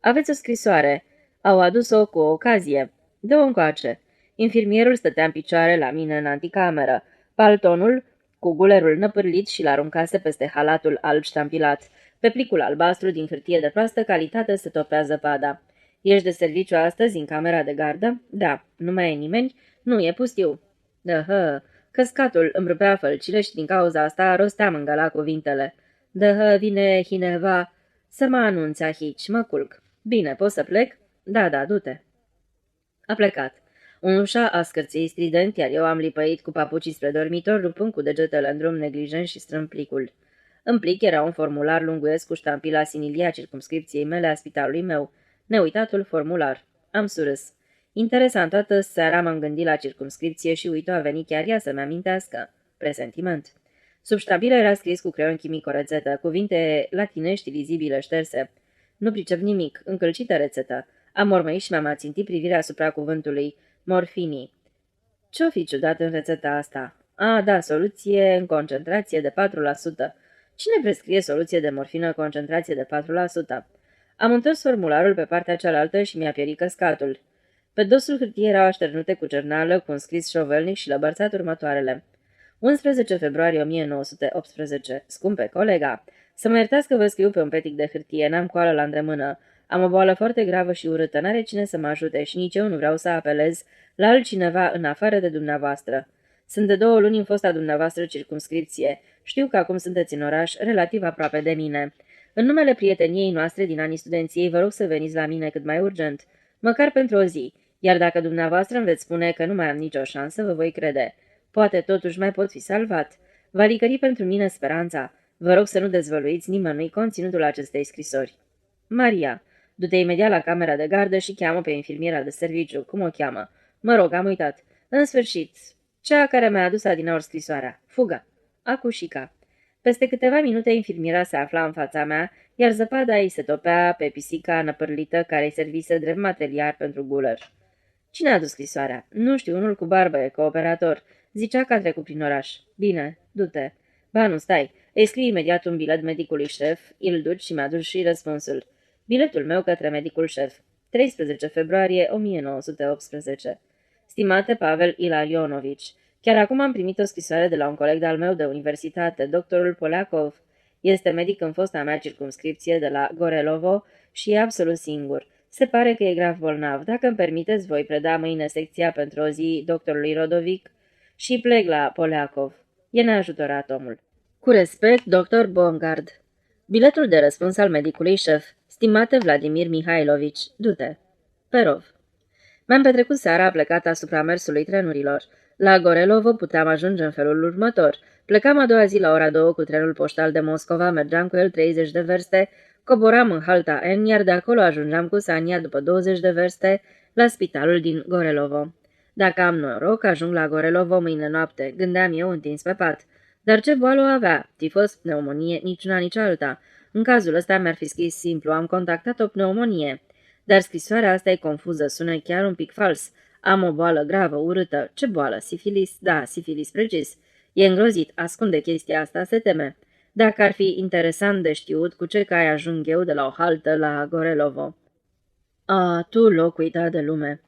Aveți o scrisoare. Au adus-o cu o ocazie. Dă-o încoace. Infirmierul stătea în picioare la mine în anticameră. Paltonul, cu gulerul năpârlit și l-aruncase peste halatul alb ștampilat. Pe plicul albastru din hârtie de proastă calitate se topea zăpada. Ești de serviciu astăzi în camera de gardă? Da. Nu mai e nimeni? Nu, e pustiu. Dă-hă. Căscatul îmi rupea fălcile și din cauza asta rosteam în gala cuvintele. Dă-hă, vine hineva să mă anunțe aici, mă culc. Bine, poți să plec? Da, du-te. A plecat. Un ușa a scârției strident, iar eu am lipăit cu papucii spre dormitor, rupând cu degetele în drum neglijent și strâmb plicul. În plic era un formular lunguiesc cu ștampila sinilia circumscripției mele a spitalului meu. Neuitatul formular. Am surâs. Interesant, toată seara m-am gândit la circumscripție și uite a venit chiar ea să-mi amintească. Presentiment. Sub ștampilă era scris cu creion chimic o rețetă, cuvinte latinești lizibile șterse. Nu pricep nimic, încălcită rețetă. Am mormăit și mi-am ațintit privirea asupra cuvântului morfinii. Ce-o fi ciudat în rețeta asta? Da, soluție în concentrație de 4%. Cine prescrie soluție de morfină concentrație de 4%? Am întors formularul pe partea cealaltă și mi-a pierit căscatul. Pe dosul hârtie erau așternute cu cernală, cu un scris șovelnic și lăbărțat următoarele. 11 februarie 1918. Scumpe colega, să mă iertați că vă scriu pe un petic de hârtie, n-am coală la îndemână. Am o boală foarte gravă și urâtă, n-are cine să mă ajute și nici eu nu vreau să apelez la altcineva în afară de dumneavoastră. Sunt de 2 luni în fosta dumneavoastră circumscripție. Știu că acum sunteți în oraș, relativ aproape de mine. În numele prieteniei noastre din anii studenției, vă rog să veniți la mine cât mai urgent, măcar pentru o zi, iar dacă dumneavoastră îmi veți spune că nu mai am nicio șansă, vă voi crede. Poate totuși mai pot fi salvat. Va licări pentru mine speranța. Vă rog să nu dezvăluiți nimănui conținutul acestei scrisori. Maria, du-te imediat la camera de gardă și cheamă pe infirmiera de serviciu. Cum o cheamă? Mă rog, am uitat. În sfârșit, cea care mi-a adus adineauri scrisoarea. Fugă. Acușica. Peste câteva minute infirmiera se afla în fața mea, iar zăpada ei se topea pe pisica năpârlită care îi servise drept material pentru guler. Cine a adus scrisoarea? Nu știu, unul cu barbă, e cooperator. Zicea că a trecut prin oraș. Bine, du-te. Ba nu, stai. Îi scrii imediat un bilet medicului șef, îl duci și mi-a dus și răspunsul. Biletul meu către medicul șef. 13 februarie 1918. Stimate Pavel Ilarionovici, Chiar acum am primit o scrisoare de la un coleg de-al meu de universitate, doctorul Poliakov. Este medic în fosta mea circumscripție de la Gorelovo și e absolut singur. Se pare că e grav bolnav. Dacă îmi permiteți, voi preda mâine secția pentru o zi doctorului Rodovic și plec la Poliakov. E neajutorat omul. Cu respect, doctor Bongard. Biletul de răspuns al medicului șef. Stimate Vladimir Mihailovici, du-te. Perov. Mi-am petrecut seara plecat asupra mersului trenurilor. La Gorelovo puteam ajunge în felul următor. Plecam a doua zi la ora 2 cu trenul poștal de Moscova, mergeam cu el 30 de verste, coboram în halta N, iar de acolo ajungeam cu Sania după 20 de verste la spitalul din Gorelovo. Dacă am noroc, ajung la Gorelovo mâine noapte, gândeam eu întins pe pat. Dar ce boală o avea? Tifos, pneumonie, nici una, nici alta. În cazul ăsta mi-ar fi scris simplu, am contactat o pneumonie. Dar scrisoarea asta e confuză, sună chiar un pic fals. Am o boală gravă, urâtă. Ce boală? Sifilis? Da, sifilis precis. E îngrozit, ascunde chestia asta, se teme. Dacă ar fi interesant de știut cu ce cai ajung eu de la o haltă la Gorelovo. Tu, loc uitat de lume.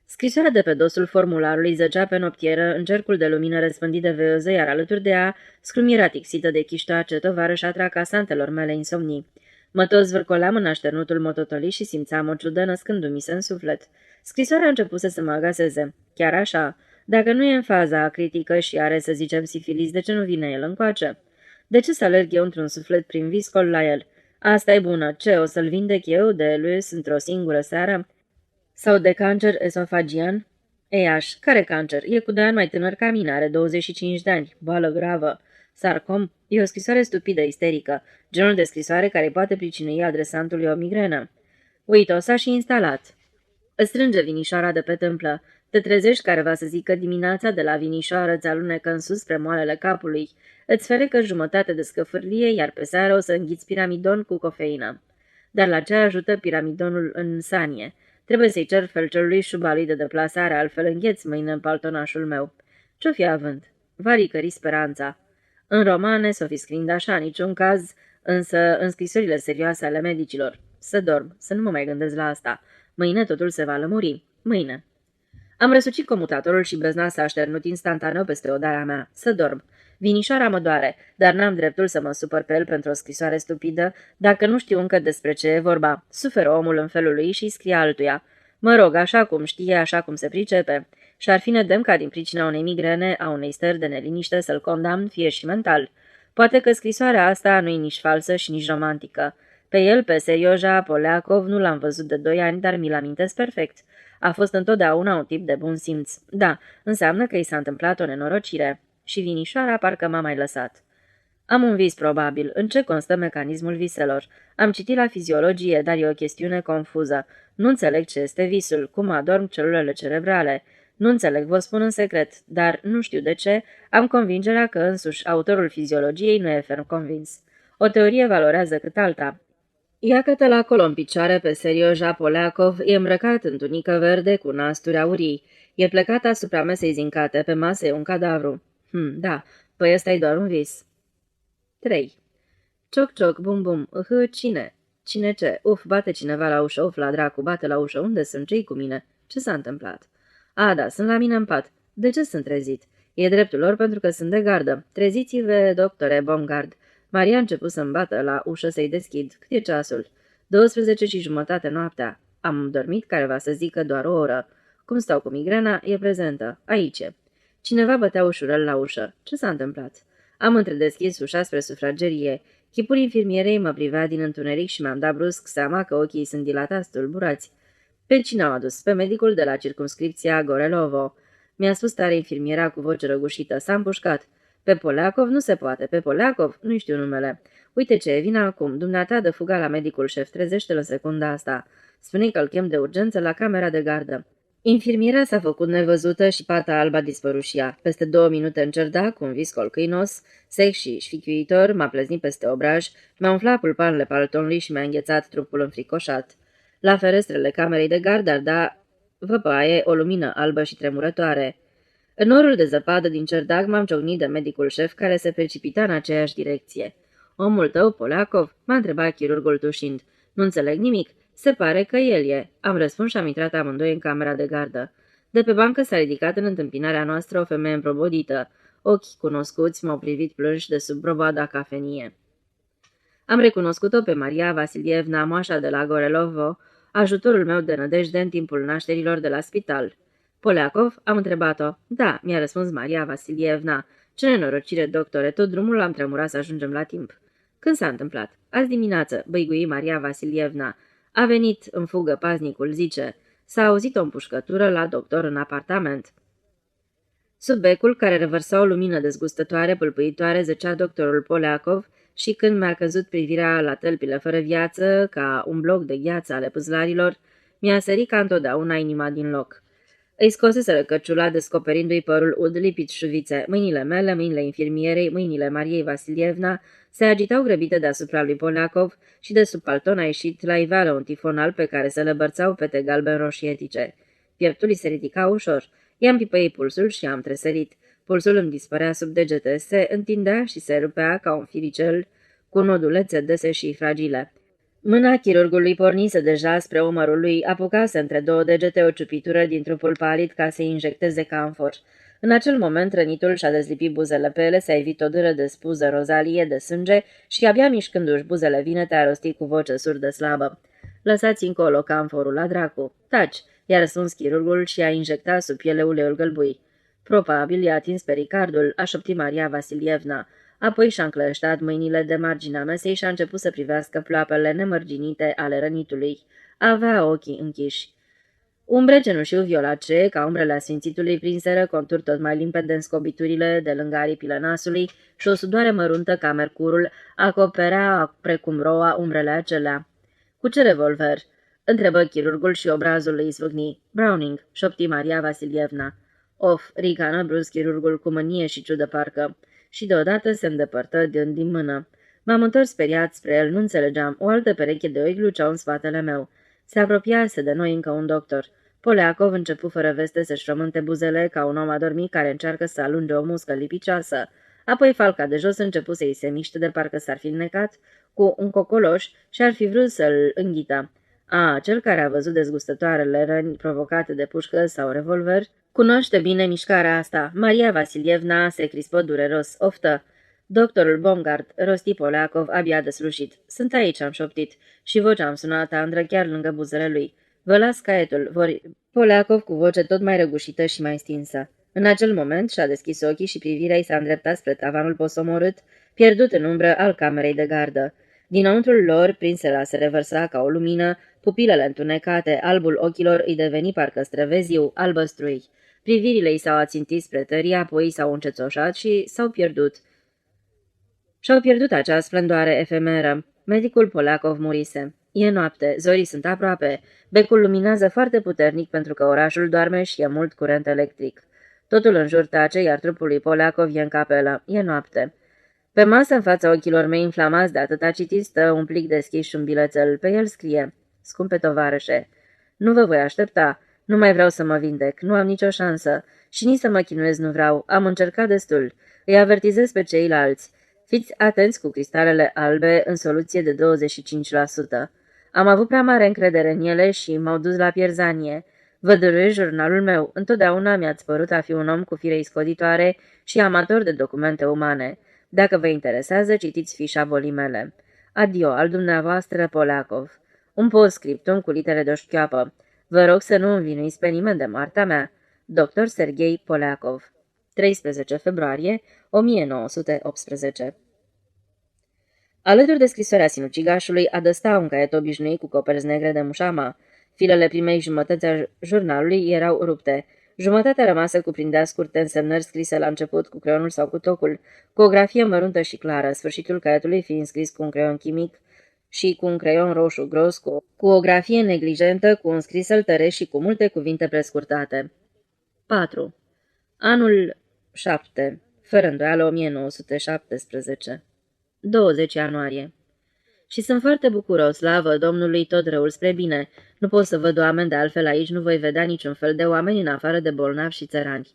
Scrisoarea de pe dosul formularului zăcea pe noptieră în cercul de lumină răspândit de veioză, iar alături de ea scrumiera tixită de chiștoace, tovarășa tracasantelor mele insomnii. Mă tot zvârcoleam în așternutul mototolii și simțeam o ciudă născându-mi se în suflet. Scrisoarea a început să mă agaseze. Chiar așa, dacă nu e în faza critică și are, să zicem, sifilis, de ce nu vine el încoace? De ce să alerg eu într-un suflet prin viscol la el? Asta e bună. Ce, o să-l vindec eu de Luis într-o singură seară? Sau de cancer esofagian? Eiaș, care cancer? E cu 2 ani mai tânăr ca mine, are 25 de ani. Boală gravă. Sarcom? E o scrisoare stupidă, isterică. Genul de scrisoare care poate pricinui adresantului o migrenă. Uite-o, s-a și instalat. Îți strânge vinișoara de pe tâmplă. Te trezești careva să zică dimineața de la vinișoară, ți alunecă în sus spre moalele capului. Îți ferecă jumătate de scăfârlie, iar pe seară o să înghiți piramidon cu cofeină. Dar la ce ajută piramidonul în sanie? Trebuie să-i cer felcerului șubalii de deplasare, altfel îngheți mâine în paltonașul meu. Ce-o fi având? Va ricări speranța. În romane s-o fi scrind așa, niciun caz, însă în scrisorile serioase ale medicilor. Să dorm, să nu mă mai gândesc la asta. Mâine totul se va lămuri. Mâine. Am răsucit comutatorul și bezna s-a așternut instantaneu peste odaia mea. Să dorm. Vinișoara mă doare, dar n-am dreptul să mă supăr pe el pentru o scrisoare stupidă, dacă nu știu încă despre ce e vorba. Suferă omul în felul lui și scrie altuia. Mă rog, așa cum știe, așa cum se pricepe. Și-ar fi nedemn ca din pricina unei migrene, a unei stări de neliniște să-l condamn, fie și mental. Poate că scrisoarea asta nu e nici falsă și nici romantică. Pe el, pe Serioja Poliakov, nu l-am văzut de 2 ani, dar mi-l amintesc perfect. A fost întotdeauna un tip de bun simț. Da, înseamnă că i s-a întâmplat o nenorocire. Și vinișoara parcă m-a mai lăsat. Am un vis, probabil. În ce constă mecanismul viselor? Am citit la fiziologie, dar e o chestiune confuză. Nu înțeleg ce este visul, cum adorm celulele cerebrale. Nu înțeleg, vă spun în secret, dar nu știu de ce, am convingerea că însuși autorul fiziologiei nu e ferm convins. O teorie valorează cât alta. Iată-te la acolo în picioare pe Serioja Poliakov, e îmbrăcat în tunică verde cu nasturi aurii. E plecat asupra mesei zincate, pe masă e un cadavru. Da, păi ăsta-i doar un vis. 3. Cioc-cioc, bum-bum, cine? Cine ce? Bate cineva la ușă, la dracu, bate la ușă, unde sunt cei cu mine? Ce s-a întâmplat? Da, sunt la mine în pat. De ce sunt trezit? E dreptul lor pentru că sunt de gardă. Treziți-vă, doctore Bongard. Maria a început să-mi bată la ușă să-i deschid. Cât e ceasul? 12:30 noaptea. Am dormit, careva să zică doar o oră. Cum stau cu migrena, e prezentă. Aici. Cineva bătea ușurel la ușă. Ce s-a întâmplat? Am întredeschis ușa spre sufragerie. Chipul infirmierei mă privea din întuneric și mi-am dat brusc seama că ochii sunt dilatați, tulburați. Pe cine au adus? Pe medicul de la circumscripția Gorelovo. Mi-a spus tare infirmiera cu voce răgușită. S-a împușcat. Pe Poliakov nu se poate. Pe Poliakov nu știu numele. Uite ce, vine acum. Dumneata dă fuga la medicul șef. Trezește-l în secunda asta. Spune că îl chem de urgență la camera de gardă. Infirmiera s-a făcut nevăzută și pata albă a dispărut și ea. Peste 2 minute în cerdac, cu un viscol câinos, sec și șfichiuitor, m-a pleznit peste obraj, mi-a umflat pulpanele paltonului și mi-a înghețat trupul înfricoșat. La ferestrele camerei de gardă ar da văpaie o lumină albă și tremurătoare. În norul de zăpadă din cerdac m-am ciocnit de medicul șef care se precipita în aceeași direcție. Omul tău, Poliakov? M-a întrebat chirurgul tușind. Nu înțeleg nimic. Se pare că el e. Am răspuns și am intrat amândoi în camera de gardă. De pe bancă s-a ridicat în întâmpinarea noastră o femeie împrobodită. Ochii cunoscuți m-au privit plânși de sub probada cafenie. Am recunoscut-o pe Maria Vasilievna, moașa de la Gorelovo, ajutorul meu de nădejde în timpul nașterilor de la spital. Poleacov? Am întrebat-o. Da, mi-a răspuns Maria Vasilievna. Ce nenorocire, doctore, tot drumul am tremurat să ajungem la timp. Când s-a întâmplat? Azi dimineață, băigui Maria Vasilievna. A venit în fugă paznicul, zice. S-a auzit o împușcătură la doctor în apartament. Sub becul, care revărsa o lumină dezgustătoare, pâlpâitoare, zăcea doctorul Poleacov și când mi-a căzut privirea la tălpile fără viață, ca un bloc de gheață ale pâzlarilor, mi-a sărit ca întotdeauna inima din loc. Îi scoseseră căciula, descoperindu-i părul ud lipit șuvițe. Mâinile mele, mâinile infirmierei, mâinile Mariei Vasilievna se agitau grăbite deasupra lui Poleacov și de sub palton a ieșit la iveală un tifonal pe care se lăbărțau pete galben-roșietice. Pieptul îi se ridica ușor. I-am pipăit pulsul și am tresărit. Pulsul îmi dispărea sub degete, se întindea și se rupea ca un firicel cu nodulețe dese și fragile. Mâna chirurgului pornise deja spre umărul lui, apucase între două degete o ciupitură din trupul palid ca să-i injecteze camfor. În acel moment rănitul și-a dezlipit buzele pe ele, s-a evit o dâră de spuză rozalie de sânge și abia mișcându-și buzele vinete a rostit cu voce surdă slabă. Lăsați încolo camforul la dracu. Taci, i-a răspuns chirurgul și a injectat sub piele uleiul gălbui. Probabil i-a atins pericardul, a șoptit Maria Vasilievna. Apoi și-a încleștat mâinile de marginea mesei și a început să privească ploapele nemărginite ale rănitului. Avea ochii închiși. Umbre cenușiu violace, ca umbrele asfințitului, prinseră contur tot mai limpede în scobiturile de lângă aripile nasului și o sudoare măruntă ca mercurul acoperea precum roa umbrele acelea. Cu ce revolver?" întrebă chirurgul și obrazul îi zvâcni. Browning," șopti Maria Vasilievna. Of, ricană brusc chirurgul cu mânie și ciudă parcă. Și deodată se îndepărtă dând din mână. M-am întors speriat spre el, nu înțelegeam. O altă pereche de ochi luceau în spatele meu. Se apropiase de noi încă un doctor. Poleacov începu fără veste să-și frământe buzele ca un om adormit care încearcă să alunge o muscă lipicioasă. Apoi falca de jos începu să-i se miște de parcă s-ar fi înnecat cu un cocoloș și ar fi vrut să-l înghită. Cel care a văzut dezgustătoarele răni provocate de pușcă sau revolver cunoaște bine mișcarea asta. Maria Vasilievna se crispă dureros. Oftă. Doctorul Bongard, rosti Poleacov, abia deslușit. Sunt aici, am șoptit. Și vocea am sunat tandră chiar lângă buzele lui. Vă las caietul, Poleacov cu voce tot mai răgușită și mai stinsă. În acel moment și-a deschis ochii și privirea i s-a îndreptat spre tavanul posomorât, pierdut în umbră al camerei de gardă. Dinăuntrul lor, prinse a se revărsa ca o lumină, pupilele întunecate, albul ochilor îi deveni parcă străveziu, albăstrui. Privirile i s-au ațintit spre tării, apoi s-au încețoșat și s-au pierdut. Și-au pierdut acea splendoare efemeră. Medicul Poleacov murise. E noapte, zorii sunt aproape. Becul luminează foarte puternic pentru că orașul doarme și e mult curent electric. Totul în jur tace, iar trupul lui Poleacov e în capelă. E noapte. Pe masă, în fața ochilor mei inflamați de atâta citit, stă un plic deschis și un bilețel. Pe el scrie: Scumpe tovarășe, nu vă voi aștepta. Nu mai vreau să mă vindec, nu am nicio șansă. Și nici să mă chinuez nu vreau, am încercat destul. Îi avertizez pe ceilalți. Fiți atenți cu cristalele albe în soluție de 25%. Am avut prea mare încredere în ele și m-au dus la pierzanie. Vă dăruiesc jurnalul meu. Întotdeauna mi-ați părut a fi un om cu fire iscoditoare și amator de documente umane. Dacă vă interesează, citiți fișa bolii mele. Adio, al dumneavoastră Poleacov. Un postscriptum cu litere de o șchioapă. Vă rog să nu învinuiți pe nimeni de moartea mea. Dr. Sergei Poleacov. 13 februarie 1918. Alături de scrisoarea sinucigașului adăsta un caiet obișnuit cu coperți negre de mușama. Filele primei jumătăți a jurnalului erau rupte. Jumătatea rămasă cuprindea scurte însemnări scrise la început cu creionul sau cu tocul, cu o grafie măruntă și clară, sfârșitul caietului fiind scris cu un creion chimic și cu un creion roșu gros, cu o grafie neglijentă, cu un scris săltăresc și cu multe cuvinte prescurtate. 4. Anul 7. Fără îndoială 1917. 20 ianuarie. Și sunt foarte bucuros, slavă Domnului, tot răul spre bine. Nu pot să văd oameni, de altfel aici nu voi vedea niciun fel de oameni în afară de bolnavi și țărani.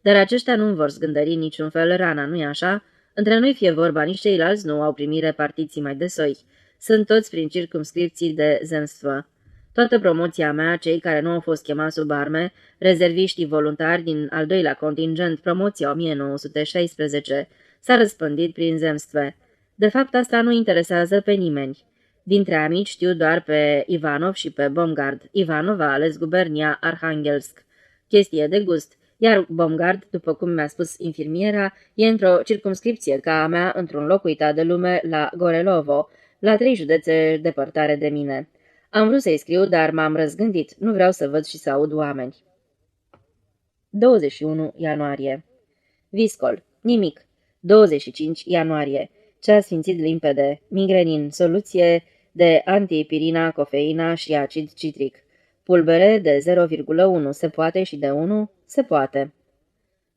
Dar aceștia nu vor zgândări niciun fel rana, nu-i așa? Între noi fie vorba, nici ceilalți nu au primit repartiții mai de soi. Sunt toți prin circumscripții de zemstvă. Toată promoția mea, cei care nu au fost chemați sub arme, rezerviștii voluntari din al doilea contingent, promoția 1916, s-a răspândit prin zemstve. De fapt, asta nu interesează pe nimeni. Dintre amici știu doar pe Ivanov și pe Bomgard. Ivanov a ales gubernia Arhanghelsk. Chestie de gust. Iar Bomgard, după cum mi-a spus infirmiera, e într-o circumscripție ca a mea, într-un loc uitat de lume, la Gorelovo, la 3 județe depărtare de mine. Am vrut să-i scriu, dar m-am răzgândit. Nu vreau să văd și să aud oameni. 21 ianuarie. Viscol. Nimic. 25 ianuarie. Ceas sfințit limpede. Migrenin. Soluție de antipirina, cofeina și acid citric. Pulbere de 0,1. Se poate și de 1? Se poate.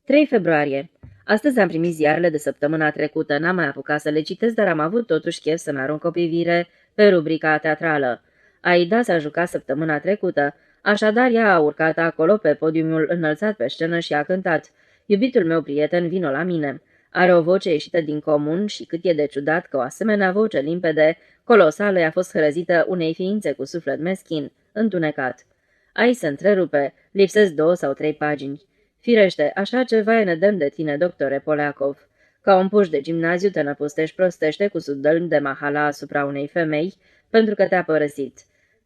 3 februarie. Astăzi am primit ziarele de săptămâna trecută. N-am mai apucat să le citesc, dar am avut totuși chef să-mi arunc o privire pe rubrica teatrală. Aida s-a jucat săptămâna trecută, așadar ea a urcat acolo pe podiumul înălțat pe scenă și a cântat. Iubitul meu prieten, vino la mine. Are o voce ieșită din comun și cât e de ciudat că o asemenea voce limpede, colosală, i-a fost hrăzită unei ființe cu suflet meschin, întunecat. Aici se întrerupe, lipsesc 2 sau 3 pagini. Firește, așa ceva e nedemn de tine, doctore Poleakov. Ca un puș de gimnaziu te năpustești prostește cu sudălmi de mahala asupra unei femei, pentru că te-a părăsit.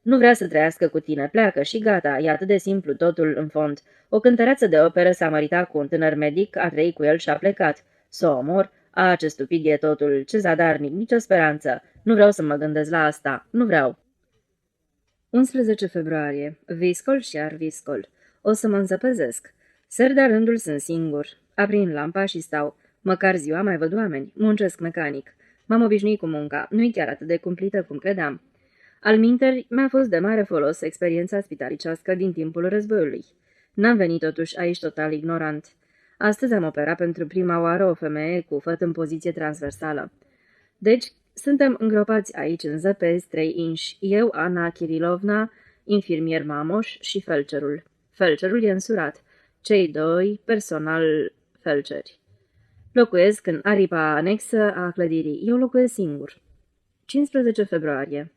Nu vrea să trăiască cu tine, pleacă și gata, e atât de simplu totul în fond. O cântăreață de operă s-a măritat cu un tânăr medic, a trăit cu el și a plecat. Să o omor? Ce stupid e totul, ce zadarnic, nicio speranță. Nu vreau să mă gândesc la asta, nu vreau. 11 februarie. Viscol și iar viscol. O să mă înzăpezesc. Ser de rândul sunt singur. Aprind lampa și stau. Măcar ziua mai văd oameni. Muncesc mecanic. M-am obișnuit cu munca. Nu-i chiar atât de cumplită cum credeam. Alminteri, mi-a fost de mare folos experiența spitalicească din timpul războiului. N-am venit totuși aici total ignorant. Astăzi am operat pentru prima oară o femeie cu făt în poziție transversală. Deci, suntem îngropați aici în zăpezi 3 inși, eu, Ana Kirilovna, infirmier Mamoș și felcerul. Felcerul e însurat. Cei 2, personal felceri. Locuiesc în aripa anexă a clădirii. Eu locuiesc singur. 15 februarie.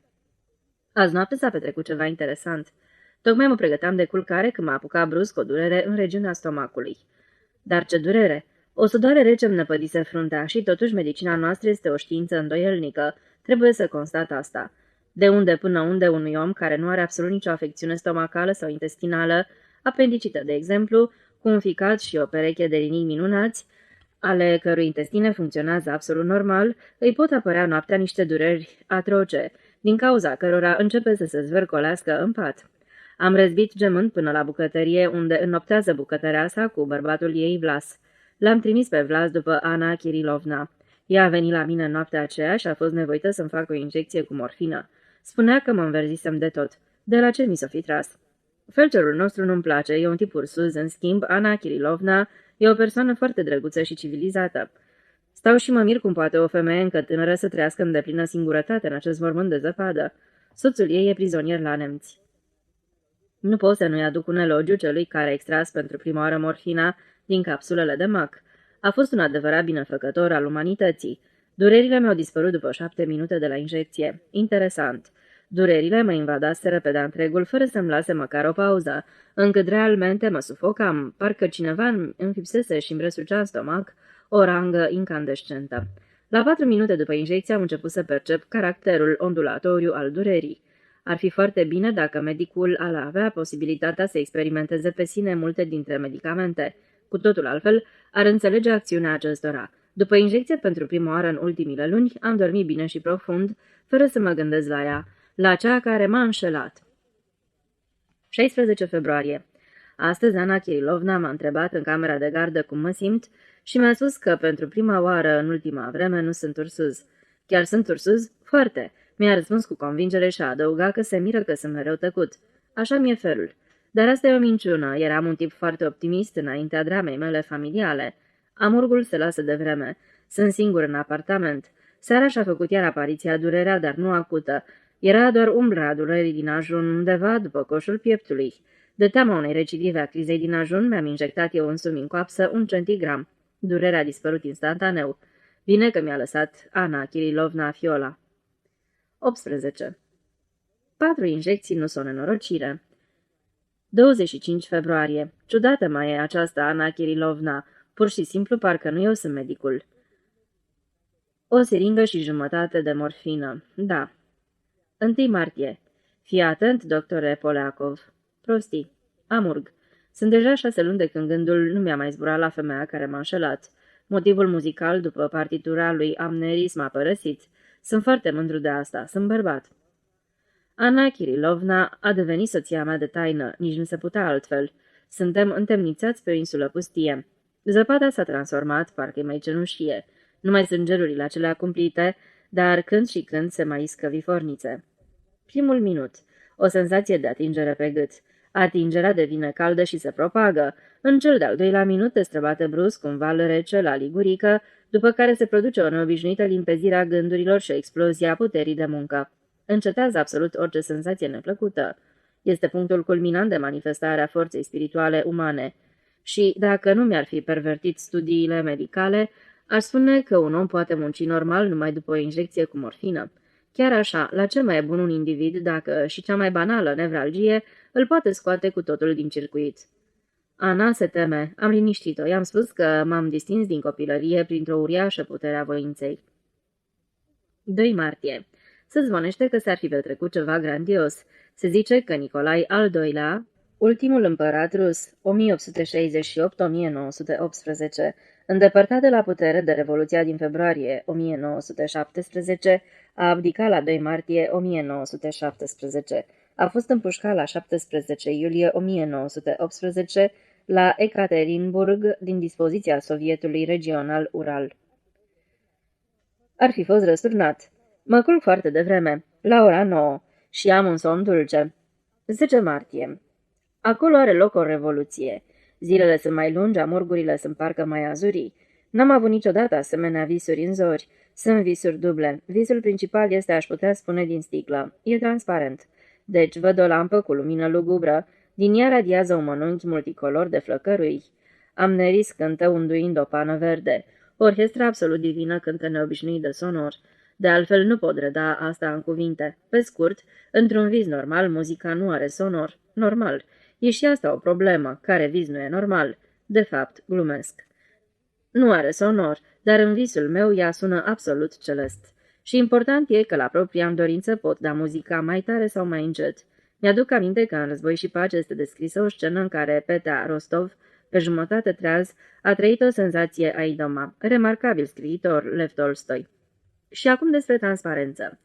Azi noapte s-a petrecut ceva interesant. Tocmai mă pregăteam de culcare când m-a apucat brusc o durere în regiunea stomacului. Dar ce durere! O sudoare rece îmi năpădise fruntea și totuși medicina noastră este o știință îndoielnică. Trebuie să constat asta. De unde până unde unui om care nu are absolut nicio afecțiune stomacală sau intestinală, apendicită de exemplu, cu un ficat și o pereche de linii minunați, ale cărui intestine funcționează absolut normal, îi pot apărea noaptea niște dureri atroce, din cauza cărora începe să se zvârcolească în pat. Am răzbit gemând până la bucătărie, unde înnoptează bucătăreasa cu bărbatul ei Vlas. L-am trimis pe Vlas după Ana Kirilovna. Ea a venit la mine în noaptea aceea și a fost nevoită să-mi facă o injecție cu morfină. Spunea că mă înverzisem de tot. De la ce mi s-o fi tras? Felcerul nostru nu-mi place, e un tip ursuz, în schimb, Ana Kirilovna e o persoană foarte drăguță și civilizată. Stau și mă mir cum poate o femeie încă tânără să trăiască în deplină singurătate în acest mormânt de zăpadă. Soțul ei e prizonier la nemți. Nu pot să nu-i aduc un elogiu celui care a extras pentru prima oară morfina din capsulele de mac. A fost un adevărat binefăcător al umanității. Durerile mi-au dispărut după 7 minute de la injecție. Interesant. Durerile mă invadaseră pe de-a întregul fără să-mi lase măcar o pauză, încât realmente mă sufocam, parcă cineva îmi înfipsese și îmi răsucea în stomac o rangă incandescentă. La 4 minute după injecție am început să percep caracterul ondulatoriu al durerii. Ar fi foarte bine dacă medicul ar avea posibilitatea să experimenteze pe sine multe dintre medicamente. Cu totul altfel, ar înțelege acțiunea acestora. După injecție pentru prima oară în ultimile luni, am dormit bine și profund, fără să mă gândesc la ea, la cea care m-a înșelat. 16 februarie. Astăzi Ana Kirilovna m-a întrebat în camera de gardă cum mă simt și mi-a spus că pentru prima oară în ultima vreme nu sunt ursuz. Chiar sunt ursuz? Foarte! Mi-a răspuns cu convingere și a adăugat că se miră că sunt mereu tăcut. Așa mi-e felul. Dar asta e o minciună. Eram un tip foarte optimist înaintea dramei mele familiale. Amurgul se lasă de vreme. Sunt singur în apartament. Seara și-a făcut iar apariția durerea, dar nu acută. Era doar umbra durerii din ajun undeva după coșul pieptului. De teama unei recidive a crizei din ajun, mi-am injectat eu însumi în coapsă 1 centigram. Durerea a dispărut instantaneu. Bine că mi-a lăsat Ana Kirilovna fiola. 18. 4 injecții nu sunt nenorocire. 25 februarie. Ciudată mai e această Ana Kirilovna. Pur și simplu parcă nu eu sunt medicul. O siringă și jumătate de morfină. Da. 1 martie. Fii atent, doctore Poleakov. Prostii. Amurg. Sunt deja 6 luni de când gândul nu mi-a mai zburat la femeia care m-a înșelat. Motivul muzical după partitura lui Amneris m-a părăsit. Sunt foarte mândru de asta. Sunt bărbat. Ana Kirilovna a devenit soția mea de taină. Nici nu se putea altfel. Suntem întemnițați pe o insulă pustie. Zăpada s-a transformat, parcă-i mai cenușie. Nu mai sunt gelurile acelea cumplite, dar când și când se mai iscă vifornițe. Primul minut. O senzație de atingere pe gât. Atingerea devine caldă și se propagă. În cel de-al doilea minut te străbate brusc un val rece la ligurică, după care se produce o neobișnuită limpezire a gândurilor și o explozie a puterii de muncă. Încetează absolut orice senzație neplăcută. Este punctul culminant de manifestare a forței spirituale umane. Și, dacă nu mi-ar fi pervertit studiile medicale, aș spune că un om poate munci normal numai după o injecție cu morfină. Chiar așa, la ce mai e bun un individ dacă și cea mai banală nevralgie îl poate scoate cu totul din circuit? Ana se teme. Am liniștit-o. I-am spus că m-am distins din copilărie printr-o uriașă putere a voinței. 2 martie. Se zvonește că s-ar fi petrecut ceva grandios. Se zice că Nicolae al II-lea, ultimul împărat rus, 1868-1918, îndepărtat de la putere de Revoluția din februarie 1917, a abdicat la 2 martie 1917. A fost împușcat la 17 iulie 1918 la Ekaterinburg din dispoziția Sovietului Regional Ural. Ar fi fost răsturnat. Mă culc foarte devreme, la ora 9, și am un somn dulce. 10 martie. Acolo are loc o revoluție. Zilele sunt mai lungi, amurgurile sunt parcă mai azurii. N-am avut niciodată asemenea visuri în zori. Sunt visuri duble. Visul principal este, aș putea spune, din sticlă. E transparent. Deci văd o lampă cu lumină lugubră. Din ea radiază un mănunchi multicolor de flăcărui. Amneris cântă unduind o pană verde. Orchestra absolut divină cântă neobișnuit de sonor. De altfel nu pot reda asta în cuvinte. Pe scurt, într-un vis normal, muzica nu are sonor. Normal. E și asta o problemă. Care vis nu e normal? De fapt, glumesc. Nu are sonor, dar în visul meu ea sună absolut celest. Și important e că la propria-mi dorință pot da muzica mai tare sau mai încet. Mi-aduc aminte că în Război și Pace este descrisă o scenă în care Petea Rostov, pe jumătate treaz, a trăit o senzație aidoma. Remarcabil scriitor, Lev Tolstoi. Și acum despre transparență.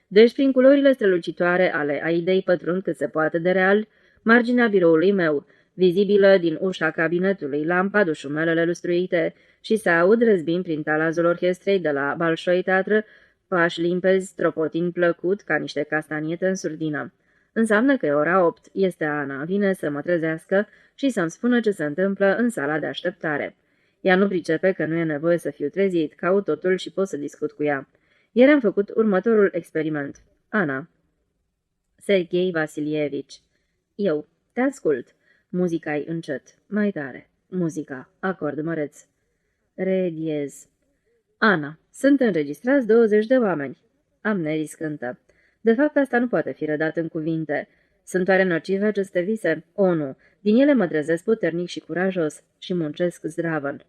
Deci, prin culorile strălucitoare ale Aidei pătrund cât se poate de real, marginea biroului meu, vizibilă din ușa cabinetului, lampa, dușumelele lustruite, și se aud răzbim prin talazul orchestrei de la Balșoi Teatră, pași limpezi, stropotin plăcut ca niște castaniete în surdină. Înseamnă că e ora 8, este Ana, vine să mă trezească și să-mi spună ce se întâmplă în sala de așteptare. Ea nu pricepe că nu e nevoie să fiu trezit, caut totul și pot să discut cu ea. Ieri am făcut următorul experiment. Ana. Serghei Vasilievici. Eu. Te ascult. Muzica-i încet. Mai tare. Muzica. Acord măreț. Re diez. Ana. Sunt înregistrați 20 de oameni. Amneris cântă. De fapt, asta nu poate fi redat în cuvinte. Sunt oare nocive aceste vise? O, nu. Din ele mă trezesc puternic și curajos și muncesc zdravăn.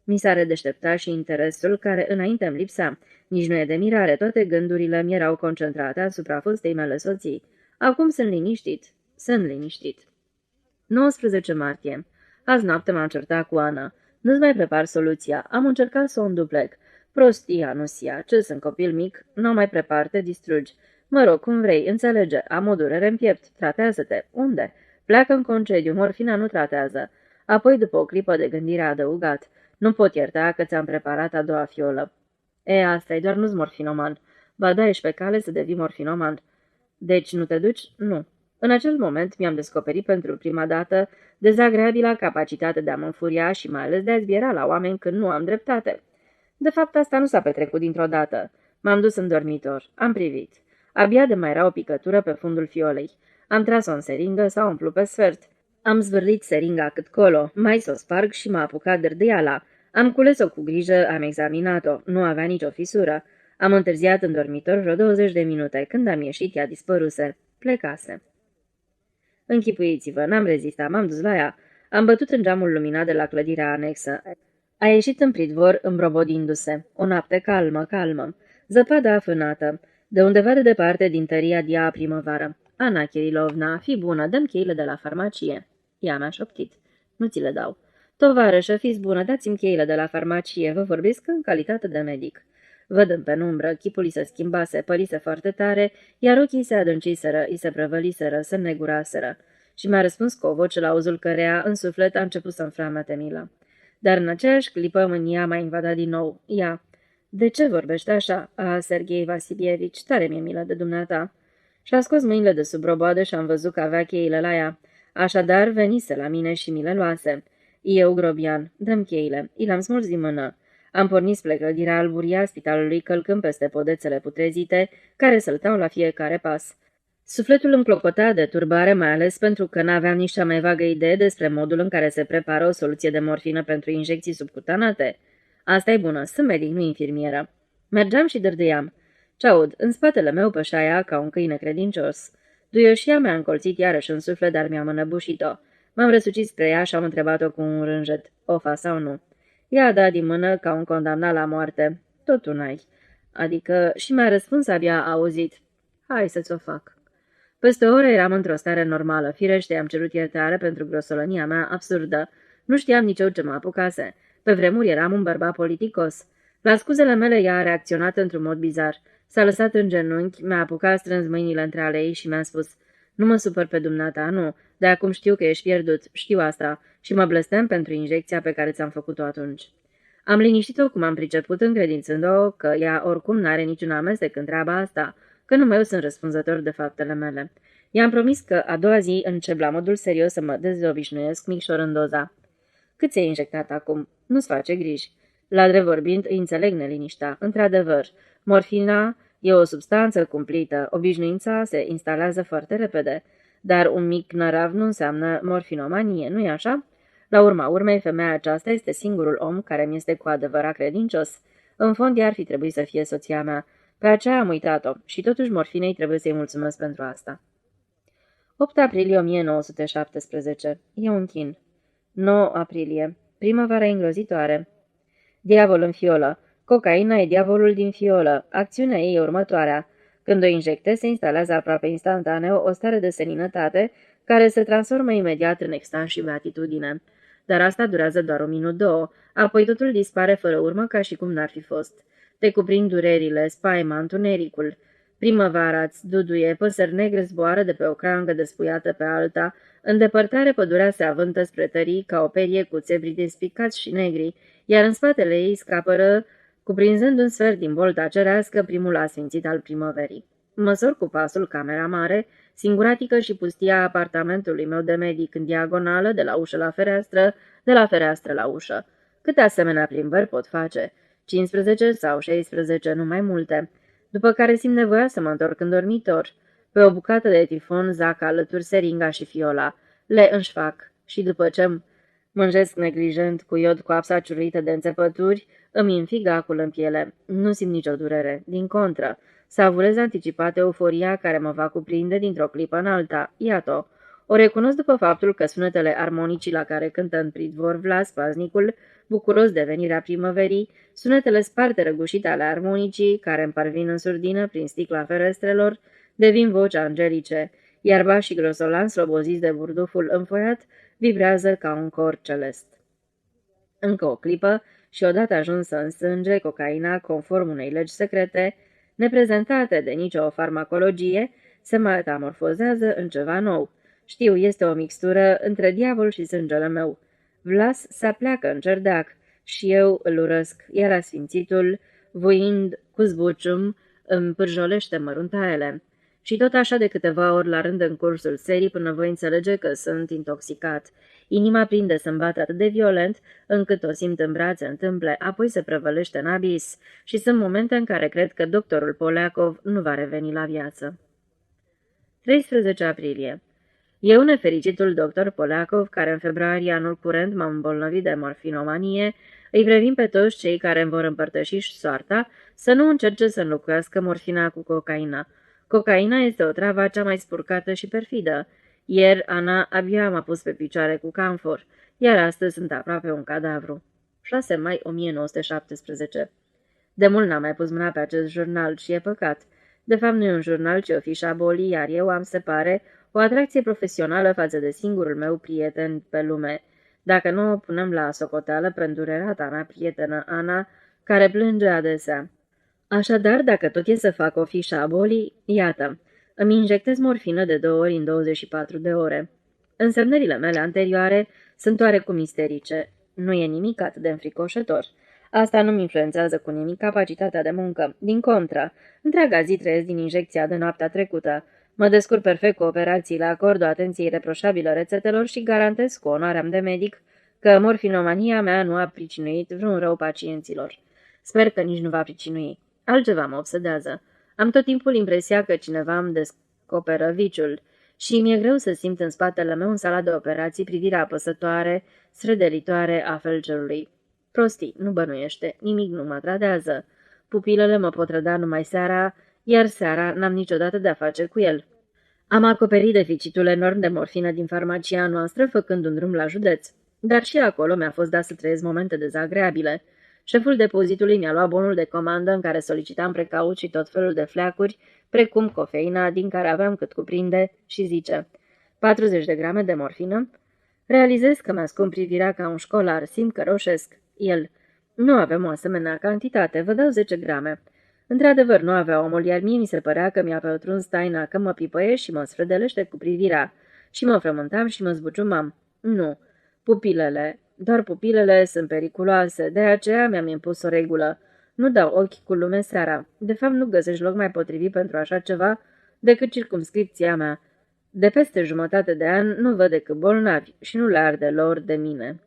Mi s-a redeșteptat și interesul care înainte îmi lipsea. Nici nu e de mirare, toate gândurile mi erau concentrate asupra fostei mele soții. Acum sunt liniștit. Sunt liniștit. 19 martie. Azi noapte m-am certat cu Ana. Nu-ți mai prepar soluția. Am încercat să o înduplec. Prostia, nu-sia. Ce sunt copil mic? Nu mai prepar, te distrugi. Mă rog, cum vrei, înțelege. Am o durere în piept. Tratează-te. Unde? Pleacă în concediu. Morfina nu tratează. Apoi, după o clipă de gândire, a adăugat. Nu pot ierta că ți-am preparat a doua fiolă. E, asta-i, doar nu-s morfinoman. Ba da, ești pe cale să devii morfinoman. Deci nu te duci? Nu. În acel moment mi-am descoperit pentru prima dată dezagreabila capacitate de a mă înfuria și mai ales de a zbiera la oameni când nu am dreptate. De fapt, asta nu s-a petrecut dintr-o dată. M-am dus în dormitor. Am privit. Abia de mai era o picătură pe fundul fiolei. Am tras-o în seringă, s-a umplut pe sfert. Am zvârlit seringa cât colo, mai s-o sparg și m-a apucat dârdâiala. Am cules-o cu grijă, am examinat-o, nu avea nicio fisură. Am întârziat în dormitor vreo 20 de minute. Când am ieșit, ea dispăruse. Plecase. Închipuiți-vă, n-am rezistat, m-am dus la ea. Am bătut în geamul luminat de la clădirea anexă. A ieșit în pridvor, îmbrobodindu-se. O noapte calmă, calmă. Zăpada afânată. De undeva de departe, din tăria dia primăvară. Ana Kirilovna, fi bună, dăm cheile de la farmacie. Ea mi-a șoptit. Nu ți le dau. Tovarășă, fiți bună, dați-mi cheile de la farmacie, vă vorbesc în calitate de medic. Văd în penumbră, chipul îi se schimbase, părise foarte tare, iar ochii se adânciseră, îi se prăvăliseră, se neguraseră. Și mi-a răspuns cu o voce la auzul căreia, în suflet, a început să-mi freamete milă. Dar în aceeași clipă mânia m-a invadat din nou. Ea. De ce vorbești așa? A, Serghei Vasilievici, tare mi-e milă de dumneata. Și-a scos mâinile de sub roboadă și am văzut că avea cheile la ea. Așadar, venise la mine și mi le luase. Eu, grobian, dăm cheile. I le-am smuls din mână. Am pornit spre clădirea alburie a spitalului, călcând peste podețele putrezite, care săltau la fiecare pas. Sufletul îmi clopotea de turbare, mai ales pentru că n-aveam nici cea mai vagă idee despre modul în care se prepară o soluție de morfină pentru injecții subcutanate. Asta e bună, sunt medic, nu infirmieră. Mergeam și dârdâiam. Ce-aud, în spatele meu pășaia ca un câine credincios. Duioșia mi-a încolțit iarăși în suflet, dar mi-a mănăbușit-o. M-am răsucit spre ea și am întrebat-o cu un rânjet, o fa sau nu. Ea a dat din mână ca un condamnat la moarte. Tot un ai. Adică și mi-a răspuns abia auzit. Hai să-ți o fac. Peste o oră eram într-o stare normală. Firește, am cerut iertare pentru grosolănia mea absurdă. Nu știam nici eu ce mă apucase. Pe vremuri eram un bărbat politicos. La scuzele mele ea a reacționat într-un mod bizar. S-a lăsat în genunchi, mi-a apucat strâns mâinile între ale ei și mi-a spus: Nu mă supăr pe dumneata, nu, de acum știu că ești pierdut, știu asta, și mă blestem pentru injecția pe care ți-am făcut-o atunci. Am liniștit-o cum am priceput, încredințând-o că ea oricum n-are niciun amestec în treaba asta, că numai eu sunt răspunzător de faptele mele. I-am promis că a doua zi încep la modul serios să mă dezobișnuiesc micșorând doza. Cât ți-ai injectat acum? Nu-ți face griji. La drept vorbind, îi înțeleg neliniștea. Într-adevăr, morfina e o substanță cumplită, obișnuința se instalează foarte repede, dar un mic nărav nu înseamnă morfinomanie, nu-i așa? La urma urmei, femeia aceasta este singurul om care mi este cu adevărat credincios. În fond, ea ar fi trebuit să fie soția mea. Pe aceea am uitat-o și totuși morfinei trebuie să-i mulțumesc pentru asta. 8 aprilie 1917. E un chin. 9 aprilie. Primăvara îngrozitoare. Diavol în fiolă. Cocaina e diavolul din fiolă. Acțiunea ei e următoarea. Când o injectezi, se instalează aproape instantaneu o stare de seninătate care se transformă imediat în extaz și beatitudine. Dar asta durează doar un minut-două, apoi totul dispare fără urmă ca și cum n-ar fi fost. Te cuprind durerile, spaima, întunericul. Primăvara îți duduie, păsări negre zboară de pe o creangă despuiată pe alta, în depărtare pădurea se avântă spre tării ca o perie cu țebri despicați și negri, iar în spatele ei scapără, cuprinzând un sfert din bolta cerească, primul asfințit al primăverii. Măsor cu pasul camera mare, singuratică și pustia apartamentului meu de medic în diagonală, de la ușă la fereastră, de la fereastră la ușă. Câte asemenea plimbări pot face? 15 sau 16, nu mai multe. După care simt nevoia să mă întorc în dormitor. Pe o bucată de tifon zac alături seringa și fiola. Le înșfac și după ce mânjesc neglijent cu iod cu apsa ciuruită de înțepături, îmi infig acul în piele. Nu simt nicio durere, din contră. Savurez anticipat euforia care mă va cuprinde dintr-o clipă în alta. Iată-o. O recunosc după faptul că sunetele armonicii la care cântă în pridvor Vlas, paznicul, bucuros de venirea primăverii, sunetele sparte răgușite ale armonicii, care îmi parvin în surdină prin sticla ferestrelor, devin voci angelice, iar bașii grosolani sloboziți de burduful înfoiat vibrează ca un cor celest. Încă o clipă și odată ajunsă în sânge, cocaina, conform unei legi secrete, neprezentate de nicio farmacologie, se metamorfozează în ceva nou. Știu, este o mixtură între diavol și sângele meu. Vlas se apleacă în cerdeac și eu îl urăsc, iar asfințitul, voind cu zbucium, îmi pârjolește măruntaiele. Și tot așa de câteva ori la rând în cursul serii până voi înțelege că sunt intoxicat. Inima prinde să-mi bată atât de violent, încât o simt în brațe, în tâmple, apoi se prăvălește în abis și sunt momente în care cred că doctorul Poliakov nu va reveni la viață. 13 aprilie. Eu, nefericitul doctor Poliakov, care în februarie anul curent m-am îmbolnăvit de morfinomanie, Îi previn pe toți cei care îmi vor împărtăși soarta să nu încerce să înlocuiască morfina cu cocaina. Cocaina este o travă cea mai spurcată și perfidă. Ieri Ana abia m-a pus pe picioare cu camfor, iar astăzi sunt aproape un cadavru. 6 mai 1917. De mult n-am mai pus mâna pe acest jurnal și e păcat. De fapt nu e un jurnal, ci o fișă a bolii, iar eu am, se pare, o atracție profesională față de singurul meu prieten pe lume. Dacă nu o punem la socoteală pentru durerata mea prietenă Ana, care plânge adesea. Așadar, dacă tot e să fac o fișă a bolii, iată, îmi injectez morfină de 2 ori în 24 de ore. Însemnările mele anterioare sunt oarecum isterice. Nu e nimic atât de înfricoșător. Asta nu-mi influențează cu nimic capacitatea de muncă. Din contră, întreaga zi trăiesc din injecția de noaptea trecută. Mă descurc perfect cu operațiile, acord o atenție irreproșabilă rețetelor și garantez cu onoarea de medic că morfinomania mea nu a pricinuit vreun rău pacienților. Sper că nici nu va pricinui. Altceva mă obsedează. Am tot timpul impresia că cineva îmi descoperă viciul și mi-e greu să simt în spatele meu în sala de operații privirea apăsătoare, strădelitoare a felgerului. Prostii, nu bănuiește, nimic nu mă tradează. Pupilele mă pot trăda numai seara, iar seara n-am niciodată de-a face cu el. Am acoperit deficitul enorm de morfină din farmacia noastră, făcând un drum la județ. Dar și acolo mi-a fost dat să trăiesc momente dezagreabile. Șeful depozitului mi-a luat bonul de comandă în care solicitam precaut și tot felul de fleacuri, precum cofeina, din care aveam cât cuprinde, și zice: 40 de grame de morfină? Realizez că mi-ascund privirea ca un școlar, simt că roșesc. El: nu avem o asemenea cantitate, vă dau 10 grame. Într-adevăr, nu avea omul, iar mie mi se părea că mi-a pătruns taina, că mă pipăie și mă sfrădelește cu privirea. Și mă frământam și mă zbuciumam. Nu, pupilele, doar pupilele sunt periculoase, de aceea mi-am impus o regulă. Nu dau ochi cu lume seara. De fapt, nu găsești loc mai potrivit pentru așa ceva decât circumscripția mea. De peste jumătate de an nu văd decât bolnavi și nu le arde lor de mine.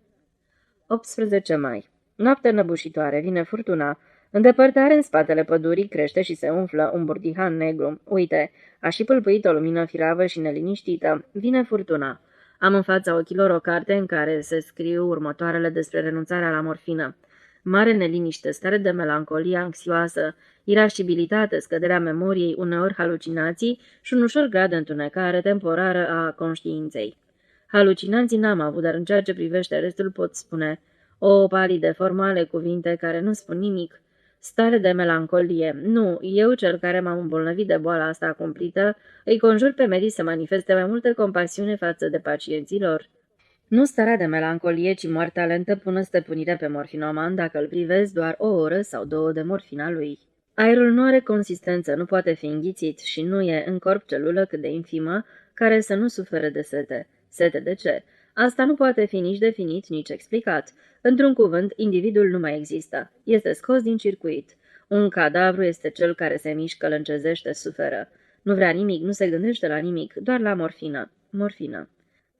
18 mai. Noapte năbușitoare, vine furtuna. În depărtare, în spatele pădurii, crește și se umflă un burdihan negru. Uite, a și pâlpâit o lumină firavă și neliniștită. Vine furtuna. Am în fața ochilor o carte în care se scriu următoarele despre renunțarea la morfină. Mare neliniște, stare de melancolie anxioasă, irascibilitate, scăderea memoriei, uneori halucinații și un ușor grad de întunecare temporară a conștiinței. Halucinații n-am avut, dar în ceea ce privește restul pot spune o palide formale cuvinte care nu spun nimic. Stare de melancolie. Nu, eu, cel care m-am îmbolnăvit de boala asta cumplită, îi conjur pe medici să manifeste mai multă compasiune față de pacienții lor. Nu starea de melancolie, ci moartea lentă până stăpânire pe morfinoman dacă îl privezi doar o oră sau 2 de morfina lui. Aerul nu are consistență, nu poate fi înghițit și nu e în corp celulă cât de infimă care să nu sufere de sete. Sete de ce? Asta nu poate fi nici definit, nici explicat. Într-un cuvânt, individul nu mai există. Este scos din circuit. Un cadavru este cel care se mișcă, lâncezește, suferă. Nu vrea nimic, nu se gândește la nimic, doar la morfină. Morfină.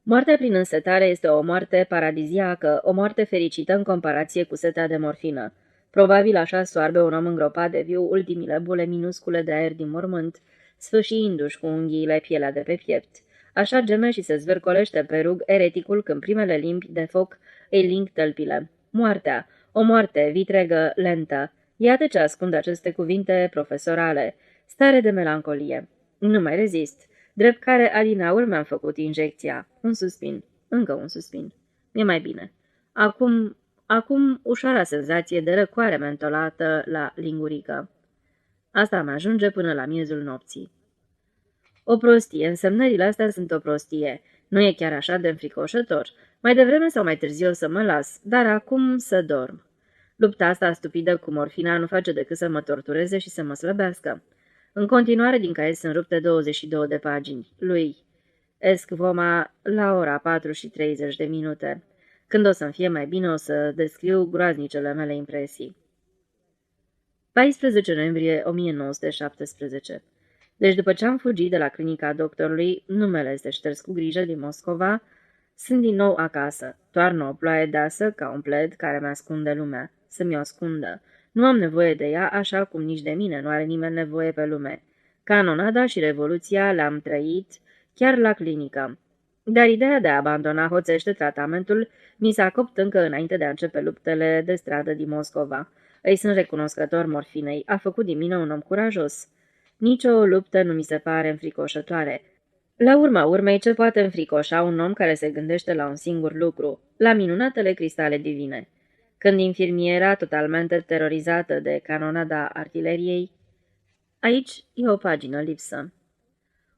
Moartea prin însetare este o moarte paradiziacă, o moarte fericită în comparație cu setea de morfină. Probabil așa soarbe un om îngropat de viu ultimile bule minuscule de aer din mormânt, sfâșiindu-și cu unghiile pielea de pe piept. Așa geme și se zvârcolește pe rug ereticul când primele limbi de foc îi ling tălpile. Moartea, o moarte vitregă, lentă. Iată ce ascund aceste cuvinte profesorale. Stare de melancolie. Nu mai rezist. Drept care adinaur mi-am făcut injecția. Un suspin. Încă un suspin. Mi-e mai bine. Acum ușoara senzație de răcoare mentolată la lingurică. Asta mă ajunge până la miezul nopții. O prostie, însemnările astea sunt o prostie. Nu e chiar așa de înfricoșător. Mai devreme sau mai târziu o să mă las, dar acum să dorm. Lupta asta stupidă cu morfina nu face decât să mă tortureze și să mă slăbească. În continuare, din caiet sunt rupte 22 de pagini. Lui Escvoma la ora 4:30. Când o să-mi fie mai bine, o să descriu groaznicele mele impresii. 14 noiembrie 1917. Deci după ce am fugit de la clinica doctorului, numele este șters cu grijă din Moscova, sunt din nou acasă. Toarnă o ploaie deasă ca un pled care mi-ascunde lumea. Să mi-o ascundă. Nu am nevoie de ea, așa cum nici de mine nu are nimeni nevoie pe lume. Canonada și revoluția le-am trăit chiar la clinică. Dar ideea de a abandona hoțește tratamentul mi s-a copt încă înainte de a începe luptele de stradă din Moscova. Îi sunt recunoscător morfinei, a făcut din mine un om curajos. Nici o luptă nu mi se pare înfricoșătoare. La urma urmei, ce poate înfricoșa un om care se gândește la un singur lucru, la minunatele cristale divine? Când infirmiera, totalmente terorizată de canonada artileriei, aici e o pagină lipsă.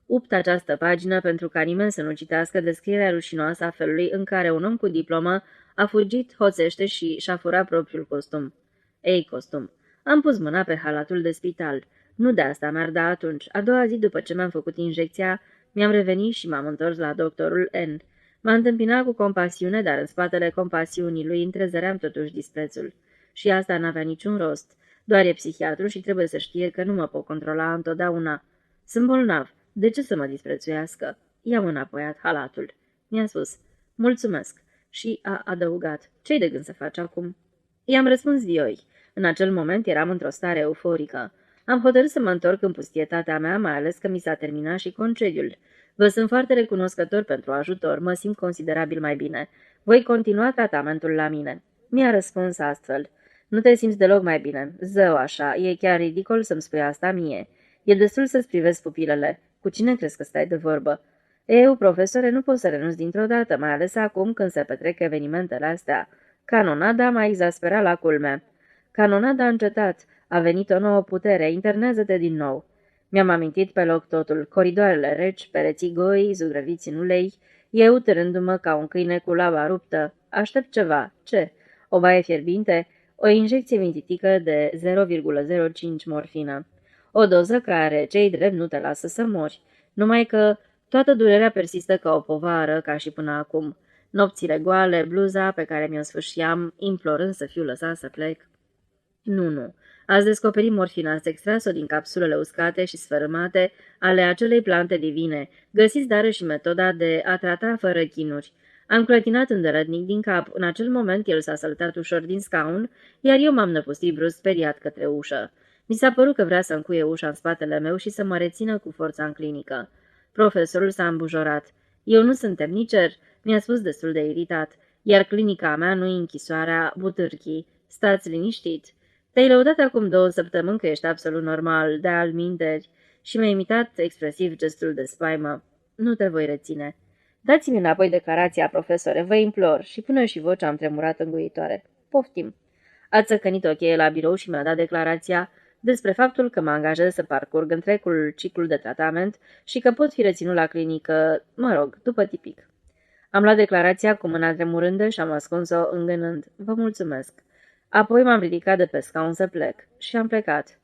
Upt această pagină pentru ca nimeni să nu citească descrierea rușinoasă a felului în care un om cu diplomă a fugit, hoțește și și-a furat propriul costum. Ei, costum. Am pus mâna pe halatul de spital. Nu de asta mi-ar da atunci. A doua zi după ce mi-am făcut injecția, mi-am revenit și m-am întors la doctorul N. M-a întâmpinat cu compasiune, dar în spatele compasiunii lui întrezăream totuși disprețul. Și asta n-avea niciun rost. Doar e psihiatru și trebuie să știe că nu mă pot controla întotdeauna. Sunt bolnav. De ce să mă disprețuiască? I-am înapoiat halatul. Mi-a spus, mulțumesc, și a adăugat, ce-i de gând să faci acum? I-am răspuns vioi. În acel moment eram într-o stare euforică. Am hotărât să mă întorc în pustietatea mea, mai ales că mi s-a terminat și concediul. Vă sunt foarte recunoscător pentru ajutor, mă simt considerabil mai bine. Voi continua tratamentul la mine. Mi-a răspuns astfel. Nu te simți deloc mai bine. Zău așa, e chiar ridicol să-mi spui asta mie. E destul să-ți privezi pupilele. Cu cine crezi că stai de vorbă? Eu, profesore, nu pot să renunț dintr-o dată, mai ales acum când se petrec evenimentele astea. Canonada m-a exasperat la culme. Canonada a încetat. A venit o nouă putere. Internează-te din nou. Mi-am amintit pe loc totul. Coridoarele reci, pereții goi, zugrăviți în ulei. Eu târându-mă ca un câine cu laba ruptă. Aștept ceva. Ce? O baie fierbinte? O injecție mititică de 0,05 morfină. O doză care, cei drept, nu te lasă să mori. Numai că toată durerea persistă ca o povară, ca și până acum. Nopțile goale, bluza pe care mi-o sfârșiam, implorând să fiu lăsat să plec. Nu. Ați descoperit morfina, ați extras-o din capsulele uscate și sfărâmate ale acelei plante divine. Găsiți dară și metoda de a trata fără chinuri. Am clătinat îndărătnic din cap. În acel moment el s-a săltat ușor din scaun, iar eu m-am năpustit brusc speriat către ușă. Mi s-a părut că vrea să încuie ușa în spatele meu și să mă rețină cu forța în clinică. Profesorul s-a îmbujorat. Eu nu sunt temnicer, mi-a spus destul de iritat, iar clinica mea nu-i închisoarea Butârchii. Stați liniștit. Te-ai lăudat acum 2 săptămâni că ești absolut normal, de alminteri, și mi-a imitat expresiv gestul de spaimă. Nu te voi reține. Dați-mi înapoi declarația, profesore, vă implor, și până și vocea am tremurat înguitoare. Poftim. A țăcănit o cheie la birou și mi-a dat declarația despre faptul că mă angajez să parcurg întregul ciclu de tratament și că pot fi reținut la clinică, mă rog, după tipic. Am luat declarația cu mâna tremurândă și am ascuns-o îngânând. Vă mulțumesc. Apoi m-am ridicat de pe scaun să plec și am plecat.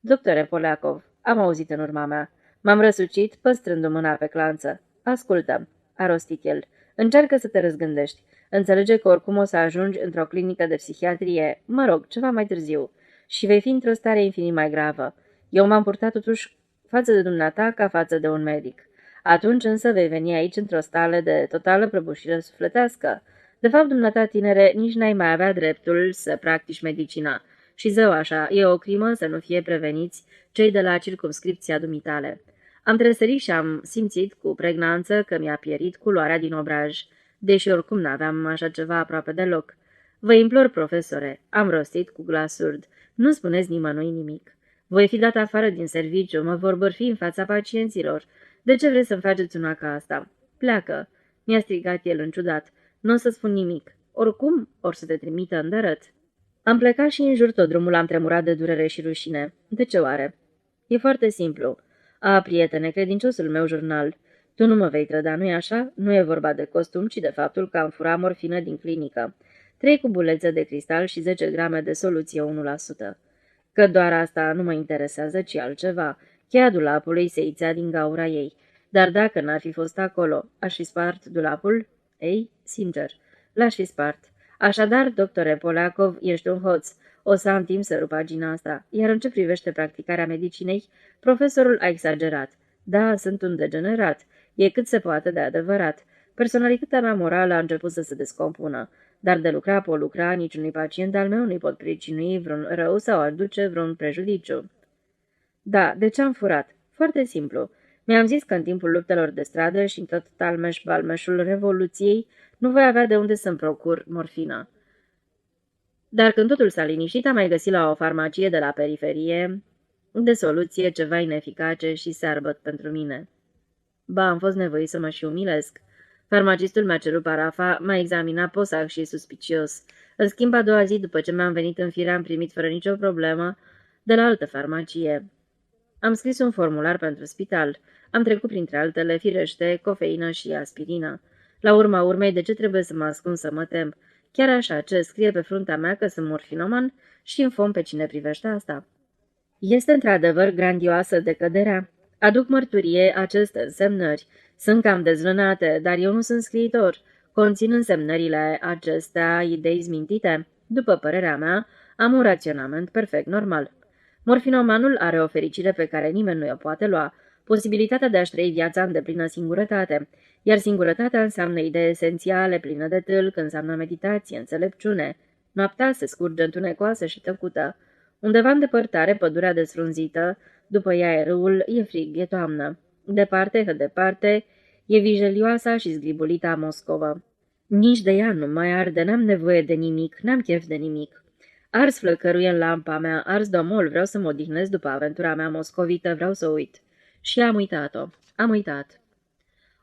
Doctore Poliakov, am auzit în urma mea. M-am răsucit, păstrându mâna pe clanță. Ascultă, a rostit el. Încearcă să te răzgândești. Înțelege că oricum o să ajungi într-o clinică de psihiatrie, mă rog, ceva mai târziu, și vei fi într-o stare infinit mai gravă. Eu m-am purtat totuși față de dumneata ca față de un medic. Atunci însă vei veni aici într-o stare de totală prăbușire sufletească. De fapt, dumneata tinere, nici n-ai mai avea dreptul să practici medicina. Și zău așa, e o crimă să nu fie preveniți cei de la circumscripția dumitale. Am tresărit și am simțit cu pregnanță că mi-a pierit culoarea din obraj, deși oricum n-aveam așa ceva aproape deloc. Vă implor, profesore, am rostit cu glas surd, nu spuneți nimănui nimic. Voi fi dat afară din serviciu, mă vor bărfi în fața pacienților. De ce vreți să-mi faceți una ca asta? Pleacă, mi-a strigat el înciudat. Nu o să spun nimic. Oricum, or să te trimită îndărăt. Am plecat și în jur tot drumul am tremurat de durere și rușine. De ce oare? E foarte simplu. A, prietene, credinciosul meu jurnal, tu nu mă vei trăda, nu-i așa? Nu e vorba de costum, ci de faptul că am furat morfină din clinică. 3 cubulețe de cristal și 10 grame de soluție 1%. Că doar asta nu mă interesează, ci altceva. Cheia dulapului se ițea din gaura ei. Dar dacă n-ar fi fost acolo, aș fi spart dulapul? Ei, sincer, l-aș fi spart. Așadar, doctore Poliakov, ești un hoț. O să am timp să rup pagina asta. Iar în ce privește practicarea medicinei, profesorul a exagerat. Da, sunt un degenerat. E cât se poate de adevărat. Personalitatea mea morală a început să se descompună. Dar de lucra pot lucra, niciunui pacient al meu nu-i pot pricinui vreun rău sau aduce vreun prejudiciu. Da, de ce am furat? Foarte simplu. Mi-am zis că în timpul luptelor de stradă și în tot talmeș-balmeșul Revoluției nu voi avea de unde să-mi procur morfină. Dar când totul s-a liniștit, am mai găsit la o farmacie de la periferie de soluție ceva ineficace și searbăt pentru mine. Ba, am fost nevoit să mă și umilesc. Farmacistul mi-a cerut parafa, m-a examinat posac și suspicios. În schimb, a doua zi, după ce mi-am venit în fire, am primit fără nicio problemă de la altă farmacie. Am scris un formular pentru spital. Am trecut printre altele, firește, cofeină și aspirină. La urma urmei, de ce trebuie să mă ascund să mă tem? Chiar așa, ce scrie pe fruntea mea că sunt morfinoman și infom pe cine privește asta. Este într-adevăr grandioasă decăderea. Aduc mărturie aceste însemnări. Sunt cam dezlănate, dar eu nu sunt scriitor. Conțin însemnările acestea idei zmintite. După părerea mea, am un raționament perfect normal. Morfinomanul are o fericire pe care nimeni nu o poate lua, posibilitatea de a-și trăi viața în deplină singurătate, iar singurătatea înseamnă idei esențiale, plină de tâlc, înseamnă meditație, înțelepciune. Noaptea se scurge întunecoasă și tăcută. Undeva în depărtare, pădurea desfrunzită, după ea e râul, e frig, e toamnă. Departe, e vijelioasa și zgribulita Moscova. Nici de ea nu mai arde, n-am nevoie de nimic, n-am chef de nimic. Ars flăcăruie în lampa mea, ars domol, vreau să mă odihnesc după aventura mea moscovită, vreau să uit. Și am uitat-o. Am uitat.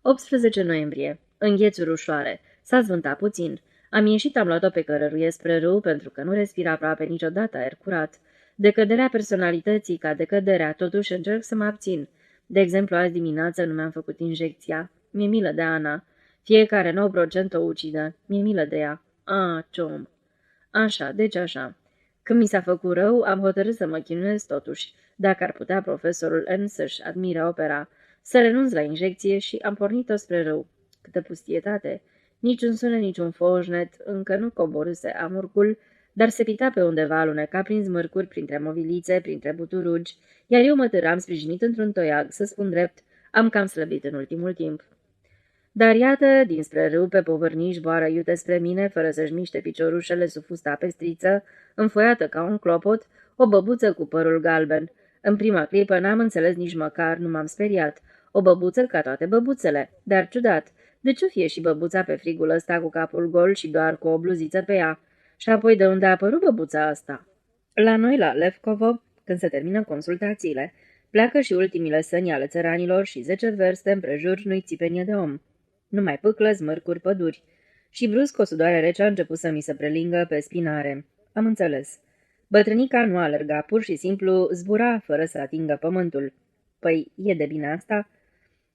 18 noiembrie. Înghețuri ușoare. S-a zvântat puțin. Am ieșit, am luat-o pe cărăruie spre râu, pentru că nu respira aproape niciodată aer curat. Decăderea personalității ca decăderea, totuși încerc să mă abțin. De exemplu, azi dimineață nu mi-am făcut injecția. Mi-e milă de Ana. Fiecare 9% o ucide. Mi-e milă de ea. Ciom. Așa, deci așa. Când mi s-a făcut rău, am hotărât să mă chinuiesc totuși, dacă ar putea profesorul N să-și admire opera, să renunț la injecție și am pornit-o spre râu. Câtă pustietate! Niciun sunet, niciun foșnet, încă nu coborâse amurgul, dar se pita pe undeva, aluneca prin zmârcuri, printre movilițe, printre buturugi, iar eu mă târam sprijinit într-un toiag, să spun drept, am cam slăbit în ultimul timp. Dar iată, dinspre râu, pe povârniș, boară iute spre mine, fără să-și miște piciorușele sub fusta pestriță, înfoiată ca un clopot, o băbuță cu părul galben. În prima clipă n-am înțeles nici măcar, nu m-am speriat. O băbuță ca toate băbuțele, dar ciudat. De ce fie și băbuța pe frigul ăsta cu capul gol și doar cu o bluziță pe ea? Și apoi de unde a apărut băbuța asta? La noi, la Levkovo, când se termină consultațiile, pleacă și ultimile săni ale țăranilor și 10 verste împrejur nu-i țipenie de om. Numai pâclă, zmârcuri, păduri. Și brusc o sudoare rece a început să mi se prelingă pe spinare. Am înțeles. Bătrânica nu alerga, pur și simplu zbura fără să atingă pământul. Păi, e de bine asta?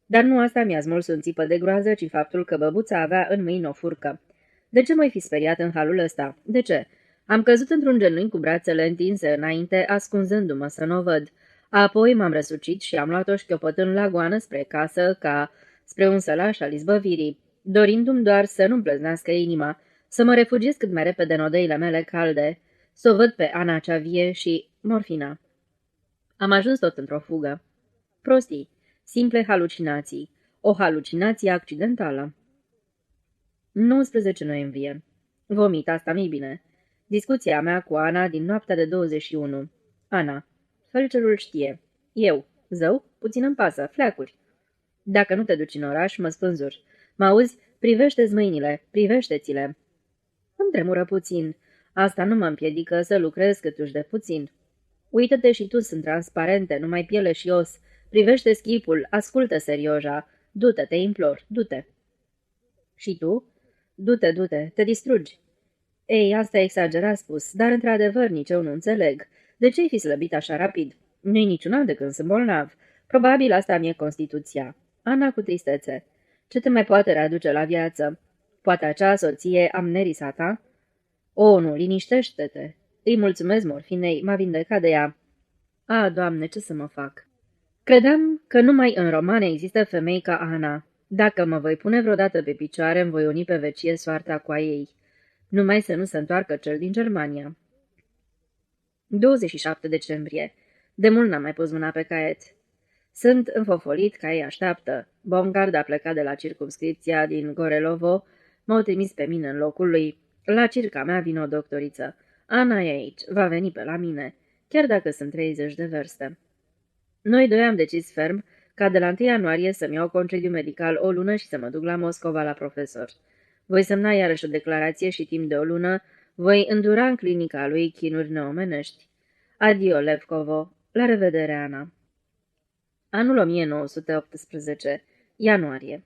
Dar nu asta mi-a smuls un țipă de groază, ci faptul că băbuța avea în mâini o furcă. De ce m-ai fi speriat în halul ăsta? De ce? Am căzut într-un genunchi cu brațele întinse înainte, ascunzându-mă să nu o văd. Apoi m-am răsucit și am luat-o șchiopătând la goană spre casă, ca spre un sălaș al izbăvirii, dorindu-mi doar să nu-mi plăznească inima, să mă refugiez cât mai repede în odeile mele calde, să o văd pe Ana cea vie și morfina. Am ajuns tot într-o fugă. Prostii, simple halucinații, o halucinație accidentală. 19 noiembrie. Vomit, asta mi bine. Discuția mea cu Ana din noaptea de 21. Ana. Felcerul știe. Eu. Zău? Puțin îmi pasă. Fleacuri. Dacă nu te duci în oraș, mă spânzuri. Mă auzi? Privește-ți mâinile. Privește-ți-le. Îmi tremură puțin. Asta nu mă împiedică să lucrez câtuși de puțin. Uită-te și tu, sunt transparente, numai piele și os. Privește schipul, ascultă serioja. Du-te, te implor, du-te. Și tu? Du-te, du-te, te distrugi. Ei, asta e exagerat spus, dar într-adevăr nici eu nu înțeleg. De ce ai fi slăbit așa rapid? Nu-i niciun an de când sunt bolnav. Probabil asta mi-e constituția. Ana cu tristețe. Ce te mai poate readuce la viață? Poate acea soție amnerisa ta? O, nu, liniștește-te. Îi mulțumesc morfinei, m-a vindecat de ea. A, Doamne, ce să mă fac? Credeam că numai în romane există femei ca Ana. Dacă mă voi pune vreodată pe picioare, îmi voi uni pe vecie soarta cu a ei. Numai să nu se întoarcă cel din Germania. 27 decembrie. De mult n-am mai pus mâna pe caiet. Sunt înfofolit ca ei așteaptă. Baumgard a plecat de la circumscripția din Gorelovo, m-au trimis pe mine în locul lui. La circa mea vine o doctoriță. Ana e aici, va veni pe la mine, chiar dacă sunt 30 de verste. Noi doi am decis ferm ca de la 1 ianuarie să-mi iau concediu medical o lună și să mă duc la Moscova la profesor. Voi semna iarăși o declarație și timp de o lună voi îndura în clinica lui chinuri neomenești. Adio, Levcovo. La revedere, Ana. Anul 1918. Ianuarie.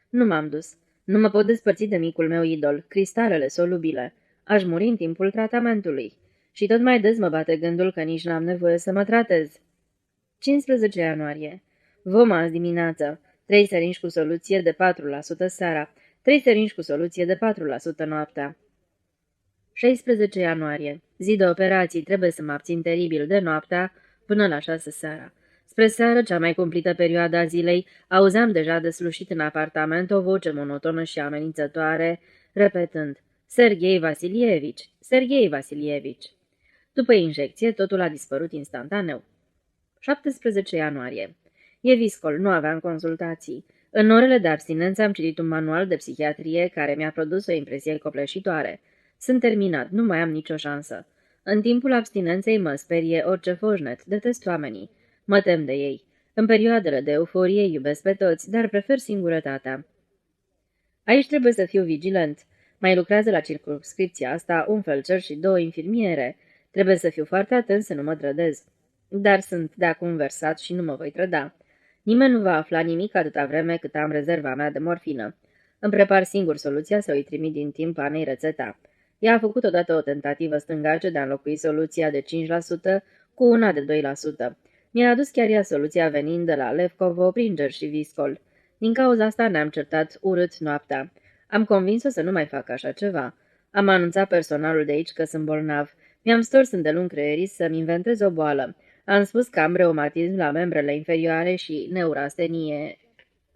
Nu m-am dus. Nu mă pot despărți de micul meu idol, cristalele solubile. Aș muri în timpul tratamentului. Și tot mai des mă bate gândul că nici n-am nevoie să mă tratez. 15 ianuarie. Vom azi dimineață. 3 seringi cu soluție de 4% seara. 3 seringi cu soluție de 4% noaptea. 16 ianuarie. Zi de operații, trebuie să mă abțin teribil de noaptea până la 6 seara. Spre seară, cea mai cumplită perioadă a zilei, auzeam deja deslușit în apartament o voce monotonă și amenințătoare, repetând, Serghei Vasilievici, Serghei Vasilievici. După injecție, totul a dispărut instantaneu. 17 ianuarie. E viscol, nu aveam consultații. În orele de abstinență am citit un manual de psihiatrie care mi-a produs o impresie copleșitoare. Sunt terminat, nu mai am nicio șansă. În timpul abstinenței mă sperie orice foșnet, detest oamenii. Mă tem de ei. În perioadele de euforie iubesc pe toți, dar prefer singurătatea. Aici trebuie să fiu vigilent. Mai lucrează la circumscripția asta un felcer și 2 infirmiere. Trebuie să fiu foarte atent să nu mă trădez. Dar sunt de acum versat și nu mă voi trăda. Nimeni nu va afla nimic atâta vreme cât am rezerva mea de morfină. Îmi prepar singur soluția să o-i trimit din timp Anei rețeta. Ea a făcut odată o tentativă stângace de a înlocui soluția de 5% cu una de 2%. Mi-a adus chiar ea soluția venind de la Levcovo, Pringer și Viscol. Din cauza asta ne-am certat urât noaptea. Am convins-o să nu mai facă așa ceva. Am anunțat personalul de aici că sunt bolnav. Mi-am stors îndelung creierii să-mi inventez o boală. Am spus că am reumatism la membrele inferioare și neurastenie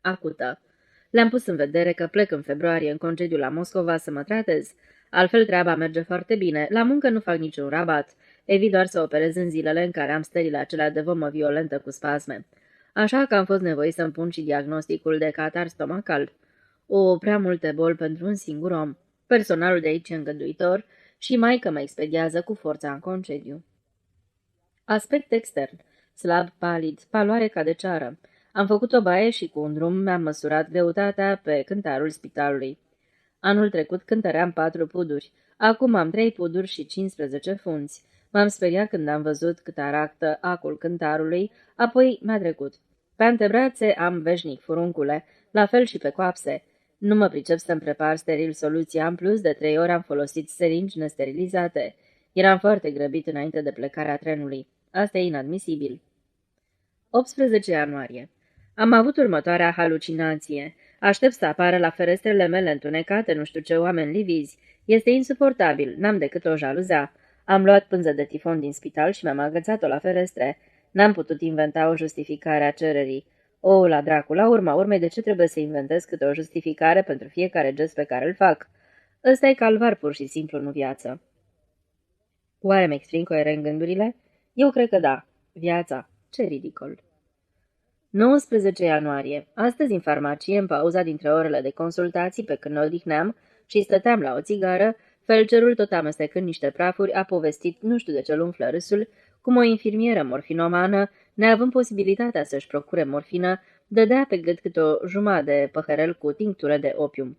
acută. Le-am pus în vedere că plec în februarie în concediu la Moscova să mă tratez. Altfel treaba merge foarte bine. La muncă nu fac niciun rabat. Evit doar să operez în zilele în care am stările acelea de vomă violentă cu spasme. Așa că am fost nevoit să-mi pun și diagnosticul de catar stomacal. O, prea multe boli pentru un singur om. Personalul de aici e îngăduitor și maică mă expediază cu forța în concediu. Aspect extern. Slab, palid, paloare ca de ceară. Am făcut o baie și cu un drum mi-am măsurat greutatea pe cântarul spitalului. Anul trecut cântăream 4 puduri. Acum am 3 puduri și 15 funți. M-am speriat când am văzut cât arată acul cântarului, apoi mi-a trecut. Pe antebrațe am veșnic furuncule, la fel și pe coapse. Nu mă pricep să-mi prepar steril soluția, în plus de 3 ori am folosit seringi nesterilizate. Eram foarte grăbit înainte de plecarea trenului. Asta e inadmisibil. 18 ianuarie. Am avut următoarea halucinație. Aștept să apară la ferestrele mele întunecate nu știu ce oameni livizi. Este insuportabil, n-am decât o jaluzea. Am luat pânză de tifon din spital și mi-am agățat-o la ferestre. N-am putut inventa o justificare a cererii. O, la dracu, la urma urmei, de ce trebuie să inventez câte o justificare pentru fiecare gest pe care îl fac? Ăsta e calvar pur și simplu, nu viață. Oare mi exprim coerent gândurile? Eu cred că da. Viața. Ce ridicol. 19 ianuarie. Astăzi în farmacie, în pauza dintre orele de consultații pe când ne odihneam și stăteam la o țigară, felcerul, tot amestecând niște prafuri, a povestit, nu știu de ce umflă râsul, cum o infirmieră morfinomană, neavând posibilitatea să-și procure morfină, dădea pe gât câte o jumătate de păhărel cu tinctură de opium.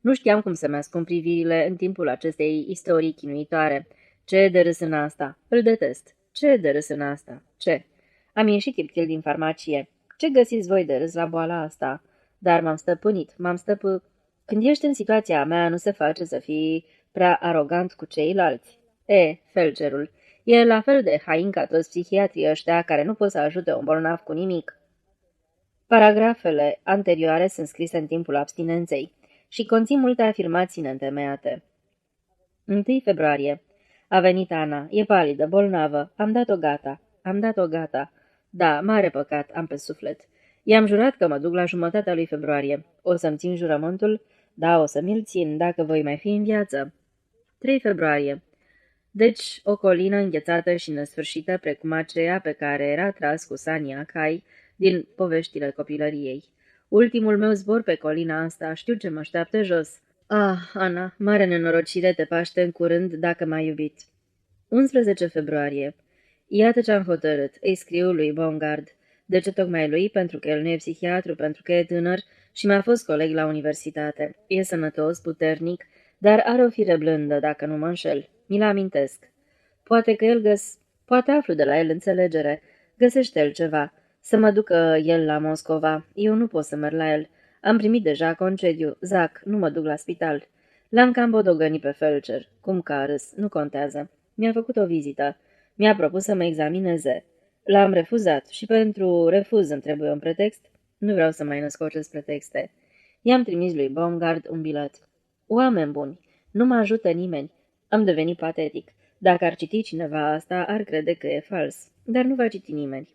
Nu știam cum să-mi ascund privirile în timpul acestei istorii chinuitoare. Ce de râs în asta? Îl detest. Ce de râs în asta? Ce? Am ieșit tiptil din farmacie. Ce găsiți voi de râs la boala asta? Dar m-am stăpânit, Când ești în situația mea, nu se face să fii prea arogant cu ceilalți. Felgerul, e la fel de hain ca toți psihiatrii ăștia care nu pot să ajute un bolnav cu nimic. Paragrafele anterioare sunt scrise în timpul abstinenței și conțin multe afirmații neîntemeiate. 1 februarie. A venit Ana, e palidă, bolnavă, am dat-o gata. Da, mare păcat, am pe suflet. I-am jurat că mă duc la jumătatea lui februarie. O să-mi țin jurământul? Da, o să mi-l țin, dacă voi mai fi în viață. 3 februarie. Deci, o colină înghețată și nesfârșită, precum aceea pe care era tras cu Sania Cai din poveștile copilăriei. Ultimul meu zbor pe colina asta, știu ce mă așteaptă jos. Ah, Ana, mare nenorocire, te paște în curând dacă m-ai iubit. 11 februarie. Iată ce-am hotărât, îi scriu lui Bongard. De ce tocmai lui? Pentru că el nu e psihiatru, pentru că e tânăr și mi-a fost coleg la universitate. E sănătos, puternic, dar are o fire blândă, dacă nu mă înșel. Mi-l amintesc. Poate că poate aflu de la el înțelegere. Găsește el ceva. Să mă ducă el la Moscova. Eu nu pot să merg la el. Am primit deja concediu. Zac, nu mă duc la spital. L-am cam bodogănit pe felcer. Cum că a râs, nu contează. Mi-a făcut o vizită. Mi-a propus să mă examineze. L-am refuzat și pentru refuz îmi trebuie un pretext. Nu vreau să mai născocesc pretexte. I-am trimis lui Baumgart un bilet. Oameni buni, nu mă ajută nimeni. Am devenit patetic. Dacă ar citi cineva asta, ar crede că e fals. Dar nu va citi nimeni.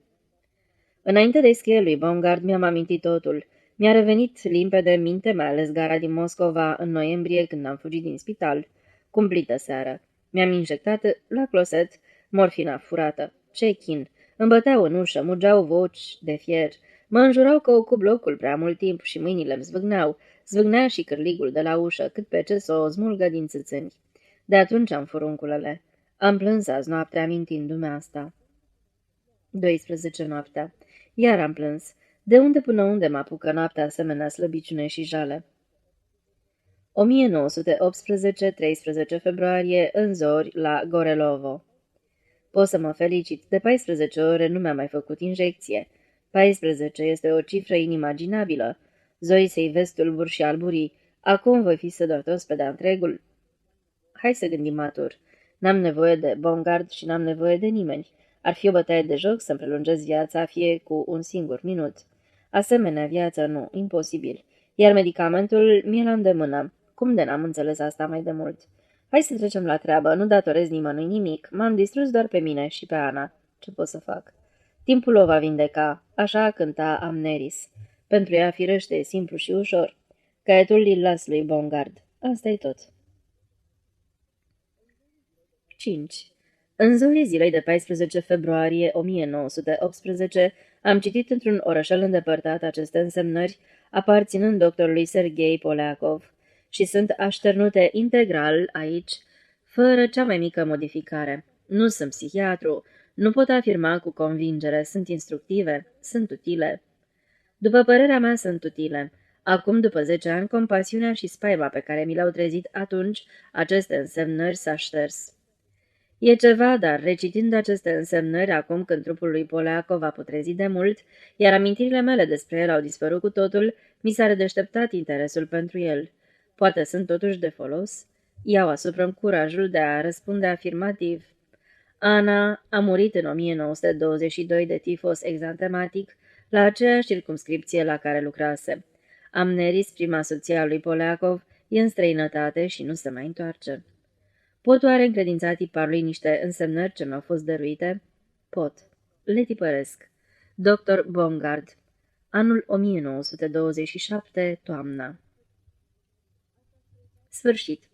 Înainte de scrie lui Baumgart, mi-am amintit totul. Mi-a revenit limpede în minte, mai ales gara din Moscova în noiembrie, când am fugit din spital. Cumplită seară. Mi-am injectat la closet morfina furată. Ce chin! Îmi băteau în ușă, mugeau voci de fier. Mă înjurau că ocup locul prea mult timp și mâinile îmi zvâgneau. Zvâgnea și cârligul de la ușă, cât pe ce să o smulgă din țâțâni. De atunci am furunculele. Am plâns azi noaptea amintindu-mi asta. 12 noaptea. Iar am plâns. De unde până unde mă apucă noaptea asemenea slăbiciune și jale? 1918, 13 februarie, în zori, la Gorelovo. Pot să mă felicit. De 14 ore nu mi-a mai făcut injecție. 14 este o cifră inimaginabilă. Zoii se ivesc tulburi și alburii. Acum voi fi sănătos pe de-a întregul. Hai să gândim matur. N-am nevoie de Baumgart și n-am nevoie de nimeni. Ar fi o bătaie de joc să-mi prelungesc viața fie cu un singur minut. Asemenea viață nu, imposibil. Iar medicamentul mi-e la îndemână. Cum de n-am înțeles asta mai de mult? Hai să trecem la treabă, nu datorez nimănui nimic. M-am distrus doar pe mine și pe Ana. Ce pot să fac? Timpul o va vindeca, așa cânta Amneris. Pentru ea firește e simplu și ușor. Caietul îl las lui Baumgart. Asta-i tot. 5. În zorii zilei de 14 februarie 1918 am citit într-un orășel îndepărtat aceste însemnări, aparținând doctorului Sergei Poleakov, și sunt așternute integral aici, fără cea mai mică modificare. Nu sunt psihiatru, nu pot afirma cu convingere, sunt instructive, sunt utile. După părerea mea, sunt utile. Acum, după 10 ani, compasiunea și spaima pe care mi le-au trezit atunci, aceste însemnări s-a șters. E ceva, dar recitind aceste însemnări, acum când trupul lui Poleakov a putrezit de mult, iar amintirile mele despre el au dispărut cu totul, mi s-a redeșteptat interesul pentru el. Poate sunt totuși de folos? Iau asupra-mi curajul de a răspunde afirmativ. Ana a murit în 1922 de tifos exantematic la aceeași circumscripție la care lucrase. Amneris, prima soție a lui Poleakov, e în străinătate și nu se mai întoarce. Pot oare încredința tiparului niște însemnări ce mi-au fost dăruite? Pot. Le tipăresc. Dr. Baumgart. Anul 1927, toamna. Sfârșit.